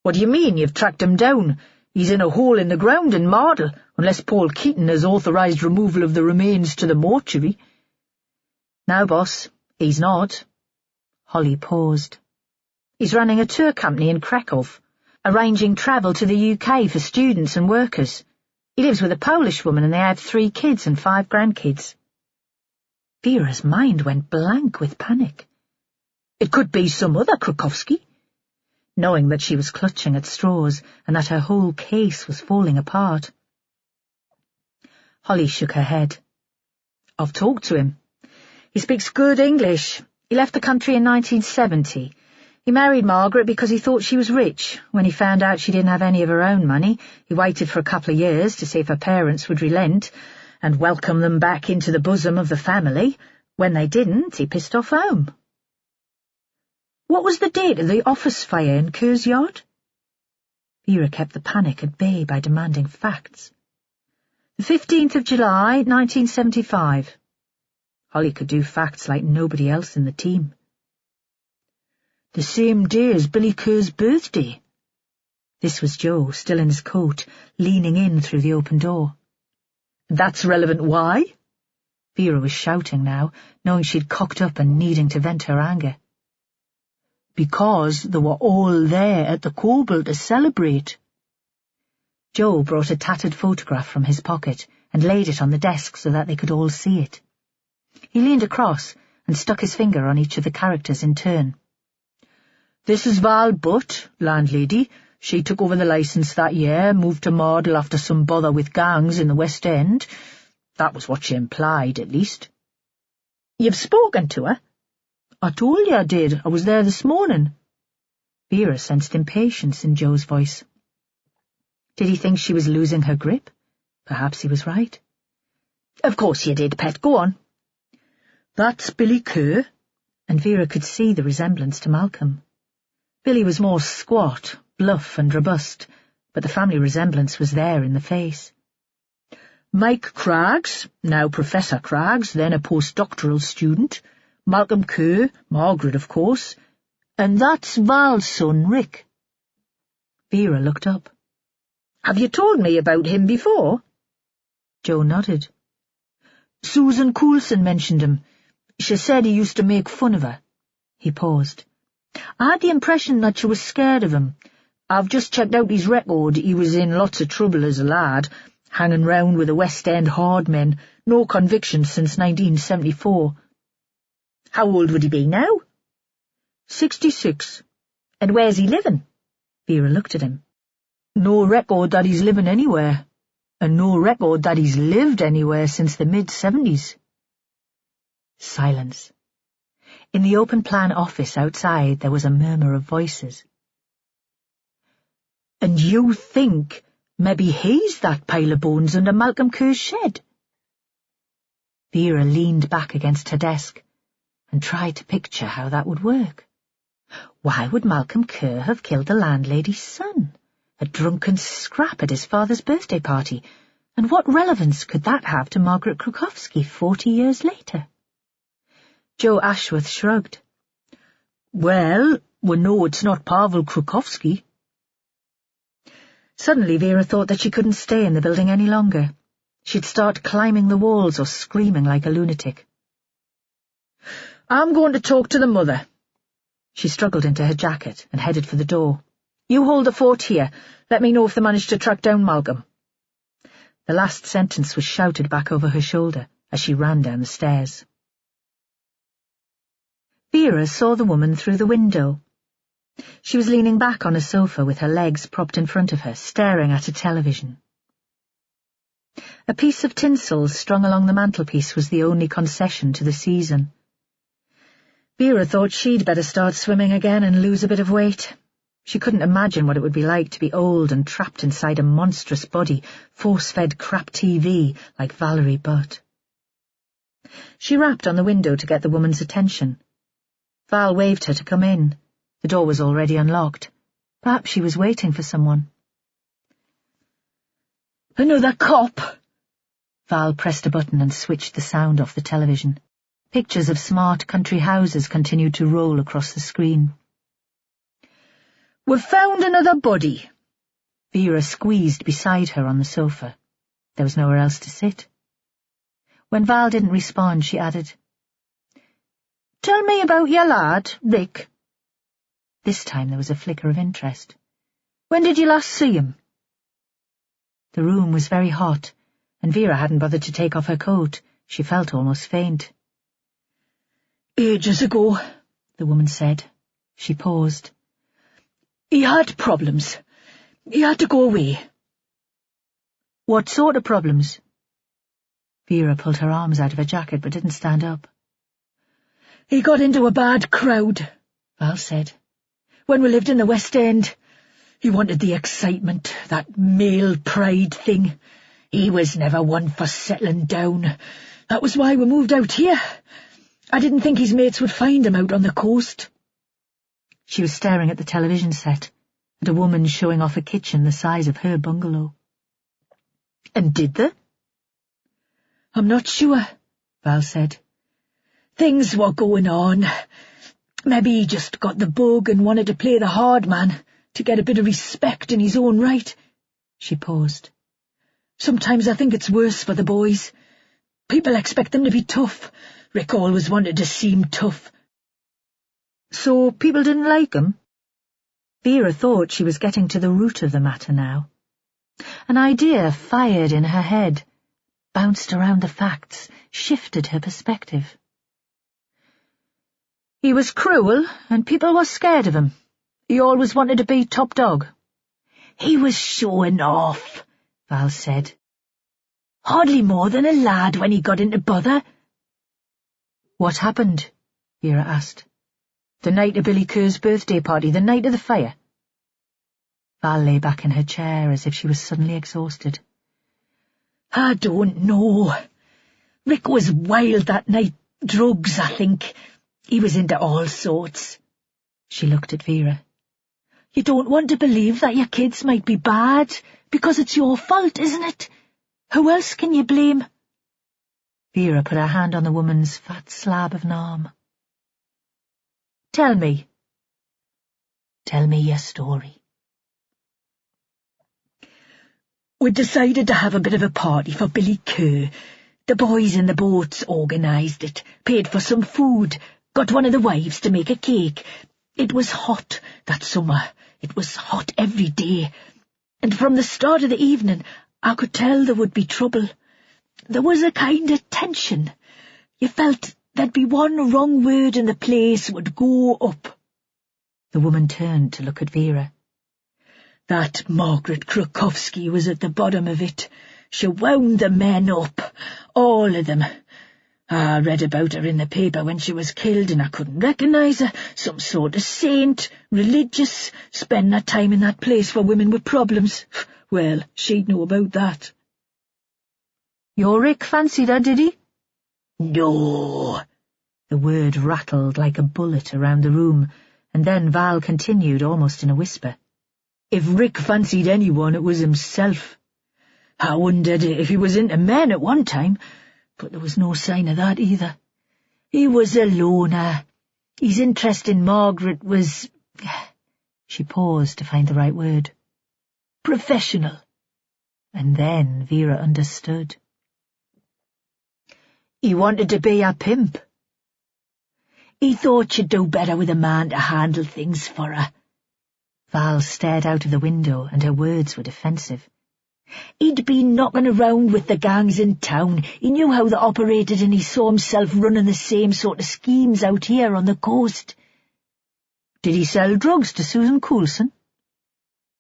"What do you mean you've tracked him down? He's in a hole in the ground in Mardle, unless Paul Keating has authorised removal of the remains to the mortuary." "No, boss, he's not." Holly paused. "He's running a tour company in Krakow, arranging travel to the UK for students and workers. He lives with a Polish woman and they have 3 kids and 5 grandkids. Vera's mind went blank with panic. It could be some other Krakowski. Knowing that she was clutching at straws and that her whole case was falling apart. Holly shook her head. "I've talked to him. He speaks good English. He left the country in 1970. He married Margaret because he thought she was rich. When he found out she didn't have any of her own money, he waited for a couple of years to see if her parents would relent and welcome them back into the bosom of the family. When they didn't, he pissed off home." "What was the date of the office fire in Kerr's Yard?" Vera kept the panic at bay by demanding facts. "The 15th of July, 1975. Holly could do facts like nobody else in the team. The same day as Billy Kerr's birthday. This was Joe, still in his coat, leaning in through the open door. That's relevant. Why? Vera was shouting now, knowing she'd cocked up and needing to vent her anger. Because they were all there at the Coble to celebrate. Joe brought a tattered photograph from his pocket and laid it on the desk so that they could all see it. He leaned across and stuck his finger on each of the characters in turn. This is Val Butt, landlady. She took over the licence that year, moved to Mardle after some bother with gangs in the West End. That was what she implied, at least. You've spoken to her? I told you I did. I was there this morning. Vera sensed impatience in Joe's voice. Did he think she was losing her grip? Perhaps he was right. Of course you did, pet. Go on. That's Billy Kerr. And Vera could see the resemblance to Malcolm. Billy was more squat, bluff and robust, but the family resemblance was there in the face. Mike Craggs, now Professor Craggs, then a postdoctoral student. Malcolm Kerr, Margaret, of course. And that's Val's son, Rick. Vera looked up. Have you told me about him before? Joe nodded. Susan Coulson mentioned him. She said he used to make fun of her. He paused. I had the impression that she was scared of him. I've just checked out his record. He was in lots of trouble as a lad, hanging round with the West End hard men, no convictions since 1974. How old would he be now? 66. And where's he living? Vera looked at him. No record that he's living anywhere, and no record that he's lived anywhere since the mid-70s. Silence. In the open-plan office outside there was a murmur of voices. And you think maybe he's that pile of bones under Malcolm Kerr's shed? Vera leaned back against her desk and tried to picture how that would work. Why would Malcolm Kerr have killed the landlady's son? A drunken scrap at his father's birthday party, and what relevance could that have to Margaret Krukowski 40 years later? Joe Ashworth shrugged. Well, we know it's not Pavel Krukowski. Suddenly Vera thought that she couldn't stay in the building any longer. She'd start climbing the walls or screaming like a lunatic. I'm going to talk to the mother. She struggled into her jacket and headed for the door. You hold the fort here. Let me know if they manage to track down Malcolm. The last sentence was shouted back over her shoulder as she ran down the stairs. Vera saw the woman through the window. She was leaning back on a sofa with her legs propped in front of her, staring at a television. A piece of tinsel strung along the mantelpiece was the only concession to the season. Vera thought she'd better start swimming again and lose a bit of weight. She couldn't imagine what it would be like to be old and trapped inside a monstrous body, force-fed crap TV like Valerie Butt. She rapped on the window to get the woman's attention. Val waved her to come in. The door was already unlocked. Perhaps she was waiting for someone. Another cop! Val pressed a button and switched the sound off the television. Pictures of smart country houses continued to roll across the screen. We've found another body. Vera squeezed beside her on the sofa. There was nowhere else to sit. When Val didn't respond, she added, Tell me about your lad, Rick. This time there was a flicker of interest. When did you last see him? The room was very hot, and Vera hadn't bothered to take off her coat. She felt almost faint. Ages ago, the woman said. She paused. He had problems. He had to go away. What sort of problems? Vera pulled her arms out of her jacket but didn't stand up. He got into a bad crowd, Val said. When we lived in the West End, he wanted the excitement, that male pride thing. He was never one for settling down. That was why we moved out here. I didn't think his mates would find him out on the coast. She was staring at the television set, at a woman showing off a kitchen the size of her bungalow. And did they? I'm not sure, Val said. Things were going on. Maybe he just got the bug and wanted to play the hard man to get a bit of respect in his own right." She paused. "Sometimes I think it's worse for the boys. People expect them to be tough. Rick always wanted to seem tough." "So people didn't like him?" Vera thought she was getting to the root of the matter now. An idea fired in her head, bounced around the facts, shifted her perspective. "He was cruel, and people were scared of him. He always wanted to be top dog." "He was showing off," Val said. "Hardly more than a lad when he got into bother." "What happened?" Vera asked. "The night of Billy Kerr's birthday party, the night of the fire?" Val lay back in her chair as if she was suddenly exhausted. "I don't know. Rick was wild that night. Drugs, I think. He was into all sorts." She looked at Vera. "You don't want to believe that your kids might be bad, because it's your fault, isn't it? Who else can you blame?" Vera put her hand on the woman's fat slab of an arm. "Tell me. Tell me your story." "We decided to have a bit of a party for Billy Kerr. The boys in the boats organised it, paid for some food, got one of the wives to make a cake. It was hot that summer. It was hot every day. And from the start of the evening, I could tell there would be trouble. There was a kind of tension. You felt there'd be one wrong word and the place would go up." The woman turned to look at Vera. "That Margaret Krukowski was at the bottom of it. She wound the men up, all of them. I read about her in the paper when she was killed, and I couldn't recognise her. Some sort of saint, religious, spending her time in that place for women with problems. Well, she'd know about that." "Your Rick fancied her, did he?" "No." The word rattled like a bullet around the room, and then Val continued almost in a whisper. "If Rick fancied anyone, it was himself. I wondered if he was into men at one time, but there was no sign of that either. He was a loner. His interest in Margaret was—" She paused to find the right word. "Professional." And then Vera understood. "He wanted to be a pimp. He thought she'd do better with a man to handle things for her." Val stared out of the window, and her words were defensive. "He'd been knocking around with the gangs in town. He knew how they operated, and he saw himself running the same sort of schemes out here on the coast." "Did he sell drugs to Susan Coulson?"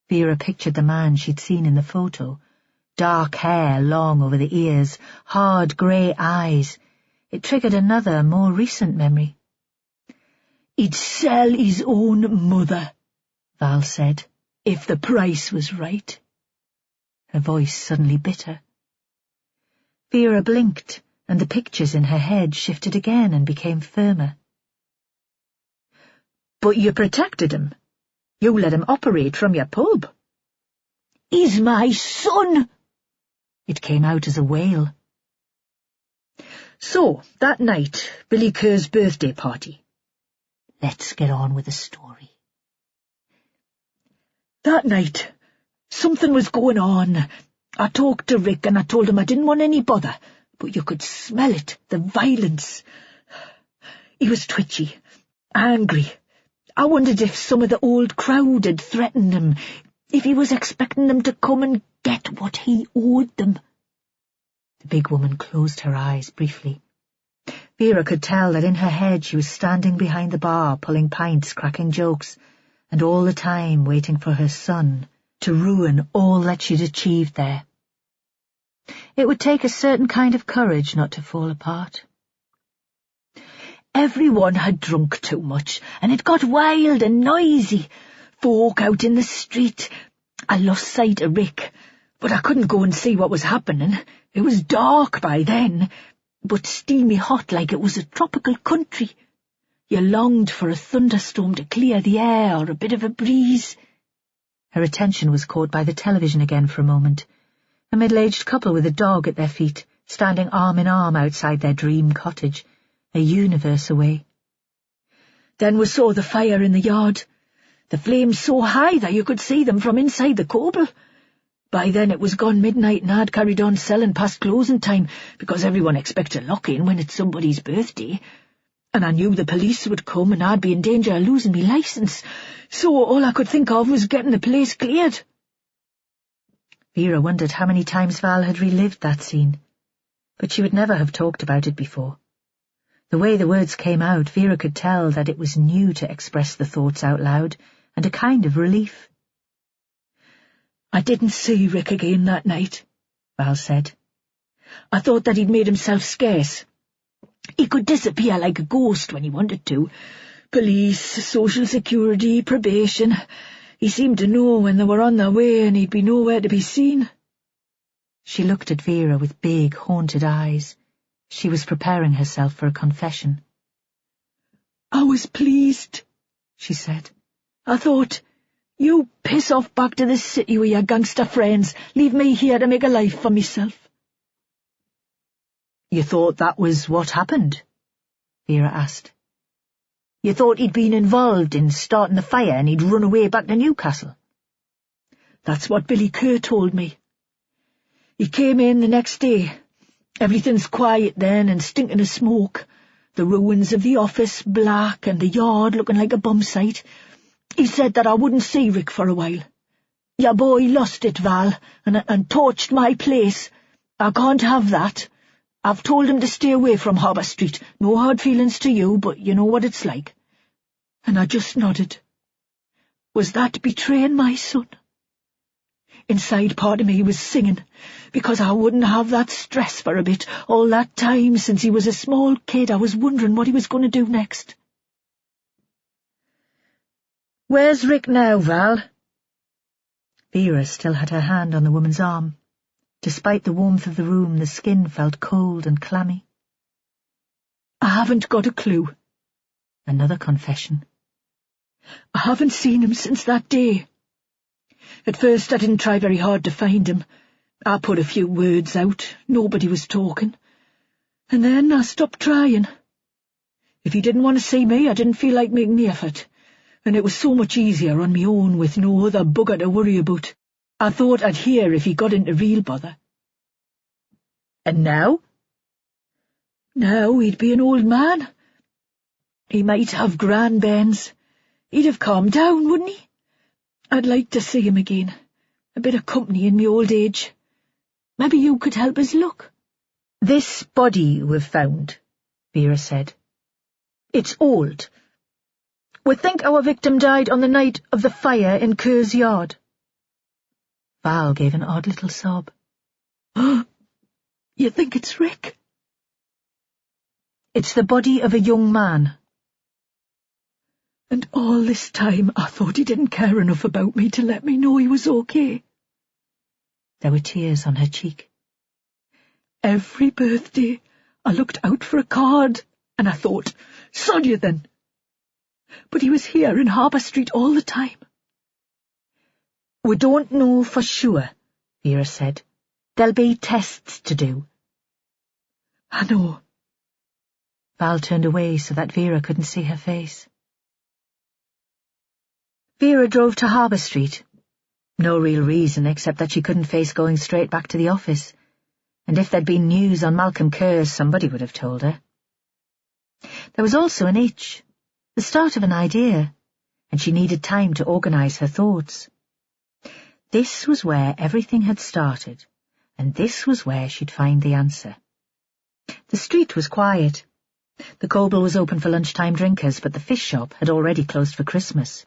Vera pictured the man she'd seen in the photo. Dark hair long over the ears, hard grey eyes. It triggered another, more recent memory. "He'd sell his own mother," Val said, "if the price was right." Her voice suddenly bitter. Vera blinked, and the pictures in her head shifted again and became firmer. "But you protected him. You let him operate from your pub." "He's my son!" It came out as a wail. "So, that night, Billy Kerr's birthday party. Let's get on with the story. That night, something was going on. I talked to Rick and I told him I didn't want any bother, but you could smell it, the violence. He was twitchy, angry. I wondered if some of the old crowd had threatened him, if he was expecting them to come and get what he owed them." The big woman closed her eyes briefly. Vera could tell that in her head she was standing behind the bar, pulling pints, cracking jokes, and all the time waiting for her son to ruin all that she'd achieved there. It would take a certain kind of courage not to fall apart. Everyone had drunk too much, and it got wild and noisy. Folk out in the street. I lost sight of Rick, but I couldn't go and see what was happening. It was dark by then, but steamy hot like it was a tropical country. You longed for a thunderstorm to clear the air or a bit of a breeze. Her attention was caught by the television again for a moment. A middle-aged couple with a dog at their feet, standing arm in arm outside their dream cottage, a universe away. Then we saw the fire in the yard. The flames so high that you could see them from inside the coble. By then it was gone midnight and I'd carried on selling past closing time because everyone expects a lock-in when it's somebody's birthday. And I knew the police would come and I'd be in danger of losing me licence, so all I could think of was getting the place cleared. Vera wondered how many times Val had relived that scene, but she would never have talked about it before. The way the words came out, Vera could tell that it was new to express the thoughts out loud, and a kind of relief. I didn't see Rick again that night, Val said. I thought that he'd made himself scarce. He could disappear like a ghost when he wanted to. Police, social security, probation. He seemed to know when they were on their way and he'd be nowhere to be seen. She looked at Vera with big, haunted eyes. She was preparing herself for a confession. I was pleased, she said. I thought, you piss off back to the city with your gangster friends. Leave me here to make a life for myself. You thought that was what happened? Vera asked. You thought he'd been involved in starting the fire and he'd run away back to Newcastle? That's what Billy Kerr told me. He came in the next day. Everything's quiet then and stinking of smoke. The ruins of the office black and the yard looking like a bomb site. He said that I wouldn't see Rick for a while. Your boy lost it, Val, and torched my place. I can't have that. I've told him to stay away from Harbour Street. No hard feelings to you, but you know what it's like. And I just nodded. Was that betraying my son? Inside part of me was singing, because I wouldn't have that stress for a bit. All that time since he was a small kid, I was wondering what he was going to do next. Where's Rick now, Val? Vera still had her hand on the woman's arm. Despite the warmth of the room, the skin felt cold and clammy. I haven't got a clue. Another confession. I haven't seen him since that day. At first I didn't try very hard to find him. I put a few words out. Nobody was talking. And then I stopped trying. If he didn't want to see me, I didn't feel like making the effort. And it was so much easier on me own with no other bugger to worry about. I thought I'd hear if he got into real bother. And now? Now he'd be an old man. He might have grandbairns. He'd have calmed down, wouldn't he? I'd like to see him again. A bit of company in me old age. Maybe you could help us look. This body we've found, Vera said. It's old. We think our victim died on the night of the fire in Kerr's yard. Val gave an odd little sob. You think it's Rick? It's the body of a young man. And all this time I thought he didn't care enough about me to let me know he was okay. There were tears on her cheek. Every birthday I looked out for a card, and I thought, sod you then. But he was here in Harbour Street all the time. We don't know for sure, Vera said. There'll be tests to do. I know. Val turned away so that Vera couldn't see her face. Vera drove to Harbour Street. No real reason except that she couldn't face going straight back to the office, and if there'd been news on Malcolm Kerr, somebody would have told her. There was also an itch, the start of an idea, and she needed time to organise her thoughts. This was where everything had started, and this was where she'd find the answer. The street was quiet. The Coble was open for lunchtime drinkers, but the fish shop had already closed for Christmas.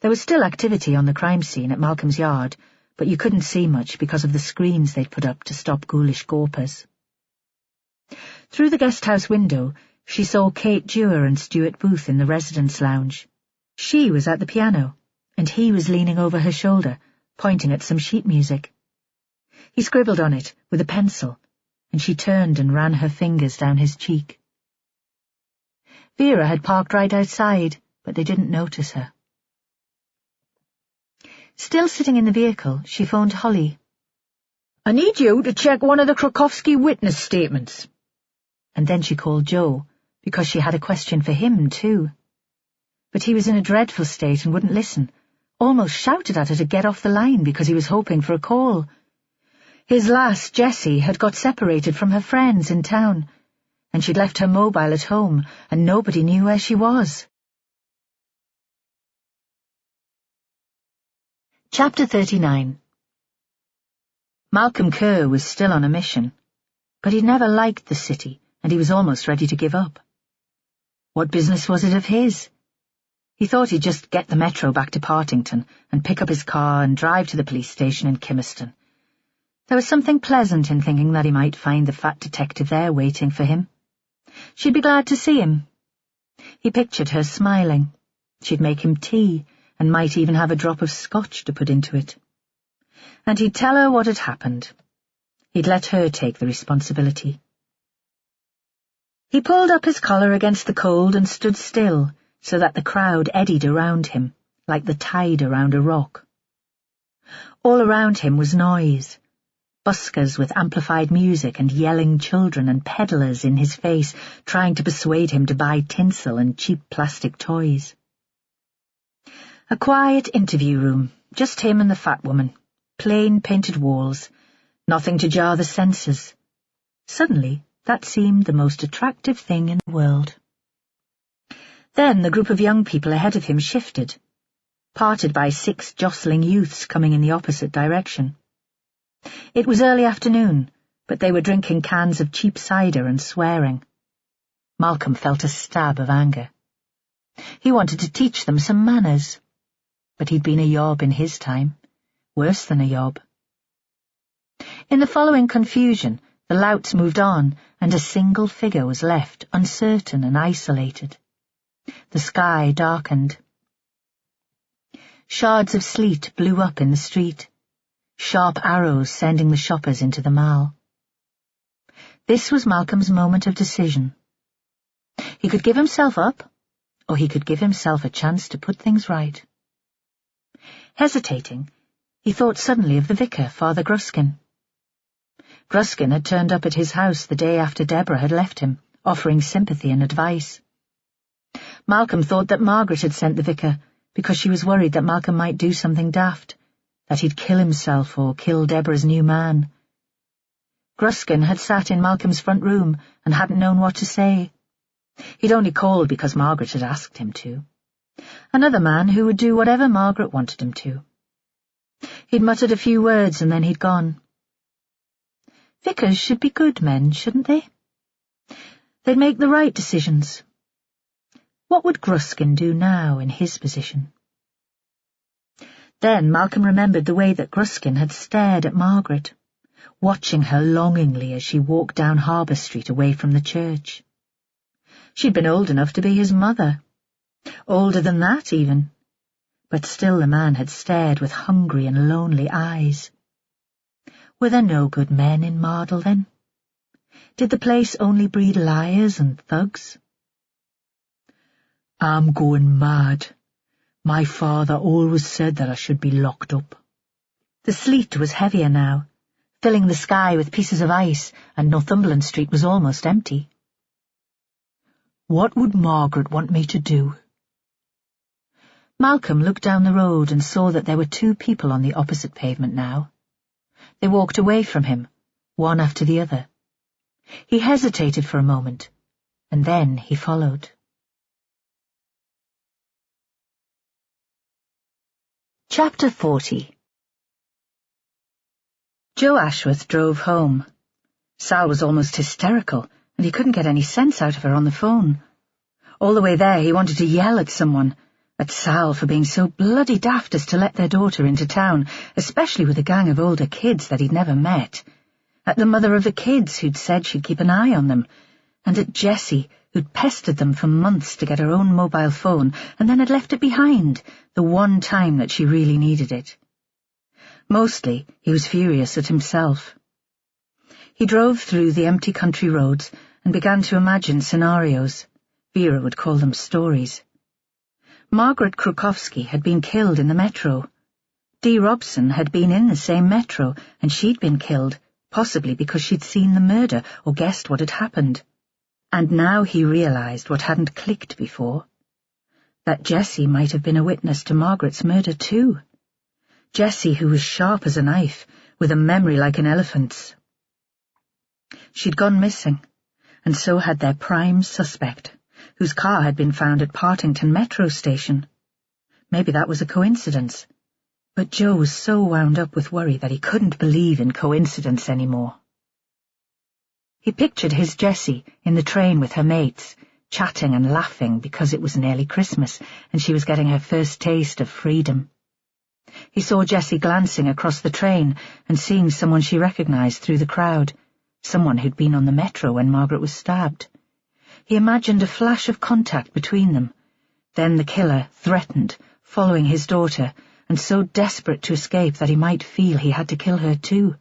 There was still activity on the crime scene at Malcolm's yard, but you couldn't see much because of the screens they'd put up to stop ghoulish gawpers. Through the guesthouse window, she saw Kate Dewar and Stuart Booth in the residence lounge. She was at the piano, and he was leaning over her shoulder, pointing at some sheet music. He scribbled on it with a pencil, and she turned and ran her fingers down his cheek. Vera had parked right outside, but they didn't notice her. Still sitting in the vehicle, she phoned Holly. I need you to check one of the Krakowski witness statements. And then she called Joe, because she had a question for him, too. But he was in a dreadful state and wouldn't listen, almost shouted at her to get off the line because he was hoping for a call. His lass, Jessie, had got separated from her friends in town, and she'd left her mobile at home, and nobody knew where she was. Chapter 39. Malcolm Kerr was still on a mission, but he'd never liked the city, and he was almost ready to give up. What business was it of his? He thought he'd just get the metro back to Partington and pick up his car and drive to the police station in Kimmerston. There was something pleasant in thinking that he might find the fat detective there waiting for him. She'd be glad to see him. He pictured her smiling. She'd make him tea, and might even have a drop of scotch to put into it. And he'd tell her what had happened. He'd let her take the responsibility. He pulled up his collar against the cold and stood still, so that the crowd eddied around him, like the tide around a rock. All around him was noise. Buskers with amplified music and yelling children and peddlers in his face, trying to persuade him to buy tinsel and cheap plastic toys. A quiet interview room, just him and the fat woman, plain painted walls, nothing to jar the senses. Suddenly, that seemed the most attractive thing in the world. Then the group of young people ahead of him shifted, parted by 6 jostling youths coming in the opposite direction. It was early afternoon, but they were drinking cans of cheap cider and swearing. Malcolm felt a stab of anger. He wanted to teach them some manners, but he'd been a yob in his time, worse than a yob. In the following confusion, the louts moved on, and a single figure was left, uncertain and isolated. The sky darkened. Shards of sleet blew up in the street, sharp arrows sending the shoppers into the Mall. This was Malcolm's moment of decision. He could give himself up, or he could give himself a chance to put things right. Hesitating, he thought suddenly of the vicar, Father Gruskin. Gruskin had turned up at his house the day after Deborah had left him, offering sympathy and advice. Malcolm thought that Margaret had sent the vicar because she was worried that Malcolm might do something daft, that he'd kill himself or kill Deborah's new man. Gruskin had sat in Malcolm's front room and hadn't known what to say. He'd only called because Margaret had asked him to. Another man who would do whatever Margaret wanted him to. He'd muttered a few words and then he'd gone. Vicars should be good men, shouldn't they? They'd make the right decisions. What would Gruskin do now in his position? Then Malcolm remembered the way that Gruskin had stared at Margaret, watching her longingly as she walked down Harbour Street away from the church. She'd been old enough to be his mother. Older than that, even. But still the man had stared with hungry and lonely eyes. Were there no good men in Mardle, then? Did the place only breed liars and thugs? I'm going mad. My father always said that I should be locked up. The sleet was heavier now, filling the sky with pieces of ice, and Northumberland Street was almost empty. What would Margaret want me to do? Malcolm looked down the road and saw that there were 2 people on the opposite pavement now. They walked away from him, one after the other. He hesitated for a moment, and then he followed. Chapter 40. Joe Ashworth drove home. Sal was almost hysterical, and he couldn't get any sense out of her on the phone. All the way there he wanted to yell at someone, at Sal for being so bloody daft as to let their daughter into town, especially with a gang of older kids that he'd never met, at the mother of the kids who'd said she'd keep an eye on them, and at Jessie, who'd pestered them for months to get her own mobile phone and then had left it behind, the one time that she really needed it. Mostly, he was furious at himself. He drove through the empty country roads and began to imagine scenarios. Vera would call them stories. Margaret Krukowski had been killed in the metro. Dee Robson had been in the same metro, and she'd been killed, possibly because she'd seen the murder or guessed what had happened. And now he realised what hadn't clicked before, that Jessie might have been a witness to Margaret's murder too. Jessie, who was sharp as a knife, with a memory like an elephant's. She'd gone missing, and so had their prime suspect, whose car had been found at Partington metro station. Maybe that was a coincidence, but Joe was so wound up with worry that he couldn't believe in coincidence anymore. He pictured his Jessie in the train with her mates, chatting and laughing because it was nearly Christmas and she was getting her first taste of freedom. He saw Jessie glancing across the train and seeing someone she recognised through the crowd, someone who'd been on the metro when Margaret was stabbed. He imagined a flash of contact between them, then the killer, threatened, following his daughter, and so desperate to escape that he might feel he had to kill her too.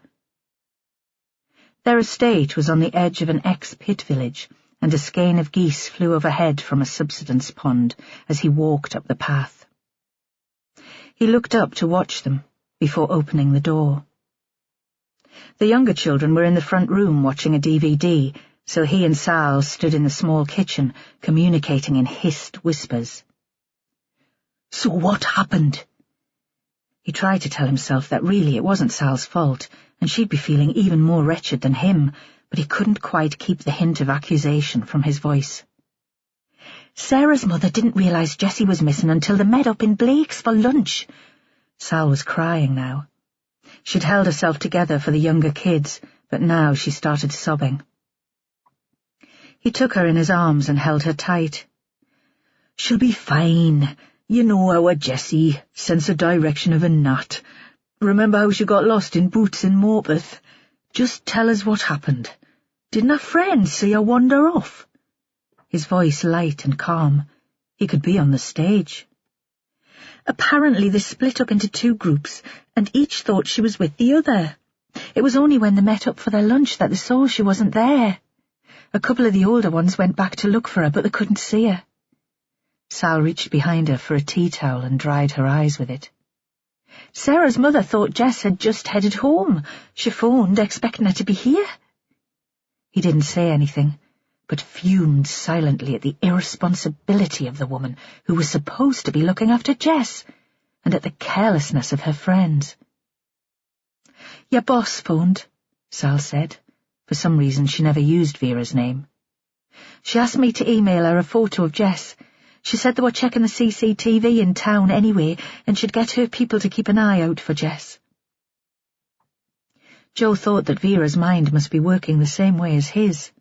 Their estate was on the edge of an ex-pit village, and a skein of geese flew overhead from a subsidence pond as he walked up the path. He looked up to watch them before opening the door. The younger children were in the front room watching a DVD, so he and Sal stood in the small kitchen, communicating in hissed whispers. "So what happened?" He tried to tell himself that really it wasn't Sal's fault, and she'd be feeling even more wretched than him, but he couldn't quite keep the hint of accusation from his voice. "Sarah's mother didn't realise Jessie was missing until they met up in Blake's for lunch." Sal was crying now. She'd held herself together for the younger kids, but now she started sobbing. He took her in his arms and held her tight. "She'll be fine. You know our Jessie, sense of direction of a gnat. Remember how she got lost in Boots in Morpeth? Just tell us what happened. Didn't her friends see her wander off?" His voice light and calm. He could be on the stage. "Apparently they split up into two groups, and each thought she was with the other. It was only when they met up for their lunch that they saw she wasn't there. A couple of the older ones went back to look for her, but they couldn't see her." Sal reached behind her for a tea towel and dried her eyes with it. "Sarah's mother thought Jess had just headed home. She phoned, expecting her to be here." He didn't say anything, but fumed silently at the irresponsibility of the woman who was supposed to be looking after Jess, and at the carelessness of her friends. "Your boss phoned," Sal said. For some reason she never used Vera's name. "She asked me to email her a photo of Jess. She said they were checking the CCTV in town anyway, and she'd get her people to keep an eye out for Jess." Joe thought that Vera's mind must be working the same way as his.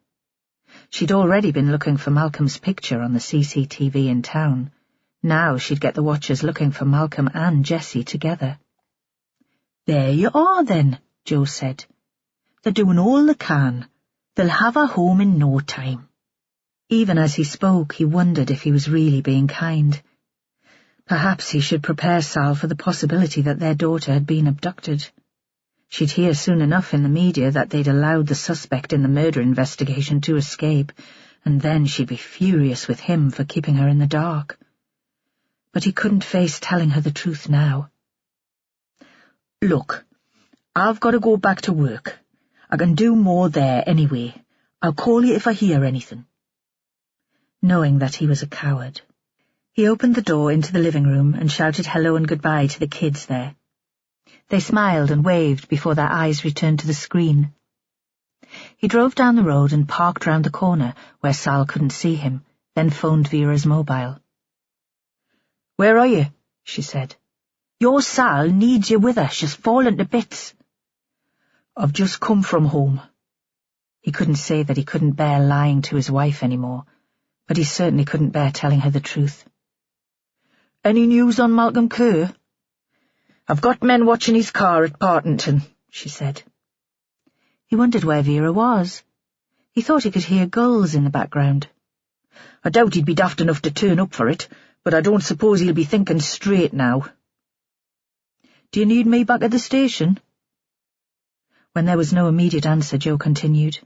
She'd already been looking for Malcolm's picture on the CCTV in town. Now she'd get the watchers looking for Malcolm and Jessie together. "There you are, then," Joe said. "They're doing all they can. They'll have her home in no time." Even as he spoke, he wondered if he was really being kind. Perhaps he should prepare Sal for the possibility that their daughter had been abducted. She'd hear soon enough in the media that they'd allowed the suspect in the murder investigation to escape, and then she'd be furious with him for keeping her in the dark. But he couldn't face telling her the truth now. "Look, I've got to go back to work. I can do more there anyway. I'll call you if I hear anything." Knowing that he was a coward, he opened the door into the living room and shouted hello and goodbye to the kids there. They smiled and waved before their eyes returned to the screen. He drove down the road and parked round the corner where Sal couldn't see him, then phoned Vera's mobile. "Where are you?" she said. "Your Sal needs you with her. She's fallen to bits." "I've just come from home." He couldn't say that he couldn't bear lying to his wife anymore, but he certainly couldn't bear telling her the truth. "Any news on Malcolm Kerr?" "I've got men watching his car at Partington," she said. He wondered where Vera was. He thought he could hear gulls in the background. "I doubt he'd be daft enough to turn up for it, but I don't suppose he'll be thinking straight now." "Do you need me back at the station?" When there was no immediate answer, Joe continued.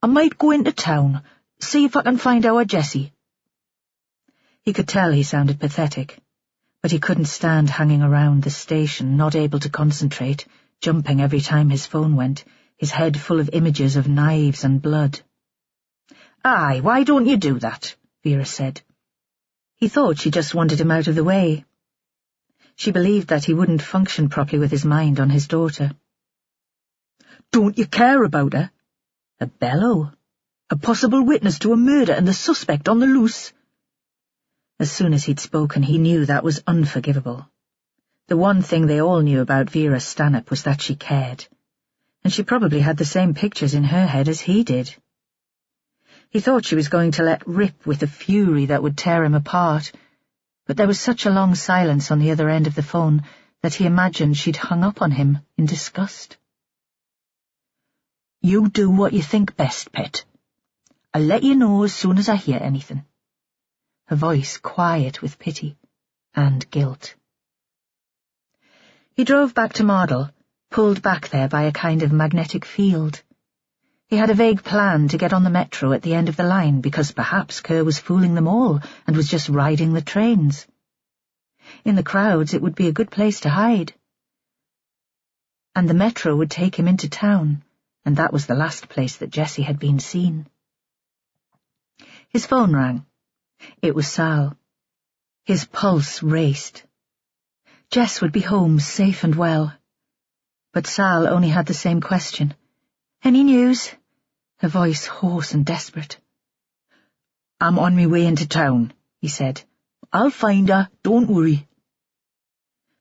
"I might go into town, see if I can find our Jessie." He could tell he sounded pathetic, but he couldn't stand hanging around the station, not able to concentrate, jumping every time his phone went, his head full of images of knives and blood. "Aye, why don't you do that?" Vera said. He thought she just wanted him out of the way. She believed that he wouldn't function properly with his mind on his daughter. "Don't you care about her? A bellow? A possible witness to a murder and the suspect on the loose?" As soon as he'd spoken, he knew that was unforgivable. The one thing they all knew about Vera Stanhope was that she cared, and she probably had the same pictures in her head as he did. He thought she was going to let rip with a fury that would tear him apart, but there was such a long silence on the other end of the phone that he imagined she'd hung up on him in disgust. "You do what you think best, pet. I'll let you know as soon as I hear anything." Her voice quiet with pity and guilt. He drove back to Mardle, pulled back there by a kind of magnetic field. He had a vague plan to get on the metro at the end of the line because perhaps Kerr was fooling them all and was just riding the trains. In the crowds it would be a good place to hide. And the metro would take him into town, and that was the last place that Jessie had been seen. His phone rang. It was Sal. His pulse raced. Jess would be home safe and well. But Sal only had the same question. "Any news?" Her voice hoarse and desperate. "I'm on me way into town," he said. "I'll find her, don't worry."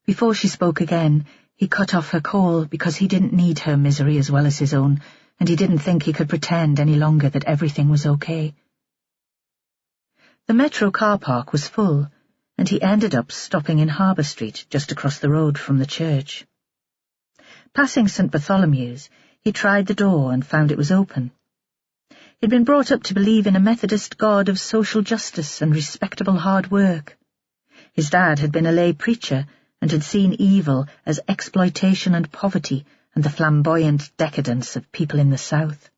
Before she spoke again, he cut off her call because he didn't need her misery as well as his own, and he didn't think he could pretend any longer that everything was okay. The metro car park was full, and he ended up stopping in Harbour Street, just across the road from the church. Passing St. Bartholomew's, he tried the door and found it was open. He'd been brought up to believe in a Methodist God of social justice and respectable hard work. His dad had been a lay preacher and had seen evil as exploitation and poverty and the flamboyant decadence of people in the South.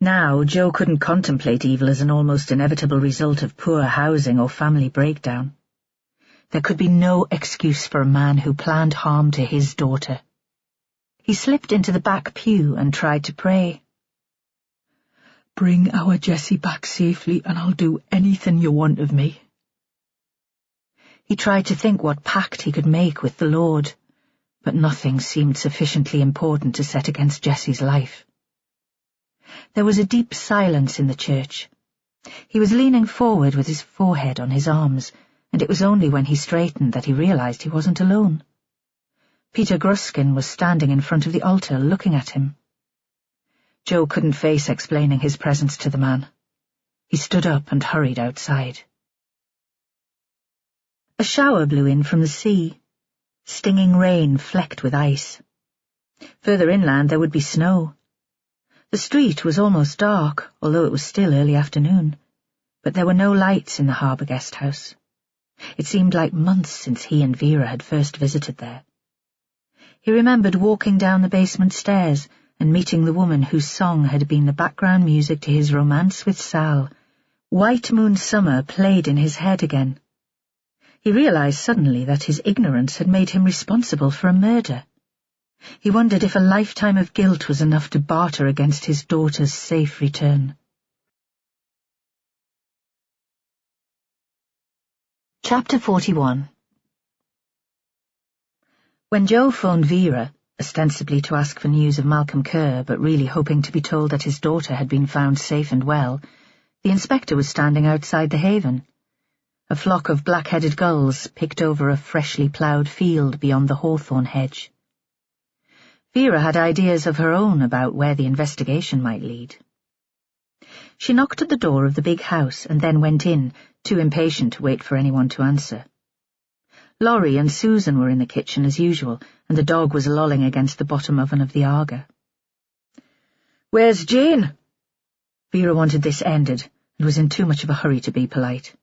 Now Joe couldn't contemplate evil as an almost inevitable result of poor housing or family breakdown. There could be no excuse for a man who planned harm to his daughter. He slipped into the back pew and tried to pray. "Bring our Jessie back safely and I'll do anything you want of me." He tried to think what pact he could make with the Lord, but nothing seemed sufficiently important to set against Jessie's life. There was a deep silence in the church. He was leaning forward with his forehead on his arms, and it was only when he straightened that he realized he wasn't alone. Peter Gruskin was standing in front of the altar looking at him. Joe couldn't face explaining his presence to the man. He stood up and hurried outside. A shower blew in from the sea, stinging rain flecked with ice. Further inland there would be snow. The street was almost dark, although it was still early afternoon, but there were no lights in the harbour guest house. It seemed like months since he and Vera had first visited there. He remembered walking down the basement stairs and meeting the woman whose song had been the background music to his romance with Sal. White Moon Summer played in his head again. He realized suddenly that his ignorance had made him responsible for a murder. He wondered if a lifetime of guilt was enough to barter against his daughter's safe return. Chapter 41. When Joe phoned Vera, ostensibly to ask for news of Malcolm Kerr, but really hoping to be told that his daughter had been found safe and well, the inspector was standing outside the haven. A flock of black-headed gulls picked over a freshly ploughed field beyond the hawthorn hedge. Vera had ideas of her own about where the investigation might lead. She knocked at the door of the big house and then went in, too impatient to wait for anyone to answer. Laurie and Susan were in the kitchen as usual, and the dog was lolling against the bottom oven of the Aga. "Where's Jane?" Vera wanted this ended, and was in too much of a hurry to be polite.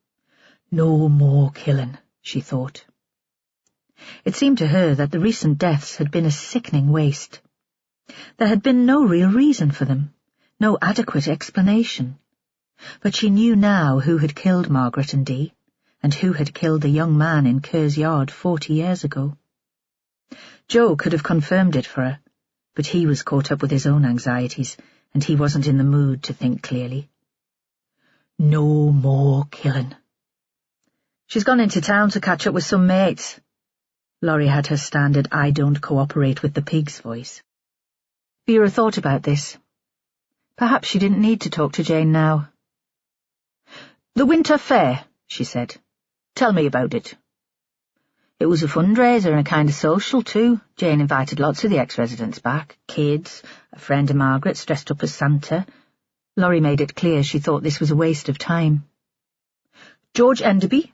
No more killing, she thought. It seemed to her that the recent deaths had been a sickening waste. There had been no real reason for them, no adequate explanation. But she knew now who had killed Margaret and Dee, and who had killed the young man in Kerr's yard 40 years ago. Joe could have confirmed it for her, but he was caught up with his own anxieties, and he wasn't in the mood to think clearly. No more killing. She's gone into town to catch up with some mates. Laurie had her standard I don't cooperate with the pigs voice. Vera thought about this. Perhaps she didn't need to talk to Jane now. "The Winter Fair," she said. "Tell me about it." "It was a fundraiser and a kind of social, too. Jane invited lots of the ex-residents back, kids, a friend of Margaret's dressed up as Santa." Laurie made it clear she thought this was a waste of time. "George Enderby?"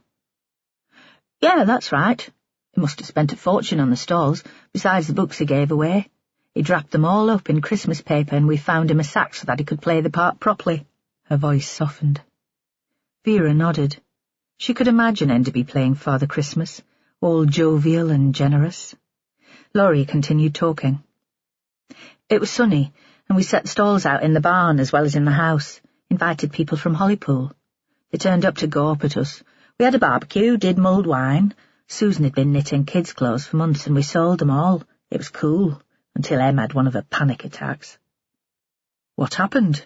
"Yeah, that's right. He must have spent a fortune on the stalls, besides the books he gave away. He'd wrapped them all up in Christmas paper, and we found him a sack so that he could play the part properly." Her voice softened. Vera nodded. She could imagine Enderby playing Father Christmas, all jovial and generous. Laurie continued talking. "It was sunny, and we set the stalls out in the barn as well as in the house, invited people from Hollypool. They turned up to gawp at us. We had a barbecue, did mulled wine. Susan had been knitting kids' clothes for months, and we sold them all. It was cool, until Em had one of her panic attacks." "What happened?"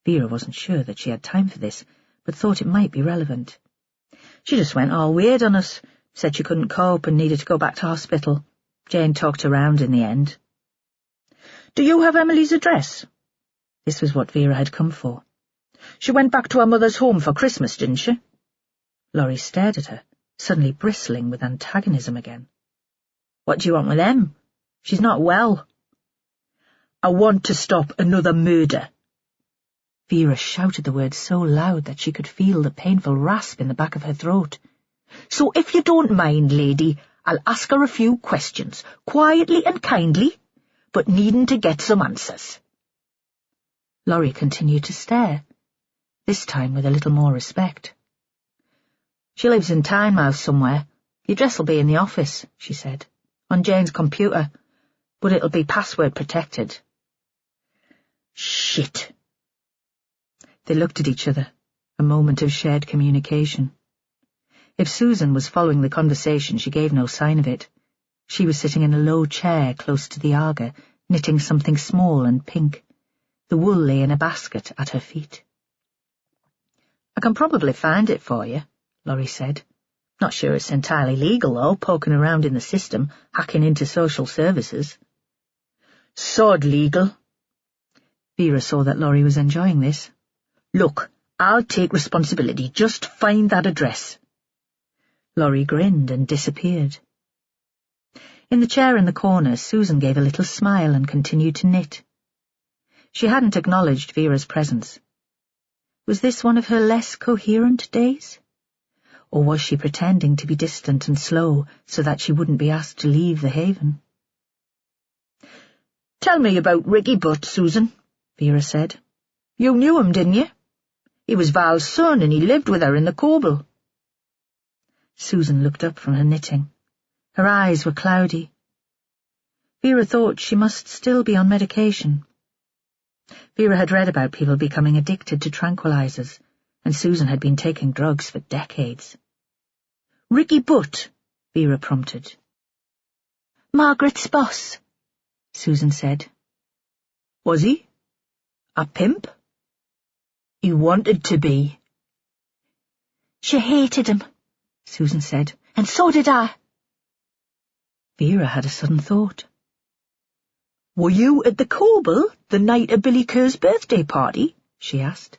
Vera wasn't sure that she had time for this, but thought it might be relevant. "She just went all weird on us, said she couldn't cope and needed to go back to hospital. Jane talked her round in the end." "Do you have Emily's address?" This was what Vera had come for. "She went back to her mother's home for Christmas, didn't she?" Laurie stared at her, suddenly bristling with antagonism again. "What do you want with Em? She's not well." "I want to stop another murder." Vera shouted the words so loud that she could feel the painful rasp in the back of her throat. "So if you don't mind, lady, I'll ask her a few questions, quietly and kindly, but needing to get some answers." Laurie continued to stare, this time with a little more respect. "She lives in Tynemouth somewhere. The address will be in the office," she said, "on Jane's computer, but it'll be password protected." "Shit." They looked at each other, a moment of shared communication. If Susan was following the conversation, she gave no sign of it. She was sitting in a low chair close to the Aga, knitting something small and pink. The wool lay in a basket at her feet. "I can probably find it for you," Laurie said. "Not sure it's entirely legal, though, poking around in the system, hacking into social services." "Sod legal." Vera saw that Laurie was enjoying this. "Look, I'll take responsibility. Just find that address." Laurie grinned and disappeared. In the chair in the corner, Susan gave a little smile and continued to knit. She hadn't acknowledged Vera's presence. Was this one of her less coherent days? Or was she pretending to be distant and slow so that she wouldn't be asked to leave the haven? "Tell me about Ricky Butt, Susan," Vera said. "You knew him, didn't you? He was Val's son, and he lived with her in the Coble." Susan looked up from her knitting. Her eyes were cloudy. Vera thought she must still be on medication. Vera had read about people becoming addicted to tranquilizers, and Susan had been taking drugs for decades. "Ricky Butt," Vera prompted. "Margaret's boss," Susan said. "Was he? A pimp?" "He wanted to be." "She hated him," Susan said, "and so did I." Vera had a sudden thought. "Were you at the Coble the night of Billy Kerr's birthday party?" she asked.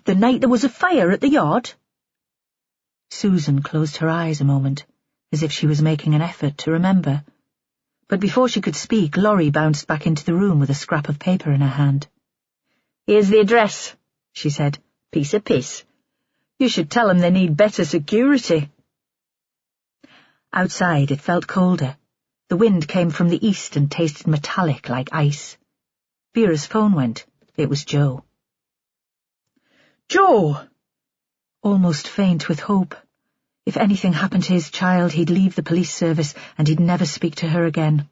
"The night there was a fire at the yard?" Susan closed her eyes a moment, as if she was making an effort to remember. But before she could speak, Laurie bounced back into the room with a scrap of paper in her hand. "Here's the address," she said. "Piece of piss. You should tell them they need better security." Outside it felt colder. The wind came from the east and tasted metallic like ice. Vera's phone went. It was Joe. "Joe!" Almost faint with hope. If anything happened to his child, he'd leave the police service and he'd never speak to her again.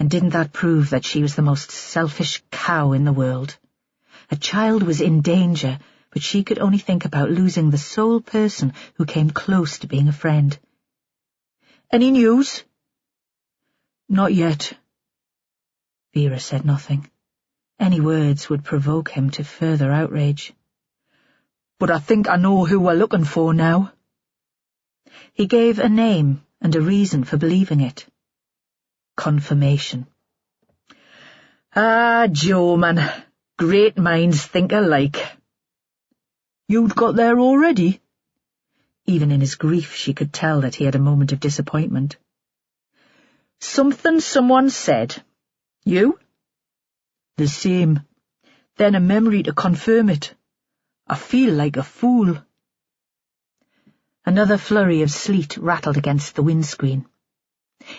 And didn't that prove that she was the most selfish cow in the world? A child was in danger, but she could only think about losing the sole person who came close to being a friend. "Any news?" "Not yet." Vera said nothing. Any words would provoke him to further outrage. but I think I know who we're looking for now." He gave a name and a reason for believing it. Confirmation. "Ah, Joe, man, great minds think alike." "You'd got there already?" Even in his grief she could tell that he had a moment of disappointment. "Something someone said. You?" "The same. Then a memory to confirm it. I feel like a fool." Another flurry of sleet rattled against the windscreen.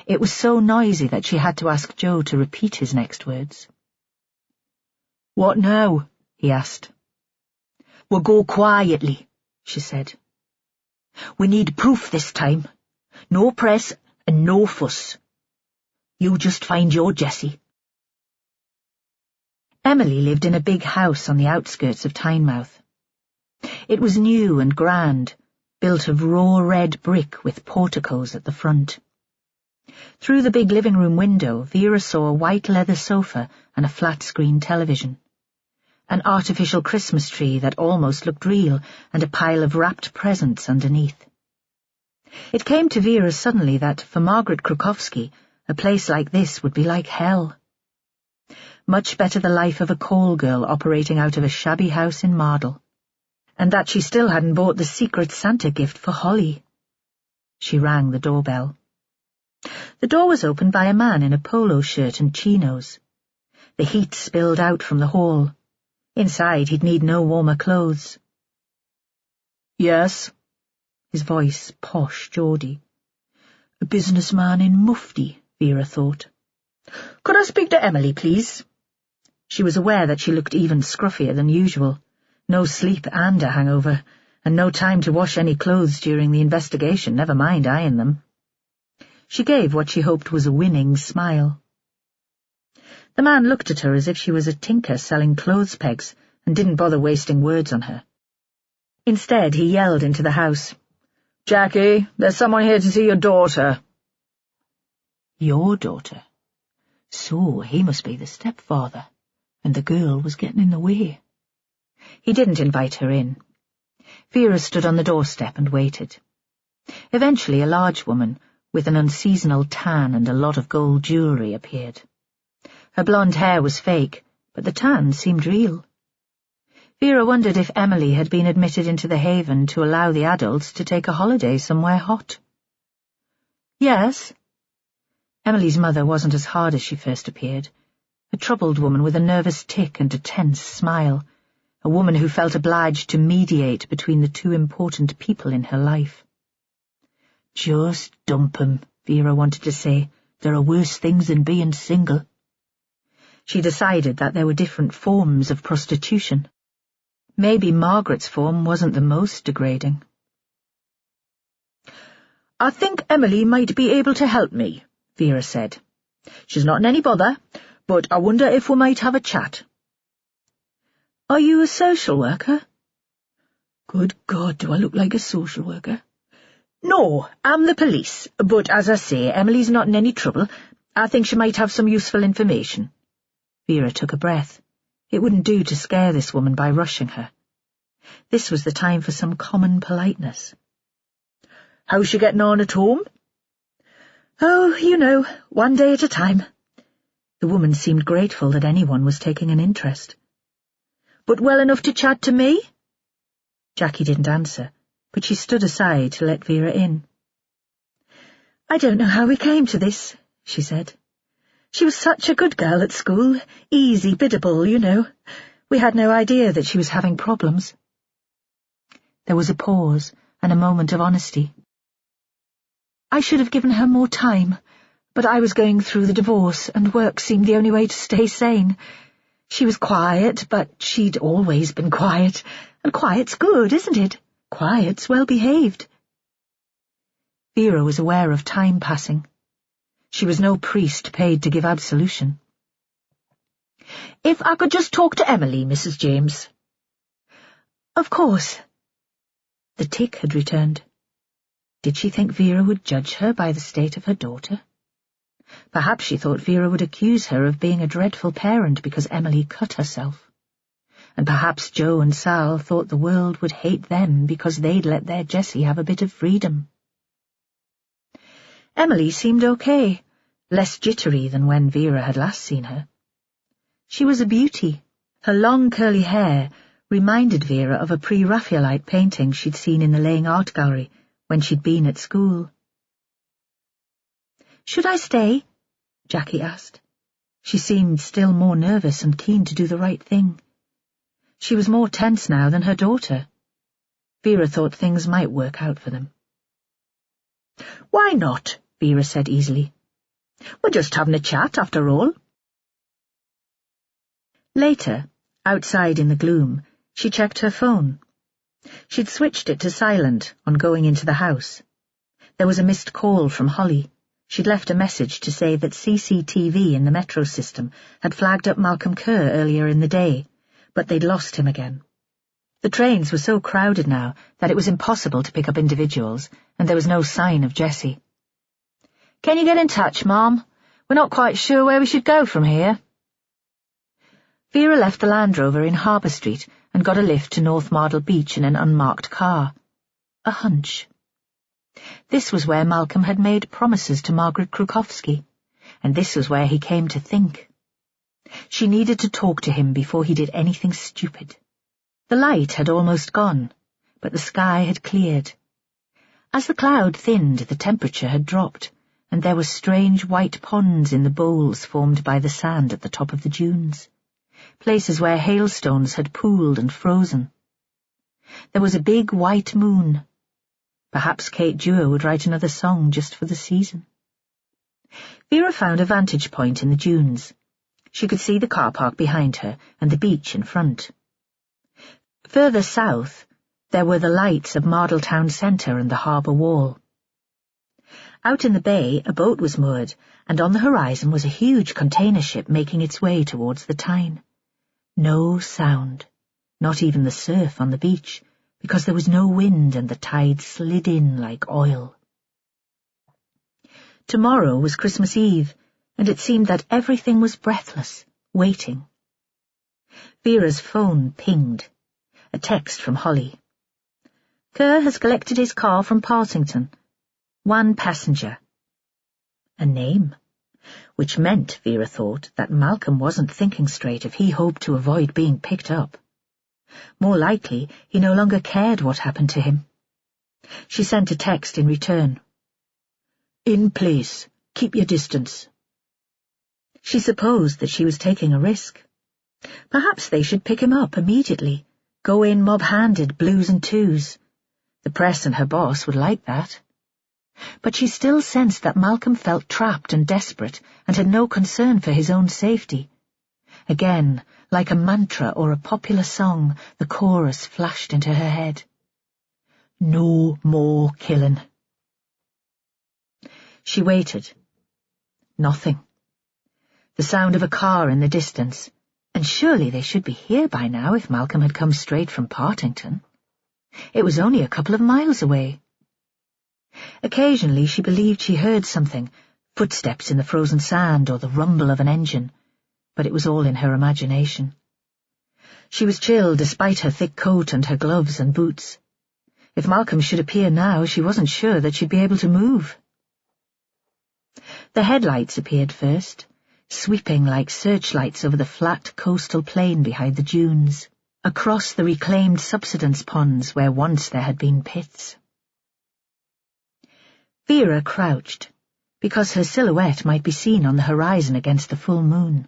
It was so noisy that she had to ask Joe to repeat his next words. "What now?" he asked. "We'll go quietly," she said. "We need proof this time. No press and no fuss. You just find your Jessie." Emily lived in a big house on the outskirts of Tynemouth. It was new and grand, built of raw red brick with porticos at the front. Through the big living room window, Vera saw a white leather sofa and a flat-screen television, an artificial Christmas tree that almost looked real, and a pile of wrapped presents underneath. It came to Vera suddenly that, for Margaret Krukowski, a place like this would be like hell. Much better the life of a call girl operating out of a shabby house in Mardle, and that she still hadn't bought the secret Santa gift for Holly. She rang the doorbell. The door was opened by a man in a polo shirt and chinos. The heat spilled out from the hall. Inside he'd need no warmer clothes. "Yes?" His voice posh Geordie. "A businessman in mufti," Vera thought. "Could I speak to Emily, please?" She was aware that she looked even scruffier than usual. No sleep and a hangover, and no time to wash any clothes during the investigation, never mind iron them. She gave what she hoped was a winning smile. The man looked at her as if she was a tinker selling clothes pegs and didn't bother wasting words on her. Instead, he yelled into the house, "Jackie, there's someone here to see your daughter." Your daughter? So he must be the stepfather, and the girl was getting in the way. He didn't invite her in. Vera stood on the doorstep and waited. Eventually a large woman, with an unseasonal tan and a lot of gold jewellery, appeared. Her blonde hair was fake, but the tan seemed real. Vera wondered if Emily had been admitted into the haven to allow the adults to take a holiday somewhere hot. "Yes?" Emily's mother wasn't as hard as she first appeared, a troubled woman with a nervous tic and a tense smile, a woman who felt obliged to mediate between the two important people in her life. "Just dump 'em," Vera wanted to say. "There are worse things than being single." She decided that there were different forms of prostitution. Maybe Margaret's form wasn't the most degrading. "I think Emily might be able to help me," Vera said. "She's not in any bother, but I wonder if we might have a chat." "Are you a social worker?" "Good God, do I look like a social worker?" "No, I'm the police, but as I say, Emily's not in any trouble. I think she might have some useful information." Vera took a breath. It wouldn't do to scare this woman by rushing her. This was the time for some common politeness. "How's she getting on at home?" "Oh, you know, one day at a time." The woman seemed grateful that anyone was taking an interest. "But well enough to chat to me?" Jackie didn't answer, but she stood aside to let Vera in. "I don't know how we came to this," she said. "She was such a good girl at school, easy biddable, you know. We had no idea that she was having problems." There was a pause and a moment of honesty. "I should have given her more time, but I was going through the divorce, and work seemed the only way to stay sane. She was quiet, but she'd always been quiet, and quiet's good, isn't it? Quiet's well-behaved." Vera was aware of time passing. She was no priest paid to give absolution. "If I could just talk to Emily, Mrs. James." "Of course." The tic had returned. Did she think Vera would judge her by the state of her daughter? Perhaps she thought Vera would accuse her of being a dreadful parent because Emily cut herself. and perhaps Joe and Sal thought the world would hate them because they'd let their Jessie have a bit of freedom. Emily seemed okay, less jittery than when Vera had last seen her. She was a beauty. Her long curly hair reminded Vera of a pre-Raphaelite painting she'd seen in the Laying Art Gallery when she'd been at school. "Should I stay?" Jackie asked. She seemed still more nervous and keen to do the right thing. She was more tense now than her daughter. Vera thought things might work out for them. "Why not?" Vera said easily. "We're just having a chat, after all." Later, outside in the gloom, she checked her phone. She'd switched it to silent on going into the house. There was a missed call from Holly. She'd left a message to say that CCTV in the metro system had flagged up Malcolm Kerr earlier in the day, but they'd lost him again. The trains were so crowded now that it was impossible to pick up individuals, and there was no sign of Jessie. "Can you get in touch, Mom? We're not quite sure where we should go from here." Vera left the Land Rover in Harbour Street and got a lift to North Mardle Beach in an unmarked car. A hunch. This was where Malcolm had made promises to Margaret Krukowski, and this was where he came to think. She needed to talk to him before he did anything stupid. The light had almost gone, but the sky had cleared. As the cloud thinned, the temperature had dropped, and there were strange white ponds in the bowls formed by the sand at the top of the dunes, places where hailstones had pooled and frozen. There was a big white moon. Perhaps Kate Dewar would write another song just for the season. Vera found a vantage point in the dunes. She could see the car park behind her and the beach in front. Further south, there were the lights of Mardle Town Centre and the harbour wall. Out in the bay, a boat was moored, and on the horizon was a huge container ship making its way towards the Tyne. No sound, not even the surf on the beach, because there was no wind and the tide slid in like oil. Tomorrow was Christmas Eve, and it seemed that everything was breathless, waiting. Vera's phone pinged. A text from Holly. "Kerr has collected his car from Partington. 1 passenger." A name, which meant, Vera thought, that Malcolm wasn't thinking straight if he hoped to avoid being picked up. More likely, he no longer cared what happened to him. She sent a text in return. "In place. Keep your distance." She supposed that she was taking a risk. Perhaps they should pick him up immediately, go in mob-handed, blues and twos. The press and her boss would like that. But she still sensed that Malcolm felt trapped and desperate and had no concern for his own safety. Again, like a mantra or a popular song, the chorus flashed into her head. "No more killing." She waited. Nothing. The sound of a car in the distance, and surely they should be here by now if Malcolm had come straight from Partington. It was only a couple of miles away. Occasionally she believed she heard something, footsteps in the frozen sand or the rumble of an engine, but it was all in her imagination. She was chilled despite her thick coat and her gloves and boots. If Malcolm should appear now, she wasn't sure that she'd be able to move. The headlights appeared first, sweeping like searchlights over the flat coastal plain behind the dunes, across the reclaimed subsidence ponds where once there had been pits. Vera crouched, because her silhouette might be seen on the horizon against the full moon.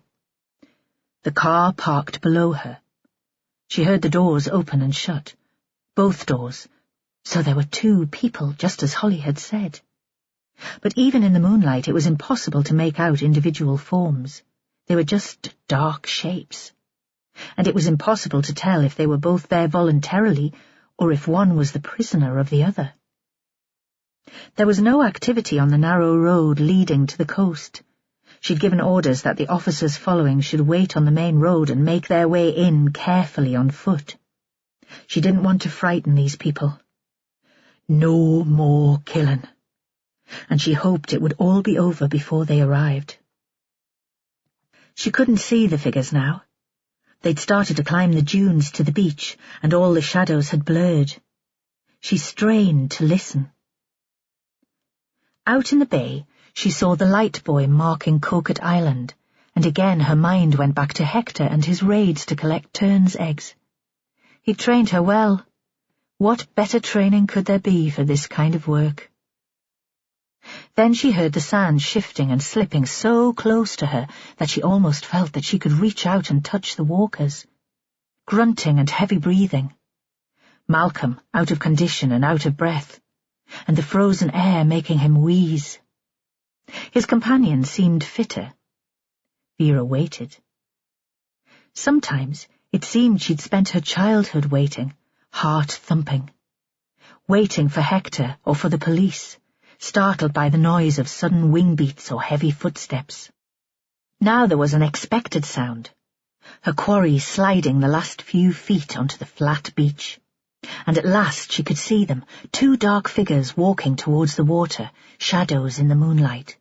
The car parked below her. She heard the doors open and shut, both doors, so there were 2 people, just as Holly had said. But even in the moonlight it was impossible to make out individual forms. They were just dark shapes. And it was impossible to tell if they were both there voluntarily or if one was the prisoner of the other. There was no activity on the narrow road leading to the coast. She'd given orders that the officers following should wait on the main road and make their way in carefully on foot. She didn't want to frighten these people. No more killing. And she hoped it would all be over before they arrived. She couldn't see the figures now. They'd started to climb the dunes to the beach, and all the shadows had blurred. She strained to listen. Out in the bay, she saw the light buoy marking Coquet Island, and again her mind went back to Hector and his raids to collect terns' eggs. He'd trained her well. What better training could there be for this kind of work? Then she heard the sand shifting and slipping so close to her that she almost felt that she could reach out and touch the walkers. Grunting and heavy breathing. Malcolm, out of condition and out of breath, and the frozen air making him wheeze. His companion seemed fitter. Vera waited. Sometimes it seemed she'd spent her childhood waiting, heart thumping. Waiting for Hector or for the police, startled by the noise of sudden wing beats or heavy footsteps. Now there was an expected sound, her quarry sliding the last few feet onto the flat beach. And at last she could see them, 2 dark figures walking towards the water, shadows in the moonlight.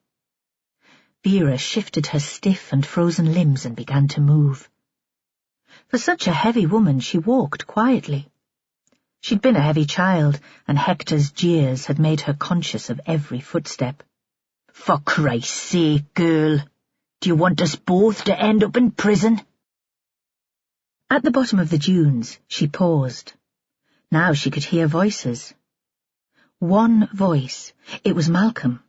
Vera shifted her stiff and frozen limbs and began to move. For such a heavy woman, she walked quietly. She'd been a heavy child, and Hector's jeers had made her conscious of every footstep. "For Christ's sake, girl, do you want us both to end up in prison?" At the bottom of the dunes, she paused. Now she could hear voices. One voice. It was Malcolm,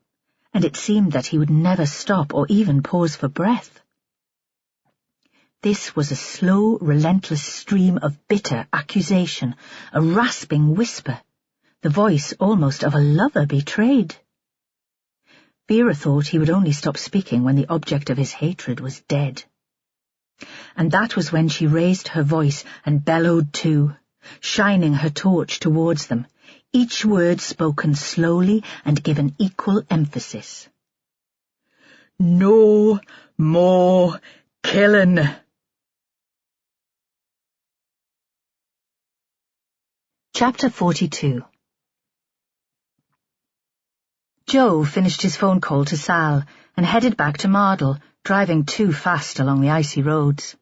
and it seemed that he would never stop or even pause for breath. This was a slow, relentless stream of bitter accusation, a rasping whisper, the voice almost of a lover betrayed. Vera thought he would only stop speaking when the object of his hatred was dead. And that was when she raised her voice and bellowed too, shining her torch towards them, each word spoken slowly and given equal emphasis. "No more killing." Chapter 42. Joe finished his phone call to Sal and headed back to Mardle, driving too fast along the icy roads.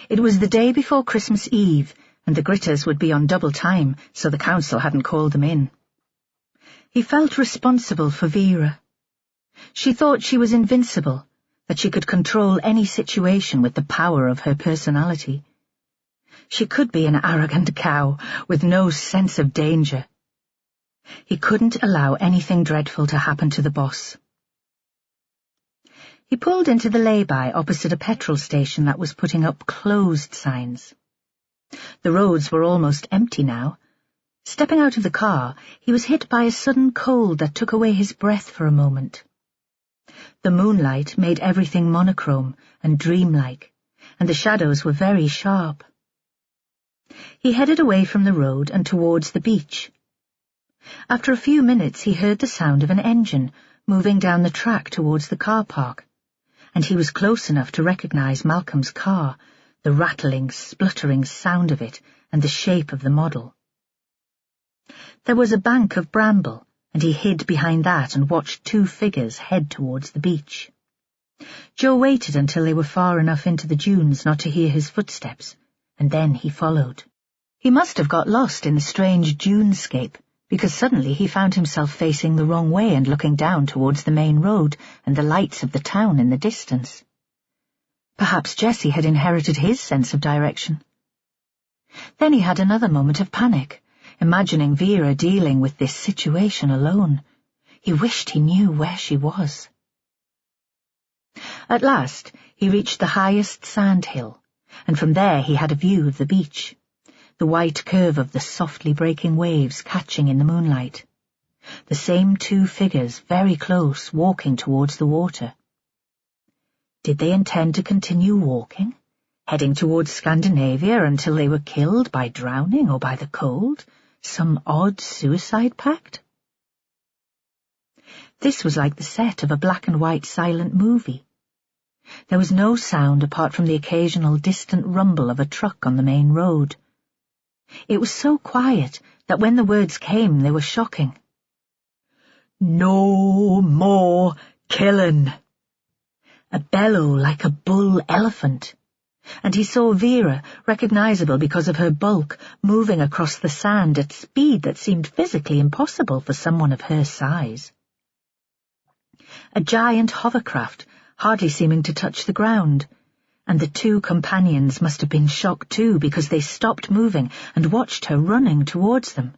It was the day before Christmas Eve, and the Gritters would be on double time, so the council hadn't called them in. He felt responsible for Vera. She thought she was invincible, that she could control any situation with the power of her personality. She could be an arrogant cow with no sense of danger. He couldn't allow anything dreadful to happen to the boss. He pulled into the lay-by opposite a petrol station that was putting up closed signs. The roads were almost empty now. Stepping out of the car, he was hit by a sudden cold that took away his breath for a moment. The moonlight made everything monochrome and dreamlike, and the shadows were very sharp. He headed away from the road and towards the beach. After a few minutes he heard the sound of an engine moving down the track towards the car park, and he was close enough to recognize Malcolm's car, the rattling, spluttering sound of it, and the shape of the model. There was a bank of bramble, and he hid behind that and watched 2 figures head towards the beach. Joe waited until they were far enough into the dunes not to hear his footsteps, and then he followed. He must have got lost in the strange dunescape, because suddenly he found himself facing the wrong way and looking down towards the main road and the lights of the town in the distance. Perhaps Jessie had inherited his sense of direction. Then he had another moment of panic, imagining Vera dealing with this situation alone. He wished he knew where she was. At last he reached the highest sand hill, and from there he had a view of the beach, the white curve of the softly breaking waves catching in the moonlight. The same 2 figures very close, walking towards the water. Did they intend to continue walking, heading towards Scandinavia until they were killed by drowning or by the cold? Some odd suicide pact? This was like the set of a black-and-white silent movie. There was no sound apart from the occasional distant rumble of a truck on the main road. It was so quiet that when the words came they were shocking. "No more killing." A bellow like a bull elephant. and he saw Vera, recognizable because of her bulk, moving across the sand at speed that seemed physically impossible for someone of her size. A giant hovercraft, hardly seeming to touch the ground, and the two companions must have been shocked too, because they stopped moving and watched her running towards them.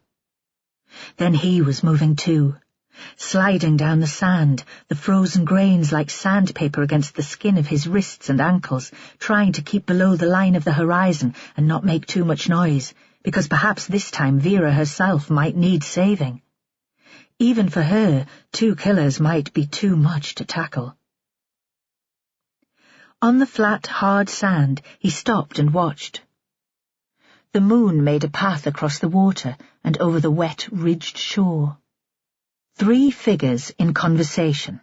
Then he was moving too, sliding down the sand, the frozen grains like sandpaper against the skin of his wrists and ankles, trying to keep below the line of the horizon and not make too much noise, because perhaps this time Vera herself might need saving. Even for her, 2 killers might be too much to tackle. On the flat, hard sand, he stopped and watched. The moon made a path across the water and over the wet, ridged shore. 3 figures in conversation.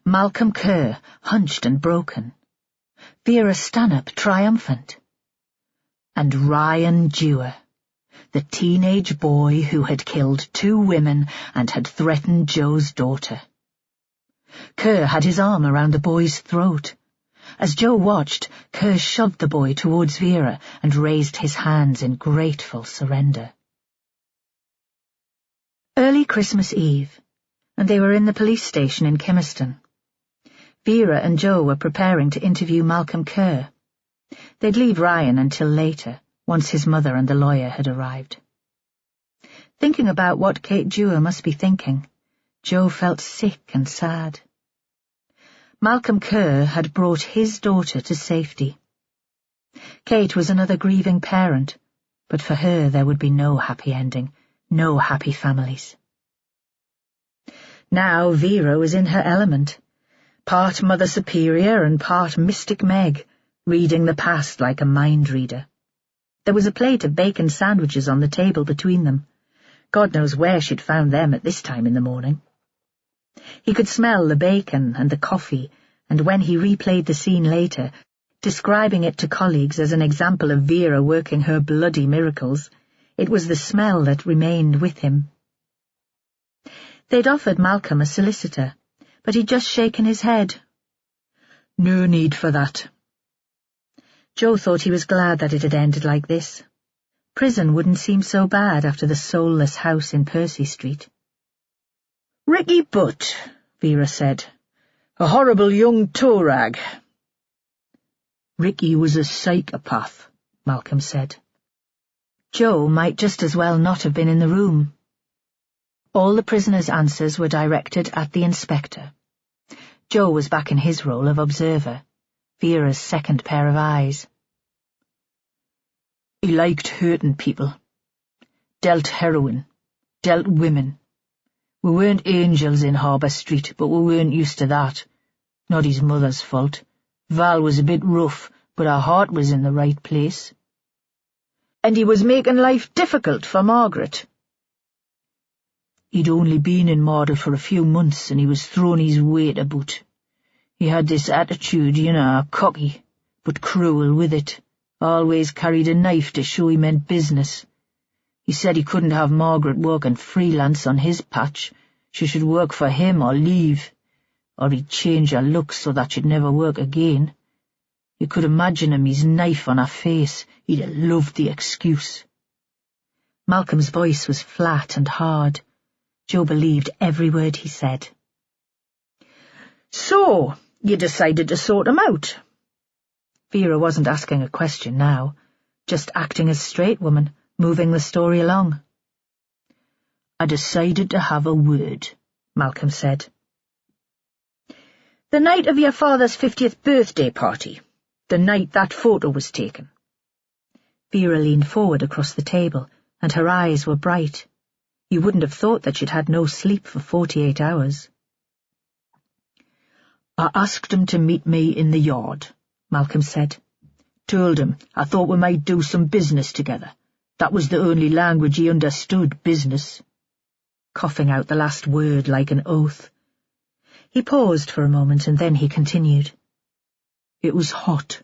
Malcolm Kerr, hunched and broken. Vera Stanhope, triumphant. And Ryan Dewar, the teenage boy who had killed 2 women and had threatened Joe's daughter. Kerr had his arm around the boy's throat. As Joe watched, Kerr shoved the boy towards Vera and raised his hands in grateful surrender. Early Christmas Eve, and they were in the police station in Kimmerston. Vera and Joe were preparing to interview Malcolm Kerr. They'd leave Ryan until later, once his mother and the lawyer had arrived. Thinking about what Kate Dewar must be thinking, Joe felt sick and sad. Malcolm Kerr had brought his daughter to safety. Kate was another grieving parent, but for her there would be no happy ending, no happy families. Now Vera was in her element, part Mother Superior and part Mystic Meg, reading the past like a mind reader. There was a plate of bacon sandwiches on the table between them. God knows where she'd found them at this time in the morning. He could smell the bacon and the coffee, and when he replayed the scene later, describing it to colleagues as an example of Vera working her bloody miracles, it was the smell that remained with him. They'd offered Malcolm a solicitor, but he'd just shaken his head. No need for that. Joe thought he was glad that it had ended like this. Prison wouldn't seem so bad after the soulless house in Percy Street. Ricky Butt, Vera said. A horrible young toe rag. Ricky was a psychopath, Malcolm said. Joe might just as well not have been in the room. All the prisoners' answers were directed at the inspector. Joe was back in his role of observer, Vera's second pair of eyes. He liked hurting people. Dealt heroin. Dealt women. We weren't angels in Harbour Street, but we weren't used to that. Not his mother's fault. Val was a bit rough, but her heart was in the right place. And he was making life difficult for Margaret. He'd only been in Mardle for a few months, and he was throwing his weight about. He had this attitude, cocky, but cruel with it. Always carried a knife to show he meant business. He said he couldn't have Margaret working freelance on his patch. She should work for him or leave, or he'd change her looks so that she'd never work again. You could imagine him, his knife on her face. He'd have loved the excuse. Malcolm's voice was flat and hard. Joe believed every word he said. So, you decided to sort him out? Vera wasn't asking a question now, just acting as straight woman, moving the story along. I decided to have a word, Malcolm said. The night of your father's 50th birthday party, the night that photo was taken. Vera leaned forward across the table, and her eyes were bright. You wouldn't have thought that she'd had no sleep for 48 hours. I asked him to meet me in the yard, Malcolm said. Told him I thought we might do some business together. That was the only language he understood, business. Coughing out the last word like an oath. He paused for a moment, and then he continued. It was hot.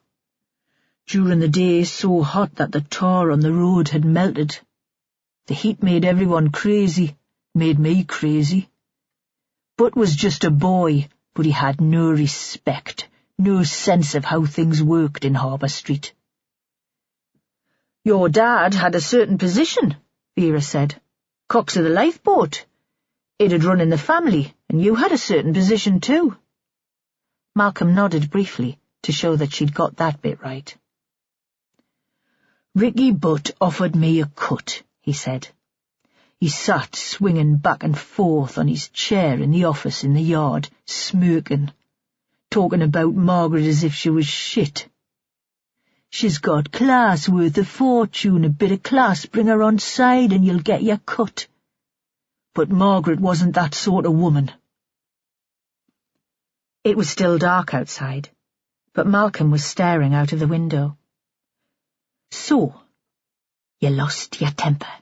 During the day so hot that the tar on the road had melted. The heat made everyone crazy, made me crazy. Butt was just a boy, but he had no respect, No sense of how things worked in Harbour Street. "Your dad had a certain position," Vera said. "Cox of the lifeboat. It had run in the family, and you had a certain position too." Malcolm nodded briefly to show that she'd got that bit right. "Ricky Butt offered me a cut," he said. He sat swinging back and forth on his chair in the office in the yard, smirking, talking about Margaret as if she was shit. "She's got class worth a fortune, a bit of class, bring her on side and you'll get your cut. But Margaret wasn't that sort of woman." It was still dark outside, but Malcolm was staring out of the window. "So, you lost your temper?"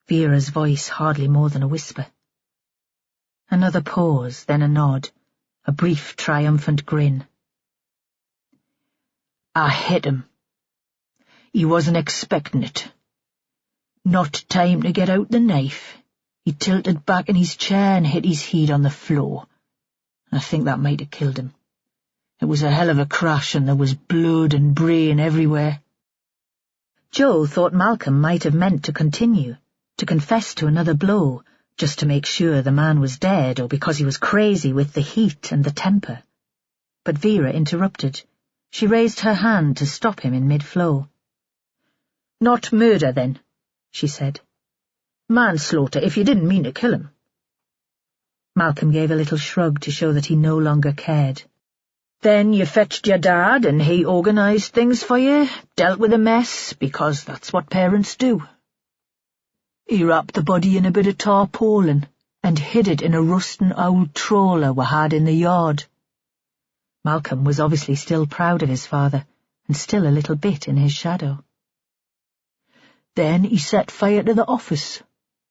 Vera's voice hardly more than a whisper. Another pause, then a nod, a brief triumphant grin. "I hit him. He wasn't expecting it. Not time to get out the knife. He tilted back in his chair and hit his head on the floor. I think that might have killed him. It was a hell of a crash and there was blood and brain everywhere." Joe thought Malcolm might have meant to continue, to confess to another blow, just to make sure the man was dead or because he was crazy with the heat and the temper. But Vera interrupted. She raised her hand to stop him in mid-flow. "Not murder, then," she said. "Manslaughter, if you didn't mean to kill him." Malcolm gave a little shrug to show that he no longer cared. "Then you fetched your dad and he organised things for you, dealt with a mess, because that's what parents do. He wrapped the body in a bit of tarpaulin and hid it in a rusting old trawler we had in the yard." Malcolm was obviously still proud of his father, and still a little bit in his shadow. "Then he set fire to the office.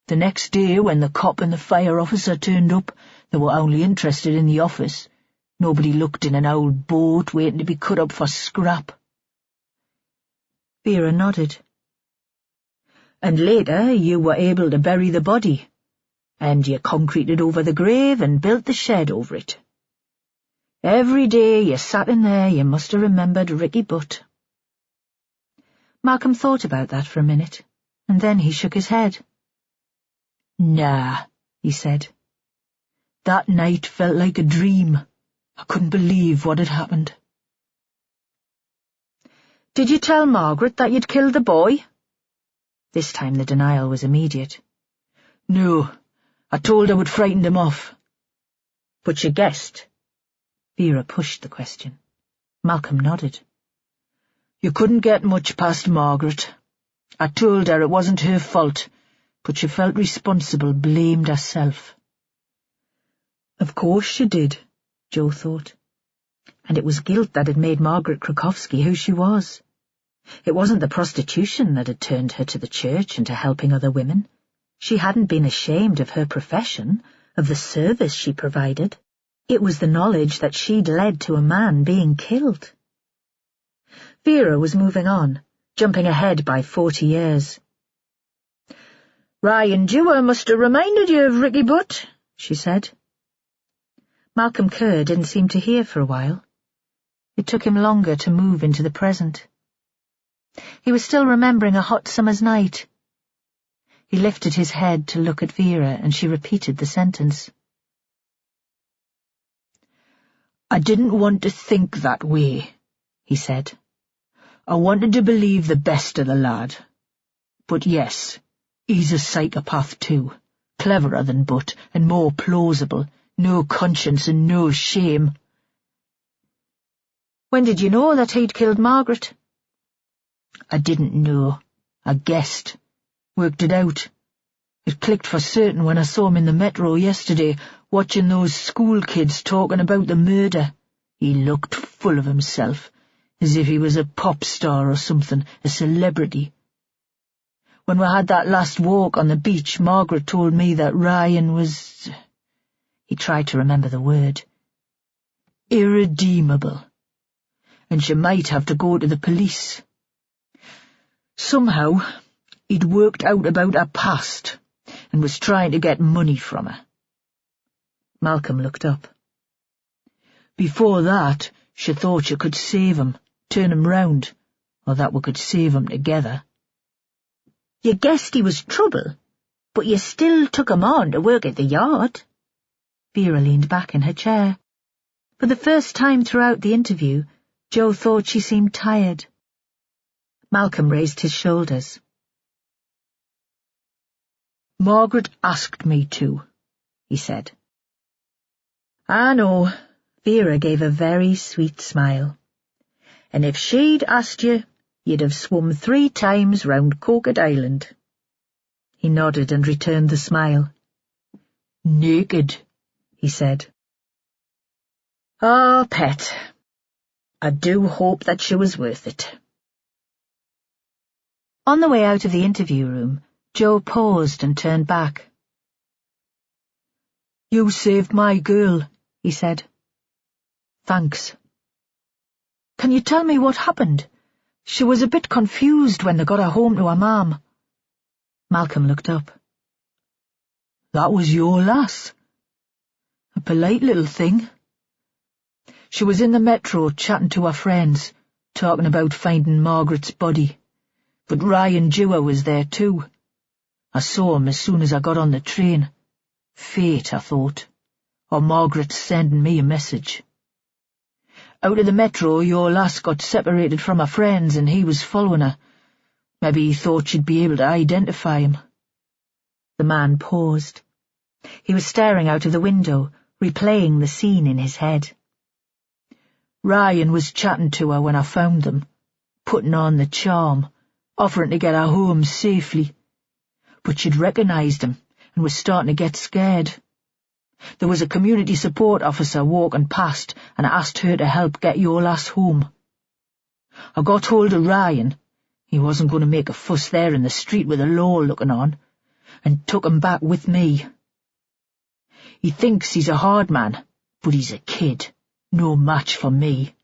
The next day, when the cop and the fire officer turned up, they were only interested in the office. Nobody looked in an old boat waiting to be cut up for scrap." Vera nodded. "And later you were able to bury the body, and you concreted over the grave and built the shed over it. Every day you sat in there you must have remembered Ricky Butt." Malcolm thought about that for a minute, and then he shook his head. "Nah," he said. "That night felt like a dream. I couldn't believe what had happened." "Did you tell Margaret that you'd killed the boy?" This time the denial was immediate. "No, I told her we'd frightened him off." "But you guessed?" Vera pushed the question. Malcolm nodded. "You couldn't get much past Margaret. I told her it wasn't her fault, but she felt responsible, blamed herself." Of course she did, Joe thought. And it was guilt that had made Margaret Krakowski who she was. It wasn't the prostitution that had turned her to the church and to helping other women. She hadn't been ashamed of her profession, of the service she provided. It was the knowledge that she'd led to a man being killed. Vera was moving on, jumping ahead by 40 years. "Ryan Dewar must have reminded you of Ricky Butt," she said. Malcolm Kerr didn't seem to hear for a while. It took him longer to move into the present. He was still remembering a hot summer's night. He lifted his head to look at Vera, and she repeated the sentence. "I didn't want to think that way," he said. "I wanted to believe the best of the lad. But yes, he's a psychopath too, cleverer than Butt, and more plausible, no conscience and no shame." "When did you know that he'd killed Margaret?" "I didn't know. I guessed. Worked it out. It clicked for certain when I saw him in the metro yesterday, watching those school kids talking about the murder. He looked full of himself, as if he was a pop star or something, a celebrity. When we had that last walk on the beach, Margaret told me that Ryan was—" he tried to remember the word— "irredeemable, and she might have to go to the police. Somehow, he'd worked out about her past and was trying to get money from her." Malcolm looked up. Before that, she thought she could save 'em, turn 'em round, or that we could save 'em together. You guessed he was trouble, but you still took him on to work at the yard. Vera leaned back in her chair. For the first time throughout the interview, Jo thought she seemed tired. Malcolm raised his shoulders. Margaret asked me to, he said. I know, Vera gave a very sweet smile. And if she'd asked you, you'd have swum 3 times round Coquet Island. He nodded and returned the smile. Naked, he said. Ah, Pet, I do hope that she was worth it. On the way out of the interview room, Jo paused and turned back. You saved my girl, he said. Thanks. Can you tell me what happened? She was a bit confused when they got her home to her mam. Malcolm looked up. That was your lass. A polite little thing. She was in the metro chatting to her friends, talking about finding Margaret's body. But Ryan Dewar was there too. I saw him as soon as I got on the train. Fate, I thought. Or Margaret's sending me a message. Out of the metro, your lass got separated from her friends and he was following her. Maybe he thought she'd be able to identify him. The man paused. He was staring out of the window, replaying the scene in his head. Ryan was chatting to her when I found them, putting on the charm, offering to get her home safely. But she'd recognised him and was starting to get scared. There was a community support officer walking past and I asked her to help get your lass home. I got hold of Ryan. He wasn't going to make a fuss there in the street with the law looking on, and took him back with me. He thinks he's a hard man, but he's a kid, no match for me.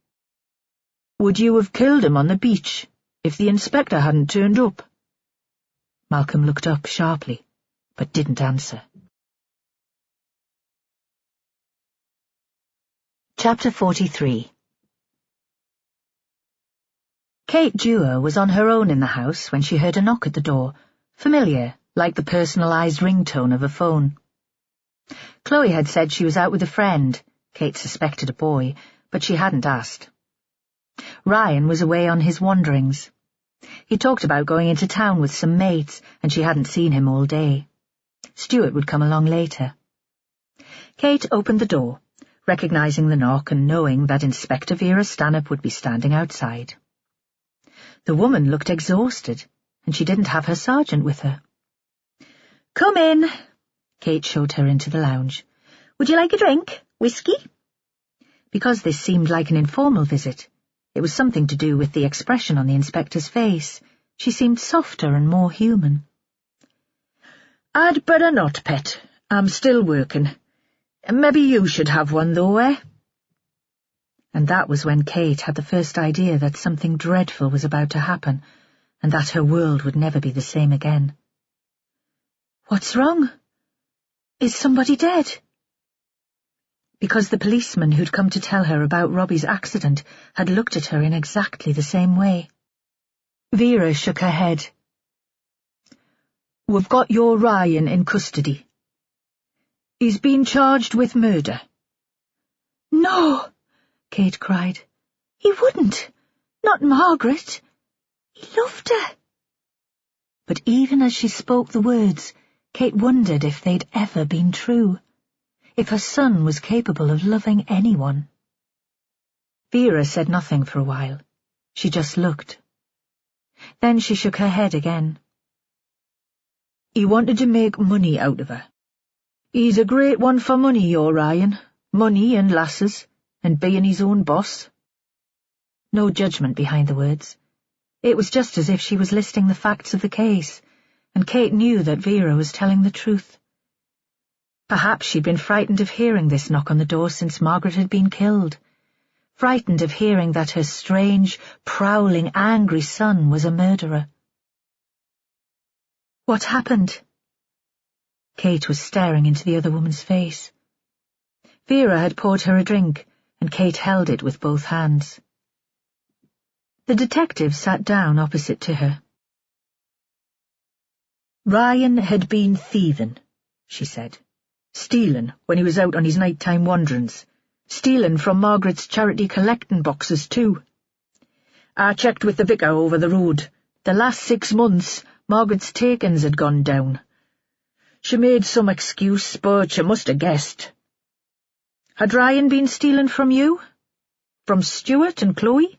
Would you have killed him on the beach if the inspector hadn't turned up? Malcolm looked up sharply, but didn't answer. Chapter 43. Kate Dewar was on her own in the house when she heard a knock at the door, familiar, like the personalised ringtone of a phone. Chloe had said she was out with a friend. Kate suspected a boy, but she hadn't asked. Ryan was away on his wanderings. He talked about going into town with some mates, and she hadn't seen him all day. Stuart would come along later. Kate opened the door, recognising the knock and knowing that Inspector Vera Stanhope would be standing outside. The woman looked exhausted, and she didn't have her sergeant with her. Come in. Kate showed her into the lounge. Would you like a drink? Whiskey? Because this seemed like an informal visit, it was something to do with the expression on the inspector's face. She seemed softer and more human. I'd better not, Pet. I'm still working. Maybe you should have one, though, eh? And that was when Kate had the first idea that something dreadful was about to happen, and that her world would never be the same again. What's wrong? Is somebody dead? Because the policeman who'd come to tell her about Robbie's accident had looked at her in exactly the same way. Vera shook her head. We've got your Ryan in custody. He's been charged with murder. No, Kate cried. He wouldn't. Not Margaret. He loved her. But even as she spoke the words, Kate wondered if they'd ever been true, if her son was capable of loving anyone. Vera said nothing for a while. She just looked. Then she shook her head again. He wanted to make money out of her. He's a great one for money, your Ryan. Money and lasses, and being his own boss. No judgment behind the words. It was just as if she was listing the facts of the case, and Kate knew that Vera was telling the truth. Perhaps she'd been frightened of hearing this knock on the door since Margaret had been killed, frightened of hearing that her strange, prowling, angry son was a murderer. What happened? Kate was staring into the other woman's face. Vera had poured her a drink, and Kate held it with both hands. The detective sat down opposite to her. Ryan had been thieving, she said. Stealing when he was out on his night-time wanderings. Stealing from Margaret's charity collecting boxes, too. I checked with the vicar over the road. The last 6 months, Margaret's takings had gone down. She made some excuse, but she must have guessed. Had Ryan been stealing from you? From Stuart and Chloe?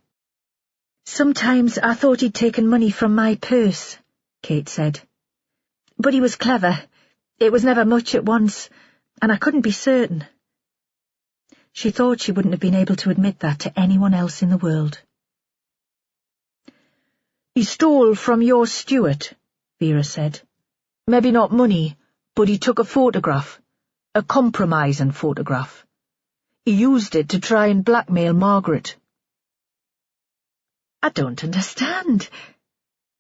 Sometimes I thought he'd taken money from my purse, Kate said. But he was clever. It was never much at once, and I couldn't be certain. She thought she wouldn't have been able to admit that to anyone else in the world. He stole from your Stuart, Vera said. Maybe not money, but he took a photograph. A compromising photograph. He used it to try and blackmail Margaret. I don't understand.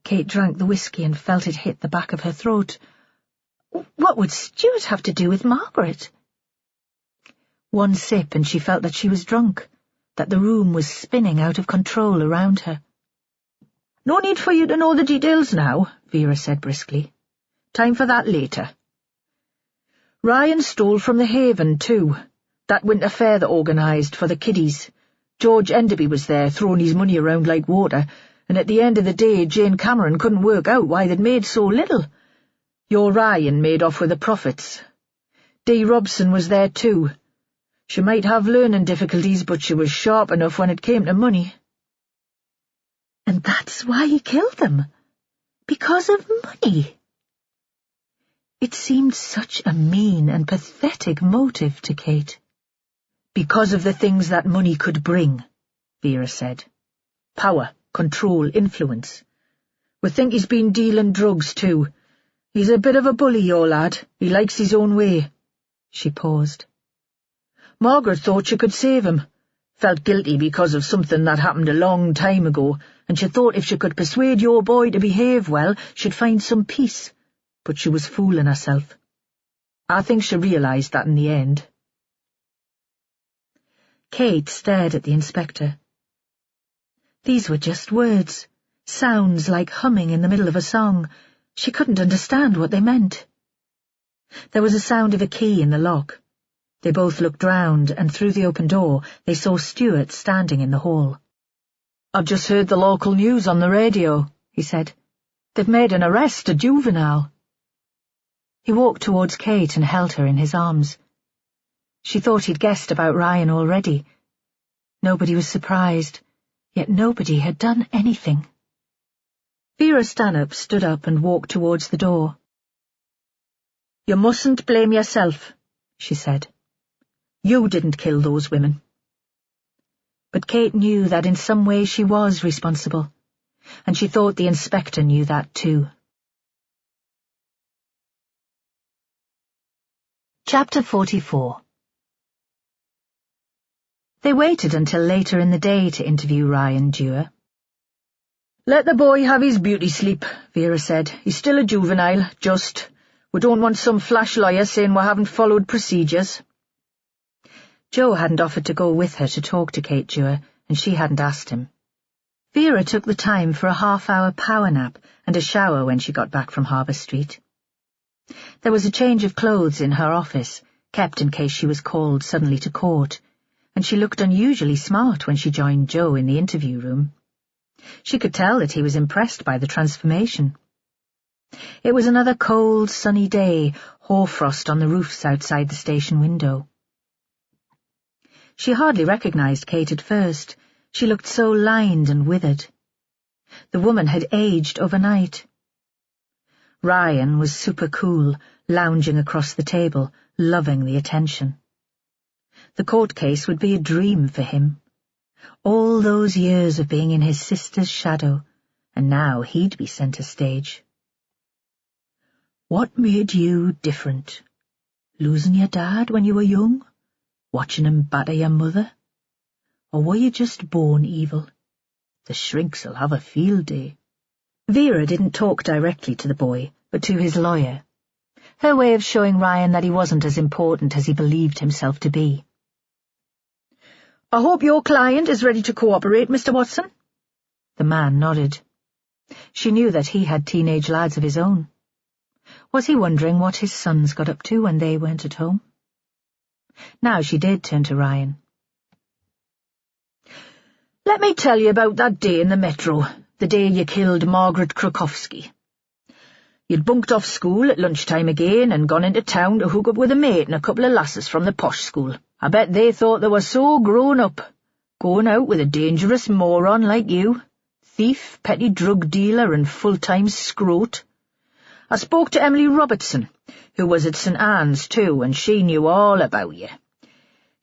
Kate drank the whiskey and felt it hit the back of her throat. What would Stuart have to do with Margaret? One sip and she felt that she was drunk, that the room was spinning out of control around her. No need for you to know the details now, Vera said briskly. Time for that later. Ryan stole from the Haven, too. That winter fair they organised for the kiddies. George Enderby was there, throwing his money around like water, and at the end of the day Jane Cameron couldn't work out why they'd made so little. Your Ryan made off with the profits. Dee Robson was there, too. She might have learning difficulties, but she was sharp enough when it came to money. And that's why he killed them? Because of money? It seemed such a mean and pathetic motive to Kate. Because of the things that money could bring, Vera said. Power, control, influence. We think he's been dealing drugs, too. He's a bit of a bully, your lad. He likes his own way. She paused. Margaret thought she could save him. Felt guilty because of something that happened a long time ago, and she thought if she could persuade your boy to behave well, she'd find some peace. But she was fooling herself. I think she realised that in the end. Kate stared at the inspector. These were just words, sounds like humming in the middle of a song. She couldn't understand what they meant. There was a sound of a key in the lock. They both looked round, and through the open door they saw Stuart standing in the hall. "I've just heard the local news on the radio," he said. "They've made an arrest, a juvenile." He walked towards Kate and held her in his arms. She thought he'd guessed about Ryan already. Nobody was surprised, yet nobody had done anything. Vera Stanhope stood up and walked towards the door. "You mustn't blame yourself," she said. "You didn't kill those women." But Kate knew that in some way she was responsible, and she thought the inspector knew that too. Chapter 44. They waited until later in the day to interview Ryan Dewar. "Let the boy have his beauty sleep," Vera said. "He's still a juvenile, just. We don't want some flash lawyer saying we haven't followed procedures." Joe hadn't offered to go with her to talk to Kate Dewar, and she hadn't asked him. Vera took the time for a half-hour power nap and a shower when she got back from Harbour Street. There was a change of clothes in her office, kept in case she was called suddenly to court, and she looked unusually smart when she joined Joe in the interview room. She could tell that he was impressed by the transformation. It was another cold, sunny day, hoarfrost on the roofs outside the station window. She hardly recognized Kate at first. She looked so lined and withered. The woman had aged overnight. Ryan was super cool, lounging across the table, loving the attention. The court case would be a dream for him. All those years of being in his sister's shadow, and now he'd be centre stage. "What made you different? Losing your dad when you were young? Watching him batter your mother? Or were you just born evil? The shrinks'll have a field day." Vera didn't talk directly to the boy, but to his lawyer. Her way of showing Ryan that he wasn't as important as he believed himself to be. I hope your client is ready to cooperate, Mr. Watson." The man nodded. She knew that he had teenage lads of his own. Was he wondering what his sons got up to when they weren't at home? Now she did turn to Ryan. "Let me tell you about that day in the metro, the day you killed Margaret Krukowski. You'd bunked off school at lunchtime again and gone into town to hook up with a mate and a couple of lasses from the posh school. I bet they thought they were so grown up, going out with a dangerous moron like you, thief, petty drug dealer and full-time scrote. I spoke to Emily Robertson, who was at St. Anne's too, and she knew all about you.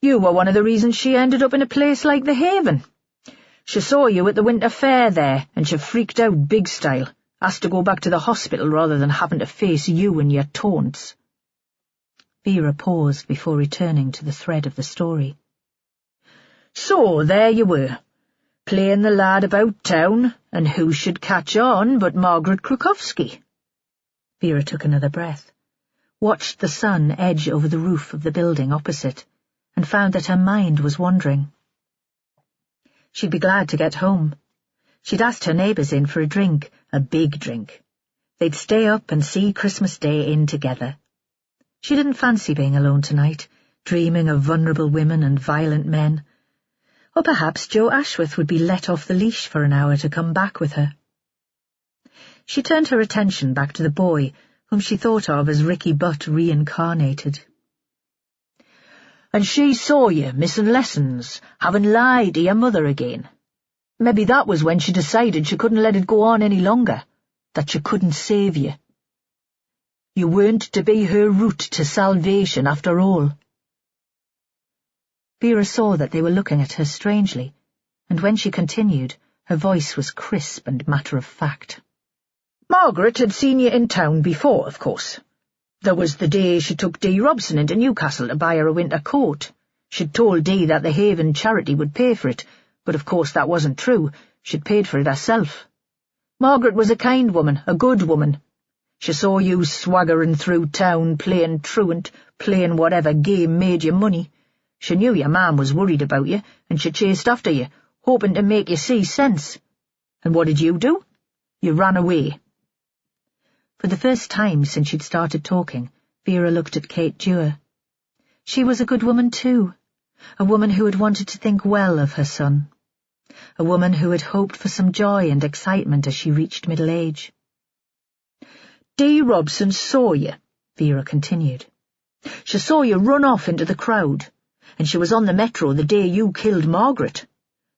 You were one of the reasons she ended up in a place like the Haven. She saw you at the winter fair there, and she freaked out big style, asked to go back to the hospital rather than having to face you and your taunts." Vera paused before returning to the thread of the story. "So there you were, playing the lad about town, and who should catch on but Margaret Krukowski?" Vera took another breath, watched the sun edge over the roof of the building opposite, and found that her mind was wandering. She'd be glad to get home. She'd asked her neighbours in for a drink, a big drink. They'd stay up and see Christmas Day in together. She didn't fancy being alone tonight, dreaming of vulnerable women and violent men. Or perhaps Joe Ashworth would be let off the leash for an hour to come back with her. She turned her attention back to the boy, whom she thought of as Ricky Butt reincarnated. "And she saw you missing lessons, having lied to your mother again. Maybe that was when she decided she couldn't let it go on any longer, that she couldn't save you. You weren't to be her route to salvation after all." Vera saw that they were looking at her strangely, and when she continued, her voice was crisp and matter-of-fact. "Margaret had seen you in town before, of course. There was the day she took Dee Robson into Newcastle to buy her a winter coat. She'd told Dee that the Haven charity would pay for it, but of course that wasn't true. She'd paid for it herself. Margaret was a kind woman, a good woman. She saw you swaggering through town, playing truant, playing whatever game made you money. She knew your mam was worried about you, and she chased after you, hoping to make you see sense. And what did you do? You ran away." For the first time since she'd started talking, Vera looked at Kate Dewar. She was a good woman too, a woman who had wanted to think well of her son, a woman who had hoped for some joy and excitement as she reached middle age. "Dee Robson saw you," Vera continued. "She saw you run off into the crowd, and she was on the metro the day you killed Margaret.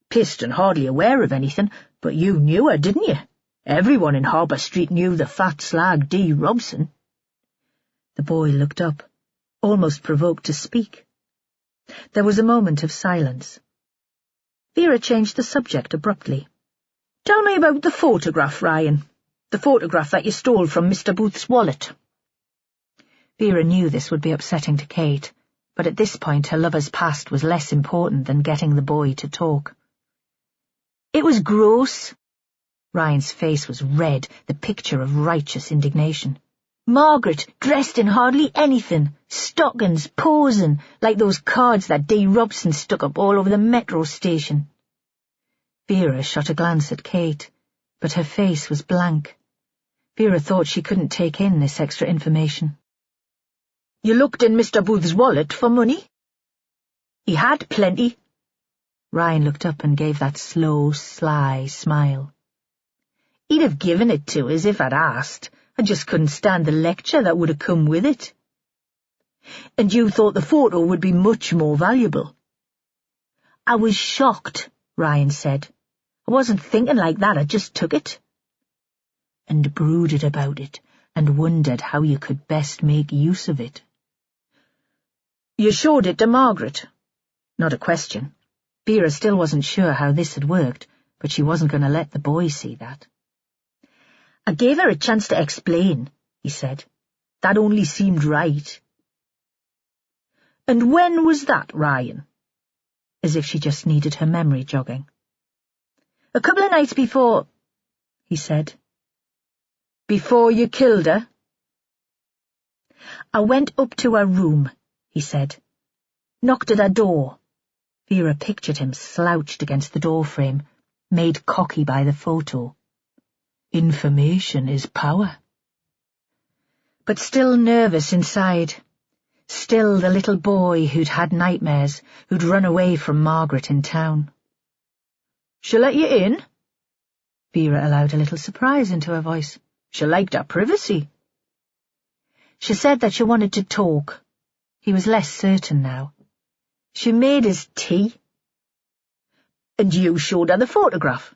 Pissed and hardly aware of anything, but you knew her, didn't you? Everyone in Harbour Street knew the fat slag Dee Robson." The boy looked up, almost provoked to speak. There was a moment of silence. Vera changed the subject abruptly. "Tell me about the photograph, Ryan. The photograph that you stole from Mr. Booth's wallet." Vera knew this would be upsetting to Kate, but at this point her lover's past was less important than getting the boy to talk. "It was gross." Ryan's face was red, the picture of righteous indignation. "Margaret, dressed in hardly anything, stockings, posing, like those cards that Dee Robson stuck up all over the metro station." Vera shot a glance at Kate, but her face was blank. Vera thought she couldn't take in this extra information. "You looked in Mr. Booth's wallet for money?" "He had plenty." Ryan looked up and gave that slow, sly smile. "He'd have given it to us if I'd asked. I just couldn't stand the lecture that would have come with it." "And you thought the photo would be much more valuable?" "I was shocked," Ryan said. "I wasn't thinking like that, I just took it." "And brooded about it, and wondered how you could best make use of it." "You showed it to Margaret?" Not a question. Vera still wasn't sure how this had worked, but she wasn't going to let the boy see that. "I gave her a chance to explain," he said. "That only seemed right." "And when was that, Ryan?" As if she just needed her memory jogging. "A couple of nights before," he said. "Before you killed her?" "I went up to her room," he said. "Knocked at her door. Vera pictured him slouched against the doorframe, made cocky by the photo. Information is power. But still nervous inside. Still the little boy who'd had nightmares, who'd run away from Margaret in town. "She'll let you in?" Vera allowed a little surprise into her voice. She liked her privacy. She said that she wanted to talk. He was less certain now. She made his tea. And you showed her the photograph?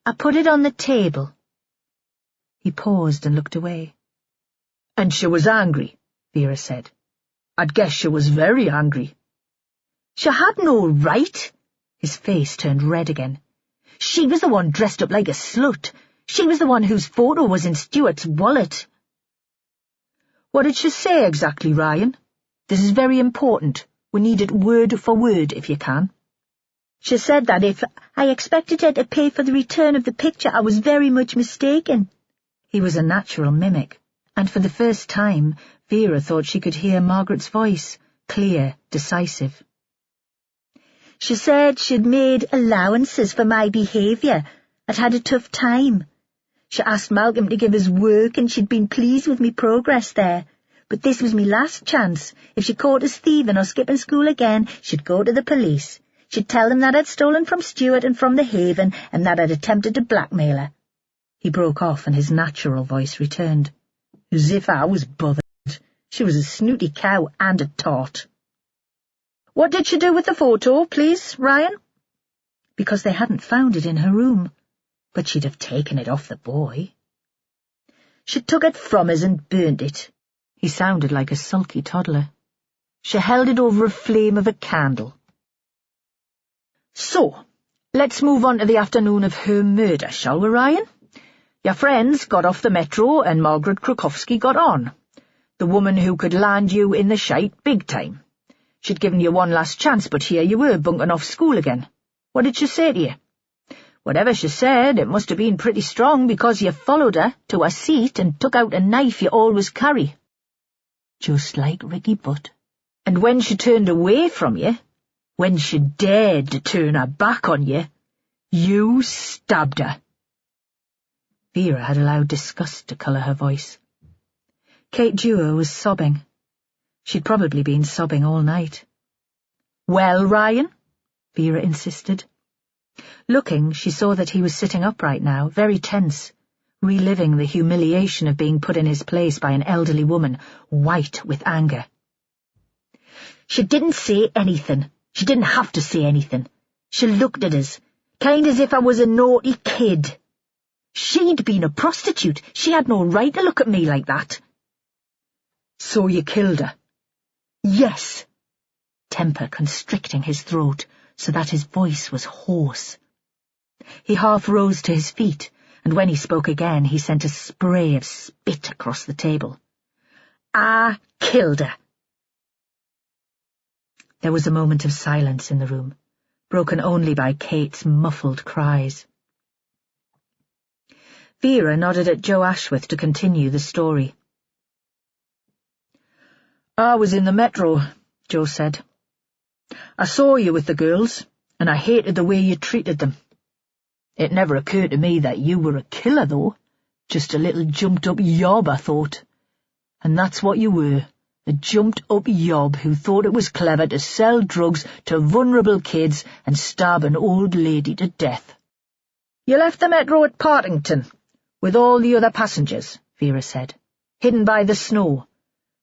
I put it on the table. He paused and looked away. And she was angry, Vera said. I'd guess she was very angry. She had no right. His face turned red again. She was the one dressed up like a slut. She was the one whose photo was in Stuart's wallet. What did she say exactly, Ryan? This is very important. We need it word for word, if you can. She said that if I expected her to pay for the return of the picture, I was very much mistaken. He was a natural mimic, and for the first time, Vera thought she could hear Margaret's voice, clear, decisive. She said she'd made allowances for my behaviour. I'd had a tough time. She asked Malcolm to give us work, and she'd been pleased with me progress there. But this was me last chance. If she caught us thieving or skipping school again, she'd go to the police. She'd tell them that I'd stolen from Stuart and from the Haven, and that I'd attempted to blackmail her. He broke off, and his natural voice returned. As if I was bothered. She was a snooty cow and a tart. What did she do with the photo, please, Ryan? Because they hadn't found it in her room. But she'd have taken it off the boy. She took it from us and burned it. He sounded like a sulky toddler. She held it over a flame of a candle. So, let's move on to the afternoon of her murder, shall we, Ryan? Your friends got off the metro and Margaret Krukowski got on. The woman who could land you in the shite big time. She'd given you one last chance, but here you were bunking off school again. What did she say to you? Whatever she said, it must have been pretty strong because you followed her to her seat and took out a knife you always carry. Just like Ricky Butt. And when she turned away from you, when she dared to turn her back on you, you stabbed her. Vera had allowed disgust to colour her voice. Kate Dewar was sobbing. She'd probably been sobbing all night. Well, Ryan? Vera insisted. Looking, she saw that he was sitting upright now, very tense, reliving the humiliation of being put in his place by an elderly woman, white with anger. She didn't say anything. She didn't have to say anything. She looked at us, kind as if I was a naughty kid. She'd been a prostitute. She had no right to look at me like that. So you killed her? Yes. Temper constricting his throat so that his voice was hoarse. He half rose to his feet, and when he spoke again he sent a spray of spit across the table. I killed her. There was a moment of silence in the room, broken only by Kate's muffled cries. Vera nodded at Joe Ashworth to continue the story. I was in the metro, Joe said. I saw you with the girls, and I hated the way you treated them. It never occurred to me that you were a killer, though. Just a little jumped-up yob, I thought. And that's what you were, a jumped-up yob who thought it was clever to sell drugs to vulnerable kids and stab an old lady to death. You left the metro at Partington, with all the other passengers, Vera said, hidden by the snow.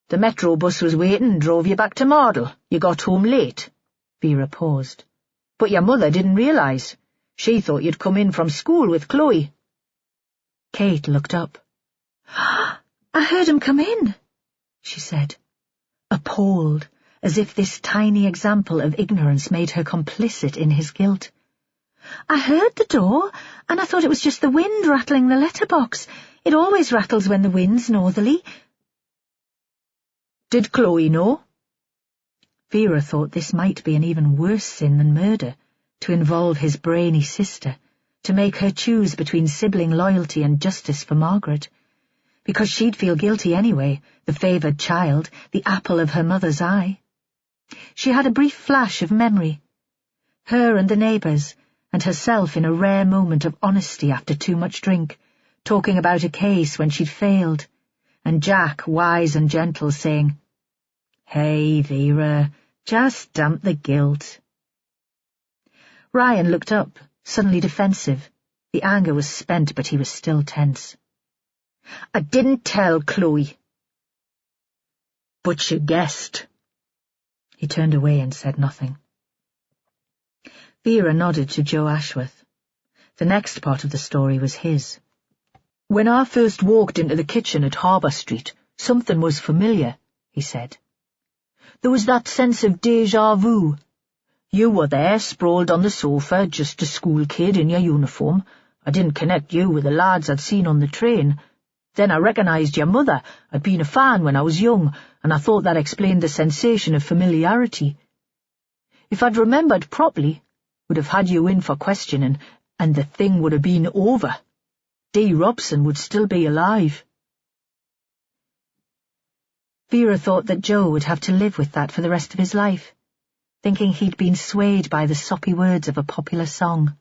The metro bus was waiting and drove you back to Mardle. You got home late. Vera paused. But your mother didn't realise. She thought you'd come in from school with Chloe. Kate looked up. I heard him come in, she said, appalled, as if this tiny example of ignorance made her complicit in his guilt. I heard the door, and I thought it was just the wind rattling the letterbox. It always rattles when the wind's northerly. Did Chloe know? Vera thought this might be an even worse sin than murder, to involve his brainy sister, to make her choose between sibling loyalty and justice for Margaret, because she'd feel guilty anyway, the favoured child, the apple of her mother's eye. She had a brief flash of memory. Her and the neighbours, and herself in a rare moment of honesty after too much drink, talking about a case when she'd failed, and Jack, wise and gentle, saying, "Hey, Vera, just dump the guilt." Ryan looked up, suddenly defensive. The anger was spent, but he was still tense. "I didn't tell Chloe." "But you guessed." He turned away and said nothing. Vera nodded to Joe Ashworth. The next part of the story was his. "When I first walked into the kitchen at Harbour Street, something was familiar," he said. "There was that sense of déjà vu. You were there, sprawled on the sofa, just a school kid in your uniform. I didn't connect you with the lads I'd seen on the train. Then I recognised your mother. I'd been a fan when I was young, and I thought that explained the sensation of familiarity. If I'd remembered properly, would have had you in for questioning, and the thing would have been over. Dee Robson would still be alive." Vera thought that Joe would have to live with that for the rest of his life, thinking he'd been swayed by the soppy words of a popular song.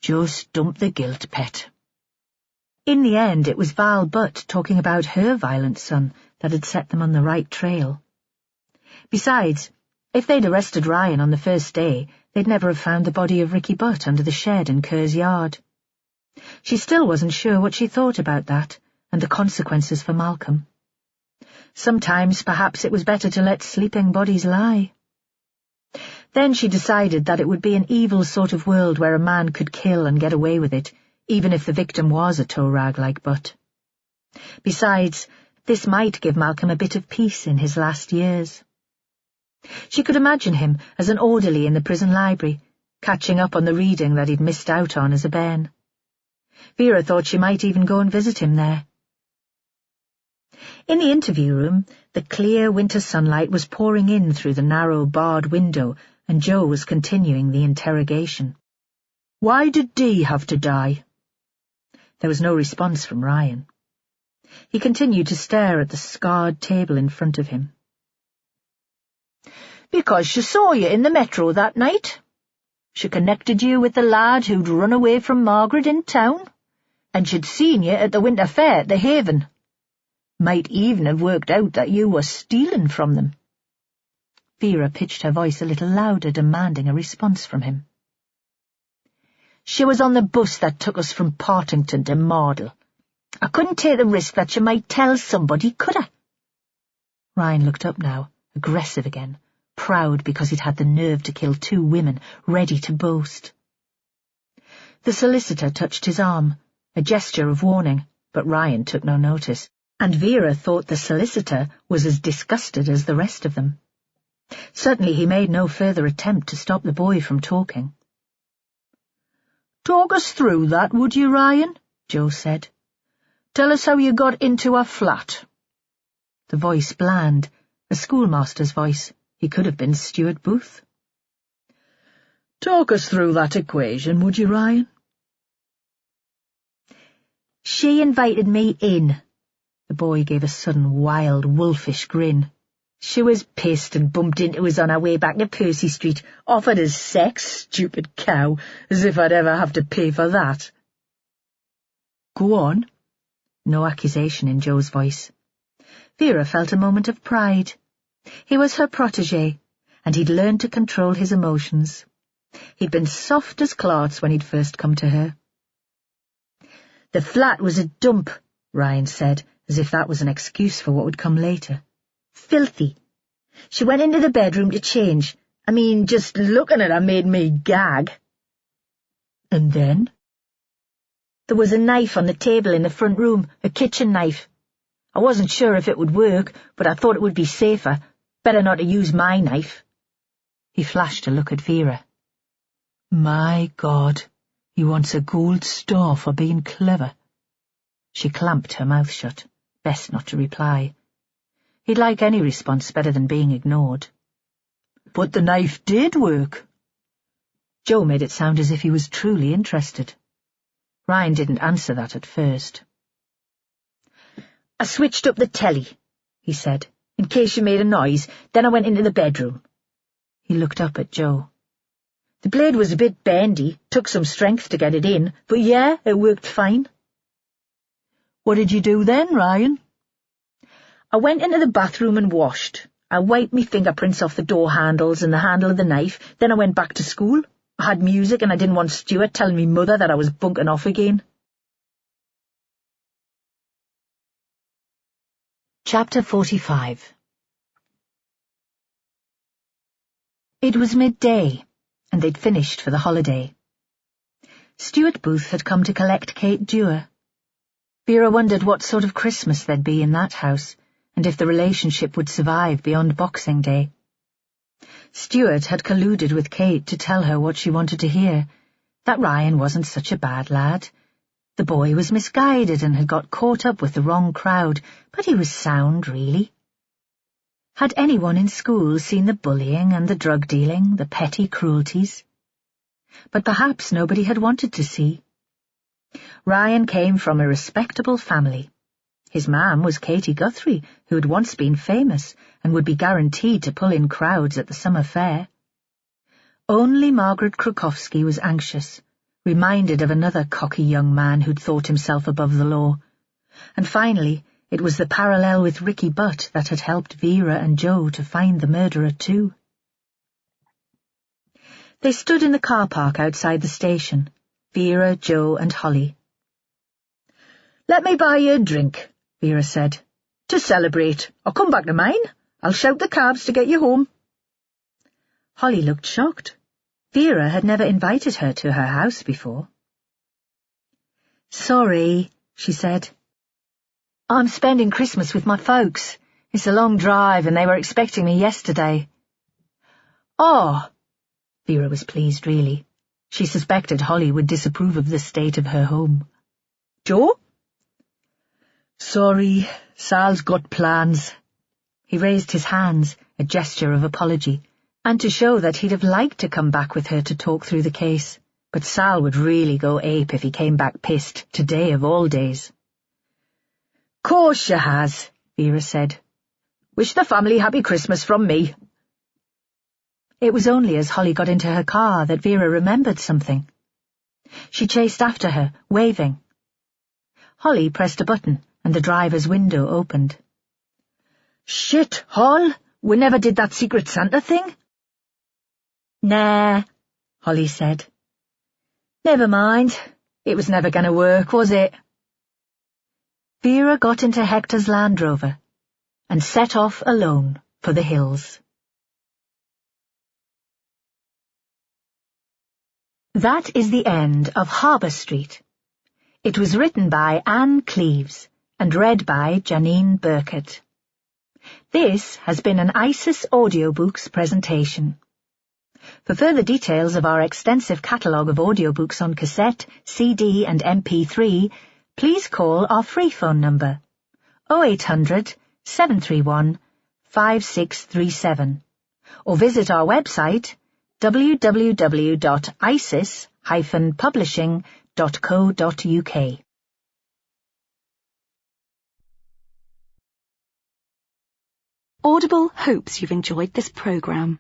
"Just dump the guilt, pet." In the end, it was Val Butt talking about her violent son that had set them on the right trail. Besides, if they'd arrested Ryan on the first day, they'd never have found the body of Ricky Butt under the shed in Kerr's yard. She still wasn't sure what she thought about that, and the consequences for Malcolm. Sometimes, perhaps, it was better to let sleeping bodies lie. Then she decided that it would be an evil sort of world where a man could kill and get away with it, even if the victim was a tow-rag like Butt. Besides, this might give Malcolm a bit of peace in his last years. She could imagine him as an orderly in the prison library, catching up on the reading that he'd missed out on as a bairn. Vera thought she might even go and visit him there. In the interview room, the clear winter sunlight was pouring in through the narrow barred window, and Joe was continuing the interrogation. "Why did Dee have to die?" There was no response from Ryan. He continued to stare at the scarred table in front of him. "Because she saw you in the metro that night. She connected you with the lad who'd run away from Margaret in town, and she'd seen you at the winter fair at the Haven. Might even have worked out that you were stealing from them." Vera pitched her voice a little louder, demanding a response from him. "She was on the bus that took us from Partington to Mardle. I couldn't take the risk that she might tell somebody, could I?" Ryan looked up now, aggressive again, proud because he'd had the nerve to kill 2 women, ready to boast. The solicitor touched his arm, a gesture of warning, but Ryan took no notice, and Vera thought the solicitor was as disgusted as the rest of them. Certainly he made no further attempt to stop the boy from talking. "Talk us through that, would you, Ryan?" Joe said. "Tell us how you got into a flat." The voice bland, a schoolmaster's voice. He could have been Stuart Booth. "Talk us through that equation, would you, Ryan?" "She invited me in." The boy gave a sudden wild, wolfish grin. "She was pissed and bumped into us on our way back to Percy Street, offered us sex, stupid cow, as if I'd ever have to pay for that." "Go on." No accusation in Joe's voice. Vera felt a moment of pride. He was her protégé, and he'd learned to control his emotions. He'd been soft as clods when he'd first come to her. "The flat was a dump," Ryan said, as if that was an excuse for what would come later. "Filthy. She went into the bedroom to change. I mean, just looking at her made me gag." "And then?" "There was a knife on the table in the front room, a kitchen knife. I wasn't sure if it would work, but I thought it would be safer. Better not to use my knife." He flashed a look at Vera. "My God, he wants a gold star for being clever." She clamped her mouth shut. Best not to reply. He'd like any response better than being ignored. "But the knife did work." Joe made it sound as if he was truly interested. Ryan didn't answer that at first. "I switched up the telly," he said. in case you made a noise. Then I went into the bedroom." He looked up at Joe. "The blade was a bit bendy, took some strength to get it in, but yeah, it worked fine." "What did you do then, Ryan?" "I went into the bathroom and washed. I wiped me fingerprints off the door handles and the handle of the knife. Then I went back to school. I had music and I didn't want Stuart telling me mother that I was bunking off again." Chapter 45. It was midday, and they'd finished for the holiday. Stuart Booth had come to collect Kate Dewar. Vera wondered what sort of Christmas there'd be in that house, and if the relationship would survive beyond Boxing Day. Stuart had colluded with Kate to tell her what she wanted to hear, that Ryan wasn't such a bad lad. The boy was misguided and had got caught up with the wrong crowd, but he was sound, really. Had anyone in school seen the bullying and the drug-dealing, the petty cruelties? But perhaps nobody had wanted to see. Ryan came from a respectable family. His mam was Katie Guthrie, who had once been famous and would be guaranteed to pull in crowds at the summer fair. Only Margaret Krukowski was anxious, reminded of another cocky young man who'd thought himself above the law. And finally, it was the parallel with Ricky Butt that had helped Vera and Joe to find the murderer too. They stood in the car park outside the station, Vera, Joe and Holly. "Let me buy you a drink," Vera said. "To celebrate. I'll come back to mine. I'll shout the cabs to get you home." Holly looked shocked. Vera had never invited her to her house before. "Sorry," she said. "I'm spending Christmas with my folks. It's a long drive and they were expecting me yesterday." "Oh." Vera was pleased, really. She suspected Holly would disapprove of the state of her home. "Joe?" "Sorry, Sal's got plans." He raised his hands, a gesture of apology, and to show that he'd have liked to come back with her to talk through the case, but Sal would really go ape if he came back pissed, today of all days. "Course she has," Vera said. "Wish the family happy Christmas from me." It was only as Holly got into her car that Vera remembered something. She chased after her, waving. Holly pressed a button, and the driver's window opened. "Shit, Hol, we never did that Secret Santa thing?" "Nah," Holly said. "Never mind. It was never going to work, was it?" Vera got into Hector's Land Rover and set off alone for the hills. That is the end of Harbour Street. It was written by Anne Cleeves and read by Janine Burkett. This has been an ISIS Audiobooks presentation. For further details of our extensive catalogue of audiobooks on cassette, CD and MP3, please call our free phone number 0800 731 5637 or visit our website www.isis-publishing.co.uk. Audible hopes you've enjoyed this programme.